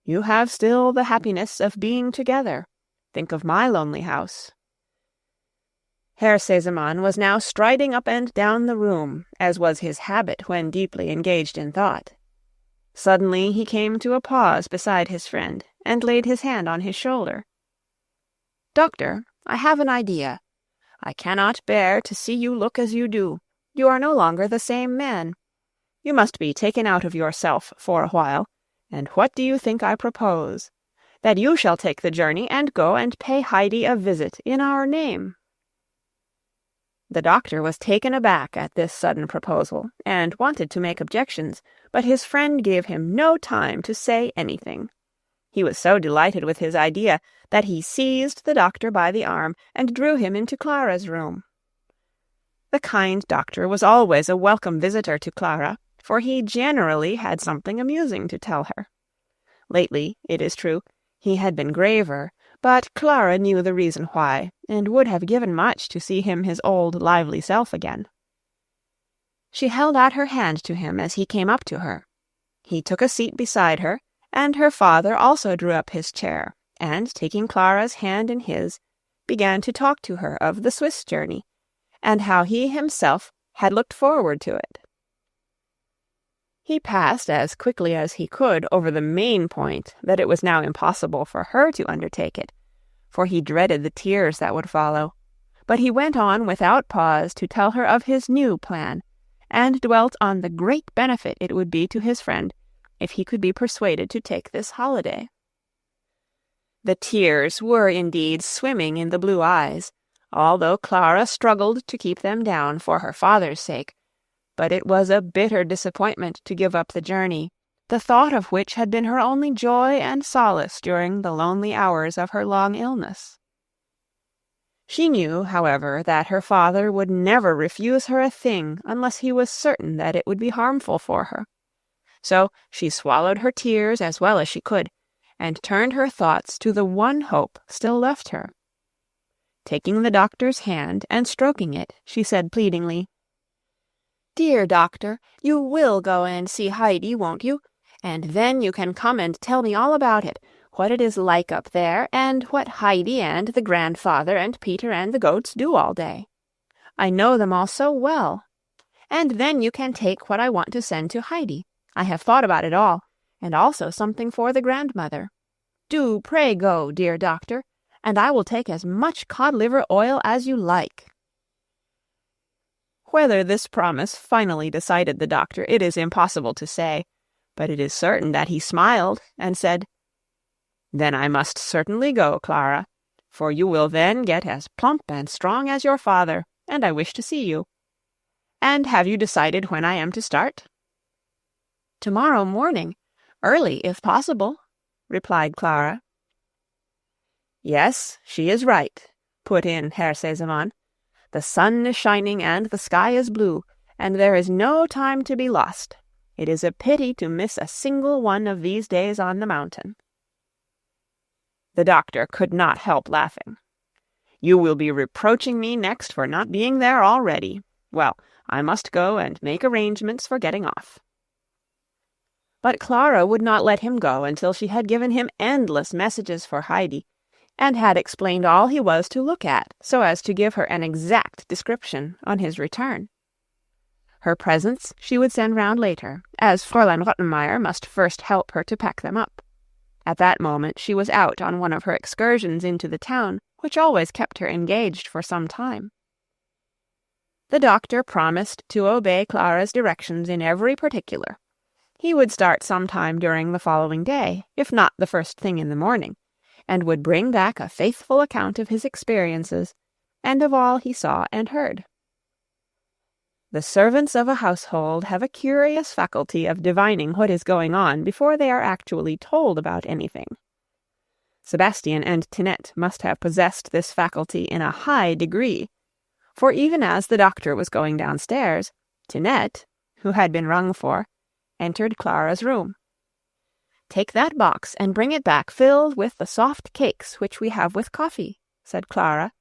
You have still the happiness of being together. Think of my lonely house." Herr Sesemann was now striding up and down the room, as was his habit when deeply engaged in thought. Suddenly he came to a pause beside his friend, and laid his hand on his shoulder. "Doctor, I have an idea. I cannot bear to see you look as you do. You are no longer the same man. You must be taken out of yourself for a while, and what do you think I propose? That you shall take the journey and go and pay Heidi a visit in our name." The doctor was taken aback at this sudden proposal, and wanted to make objections, but his friend gave him no time to say anything. He was so delighted with his idea that he seized the doctor by the arm and drew him into Clara's room. The kind doctor was always a welcome visitor to Clara, for he generally had something amusing to tell her. Lately, it is true, he had been graver, but Clara knew the reason why, and would have given much to see him his old lively self again. She held out her hand to him as he came up to her. He took a seat beside her, and her father also drew up his chair, and, taking Clara's hand in his, began to talk to her of the Swiss journey, and how he himself had looked forward to it. He passed as quickly as he could over the main point that it was now impossible for her to undertake it, for he dreaded the tears that would follow, but he went on without pause to tell her of his new plan, and dwelt on the great benefit it would be to his friend if he could be persuaded to take this holiday. The tears were indeed swimming in the blue eyes, although Clara struggled to keep them down for her father's sake, but it was a bitter disappointment to give up the journey, the thought of which had been her only joy and solace during the lonely hours of her long illness. She knew, however, that her father would never refuse her a thing unless he was certain that it would be harmful for her. So she swallowed her tears as well as she could, and turned her thoughts to the one hope still left her. Taking the doctor's hand and stroking it, she said pleadingly, "Dear doctor, you will go and see Heidi, won't you? And then you can come and tell me all about it, what it is like up there, and what Heidi and the grandfather and Peter and the goats do all day. I know them all so well. And then you can take what I want to send to Heidi. I have thought about it all, and also something for the grandmother. Do pray go, dear doctor, and I will take as much cod-liver oil as you like." Whether this promise finally decided the doctor, it is impossible to say, but it is certain that he smiled and said, "Then I must certainly go, Clara, for you will then get as plump and strong as your father, and I wish to see you. And have you decided when I am to start?" "Tomorrow morning, early if possible," replied Clara. "Yes, she is right," put in Herr Sesemann. "The sun is shining and the sky is blue, and there is no time to be lost. It is a pity to miss a single one of these days on the mountain." The doctor could not help laughing. "You will be reproaching me next for not being there already. Well, I must go and make arrangements for getting off." But Clara would not let him go until she had given him endless messages for Heidi, and had explained all he was to look at, so as to give her an exact description on his return. Her presents she would send round later, as Fraulein Rottenmeier must first help her to pack them up. At that moment she was out on one of her excursions into the town, which always kept her engaged for some time. The doctor promised to obey Clara's directions in every particular. He would start some time during the following day, if not the first thing in the morning, and would bring back a faithful account of his experiences, and of all he saw and heard. The servants of a household have a curious faculty of divining what is going on before they are actually told about anything. Sebastian and Tinette must have possessed this faculty in a high degree, for even as the doctor was going downstairs, Tinette, who had been rung for, entered Clara's room. "Take that box and bring it back filled with the soft cakes which we have with coffee," said Clara,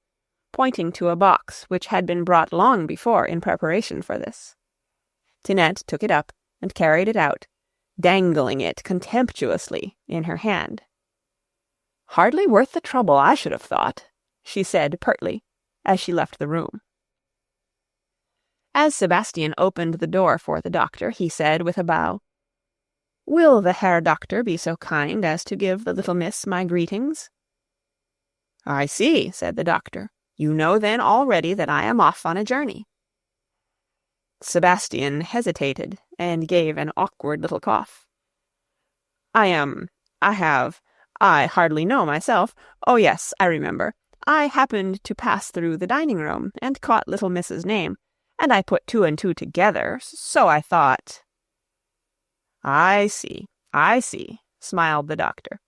pointing to a box which had been brought long before in preparation for this. Tinette took it up and carried it out, dangling it contemptuously in her hand. "Hardly worth the trouble, I should have thought," she said pertly, as she left the room. As Sebastian opened the door for the doctor, he said with a bow, "Will the Herr Doctor be so kind as to give the little miss my greetings?" "I see," said the doctor. "You know then already that I am off on a journey." Sebastian hesitated and gave an awkward little cough. I hardly know myself. Oh, yes, I remember. I happened to pass through the dining-room and caught little Miss's name, and I put two and two together, so I thought—" I see, smiled the doctor.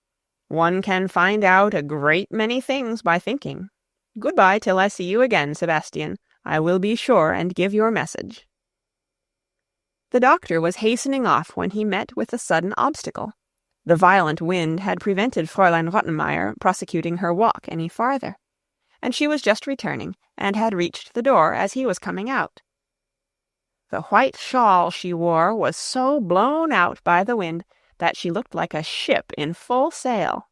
"One can find out a great many things by thinking. Goodbye till I see you again, Sebastian. I will be sure and give your message." The doctor was hastening off when he met with a sudden obstacle. The violent wind had prevented Fraulein Rottenmeier prosecuting her walk any farther, and she was just returning, and had reached the door as he was coming out. The white shawl she wore was so blown out by the wind that she looked like a ship in full sail.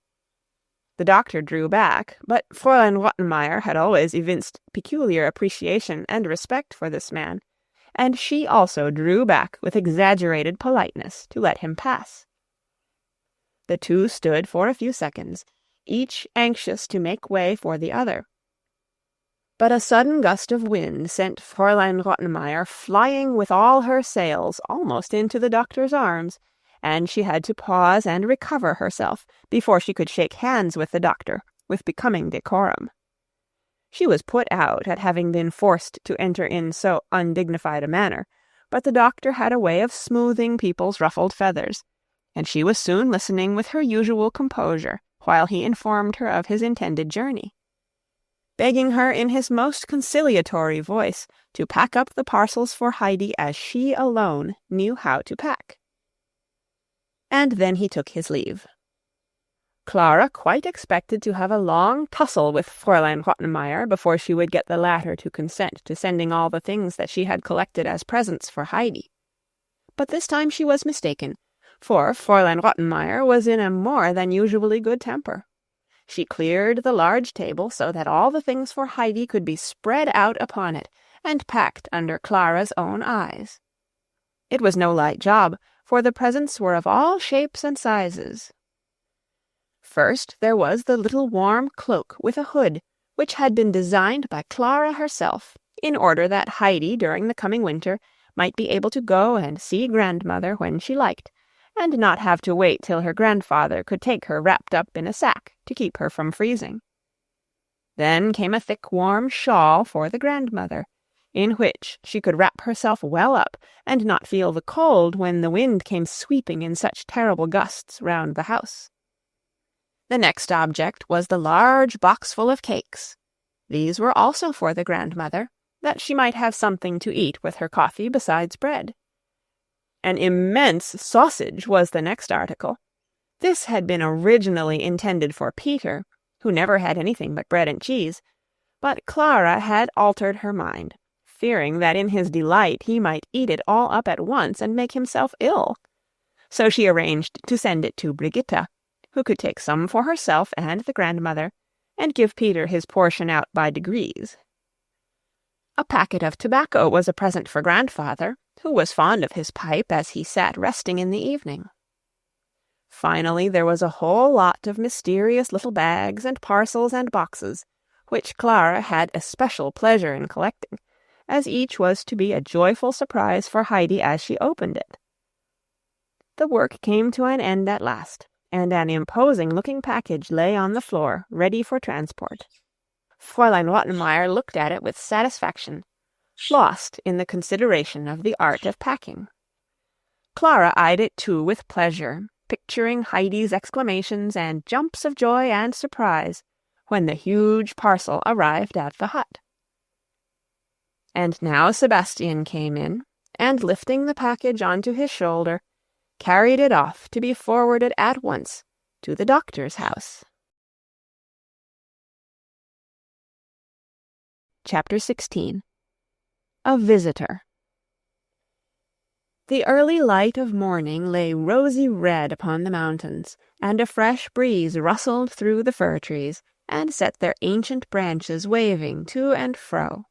The doctor drew back, but Fraulein Rottenmeier had always evinced peculiar appreciation and respect for this man, and she also drew back with exaggerated politeness to let him pass. The two stood for a few seconds, each anxious to make way for the other. But a sudden gust of wind sent Fraulein Rottenmeier flying with all her sails almost into the doctor's arms, and she had to pause and recover herself before she could shake hands with the doctor with becoming decorum. She was put out at having been forced to enter in so undignified a manner, but the doctor had a way of smoothing people's ruffled feathers, and she was soon listening with her usual composure while he informed her of his intended journey, begging her in his most conciliatory voice to pack up the parcels for Heidi as she alone knew how to pack. And then he took his leave. Clara quite expected to have a long tussle with Fraulein Rottenmeier before she would get the latter to consent to sending all the things that she had collected as presents for Heidi. But this time she was mistaken, for Fraulein Rottenmeier was in a more than usually good temper. She cleared the large table so that all the things for Heidi could be spread out upon it and packed under Clara's own eyes. It was no light job, for the presents were of all shapes and sizes. First there was the little warm cloak with a hood, which had been designed by Clara herself, in order that Heidi during the coming winter might be able to go and see grandmother when she liked, and not have to wait till her grandfather could take her wrapped up in a sack to keep her from freezing. Then came a thick warm shawl for the grandmother, in which she could wrap herself well up and not feel the cold when the wind came sweeping in such terrible gusts round the house. The next object was the large box full of cakes. These were also for the grandmother, that she might have something to eat with her coffee besides bread. An immense sausage was the next article. This had been originally intended for Peter, who never had anything but bread and cheese, but Clara had altered her mind, fearing that in his delight he might eat it all up at once and make himself ill. So she arranged to send it to Brigitta, who could take some for herself and the grandmother, and give Peter his portion out by degrees. A packet of tobacco was a present for grandfather, who was fond of his pipe as he sat resting in the evening. Finally, there was a whole lot of mysterious little bags and parcels and boxes, which Clara had especial pleasure in collecting, as each was to be a joyful surprise for Heidi as she opened it. The work came to an end at last, and an imposing-looking package lay on the floor, ready for transport. Fraulein Rottenmeier looked at it with satisfaction, lost in the consideration of the art of packing. Clara eyed it too with pleasure, picturing Heidi's exclamations and jumps of joy and surprise when the huge parcel arrived at the hut. And now Sebastian came in, and lifting the package onto his shoulder, carried it off to be forwarded at once to the doctor's house. Chapter 16. A Visitor. The early light of morning lay rosy red upon the mountains, and a fresh breeze rustled through the fir trees, and set their ancient branches waving to and fro.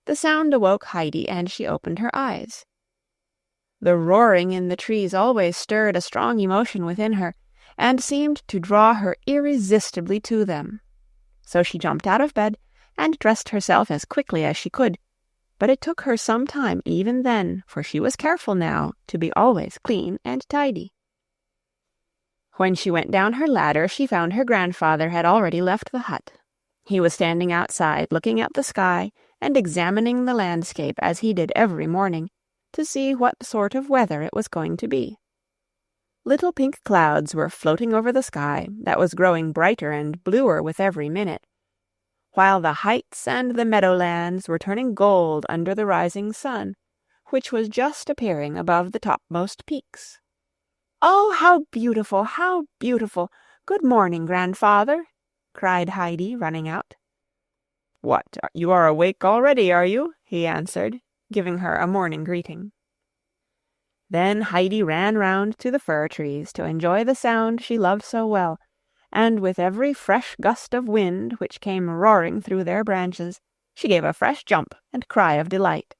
The sound awoke Heidi, and she opened her eyes. The roaring in the trees always stirred a strong emotion within her, and seemed to draw her irresistibly to them. So she jumped out of bed, and dressed herself as quickly as she could, but it took her some time even then, for she was careful now to be always clean and tidy. When she went down her ladder, she found her grandfather had already left the hut. He was standing outside, looking at the sky, and examining the landscape as he did every morning, to see what sort of weather it was going to be. Little pink clouds were floating over the sky, that was growing brighter and bluer with every minute, while the heights and the meadowlands were turning gold under the rising sun, which was just appearing above the topmost peaks. "Oh, how beautiful, how beautiful! Good morning, grandfather," cried Heidi, running out. "What, you are awake already, are you?" he answered, giving her a morning greeting. Then Heidi ran round to the fir trees to enjoy the sound she loved so well, and with every fresh gust of wind which came roaring through their branches, she gave a fresh jump and cry of delight.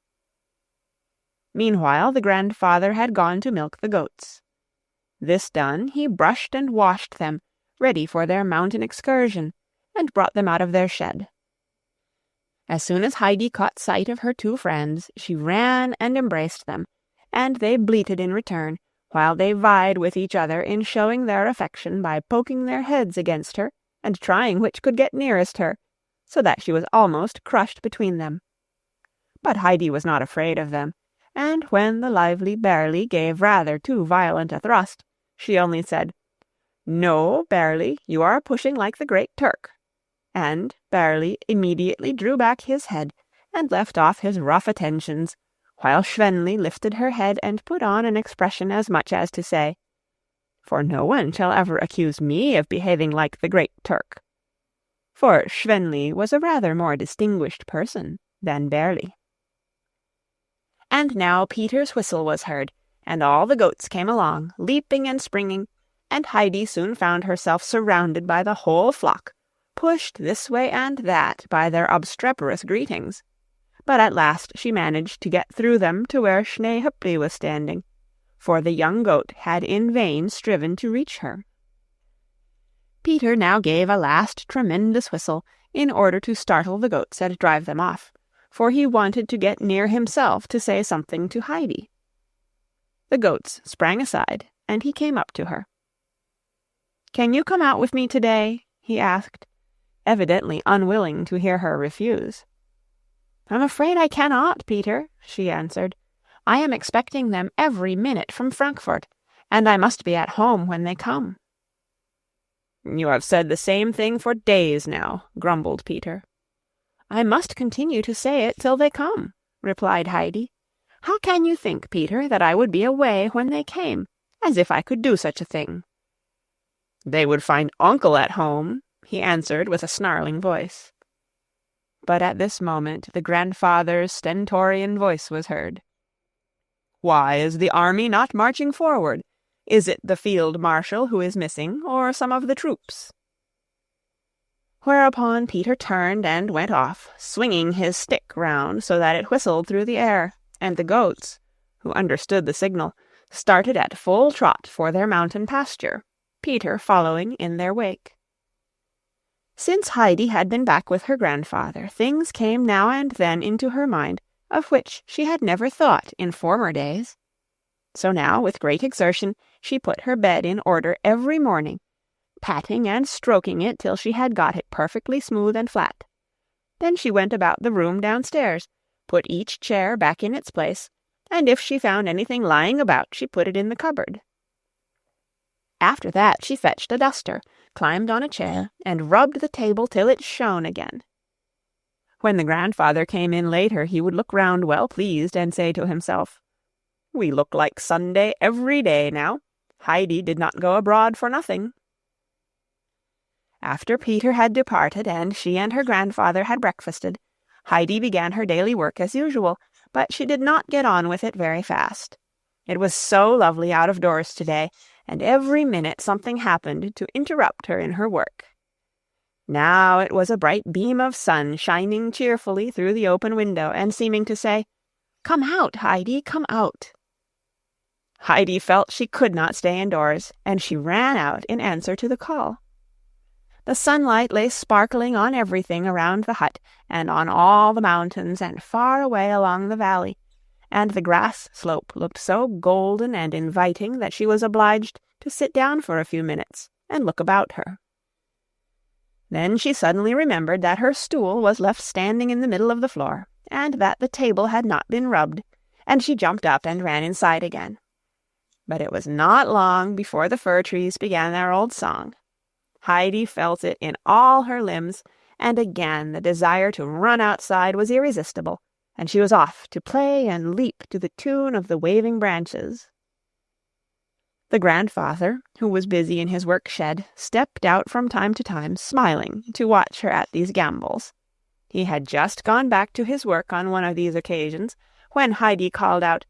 Meanwhile the grandfather had gone to milk the goats. This done, he brushed and washed them, ready for their mountain excursion, and brought them out of their shed. As soon as Heidi caught sight of her two friends, she ran and embraced them, and they bleated in return, while they vied with each other in showing their affection by poking their heads against her and trying which could get nearest her, so that she was almost crushed between them. But Heidi was not afraid of them, and when the lively Barely gave rather too violent a thrust, she only said, "No, Barely, you are pushing like the Great Turk," and Barely immediately drew back his head and left off his rough attentions, while Schwenli lifted her head and put on an expression as much as to say, "For no one shall ever accuse me of behaving like the Great Turk." For Schwenli was a rather more distinguished person than Barely. And now Peter's whistle was heard, and all the goats came along, leaping and springing, and Heidi soon found herself surrounded by the whole flock, pushed this way and that by their obstreperous greetings. But at last she managed to get through them to where Schneehöppli was standing, for the young goat had in vain striven to reach her. Peter now gave a last tremendous whistle in order to startle the goats and drive them off, for he wanted to get near himself to say something to Heidi. The goats sprang aside, and he came up to her. "Can you come out with me today?" he asked, evidently unwilling to hear her refuse. "I'm afraid I cannot, Peter," she answered. "I am expecting them every minute from Frankfurt, and I must be at home when they come." "You have said the same thing for days now," grumbled Peter. "I must continue to say it till they come," replied Heidi. "How can you think, Peter, that I would be away when they came, as if I could do such a thing?" "They would find Uncle at home," he answered with a snarling voice. But at this moment the grandfather's stentorian voice was heard. "Why is the army not marching forward? Is it the field marshal who is missing, or some of the troops?" Whereupon Peter turned and went off, swinging his stick round so that it whistled through the air, and the goats, who understood the signal, started at full trot for their mountain pasture, Peter following in their wake. Since Heidi had been back with her grandfather, things came now and then into her mind of which she had never thought in former days. So now, with great exertion, she put her bed in order every morning, patting and stroking it till she had got it perfectly smooth and flat. Then she went about the room downstairs, put each chair back in its place, and if she found anything lying about, she put it in the cupboard. After that she fetched a duster, climbed on a chair, and rubbed the table till it shone again. When the grandfather came in later, he would look round well pleased and say to himself, "We look like Sunday every day now. Heidi did not go abroad for nothing." After Peter had departed and she and her grandfather had breakfasted, Heidi began her daily work as usual, but she did not get on with it very fast. It was so lovely out of doors today, and every minute something happened to interrupt her in her work. Now it was a bright beam of sun shining cheerfully through the open window and seeming to say, "Come out, Heidi, come out." Heidi felt she could not stay indoors, and she ran out in answer to the call. The sunlight lay sparkling on everything around the hut, and on all the mountains and far away along the valley, and the grass slope looked so golden and inviting that she was obliged to sit down for a few minutes and look about her. Then she suddenly remembered that her stool was left standing in the middle of the floor, and that the table had not been rubbed, and she jumped up and ran inside again. But it was not long before the fir trees began their old song. Heidi felt it in all her limbs, and again the desire to run outside was irresistible, and she was off to play and leap to the tune of the waving branches. The grandfather, who was busy in his work-shed, stepped out from time to time, smiling, to watch her at these gambols. He had just gone back to his work on one of these occasions, when Heidi called out,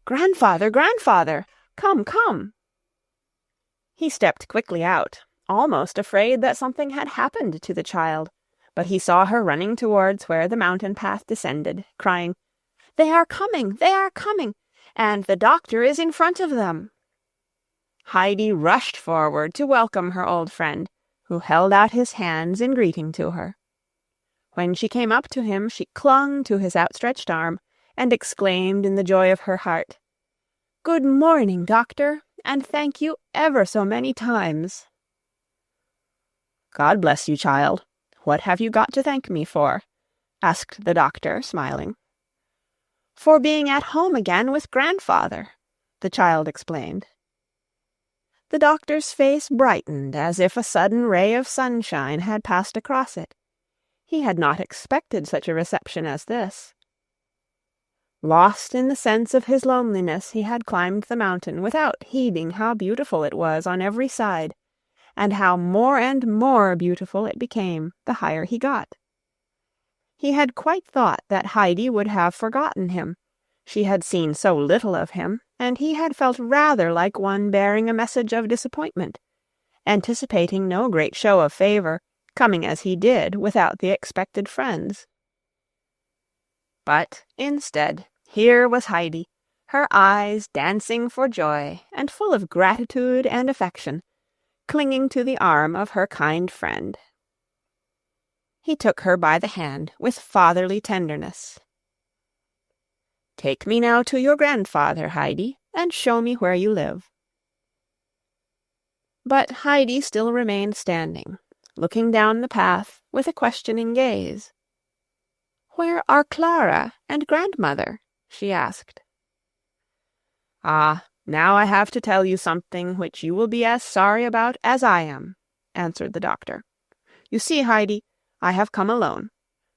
"Grandfather, grandfather! Come, come!" He stepped quickly out, almost afraid that something had happened to the child, but he saw her running towards where the mountain path descended, crying, "They are coming! They are coming! And the doctor is in front of them!" Heidi rushed forward to welcome her old friend, who held out his hands in greeting to her. When she came up to him, she clung to his outstretched arm, and exclaimed in the joy of her heart, "Good morning, doctor, and thank you ever so many times." "God bless you, child. What have you got to thank me for?" asked the doctor, smiling. "For being at home again with grandfather," the child explained. The doctor's face brightened as if a sudden ray of sunshine had passed across it. He had not expected such a reception as this. Lost in the sense of his loneliness, he had climbed the mountain without heeding how beautiful it was on every side, and how more and more beautiful it became the higher he got. He had quite thought that Heidi would have forgotten him. She had seen so little of him, and he had felt rather like one bearing a message of disappointment, anticipating no great show of favour, coming as he did without the expected friends. But instead, here was Heidi, her eyes dancing for joy, and full of gratitude and affection, clinging to the arm of her kind friend. He took her by the hand with fatherly tenderness. "Take me now to your grandfather, Heidi, and show me where you live." But Heidi still remained standing, looking down the path with a questioning gaze. "Where are Clara and grandmother?" she asked. "Ah, now I have to tell you something which you will be as sorry about as I am," answered the doctor. "You see, Heidi, I have come alone.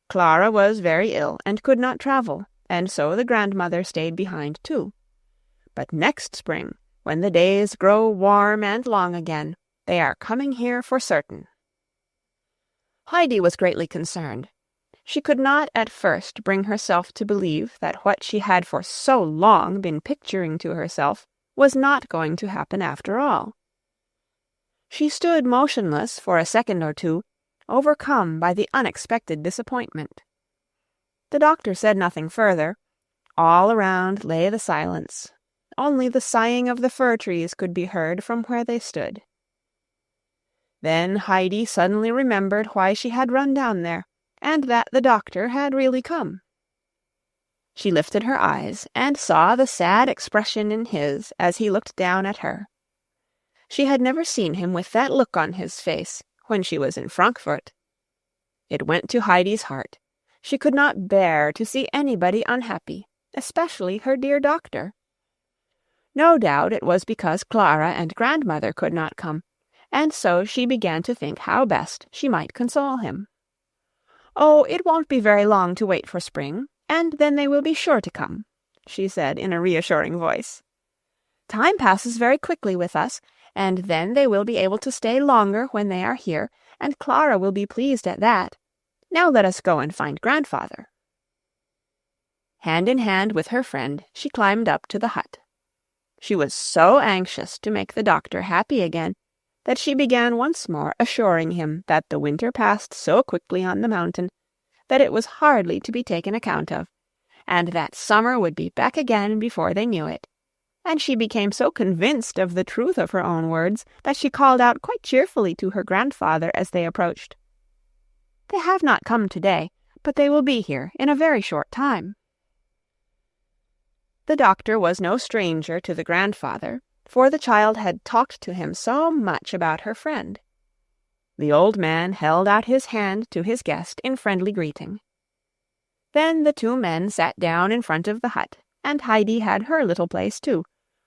Clara was very ill and could not travel, and so the grandmother stayed behind too. But next spring, when the days grow warm and long again, they are coming here for certain." Heidi was greatly concerned. She could not at first bring herself to believe that what she had for so long been picturing to herself was not going to happen after all. She stood motionless for a second or two, overcome by the unexpected disappointment. The doctor said nothing further. All around lay the silence. Only the sighing of the fir trees could be heard from where they stood. Then Heidi suddenly remembered why she had run down there, and that the doctor had really come. She lifted her eyes and saw the sad expression in his as he looked down at her. She had never seen him with that look on his face when she was in Frankfurt. It went to Heidi's heart. She could not bear to see anybody unhappy, especially her dear doctor. No doubt it was because Clara and grandmother could not come, and so she began to think how best she might console him. "Oh, it won't be very long to wait for spring, and then they will be sure to come," she said in a reassuring voice. "Time passes very quickly with us, and then they will be able to stay longer when they are here, and Clara will be pleased at that. Now let us go and find grandfather." Hand in hand with her friend, she climbed up to the hut. She was so anxious to make the doctor happy again that she began once more assuring him that the winter passed so quickly on the mountain that it was hardly to be taken account of, and that summer would be back again before they knew it. And she became so convinced of the truth of her own words that she called out quite cheerfully to her grandfather as they approached, "They have not come today, but they will be here in a very short time." The doctor was no stranger to the grandfather, for the child had talked to him so much about her friend. The old man held out his hand to his guest in friendly greeting. Then the two men sat down in front of the hut, and Heidi had her little place too,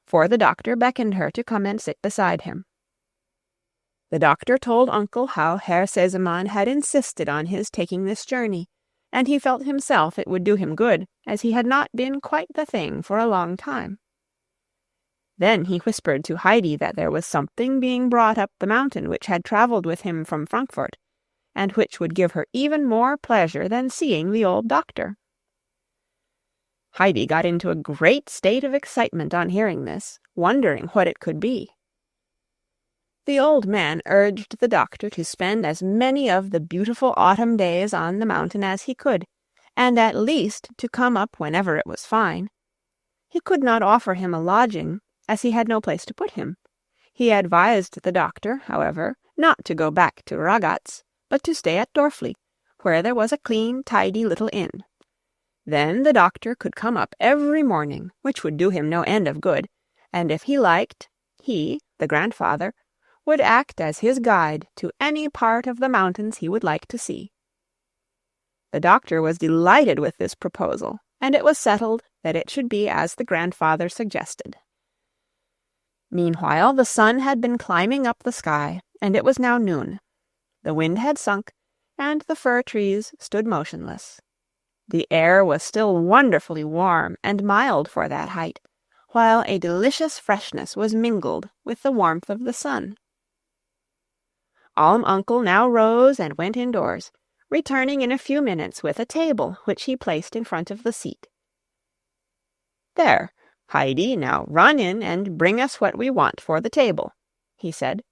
for the doctor beckoned her to come and sit beside him. The doctor told Uncle how Herr Sesemann had insisted on his taking this journey, and he felt himself it would do him good, as he had not been quite the thing for a long time. Then he whispered to Heidi that there was something being brought up the mountain which had travelled with him from Frankfurt, and which would give her even more pleasure than seeing the old doctor. Heidi got into a great state of excitement on hearing this, wondering what it could be. The old man urged the doctor to spend as many of the beautiful autumn days on the mountain as he could, and at least to come up whenever it was fine. He could not offer him a lodging, as he had no place to put him. He advised the doctor, however, not to go back to Ragaz, but to stay at Dorfli, where there was a clean, tidy little inn. Then the doctor could come up every morning, which would do him no end of good, and if he liked, he, the grandfather, would act as his guide to any part of the mountains he would like to see. The doctor was delighted with this proposal, and it was settled that it should be as the grandfather suggested. Meanwhile the sun had been climbing up the sky, and it was now noon. The wind had sunk, and the fir trees stood motionless. The air was still wonderfully warm and mild for that height, while a delicious freshness was mingled with the warmth of the sun. Alm-Uncle now rose and went indoors, returning in a few minutes with a table which he placed in front of the seat. "There, Heidi, now run in and bring us what we want for the table," he said.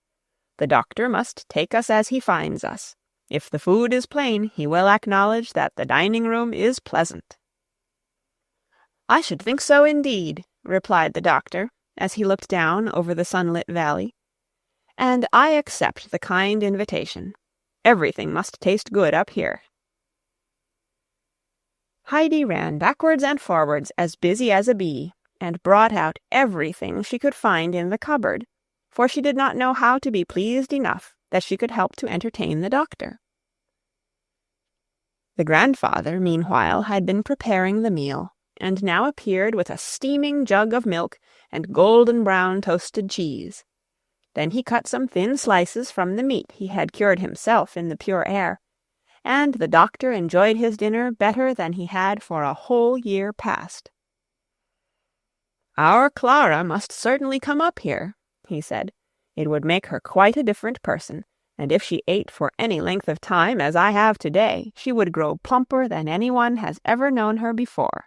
"The doctor must take us as he finds us. If the food is plain, he will acknowledge that the dining-room is pleasant." "I should think so indeed," replied the doctor, as he looked down over the sunlit valley. "And I accept the kind invitation. Everything must taste good up here." Heidi ran backwards and forwards as busy as a bee, and brought out everything she could find in the cupboard, for she did not know how to be pleased enough that she could help to entertain the doctor. The grandfather, meanwhile, had been preparing the meal, and now appeared with a steaming jug of milk and golden-brown toasted cheese. Then he cut some thin slices from the meat he had cured himself in the pure air, and the doctor enjoyed his dinner better than he had for a whole year past. "Our Clara must certainly come up here," he said. "It would make her quite a different person, and if she ate for any length of time as I have today, she would grow plumper than anyone has ever known her before."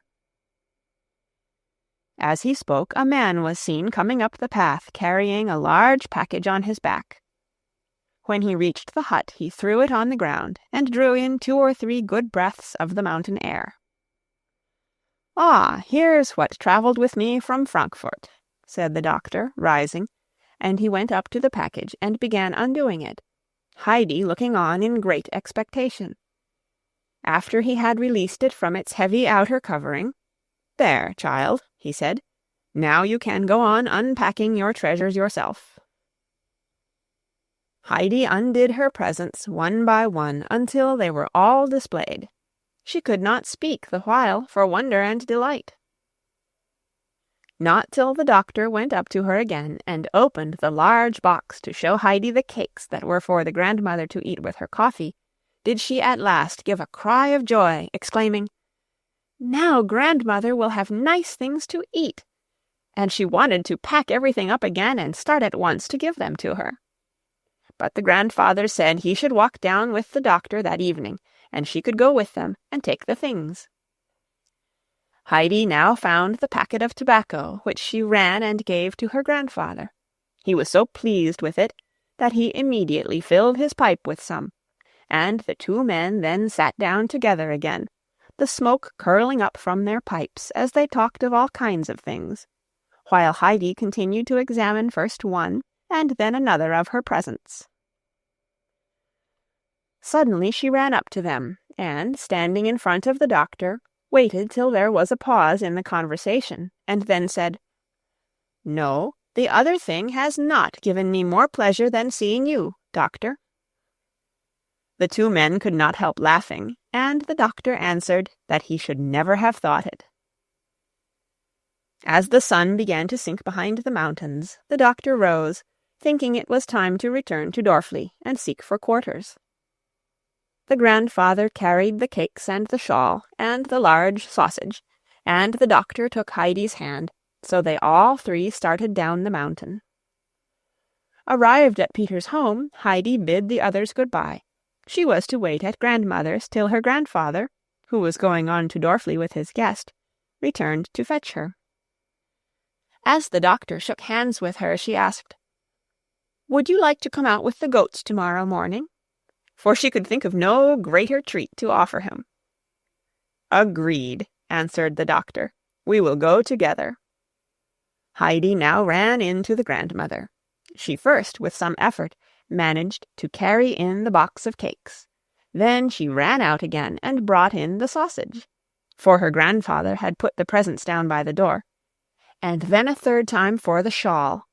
As he spoke, a man was seen coming up the path carrying a large package on his back. When he reached the hut, he threw it on the ground and drew in 2 or 3 good breaths of the mountain air. "Ah, here's what travelled with me from Frankfurt," said the doctor, rising, and he went up to the package and began undoing it, Heidi looking on in great expectation. After he had released it from its heavy outer covering, "There, child," he said, "now you can go on unpacking your treasures yourself." Heidi undid her presents one by one until they were all displayed. She could not speak the while for wonder and delight. Not till the doctor went up to her again and opened the large box to show Heidi the cakes that were for the grandmother to eat with her coffee, did she at last give a cry of joy, exclaiming, "Now grandmother will have nice things to eat," and she wanted to pack everything up again and start at once to give them to her. But the grandfather said he should walk down with the doctor that evening, and she could go with them and take the things. Heidi now found the packet of tobacco, which she ran and gave to her grandfather. He was so pleased with it that he immediately filled his pipe with some, and the 2 men then sat down together again, the smoke curling up from their pipes as they talked of all kinds of things, while Heidi continued to examine first one and then another of her presents. Suddenly she ran up to them, and, standing in front of the doctor, waited till there was a pause in the conversation, and then said, "No, the other thing has not given me more pleasure than seeing you, doctor." The 2 men could not help laughing, and the doctor answered that he should never have thought it. As the sun began to sink behind the mountains, the doctor rose, thinking it was time to return to Dorfli and seek for quarters. The grandfather carried the cakes and the shawl and the large sausage, and the doctor took Heidi's hand, so they all 3 started down the mountain. Arrived at Peter's home, Heidi bid the others good-bye. She was to wait at grandmother's till her grandfather, who was going on to Dorfli with his guest, returned to fetch her. As the doctor shook hands with her, she asked, "Would you like to come out with the goats tomorrow morning?" For she could think of no greater treat to offer him. "Agreed," answered the doctor. "We will go together." Heidi now ran in to the grandmother. She first, with some effort, managed to carry in the box of cakes. Then she ran out again and brought in the sausage, for her grandfather had put the presents down by the door, and then a 3rd time for the shawl.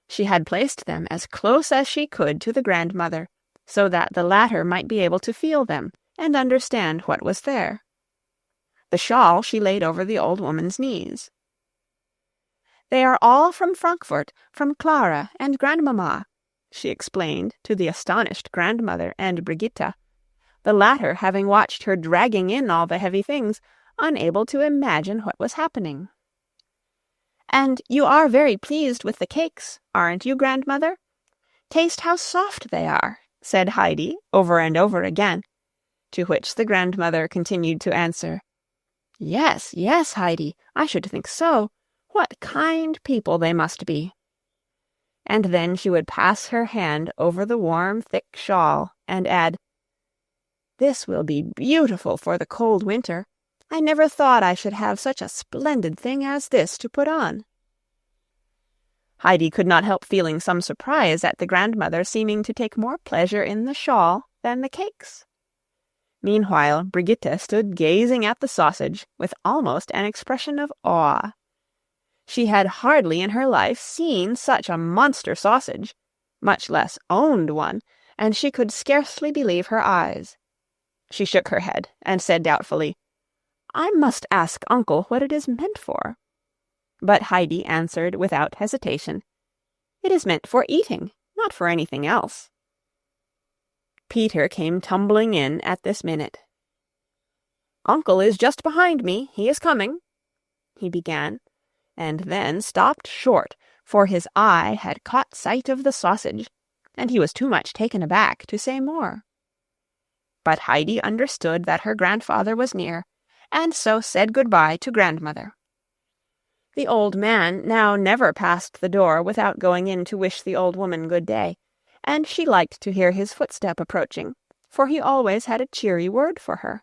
She had placed them as close as she could to the grandmother, so that the latter might be able to feel them and understand what was there. The shawl she laid over the old woman's knees. "They are all from Frankfurt, from Clara and grandmamma," she explained to the astonished grandmother and Brigitta, the latter having watched her dragging in all the heavy things, unable to imagine what was happening. "And you are very pleased with the cakes, aren't you, grandmother? Taste how soft they are," said Heidi over and over again, to which the grandmother continued to answer, "Yes, yes, Heidi, I should think so. What kind people they must be." And then she would pass her hand over the warm, thick shawl, and add, "This will be beautiful for the cold winter. I never thought I should have such a splendid thing as this to put on." Heidi could not help feeling some surprise at the grandmother seeming to take more pleasure in the shawl than the cakes. Meanwhile, Brigitte stood gazing at the sausage with almost an expression of awe. She had hardly in her life seen such a monster sausage, much less owned one, and she could scarcely believe her eyes. She shook her head and said doubtfully, "I must ask Uncle what it is meant for." But Heidi answered without hesitation, "It is meant for eating, not for anything else." Peter came tumbling in at this minute. "Uncle is just behind me. He is coming," he began, and then stopped short, for his eye had caught sight of the sausage, and he was too much taken aback to say more. But Heidi understood that her grandfather was near, and so said good-bye to grandmother. The old man now never passed the door without going in to wish the old woman good day, and she liked to hear his footstep approaching, for he always had a cheery word for her.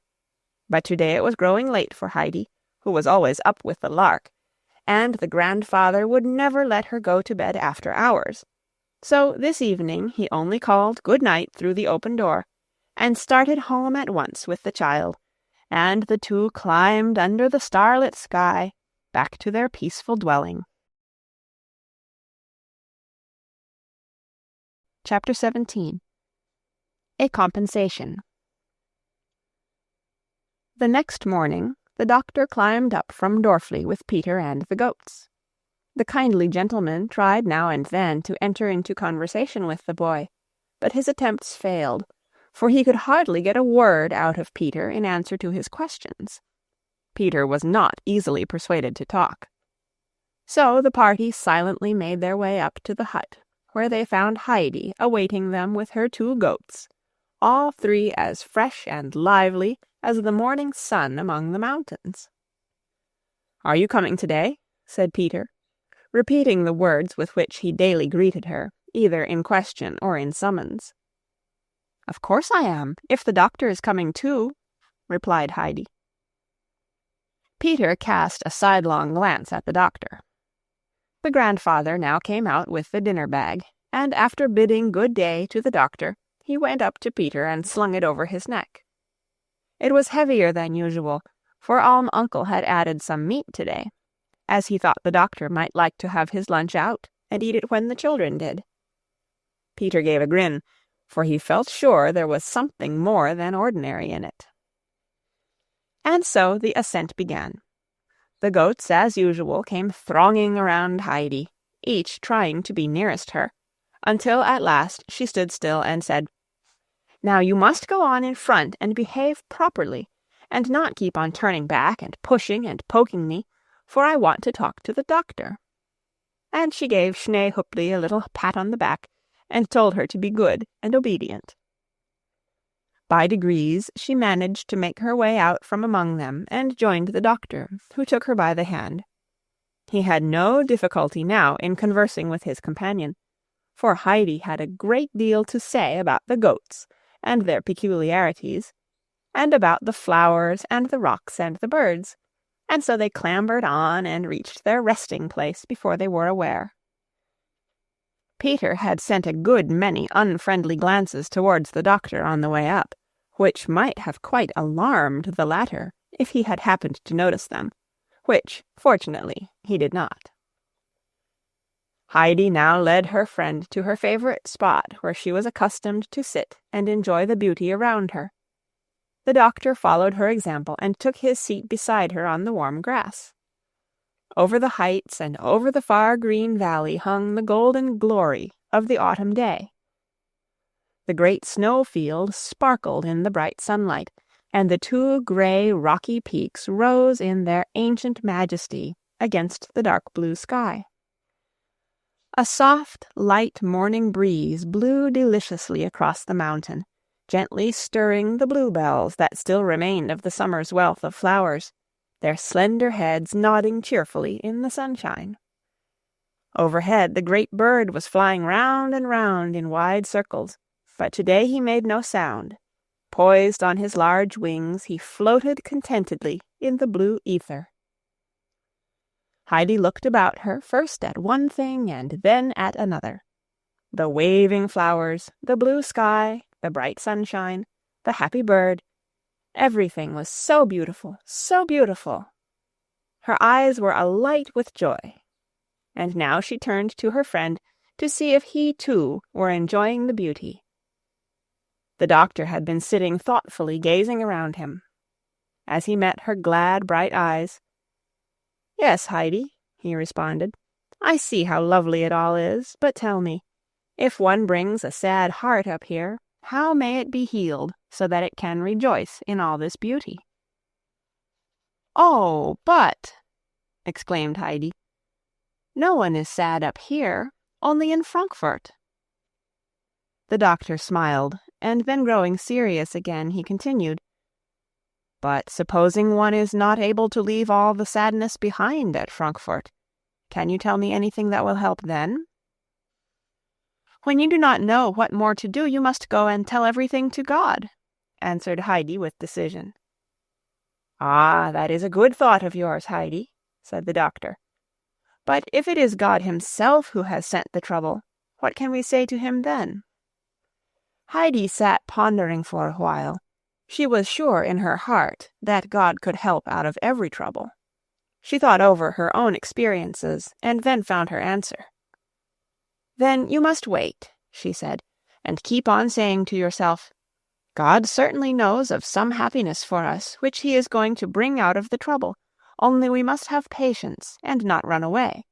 But today it was growing late for Heidi, who was always up with the lark, and the grandfather would never let her go to bed after hours. So this evening he only called good night through the open door, and started home at once with the child, and the two climbed under the starlit sky back to their peaceful dwelling. Chapter 17. A Compensation. The next morning the doctor climbed up from Dorfli with Peter and the goats. The kindly gentleman tried now and then to enter into conversation with the boy, but his attempts failed, for he could hardly get a word out of Peter in answer to his questions. Peter was not easily persuaded to talk. So the party silently made their way up to the hut, where they found Heidi awaiting them with her 2 goats, all 3 as fresh and lively as the morning sun among the mountains. "Are you coming today?" said Peter, repeating the words with which he daily greeted her, either in question or in summons. "Of course I am, if the doctor is coming too," replied Heidi. Peter cast a sidelong glance at the doctor. The grandfather now came out with the dinner bag, and after bidding good day to the doctor, he went up to Peter and slung it over his neck. It was heavier than usual, for Alm-Uncle had added some meat today, as he thought the doctor might like to have his lunch out and eat it when the children did. Peter gave a grin, for he felt sure there was something more than ordinary in it. And so the ascent began. The goats, as usual, came thronging around Heidi, each trying to be nearest her, until at last she stood still and said, "Now you must go on in front and behave properly, and not keep on turning back and pushing and poking me, for I want to talk to the doctor." And she gave Schneehupli a little pat on the back, and told her to be good and obedient. By degrees she managed to make her way out from among them and joined the doctor, who took her by the hand. He had no difficulty now in conversing with his companion, for Heidi had a great deal to say about the goats and their peculiarities, and about the flowers and the rocks and the birds, and so they clambered on and reached their resting place before they were aware. Peter had sent a good many unfriendly glances towards the doctor on the way up, which might have quite alarmed the latter if he had happened to notice them, which, fortunately, he did not. Heidi now led her friend to her favorite spot where she was accustomed to sit and enjoy the beauty around her. The doctor followed her example and took his seat beside her on the warm grass. Over the heights and over the far green valley hung the golden glory of the autumn day. The great snow-field sparkled in the bright sunlight, and the 2 gray, rocky peaks rose in their ancient majesty against the dark blue sky. A soft, light morning breeze blew deliciously across the mountain, gently stirring the bluebells that still remained of the summer's wealth of flowers, their slender heads nodding cheerfully in the sunshine. Overhead the great bird was flying round and round in wide circles, but today he made no sound. Poised on his large wings, he floated contentedly in the blue ether. Heidi looked about her, first at one thing and then at another. The waving flowers, the blue sky, the bright sunshine, the happy bird, everything was so beautiful, so beautiful. Her eyes were alight with joy. And now she turned to her friend to see if he, too, were enjoying the beauty. The doctor had been sitting thoughtfully gazing around him. As he met her glad, bright eyes, "Yes, Heidi," he responded, "I see how lovely it all is, but tell me, if one brings a sad heart up here, how may it be healed so that it can rejoice in all this beauty?" "Oh, but," exclaimed Heidi, "no one is sad up here, only in Frankfurt." The doctor smiled, and then growing serious again, he continued, "But supposing one is not able to leave all the sadness behind at Frankfurt, can you tell me anything that will help then?" "When you do not know what more to do, you must go and tell everything to God," answered Heidi with decision. "Ah, that is a good thought of yours, Heidi," said the doctor. "But if it is God himself who has sent the trouble, what can we say to him then?" Heidi sat pondering for a while. She was sure in her heart that God could help out of every trouble. She thought over her own experiences, and then found her answer. "Then you must wait," she said, "and keep on saying to yourself, 'God certainly knows of some happiness for us which he is going to bring out of the trouble, only we must have patience and not run away.'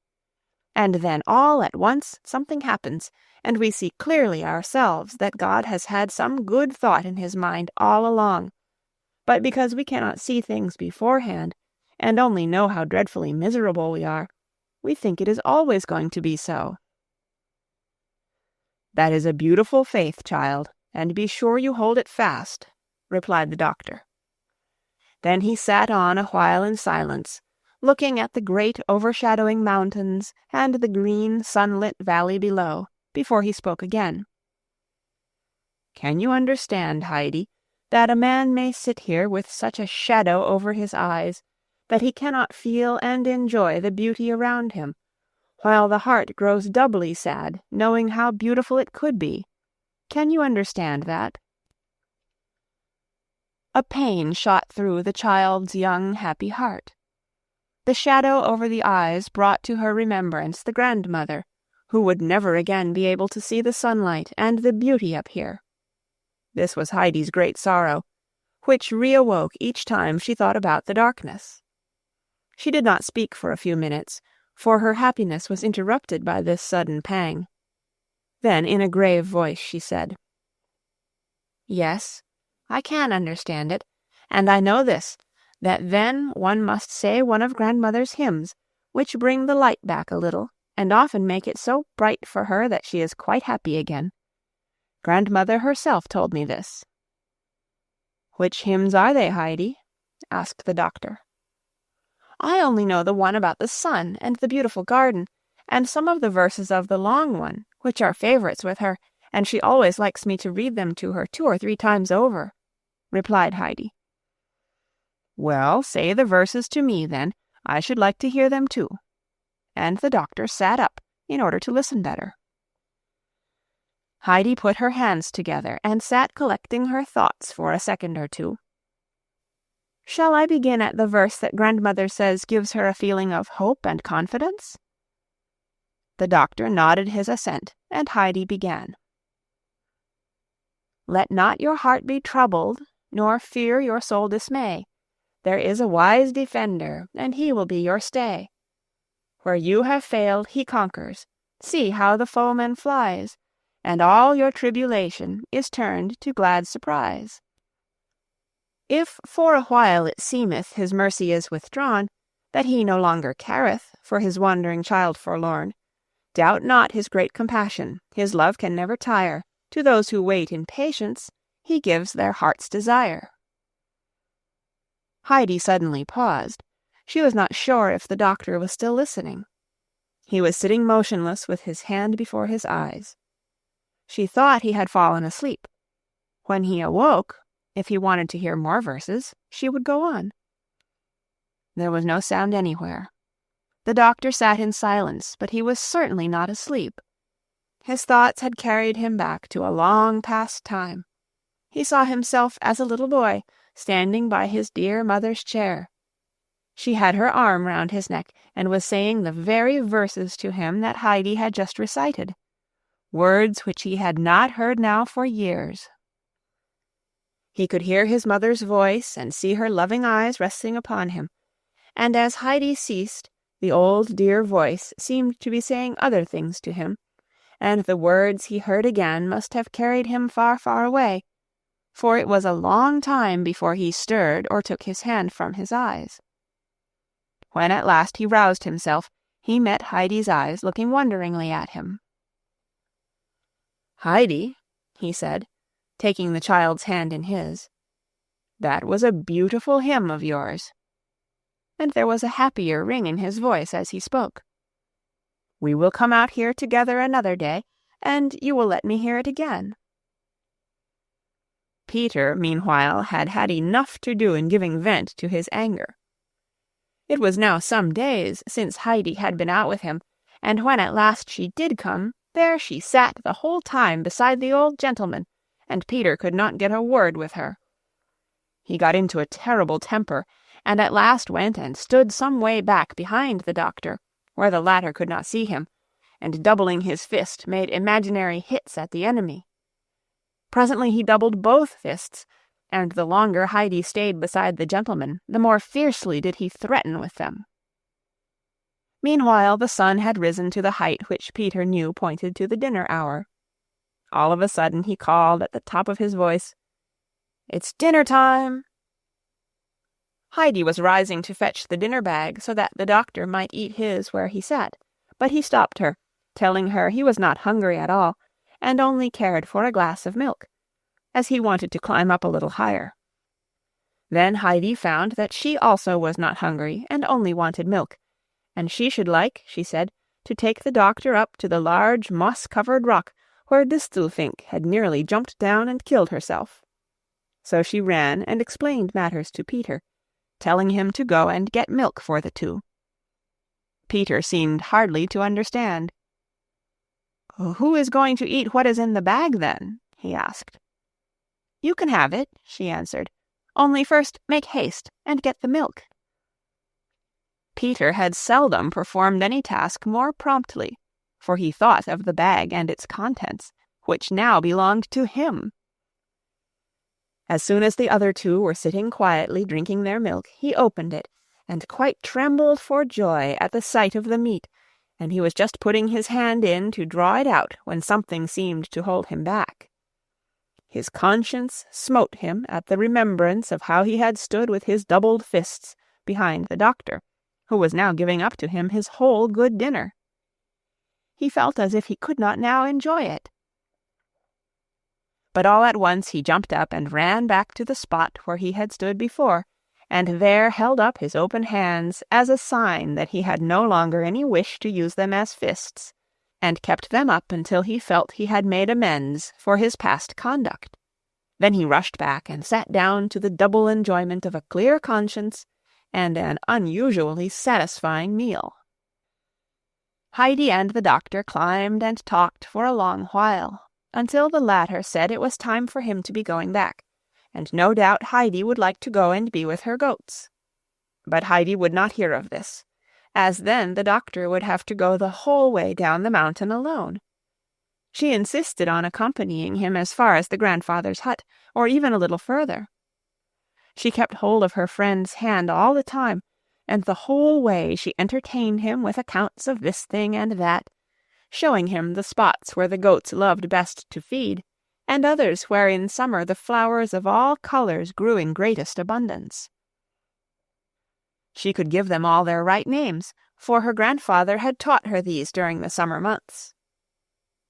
And then all at once something happens, and we see clearly ourselves that God has had some good thought in his mind all along. But because we cannot see things beforehand, and only know how dreadfully miserable we are, we think it is always going to be so." "That is a beautiful faith, child, and be sure you hold it fast," replied the doctor. Then he sat on a while in silence, looking at the great overshadowing mountains and the green sunlit valley below, before he spoke again. "Can you understand, Heidi, that a man may sit here with such a shadow over his eyes that he cannot feel and enjoy the beauty around him, while the heart grows doubly sad, knowing how beautiful it could be? Can you understand that?" A pain shot through the child's young, happy heart. The shadow over the eyes brought to her remembrance the grandmother, who would never again be able to see the sunlight and the beauty up here. This was Heidi's great sorrow, which reawoke each time she thought about the darkness. She did not speak for a few minutes, for her happiness was interrupted by this sudden pang. Then, in a grave voice, she said, "Yes, I can understand it, and I know this, that then one must say one of grandmother's hymns, which bring the light back a little, and often make it so bright for her that she is quite happy again. Grandmother herself told me this." "Which hymns are they, Heidi?" asked the doctor. "I only know the one about the sun and the beautiful garden, and some of the verses of the long one, which are favorites with her, and she always likes me to read them to her 2 or 3 times over," replied Heidi. "Well, say the verses to me, then. I should like to hear them too." And the doctor sat up in order to listen better. Heidi put her hands together and sat collecting her thoughts for a second or two. "Shall I begin at the verse that grandmother says gives her a feeling of hope and confidence?" The doctor nodded his assent, and Heidi began. "Let not your heart be troubled, nor fear your soul dismay. There is a wise defender, and he will be your stay. Where you have failed, he conquers. See how the foeman flies, and all your tribulation is turned to glad surprise. If for a while it seemeth his mercy is withdrawn, that he no longer careth for his wandering child forlorn, doubt not his great compassion, his love can never tire. To those who wait in patience, he gives their heart's desire." Heidi suddenly paused. She was not sure if the doctor was still listening. He was sitting motionless with his hand before his eyes. She thought he had fallen asleep. When he awoke, if he wanted to hear more verses, she would go on. There was no sound anywhere. The doctor sat in silence, but he was certainly not asleep. His thoughts had carried him back to a long past time. He saw himself as a little boy, standing by his dear mother's chair. She had her arm round his neck and was saying the very verses to him that Heidi had just recited, words which he had not heard now for years. He could hear his mother's voice and see her loving eyes resting upon him, and as Heidi ceased, the old dear voice seemed to be saying other things to him, and the words he heard again must have carried him far, far away, for it was a long time before he stirred or took his hand from his eyes. When at last he roused himself, he met Heidi's eyes looking wonderingly at him. "Heidi," he said, taking the child's hand in his. "That was a beautiful hymn of yours." And there was a happier ring in his voice as he spoke. "We will come out here together another day, and you will let me hear it again." Peter, meanwhile, had had enough to do in giving vent to his anger. It was now some days since Heidi had been out with him, and when at last she did come, there she sat the whole time beside the old gentleman, and Peter could not get a word with her. He got into a terrible temper, and at last went and stood some way back behind the doctor, where the latter could not see him, and doubling his fist made imaginary hits at the enemy. Presently he doubled both fists, and the longer Heidi stayed beside the gentleman, the more fiercely did he threaten with them. Meanwhile the sun had risen to the height which Peter knew pointed to the dinner hour. All of a sudden he called at the top of his voice, "It's dinner time!" Heidi was rising to fetch the dinner bag so that the doctor might eat his where he sat, but he stopped her, telling her he was not hungry at all, and only cared for a glass of milk, as he wanted to climb up a little higher. Then Heidi found that she also was not hungry and only wanted milk, and she should like, she said, to take the doctor up to the large moss-covered rock where Distelfink had nearly jumped down and killed herself. So she ran and explained matters to Peter, telling him to go and get milk for the two. Peter seemed hardly to understand. "Who is going to eat what is in the bag, then?" he asked. "You can have it," she answered. "Only first make haste and get the milk." Peter had seldom performed any task more promptly, for he thought of the bag and its contents, which now belonged to him. As soon as the other two were sitting quietly drinking their milk, he opened it, and quite trembled for joy at the sight of the meat, and he was just putting his hand in to draw it out when something seemed to hold him back. His conscience smote him at the remembrance of how he had stood with his doubled fists behind the doctor, who was now giving up to him his whole good dinner. He felt as if he could not now enjoy it. But all at once he jumped up and ran back to the spot where he had stood before, and there held up his open hands as a sign that he had no longer any wish to use them as fists, and kept them up until he felt he had made amends for his past conduct. Then he rushed back and sat down to the double enjoyment of a clear conscience and an unusually satisfying meal. Heidi and the doctor climbed and talked for a long while, until the latter said it was time for him to be going back, and no doubt Heidi would like to go and be with her goats. But Heidi would not hear of this, as then the doctor would have to go the whole way down the mountain alone. She insisted on accompanying him as far as the grandfather's hut, or even a little further. She kept hold of her friend's hand all the time, and the whole way she entertained him with accounts of this thing and that, showing him the spots where the goats loved best to feed, and others where in summer the flowers of all colors grew in greatest abundance. She could give them all their right names, for her grandfather had taught her these during the summer months.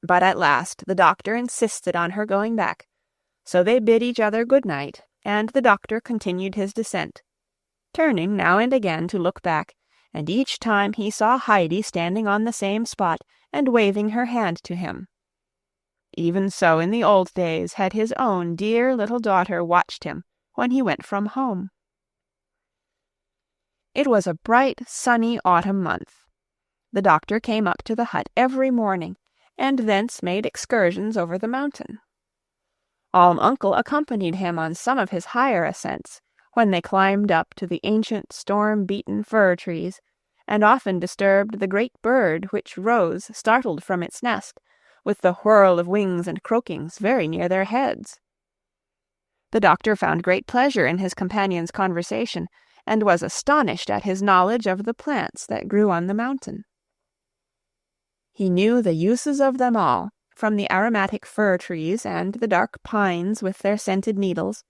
But at last the doctor insisted on her going back, so they bid each other good night, and the doctor continued his descent, turning now and again to look back, and each time he saw Heidi standing on the same spot and waving her hand to him. Even so in the old days had his own dear little daughter watched him when he went from home. It was a bright, sunny autumn month. The doctor came up to the hut every morning, and thence made excursions over the mountain. Alm-Uncle accompanied him on some of his higher ascents, when they climbed up to the ancient storm-beaten fir trees, and often disturbed the great bird which rose startled from its nest, with the whirl of wings and croakings very near their heads. The doctor found great pleasure in his companion's conversation, and was astonished at his knowledge of the plants that grew on the mountain. He knew the uses of them all, from the aromatic fir trees and the dark pines with their scented needles,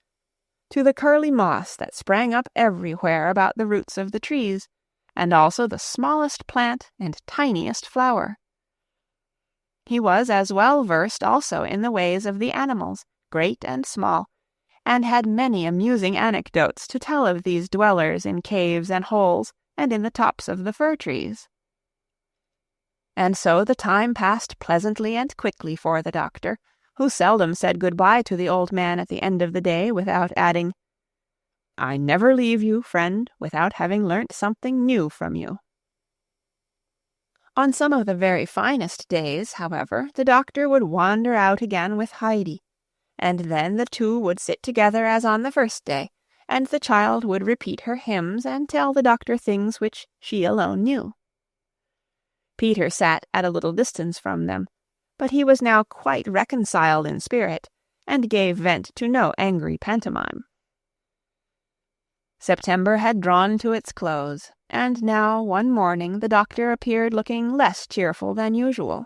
to the curly moss that sprang up everywhere about the roots of the trees, and also the smallest plant and tiniest flower. He was as well versed also in the ways of the animals, great and small, and had many amusing anecdotes to tell of these dwellers in caves and holes and in the tops of the fir trees. And so the time passed pleasantly and quickly for the doctor, who seldom said good-bye to the old man at the end of the day without adding, "I never leave you, friend, without having learnt something new from you." On some of the very finest days, however, the doctor would wander out again with Heidi, and then the two would sit together as on the first day, and the child would repeat her hymns and tell the doctor things which she alone knew. Peter sat at a little distance from them, but he was now quite reconciled in spirit, and gave vent to no angry pantomime. September had drawn to its close, and now one morning the doctor appeared looking less cheerful than usual.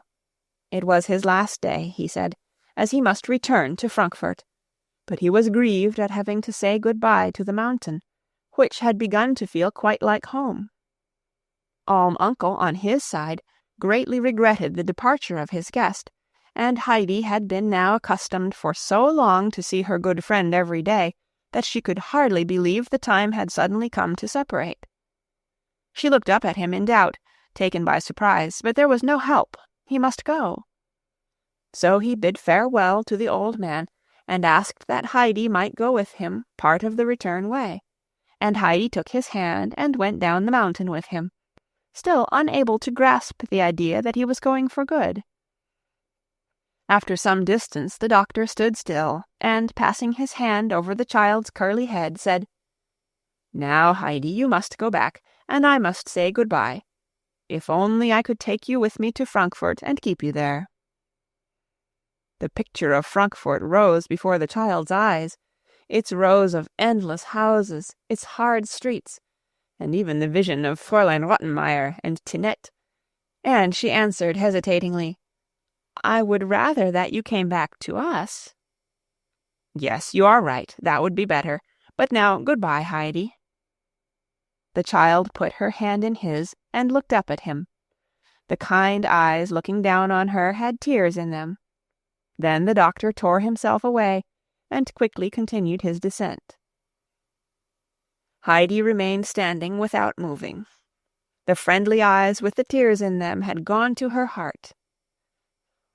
It was his last day, he said, as he must return to Frankfurt, but he was grieved at having to say good-bye to the mountain, which had begun to feel quite like home. Alm-Uncle, on his side, greatly regretted the departure of his guest, and Heidi had been now accustomed for so long to see her good friend every day that she could hardly believe the time had suddenly come to separate. She looked up at him in doubt, taken by surprise, but there was no help. He must go. So he bid farewell to the old man, and asked that Heidi might go with him part of the return way, and Heidi took his hand and went down the mountain with him, still unable to grasp the idea that he was going for good. After some distance the doctor stood still, and passing his hand over the child's curly head, said, "Now, Heidi, you must go back, and I must say good-bye. If only I could take you with me to Frankfurt and keep you there." The picture of Frankfurt rose before the child's eyes, its rows of endless houses, its hard streets, and even the vision of Fraulein Rottenmeier and Tinette, and she answered hesitatingly, "I would rather that you came back to us." "Yes, you are right, that would be better. But now good-bye, Heidi." The child put her hand in his and looked up at him. The kind eyes looking down on her had tears in them. Then the doctor tore himself away and quickly continued his descent. Heidi remained standing without moving. The friendly eyes with the tears in them had gone to her heart.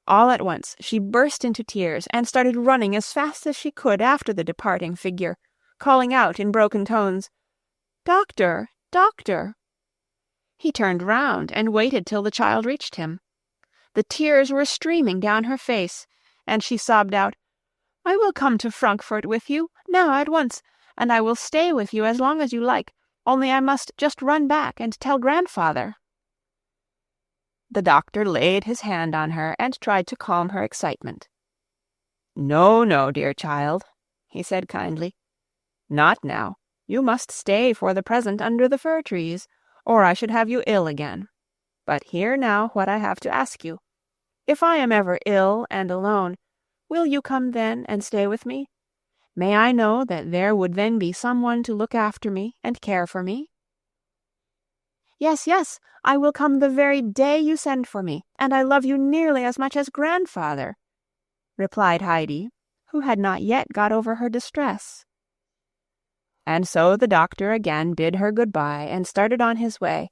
All at once she burst into tears and started running as fast as she could after the departing figure, calling out in broken tones, "Doctor, doctor!" He turned round and waited till the child reached him. The tears were streaming down her face, and she sobbed out, "I will come to Frankfurt with you, now at once, and I will stay with you as long as you like, only I must just run back and tell grandfather." The doctor laid his hand on her and tried to calm her excitement. "No, no, dear child," he said kindly. "Not now. You must stay for the present under the fir trees, or I should have you ill again. But hear now what I have to ask you. If I am ever ill and alone, will you come then and stay with me? May I know that there would then be someone to look after me and care for me?" "Yes, yes, I will come the very day you send for me, and I love you nearly as much as grandfather," replied Heidi, who had not yet got over her distress. And so the doctor again bid her good-bye and started on his way,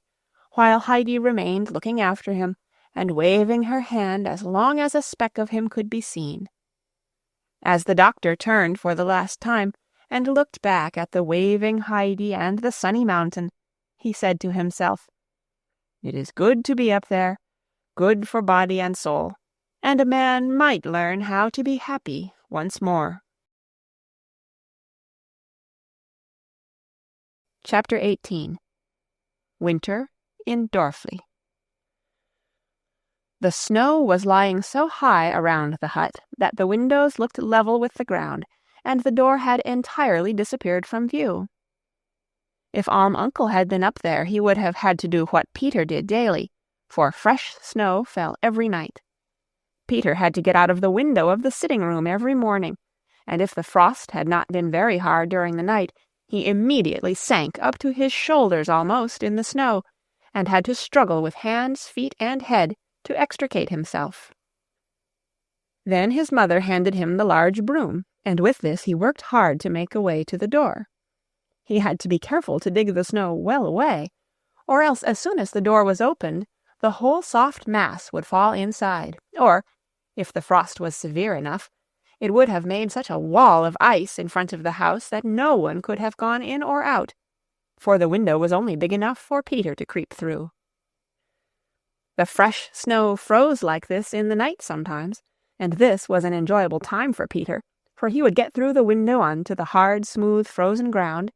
while Heidi remained looking after him and waving her hand as long as a speck of him could be seen. As the doctor turned for the last time and looked back at the waving Heidi and the sunny mountain, he said to himself, "It is good to be up there, good for body and soul, and a man might learn how to be happy once more." Chapter 18. Winter in Dorfli. The snow was lying so high around the hut that the windows looked level with the ground, and the door had entirely disappeared from view. If Alm-Uncle had been up there, he would have had to do what Peter did daily, for fresh snow fell every night. Peter had to get out of the window of the sitting-room every morning, and if the frost had not been very hard during the night, he immediately sank up to his shoulders almost in the snow, and had to struggle with hands, feet, and head to extricate himself. Then his mother handed him the large broom, and with this he worked hard to make a way to the door. He had to be careful to dig the snow well away, or else as soon as the door was opened, the whole soft mass would fall inside, or, if the frost was severe enough, it would have made such a wall of ice in front of the house that no one could have gone in or out, for the window was only big enough for Peter to creep through. The fresh snow froze like this in the night sometimes, and this was an enjoyable time for Peter, for he would get through the window onto the hard, smooth, frozen ground,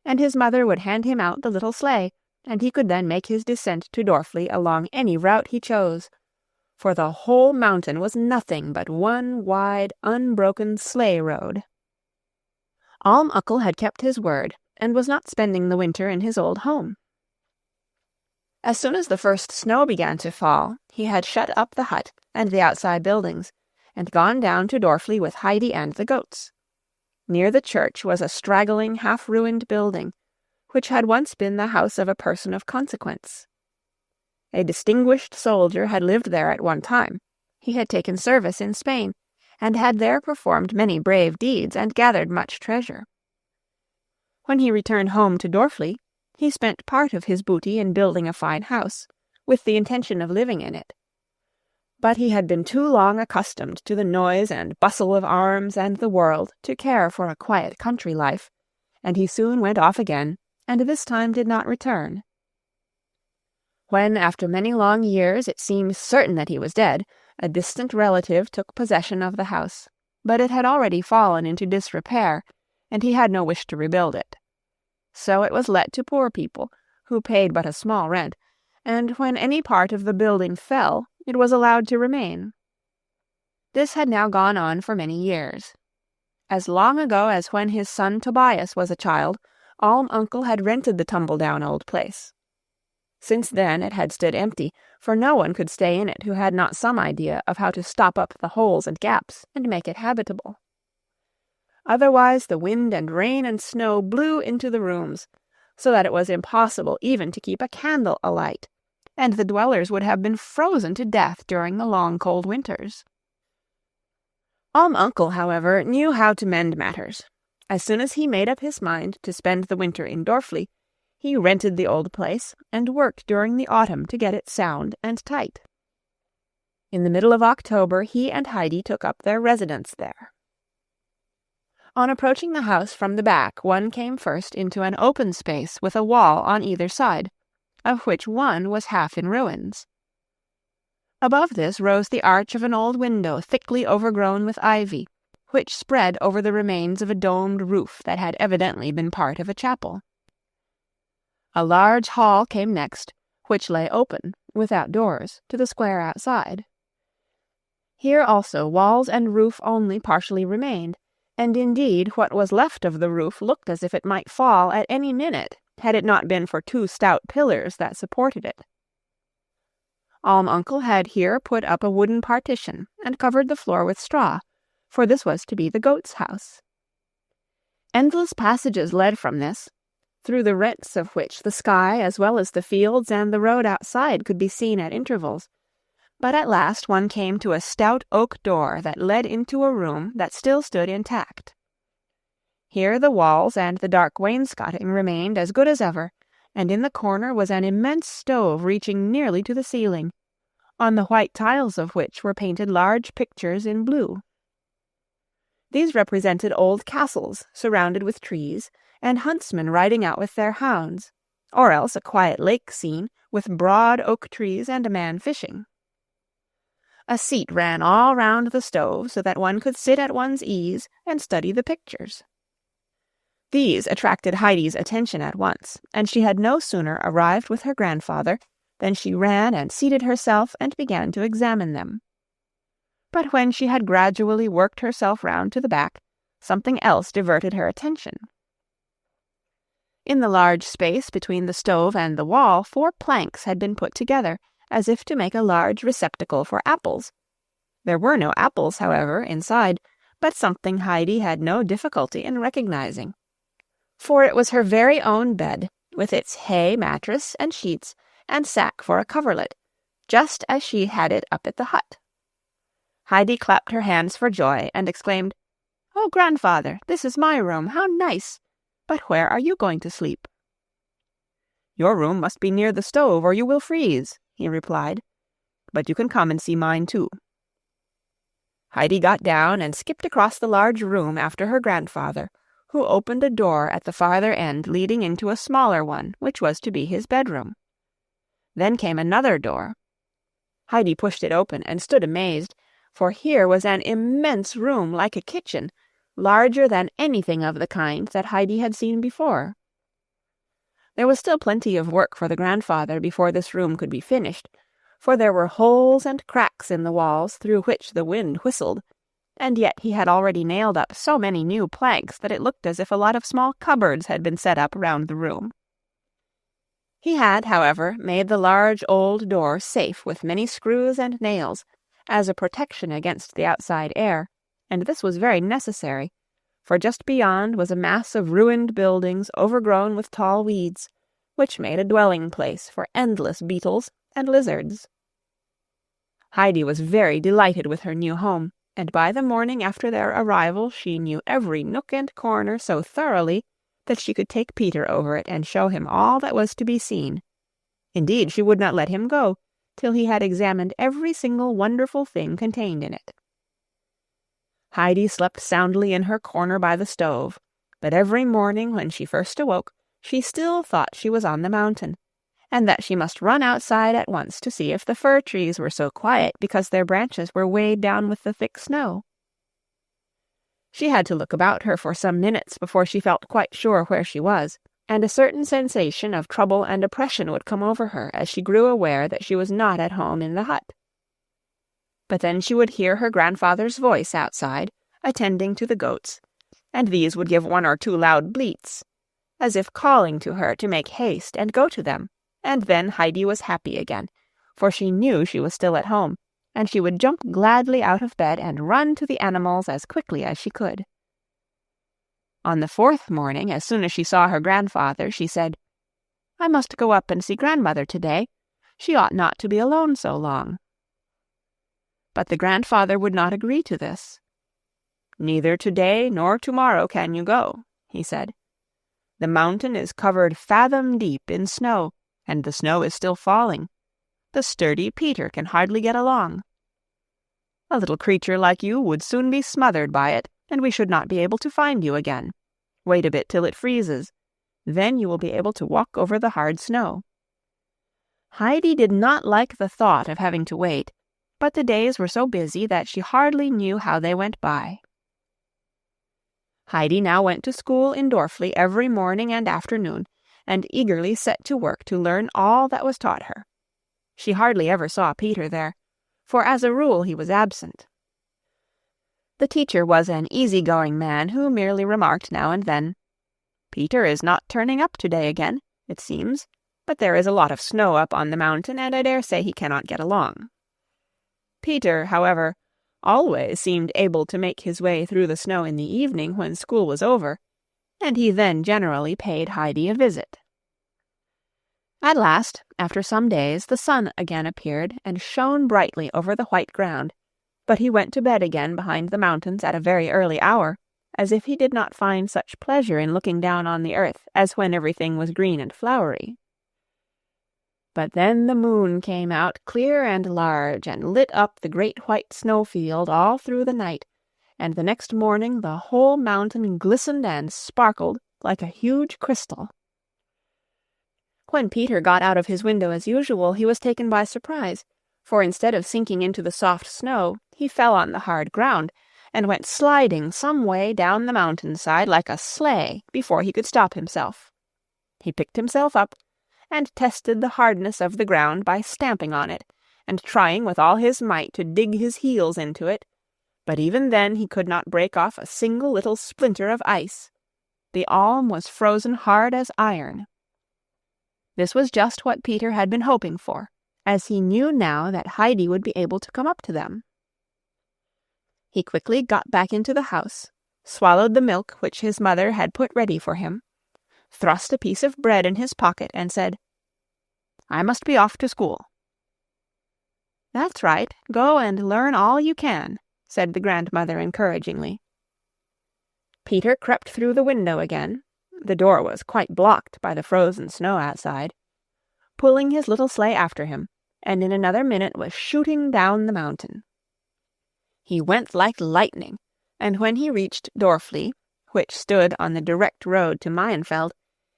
and his mother would hand him out the little sleigh, and he could then make his descent to Dorfli along any route he chose, for the whole mountain was nothing but one wide, unbroken sleigh road. Alm-Uncle had kept his word, and was not spending the winter in his old home. As soon as the first snow began to fall, he had shut up the hut and the outside buildings, and gone down to Dorfli with Heidi and the goats. Near the church was a straggling, half-ruined building, which had once been the house of a person of consequence. A distinguished soldier had lived there at one time. He had taken service in Spain, and had there performed many brave deeds and gathered much treasure. When he returned home to Dorfli, he spent part of his booty in building a fine house, with the intention of living in it. But he had been too long accustomed to the noise and bustle of arms and the world to care for a quiet country life, and he soon went off again, and this time did not return. When, after many long years, it seemed certain that he was dead, a distant relative took possession of the house, but it had already fallen into disrepair, and he had no wish to rebuild it. So it was let to poor people, who paid but a small rent, and when any part of the building fell, it was allowed to remain. This had now gone on for many years. As long ago as when his son Tobias was a child, Alm-Uncle had rented the tumble-down old place. Since then it had stood empty, for no one could stay in it who had not some idea of how to stop up the holes and gaps and make it habitable. Otherwise the wind and rain and snow blew into the rooms, so that it was impossible even to keep a candle alight, and the dwellers would have been frozen to death during the long cold winters. Alm-Uncle, however, knew how to mend matters. As soon as he made up his mind to spend the winter in Dorfli, he rented the old place and worked during the autumn to get it sound and tight. In the middle of October he and Heidi took up their residence there. On approaching the house from the back, one came first into an open space with a wall on either side, of which one was half in ruins. Above this rose the arch of an old window thickly overgrown with ivy, which spread over the remains of a domed roof that had evidently been part of a chapel. A large hall came next, which lay open, without doors, to the square outside. Here also walls and roof only partially remained, and indeed what was left of the roof looked as if it might fall at any minute, had it not been for two stout pillars that supported it. Alm-Uncle had here put up a wooden partition, and covered the floor with straw, for this was to be the goat's house. Endless passages led from this, through the rents of which the sky as well as the fields and the road outside could be seen at intervals, but at last one came to a stout oak door that led into a room that still stood intact. Here the walls and the dark wainscoting remained as good as ever, and in the corner was an immense stove reaching nearly to the ceiling, on the white tiles of which were painted large pictures in blue. These represented old castles surrounded with trees, and huntsmen riding out with their hounds, or else a quiet lake scene with broad oak trees and a man fishing. A seat ran all round the stove so that one could sit at one's ease and study the pictures. These attracted Heidi's attention at once, and she had no sooner arrived with her grandfather than she ran and seated herself and began to examine them. But when she had gradually worked herself round to the back, something else diverted her attention. In the large space between the stove and the wall 4 planks had been put together, as if to make a large receptacle for apples. There were no apples, however, inside, but something Heidi had no difficulty in recognizing. For it was her very own bed, with its hay mattress and sheets, and sack for a coverlet, just as she had it up at the hut. Heidi clapped her hands for joy and exclaimed, "Oh, grandfather, this is my room. How nice! But where are you going to sleep?" "Your room must be near the stove, or you will freeze," he replied. "But you can come and see mine too." Heidi got down and skipped across the large room after her grandfather, who opened a door at the farther end leading into a smaller one, which was to be his bedroom. Then came another door. Heidi pushed it open and stood amazed, for here was an immense room like a kitchen, larger than anything of the kind that Heidi had seen before. There was still plenty of work for the grandfather before this room could be finished, for there were holes and cracks in the walls through which the wind whistled, and yet he had already nailed up so many new planks that it looked as if a lot of small cupboards had been set up round the room. He had, however, made the large old door safe with many screws and nails, as a protection against the outside air, and this was very necessary, for just beyond was a mass of ruined buildings overgrown with tall weeds, which made a dwelling-place for endless beetles and lizards. Heidi was very delighted with her new home, and by the morning after their arrival she knew every nook and corner so thoroughly that she could take Peter over it and show him all that was to be seen. Indeed, she would not let him go till he had examined every single wonderful thing contained in it. Heidi slept soundly in her corner by the stove, but every morning when she first awoke, she still thought she was on the mountain, and that she must run outside at once to see if the fir trees were so quiet because their branches were weighed down with the thick snow. She had to look about her for some minutes before she felt quite sure where she was, and a certain sensation of trouble and oppression would come over her as she grew aware that she was not at home in the hut. But then she would hear her grandfather's voice outside, attending to the goats, and these would give one or two loud bleats, as if calling to her to make haste and go to them, and then Heidi was happy again, for she knew she was still at home, and she would jump gladly out of bed and run to the animals as quickly as she could. On the fourth morning, as soon as she saw her grandfather, she said, "I must go up and see grandmother today. She ought not to be alone so long." But the grandfather would not agree to this. "Neither today nor tomorrow can you go," he said. "The mountain is covered fathom deep in snow, and the snow is still falling. The sturdy Peter can hardly get along. A little creature like you would soon be smothered by it, and we should not be able to find you again. Wait a bit till it freezes. Then you will be able to walk over the hard snow." Heidi did not like the thought of having to wait, but the days were so busy that she hardly knew how they went by. Heidi now went to school in Dorfli every morning and afternoon, and eagerly set to work to learn all that was taught her. She hardly ever saw Peter there, for as a rule he was absent. The teacher was an easy-going man who merely remarked now and then, "Peter is not turning up today again, it seems, but there is a lot of snow up on the mountain, and I dare say he cannot get along." Peter, however, always seemed able to make his way through the snow in the evening when school was over, and he then generally paid Heidi a visit. At last, after some days, the sun again appeared and shone brightly over the white ground, but he went to bed again behind the mountains at a very early hour, as if he did not find such pleasure in looking down on the earth as when everything was green and flowery. But then the moon came out clear and large and lit up the great white snowfield all through the night, and the next morning the whole mountain glistened and sparkled like a huge crystal. When Peter got out of his window as usual, he was taken by surprise, for instead of sinking into the soft snow, he fell on the hard ground, and went sliding some way down the mountainside like a sleigh before he could stop himself. He picked himself up, and tested the hardness of the ground by stamping on it, and trying with all his might to dig his heels into it, but even then he could not break off a single little splinter of ice. The Alm was frozen hard as iron. This was just what Peter had been hoping for, as he knew now that Heidi would be able to come up to them. He quickly got back into the house, swallowed the milk which his mother had put ready for him, thrust a piece of bread in his pocket, and said, "I must be off to school." "That's right. Go and learn all you can," said the grandmother encouragingly. Peter crept through the window again. The door was quite blocked by the frozen snow outside, pulling his little sleigh after him, and in another minute was shooting down the mountain. He went like lightning, and when he reached Dorfli, which stood on the direct road to Meienfeld,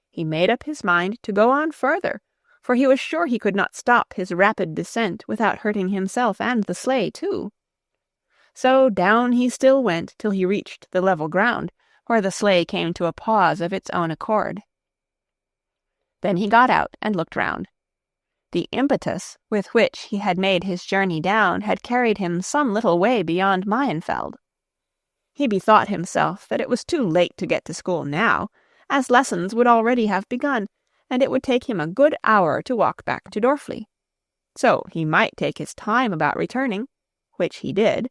he made up his mind to go on further, for he was sure he could not stop his rapid descent without hurting himself and the sleigh too. So down he still went till he reached the level ground, where the sleigh came to a pause of its own accord. Then he got out and looked round. The impetus with which he had made his journey down had carried him some little way beyond Meienfeld. He bethought himself that it was too late to get to school now, as lessons would already have begun, and it would take him a good hour to walk back to Dorfli. So he might take his time about returning, which he did,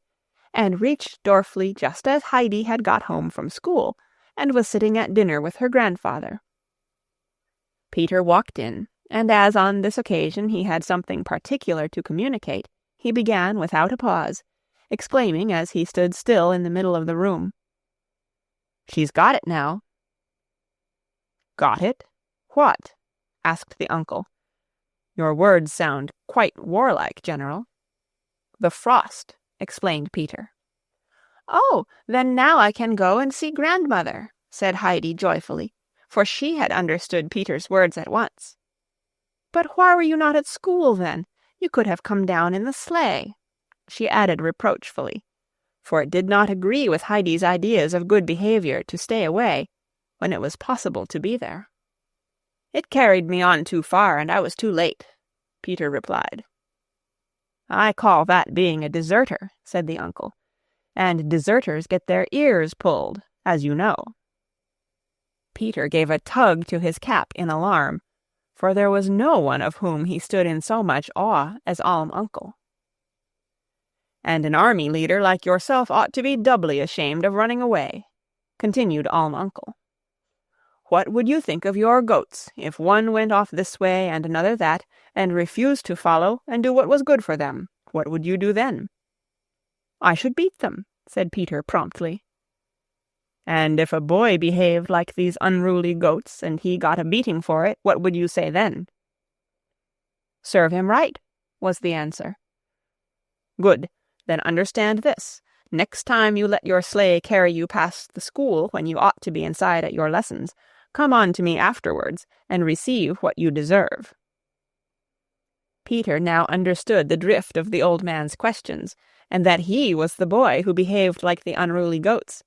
and reached Dorfli just as Heidi had got home from school, and was sitting at dinner with her grandfather. Peter walked in, and as on this occasion he had something particular to communicate, he began without a pause, exclaiming as he stood still in the middle of the room, "She's got it now." "Got it? What?" asked the uncle. "Your words sound quite warlike, General." "The frost," explained Peter. "Oh, then now I can go and see grandmother," said Heidi joyfully, for she had understood Peter's words at once. "But why were you not at school then? You could have come down in the sleigh," she added reproachfully, for it did not agree with Heidi's ideas of good behavior to stay away when it was possible to be there. "It carried me on too far, and I was too late," Peter replied. "I call that being a deserter," said the uncle, "and deserters get their ears pulled, as you know." Peter gave a tug to his cap in alarm, for there was no one of whom he stood in so much awe as Alm-Uncle. "And an army leader like yourself ought to be doubly ashamed of running away," continued Alm-Uncle. "What would you think of your goats if one went off this way and another that, and refused to follow and do what was good for them? What would you do then?" "I should beat them," said Peter promptly. "And if a boy behaved like these unruly goats and he got a beating for it, what would you say then?" "Serve him right," was the answer. "Good. Then understand this. Next time you let your sleigh carry you past the school when you ought to be inside at your lessons, come on to me afterwards and receive what you deserve." Peter now understood the drift of the old man's questions, and that he was the boy who behaved like the unruly goats,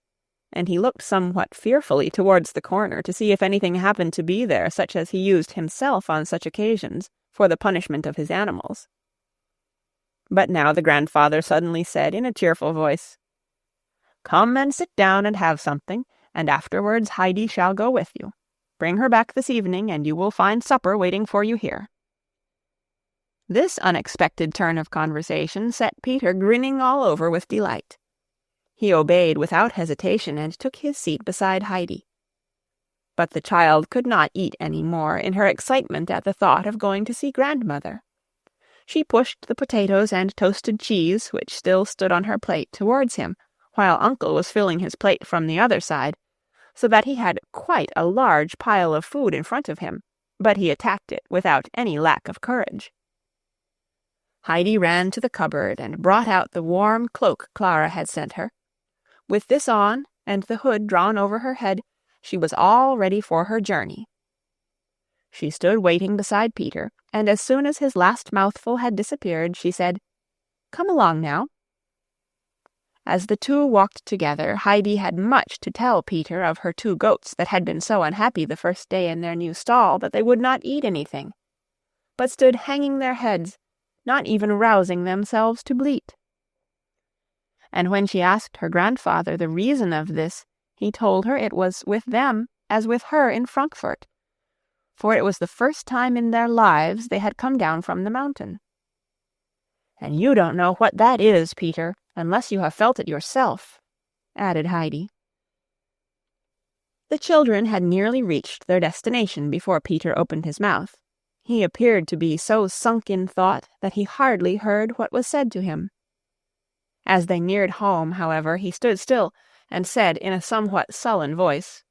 and he looked somewhat fearfully towards the corner to see if anything happened to be there such as he used himself on such occasions for the punishment of his animals. But now the grandfather suddenly said in a cheerful voice, "Come and sit down and have something, and afterwards Heidi shall go with you. Bring her back this evening, and you will find supper waiting for you here." This unexpected turn of conversation set Peter grinning all over with delight. He obeyed without hesitation and took his seat beside Heidi. But the child could not eat any more in her excitement at the thought of going to see grandmother. She pushed the potatoes and toasted cheese, which still stood on her plate, towards him, while Uncle was filling his plate from the other side, so that he had quite a large pile of food in front of him, but he attacked it without any lack of courage. Heidi ran to the cupboard and brought out the warm cloak Clara had sent her. With this on, and the hood drawn over her head, she was all ready for her journey. She stood waiting beside Peter, and as soon as his last mouthful had disappeared, she said, "Come along now." As the two walked together, Heidi had much to tell Peter of her two goats that had been so unhappy the first day in their new stall that they would not eat anything, but stood hanging their heads, not even rousing themselves to bleat. And when she asked her grandfather the reason of this, he told her it was with them as with her in Frankfurt, for it was the first time in their lives they had come down from the mountain. "And you don't know what that is, Peter, unless you have felt it yourself," added Heidi. The children had nearly reached their destination before Peter opened his mouth. He appeared to be so sunk in thought that he hardly heard what was said to him. As they neared home, however, he stood still and said in a somewhat sullen voice,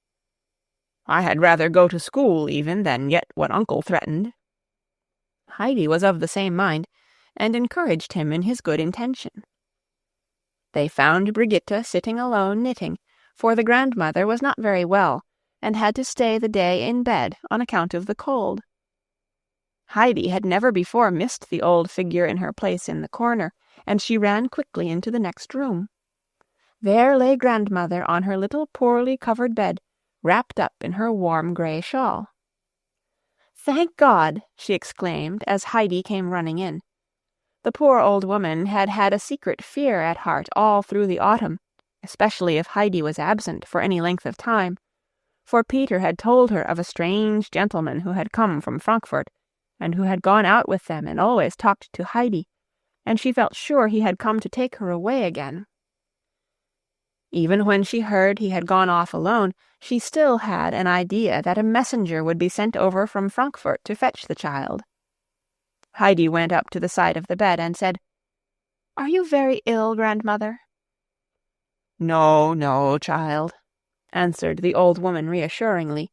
"I had rather go to school even than get what Uncle threatened." Heidi was of the same mind, and encouraged him in his good intention. They found Brigitte sitting alone knitting, for the grandmother was not very well, and had to stay the day in bed on account of the cold. Heidi had never before missed the old figure in her place in the corner, and she ran quickly into the next room. There lay grandmother on her little poorly covered bed, wrapped up in her warm grey shawl. "Thank God!" she exclaimed as Heidi came running in. The poor old woman had had a secret fear at heart all through the autumn, especially if Heidi was absent for any length of time, for Peter had told her of a strange gentleman who had come from Frankfurt, and who had gone out with them and always talked to Heidi, and she felt sure he had come to take her away again. Even when she heard he had gone off alone, she still had an idea that a messenger would be sent over from Frankfurt to fetch the child. Heidi went up to the side of the bed and said, "Are you very ill, grandmother?" "No, no, child," answered the old woman reassuringly,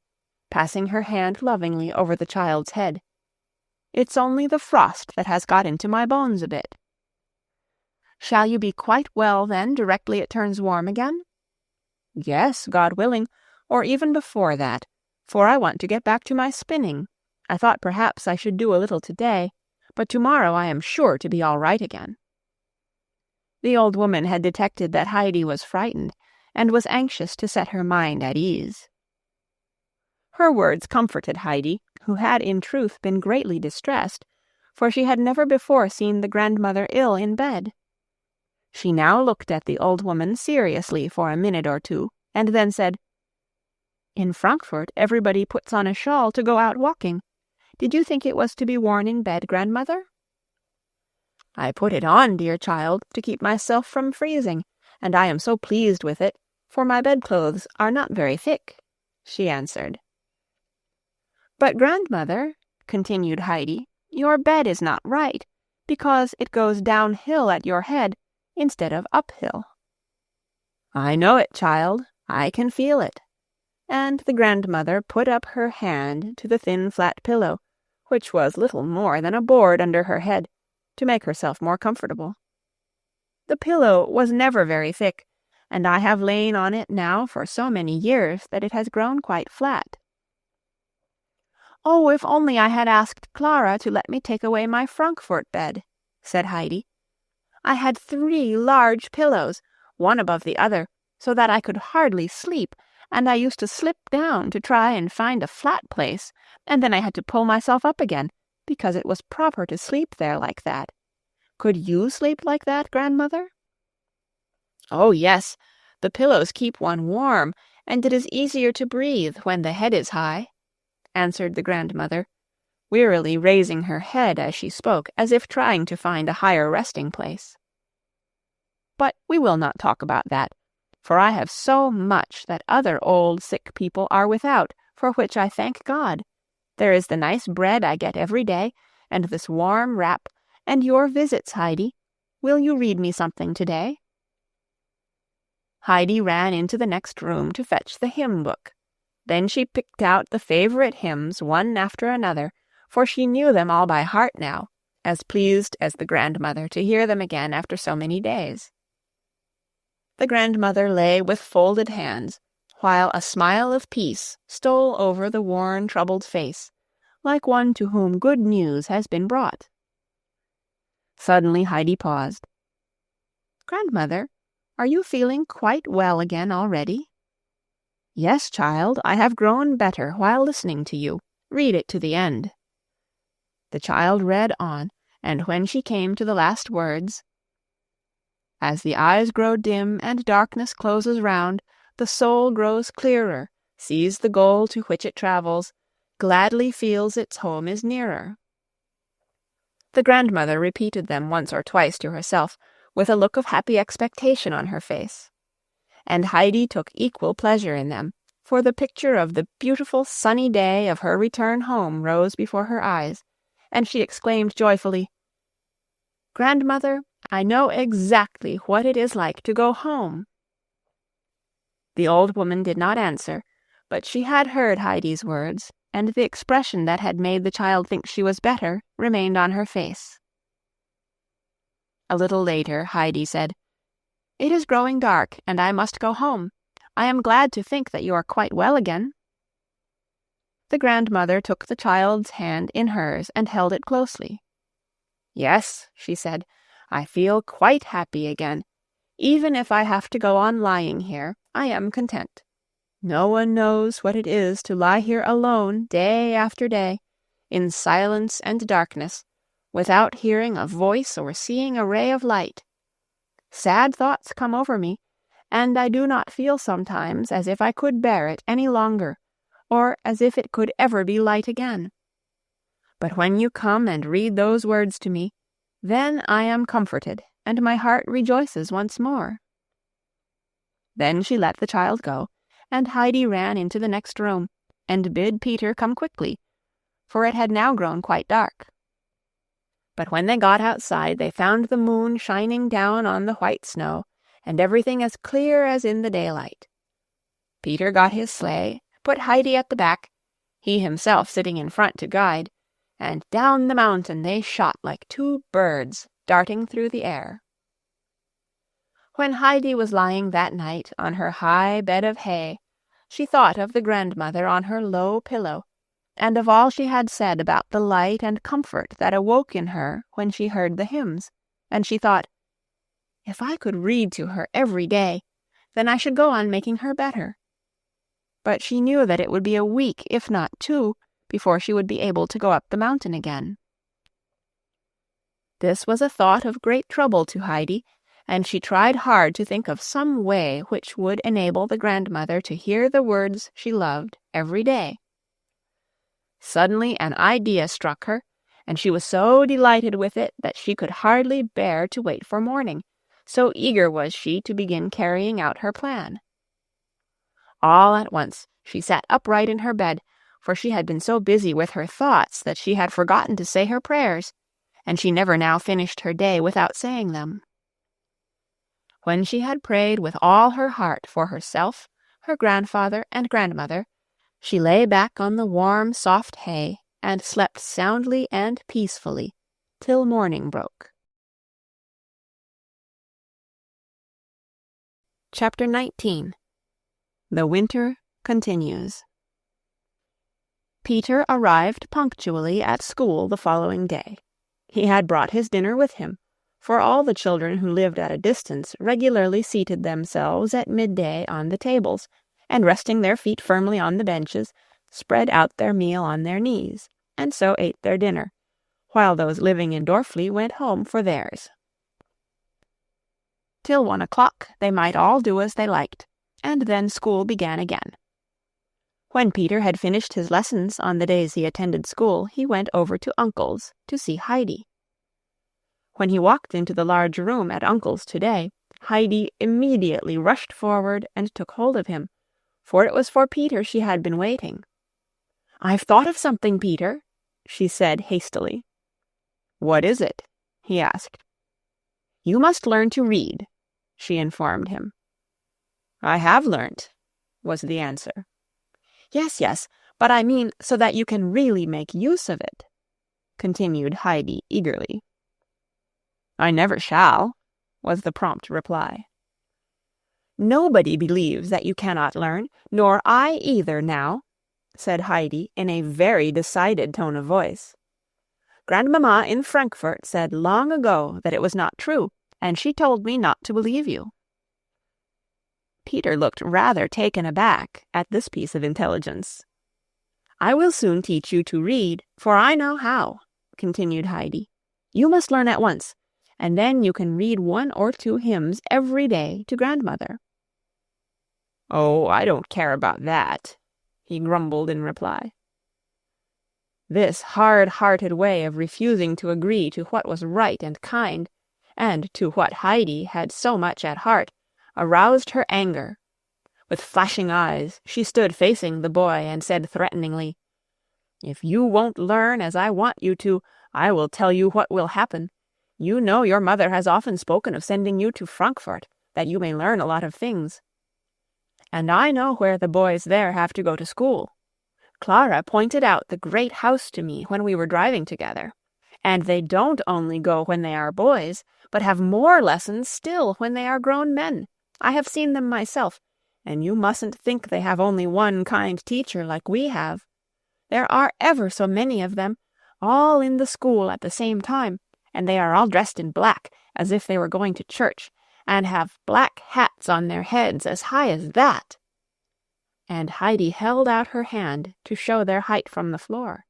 passing her hand lovingly over the child's head. "It's only the frost that has got into my bones a bit." "Shall you be quite well, then, directly it turns warm again?" "Yes, God willing, or even before that, for I want to get back to my spinning. I thought perhaps I should do a little today, but tomorrow I am sure to be all right again." The old woman had detected that Heidi was frightened, and was anxious to set her mind at ease. Her words comforted Heidi, who had in truth been greatly distressed, for she had never before seen the grandmother ill in bed. She now looked at the old woman seriously for a minute or two, and then said, "In Frankfurt everybody puts on a shawl to go out walking. Did you think it was to be worn in bed, grandmother?" "I put it on, dear child, to keep myself from freezing, and I am so pleased with it, for my bedclothes are not very thick," she answered. "But, grandmother," continued Heidi, "your bed is not right, because it goes downhill at your head instead of uphill." "I know it, child. I can feel it." And the grandmother put up her hand to the thin flat pillow, which was little more than a board under her head, to make herself more comfortable. The pillow was never very thick, and I have lain on it now for so many years that it has grown quite flat. "Oh, if only I had asked Clara to let me take away my Frankfurt bed," said Heidi. "I had 3 large pillows, one above the other, so that I could hardly sleep, and I used to slip down to try and find a flat place, and then I had to pull myself up again, because it was proper to sleep there like that. Could you sleep like that, grandmother?" "Oh, yes. The pillows keep one warm, and it is easier to breathe when the head is high," answered the grandmother, wearily raising her head as she spoke, as if trying to find a higher resting place. "But we will not talk about that, for I have so much that other old sick people are without, for which I thank God. There is the nice bread I get every day, and this warm wrap, and your visits, Heidi. Will you read me something today?" Heidi ran into the next room to fetch the hymn book. Then she picked out the favorite hymns one after another, for she knew them all by heart now, as pleased as the grandmother to hear them again after so many days. The grandmother lay with folded hands, while a smile of peace stole over the worn, troubled face, like one to whom good news has been brought. Suddenly Heidi paused. "Grandmother, are you feeling quite well again already?" "Yes, child, I have grown better while listening to you. Read it to the end." The child read on, and when she came to the last words, "As the eyes grow dim and darkness closes round, the soul grows clearer, sees the goal to which it travels, gladly feels its home is nearer." The grandmother repeated them once or twice to herself, with a look of happy expectation on her face. And Heidi took equal pleasure in them, for the picture of the beautiful sunny day of her return home rose before her eyes, and she exclaimed joyfully, "Grandmother, I know exactly what it is like to go home." The old woman did not answer, but she had heard Heidi's words, and the expression that had made the child think she was better remained on her face. A little later Heidi said, "It is growing dark, and I must go home. I am glad to think that you are quite well again." The grandmother took the child's hand in hers and held it closely. "Yes," she said, "I feel quite happy again. Even if I have to go on lying here, I am content. No one knows what it is to lie here alone day after day, in silence and darkness, without hearing a voice or seeing a ray of light. Sad thoughts come over me, and I do not feel sometimes as if I could bear it any longer, or as if it could ever be light again. But when you come and read those words to me, then I am comforted, and my heart rejoices once more." Then she let the child go, and Heidi ran into the next room, and bid Peter come quickly, for it had now grown quite dark. But when they got outside, they found the moon shining down on the white snow, and everything as clear as in the daylight. Peter got his sleigh, put Heidi at the back, he himself sitting in front to guide, and down the mountain they shot like two birds darting through the air. When Heidi was lying that night on her high bed of hay, she thought of the grandmother on her low pillow, and of all she had said about the light and comfort that awoke in her when she heard the hymns, and she thought, "If I could read to her every day, then I should go on making her better." But she knew that it would be a week, if not 2, before she would be able to go up the mountain again. This was a thought of great trouble to Heidi, and she tried hard to think of some way which would enable the grandmother to hear the words she loved every day. Suddenly an idea struck her, and she was so delighted with it that she could hardly bear to wait for morning, so eager was she to begin carrying out her plan. All at once she sat upright in her bed, for she had been so busy with her thoughts that she had forgotten to say her prayers, and she never now finished her day without saying them. When she had prayed with all her heart for herself, her grandfather and grandmother, she lay back on the warm, soft hay and slept soundly and peacefully till morning broke. Chapter 19. The Winter Continues. Peter arrived punctually at school the following day. He had brought his dinner with him, for all the children who lived at a distance regularly seated themselves at midday on the tables, and resting their feet firmly on the benches, spread out their meal on their knees, and so ate their dinner, while those living in Dorfli went home for theirs. Till 1 o'clock they might all do as they liked, and then school began again. When Peter had finished his lessons on the days he attended school, he went over to Uncle's to see Heidi. When he walked into the large room at Uncle's today, Heidi immediately rushed forward and took hold of him, for it was for Peter she had been waiting. "I've thought of something, Peter," she said hastily. "What is it?" he asked. "You must learn to read," she informed him. "I have learnt," was the answer. Yes, but I mean so that you can really make use of it," continued Heidi eagerly. "I never shall," was the prompt reply. "Nobody believes that you cannot learn, nor I either now," said Heidi in a very decided tone of voice. "Grandmamma in Frankfurt said long ago that it was not true, and she told me not to believe you." Peter looked rather taken aback at this piece of intelligence. "I will soon teach you to read, for I know how," continued Heidi. "You must learn at once, and then you can read 1 or 2 hymns every day to grandmother." "Oh, I don't care about that," he grumbled in reply. This hard-hearted way of refusing to agree to what was right and kind, and to what Heidi had so much at heart, aroused her anger. With flashing eyes, she stood facing the boy and said threateningly, "If you won't learn as I want you to, I will tell you what will happen. You know your mother has often spoken of sending you to Frankfurt, that you may learn a lot of things. And I know where the boys there have to go to school. Clara pointed out the great house to me when we were driving together. And they don't only go when they are boys, but have more lessons still when they are grown men. I have seen them myself, and you mustn't think they have only one kind teacher like we have. There are ever so many of them, all in the school at the same time, and they are all dressed in black, as if they were going to church, and have black hats on their heads as high as that." And Heidi held out her hand to show their height from the floor.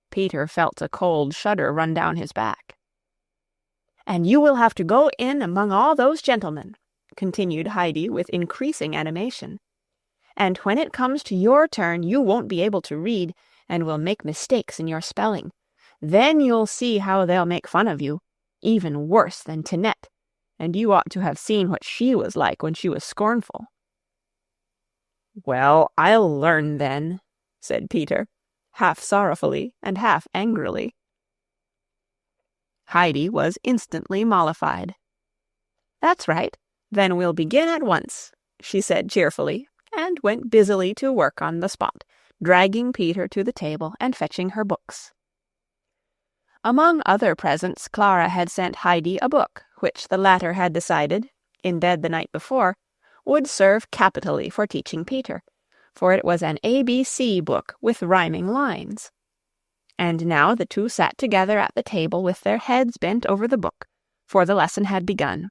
Peter felt a cold shudder run down his back. "And you will have to go in among all those gentlemen," continued Heidi with increasing animation. "And when it comes to your turn, you won't be able to read, and will make mistakes in your spelling. Then you'll see how they'll make fun of you, even worse than Tinette, and you ought to have seen what she was like when she was scornful." "Well, I'll learn then," said Peter, half sorrowfully and half angrily. Heidi was instantly mollified. "That's right. Then we'll begin at once," she said cheerfully, and went busily to work on the spot, dragging Peter to the table and fetching her books. Among other presents, Clara had sent Heidi a book, which the latter had decided, in bed the night before, would serve capitally for teaching Peter, for it was an ABC book with rhyming lines. And now the two sat together at the table with their heads bent over the book, for the lesson had begun.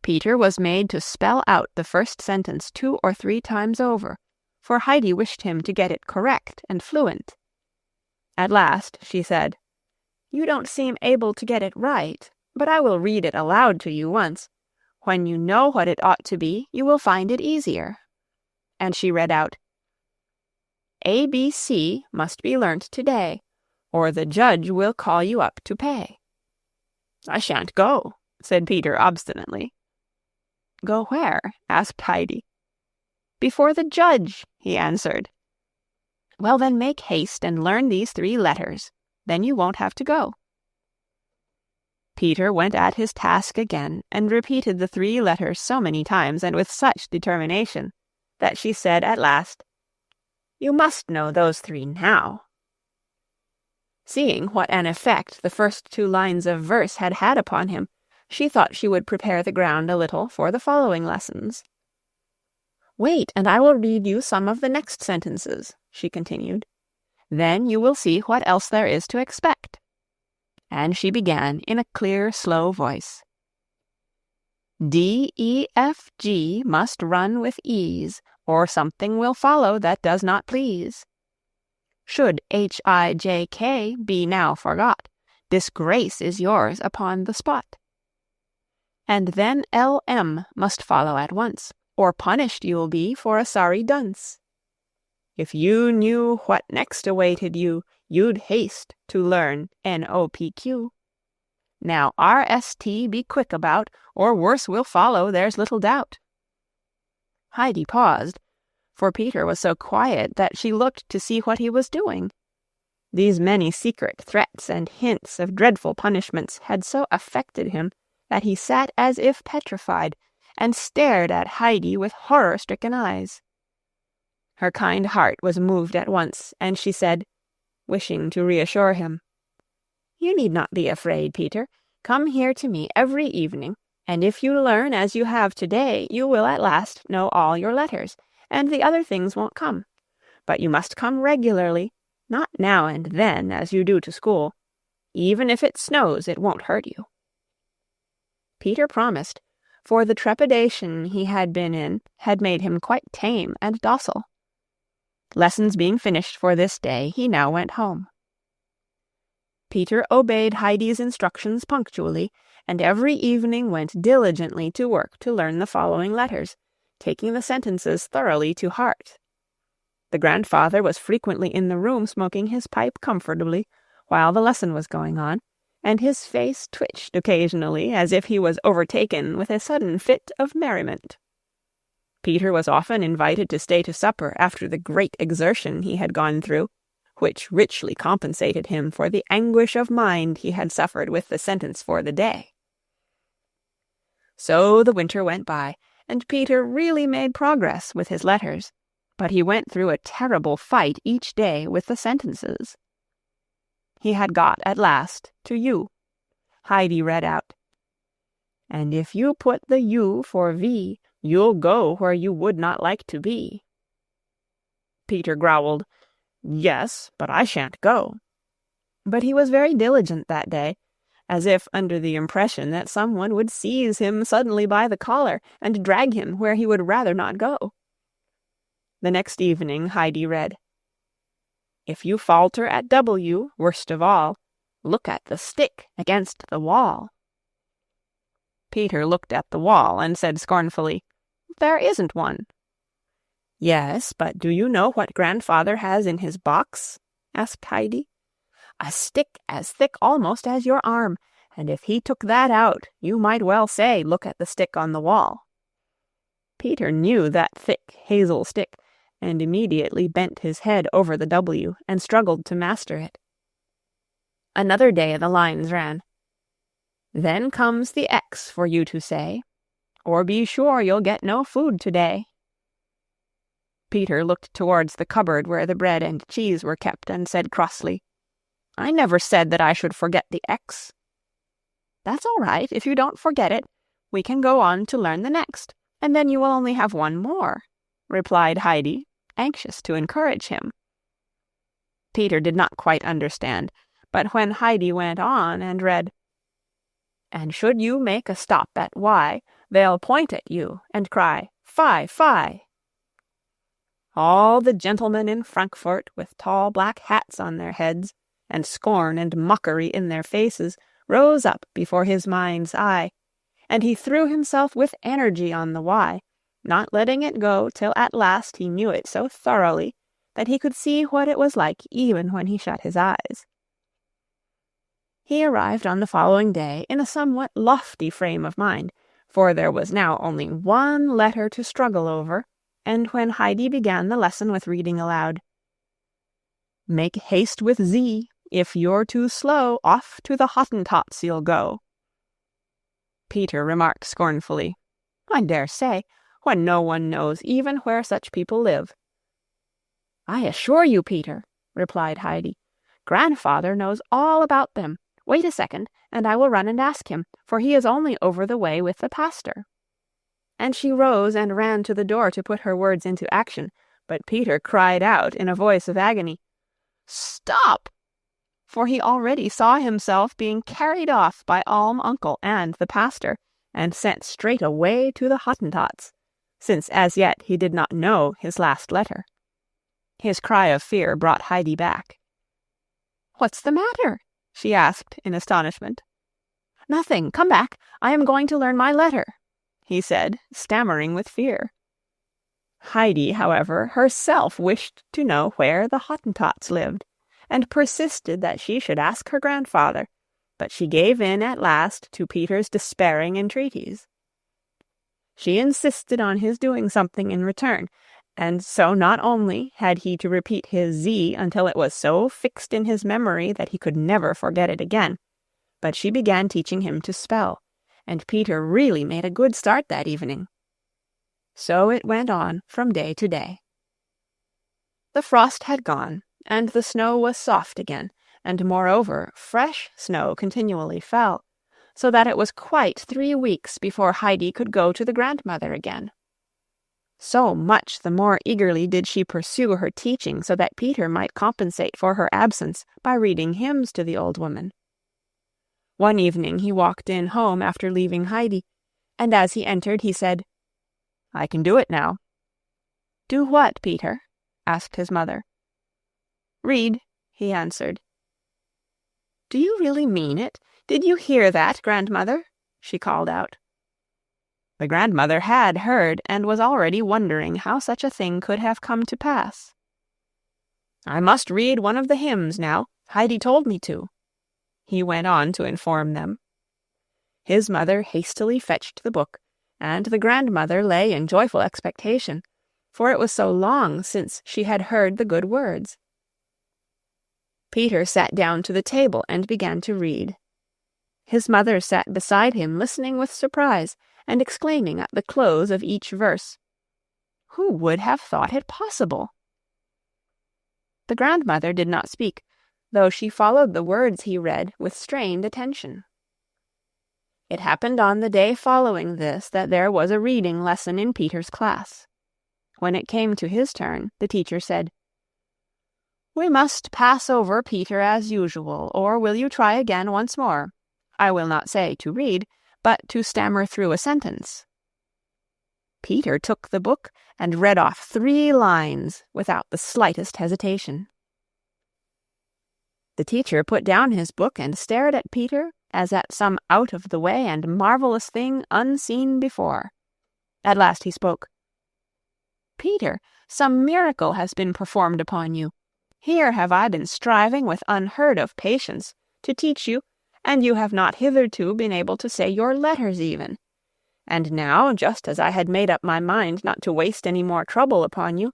Peter was made to spell out the first sentence 2 or 3 times over, for Heidi wished him to get it correct and fluent. At last she said, "You don't seem able to get it right, but I will read it aloud to you once. When you know what it ought to be, you will find it easier." And she read out, "ABC must be learnt today, or the judge will call you up to pay." "I shan't go," said Peter obstinately. "Go where?" asked Heidi. "Before the judge," he answered. "Well, then make haste and learn these 3 letters. Then you won't have to go." Peter went at his task again, and repeated the 3 letters so many times and with such determination, that she said at last, "You must know those 3 now." Seeing what an effect the first 2 lines of verse had had upon him, she thought she would prepare the ground a little for the following lessons. "Wait, and I will read you some of the next sentences," she continued. "Then you will see what else there is to expect." And she began in a clear, slow voice. "D, E, F, G must run with ease, or something will follow that does not please. Should H, I, J, K be now forgot, disgrace is yours upon the spot. And then L, M must follow at once, or punished you'll be for a sorry dunce. If you knew what next awaited you, you'd haste to learn N-O-P-Q. Now R-S-T be quick about, or worse will follow, there's little doubt." Heidi paused, for Peter was so quiet that she looked to see what he was doing. These many secret threats and hints of dreadful punishments had so affected him that he sat as if petrified, and stared at Heidi with horror-stricken eyes. Her kind heart was moved at once, and she said, wishing to reassure him, "You need not be afraid, Peter. Come here to me every evening, and if you learn as you have today, you will at last know all your letters, and the other things won't come. But you must come regularly, not now and then as you do to school. Even if it snows, it won't hurt you." Peter promised, for the trepidation he had been in had made him quite tame and docile. Lessons being finished for this day, he now went home. Peter obeyed Heidi's instructions punctually, and every evening went diligently to work to learn the following letters, taking the sentences thoroughly to heart. The grandfather was frequently in the room smoking his pipe comfortably while the lesson was going on, and his face twitched occasionally as if he was overtaken with a sudden fit of merriment. Peter was often invited to stay to supper after the great exertion he had gone through, which richly compensated him for the anguish of mind he had suffered with the sentence for the day. So the winter went by, and Peter really made progress with his letters, but he went through a terrible fight each day with the sentences. He had got at last to you. Heidi read out, "And if you put the U for V, you'll go where you would not like to be." Peter growled, "Yes, but I shan't go." But he was very diligent that day, as if under the impression that someone would seize him suddenly by the collar and drag him where he would rather not go. The next evening Heidi read, "If you falter at W, worst of all, look at the stick against the wall." Peter looked at the wall and said scornfully, "There isn't one." "Yes, but do you know what grandfather has in his box?" asked Heidi. "A stick as thick almost as your arm, and if he took that out, you might well say, 'Look at the stick on the wall.'" Peter knew that thick hazel stick, and immediately bent his head over the W and struggled to master it. Another day the lines ran, "Then comes the X for you to say, or be sure you'll get no food today." Peter looked towards the cupboard where the bread and cheese were kept and said crossly, "I never said that I should forget the X." "That's all right, if you don't forget it. We can go on to learn the next, and then you will only have one more," replied Heidi, anxious to encourage him. Peter did not quite understand, but when Heidi went on and read, "And should you make a stop at Y, they'll point at you and cry, 'Fie, fie!' All the gentlemen in Frankfurt, with tall black hats on their heads, and scorn and mockery in their faces, rose up before his mind's eye, and he threw himself with energy on the Y, not letting it go till at last he knew it so thoroughly that he could see what it was like even when he shut his eyes. He arrived on the following day in a somewhat lofty frame of mind, for there was now only one letter to struggle over, and when Heidi began the lesson with reading aloud, "Make haste with Z, if you're too slow, off to the Hottentots you'll go," Peter remarked scornfully, "I dare say, when no one knows even where such people live." "I assure you, Peter," replied Heidi, "grandfather knows all about them. Wait a second, and I will run and ask him, for he is only over the way with the pastor." And she rose and ran to the door to put her words into action, but Peter cried out in a voice of agony, "Stop!" for he already saw himself being carried off by Alm-Uncle and the pastor, and sent straight away to the Hottentots, since as yet he did not know his last letter. His cry of fear brought Heidi back. "What's the matter?" she asked in astonishment. "Nothing. Come back. I am going to learn my letter," he said, stammering with fear. Heidi, however, herself wished to know where the Hottentots lived, and persisted that she should ask her grandfather, but she gave in at last to Peter's despairing entreaties. She insisted on his doing something in return, and so not only had he to repeat his Z until it was so fixed in his memory that he could never forget it again, but she began teaching him to spell, and Peter really made a good start that evening. So it went on from day to day. The frost had gone, and the snow was soft again, and moreover fresh snow continually fell, so that it was quite 3 weeks before Heidi could go to the grandmother again. So much the more eagerly did she pursue her teaching so that Peter might compensate for her absence by reading hymns to the old woman. One evening he walked in home after leaving Heidi, and as he entered he said, "I can do it now." "Do what, Peter?" asked his mother. "Read," he answered. "Do you really mean it? Did you hear that, grandmother?" she called out. The grandmother had heard, and was already wondering how such a thing could have come to pass. "I must read one of the hymns now. Heidi told me to," he went on to inform them. His mother hastily fetched the book, and the grandmother lay in joyful expectation, for it was so long since she had heard the good words. Peter sat down to the table and began to read. His mother sat beside him, listening with surprise, and exclaiming at the close of each verse, "Who would have thought it possible?" The grandmother did not speak, though she followed the words he read with strained attention. It happened on the day following this that there was a reading lesson in Peter's class. When it came to his turn, the teacher said, "We must pass over Peter as usual, or will you try again once more? I will not say to read, but to stammer through a sentence." Peter took the book and read off 3 lines without the slightest hesitation. The teacher put down his book and stared at Peter as at some out-of-the-way and marvelous thing unseen before. At last he spoke. "Peter, some miracle has been performed upon you. Here have I been striving with unheard-of patience to teach you, and you have not hitherto been able to say your letters even. And now, just as I had made up my mind not to waste any more trouble upon you,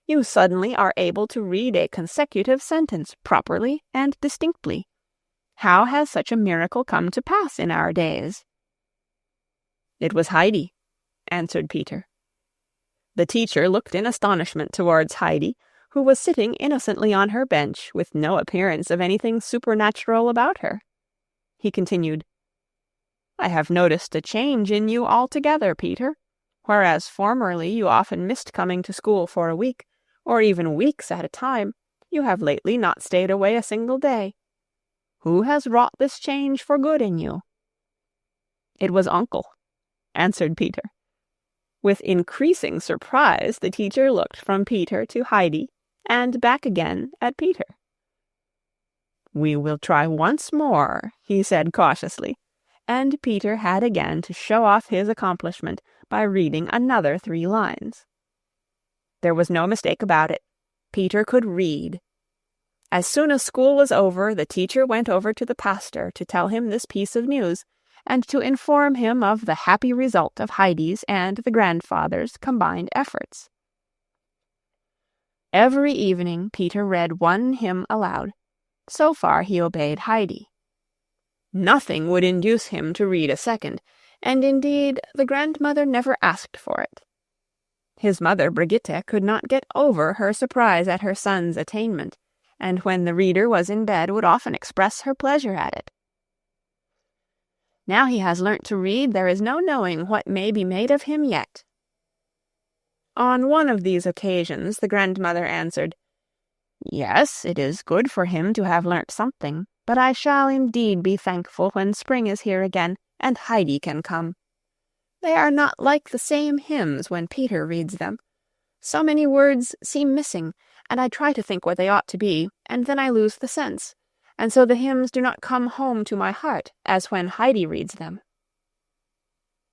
you suddenly are able to read a consecutive sentence properly and distinctly. How has such a miracle come to pass in our days?" "It was Heidi," answered Peter. The teacher looked in astonishment towards Heidi, who was sitting innocently on her bench with no appearance of anything supernatural about her. He continued, "I have noticed a change in you altogether, Peter. Whereas formerly you often missed coming to school for a week, or even weeks at a time, you have lately not stayed away a single day. Who has wrought this change for good in you?" "It was Uncle," answered Peter. With increasing surprise, the teacher looked from Peter to Heidi, and back again at Peter. "We will try once more," he said cautiously, and Peter had again to show off his accomplishment by reading another 3 lines. There was no mistake about it. Peter could read. As soon as school was over, the teacher went over to the pastor to tell him this piece of news, and to inform him of the happy result of Heidi's and the grandfather's combined efforts. Every evening Peter read 1 hymn aloud. So far he obeyed Heidi. Nothing would induce him to read a second, and indeed the grandmother never asked for it. His mother, Brigitte, could not get over her surprise at her son's attainment, and when the reader was in bed would often express her pleasure at it. "Now he has learnt to read, there is no knowing what may be made of him yet." On one of these occasions the grandmother answered, "Yes, it is good for him to have learnt something, but I shall indeed be thankful when spring is here again, and Heidi can come. They are not like the same hymns when Peter reads them. So many words seem missing, and I try to think what they ought to be, and then I lose the sense, and so the hymns do not come home to my heart as when Heidi reads them."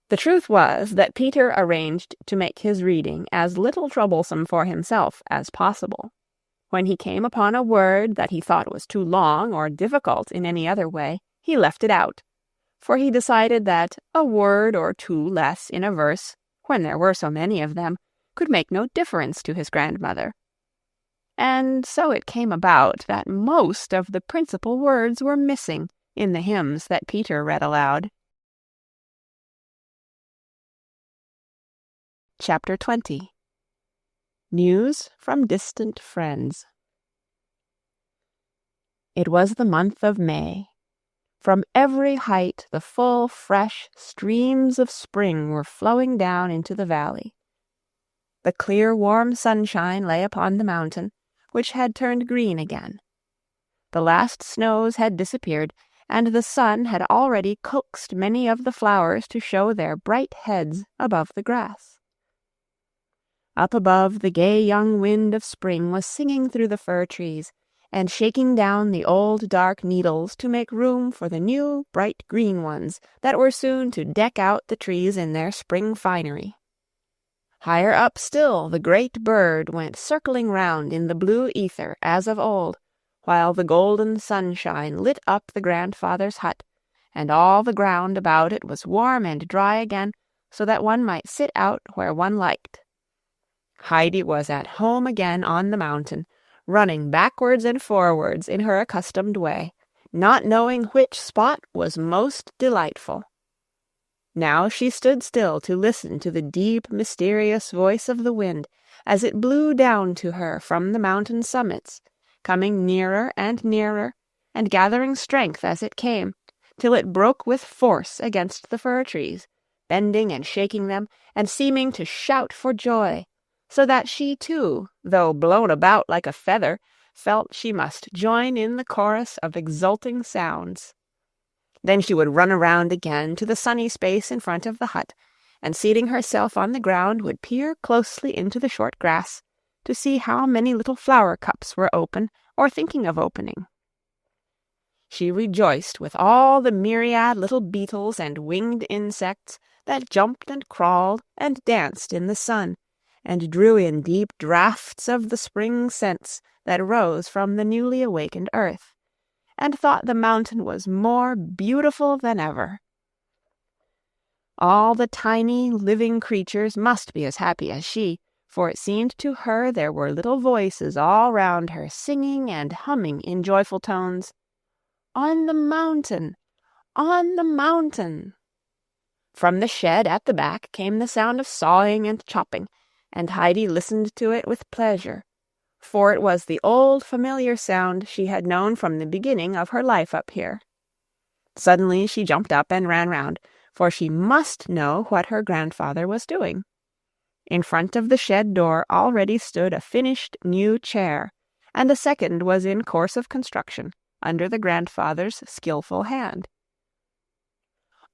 The truth was that Peter arranged to make his reading as little troublesome for himself as possible. When he came upon a word that he thought was too long or difficult in any other way, he left it out, for he decided that a word or 2 less in a verse, when there were so many of them, could make no difference to his grandmother. And so it came about that most of the principal words were missing in the hymns that Peter read aloud. Chapter 20. News from Distant Friends. It was the month of May. From every height the full, fresh streams of spring were flowing down into the valley. The clear, warm sunshine lay upon the mountain, which had turned green again. The last snows had disappeared, and the sun had already coaxed many of the flowers to show their bright heads above the grass. Up above, the gay young wind of spring was singing through the fir trees, and shaking down the old dark needles to make room for the new bright green ones that were soon to deck out the trees in their spring finery. Higher up still, the great bird went circling round in the blue ether as of old, while the golden sunshine lit up the grandfather's hut, and all the ground about it was warm and dry again, so that one might sit out where one liked. Heidi was at home again on the mountain, running backwards and forwards in her accustomed way, not knowing which spot was most delightful. Now she stood still to listen to the deep, mysterious voice of the wind as it blew down to her from the mountain summits, coming nearer and nearer, and gathering strength as it came, till it broke with force against the fir trees, bending and shaking them, and seeming to shout for joy, so that she too, though blown about like a feather, felt she must join in the chorus of exulting sounds. Then she would run around again to the sunny space in front of the hut, and seating herself on the ground would peer closely into the short grass to see how many little flower cups were open or thinking of opening. She rejoiced with all the myriad little beetles and winged insects that jumped and crawled and danced in the sun, and drew in deep draughts of the spring scents that rose from the newly awakened earth, and thought the mountain was more beautiful than ever. All the tiny, living creatures must be as happy as she, for it seemed to her there were little voices all round her singing and humming in joyful tones, "On the mountain! On the mountain!" From the shed at the back came the sound of sawing and chopping, and Heidi listened to it with pleasure, for it was the old familiar sound she had known from the beginning of her life up here. Suddenly she jumped up and ran round, for she must know what her grandfather was doing. In front of the shed door already stood a finished new chair, and a second was in course of construction, under the grandfather's skilful hand.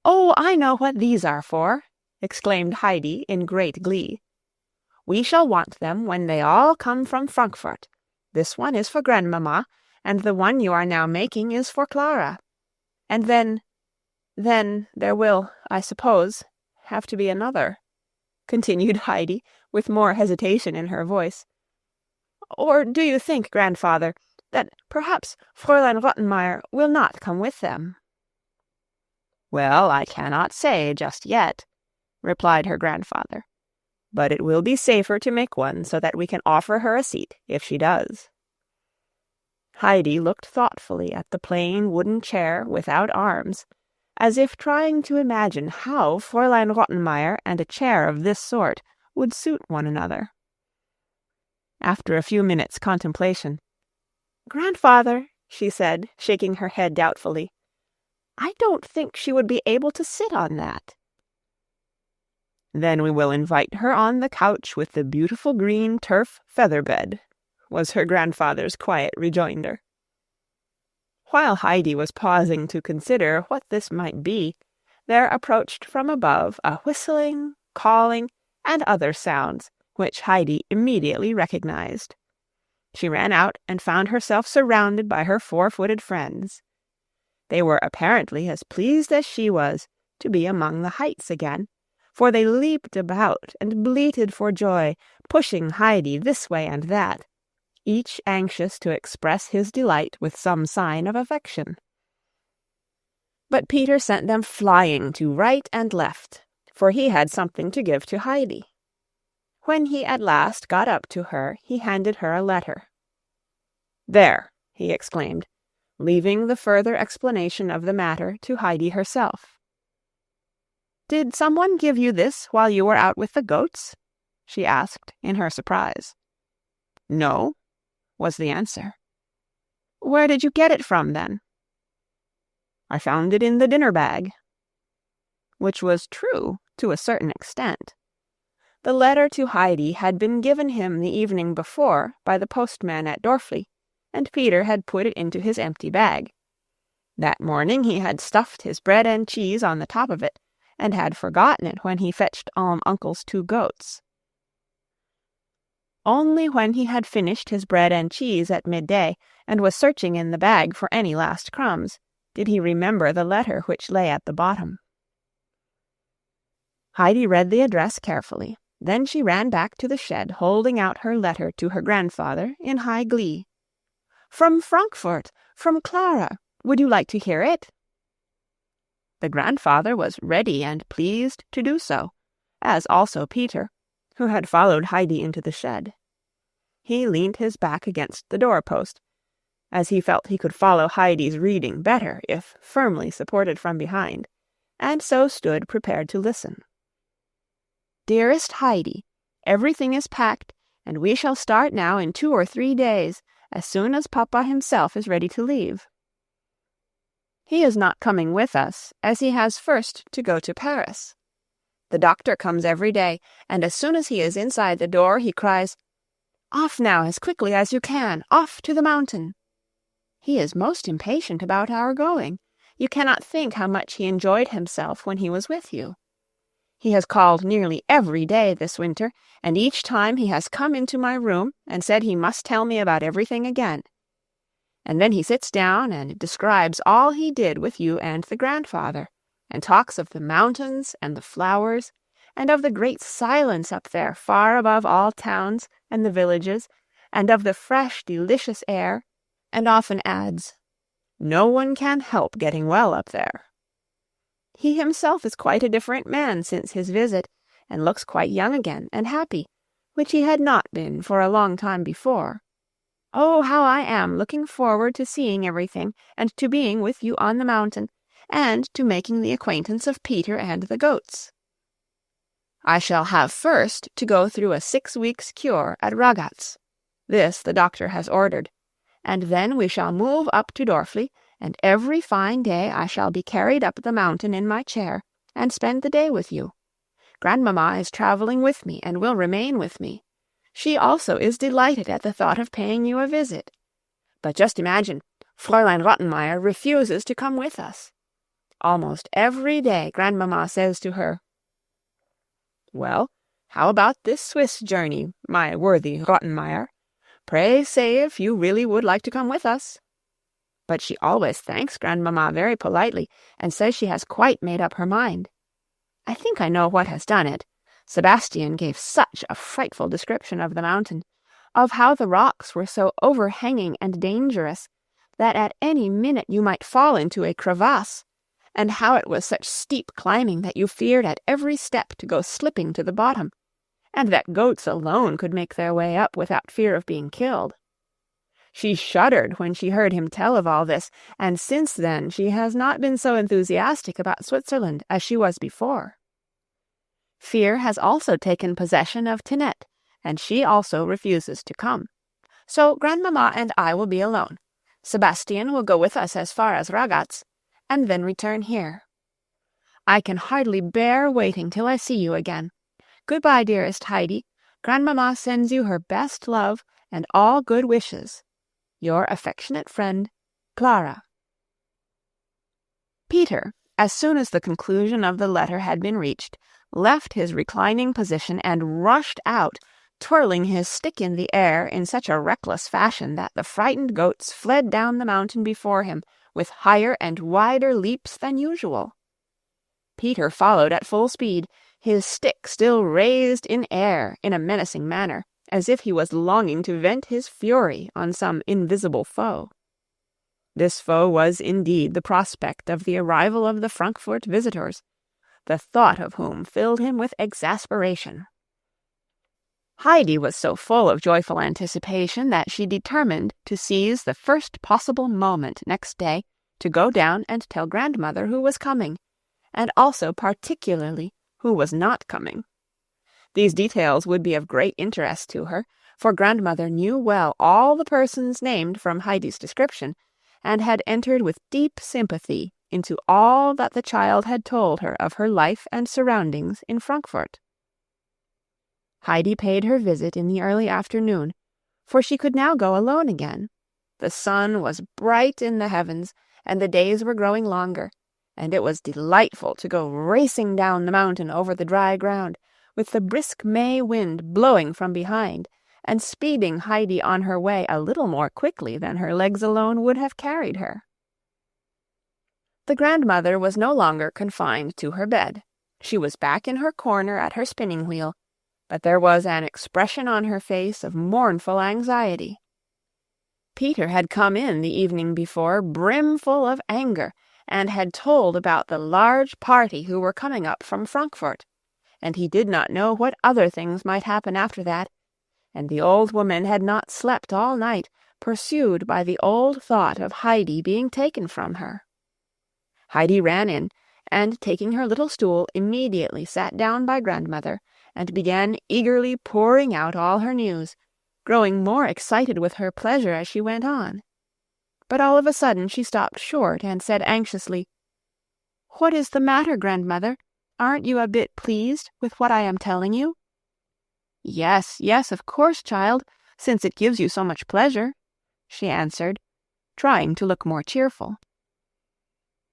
"Oh, I know what these are for!" exclaimed Heidi in great glee. "We shall want them when they all come from Frankfurt. This one is for Grandmamma, and the one you are now making is for Clara. And then there will, I suppose, have to be another," continued Heidi, with more hesitation in her voice. "Or do you think, grandfather, that perhaps Fraulein Rottenmeier will not come with them?" "Well, I cannot say just yet," replied her grandfather. "But it will be safer to make one so that we can offer her a seat if she does." Heidi looked thoughtfully at the plain wooden chair without arms, as if trying to imagine how Fraulein Rottenmeier and a chair of this sort would suit one another. After a few minutes' contemplation, "Grandfather," she said, shaking her head doubtfully, "I don't think she would be able to sit on that." "Then we will invite her on the couch with the beautiful green turf feather-bed," was her grandfather's quiet rejoinder. While Heidi was pausing to consider what this might be, there approached from above a whistling, calling, and other sounds, which Heidi immediately recognized. She ran out and found herself surrounded by her four-footed friends. They were apparently as pleased as she was to be among the heights again, for they leaped about and bleated for joy, pushing Heidi this way and that, each anxious to express his delight with some sign of affection. But Peter sent them flying to right and left, for he had something to give to Heidi. When he at last got up to her, he handed her a letter. "There," he exclaimed, leaving the further explanation of the matter to Heidi herself. "Did someone give you this while you were out with the goats?" she asked in her surprise. "No," was the answer. "Where did you get it from, then?" "I found it in the dinner bag." Which was true to a certain extent. The letter to Heidi had been given him the evening before by the postman at Dorfli, and Peter had put it into his empty bag. That morning he had stuffed his bread and cheese on the top of it, and had forgotten it when he fetched Alm-Uncle's 2 goats. Only when he had finished his bread and cheese at midday, and was searching in the bag for any last crumbs, did he remember the letter which lay at the bottom. Heidi read the address carefully. Then she ran back to the shed, holding out her letter to her grandfather in high glee. "From Frankfurt! From Clara! Would you like to hear it?" The grandfather was ready and pleased to do so, as also Peter, who had followed Heidi into the shed. he leaned his back against the door-post, as he felt he could follow Heidi's reading better if firmly supported from behind, and so stood prepared to listen. "Dearest Heidi, everything is packed, and we shall start now in 2 or 3 days, as soon as Papa himself is ready to leave. He is not coming with us, as he has first to go to Paris. The doctor comes every day, and as soon as he is inside the door, he cries, 'Off now as quickly as you can, off to the mountain.' He is most impatient about our going. You cannot think how much he enjoyed himself when he was with you. He has called nearly every day this winter, and each time he has come into my room and said he must tell me about everything again. And then he sits down and describes all he did with you and the grandfather, and talks of the mountains and the flowers, and of the great silence up there far above all towns and the villages, and of the fresh, delicious air, and often adds, 'No one can help getting well up there.' He himself is quite a different man since his visit, and looks quite young again and happy, which he had not been for a long time before. Oh, how I am looking forward to seeing everything, and to being with you on the mountain, and to making the acquaintance of Peter and the goats. I shall have first to go through a 6 weeks' cure at Ragatz. This the doctor has ordered, and then we shall move up to Dorfli, and every fine day I shall be carried up the mountain in my chair, and spend the day with you. Grandmamma is travelling with me, and will remain with me. She also is delighted at the thought of paying you a visit. But just imagine, Fraulein Rottenmeier refuses to come with us. Almost every day Grandmamma says to her, 'Well, how about this Swiss journey, my worthy Rottenmeier? Pray say if you really would like to come with us.' But she always thanks Grandmamma very politely, and says she has quite made up her mind. I think I know what has done it. Sebastian gave such a frightful description of the mountain, of how the rocks were so overhanging and dangerous, that at any minute you might fall into a crevasse, and how it was such steep climbing that you feared at every step to go slipping to the bottom, and that goats alone could make their way up without fear of being killed. She shuddered when she heard him tell of all this, and since then she has not been so enthusiastic about Switzerland as she was before. Fear has also taken possession of Tinette, and she also refuses to come. So Grandmamma and I will be alone. Sebastian will go with us as far as Ragatz, and then return here. I can hardly bear waiting till I see you again. Goodbye, dearest Heidi. Grandmamma sends you her best love and all good wishes. Your affectionate friend, Clara." Peter, as soon as the conclusion of the letter had been reached, left his reclining position and rushed out, twirling his stick in the air in such a reckless fashion that the frightened goats fled down the mountain before him with higher and wider leaps than usual. Peter followed at full speed, his stick still raised in air in a menacing manner, as if he was longing to vent his fury on some invisible foe. This foe was indeed the prospect of the arrival of the Frankfurt visitors, the thought of whom filled him with exasperation. Heidi was so full of joyful anticipation that she determined to seize the first possible moment next day to go down and tell grandmother who was coming, and also particularly who was not coming. These details would be of great interest to her, for grandmother knew well all the persons named from Heidi's description, and had entered with deep sympathy into all that the child had told her of her life and surroundings in Frankfurt. Heidi paid her visit in the early afternoon, for she could now go alone again. The sun was bright in the heavens, and the days were growing longer, and it was delightful to go racing down the mountain over the dry ground, with the brisk May wind blowing from behind, and speeding Heidi on her way a little more quickly than her legs alone would have carried her. The grandmother was no longer confined to her bed. She was back in her corner at her spinning-wheel, but there was an expression on her face of mournful anxiety. Peter had come in the evening before brimful of anger, and had told about the large party who were coming up from Frankfurt, and he did not know what other things might happen after that, and the old woman had not slept all night, pursued by the old thought of Heidi being taken from her. Heidi ran in, and taking her little stool, immediately sat down by grandmother, and began eagerly pouring out all her news, growing more excited with her pleasure as she went on. But all of a sudden she stopped short and said anxiously, "What is the matter, grandmother? Aren't you a bit pleased with what I am telling you?" "Yes, yes, of course, child, since it gives you so much pleasure," she answered, trying to look more cheerful.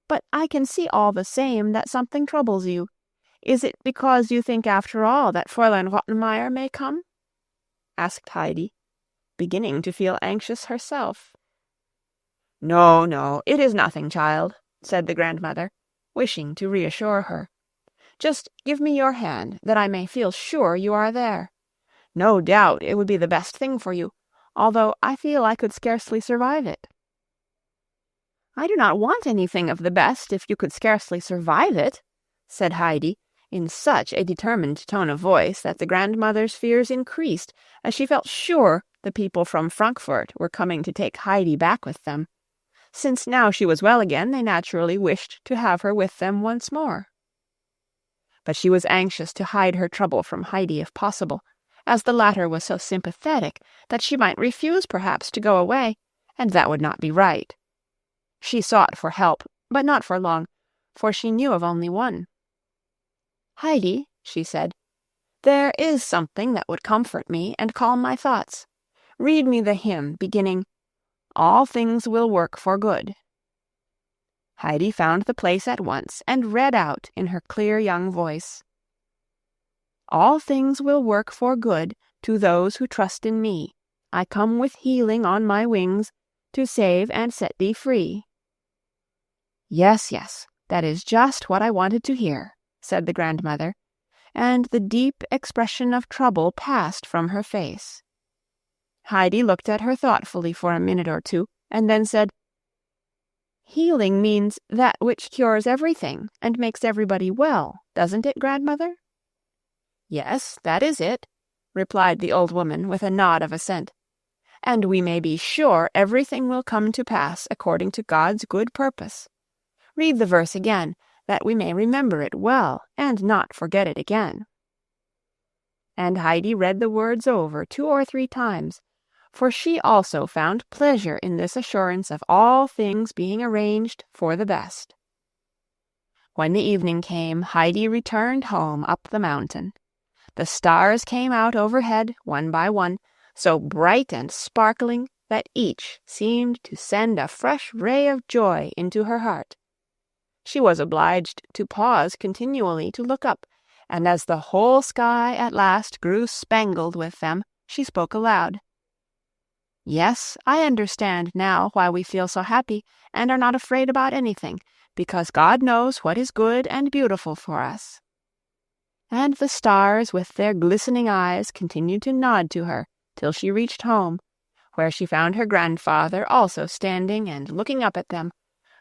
"But I can see all the same that something troubles you. Is it because you think after all that Fraulein Rottenmeier may come?" asked Heidi, beginning to feel anxious herself. "No, no, it is nothing, child," said the grandmother, wishing to reassure her. "Just give me your hand, that I may feel sure you are there. No doubt it would be the best thing for you, although I feel I could scarcely survive it." "I do not want anything of the best if you could scarcely survive it," said Heidi, in such a determined tone of voice that the grandmother's fears increased, as she felt sure the people from Frankfurt were coming to take Heidi back with them. Since now she was well again, they naturally wished to have her with them once more. But she was anxious to hide her trouble from Heidi if possible, as the latter was so sympathetic that she might refuse perhaps to go away, and that would not be right. She sought for help, but not for long, for she knew of only one. "Heidi," she said, "there is something that would comfort me and calm my thoughts. Read me the hymn beginning, 'All things will work for good.'" Heidi found the place at once and read out in her clear young voice, "All things will work for good to those who trust in me. I come with healing on my wings to save and set thee free." "Yes, yes, that is just what I wanted to hear," said the grandmother, and the deep expression of trouble passed from her face. Heidi looked at her thoughtfully for a minute or two, and then said, "Healing means that which cures everything and makes everybody well, doesn't it, grandmother?" "Yes, that is it," replied the old woman with a nod of assent. "And we may be sure everything will come to pass according to God's good purpose. Read the verse again, that we may remember it well and not forget it again." And Heidi read the words over 2 or 3 times, for she also found pleasure in this assurance of all things being arranged for the best. When the evening came, Heidi returned home up the mountain. The stars came out overhead, one by one, so bright and sparkling that each seemed to send a fresh ray of joy into her heart. She was obliged to pause continually to look up, and as the whole sky at last grew spangled with them, she spoke aloud. "Yes, I understand now why we feel so happy and are not afraid about anything, because God knows what is good and beautiful for us." And the stars with their glistening eyes continued to nod to her till she reached home, where she found her grandfather also standing and looking up at them,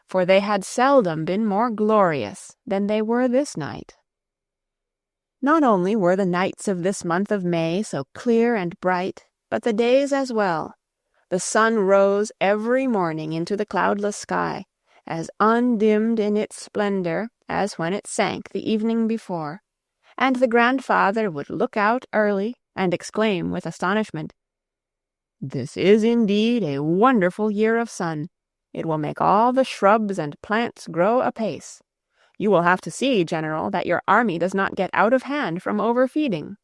for they had seldom been more glorious than they were this night. Not only were the nights of this month of May so clear and bright, but the days as well. The sun rose every morning into the cloudless sky, as undimmed in its splendor as when it sank the evening before, and the grandfather would look out early and exclaim with astonishment, "This is indeed a wonderful year of sun. It will make all the shrubs and plants grow apace. You will have to see, General, that your army does not get out of hand from overfeeding."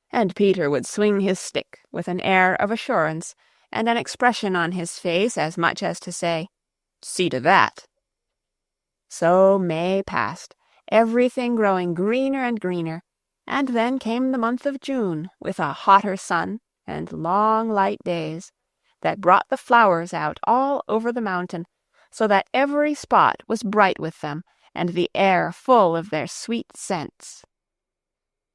And Peter would swing his stick with an air of assurance and an expression on his face as much as to say, "See to that." So May passed, everything growing greener and greener, and then came the month of June with a hotter sun and long light days that brought the flowers out all over the mountain, so that every spot was bright with them and the air full of their sweet scents.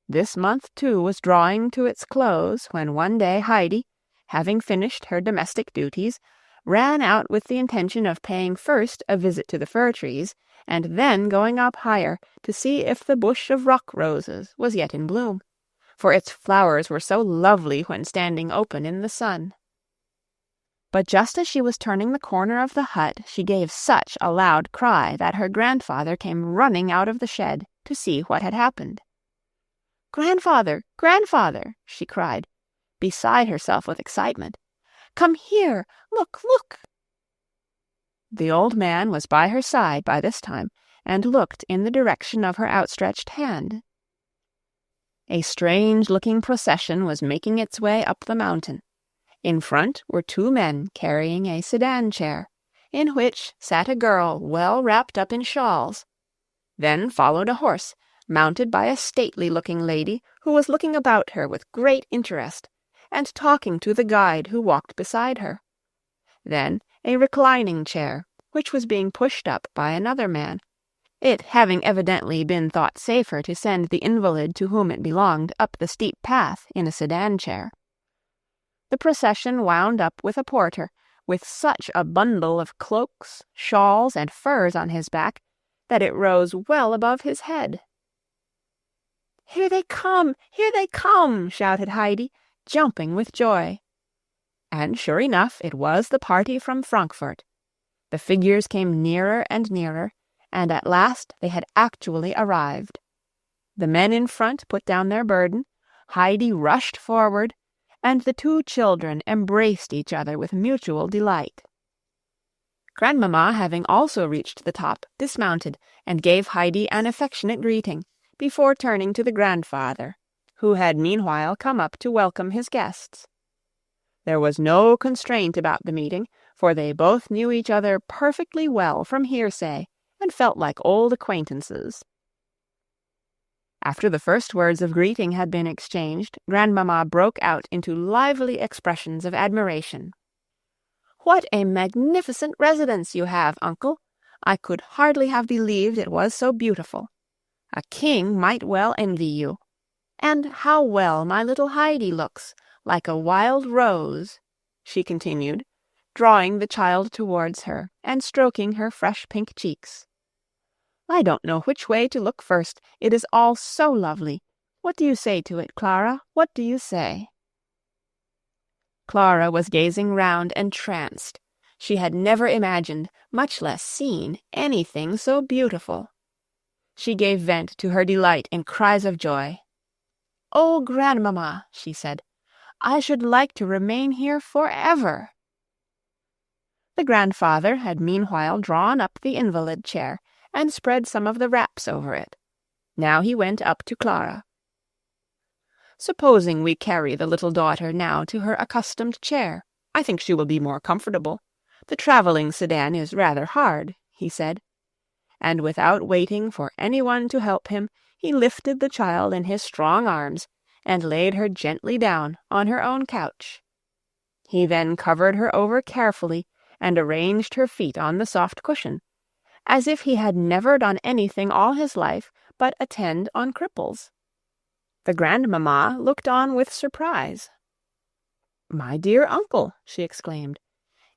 This month, too, was drawing to its close when one day Heidi, having finished her domestic duties, ran out with the intention of paying first a visit to the fir trees, and then going up higher to see if the bush of rock roses was yet in bloom, for its flowers were so lovely when standing open in the sun. But just as she was turning the corner of the hut, she gave such a loud cry that her grandfather came running out of the shed to see what had happened. "Grandfather, grandfather," she cried, beside herself with excitement. "Come here! Look, look!" The old man was by her side by this time, and looked in the direction of her outstretched hand. A strange-looking procession was making its way up the mountain. In front were two men carrying a sedan chair, in which sat a girl well wrapped up in shawls. Then followed a horse, mounted by a stately-looking lady who was looking about her with great interest, and talking to the guide who walked beside her. Then a reclining chair, which was being pushed up by another man, it having evidently been thought safer to send the invalid to whom it belonged up the steep path in a sedan chair. The procession wound up with a porter, with such a bundle of cloaks, shawls, and furs on his back, that it rose well above his head. "Here they come! Here they come!" shouted Heidi, jumping with joy. And sure enough, it was the party from Frankfurt. The figures came nearer and nearer, and at last they had actually arrived. The men in front put down their burden, Heidi rushed forward, and the two children embraced each other with mutual delight. Grandmamma, having also reached the top, dismounted, and gave Heidi an affectionate greeting, before turning to the grandfather, who had meanwhile come up to welcome his guests. There was no constraint about the meeting, for they both knew each other perfectly well from hearsay, and felt like old acquaintances. After the first words of greeting had been exchanged, Grandmamma broke out into lively expressions of admiration. "What a magnificent residence you have, uncle! I could hardly have believed it was so beautiful. A king might well envy you. And how well my little Heidi looks, like a wild rose," she continued, drawing the child towards her and stroking her fresh pink cheeks. "I don't know which way to look first. It is all so lovely. What do you say to it, Clara? What do you say?" Clara was gazing round entranced. She had never imagined, much less seen, anything so beautiful. She gave vent to her delight in cries of joy. "Oh, Grandmamma," she said, "I should like to remain here forever." The grandfather had meanwhile drawn up the invalid chair, and spread some of the wraps over it. Now he went up to Clara. "Supposing we carry the little daughter now to her accustomed chair. I think she will be more comfortable. The travelling sedan is rather hard," he said. And without waiting for anyone to help him, he lifted the child in his strong arms, and laid her gently down on her own couch. He then covered her over carefully, and arranged her feet on the soft cushion, as if he had never done anything all his life but attend on cripples. The grandmamma looked on with surprise. "My dear uncle," she exclaimed,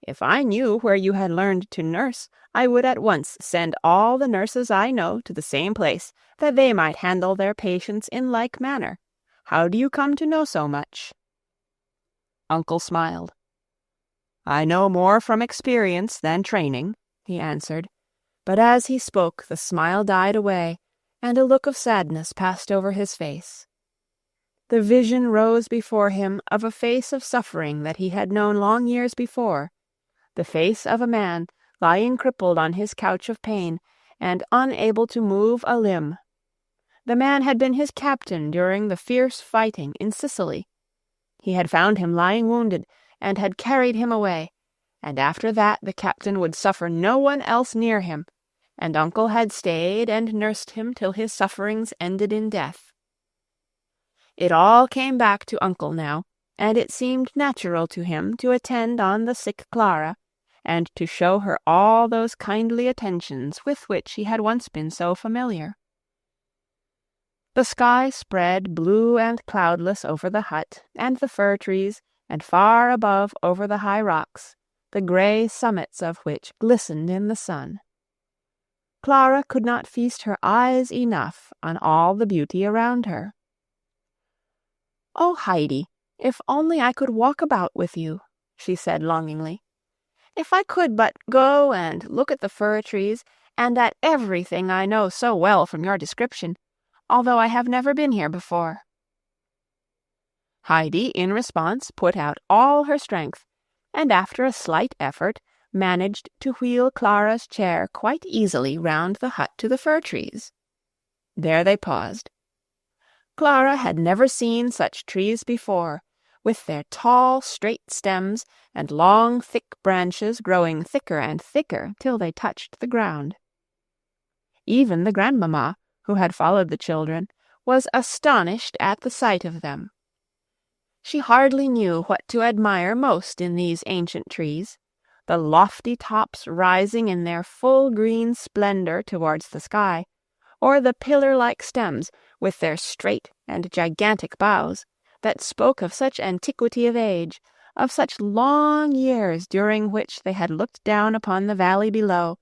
"if I knew where you had learned to nurse, I would at once send all the nurses I know to the same place, that they might handle their patients in like manner. How do you come to know so much?" Uncle smiled. "I know more from experience than training," he answered, but as he spoke the smile died away, and a look of sadness passed over his face. The vision rose before him of a face of suffering that he had known long years before, the face of a man lying crippled on his couch of pain, and unable to move a limb. The man had been his captain during the fierce fighting in Sicily. He had found him lying wounded, and had carried him away, and after that the captain would suffer no one else near him, and Uncle had stayed and nursed him till his sufferings ended in death. It all came back to Uncle now, and it seemed natural to him to attend on the sick Clara, and to show her all those kindly attentions with which he had once been so familiar. The sky spread blue and cloudless over the hut and the fir trees, and far above over the high rocks, the grey summits of which glistened in the sun. Clara could not feast her eyes enough on all the beauty around her. "Oh, Heidi, if only I could walk about with you," she said longingly. "If I could but go and look at the fir trees, and at everything I know so well from your description, although I have never been here before." Heidi, in response, put out all her strength, and after a slight effort managed to wheel Clara's chair quite easily round the hut to the fir trees. There they paused. Clara had never seen such trees before, with their tall, straight stems and long, thick branches growing thicker and thicker till they touched the ground. Even the grandmamma, who had followed the children, was astonished at the sight of them. She hardly knew what to admire most in these ancient trees, the lofty tops rising in their full green splendor towards the sky, or the pillar-like stems with their straight and gigantic boughs, that spoke of such antiquity of age, of such long years during which they had looked down upon the valley below,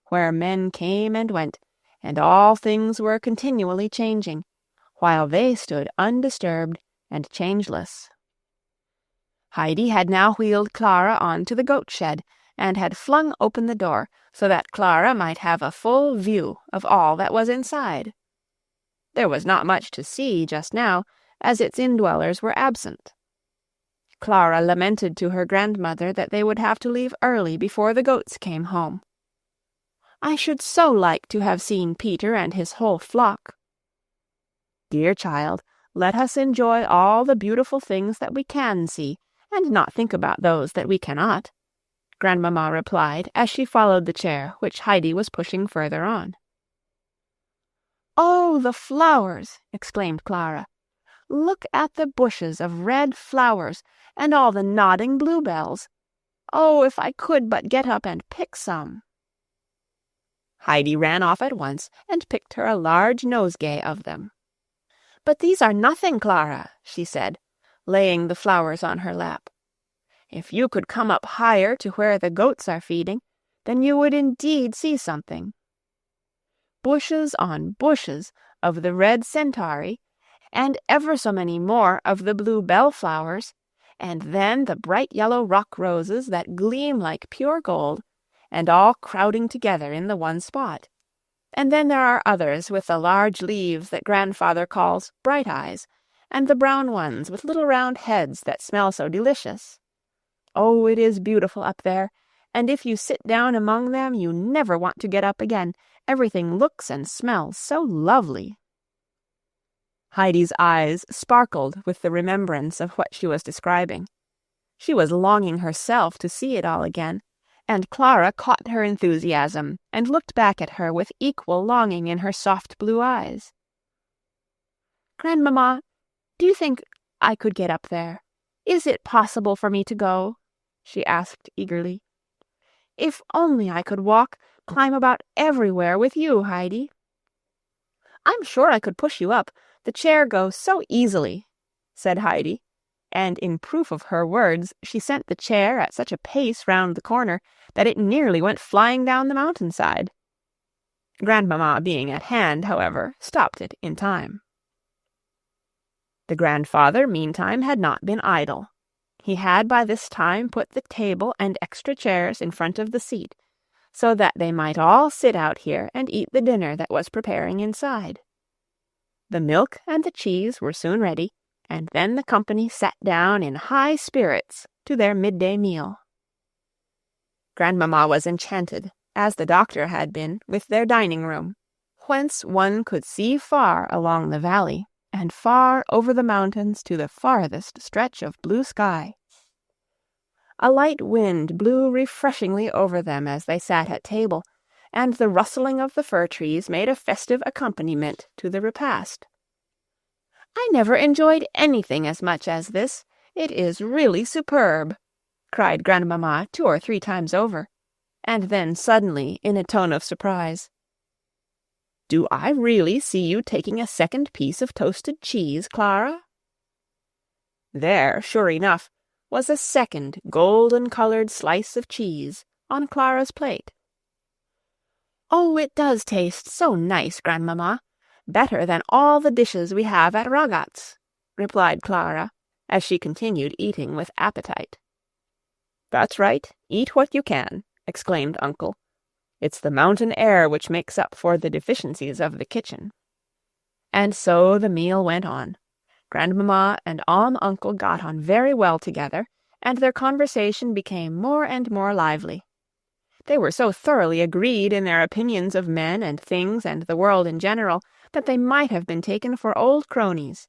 where men came and went, and all things were continually changing, while they stood undisturbed and changeless. Heidi had now wheeled Clara on to the goat-shed, and had flung open the door, so that Clara might have a full view of all that was inside. There was not much to see just now, as its indwellers were absent. Clara lamented to her grandmother that they would have to leave early before the goats came home. "I should so like to have seen Peter and his whole flock." "Dear child, let us enjoy all the beautiful things that we can see, and not think about those that we cannot," Grandmamma replied as she followed the chair which Heidi was pushing further on. "Oh, the flowers!" exclaimed Clara. "Look at the bushes of red flowers, and all the nodding bluebells. Oh, if I could but get up and pick some!" Heidi ran off at once and picked her a large nosegay of them. "But these are nothing, Clara," she said, laying the flowers on her lap. "If you could come up higher to where the goats are feeding, then you would indeed see something. Bushes on bushes of the red centaury, and ever so many more of the blue bellflowers, and then the bright yellow rock roses that gleam like pure gold, and all crowding together in the one spot. And then there are others with the large leaves that grandfather calls bright eyes, and the brown ones with little round heads that smell so delicious. Oh, it is beautiful up there, and if you sit down among them you never want to get up again. Everything looks and smells so lovely." Heidi's eyes sparkled with the remembrance of what she was describing. She was longing herself to see it all again, and Clara caught her enthusiasm and looked back at her with equal longing in her soft blue eyes. "Grandmamma, do you think I could get up there? Is it possible for me to go?" she asked eagerly. "If only I could climb about everywhere with you, Heidi." "I'm sure I could push you up. The chair goes so easily," said Heidi, and in proof of her words she sent the chair at such a pace round the corner that it nearly went flying down the mountainside. Grandmamma being at hand, however, stopped it in time. The grandfather, meantime, had not been idle. He had by this time put the table and extra chairs in front of the seat, so that they might all sit out here and eat the dinner that was preparing inside. The milk and the cheese were soon ready, and then the company sat down in high spirits to their midday meal. Grandmamma was enchanted, as the doctor had been, with their dining-room, whence one could see far along the valley, and far over the mountains to the farthest stretch of blue sky. A light wind blew refreshingly over them as they sat at table, and the rustling of the fir trees made a festive accompaniment to the repast. "I never enjoyed anything as much as this. It is really superb," cried Grandmamma 2 or 3 times over, and then suddenly, in a tone of surprise, "Do I really see you taking a second piece of toasted cheese, Clara?" There, sure enough, was a second golden-colored slice of cheese on Clara's plate. "Oh, it does taste so nice, Grandmamma, better than all the dishes we have at Ragatz," replied Clara, as she continued eating with appetite. "That's right, eat what you can," exclaimed Uncle. "It's the mountain air which makes up for the deficiencies of the kitchen." And so the meal went on. Grandmamma and Alm-Uncle got on very well together, and their conversation became more and more lively. They were so thoroughly agreed in their opinions of men and things and the world in general that they might have been taken for old cronies.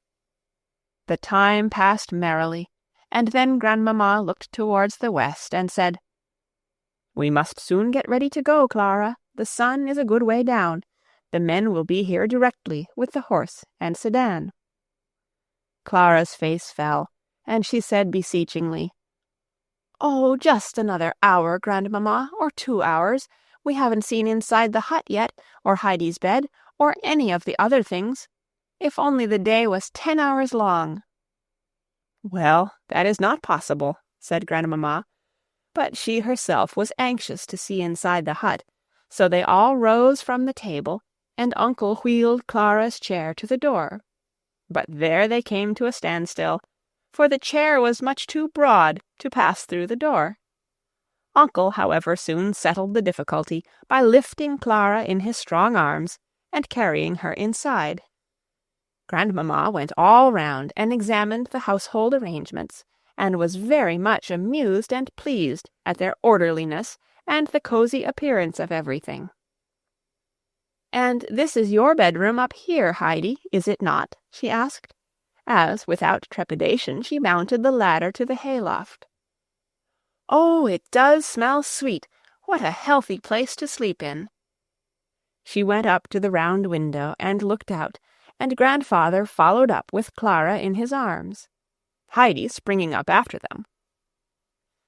The time passed merrily, and then Grandmamma looked towards the west and said, "We must soon get ready to go, Clara. The sun is a good way down. The men will be here directly with the horse and sedan." Clara's face fell, and she said beseechingly, "Oh, just another hour, Grandmamma, or 2 hours. We haven't seen inside the hut yet, or Heidi's bed, or any of the other things. If only the day was 10 hours long." "Well, that is not possible," said Grandmamma, but she herself was anxious to see inside the hut, so they all rose from the table, and Uncle wheeled Clara's chair to the door. But there they came to a standstill, for the chair was much too broad to pass through the door. Uncle, however, soon settled the difficulty by lifting Clara in his strong arms and carrying her inside. Grandmamma went all round and examined the household arrangements, and was very much amused and pleased at their orderliness and the cosy appearance of everything. "And this is your bedroom up here, Heidi, is it not?" she asked, as, without trepidation, she mounted the ladder to the hayloft. "Oh, it does smell sweet! What a healthy place to sleep in!" She went up to the round window and looked out, and Grandfather followed up with Clara in his arms, Heidi springing up after them.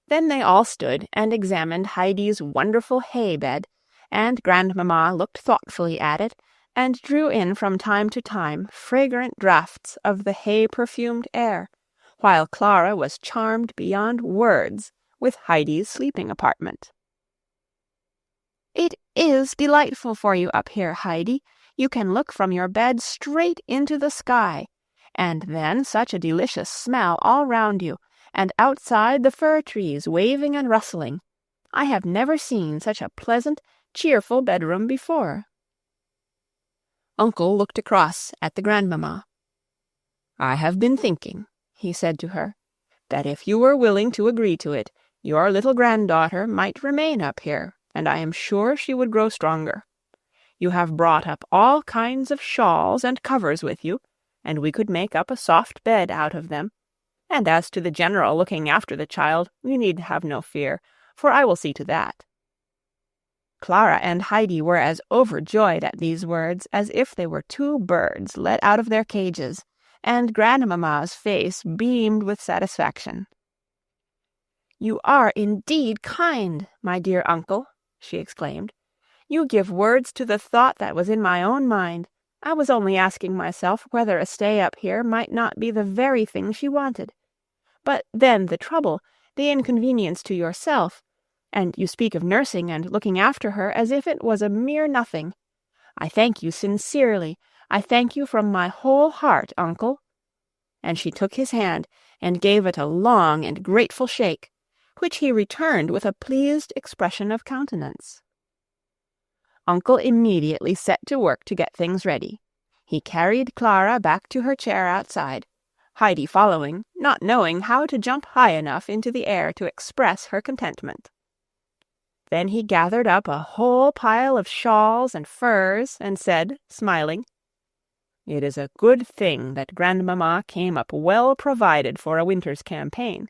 Then they all stood and examined Heidi's wonderful hay bed, and Grandmamma looked thoughtfully at it, and drew in from time to time fragrant draughts of the hay-perfumed air, while Clara was charmed beyond words with Heidi's sleeping apartment. "It is delightful for you up here, Heidi. You can look from your bed straight into the sky, and then such a delicious smell all round you, and outside the fir trees waving and rustling. I have never seen such a pleasant, cheerful bedroom before." Uncle looked across at the Grandmamma. "I have been thinking," he said to her, "that if you were willing to agree to it, your little granddaughter might remain up here, and I am sure she would grow stronger. You have brought up all kinds of shawls and covers with you, and we could make up a soft bed out of them. And as to the general looking after the child, you need have no fear, for I will see to that." Clara and Heidi were as overjoyed at these words as if they were 2 birds let out of their cages, and Grandmamma's face beamed with satisfaction. "You are indeed kind, my dear uncle," she exclaimed. "You give words to the thought that was in my own mind. I was only asking myself whether a stay up here might not be the very thing she wanted. But then the trouble, the inconvenience to yourself, and you speak of nursing and looking after her as if it was a mere nothing. I thank you sincerely. I thank you from my whole heart, uncle." And she took his hand and gave it a long and grateful shake, which he returned with a pleased expression of countenance. Uncle immediately set to work to get things ready. He carried Clara back to her chair outside, Heidi following, not knowing how to jump high enough into the air to express her contentment. Then he gathered up a whole pile of shawls and furs, and said, smiling, "It is a good thing that Grandmamma came up well provided for a winter's campaign.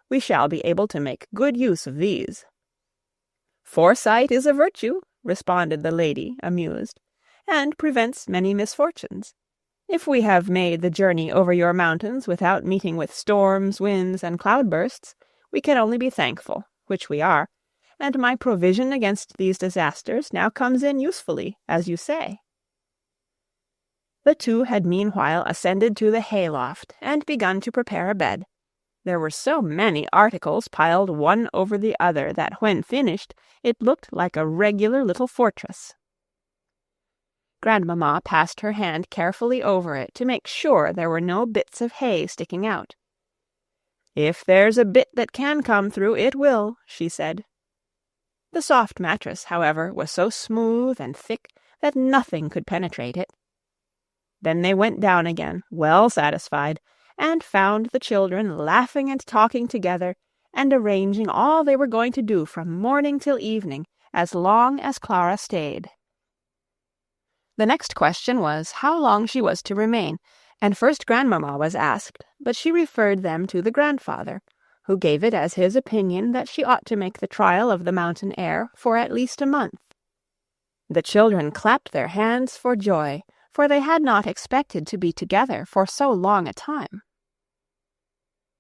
We shall be able to make good use of these." "Foresight is a virtue," responded the lady, amused, "and prevents many misfortunes. If we have made the journey over your mountains without meeting with storms, winds, and cloudbursts, we can only be thankful, which we are, and my provision against these disasters now comes in usefully, as you say." The 2 had meanwhile ascended to the hayloft and begun to prepare a bed. There were so many articles piled one over the other that when finished it looked like a regular little fortress. Grandmamma passed her hand carefully over it to make sure there were no bits of hay sticking out. "If there's a bit that can come through, it will," she said. The soft mattress, however, was so smooth and thick that nothing could penetrate it. Then they went down again, well satisfied, and found the children laughing and talking together, and arranging all they were going to do from morning till evening, as long as Clara stayed. The next question was how long she was to remain, and first Grandmamma was asked, but she referred them to the grandfather, who gave it as his opinion that she ought to make the trial of the mountain air for at least a month. The children clapped their hands for joy, for they had not expected to be together for so long a time.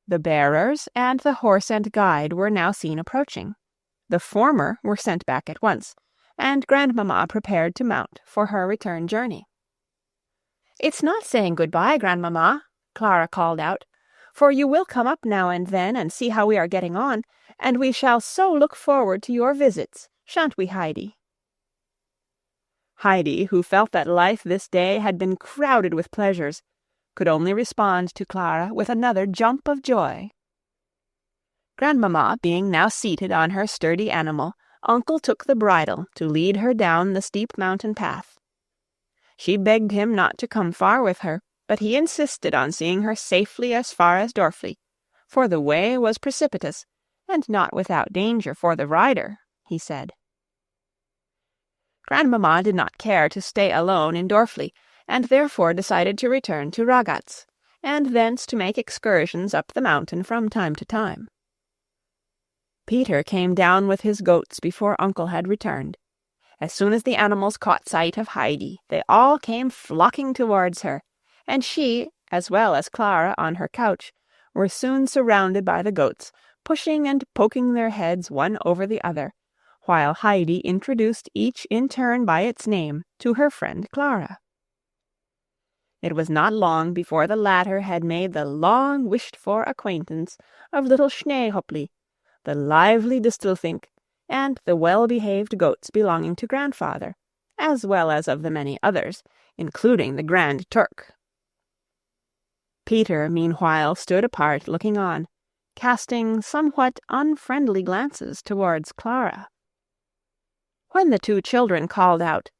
The bearers and the horse and guide were now seen approaching. The former were sent back at once, and Grandmamma prepared to mount for her return journey. "It's not saying good-bye, Grandmamma," Clara called out, "for you will come up now and then and see how we are getting on, and we shall so look forward to your visits, shan't we, Heidi?" Heidi, who felt that life this day had been crowded with pleasures, could only respond to Clara with another jump of joy. Grandmamma being now seated on her sturdy animal, Uncle took the bridle to lead her down the steep mountain path. She begged him not to come far with her, but he insisted on seeing her safely as far as Dorfli, for the way was precipitous, and not without danger for the rider, he said. Grandmamma did not care to stay alone in Dorfli, and therefore decided to return to Ragaz, and thence to make excursions up the mountain from time to time. Peter came down with his goats before Uncle had returned. As soon as the animals caught sight of Heidi, they all came flocking towards her, and she, as well as Clara on her couch, were soon surrounded by the goats, pushing and poking their heads one over the other, while Heidi introduced each in turn by its name to her friend Clara. It was not long before the latter had made the long-wished-for acquaintance of little Schneehopli, the lively Distelfink, and the well-behaved goats belonging to grandfather, as well as of the many others, including the Grand Turk. Peter, meanwhile, stood apart looking on, casting somewhat unfriendly glances towards Clara. When the two children called out,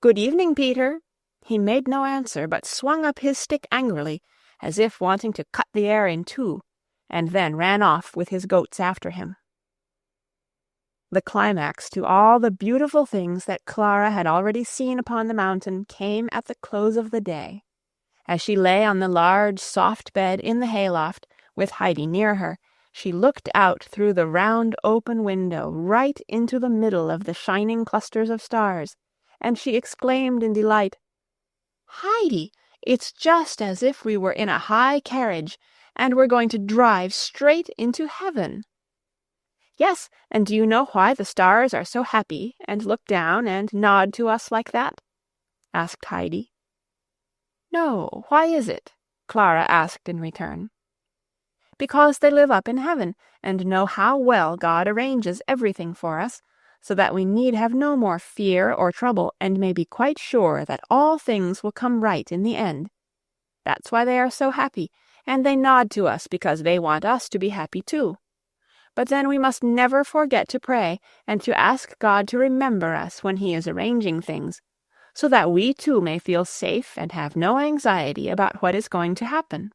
"Good evening, Peter," he made no answer, but swung up his stick angrily, as if wanting to cut the air in two, and then ran off with his goats after him. The climax to all the beautiful things that Clara had already seen upon the mountain came at the close of the day. As she lay on the large, soft bed in the hayloft, with Heidi near her, she looked out through the round open window right into the middle of the shining clusters of stars, and she exclaimed in delight, "Heidi, it's just as if we were in a high carriage, and were going to drive straight into heaven." "Yes, and do you know why the stars are so happy and look down and nod to us like that?" asked Heidi. "No, why is it?" Clara asked in return. "Because they live up in heaven, and know how well God arranges everything for us, so that we need have no more fear or trouble, and may be quite sure that all things will come right in the end. That's why they are so happy, and they nod to us because they want us to be happy too. But then we must never forget to pray, and to ask God to remember us when he is arranging things, so that we too may feel safe and have no anxiety about what is going to happen."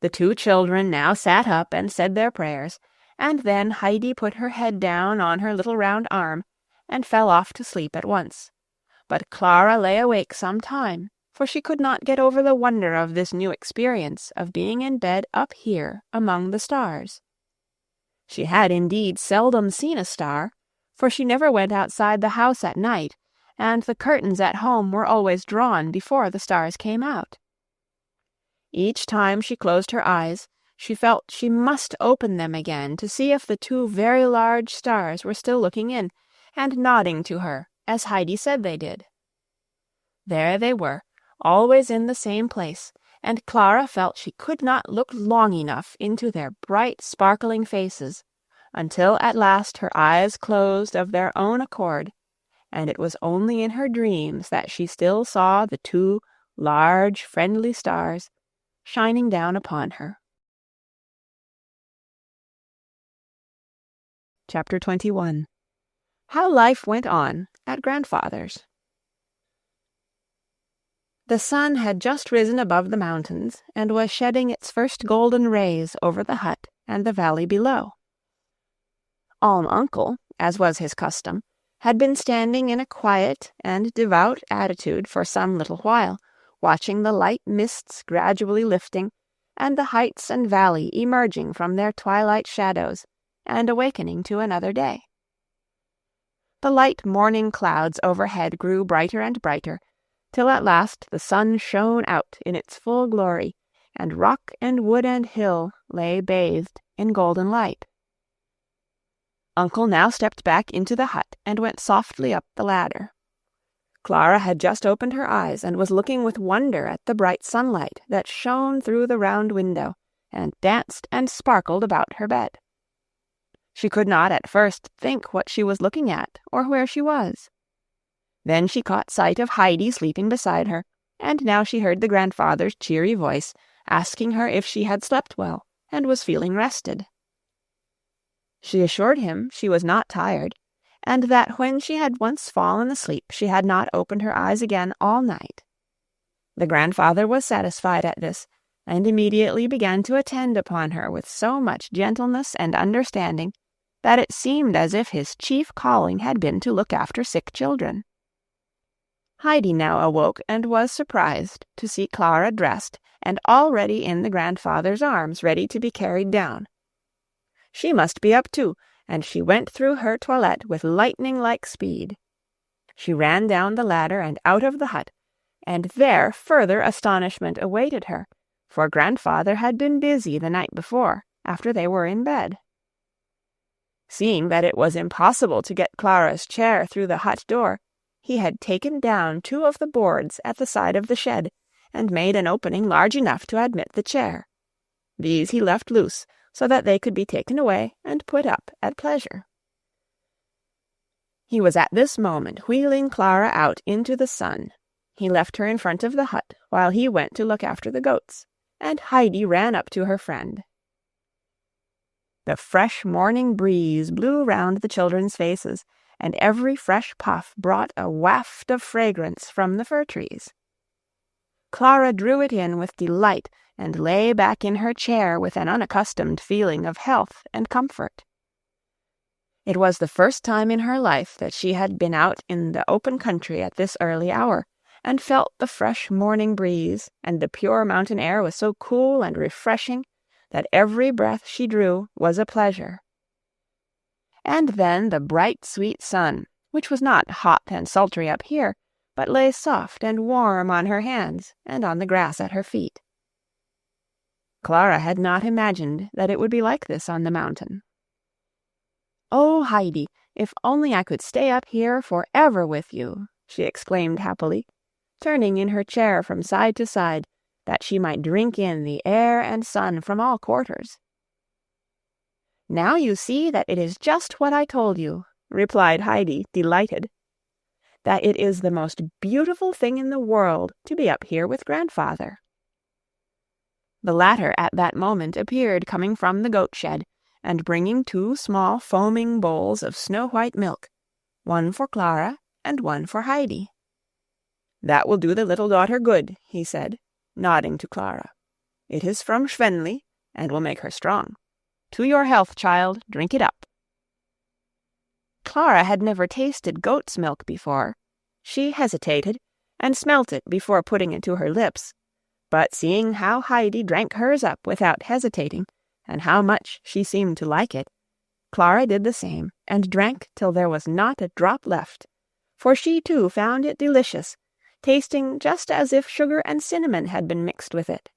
The two children now sat up and said their prayers, and then Heidi put her head down on her little round arm, and fell off to sleep at once. But Clara lay awake some time, for she could not get over the wonder of this new experience of being in bed up here among the stars. She had indeed seldom seen a star, for she never went outside the house at night, and the curtains at home were always drawn before the stars came out. Each time she closed her eyes, she felt she must open them again to see if the two very large stars were still looking in, and nodding to her, as Heidi said they did. There they were, always in the same place, and Clara felt she could not look long enough into their bright, sparkling faces, until at last her eyes closed of their own accord, and it was only in her dreams that she still saw the two large, friendly stars shining down upon her. Chapter 21. How Life Went On at Grandfather's. The sun had just risen above the mountains, and was shedding its first golden rays over the hut and the valley below. Alm-Uncle, as was his custom, had been standing in a quiet and devout attitude for some little while, watching the light mists gradually lifting, and the heights and valley emerging from their twilight shadows, and awakening to another day. The light morning clouds overhead grew brighter and brighter, till at last the sun shone out in its full glory, and rock and wood and hill lay bathed in golden light. Uncle now stepped back into the hut and went softly up the ladder. Clara had just opened her eyes and was looking with wonder at the bright sunlight that shone through the round window and danced and sparkled about her bed. She could not at first think what she was looking at or where she was. Then she caught sight of Heidi sleeping beside her, and now she heard the grandfather's cheery voice asking her if she had slept well and was feeling rested. She assured him she was not tired, and that when she had once fallen asleep she had not opened her eyes again all night. The grandfather was satisfied at this, and immediately began to attend upon her with so much gentleness and understanding that it seemed as if his chief calling had been to look after sick children. Heidi now awoke and was surprised to see Clara dressed and already in the grandfather's arms, ready to be carried down. She must be up too, and she went through her toilette with lightning-like speed. She ran down the ladder and out of the hut, and there further astonishment awaited her, for grandfather had been busy the night before, after they were in bed. Seeing that it was impossible to get Clara's chair through the hut door, he had taken down 2 of the boards at the side of the shed, and made an opening large enough to admit the chair. These he left loose, so that they could be taken away and put up at pleasure. He was at this moment wheeling Clara out into the sun. He left her in front of the hut, while he went to look after the goats, and Heidi ran up to her friend. The fresh morning breeze blew round the children's faces, and every fresh puff brought a waft of fragrance from the fir trees. Clara drew it in with delight, and lay back in her chair with an unaccustomed feeling of health and comfort. It was the first time in her life that she had been out in the open country at this early hour, and felt the fresh morning breeze, and the pure mountain air was so cool and refreshing that every breath she drew was a pleasure. And then the bright, sweet sun, which was not hot and sultry up here, but lay soft and warm on her hands and on the grass at her feet. Clara had not imagined that it would be like this on the mountain. "Oh, Heidi, if only I could stay up here forever with you," she exclaimed happily, turning in her chair from side to side, that she might drink in the air and sun from all quarters. "Now you see that it is just what I told you," replied Heidi, delighted, "that it is the most beautiful thing in the world to be up here with grandfather." The latter at that moment appeared coming from the goat shed, and bringing 2 small foaming bowls of snow-white milk, one for Clara and one for Heidi. "That will do the little daughter good," he said, nodding to Clara. "It is from Schwenli, and will make her strong. To your health, child, drink it up." Clara had never tasted goat's milk before. She hesitated, and smelt it before putting it to her lips, but seeing how Heidi drank hers up without hesitating, and how much she seemed to like it, Clara did the same, and drank till there was not a drop left, for she too found it delicious, tasting just as if sugar and cinnamon had been mixed with it.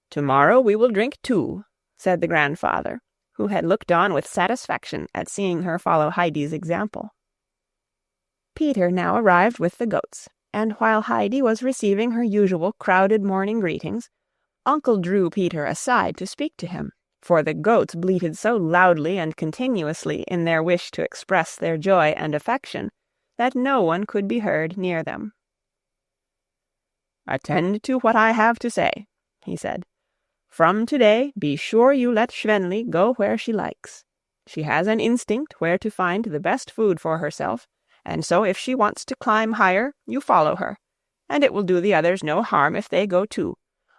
"Tomorrow we will drink 2, said the grandfather, who had looked on with satisfaction at seeing her follow Heidi's example. Peter now arrived with the goats, and while Heidi was receiving her usual crowded morning greetings, Uncle drew Peter aside to speak to him, for the goats bleated so loudly and continuously in their wish to express their joy and affection that no one could be heard near them. "Attend to what I have to say," he said. "From today be sure you let Schwänli go where she likes. She has an instinct where to find the best food for herself, and so if she wants to climb higher, you follow her, and it will do the others no harm if they go too.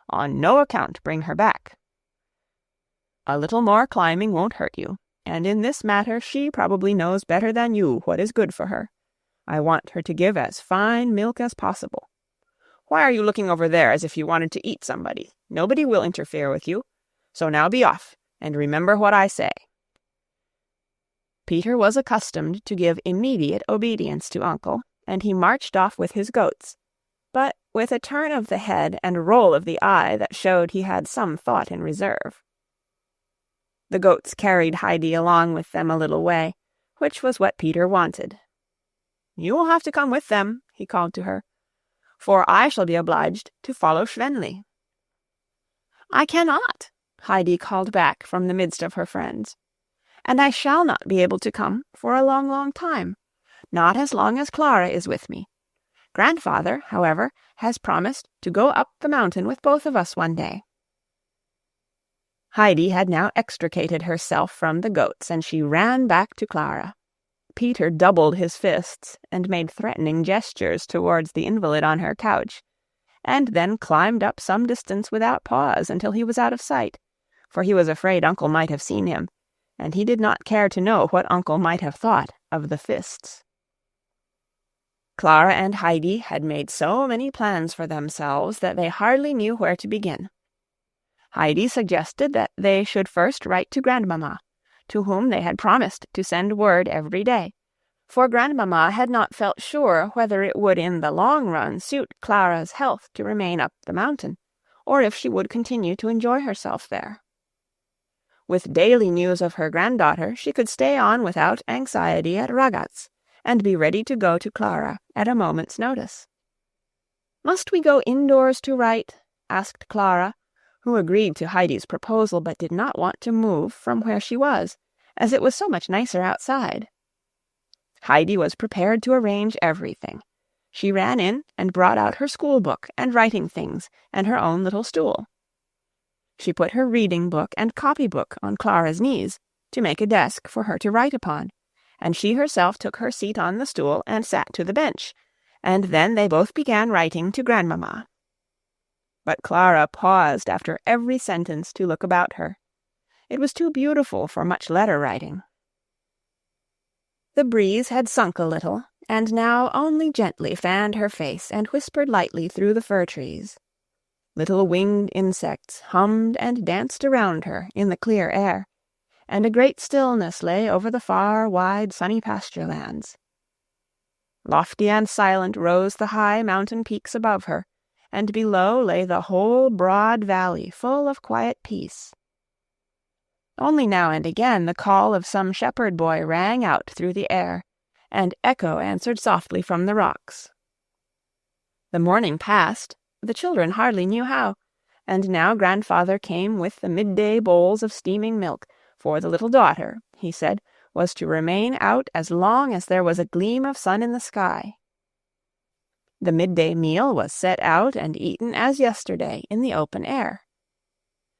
On no account bring her back. A little more climbing won't hurt you, and in this matter she probably knows better than you what is good for her. I want her to give as fine milk as possible. Why are you looking over there as if you wanted to eat somebody? Nobody will interfere with you. So now be off, and remember what I say." Peter was accustomed to give immediate obedience to Uncle, and he marched off with his goats, but with a turn of the head and roll of the eye that showed he had some thought in reserve. The goats carried Heidi along with them a little way, which was what Peter wanted. "You will have to come with them," he called to her, "for I shall be obliged to follow Schwänli." "I cannot," Heidi called back from the midst of her friends, "and I shall not be able to come for a long, long time, not as long as Clara is with me. Grandfather, however, has promised to go up the mountain with both of us one day." Heidi had now extricated herself from the goats, and she ran back to Clara. Peter doubled his fists and made threatening gestures towards the invalid on her couch, and then climbed up some distance without pause until he was out of sight, for he was afraid Uncle might have seen him, and he did not care to know what Uncle might have thought of the fists. Clara and Heidi had made so many plans for themselves that they hardly knew where to begin. Heidi suggested that they should first write to Grandmamma, to whom they had promised to send word every day, for Grandmamma had not felt sure whether it would in the long run suit Clara's health to remain up the mountain, or if she would continue to enjoy herself there. With daily news of her granddaughter, she could stay on without anxiety at Ragaz, and be ready to go to Clara at a moment's notice. "Must we go indoors to write?" asked Clara, who agreed to Heidi's proposal but did not want to move from where she was, as it was so much nicer outside. Heidi was prepared to arrange everything. She ran in and brought out her school-book and writing things and her own little stool. She put her reading book and copy-book on Clara's knees to make a desk for her to write upon, and she herself took her seat on the stool and sat to the bench, and then they both began writing to Grandmamma. But Clara paused after every sentence to look about her. It was too beautiful for much letter-writing. The breeze had sunk a little, and now only gently fanned her face and whispered lightly through the fir trees. Little winged insects hummed and danced around her in the clear air, and a great stillness lay over the far, wide, sunny pasture lands. Lofty and silent rose the high mountain peaks above her, and below lay the whole broad valley full of quiet peace. Only now and again the call of some shepherd boy rang out through the air, and echo answered softly from the rocks. The morning passed, the children hardly knew how, and now Grandfather came with the midday bowls of steaming milk, for the little daughter, he said, was to remain out as long as there was a gleam of sun in the sky. The midday meal was set out and eaten as yesterday in the open air.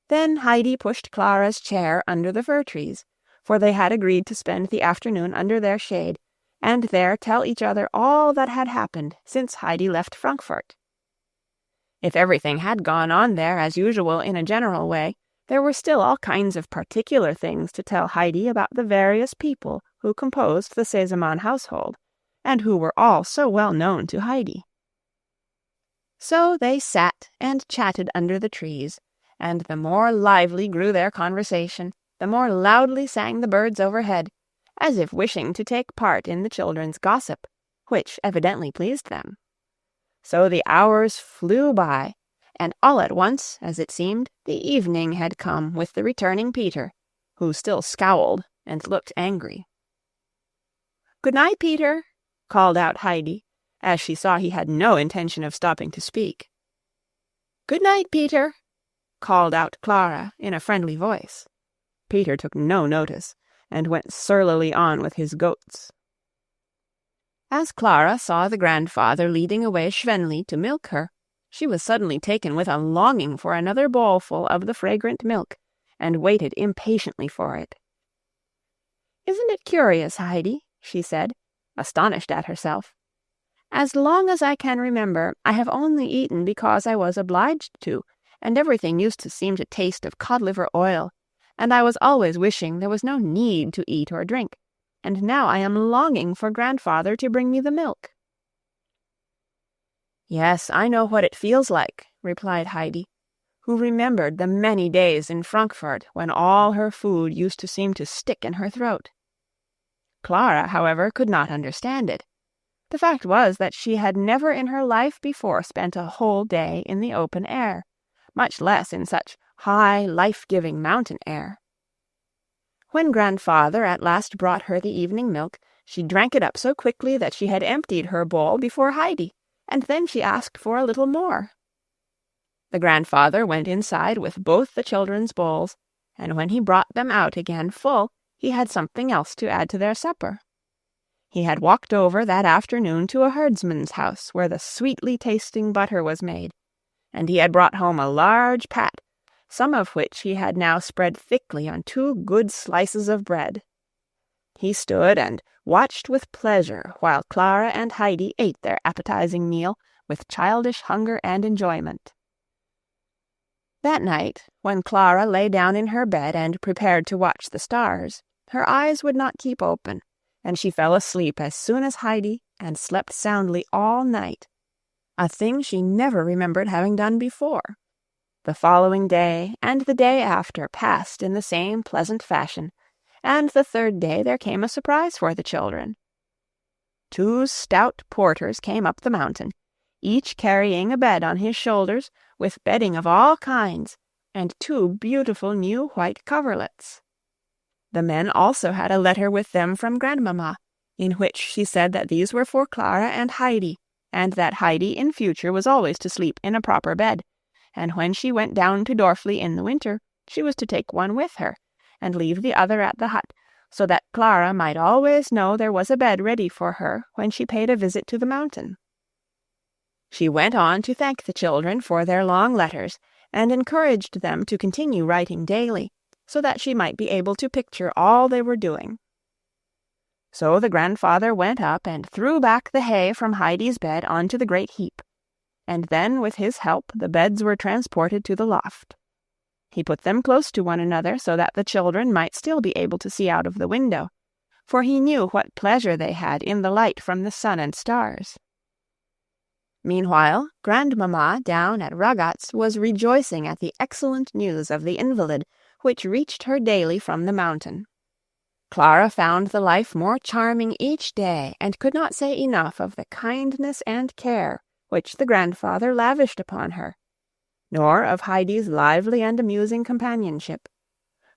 Then Heidi pushed Clara's chair under the fir trees, for they had agreed to spend the afternoon under their shade, and there tell each other all that had happened since Heidi left Frankfurt. If everything had gone on there as usual in a general way, there were still all kinds of particular things to tell Heidi about the various people who composed the Sesemann household, and who were all so well known to Heidi. So they sat and chatted under the trees, and the more lively grew their conversation, the more loudly sang the birds overhead, as if wishing to take part in the children's gossip, which evidently pleased them. So the hours flew by, and all at once, as it seemed, the evening had come with the returning Peter, who still scowled and looked angry. "Good night, Peter," called out Heidi, as she saw he had no intention of stopping to speak. "Good night, Peter," called out Clara in a friendly voice. Peter took no notice, and went surlily on with his goats. As Clara saw the grandfather leading away Schwenli to milk her, she was suddenly taken with a longing for another bowlful of the fragrant milk, and waited impatiently for it. "Isn't it curious, Heidi?" she said, astonished at herself. "As long as I can remember, I have only eaten because I was obliged to, and everything used to seem to taste of cod-liver oil, and I was always wishing there was no need to eat or drink, and now I am longing for grandfather to bring me the milk." "Yes, I know what it feels like," replied Heidi, who remembered the many days in Frankfurt when all her food used to seem to stick in her throat. Clara, however, could not understand it. The fact was that she had never in her life before spent a whole day in the open air, much less in such high, life-giving mountain air. When grandfather at last brought her the evening milk, she drank it up so quickly that she had emptied her bowl before Heidi, and then she asked for a little more. The grandfather went inside with both the children's bowls, and when he brought them out again full, he had something else to add to their supper. He had walked over that afternoon to a herdsman's house where the sweetly tasting butter was made, and he had brought home a large pat, some of which he had now spread thickly on 2 good slices of bread. He stood and watched with pleasure while Clara and Heidi ate their appetizing meal with childish hunger and enjoyment. That night, when Clara lay down in her bed and prepared to watch the stars, her eyes would not keep open, and she fell asleep as soon as Heidi and slept soundly all night, a thing she never remembered having done before. The following day and the day after passed in the same pleasant fashion, and the third day there came a surprise for the children. 2 stout porters came up the mountain, each carrying a bed on his shoulders, with bedding of all kinds, and 2 beautiful new white coverlets. The men also had a letter with them from grandmamma, in which she said that these were for Clara and Heidi, and that Heidi in future was always to sleep in a proper bed, and when she went down to Dorfli in the winter, she was to take one with her, and leave the other at the hut, so that Clara might always know there was a bed ready for her when she paid a visit to the mountain. She went on to thank the children for their long letters, and encouraged them to continue writing daily, so that she might be able to picture all they were doing. So the grandfather went up and threw back the hay from Heidi's bed onto the great heap, and then with his help the beds were transported to the loft. He put them close to one another so that the children might still be able to see out of the window, for he knew what pleasure they had in the light from the sun and stars. Meanwhile, grandmamma down at Ragaz was rejoicing at the excellent news of the invalid, which reached her daily from the mountain. Clara found the life more charming each day, and could not say enough of the kindness and care which the grandfather lavished upon her, nor of Heidi's lively and amusing companionship,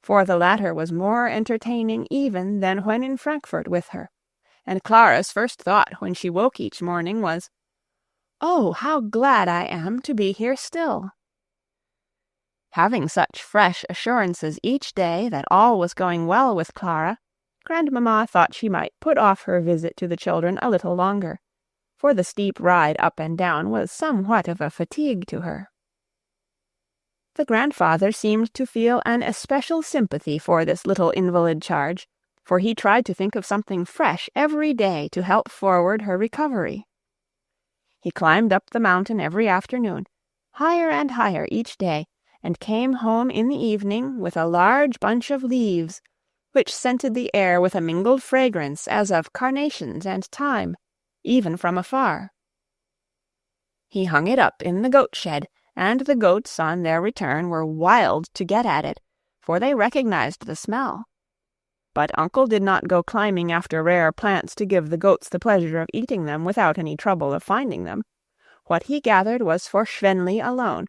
for the latter was more entertaining even than when in Frankfurt with her, and Clara's first thought when she woke each morning was, "Oh, how glad I am to be here still." Having such fresh assurances each day that all was going well with Clara, grandmamma thought she might put off her visit to the children a little longer, for the steep ride up and down was somewhat of a fatigue to her. The grandfather seemed to feel an especial sympathy for this little invalid charge, for he tried to think of something fresh every day to help forward her recovery. He climbed up the mountain every afternoon, higher and higher each day, and came home in the evening with a large bunch of leaves, which scented the air with a mingled fragrance as of carnations and thyme, even from afar. He hung it up in the goat shed, and the goats on their return were wild to get at it, for they recognized the smell. But Uncle did not go climbing after rare plants to give the goats the pleasure of eating them without any trouble of finding them. What he gathered was for Schwenli alone,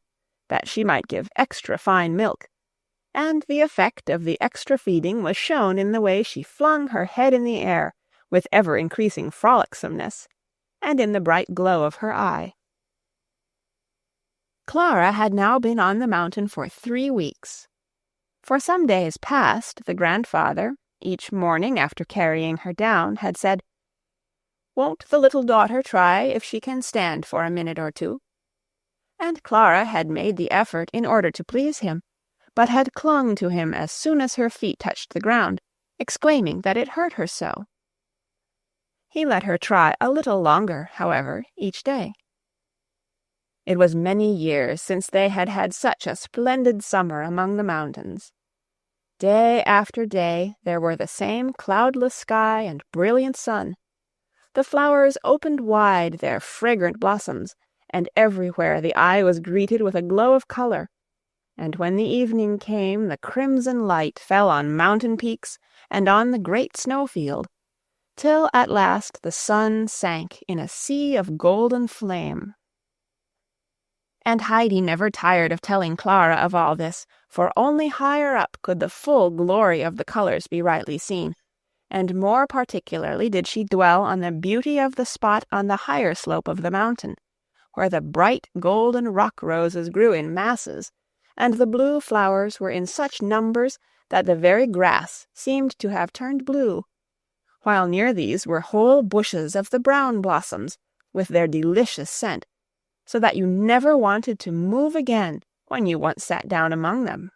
that she might give extra fine milk, and the effect of the extra feeding was shown in the way she flung her head in the air with ever-increasing frolicsomeness, and in the bright glow of her eye. Clara had now been on the mountain for 3 weeks. For some days past, the grandfather, each morning after carrying her down, had said, Won't the little daughter try if she can stand for a minute or two?" And Clara had made the effort in order to please him, but had clung to him as soon as her feet touched the ground, exclaiming that it hurt her so. He let her try a little longer, however, each day. It was many years since they had had such a splendid summer among the mountains. Day after day there were the same cloudless sky and brilliant sun. The flowers opened wide their fragrant blossoms, and everywhere the eye was greeted with a glow of color, and when the evening came the crimson light fell on mountain peaks and on the great snowfield, till at last the sun sank in a sea of golden flame. And Heidi never tired of telling Clara of all this, for only higher up could the full glory of the colors be rightly seen, and more particularly did she dwell on the beauty of the spot on the higher slope of the mountain, where the bright golden rock roses grew in masses, and the blue flowers were in such numbers that the very grass seemed to have turned blue, while near these were whole bushes of the brown blossoms, with their delicious scent, so that you never wanted to move again when you once sat down among them.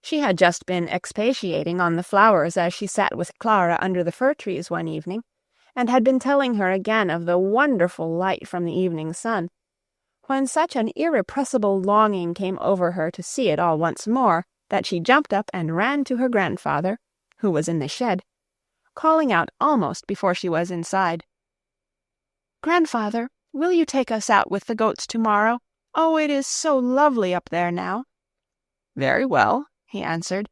She had just been expatiating on the flowers as she sat with Clara under the fir trees one evening, and had been telling her again of the wonderful light from the evening sun, when such an irrepressible longing came over her to see it all once more, that she jumped up and ran to her grandfather, who was in the shed, calling out almost before she was inside, "Grandfather, will you take us out with the goats tomorrow? Oh, it is so lovely up there now." "Very well," he answered,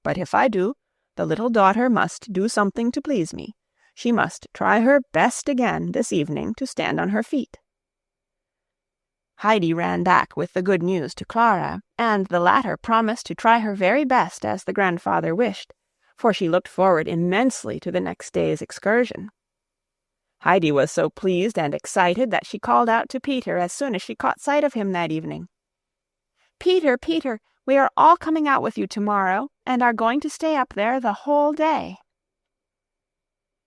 "but if I do, the little daughter must do something to please me. She must try her best again this evening to stand on her feet." Heidi ran back with the good news to Clara, and the latter promised to try her very best as the grandfather wished, for she looked forward immensely to the next day's excursion. Heidi was so pleased and excited that she called out to Peter as soon as she caught sight of him that evening, "Peter, Peter, we are all coming out with you tomorrow, and are going to stay up there the whole day."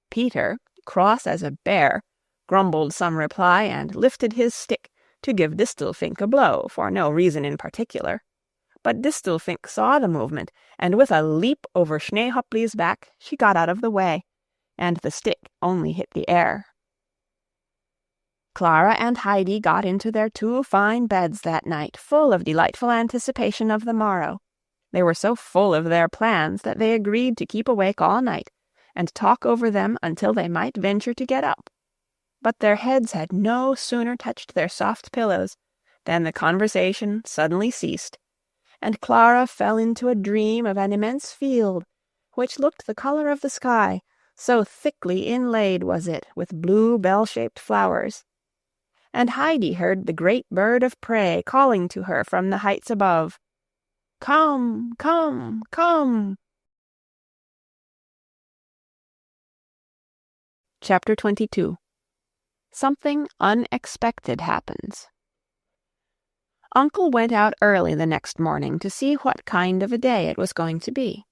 Peter, cross as a bear, grumbled some reply and lifted his stick to give Distelfink a blow for no reason in particular. But Distelfink saw the movement, and with a leap over Schneehoppli's back she got out of the way, and the stick only hit the air. Clara and Heidi got into their 2 fine beds that night, full of delightful anticipation of the morrow. They were so full of their plans that they agreed to keep awake all night, and talk over them until they might venture to get up. But their heads had no sooner touched their soft pillows than the conversation suddenly ceased, and Clara fell into a dream of an immense field, which looked the color of the sky, so thickly inlaid was it with blue bell-shaped flowers. And Heidi heard the great bird of prey calling to her from the heights above, "Come, come, come." Chapter 22. Something unexpected happens. Uncle went out early the next morning to see what kind of a day it was going to be.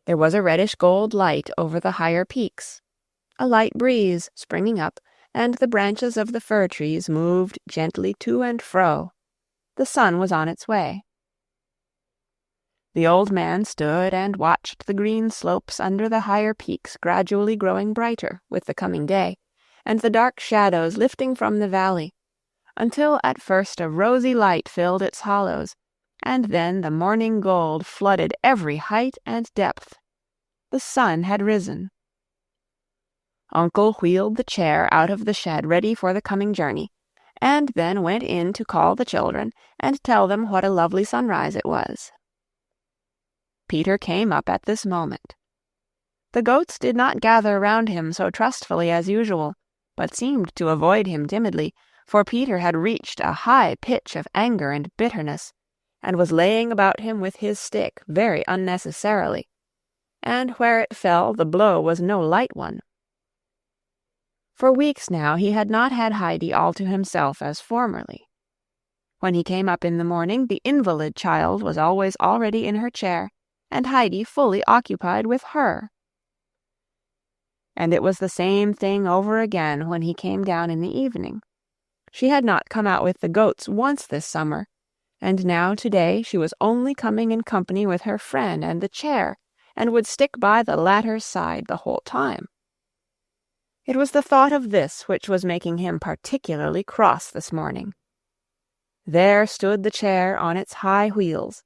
There was a reddish-gold light over the higher peaks, a light breeze springing up, and the branches of the fir trees moved gently to and fro. The sun was on its way. The old man stood and watched the green slopes under the higher peaks gradually growing brighter with the coming day, and the dark shadows lifting from the valley, until at first a rosy light filled its hollows, and then the morning gold flooded every height and depth. The sun had risen. Uncle wheeled the chair out of the shed ready for the coming journey, and then went in to call the children and tell them what a lovely sunrise it was. Peter came up at this moment. The goats did not gather round him so trustfully as usual, but seemed to avoid him timidly, for Peter had reached a high pitch of anger and bitterness, and was laying about him with his stick very unnecessarily, and where it fell the blow was no light one. For weeks now he had not had Heidi all to himself as formerly. When he came up in the morning, the invalid child was always already in her chair, and Heidi fully occupied with her. and it was the same thing over again when he came down in the evening. She had not come out with the goats once this summer, and now today she was only coming in company with her friend and the chair, and would stick by the latter's side the whole time. It was the thought of this which was making him particularly cross this morning. There stood the chair on its high wheels.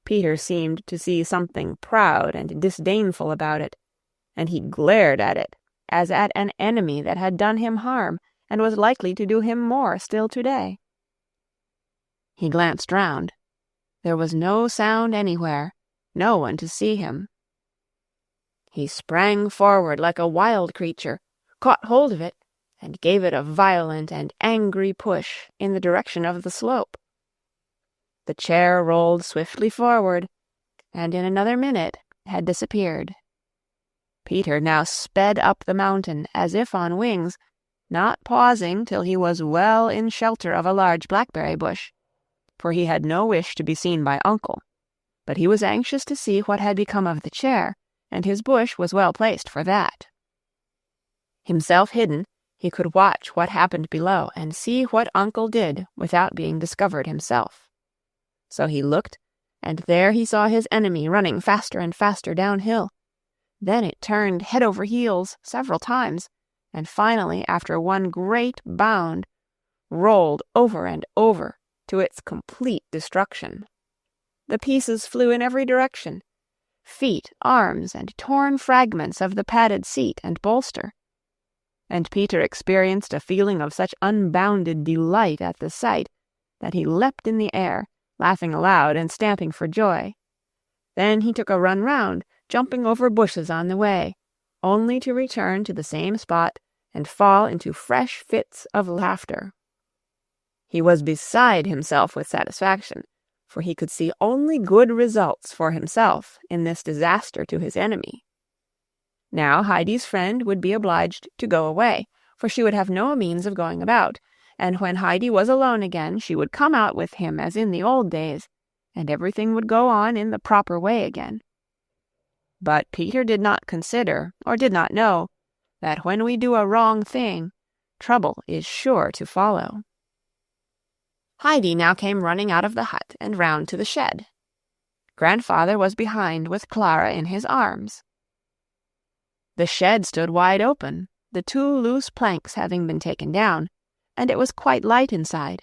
Peter seemed to see something proud and disdainful about it, and he glared at it as at an enemy that had done him harm and was likely to do him more still today. He glanced round. There was no sound anywhere, no one to see him. He sprang forward like a wild creature, caught hold of it, and gave it a violent and angry push in the direction of the slope. The chair rolled swiftly forward, and in another minute had disappeared. Peter now sped up the mountain as if on wings, not pausing till he was well in shelter of a large blackberry bush, for he had no wish to be seen by Uncle, but he was anxious to see what had become of the chair, and his bush was well placed for that. Himself hidden, he could watch what happened below and see what Uncle did without being discovered himself. So he looked, and there he saw his enemy running faster and faster downhill. Then it turned head over heels several times, and finally, after one great bound, rolled over and over to its complete destruction. The pieces flew in every direction, feet, arms, and torn fragments of the padded seat and bolster. And Peter experienced a feeling of such unbounded delight at the sight that he leapt in the air, laughing aloud and stamping for joy. Then he took a run round, jumping over bushes on the way, only to return to the same spot and fall into fresh fits of laughter. He was beside himself with satisfaction, for he could see only good results for himself in this disaster to his enemy. Now Heidi's friend would be obliged to go away, for she would have no means of going about, and when Heidi was alone again she would come out with him as in the old days, and everything would go on in the proper way again. But Peter did not consider, or did not know, that when we do a wrong thing, trouble is sure to follow. Heidi now came running out of the hut and round to the shed. Grandfather was behind with Clara in his arms. The shed stood wide open, the 2 loose planks having been taken down, and it was quite light inside.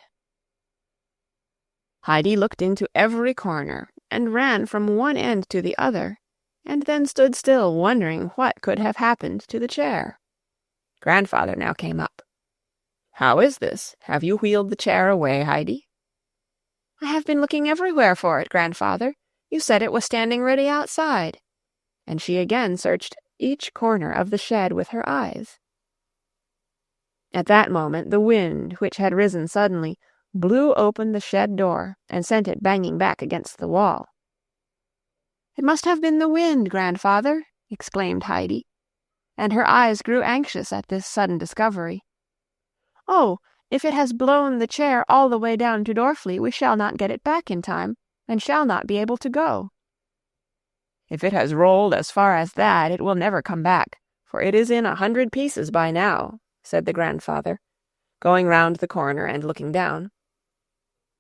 Heidi looked into every corner, and ran from one end to the other, and then stood still wondering what could have happened to the chair. Grandfather now came up. "How is this? Have you wheeled the chair away, Heidi?" "I have been looking everywhere for it, Grandfather. You said it was standing ready outside." And she again searched each corner of the shed with her eyes. At that moment the wind, which had risen suddenly, blew open the shed door and sent it banging back against the wall. "It must have been the wind, Grandfather," exclaimed Heidi, and her eyes grew anxious at this sudden discovery. "Oh, if it has blown the chair all the way down to Dorfli, we shall not get it back in time, and shall not be able to go." "If it has rolled as far as that, it will never come back, for it is in 100 pieces by now," said the grandfather, going round the corner and looking down.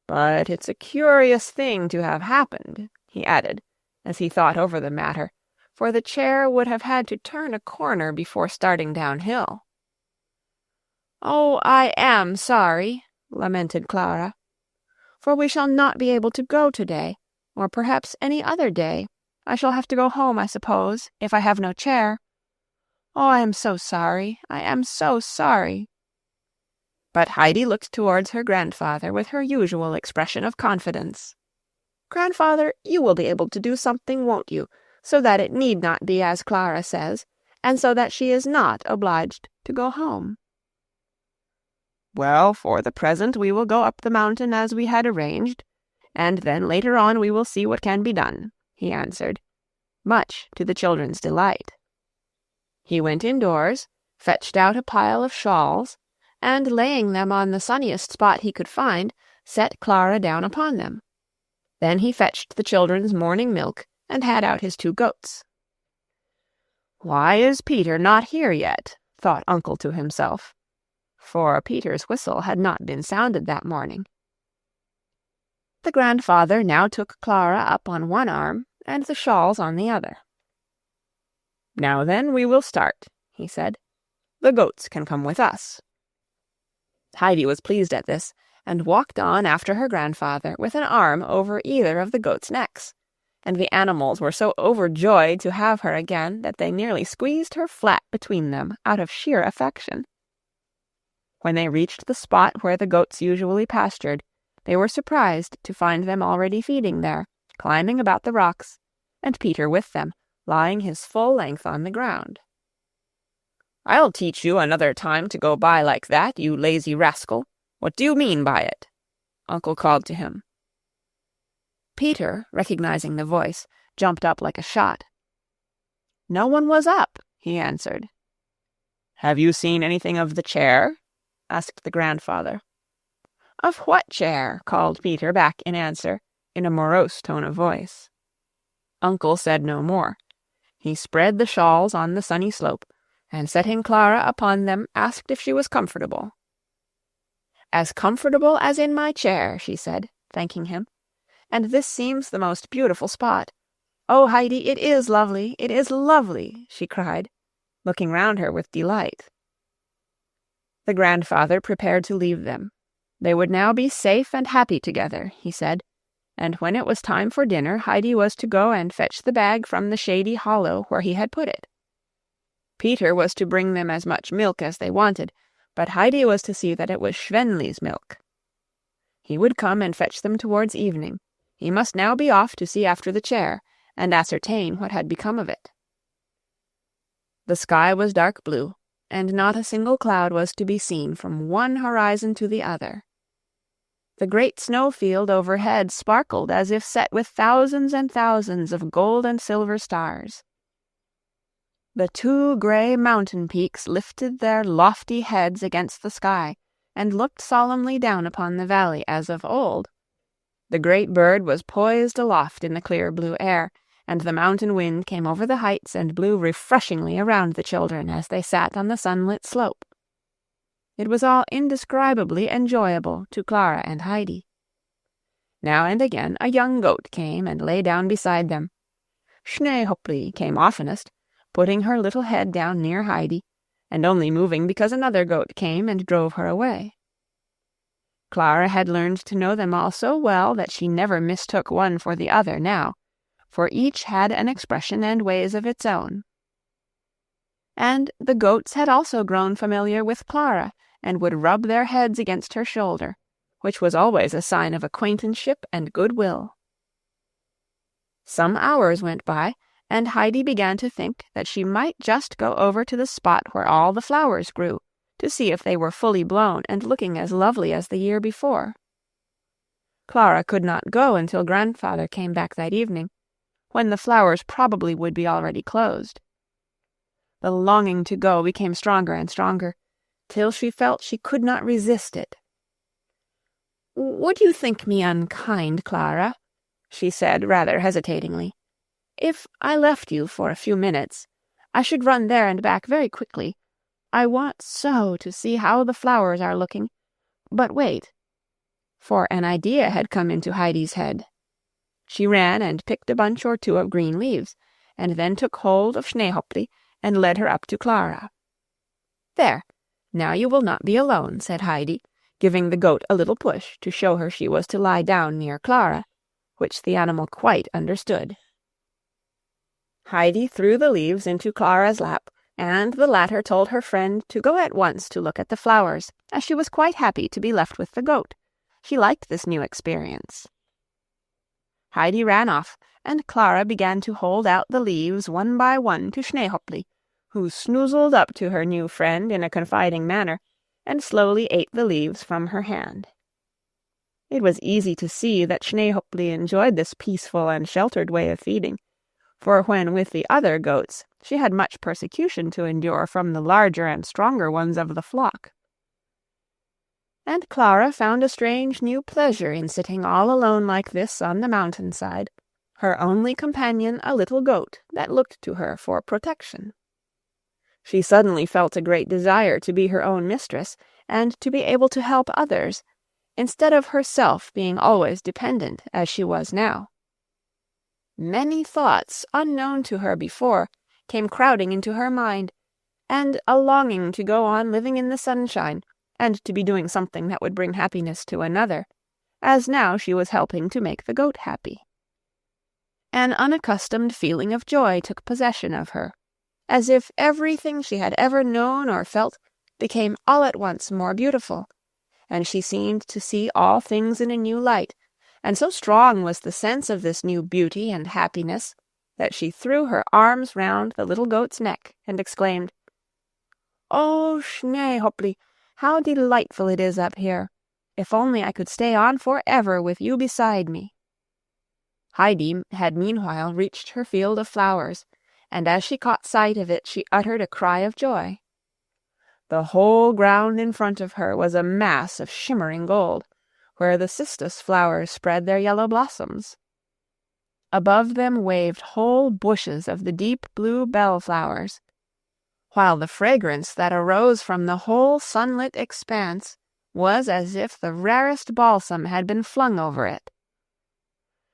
"But it's a curious thing to have happened," he added, as he thought over the matter, for the chair would have had to turn a corner before starting downhill. "Oh, I am sorry," lamented Clara, "for we shall not be able to go today, or perhaps any other day. I shall have to go home, I suppose, if I have no chair. Oh, I am so sorry, I am so sorry." But Heidi looked towards her grandfather with her usual expression of confidence. "Grandfather, you will be able to do something, won't you, so that it need not be as Clara says, and so that she is not obliged to go home?" "Well, for the present we will go up the mountain as we had arranged, and then later on we will see what can be done," he answered, much to the children's delight. He went indoors, fetched out a pile of shawls, and laying them on the sunniest spot he could find, set Clara down upon them. Then he fetched the children's morning milk and had out his 2 goats. "Why is Peter not here yet?" thought Uncle to himself, for Peter's whistle had not been sounded that morning. The grandfather now took Clara up on one arm and the shawls on the other. "Now then, we will start," he said. "The goats can come with us." Heidi was pleased at this, and walked on after her grandfather with an arm over either of the goats' necks, and the animals were so overjoyed to have her again that they nearly squeezed her flat between them out of sheer affection. When they reached the spot where the goats usually pastured, they were surprised to find them already feeding there, climbing about the rocks, and Peter with them, lying his full length on the ground. "I'll teach you another time to go by like that, you lazy rascal. What do you mean by it?" Uncle called to him. Peter, recognizing the voice, jumped up like a shot. "No one was up," he answered. "Have you seen anything of the chair?" asked the grandfather. "Of what chair?" called Peter back in answer, in a morose tone of voice. Uncle said no more. He spread the shawls on the sunny slope, and setting Clara upon them, asked if she was comfortable. "As comfortable as in my chair," she said, thanking him. "And this seems the most beautiful spot. Oh, Heidi, it is lovely, it is lovely," she cried, looking round her with delight. The grandfather prepared to leave them. They would now be safe and happy together, he said, and when it was time for dinner, Heidi was to go and fetch the bag from the shady hollow where he had put it. Peter was to bring them as much milk as they wanted, but Heidi was to see that it was Schwänli's milk. He would come and fetch them towards evening. He must now be off to see after the chair, and ascertain what had become of it. The sky was dark blue, and not a single cloud was to be seen from one horizon to the other. The great snowfield overhead sparkled as if set with thousands and thousands of gold and silver stars. The 2 gray mountain peaks lifted their lofty heads against the sky, and looked solemnly down upon the valley as of old. The great bird was poised aloft in the clear blue air, and the mountain wind came over the heights and blew refreshingly around the children as they sat on the sunlit slope. It was all indescribably enjoyable to Clara and Heidi. Now and again a young goat came and lay down beside them. Schneehöppli came oftenest, putting her little head down near Heidi, and only moving because another goat came and drove her away. Clara had learned to know them all so well that she never mistook one for the other now, for each had an expression and ways of its own. And the goats had also grown familiar with Clara, and would rub their heads against her shoulder, which was always a sign of acquaintanceship and goodwill. Some hours went by, and Heidi began to think that she might just go over to the spot where all the flowers grew, to see if they were fully blown and looking as lovely as the year before. Clara could not go until grandfather came back that evening, when the flowers probably would be already closed. The longing to go became stronger and stronger, till she felt she could not resist it. "Would you think me unkind, Clara?" she said rather hesitatingly. "If I left you for a few minutes, I should run there and back very quickly. I want so to see how the flowers are looking. But wait," for an idea had come into Heidi's head. She ran and picked a bunch or two of green leaves, and then took hold of Schneehöppli and led her up to Clara. "There, now you will not be alone," said Heidi, giving the goat a little push to show her she was to lie down near Clara, which the animal quite understood. Heidi threw the leaves into Clara's lap, and the latter told her friend to go at once to look at the flowers, as she was quite happy to be left with the goat. She liked this new experience. Heidi ran off, and Clara began to hold out the leaves one by one to Schneehöppli, who snoozled up to her new friend in a confiding manner, and slowly ate the leaves from her hand. It was easy to see that Schneehöppli enjoyed this peaceful and sheltered way of feeding, for when with the other goats she had much persecution to endure from the larger and stronger ones of the flock. And Clara found a strange new pleasure in sitting all alone like this on the mountainside, her only companion a little goat that looked to her for protection. She suddenly felt a great desire to be her own mistress, and to be able to help others, instead of herself being always dependent as she was now. Many thoughts, unknown to her before, came crowding into her mind, and a longing to go on living in the sunshine, and to be doing something that would bring happiness to another, as now she was helping to make the goat happy. An unaccustomed feeling of joy took possession of her, as if everything she had ever known or felt became all at once more beautiful, and she seemed to see all things in a new light, and so strong was the sense of this new beauty and happiness that she threw her arms round the little goat's neck and exclaimed, "Oh, Schneehopli, how delightful it is up here! If only I could stay on forever with you beside me!" Heidi had meanwhile reached her field of flowers, and as she caught sight of it she uttered a cry of joy. The whole ground in front of her was a mass of shimmering gold, where the cistus flowers spread their yellow blossoms. Above them waved whole bushes of the deep blue bellflowers, while the fragrance that arose from the whole sunlit expanse was as if the rarest balsam had been flung over it.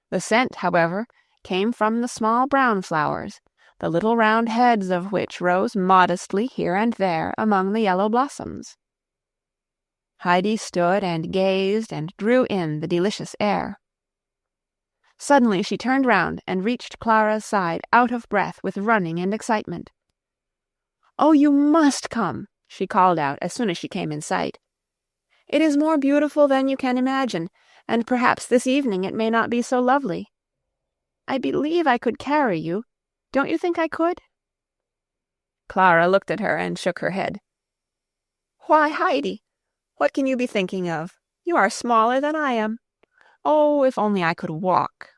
The scent, however, came from the small brown flowers, the little round heads of which rose modestly here and there among the yellow blossoms. Heidi stood and gazed and drew in the delicious air. Suddenly she turned round and reached Clara's side, out of breath with running and excitement. "Oh, you must come," she called out as soon as she came in sight. "It is more beautiful than you can imagine, and perhaps this evening it may not be so lovely. I believe I could carry you. Don't you think I could?" Clara looked at her and shook her head. "Why, Heidi, what can you be thinking of? You are smaller than I am. Oh, if only I could walk."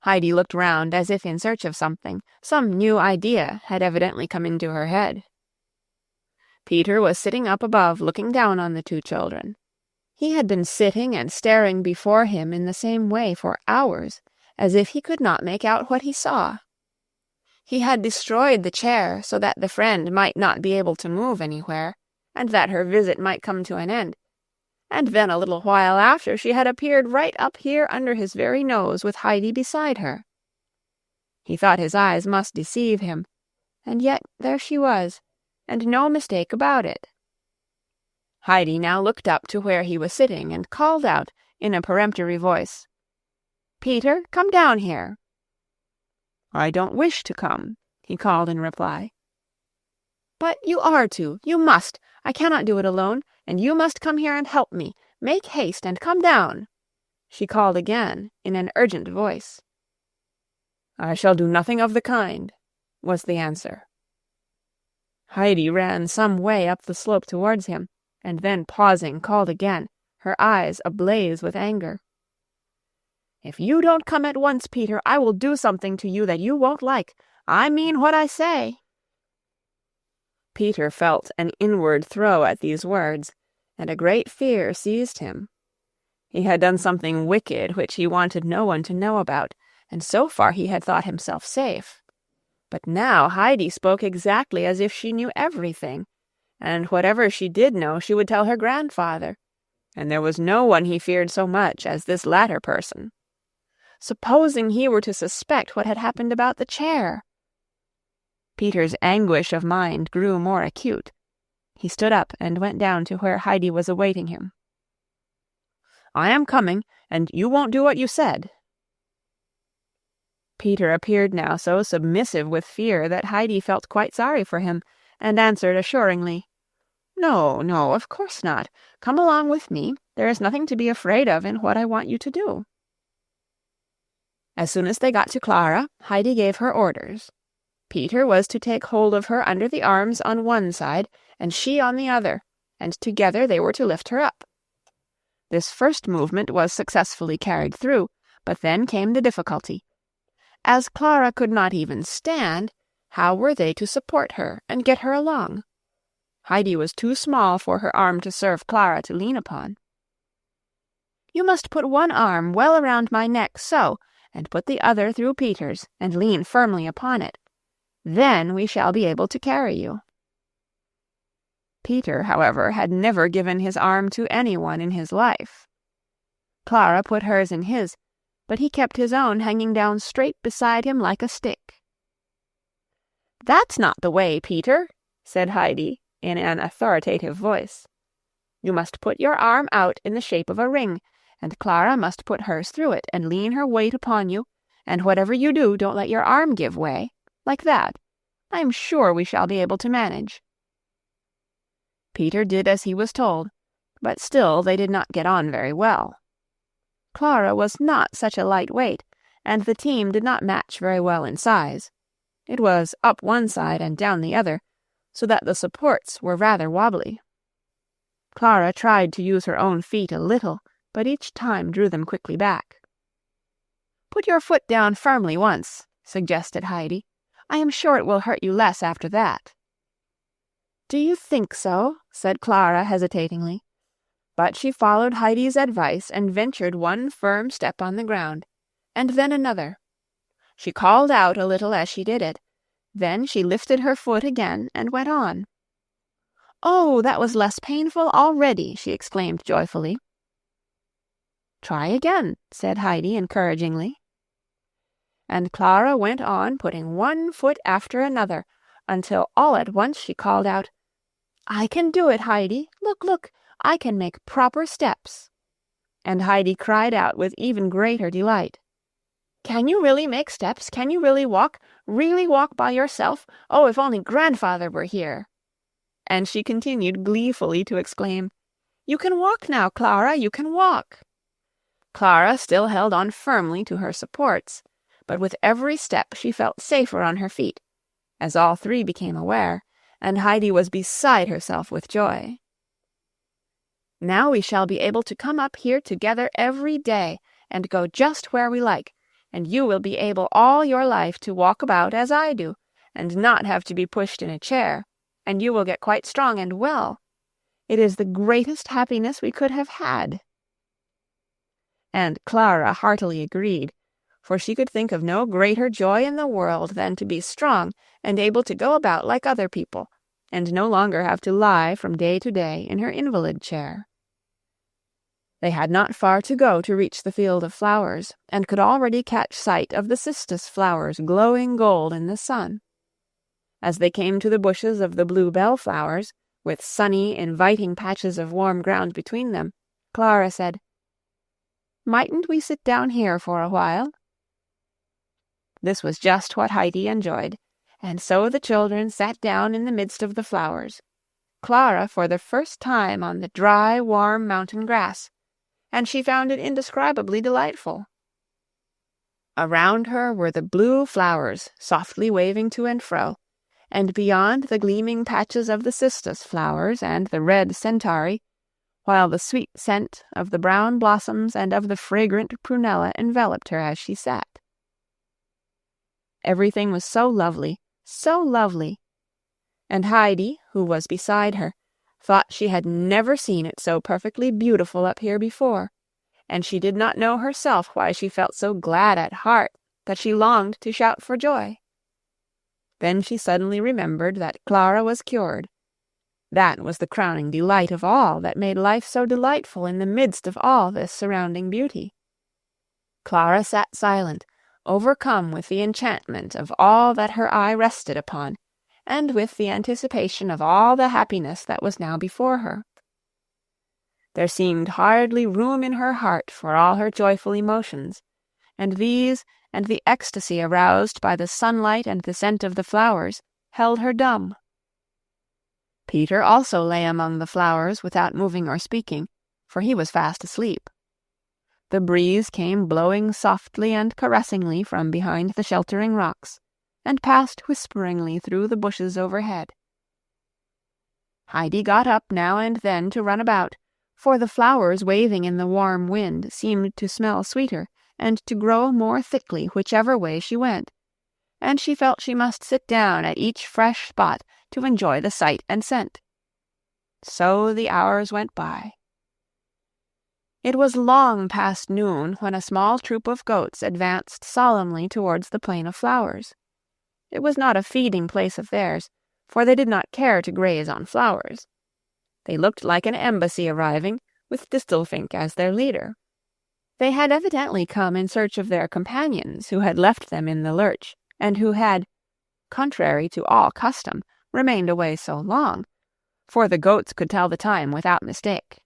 Heidi looked round as if in search of something. Some new idea had evidently come into her head. Peter was sitting up above, looking down on the two children. He had been sitting and staring before him in the same way for hours, as if he could not make out what he saw. He had destroyed the chair so that the friend might not be able to move anywhere, and that her visit might come to an end. And then a little while after she had appeared right up here under his very nose with Heidi beside her. He thought his eyes must deceive him, and yet there she was, and no mistake about it. Heidi now looked up to where he was sitting and called out in a peremptory voice, "Peter, come down here." "I don't wish to come," he called in reply. "But you are to. You must. I cannot do it alone, and you must come here and help me. Make haste and come down," she called again in an urgent voice. "I shall do nothing of the kind," was the answer. Heidi ran some way up the slope towards him, and then pausing called again, her eyes ablaze with anger. "If you don't come at once, Peter, I will do something to you that you won't like. I mean what I say." Peter felt an inward throe at these words, and a great fear seized him. He had done something wicked which he wanted no one to know about, and so far he had thought himself safe. But now Heidi spoke exactly as if she knew everything, and whatever she did know she would tell her grandfather, and there was no one he feared so much as this latter person. Supposing he were to suspect what had happened about the chair? Peter's anguish of mind grew more acute. He stood up and went down to where Heidi was awaiting him. "I am coming, and you won't do what you said." Peter appeared now so submissive with fear that Heidi felt quite sorry for him, and answered assuringly, "No, no, of course not. Come along with me. There is nothing to be afraid of in what I want you to do." As soon as they got to Clara, Heidi gave her orders. Peter was to take hold of her under the arms on one side, and she on the other, and together they were to lift her up. This first movement was successfully carried through, but then came the difficulty. As Clara could not even stand, how were they to support her and get her along? Heidi was too small for her arm to serve Clara to lean upon. "You must put one arm well around my neck, so, and put the other through Peter's, and lean firmly upon it. Then we shall be able to carry you." Peter, however, had never given his arm to anyone in his life. Clara put hers in his, but he kept his own hanging down straight beside him like a stick. "That's not the way, Peter," said Heidi, in an authoritative voice. "You must put your arm out in the shape of a ring, and Clara must put hers through it and lean her weight upon you, and whatever you do, don't let your arm give way. Like that. I am sure we shall be able to manage." Peter did as he was told, but still they did not get on very well. Clara was not such a light weight, and the team did not match very well in size. It was up one side and down the other, so that the supports were rather wobbly. Clara tried to use her own feet a little, but each time drew them quickly back. "Put your foot down firmly once," suggested Heidi. "I am sure it will hurt you less after that." "Do you think so?" said Clara hesitatingly. But she followed Heidi's advice and ventured one firm step on the ground, and then another. She called out a little as she did it. Then she lifted her foot again and went on. "Oh, that was less painful already," she exclaimed joyfully. "Try again," said Heidi encouragingly. And Clara went on putting one foot after another, until all at once she called out, "I can do it, Heidi. Look, look, I can make proper steps." And Heidi cried out with even greater delight, "Can you really make steps? Can you really walk by yourself? Oh, if only grandfather were here!" And she continued gleefully to exclaim, "You can walk now, Clara, you can walk." Clara still held on firmly to her supports, but with every step she felt safer on her feet, as all three became aware, and Heidi was beside herself with joy. "Now we shall be able to come up here together every day, and go just where we like, and you will be able all your life to walk about as I do, and not have to be pushed in a chair, and you will get quite strong and well. It is the greatest happiness we could have had." And Clara heartily agreed, for she could think of no greater joy in the world than to be strong and able to go about like other people, and no longer have to lie from day to day in her invalid chair. They had not far to go to reach the field of flowers, and could already catch sight of the cistus flowers glowing gold in the sun. As they came to the bushes of the bluebell flowers, with sunny, inviting patches of warm ground between them, Clara said, "Mightn't we sit down here for a while?" This was just what Heidi enjoyed, and so the children sat down in the midst of the flowers, Clara for the first time on the dry, warm mountain grass, and she found it indescribably delightful. Around her were the blue flowers softly waving to and fro, and beyond the gleaming patches of the cistus flowers and the red centaury, while the sweet scent of the brown blossoms and of the fragrant prunella enveloped her as she sat. Everything was so lovely, and Heidi, who was beside her, thought she had never seen it so perfectly beautiful up here before, and she did not know herself why she felt so glad at heart that she longed to shout for joy. Then she suddenly remembered that Clara was cured. That was the crowning delight of all that made life so delightful in the midst of all this surrounding beauty. Clara sat silent, overcome with the enchantment of all that her eye rested upon, and with the anticipation of all the happiness that was now before her. There seemed hardly room in her heart for all her joyful emotions, and these, and the ecstasy aroused by the sunlight and the scent of the flowers, held her dumb. Peter also lay among the flowers without moving or speaking, for he was fast asleep. The breeze came blowing softly and caressingly from behind the sheltering rocks, and passed whisperingly through the bushes overhead. Heidi got up now and then to run about, for the flowers waving in the warm wind seemed to smell sweeter and to grow more thickly whichever way she went, and she felt she must sit down at each fresh spot to enjoy the sight and scent. So the hours went by. It was long past noon when a small troop of goats advanced solemnly towards the plain of flowers. It was not a feeding place of theirs, for they did not care to graze on flowers. They looked like an embassy arriving, with Distelfink as their leader. They had evidently come in search of their companions, who had left them in the lurch, and who had, contrary to all custom, remained away so long, for the goats could tell the time without mistake.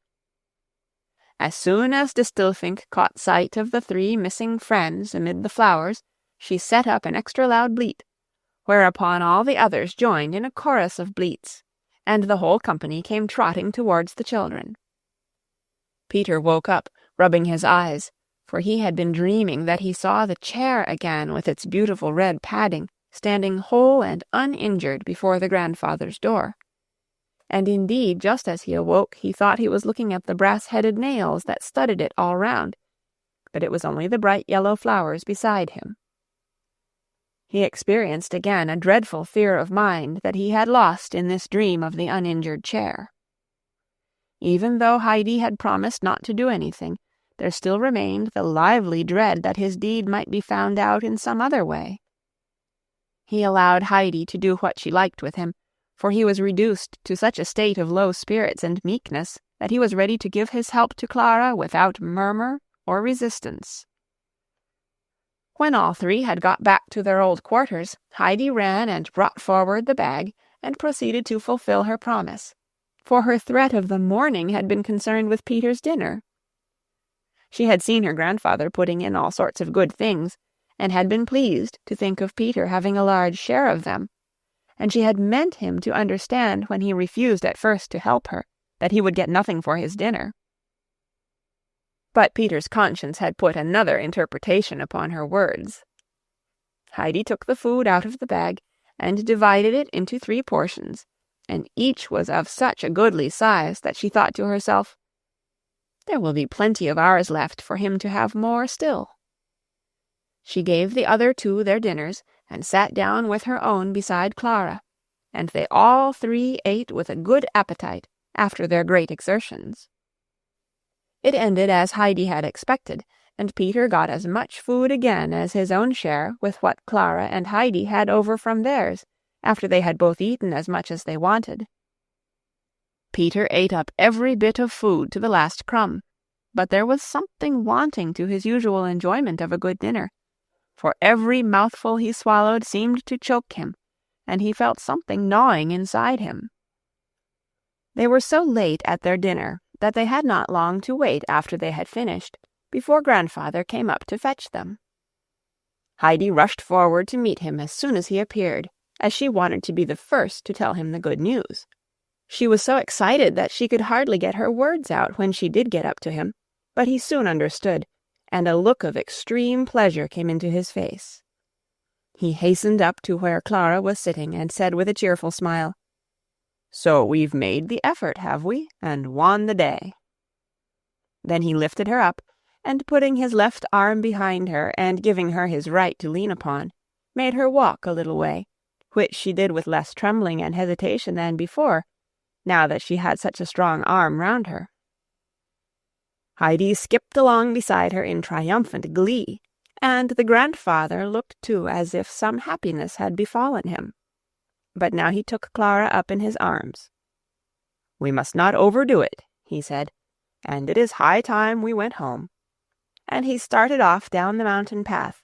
As soon as Distelfink caught sight of the 3 missing friends amid the flowers, she set up an extra loud bleat, whereupon all the others joined in a chorus of bleats, and the whole company came trotting towards the children. Peter woke up, rubbing his eyes, for he had been dreaming that he saw the chair again with its beautiful red padding, standing whole and uninjured before the grandfather's door. And indeed, just as he awoke, he thought he was looking at the brass-headed nails that studded it all round, but it was only the bright yellow flowers beside him. He experienced again a dreadful fear of mind that he had lost in this dream of the uninjured chair. Even though Heidi had promised not to do anything, there still remained the lively dread that his deed might be found out in some other way. He allowed Heidi to do what she liked with him, for he was reduced to such a state of low spirits and meekness that he was ready to give his help to Clara without murmur or resistance. When all 3 had got back to their old quarters, Heidi ran and brought forward the bag and proceeded to fulfill her promise, for her threat of the morning had been concerned with Peter's dinner. She had seen her grandfather putting in all sorts of good things, and had been pleased to think of Peter having a large share of them, and she had meant him to understand when he refused at first to help her that he would get nothing for his dinner. But Peter's conscience had put another interpretation upon her words. Heidi took the food out of the bag and divided it into 3 portions, and each was of such a goodly size that she thought to herself, "There will be plenty of ours left for him to have more still." She gave the other 2 their dinners, and sat down with her own beside Clara, and they all 3 ate with a good appetite after their great exertions. It ended as Heidi had expected, and Peter got as much food again as his own share with what Clara and Heidi had over from theirs, after they had both eaten as much as they wanted. Peter ate up every bit of food to the last crumb, but there was something wanting to his usual enjoyment of a good dinner, for every mouthful he swallowed seemed to choke him, and he felt something gnawing inside him. They were so late at their dinner that they had not long to wait after they had finished, before grandfather came up to fetch them. Heidi rushed forward to meet him as soon as he appeared, as she wanted to be the first to tell him the good news. She was so excited that she could hardly get her words out when she did get up to him, but he soon understood, and a look of extreme pleasure came into his face. He hastened up to where Clara was sitting and said with a cheerful smile, "So we've made the effort, have we, and won the day?" Then he lifted her up, and putting his left arm behind her and giving her his right to lean upon, made her walk a little way, which she did with less trembling and hesitation than before, now that she had such a strong arm round her. Heidi skipped along beside her in triumphant glee, and the grandfather looked too as if some happiness had befallen him. But now he took Clara up in his arms. "We must not overdo it," he said, "and it is high time we went home." And he started off down the mountain path,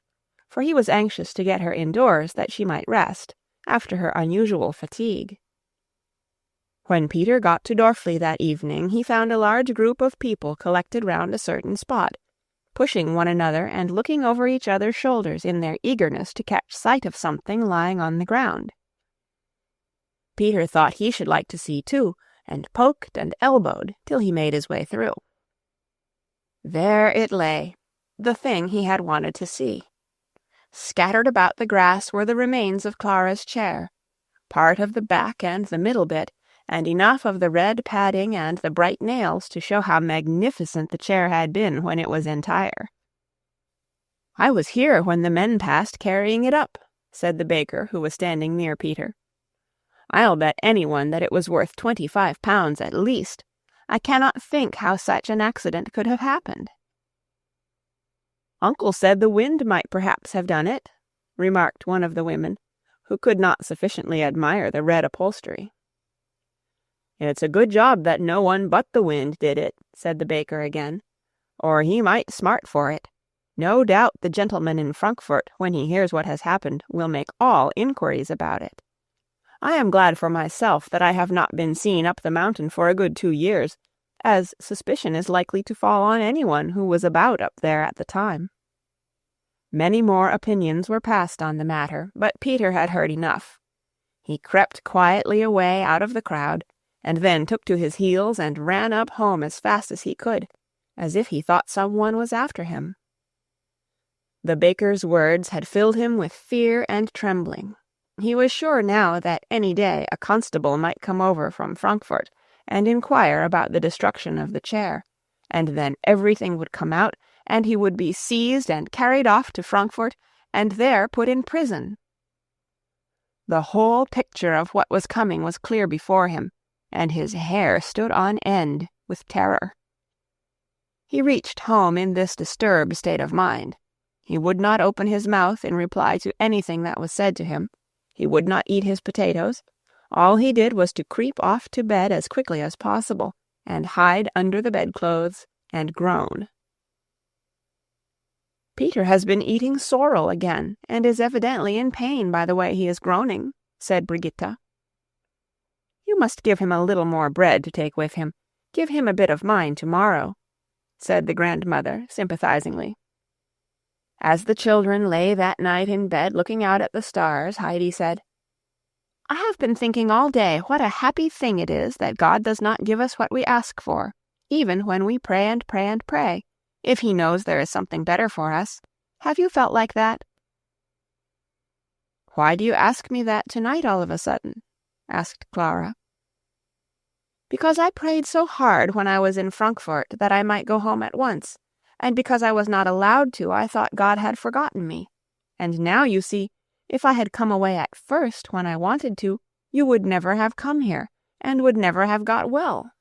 for he was anxious to get her indoors that she might rest, after her unusual fatigue. When Peter got to Dorfli that evening, he found a large group of people collected round a certain spot, pushing one another and looking over each other's shoulders in their eagerness to catch sight of something lying on the ground. Peter thought he should like to see too, and poked and elbowed till he made his way through. There it lay, the thing he had wanted to see. Scattered about the grass were the remains of Clara's chair, part of the back and the middle bit, and enough of the red padding and the bright nails to show how magnificent the chair had been when it was entire. "I was here when the men passed carrying it up," said the baker, who was standing near Peter. "I'll bet anyone that it was worth 25 pounds at least. I cannot think how such an accident could have happened." "Uncle said the wind might perhaps have done it," remarked one of the women, who could not sufficiently admire the red upholstery. "It's a good job that no one but the wind did it," said the baker again, "or he might smart for it. No doubt the gentleman in Frankfurt, when he hears what has happened, will make all inquiries about it. I am glad for myself that I have not been seen up the mountain for a good 2 years, as suspicion is likely to fall on anyone who was about up there at the time." Many more opinions were passed on the matter, but Peter had heard enough. He crept quietly away out of the crowd, and then took to his heels and ran up home as fast as he could, as if he thought some one was after him. The baker's words had filled him with fear and trembling. He was sure now that any day a constable might come over from Frankfurt and inquire about the destruction of the chair, and then everything would come out, and he would be seized and carried off to Frankfurt, and there put in prison. The whole picture of what was coming was clear before him, and his hair stood on end with terror. He reached home in this disturbed state of mind. He would not open his mouth in reply to anything that was said to him. He would not eat his potatoes. All he did was to creep off to bed as quickly as possible, and hide under the bedclothes, and groan. "Peter has been eating sorrel again, and is evidently in pain by the way he is groaning," said Brigitta. "You must give him a little more bread to take with him. Give him a bit of mine tomorrow," said the grandmother sympathizingly. As the children lay that night in bed looking out at the stars, Heidi said, "I have been thinking all day what a happy thing it is that God does not give us what we ask for, even when we pray and pray and pray, if he knows there is something better for us. Have you felt like that?" "Why do you ask me that tonight all of a sudden?" asked Clara. "Because I prayed so hard when I was in Frankfurt that I might go home at once, and because I was not allowed to, I thought God had forgotten me. And now, you see, if I had come away at first when I wanted to, you would never have come here, and would never have got well."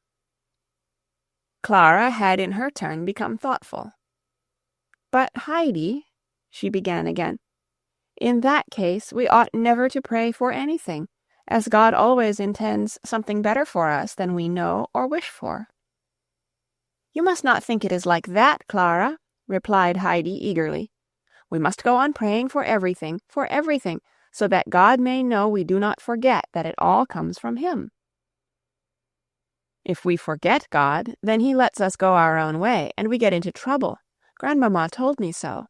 Clara had in her turn become thoughtful. "But, Heidi," she began again, "in that case we ought never to pray for anything, as God always intends something better for us than we know or wish for." "You must not think it is like that, Clara," replied Heidi eagerly. "We must go on praying for everything, so that God may know we do not forget that it all comes from him. If we forget God, then he lets us go our own way, and we get into trouble. Grandmamma told me so.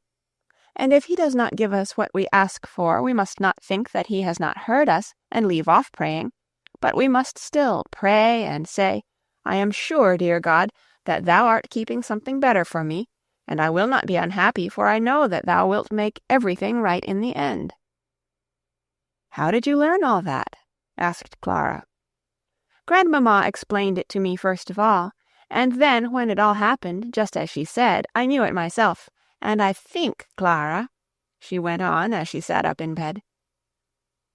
And if he does not give us what we ask for, we must not think that he has not heard us and leave off praying, but we must still pray and say, 'I am sure, dear God, that thou art keeping something better for me, and I will not be unhappy, for I know that thou wilt make everything right in the end.'" "How did you learn all that?" asked Clara. "Grandmamma explained it to me first of all, and then when it all happened, just as she said, I knew it myself, and I think, Clara," she went on as she sat up in bed,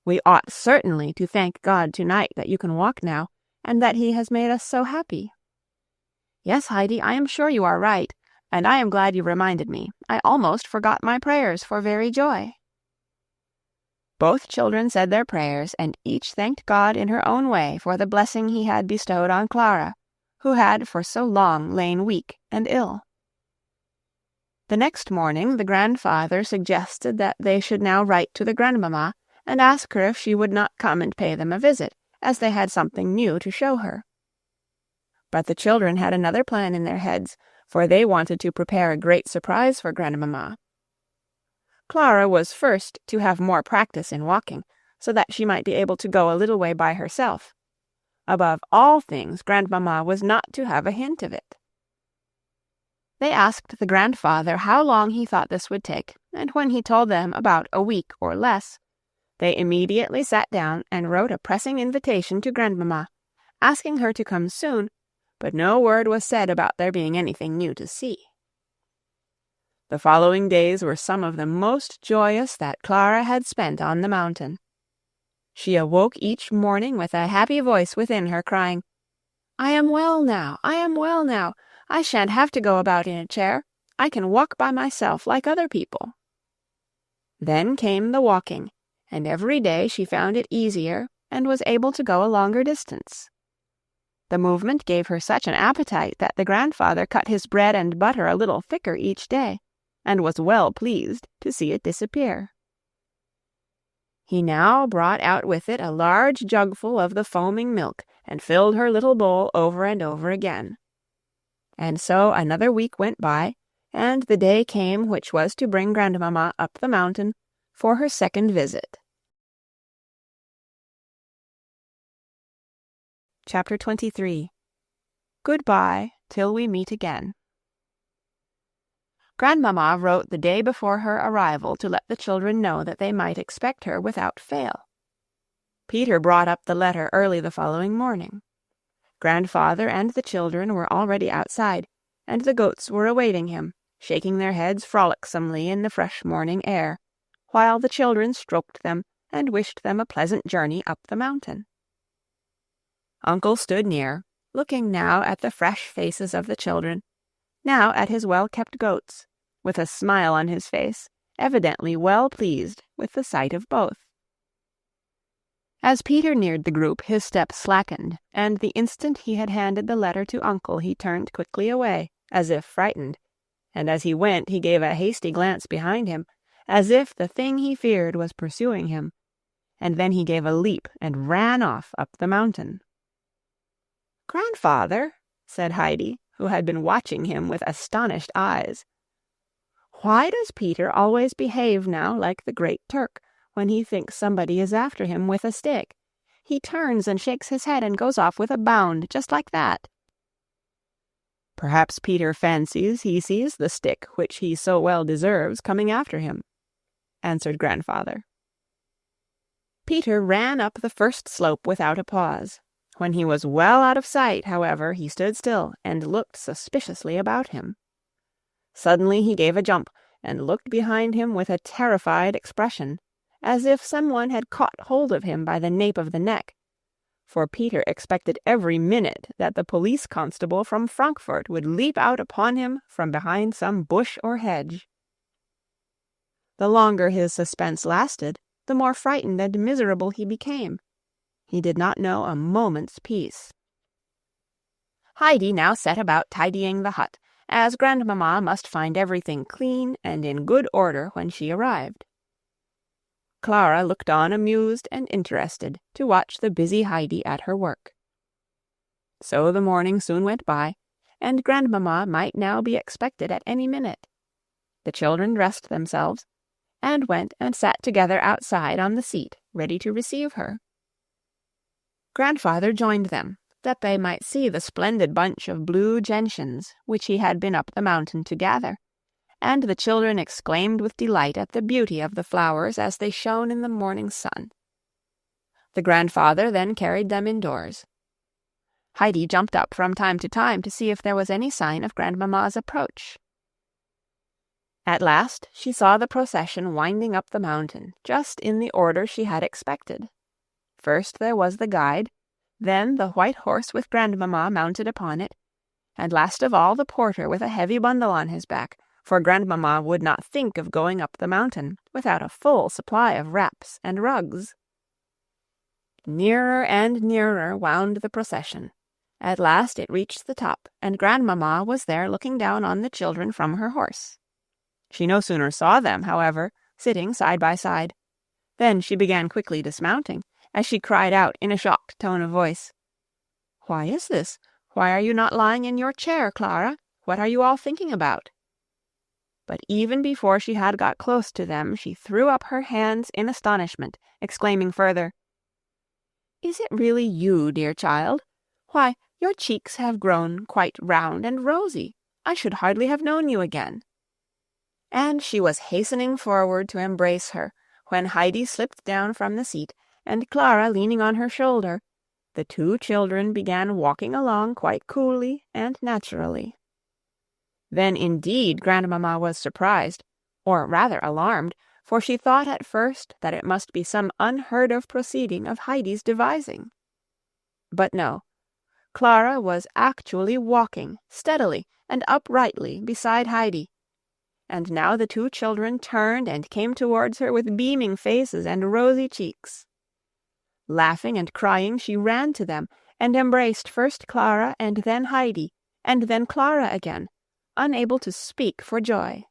"we ought certainly to thank God tonight that you can walk now, and that he has made us so happy." "Yes, Heidi, I am sure you are right, and I am glad you reminded me. I almost forgot my prayers for very joy." Both children said their prayers, and each thanked God in her own way for the blessing he had bestowed on Clara, who had for so long lain weak and ill. The next morning the grandfather suggested that they should now write to the grandmamma and ask her if she would not come and pay them a visit, as they had something new to show her. But the children had another plan in their heads, for they wanted to prepare a great surprise for grandmamma. Clara was first to have more practice in walking, so that she might be able to go a little way by herself. Above all things, grandmamma was not to have a hint of it. They asked the grandfather how long he thought this would take, and when he told them about a week or less, they immediately sat down and wrote a pressing invitation to grandmamma, asking her to come soon, but no word was said about there being anything new to see. The following days were some of the most joyous that Clara had spent on the mountain. She awoke each morning with a happy voice within her, crying, "I am well now, I am well now. I shan't have to go about in a chair. I can walk by myself like other people." Then came the walking, and every day she found it easier and was able to go a longer distance. The movement gave her such an appetite that the grandfather cut his bread and butter a little thicker each day, and was well pleased to see it disappear. He now brought out with it a large jugful of the foaming milk, and filled her little bowl over and over again. And so another week went by, and the day came which was to bring Grandmamma up the mountain for her second visit. Chapter 23. Goodbye till we meet again. Grandmamma wrote the day before her arrival to let the children know that they might expect her without fail. Peter brought up the letter early the following morning. Grandfather and the children were already outside, and the goats were awaiting him, shaking their heads frolicsomely in the fresh morning air, while the children stroked them and wished them a pleasant journey up the mountain. Uncle stood near, looking now at the fresh faces of the children, now at his well-kept goats, with a smile on his face, evidently well pleased with the sight of both. As Peter neared the group, his step slackened, and the instant he had handed the letter to Uncle he turned quickly away, as if frightened, and as he went he gave a hasty glance behind him, as if the thing he feared was pursuing him, and then he gave a leap and ran off up the mountain. "Grandfather," said Heidi, who had been watching him with astonished eyes, "why does Peter always behave now like the Great Turk when he thinks somebody is after him with a stick? He turns and shakes his head and goes off with a bound, just like that." "Perhaps Peter fancies he sees the stick which he so well deserves coming after him," answered Grandfather. Peter ran up the first slope without a pause. When he was well out of sight, however, he stood still and looked suspiciously about him. Suddenly he gave a jump and looked behind him with a terrified expression, as if someone had caught hold of him by the nape of the neck, for Peter expected every minute that the police constable from Frankfurt would leap out upon him from behind some bush or hedge. The longer his suspense lasted, the more frightened and miserable he became. He did not know a moment's peace. Heidi now set about tidying the hut, as Grandmamma must find everything clean and in good order when she arrived. Clara looked on amused and interested to watch the busy Heidi at her work. So the morning soon went by, and Grandmamma might now be expected at any minute. The children dressed themselves, and went and sat together outside on the seat, ready to receive her. Grandfather joined them, that they might see the splendid bunch of blue gentians which he had been up the mountain to gather, and the children exclaimed with delight at the beauty of the flowers as they shone in the morning sun. The grandfather then carried them indoors. Heidi jumped up from time to see if there was any sign of Grandmamma's approach. At last she saw the procession winding up the mountain, just in the order she had expected. First there was the guide, then the white horse with Grandmamma mounted upon it, and last of all the porter with a heavy bundle on his back, for Grandmamma would not think of going up the mountain without a full supply of wraps and rugs. Nearer and nearer wound the procession. At last it reached the top, and Grandmamma was there looking down on the children from her horse. She no sooner saw them, however, sitting side by side, than she began quickly dismounting, as she cried out in a shocked tone of voice, "Why is this? Why are you not lying in your chair, Clara? What are you all thinking about?" But even before she had got close to them, she threw up her hands in astonishment, exclaiming further, "Is it really you, dear child? Why, your cheeks have grown quite round and rosy. I should hardly have known you again." And she was hastening forward to embrace her, when Heidi slipped down from the seat, and Clara leaning on her shoulder, the two children began walking along quite coolly and naturally. Then indeed Grandmamma was surprised, or rather alarmed, for she thought at first that it must be some unheard-of proceeding of Heidi's devising. But no, Clara was actually walking steadily and uprightly beside Heidi, and now the two children turned and came towards her with beaming faces and rosy cheeks. Laughing and crying, she ran to them, and embraced first Clara and then Heidi, and then Clara again, unable to speak for joy.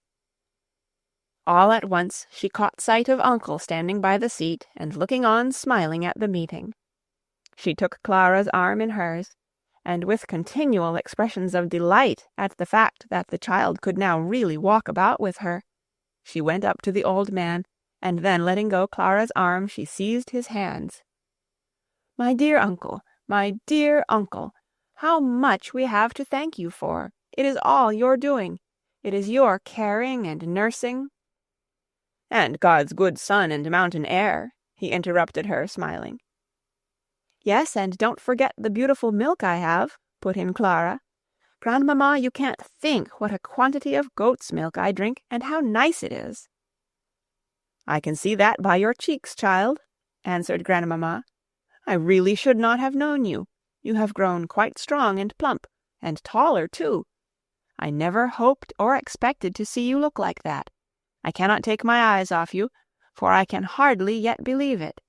All at once she caught sight of Uncle standing by the seat and looking on smiling at the meeting. She took Clara's arm in hers, and with continual expressions of delight at the fact that the child could now really walk about with her, she went up to the old man, and then letting go Clara's arm, she seized his hands. "My dear uncle, my dear uncle, how much we have to thank you for! It is all your doing. It is your caring and nursing—" "And God's good sun and mountain air," he interrupted her, smiling. "Yes, and don't forget the beautiful milk I have," put in Clara. "Grandmamma, you can't think what a quantity of goat's milk I drink, and how nice it is." "I can see that by your cheeks, child," answered Grandmamma. "I really should not have known you. You have grown quite strong and plump, and taller, too. I never hoped or expected to see you look like that. I cannot take my eyes off you, for I can hardly yet believe it.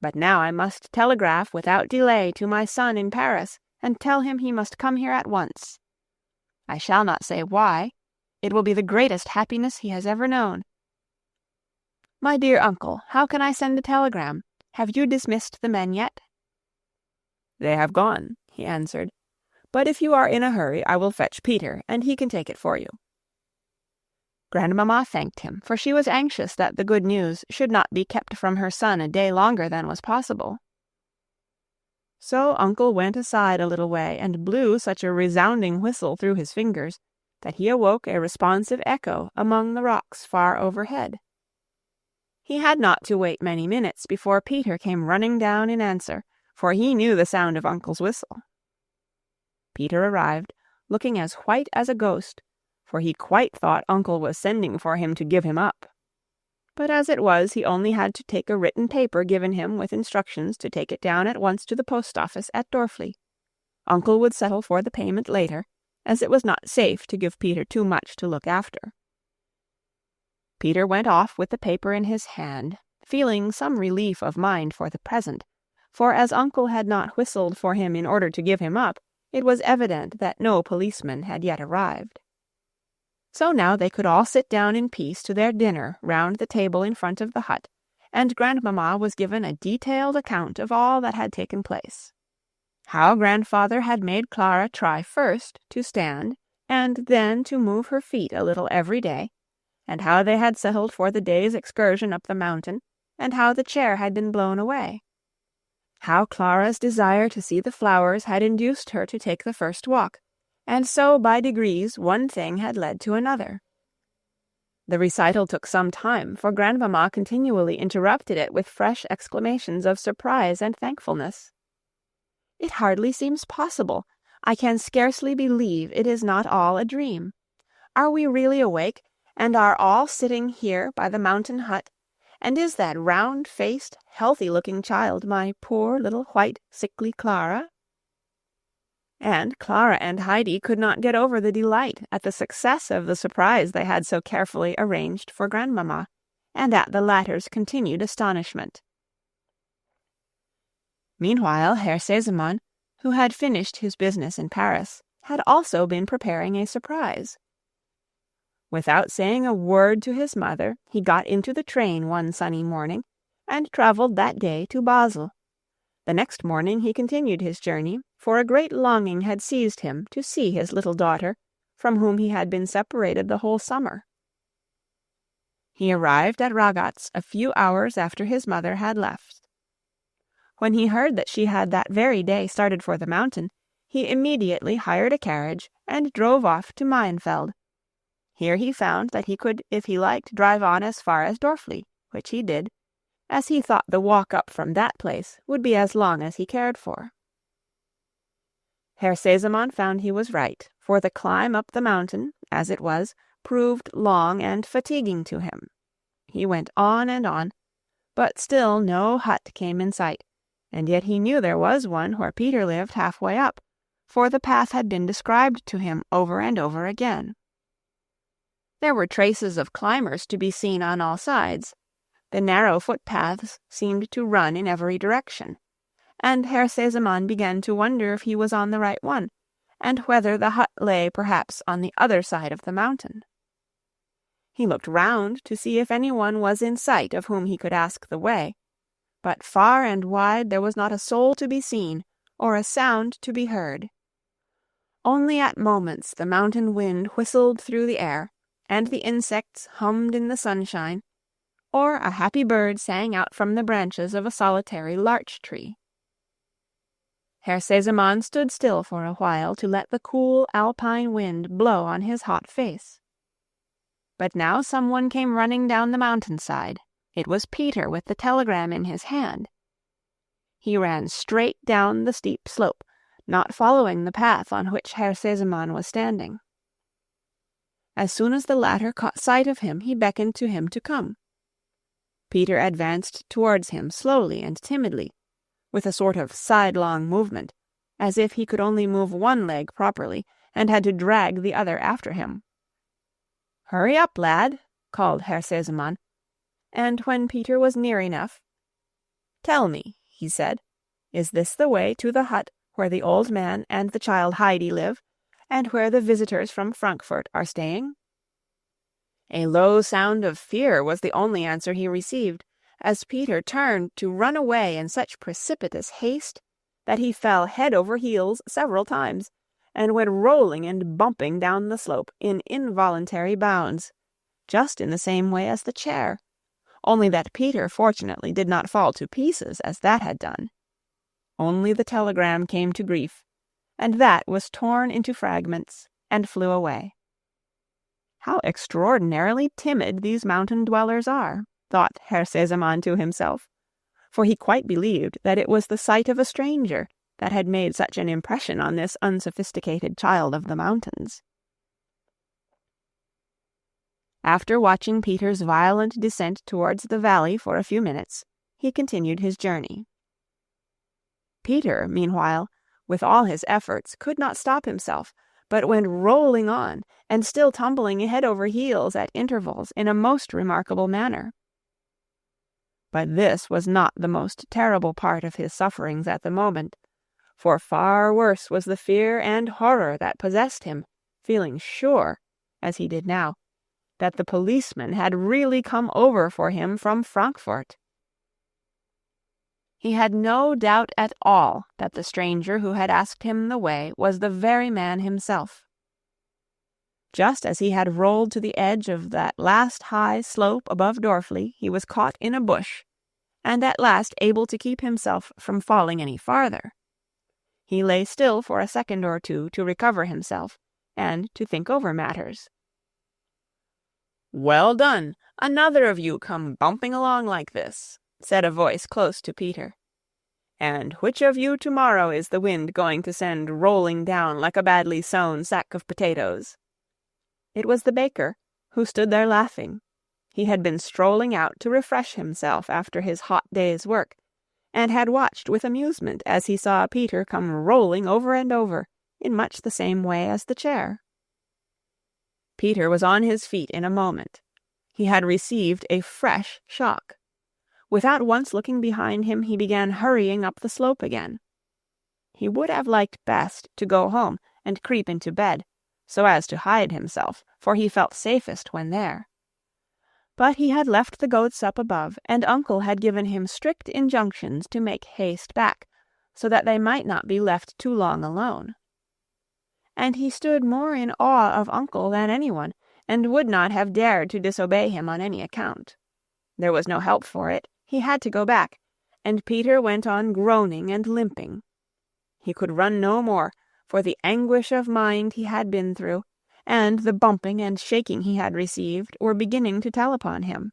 But now I must telegraph without delay to my son in Paris, and tell him he must come here at once. I shall not say why. It will be the greatest happiness he has ever known. My dear uncle, how can I send a telegram? Have you dismissed the men yet?" "They have gone," he answered. "But if you are in a hurry, I will fetch Peter, and he can take it for you." Grandmamma thanked him, for she was anxious that the good news should not be kept from her son a day longer than was possible. So Uncle went aside a little way and blew such a resounding whistle through his fingers that he awoke a responsive echo among the rocks far overhead. He had not to wait many minutes before Peter came running down in answer, for he knew the sound of Uncle's whistle. Peter arrived, looking as white as a ghost, for he quite thought Uncle was sending for him to give him up. But as it was, he only had to take a written paper given him with instructions to take it down at once to the post office at Dorfli. Uncle would settle for the payment later, as it was not safe to give Peter too much to look after. Peter went off with the paper in his hand, feeling some relief of mind for the present, for as Uncle had not whistled for him in order to give him up, it was evident that no policeman had yet arrived. So now they could all sit down in peace to their dinner round the table in front of the hut, and Grandmamma was given a detailed account of all that had taken place. How Grandfather had made Clara try first to stand, and then to move her feet a little every day, and how they had settled for the day's excursion up the mountain, and how the chair had been blown away. How Clara's desire to see the flowers had induced her to take the first walk, and so by degrees one thing had led to another. The recital took some time, for Grandmamma continually interrupted it with fresh exclamations of surprise and thankfulness. "It hardly seems possible. I can scarcely believe it is not all a dream. Are we really awake, and are all sitting here by the mountain hut, and is that round-faced, healthy-looking child my poor little white, sickly Clara?" And Clara and Heidi could not get over the delight at the success of the surprise they had so carefully arranged for Grandmamma, and at the latter's continued astonishment. Meanwhile, Herr Sesemann, who had finished his business in Paris, had also been preparing a surprise. Without saying a word to his mother, he got into the train one sunny morning, and travelled that day to Basel. The next morning he continued his journey, for a great longing had seized him to see his little daughter, from whom he had been separated the whole summer. He arrived at Ragatz a few hours after his mother had left. When he heard that she had that very day started for the mountain, he immediately hired a carriage and drove off to Meienfeld. Here he found that he could, if he liked, drive on as far as Dorfli, which he did, as he thought the walk up from that place would be as long as he cared for. Herr Sesemann found he was right, for the climb up the mountain, as it was, proved long and fatiguing to him. He went on, but still no hut came in sight, and yet he knew there was one where Peter lived halfway up, for the path had been described to him over and over again. There were traces of climbers to be seen on all sides. The narrow footpaths seemed to run in every direction, and Herr Sesemann began to wonder if he was on the right one, and whether the hut lay perhaps on the other side of the mountain. He looked round to see if anyone was in sight of whom he could ask the way, but far and wide there was not a soul to be seen, or a sound to be heard. Only at moments the mountain wind whistled through the air, and the insects hummed in the sunshine, or a happy bird sang out from the branches of a solitary larch-tree. Herr Sesemann stood still for a while to let the cool Alpine wind blow on his hot face. But now someone came running down the mountainside. It was Peter with the telegram in his hand. He ran straight down the steep slope, not following the path on which Herr Sesemann was standing. As soon as the latter caught sight of him, he beckoned to him to come. Peter advanced towards him slowly and timidly, with a sort of sidelong movement, as if he could only move one leg properly, and had to drag the other after him. "Hurry up, lad," called Herr Sesemann, and when Peter was near enough, "Tell me," he said, "is this the way to the hut where the old man and the child Heidi live, and where the visitors from Frankfurt are staying?" A low sound of fear was the only answer he received, as Peter turned to run away in such precipitous haste that he fell head over heels several times, and went rolling and bumping down the slope in involuntary bounds, just in the same way as the chair, only that Peter fortunately did not fall to pieces as that had done. Only the telegram came to grief, and that was torn into fragments and flew away. How extraordinarily timid these mountain dwellers are, thought Herr Sesemann to himself, for he quite believed that it was the sight of a stranger that had made such an impression on this unsophisticated child of the mountains. After watching Peter's violent descent towards the valley for a few minutes, he continued his journey. Peter, meanwhile, with all his efforts, could not stop himself, but went rolling on, and still tumbling head over heels at intervals in a most remarkable manner. But this was not the most terrible part of his sufferings at the moment, for far worse was the fear and horror that possessed him, feeling sure, as he did now, that the policeman had really come over for him from Frankfurt. He had no doubt at all that the stranger who had asked him the way was the very man himself. Just as he had rolled to the edge of that last high slope above Dorfli, he was caught in a bush, and at last able to keep himself from falling any farther. He lay still for a second or two to recover himself, and to think over matters. "Well done! Another of you come bumping along like this," said a voice close to Peter. "And which of you tomorrow is the wind going to send rolling down like a badly sown sack of potatoes?" It was the baker, who stood there laughing. He had been strolling out to refresh himself after his hot day's work, and had watched with amusement as he saw Peter come rolling over and over, in much the same way as the chair. Peter was on his feet in a moment. He had received a fresh shock. Without once looking behind him, he began hurrying up the slope again. He would have liked best to go home and creep into bed, so as to hide himself, for he felt safest when there. But he had left the goats up above, and Uncle had given him strict injunctions to make haste back, so that they might not be left too long alone. And he stood more in awe of Uncle than anyone, and would not have dared to disobey him on any account. There was no help for it. He had to go back, and Peter went on groaning and limping. He could run no more, for the anguish of mind he had been through, and the bumping and shaking he had received, were beginning to tell upon him.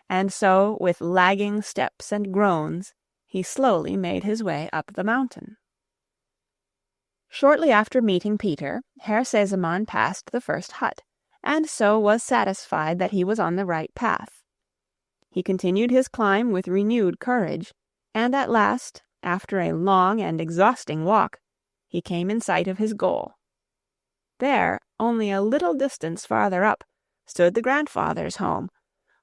And so, with lagging steps and groans, he slowly made his way up the mountain. Shortly after meeting Peter, Herr Sesemann passed the first hut, and so was satisfied that he was on the right path. He continued his climb with renewed courage, and at last, after a long and exhausting walk, he came in sight of his goal. There, only a little distance farther up, stood the grandfather's home,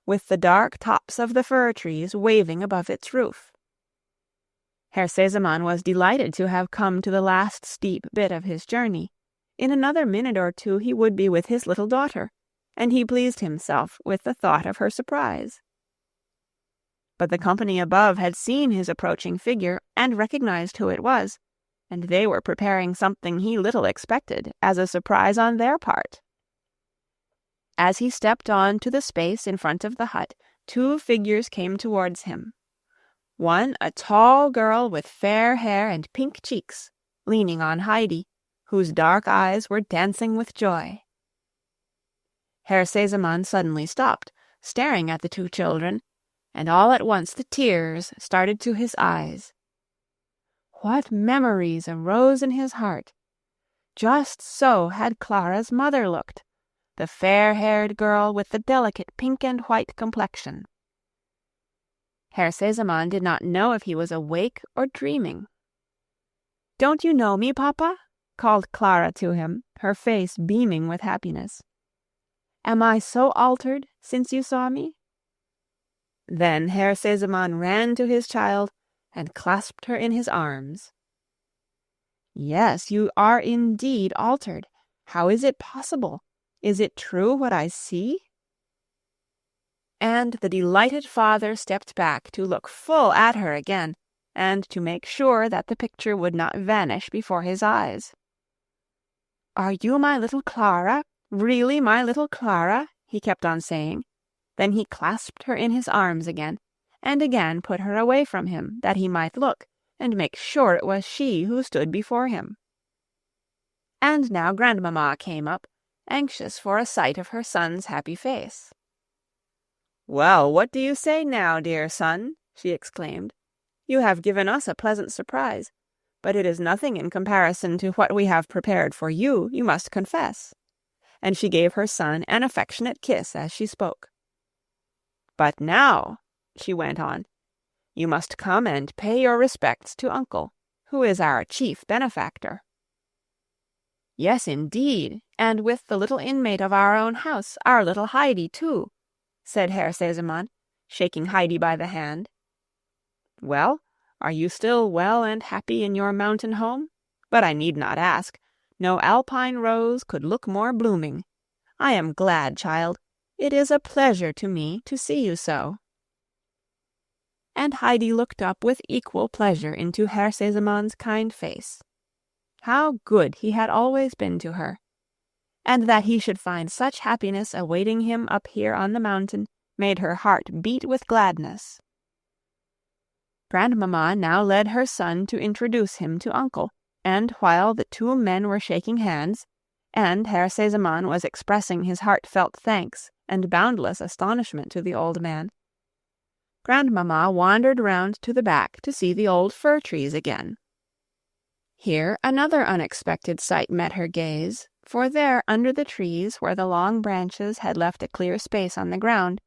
with the dark tops of the fir trees waving above its roof. Herr Sesemann was delighted to have come to the last steep bit of his journey. In another minute or two he would be with his little daughter, and he pleased himself with the thought of her surprise. But the company above had seen his approaching figure and recognized who it was, and they were preparing something he little expected as a surprise on their part. As he stepped on to the space in front of the hut, two figures came towards him. One, a tall girl with fair hair and pink cheeks, leaning on Heidi, whose dark eyes were dancing with joy. Herr Sesemann suddenly stopped, staring at the two children, and all at once the tears started to his eyes. What memories arose in his heart! Just so had Clara's mother looked, the fair-haired girl with the delicate pink and white complexion. Herr Sesemann did not know if he was awake or dreaming. "Don't you know me, Papa?" called Clara to him, her face beaming with happiness. "Am I so altered since you saw me?" Then Herr Sesemann ran to his child and clasped her in his arms. "Yes, you are indeed altered. How is it possible? Is it true what I see?" And the delighted father stepped back to look full at her again, and to make sure that the picture would not vanish before his eyes. "Are you my little Clara? Really my little Clara?" he kept on saying. Then he clasped her in his arms again, and again put her away from him, that he might look, and make sure it was she who stood before him. And now Grandmamma came up, anxious for a sight of her son's happy face. "Well, what do you say now, dear son?" she exclaimed. "You have given us a pleasant surprise, but it is nothing in comparison to what we have prepared for you, you must confess." And she gave her son an affectionate kiss as she spoke. "But now," she went on, "you must come and pay your respects to Uncle, who is our chief benefactor." "Yes, indeed, and with the little inmate of our own house, our little Heidi, too," said Herr Sesemann, shaking Heidi by the hand. "Well, are you still well and happy in your mountain home? But I need not ask. No Alpine rose could look more blooming. I am glad, child. It is a pleasure to me to see you so." And Heidi looked up with equal pleasure into Herr Sesemann's kind face. How good he had always been to her! And that he should find such happiness awaiting him up here on the mountain made her heart beat with gladness. Grandmamma now led her son to introduce him to Uncle, and while the two men were shaking hands, and Herr Sesemann was expressing his heartfelt thanks and boundless astonishment to the old man, Grandmamma wandered round to the back to see the old fir trees again. Here another unexpected sight met her gaze, for there under the trees, where the long branches had left a clear space on the ground,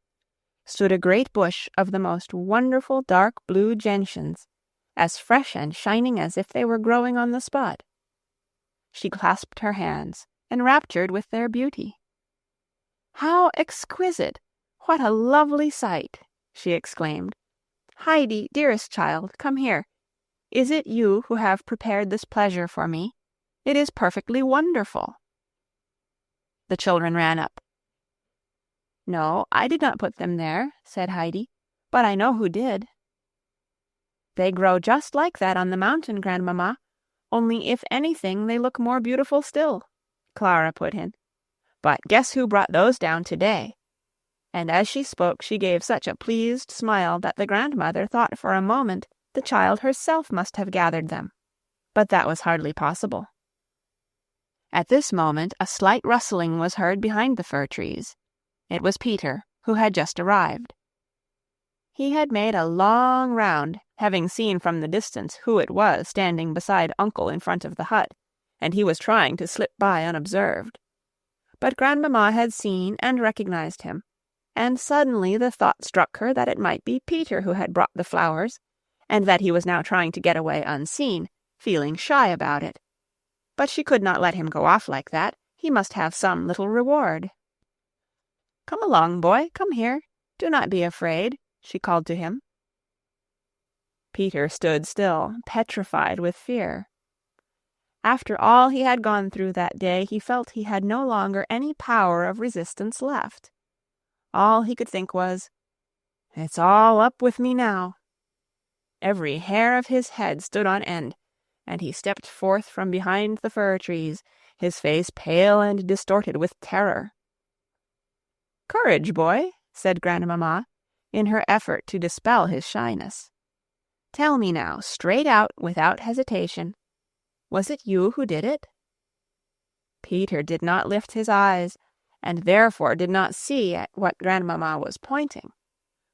stood a great bush of the most wonderful dark blue gentians, as fresh and shining as if they were growing on the spot. She clasped her hands, enraptured with their beauty. "How exquisite! What a lovely sight!" she exclaimed. "Heidi, dearest child, come here. Is it you who have prepared this pleasure for me? It is perfectly wonderful." The children ran up. "No, I did not put them there," said Heidi, "but I know who did." "They grow just like that on the mountain, Grandmamma, only if anything they look more beautiful still," Clara put in. "But guess who brought those down today?" And as she spoke she gave such a pleased smile that the grandmother thought for a moment the child herself must have gathered them. But that was hardly possible. At this moment a slight rustling was heard behind the fir trees. It was Peter, who had just arrived. He had made a long round, having seen from the distance who it was standing beside Uncle in front of the hut, and he was trying to slip by unobserved. But Grandmamma had seen and recognized him, and suddenly the thought struck her that it might be Peter who had brought the flowers, and that he was now trying to get away unseen, feeling shy about it. But she could not let him go off like that, He must have some little reward. "Come along, boy, come here. Do not be afraid," she called to him. Peter stood still, petrified with fear. After all he had gone through that day, he felt he had no longer any power of resistance left. All he could think was, "It's all up with me now." Every hair of his head stood on end, and he stepped forth from behind the fir trees, his face pale and distorted with terror. "Courage, boy," said Grandmamma, in her effort to dispel his shyness. "Tell me now, straight out, without hesitation, was it you who did it?" Peter did not lift his eyes, and therefore did not see at what Grandmamma was pointing.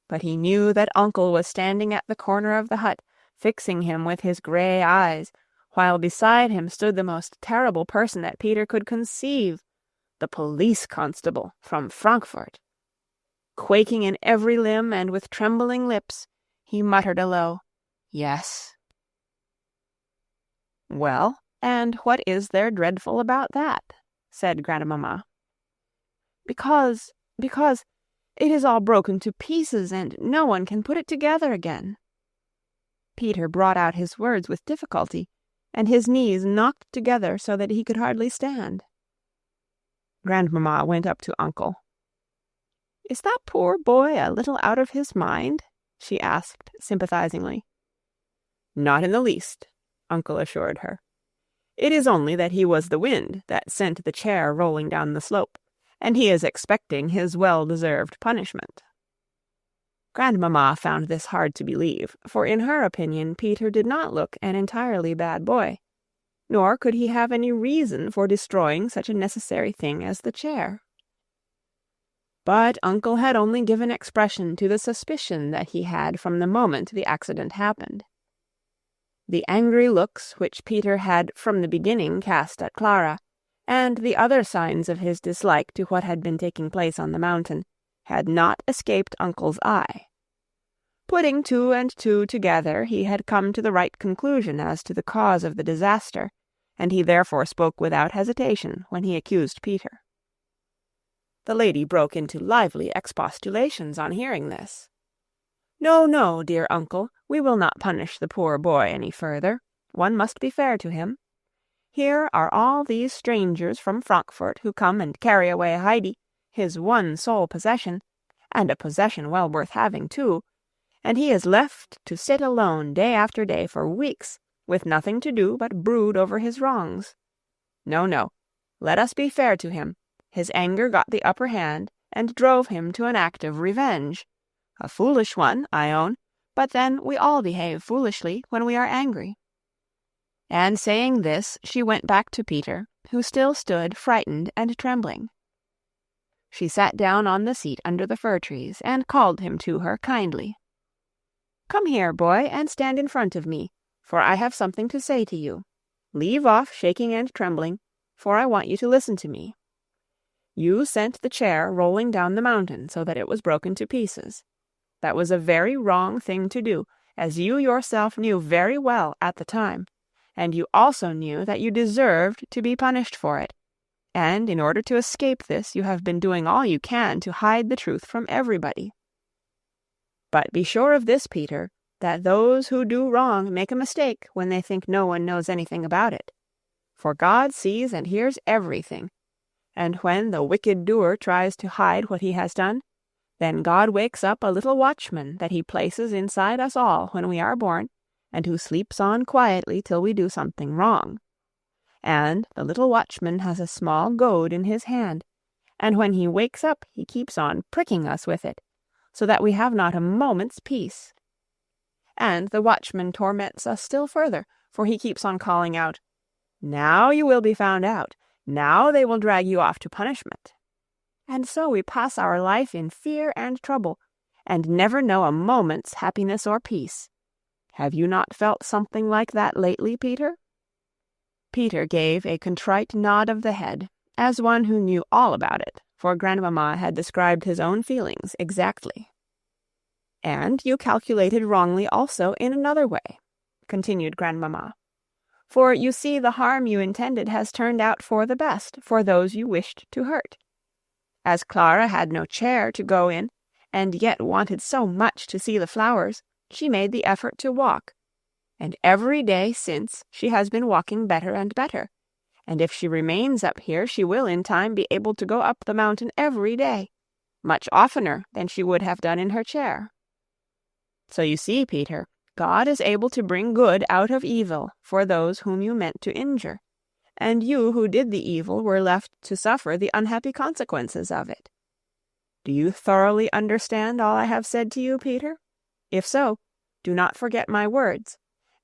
But he knew that Uncle was standing at the corner of the hut, fixing him with his grey eyes, while beside him stood the most terrible person that Peter could conceive, the police constable from Frankfurt. Quaking in every limb and with trembling lips, he muttered a low, "Yes." "Well, and what is there dreadful about that?" said Grandmamma. Because it is all broken to pieces, and no one can put it together again." Peter brought out his words with difficulty, and his knees knocked together so that he could hardly stand. Grandmamma went up to Uncle. "Is that poor boy a little out of his mind?" she asked sympathizingly. "Not in the least," Uncle assured her. "It is only that he was the wind that sent the chair rolling down the slope, and he is expecting his well-deserved punishment." Grandmamma found this hard to believe, for in her opinion Peter did not look an entirely bad boy, nor could he have any reason for destroying such a necessary thing as the chair. But Uncle had only given expression to the suspicion that he had from the moment the accident happened. The angry looks which Peter had from the beginning cast at Clara, and the other signs of his dislike to what had been taking place on the mountain, had not escaped Uncle's eye. Putting two and two together, he had come to the right conclusion as to the cause of the disaster, and he therefore spoke without hesitation when he accused Peter. The lady broke into lively expostulations on hearing this. "No, no, dear uncle, we will not punish the poor boy any further. One must be fair to him. Here are all these strangers from Frankfurt who come and carry away Heidi, his one sole possession, and a possession well worth having, too, and he is left to sit alone day after day for weeks, with nothing to do but brood over his wrongs. No, no, let us be fair to him. His anger got the upper hand, and drove him to an act of revenge. A foolish one, I own, but then we all behave foolishly when we are angry." And saying this, she went back to Peter, who still stood frightened and trembling. She sat down on the seat under the fir trees, and called him to her kindly. "Come here, boy, and stand in front of me, for I have something to say to you. Leave off shaking and trembling, for I want you to listen to me. You sent the chair rolling down the mountain so that it was broken to pieces. That was a very wrong thing to do, as you yourself knew very well at the time, and you also knew that you deserved to be punished for it, and in order to escape this you have been doing all you can to hide the truth from everybody. But be sure of this, Peter, that those who do wrong make a mistake when they think no one knows anything about it. For God sees and hears everything, and when the wicked doer tries to hide what he has done, then God wakes up a little watchman that he places inside us all when we are born, and who sleeps on quietly till we do something wrong. And the little watchman has a small goad in his hand, and when he wakes up he keeps on pricking us with it, so that we have not a moment's peace. And the watchman torments us still further, for he keeps on calling out, 'Now you will be found out. Now they will drag you off to punishment.' And so we pass our life in fear and trouble, and never know a moment's happiness or peace. Have you not felt something like that lately, Peter?" Peter gave a contrite nod of the head, as one who knew all about it, for Grandmamma had described his own feelings exactly. "And you calculated wrongly also in another way," continued Grandmamma. for you see the harm you intended has turned out for the best for those you wished to hurt. As Clara had no chair to go in, and yet wanted so much to see the flowers, she made the effort to walk, and every day since she has been walking better and better, and if she remains up here she will in time be able to go up the mountain every day, much oftener than she would have done in her chair. So you see, Peter, God is able to bring good out of evil for those whom you meant to injure, and you who did the evil were left to suffer the unhappy consequences of it. Do you thoroughly understand all I have said to you, Peter? If so, do not forget my words,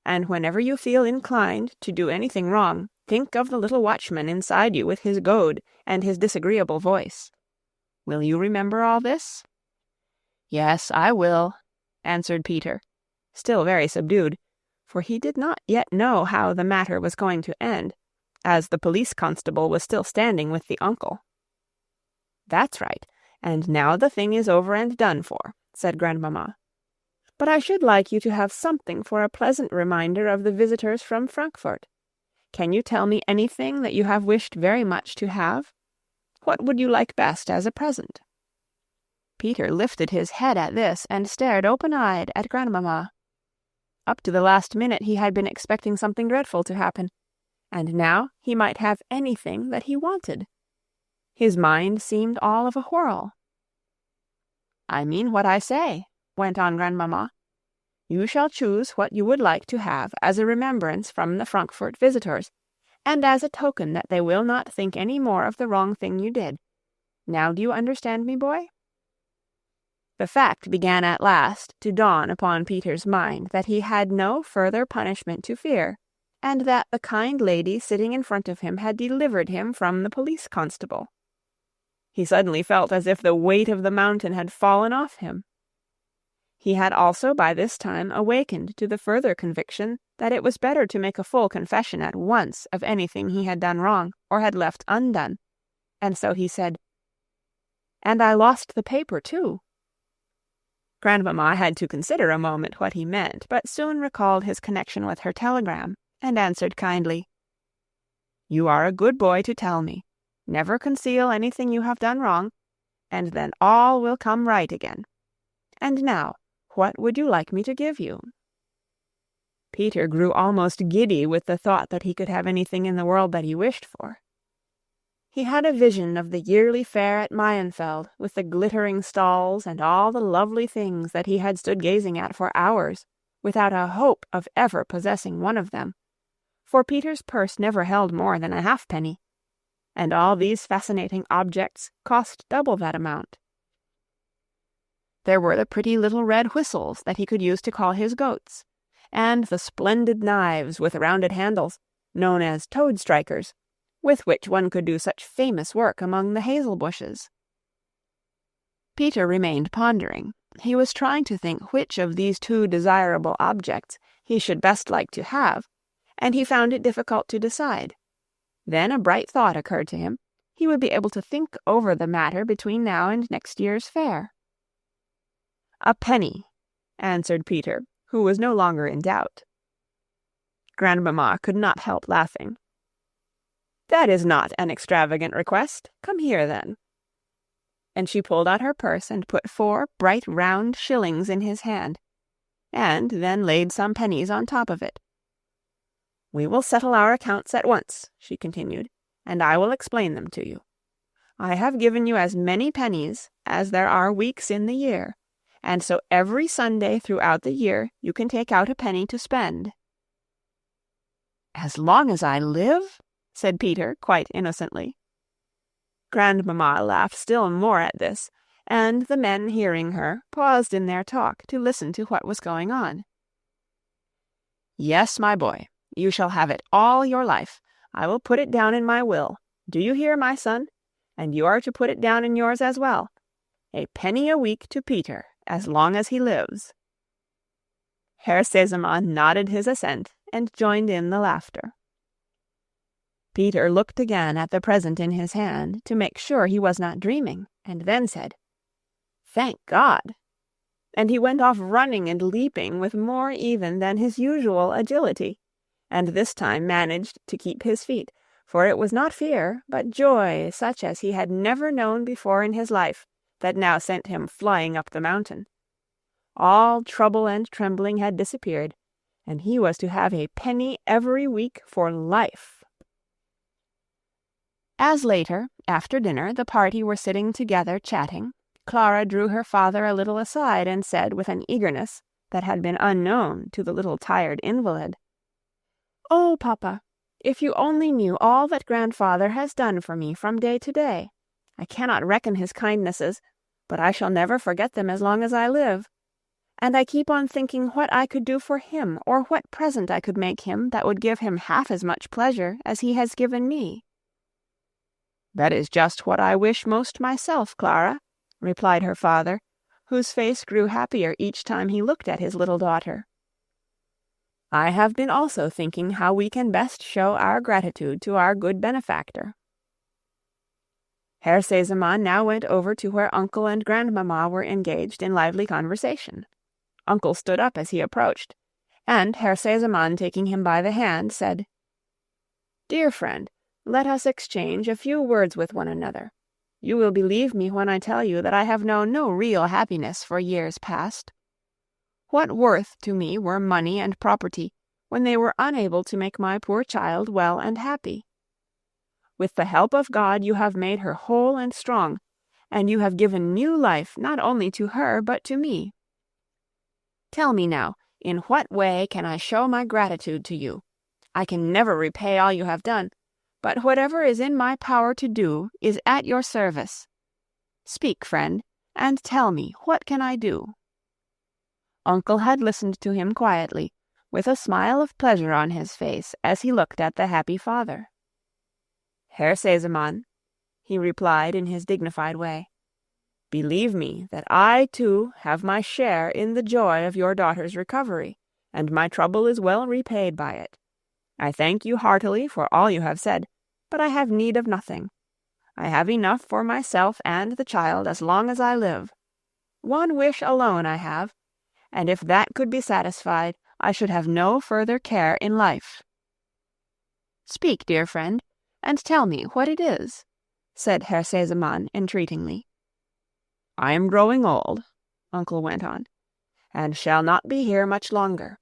and whenever you feel inclined to do anything wrong, think of the little watchman inside you with his goad and his disagreeable voice. Will you remember all this?" "Yes, I will," answered Peter, still very subdued, for he did not yet know how the matter was going to end, as the police constable was still standing with the uncle. "That's right, and now the thing is over and done for," said Grandmamma. "But I should like you to have something for a pleasant reminder of the visitors from Frankfurt. Can you tell me anything that you have wished very much to have? What would you like best as a present?" Peter lifted his head at this and stared open-eyed at Grandmamma. Up to the last minute he had been expecting something dreadful to happen, and now he might have anything that he wanted. His mind seemed all of a whirl. "I mean what I say," went on Grandmamma. "You shall choose what you would like to have as a remembrance from the Frankfurt visitors, and as a token that they will not think any more of the wrong thing you did. Now do you understand me, boy?" The fact began at last to dawn upon Peter's mind that he had no further punishment to fear, and that the kind lady sitting in front of him had delivered him from the police constable. He suddenly felt as if the weight of the mountain had fallen off him. He had also by this time awakened to the further conviction that it was better to make a full confession at once of anything he had done wrong or had left undone, and so he said, "And I lost the paper, too." Grandmamma had to consider a moment what he meant, but soon recalled his connection with her telegram, and answered kindly, "You are a good boy to tell me. Never conceal anything you have done wrong, and then all will come right again. And now, what would you like me to give you?" Peter grew almost giddy with the thought that he could have anything in the world that he wished for. He had a vision of the yearly fair at Meienfeld, with the glittering stalls and all the lovely things that he had stood gazing at for hours, without a hope of ever possessing one of them, for Peter's purse never held more than a halfpenny, and all these fascinating objects cost double that amount. There were the pretty little red whistles that he could use to call his goats, and the splendid knives with rounded handles, known as toad-strikers, with which one could do such famous work among the hazel bushes. Peter remained pondering. He was trying to think which of these two desirable objects he should best like to have, and he found it difficult to decide. Then a bright thought occurred to him. He would be able to think over the matter between now and next year's fair. "A penny," answered Peter, who was no longer in doubt. Grandmamma could not help laughing. "That is not an extravagant request. Come here, then." And she pulled out her purse and put 4 bright round shillings in his hand, and then laid some pennies on top of it. "We will settle our accounts at once," she continued, "and I will explain them to you. I have given you as many pennies as there are weeks in the year, and so every Sunday throughout the year you can take out a penny to spend." "As long as I live?" said Peter, quite innocently. Grandmamma laughed still more at this, and the men, hearing her, paused in their talk to listen to what was going on. "Yes, my boy, you shall have it all your life. I will put it down in my will. Do you hear, my son? And you are to put it down in yours as well. A penny a week to Peter, as long as he lives." Herr Sesemann nodded his assent and joined in the laughter. Peter looked again at the present in his hand to make sure he was not dreaming, and then said, "Thank God!" And he went off running and leaping with more even than his usual agility, and this time managed to keep his feet, for it was not fear, but joy such as he had never known before in his life, that now sent him flying up the mountain. All trouble and trembling had disappeared, and he was to have a penny every week for life. As later, after dinner, the party were sitting together chatting, Clara drew her father a little aside and said with an eagerness that had been unknown to the little tired invalid, "Oh, papa, if you only knew all that grandfather has done for me from day to day. I cannot reckon his kindnesses, but I shall never forget them as long as I live. And I keep on thinking what I could do for him, or what present I could make him that would give him half as much pleasure as he has given me." "That is just what I wish most myself, Clara," replied her father, whose face grew happier each time he looked at his little daughter. "I have been also thinking how we can best show our gratitude to our good benefactor." Herr Sesemann now went over to where Uncle and Grandmamma were engaged in lively conversation. Uncle stood up as he approached, and Herr Sesemann, taking him by the hand, said, "Dear friend, let us exchange a few words with one another. You will believe me when I tell you that I have known no real happiness for years past. What worth to me were money and property when they were unable to make my poor child well and happy? With the help of God you have made her whole and strong, and you have given new life not only to her but to me. Tell me now, in what way can I show my gratitude to you? I can never repay all you have done, but whatever is in my power to do is at your service. Speak, friend, and tell me, what can I do?" Uncle had listened to him quietly, with a smile of pleasure on his face as he looked at the happy father. "Herr Sesemann," he replied in his dignified way, "believe me that I, too, have my share in the joy of your daughter's recovery, and my trouble is well repaid by it. I thank you heartily for all you have said, but I have need of nothing. I have enough for myself and the child as long as I live. One wish alone I have, and if that could be satisfied, I should have no further care in life." "Speak, dear friend, and tell me what it is," said Herr Sesemann entreatingly. "I am growing old," Uncle went on, "and shall not be here much longer.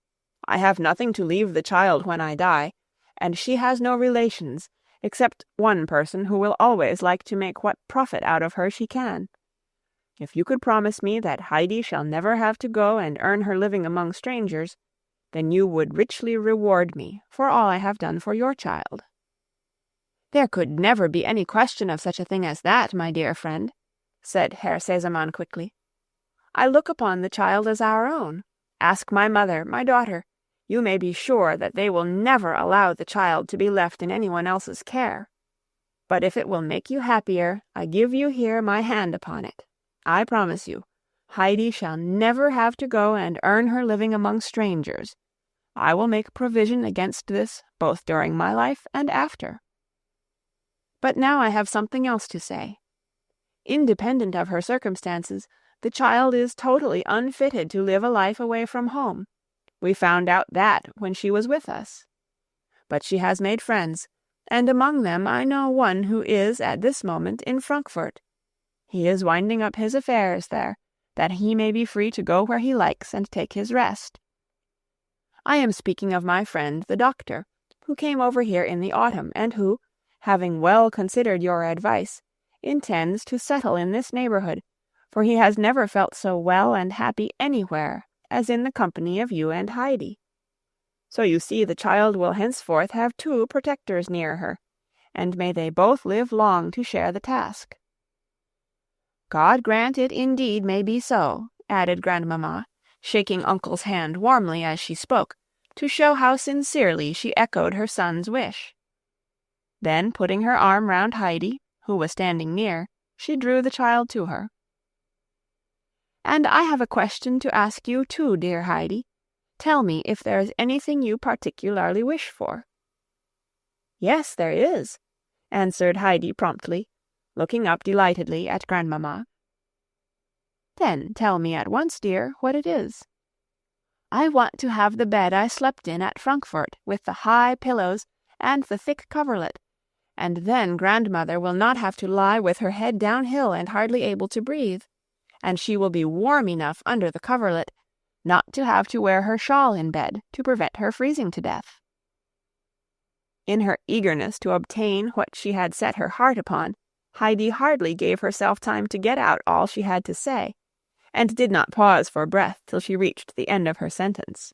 I have nothing to leave the child when I die, and she has no relations, except one person who will always like to make what profit out of her she can. If you could promise me that Heidi shall never have to go and earn her living among strangers, then you would richly reward me for all I have done for your child." "There could never be any question of such a thing as that, my dear friend," said Herr Sesemann quickly. "I look upon the child as our own. Ask my mother, my daughter. You may be sure that they will never allow the child to be left in anyone else's care. But if it will make you happier, I give you here my hand upon it. I promise you, Heidi shall never have to go and earn her living among strangers. I will make provision against this both during my life and after. But now I have something else to say. Independent of her circumstances, the child is totally unfitted to live a life away from home. We found out that when she was with us. But she has made friends, and among them I know one who is at this moment in Frankfurt. He is winding up his affairs there, that he may be free to go where he likes and take his rest. I am speaking of my friend the doctor, who came over here in the autumn, and who, having well considered your advice, intends to settle in this neighborhood, for he has never felt so well and happy anywhere as in the company of you and Heidi. So you see the child will henceforth have two protectors near her, and may they both live long to share the task." "God grant it indeed may be so," added Grandmamma, shaking Uncle's hand warmly as she spoke, to show how sincerely she echoed her son's wish. Then, putting her arm round Heidi, who was standing near, she drew the child to her. "And I have a question to ask you too, dear Heidi. Tell me if there is anything you particularly wish for." "Yes, there is," answered Heidi promptly, looking up delightedly at Grandmamma. "Then tell me at once, dear, what it is." I want to have the bed I slept in at Frankfurt, with the high pillows and the thick coverlet, and then grandmother will not have to lie with her head downhill and hardly able to breathe, and she will be warm enough under the coverlet not to have to wear her shawl in bed to prevent her freezing to death." In her eagerness to obtain what she had set her heart upon, Heidi hardly gave herself time to get out all she had to say, and did not pause for breath till she reached the end of her sentence.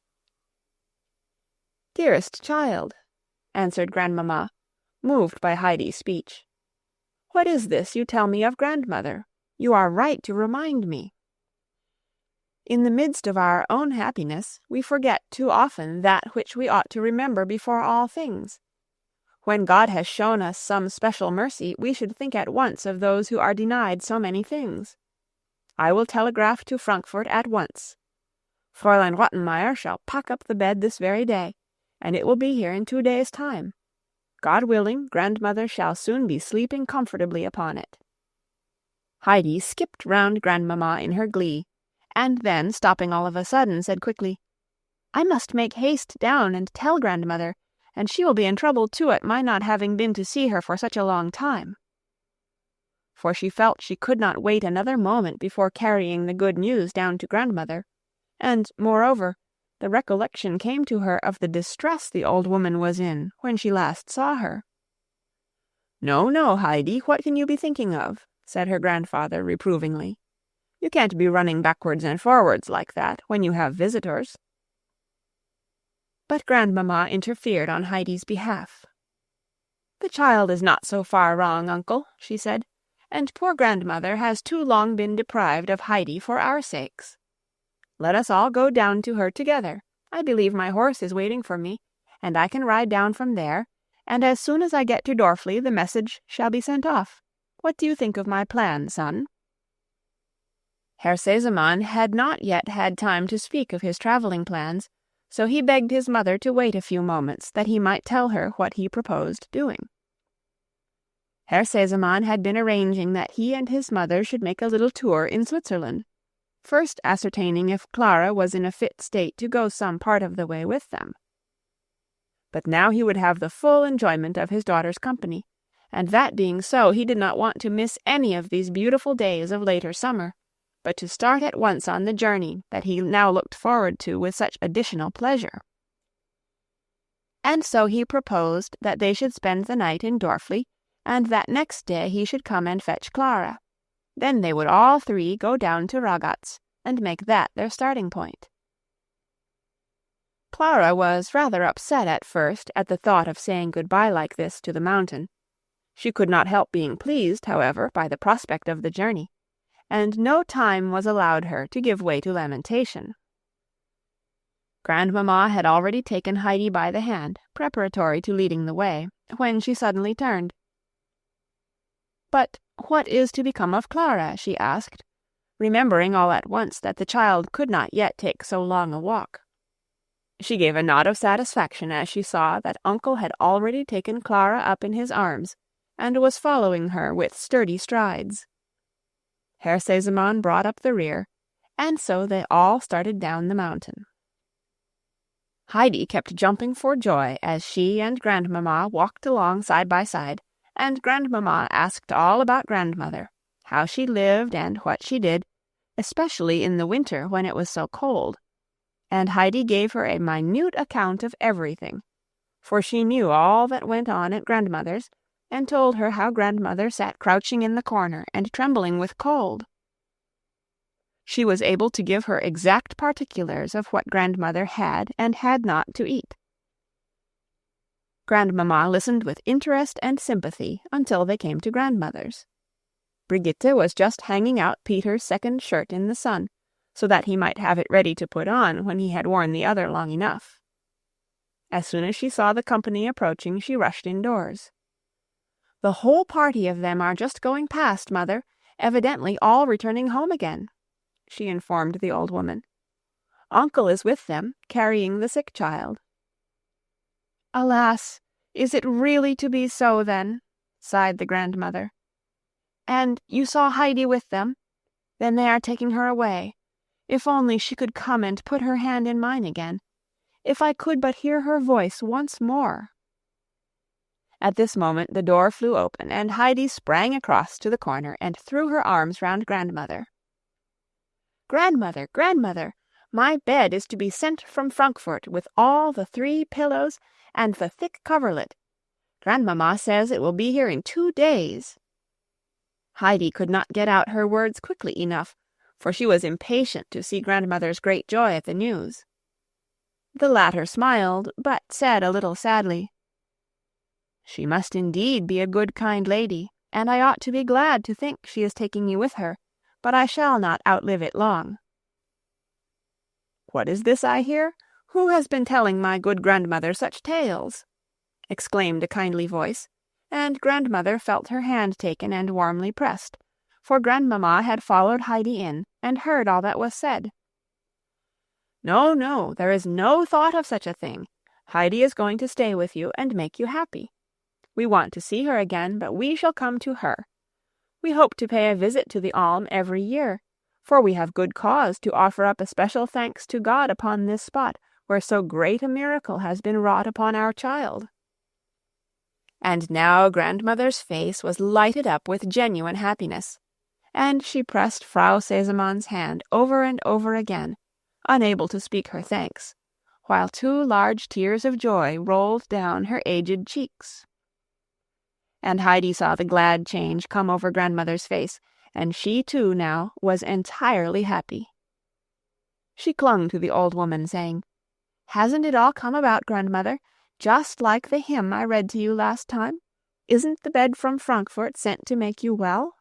"Dearest child," answered grandmamma, moved by Heidi's speech, "what is this you tell me of grandmother? You are right to remind me. In the midst of our own happiness, we forget too often that which we ought to remember before all things. When God has shown us some special mercy, we should think at once of those who are denied so many things. I will telegraph to Frankfurt at once. Fraulein Rottenmeier shall pack up the bed this very day, and it will be here in 2 days' time. God willing, grandmother shall soon be sleeping comfortably upon it." Heidi skipped round grandmamma in her glee, and then, stopping all of a sudden, said quickly, "I must make haste down and tell grandmother, and she will be in trouble too at my not having been to see her for such a long time." For she felt she could not wait another moment before carrying the good news down to grandmother, and, moreover, the recollection came to her of the distress the old woman was in when she last saw her. "No, no, Heidi, what can you be thinking of?" said her grandfather reprovingly. "You can't be running backwards and forwards like that when you have visitors." But grandmamma interfered on Heidi's behalf. "The child is not so far wrong, uncle," she said, "and poor grandmother has too long been deprived of Heidi for our sakes. Let us all go down to her together. I believe my horse is waiting for me, and I can ride down from there, and as soon as I get to Dorfli the message shall be sent off. What do you think of my plan, son?" Herr Sesemann had not yet had time to speak of his travelling plans, so he begged his mother to wait a few moments that he might tell her what he proposed doing. Herr Sesemann had been arranging that he and his mother should make a little tour in Switzerland, first ascertaining if Clara was in a fit state to go some part of the way with them. But now he would have the full enjoyment of his daughter's company, and that being so, he did not want to miss any of these beautiful days of later summer, but to start at once on the journey that he now looked forward to with such additional pleasure. And so he proposed that they should spend the night in Dorfli, and that next day he should come and fetch Clara. Then they would all three go down to Ragatz, and make that their starting point. Clara was rather upset at first at the thought of saying goodbye like this to the mountain. She could not help being pleased, however, by the prospect of the journey, and no time was allowed her to give way to lamentation. Grandmamma had already taken Heidi by the hand, preparatory to leading the way, when she suddenly turned. "But what is to become of Clara?" she asked, remembering all at once that the child could not yet take so long a walk. She gave a nod of satisfaction as she saw that uncle had already taken Clara up in his arms, and was following her with sturdy strides. Herr Sesemann brought up the rear, and so they all started down the mountain. Heidi kept jumping for joy as she and grandmamma walked along side by side, and grandmamma asked all about grandmother, how she lived and what she did, especially in the winter when it was so cold, and Heidi gave her a minute account of everything, for she knew all that went on at grandmother's, and told her how grandmother sat crouching in the corner and trembling with cold. She was able to give her exact particulars of what grandmother had and had not to eat. Grandmamma listened with interest and sympathy until they came to grandmother's. Brigitte was just hanging out Peter's second shirt in the sun, so that he might have it ready to put on when he had worn the other long enough. As soon as she saw the company approaching, she rushed indoors. "The whole party of them are just going past, mother, evidently all returning home again," she informed the old woman. "Uncle is with them, carrying the sick child." "Alas, is it really to be so, then?" sighed the grandmother. "And you saw Heidi with them? Then they are taking her away. If only she could come and put her hand in mine again. If I could but hear her voice once more." At this moment the door flew open, and Heidi sprang across to the corner and threw her arms round grandmother. "Grandmother, grandmother, my bed is to be sent from Frankfurt with all the 3 pillows and the thick coverlet. Grandmamma says it will be here in 2 days." Heidi could not get out her words quickly enough, for she was impatient to see grandmother's great joy at the news. The latter smiled, but said a little sadly, "She must indeed be a good, kind lady, and I ought to be glad to think she is taking you with her, but I shall not outlive it long." "What is this I hear? Who has been telling my good grandmother such tales?" exclaimed a kindly voice, and grandmother felt her hand taken and warmly pressed, for grandmamma had followed Heidi in and heard all that was said. "No, no, there is no thought of such a thing. Heidi is going to stay with you and make you happy. We want to see her again, but we shall come to her. We hope to pay a visit to the Alm every year, for we have good cause to offer up a special thanks to God upon this spot where so great a miracle has been wrought upon our child." And now grandmother's face was lighted up with genuine happiness, and she pressed Frau Sesemann's hand over and over again, unable to speak her thanks, while 2 large tears of joy rolled down her aged cheeks. And Heidi saw the glad change come over grandmother's face, and she too now was entirely happy. She clung to the old woman, saying, "Hasn't it all come about, grandmother, just like the hymn I read to you last time? Isn't the bed from Frankfurt sent to make you well?"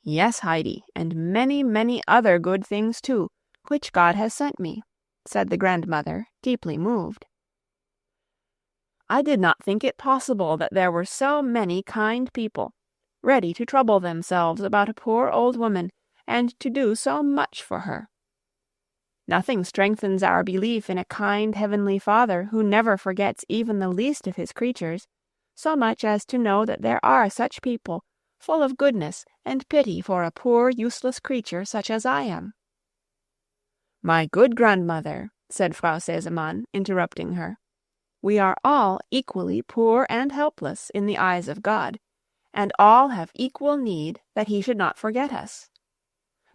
"Yes, Heidi, and many, many other good things too, which God has sent me," said the grandmother, deeply moved. "I did not think it possible that there were so many kind people, ready to trouble themselves about a poor old woman, and to do so much for her. Nothing strengthens our belief in a kind heavenly Father who never forgets even the least of his creatures, so much as to know that there are such people, full of goodness and pity for a poor useless creature such as I am." "My good grandmother," said Frau Sesemann, interrupting her, "we are all equally poor and helpless in the eyes of God, and all have equal need that he should not forget us.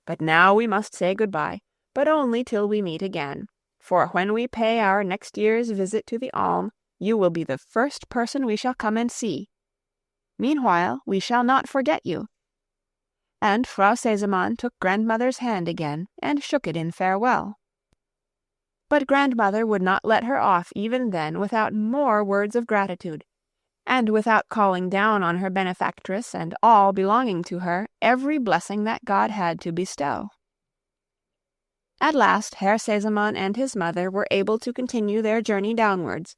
But now we must say good-bye, but only till we meet again, for when we pay our next year's visit to the Alm, you will be the first person we shall come and see. Meanwhile, we shall not forget you." And Frau Sesemann took grandmother's hand again and shook it in farewell. But grandmother would not let her off even then without more words of gratitude, and without calling down on her benefactress and all belonging to her every blessing that God had to bestow. At last Herr Sesemann and his mother were able to continue their journey downwards,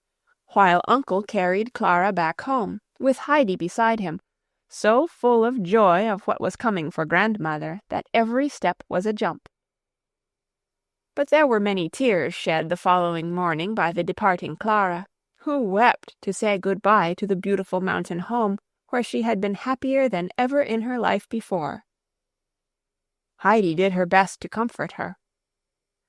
while Uncle carried Clara back home, with Heidi beside him, so full of joy of what was coming for grandmother that every step was a jump. But there were many tears shed the following morning by the departing Clara, who wept to say good-bye to the beautiful mountain home where she had been happier than ever in her life before. Heidi did her best to comfort her.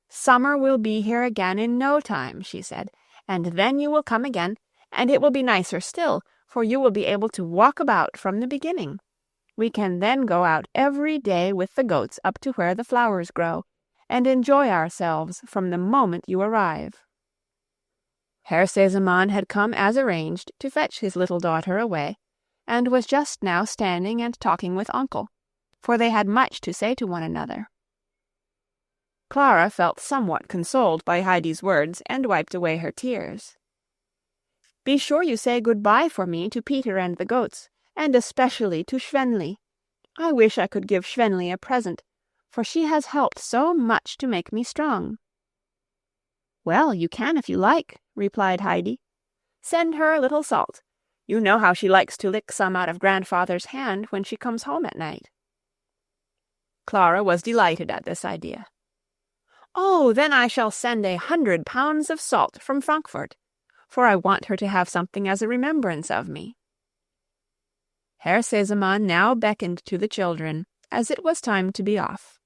"Summer will be here again in no time," she said, "and then you will come again, and it will be nicer still, for you will be able to walk about from the beginning. We can then go out every day with the goats up to where the flowers grow, and enjoy ourselves from the moment you arrive." Herr Sesemann had come as arranged to fetch his little daughter away, and was just now standing and talking with Uncle, for they had much to say to one another. Clara felt somewhat consoled by Heidi's words, and wiped away her tears. "Be sure you say good-bye for me to Peter and the goats, and especially to Schwänli. I wish I could give Schwänli a present, for she has helped so much to make me strong." "Well, you can if you like," replied Heidi. "Send her a little salt. You know how she likes to lick some out of grandfather's hand when she comes home at night." Clara was delighted at this idea. "Oh, then I shall send 100 pounds of salt from Frankfurt, for I want her to have something as a remembrance of me." Herr Sesemann now beckoned to the children, as it was time to be off.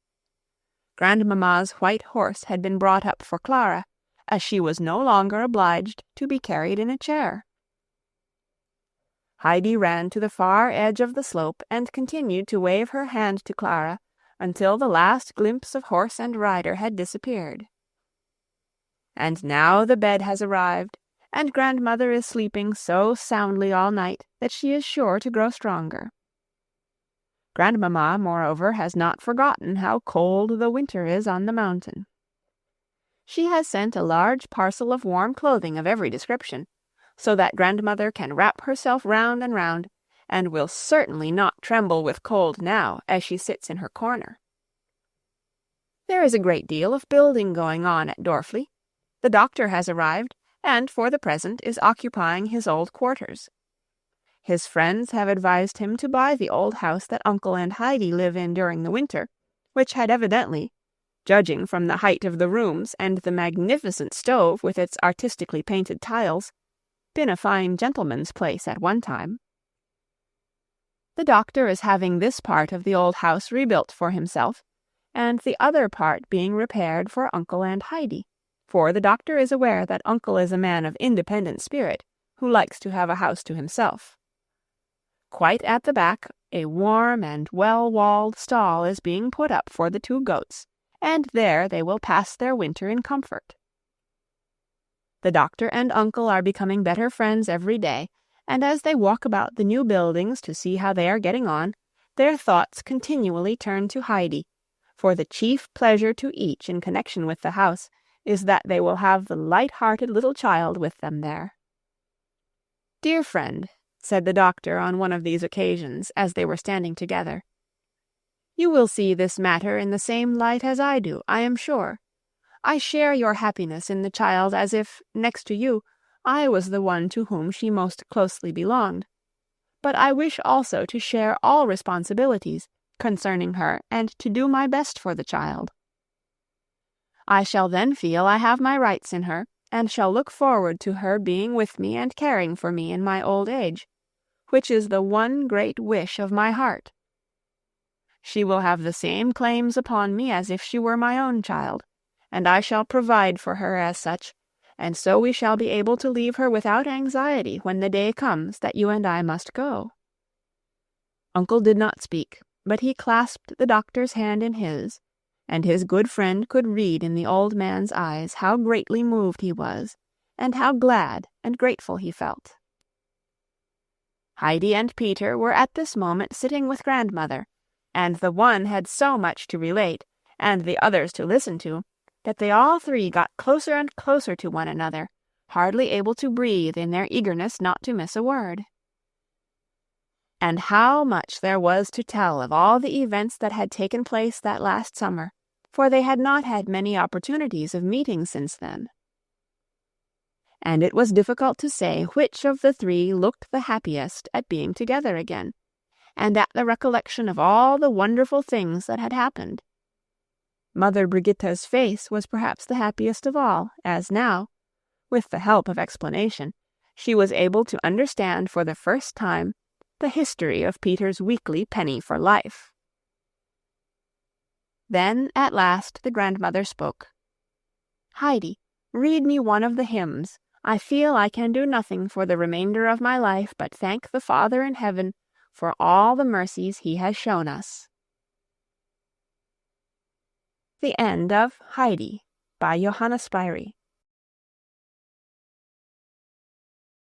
Grandmamma's white horse had been brought up for Clara, as she was no longer obliged to be carried in a chair. Heidi ran to the far edge of the slope and continued to wave her hand to Clara until the last glimpse of horse and rider had disappeared. And now the bed has arrived, and grandmother is sleeping so soundly all night that she is sure to grow stronger. Grandmamma, moreover, has not forgotten how cold the winter is on the mountain. She has sent a large parcel of warm clothing of every description, so that grandmother can wrap herself round and will certainly not tremble with cold now as she sits in her corner. There is a great deal of building going on at Dorfli. The doctor has arrived, and for the present is occupying his old quarters. His friends have advised him to buy the old house that Uncle and Heidi live in during the winter, which had evidently, judging from the height of the rooms and the magnificent stove with its artistically painted tiles, been a fine gentleman's place at one time. The doctor is having this part of the old house rebuilt for himself, and the other part being repaired for Uncle and Heidi, for the doctor is aware that Uncle is a man of independent spirit, who likes to have a house to himself. Quite at the back, a warm and well-walled stall is being put up for the 2 goats, and there they will pass their winter in comfort. The doctor and Uncle are becoming better friends every day, and as they walk about the new buildings to see how they are getting on, their thoughts continually turn to Heidi, for the chief pleasure to each in connection with the house is that they will have the light-hearted little child with them there. "Dear friend," said the doctor on one of these occasions as they were standing together, "you will see this matter in the same light as I do, I am sure. I share your happiness in the child as if, next to you, I was the one to whom she most closely belonged. But I wish also to share all responsibilities concerning her and to do my best for the child. I shall then feel I have my rights in her, and shall look forward to her being with me and caring for me in my old age, which is the one great wish of my heart. She will have the same claims upon me as if she were my own child, and I shall provide for her as such, and so we shall be able to leave her without anxiety when the day comes that you and I must go." Uncle did not speak, but he clasped the doctor's hand in his, and his good friend could read in the old man's eyes how greatly moved he was, and how glad and grateful he felt. Heidi and Peter were at this moment sitting with grandmother, and the one had so much to relate, and the others to listen to, that they all 3 got closer and closer to one another, hardly able to breathe in their eagerness not to miss a word. And how much there was to tell of all the events that had taken place that last summer, for they had not had many opportunities of meeting since then. And it was difficult to say which of the 3 looked the happiest at being together again, and at the recollection of all the wonderful things that had happened. Mother Brigitta's face was perhaps the happiest of all, as now, with the help of explanation, she was able to understand for the first time the history of Peter's weekly penny for life. Then, at last, the grandmother spoke. "Heidi, read me one of the hymns. I feel I can do nothing for the remainder of my life but thank the Father in heaven for all the mercies he has shown us." The end of Heidi by Johanna Spyri.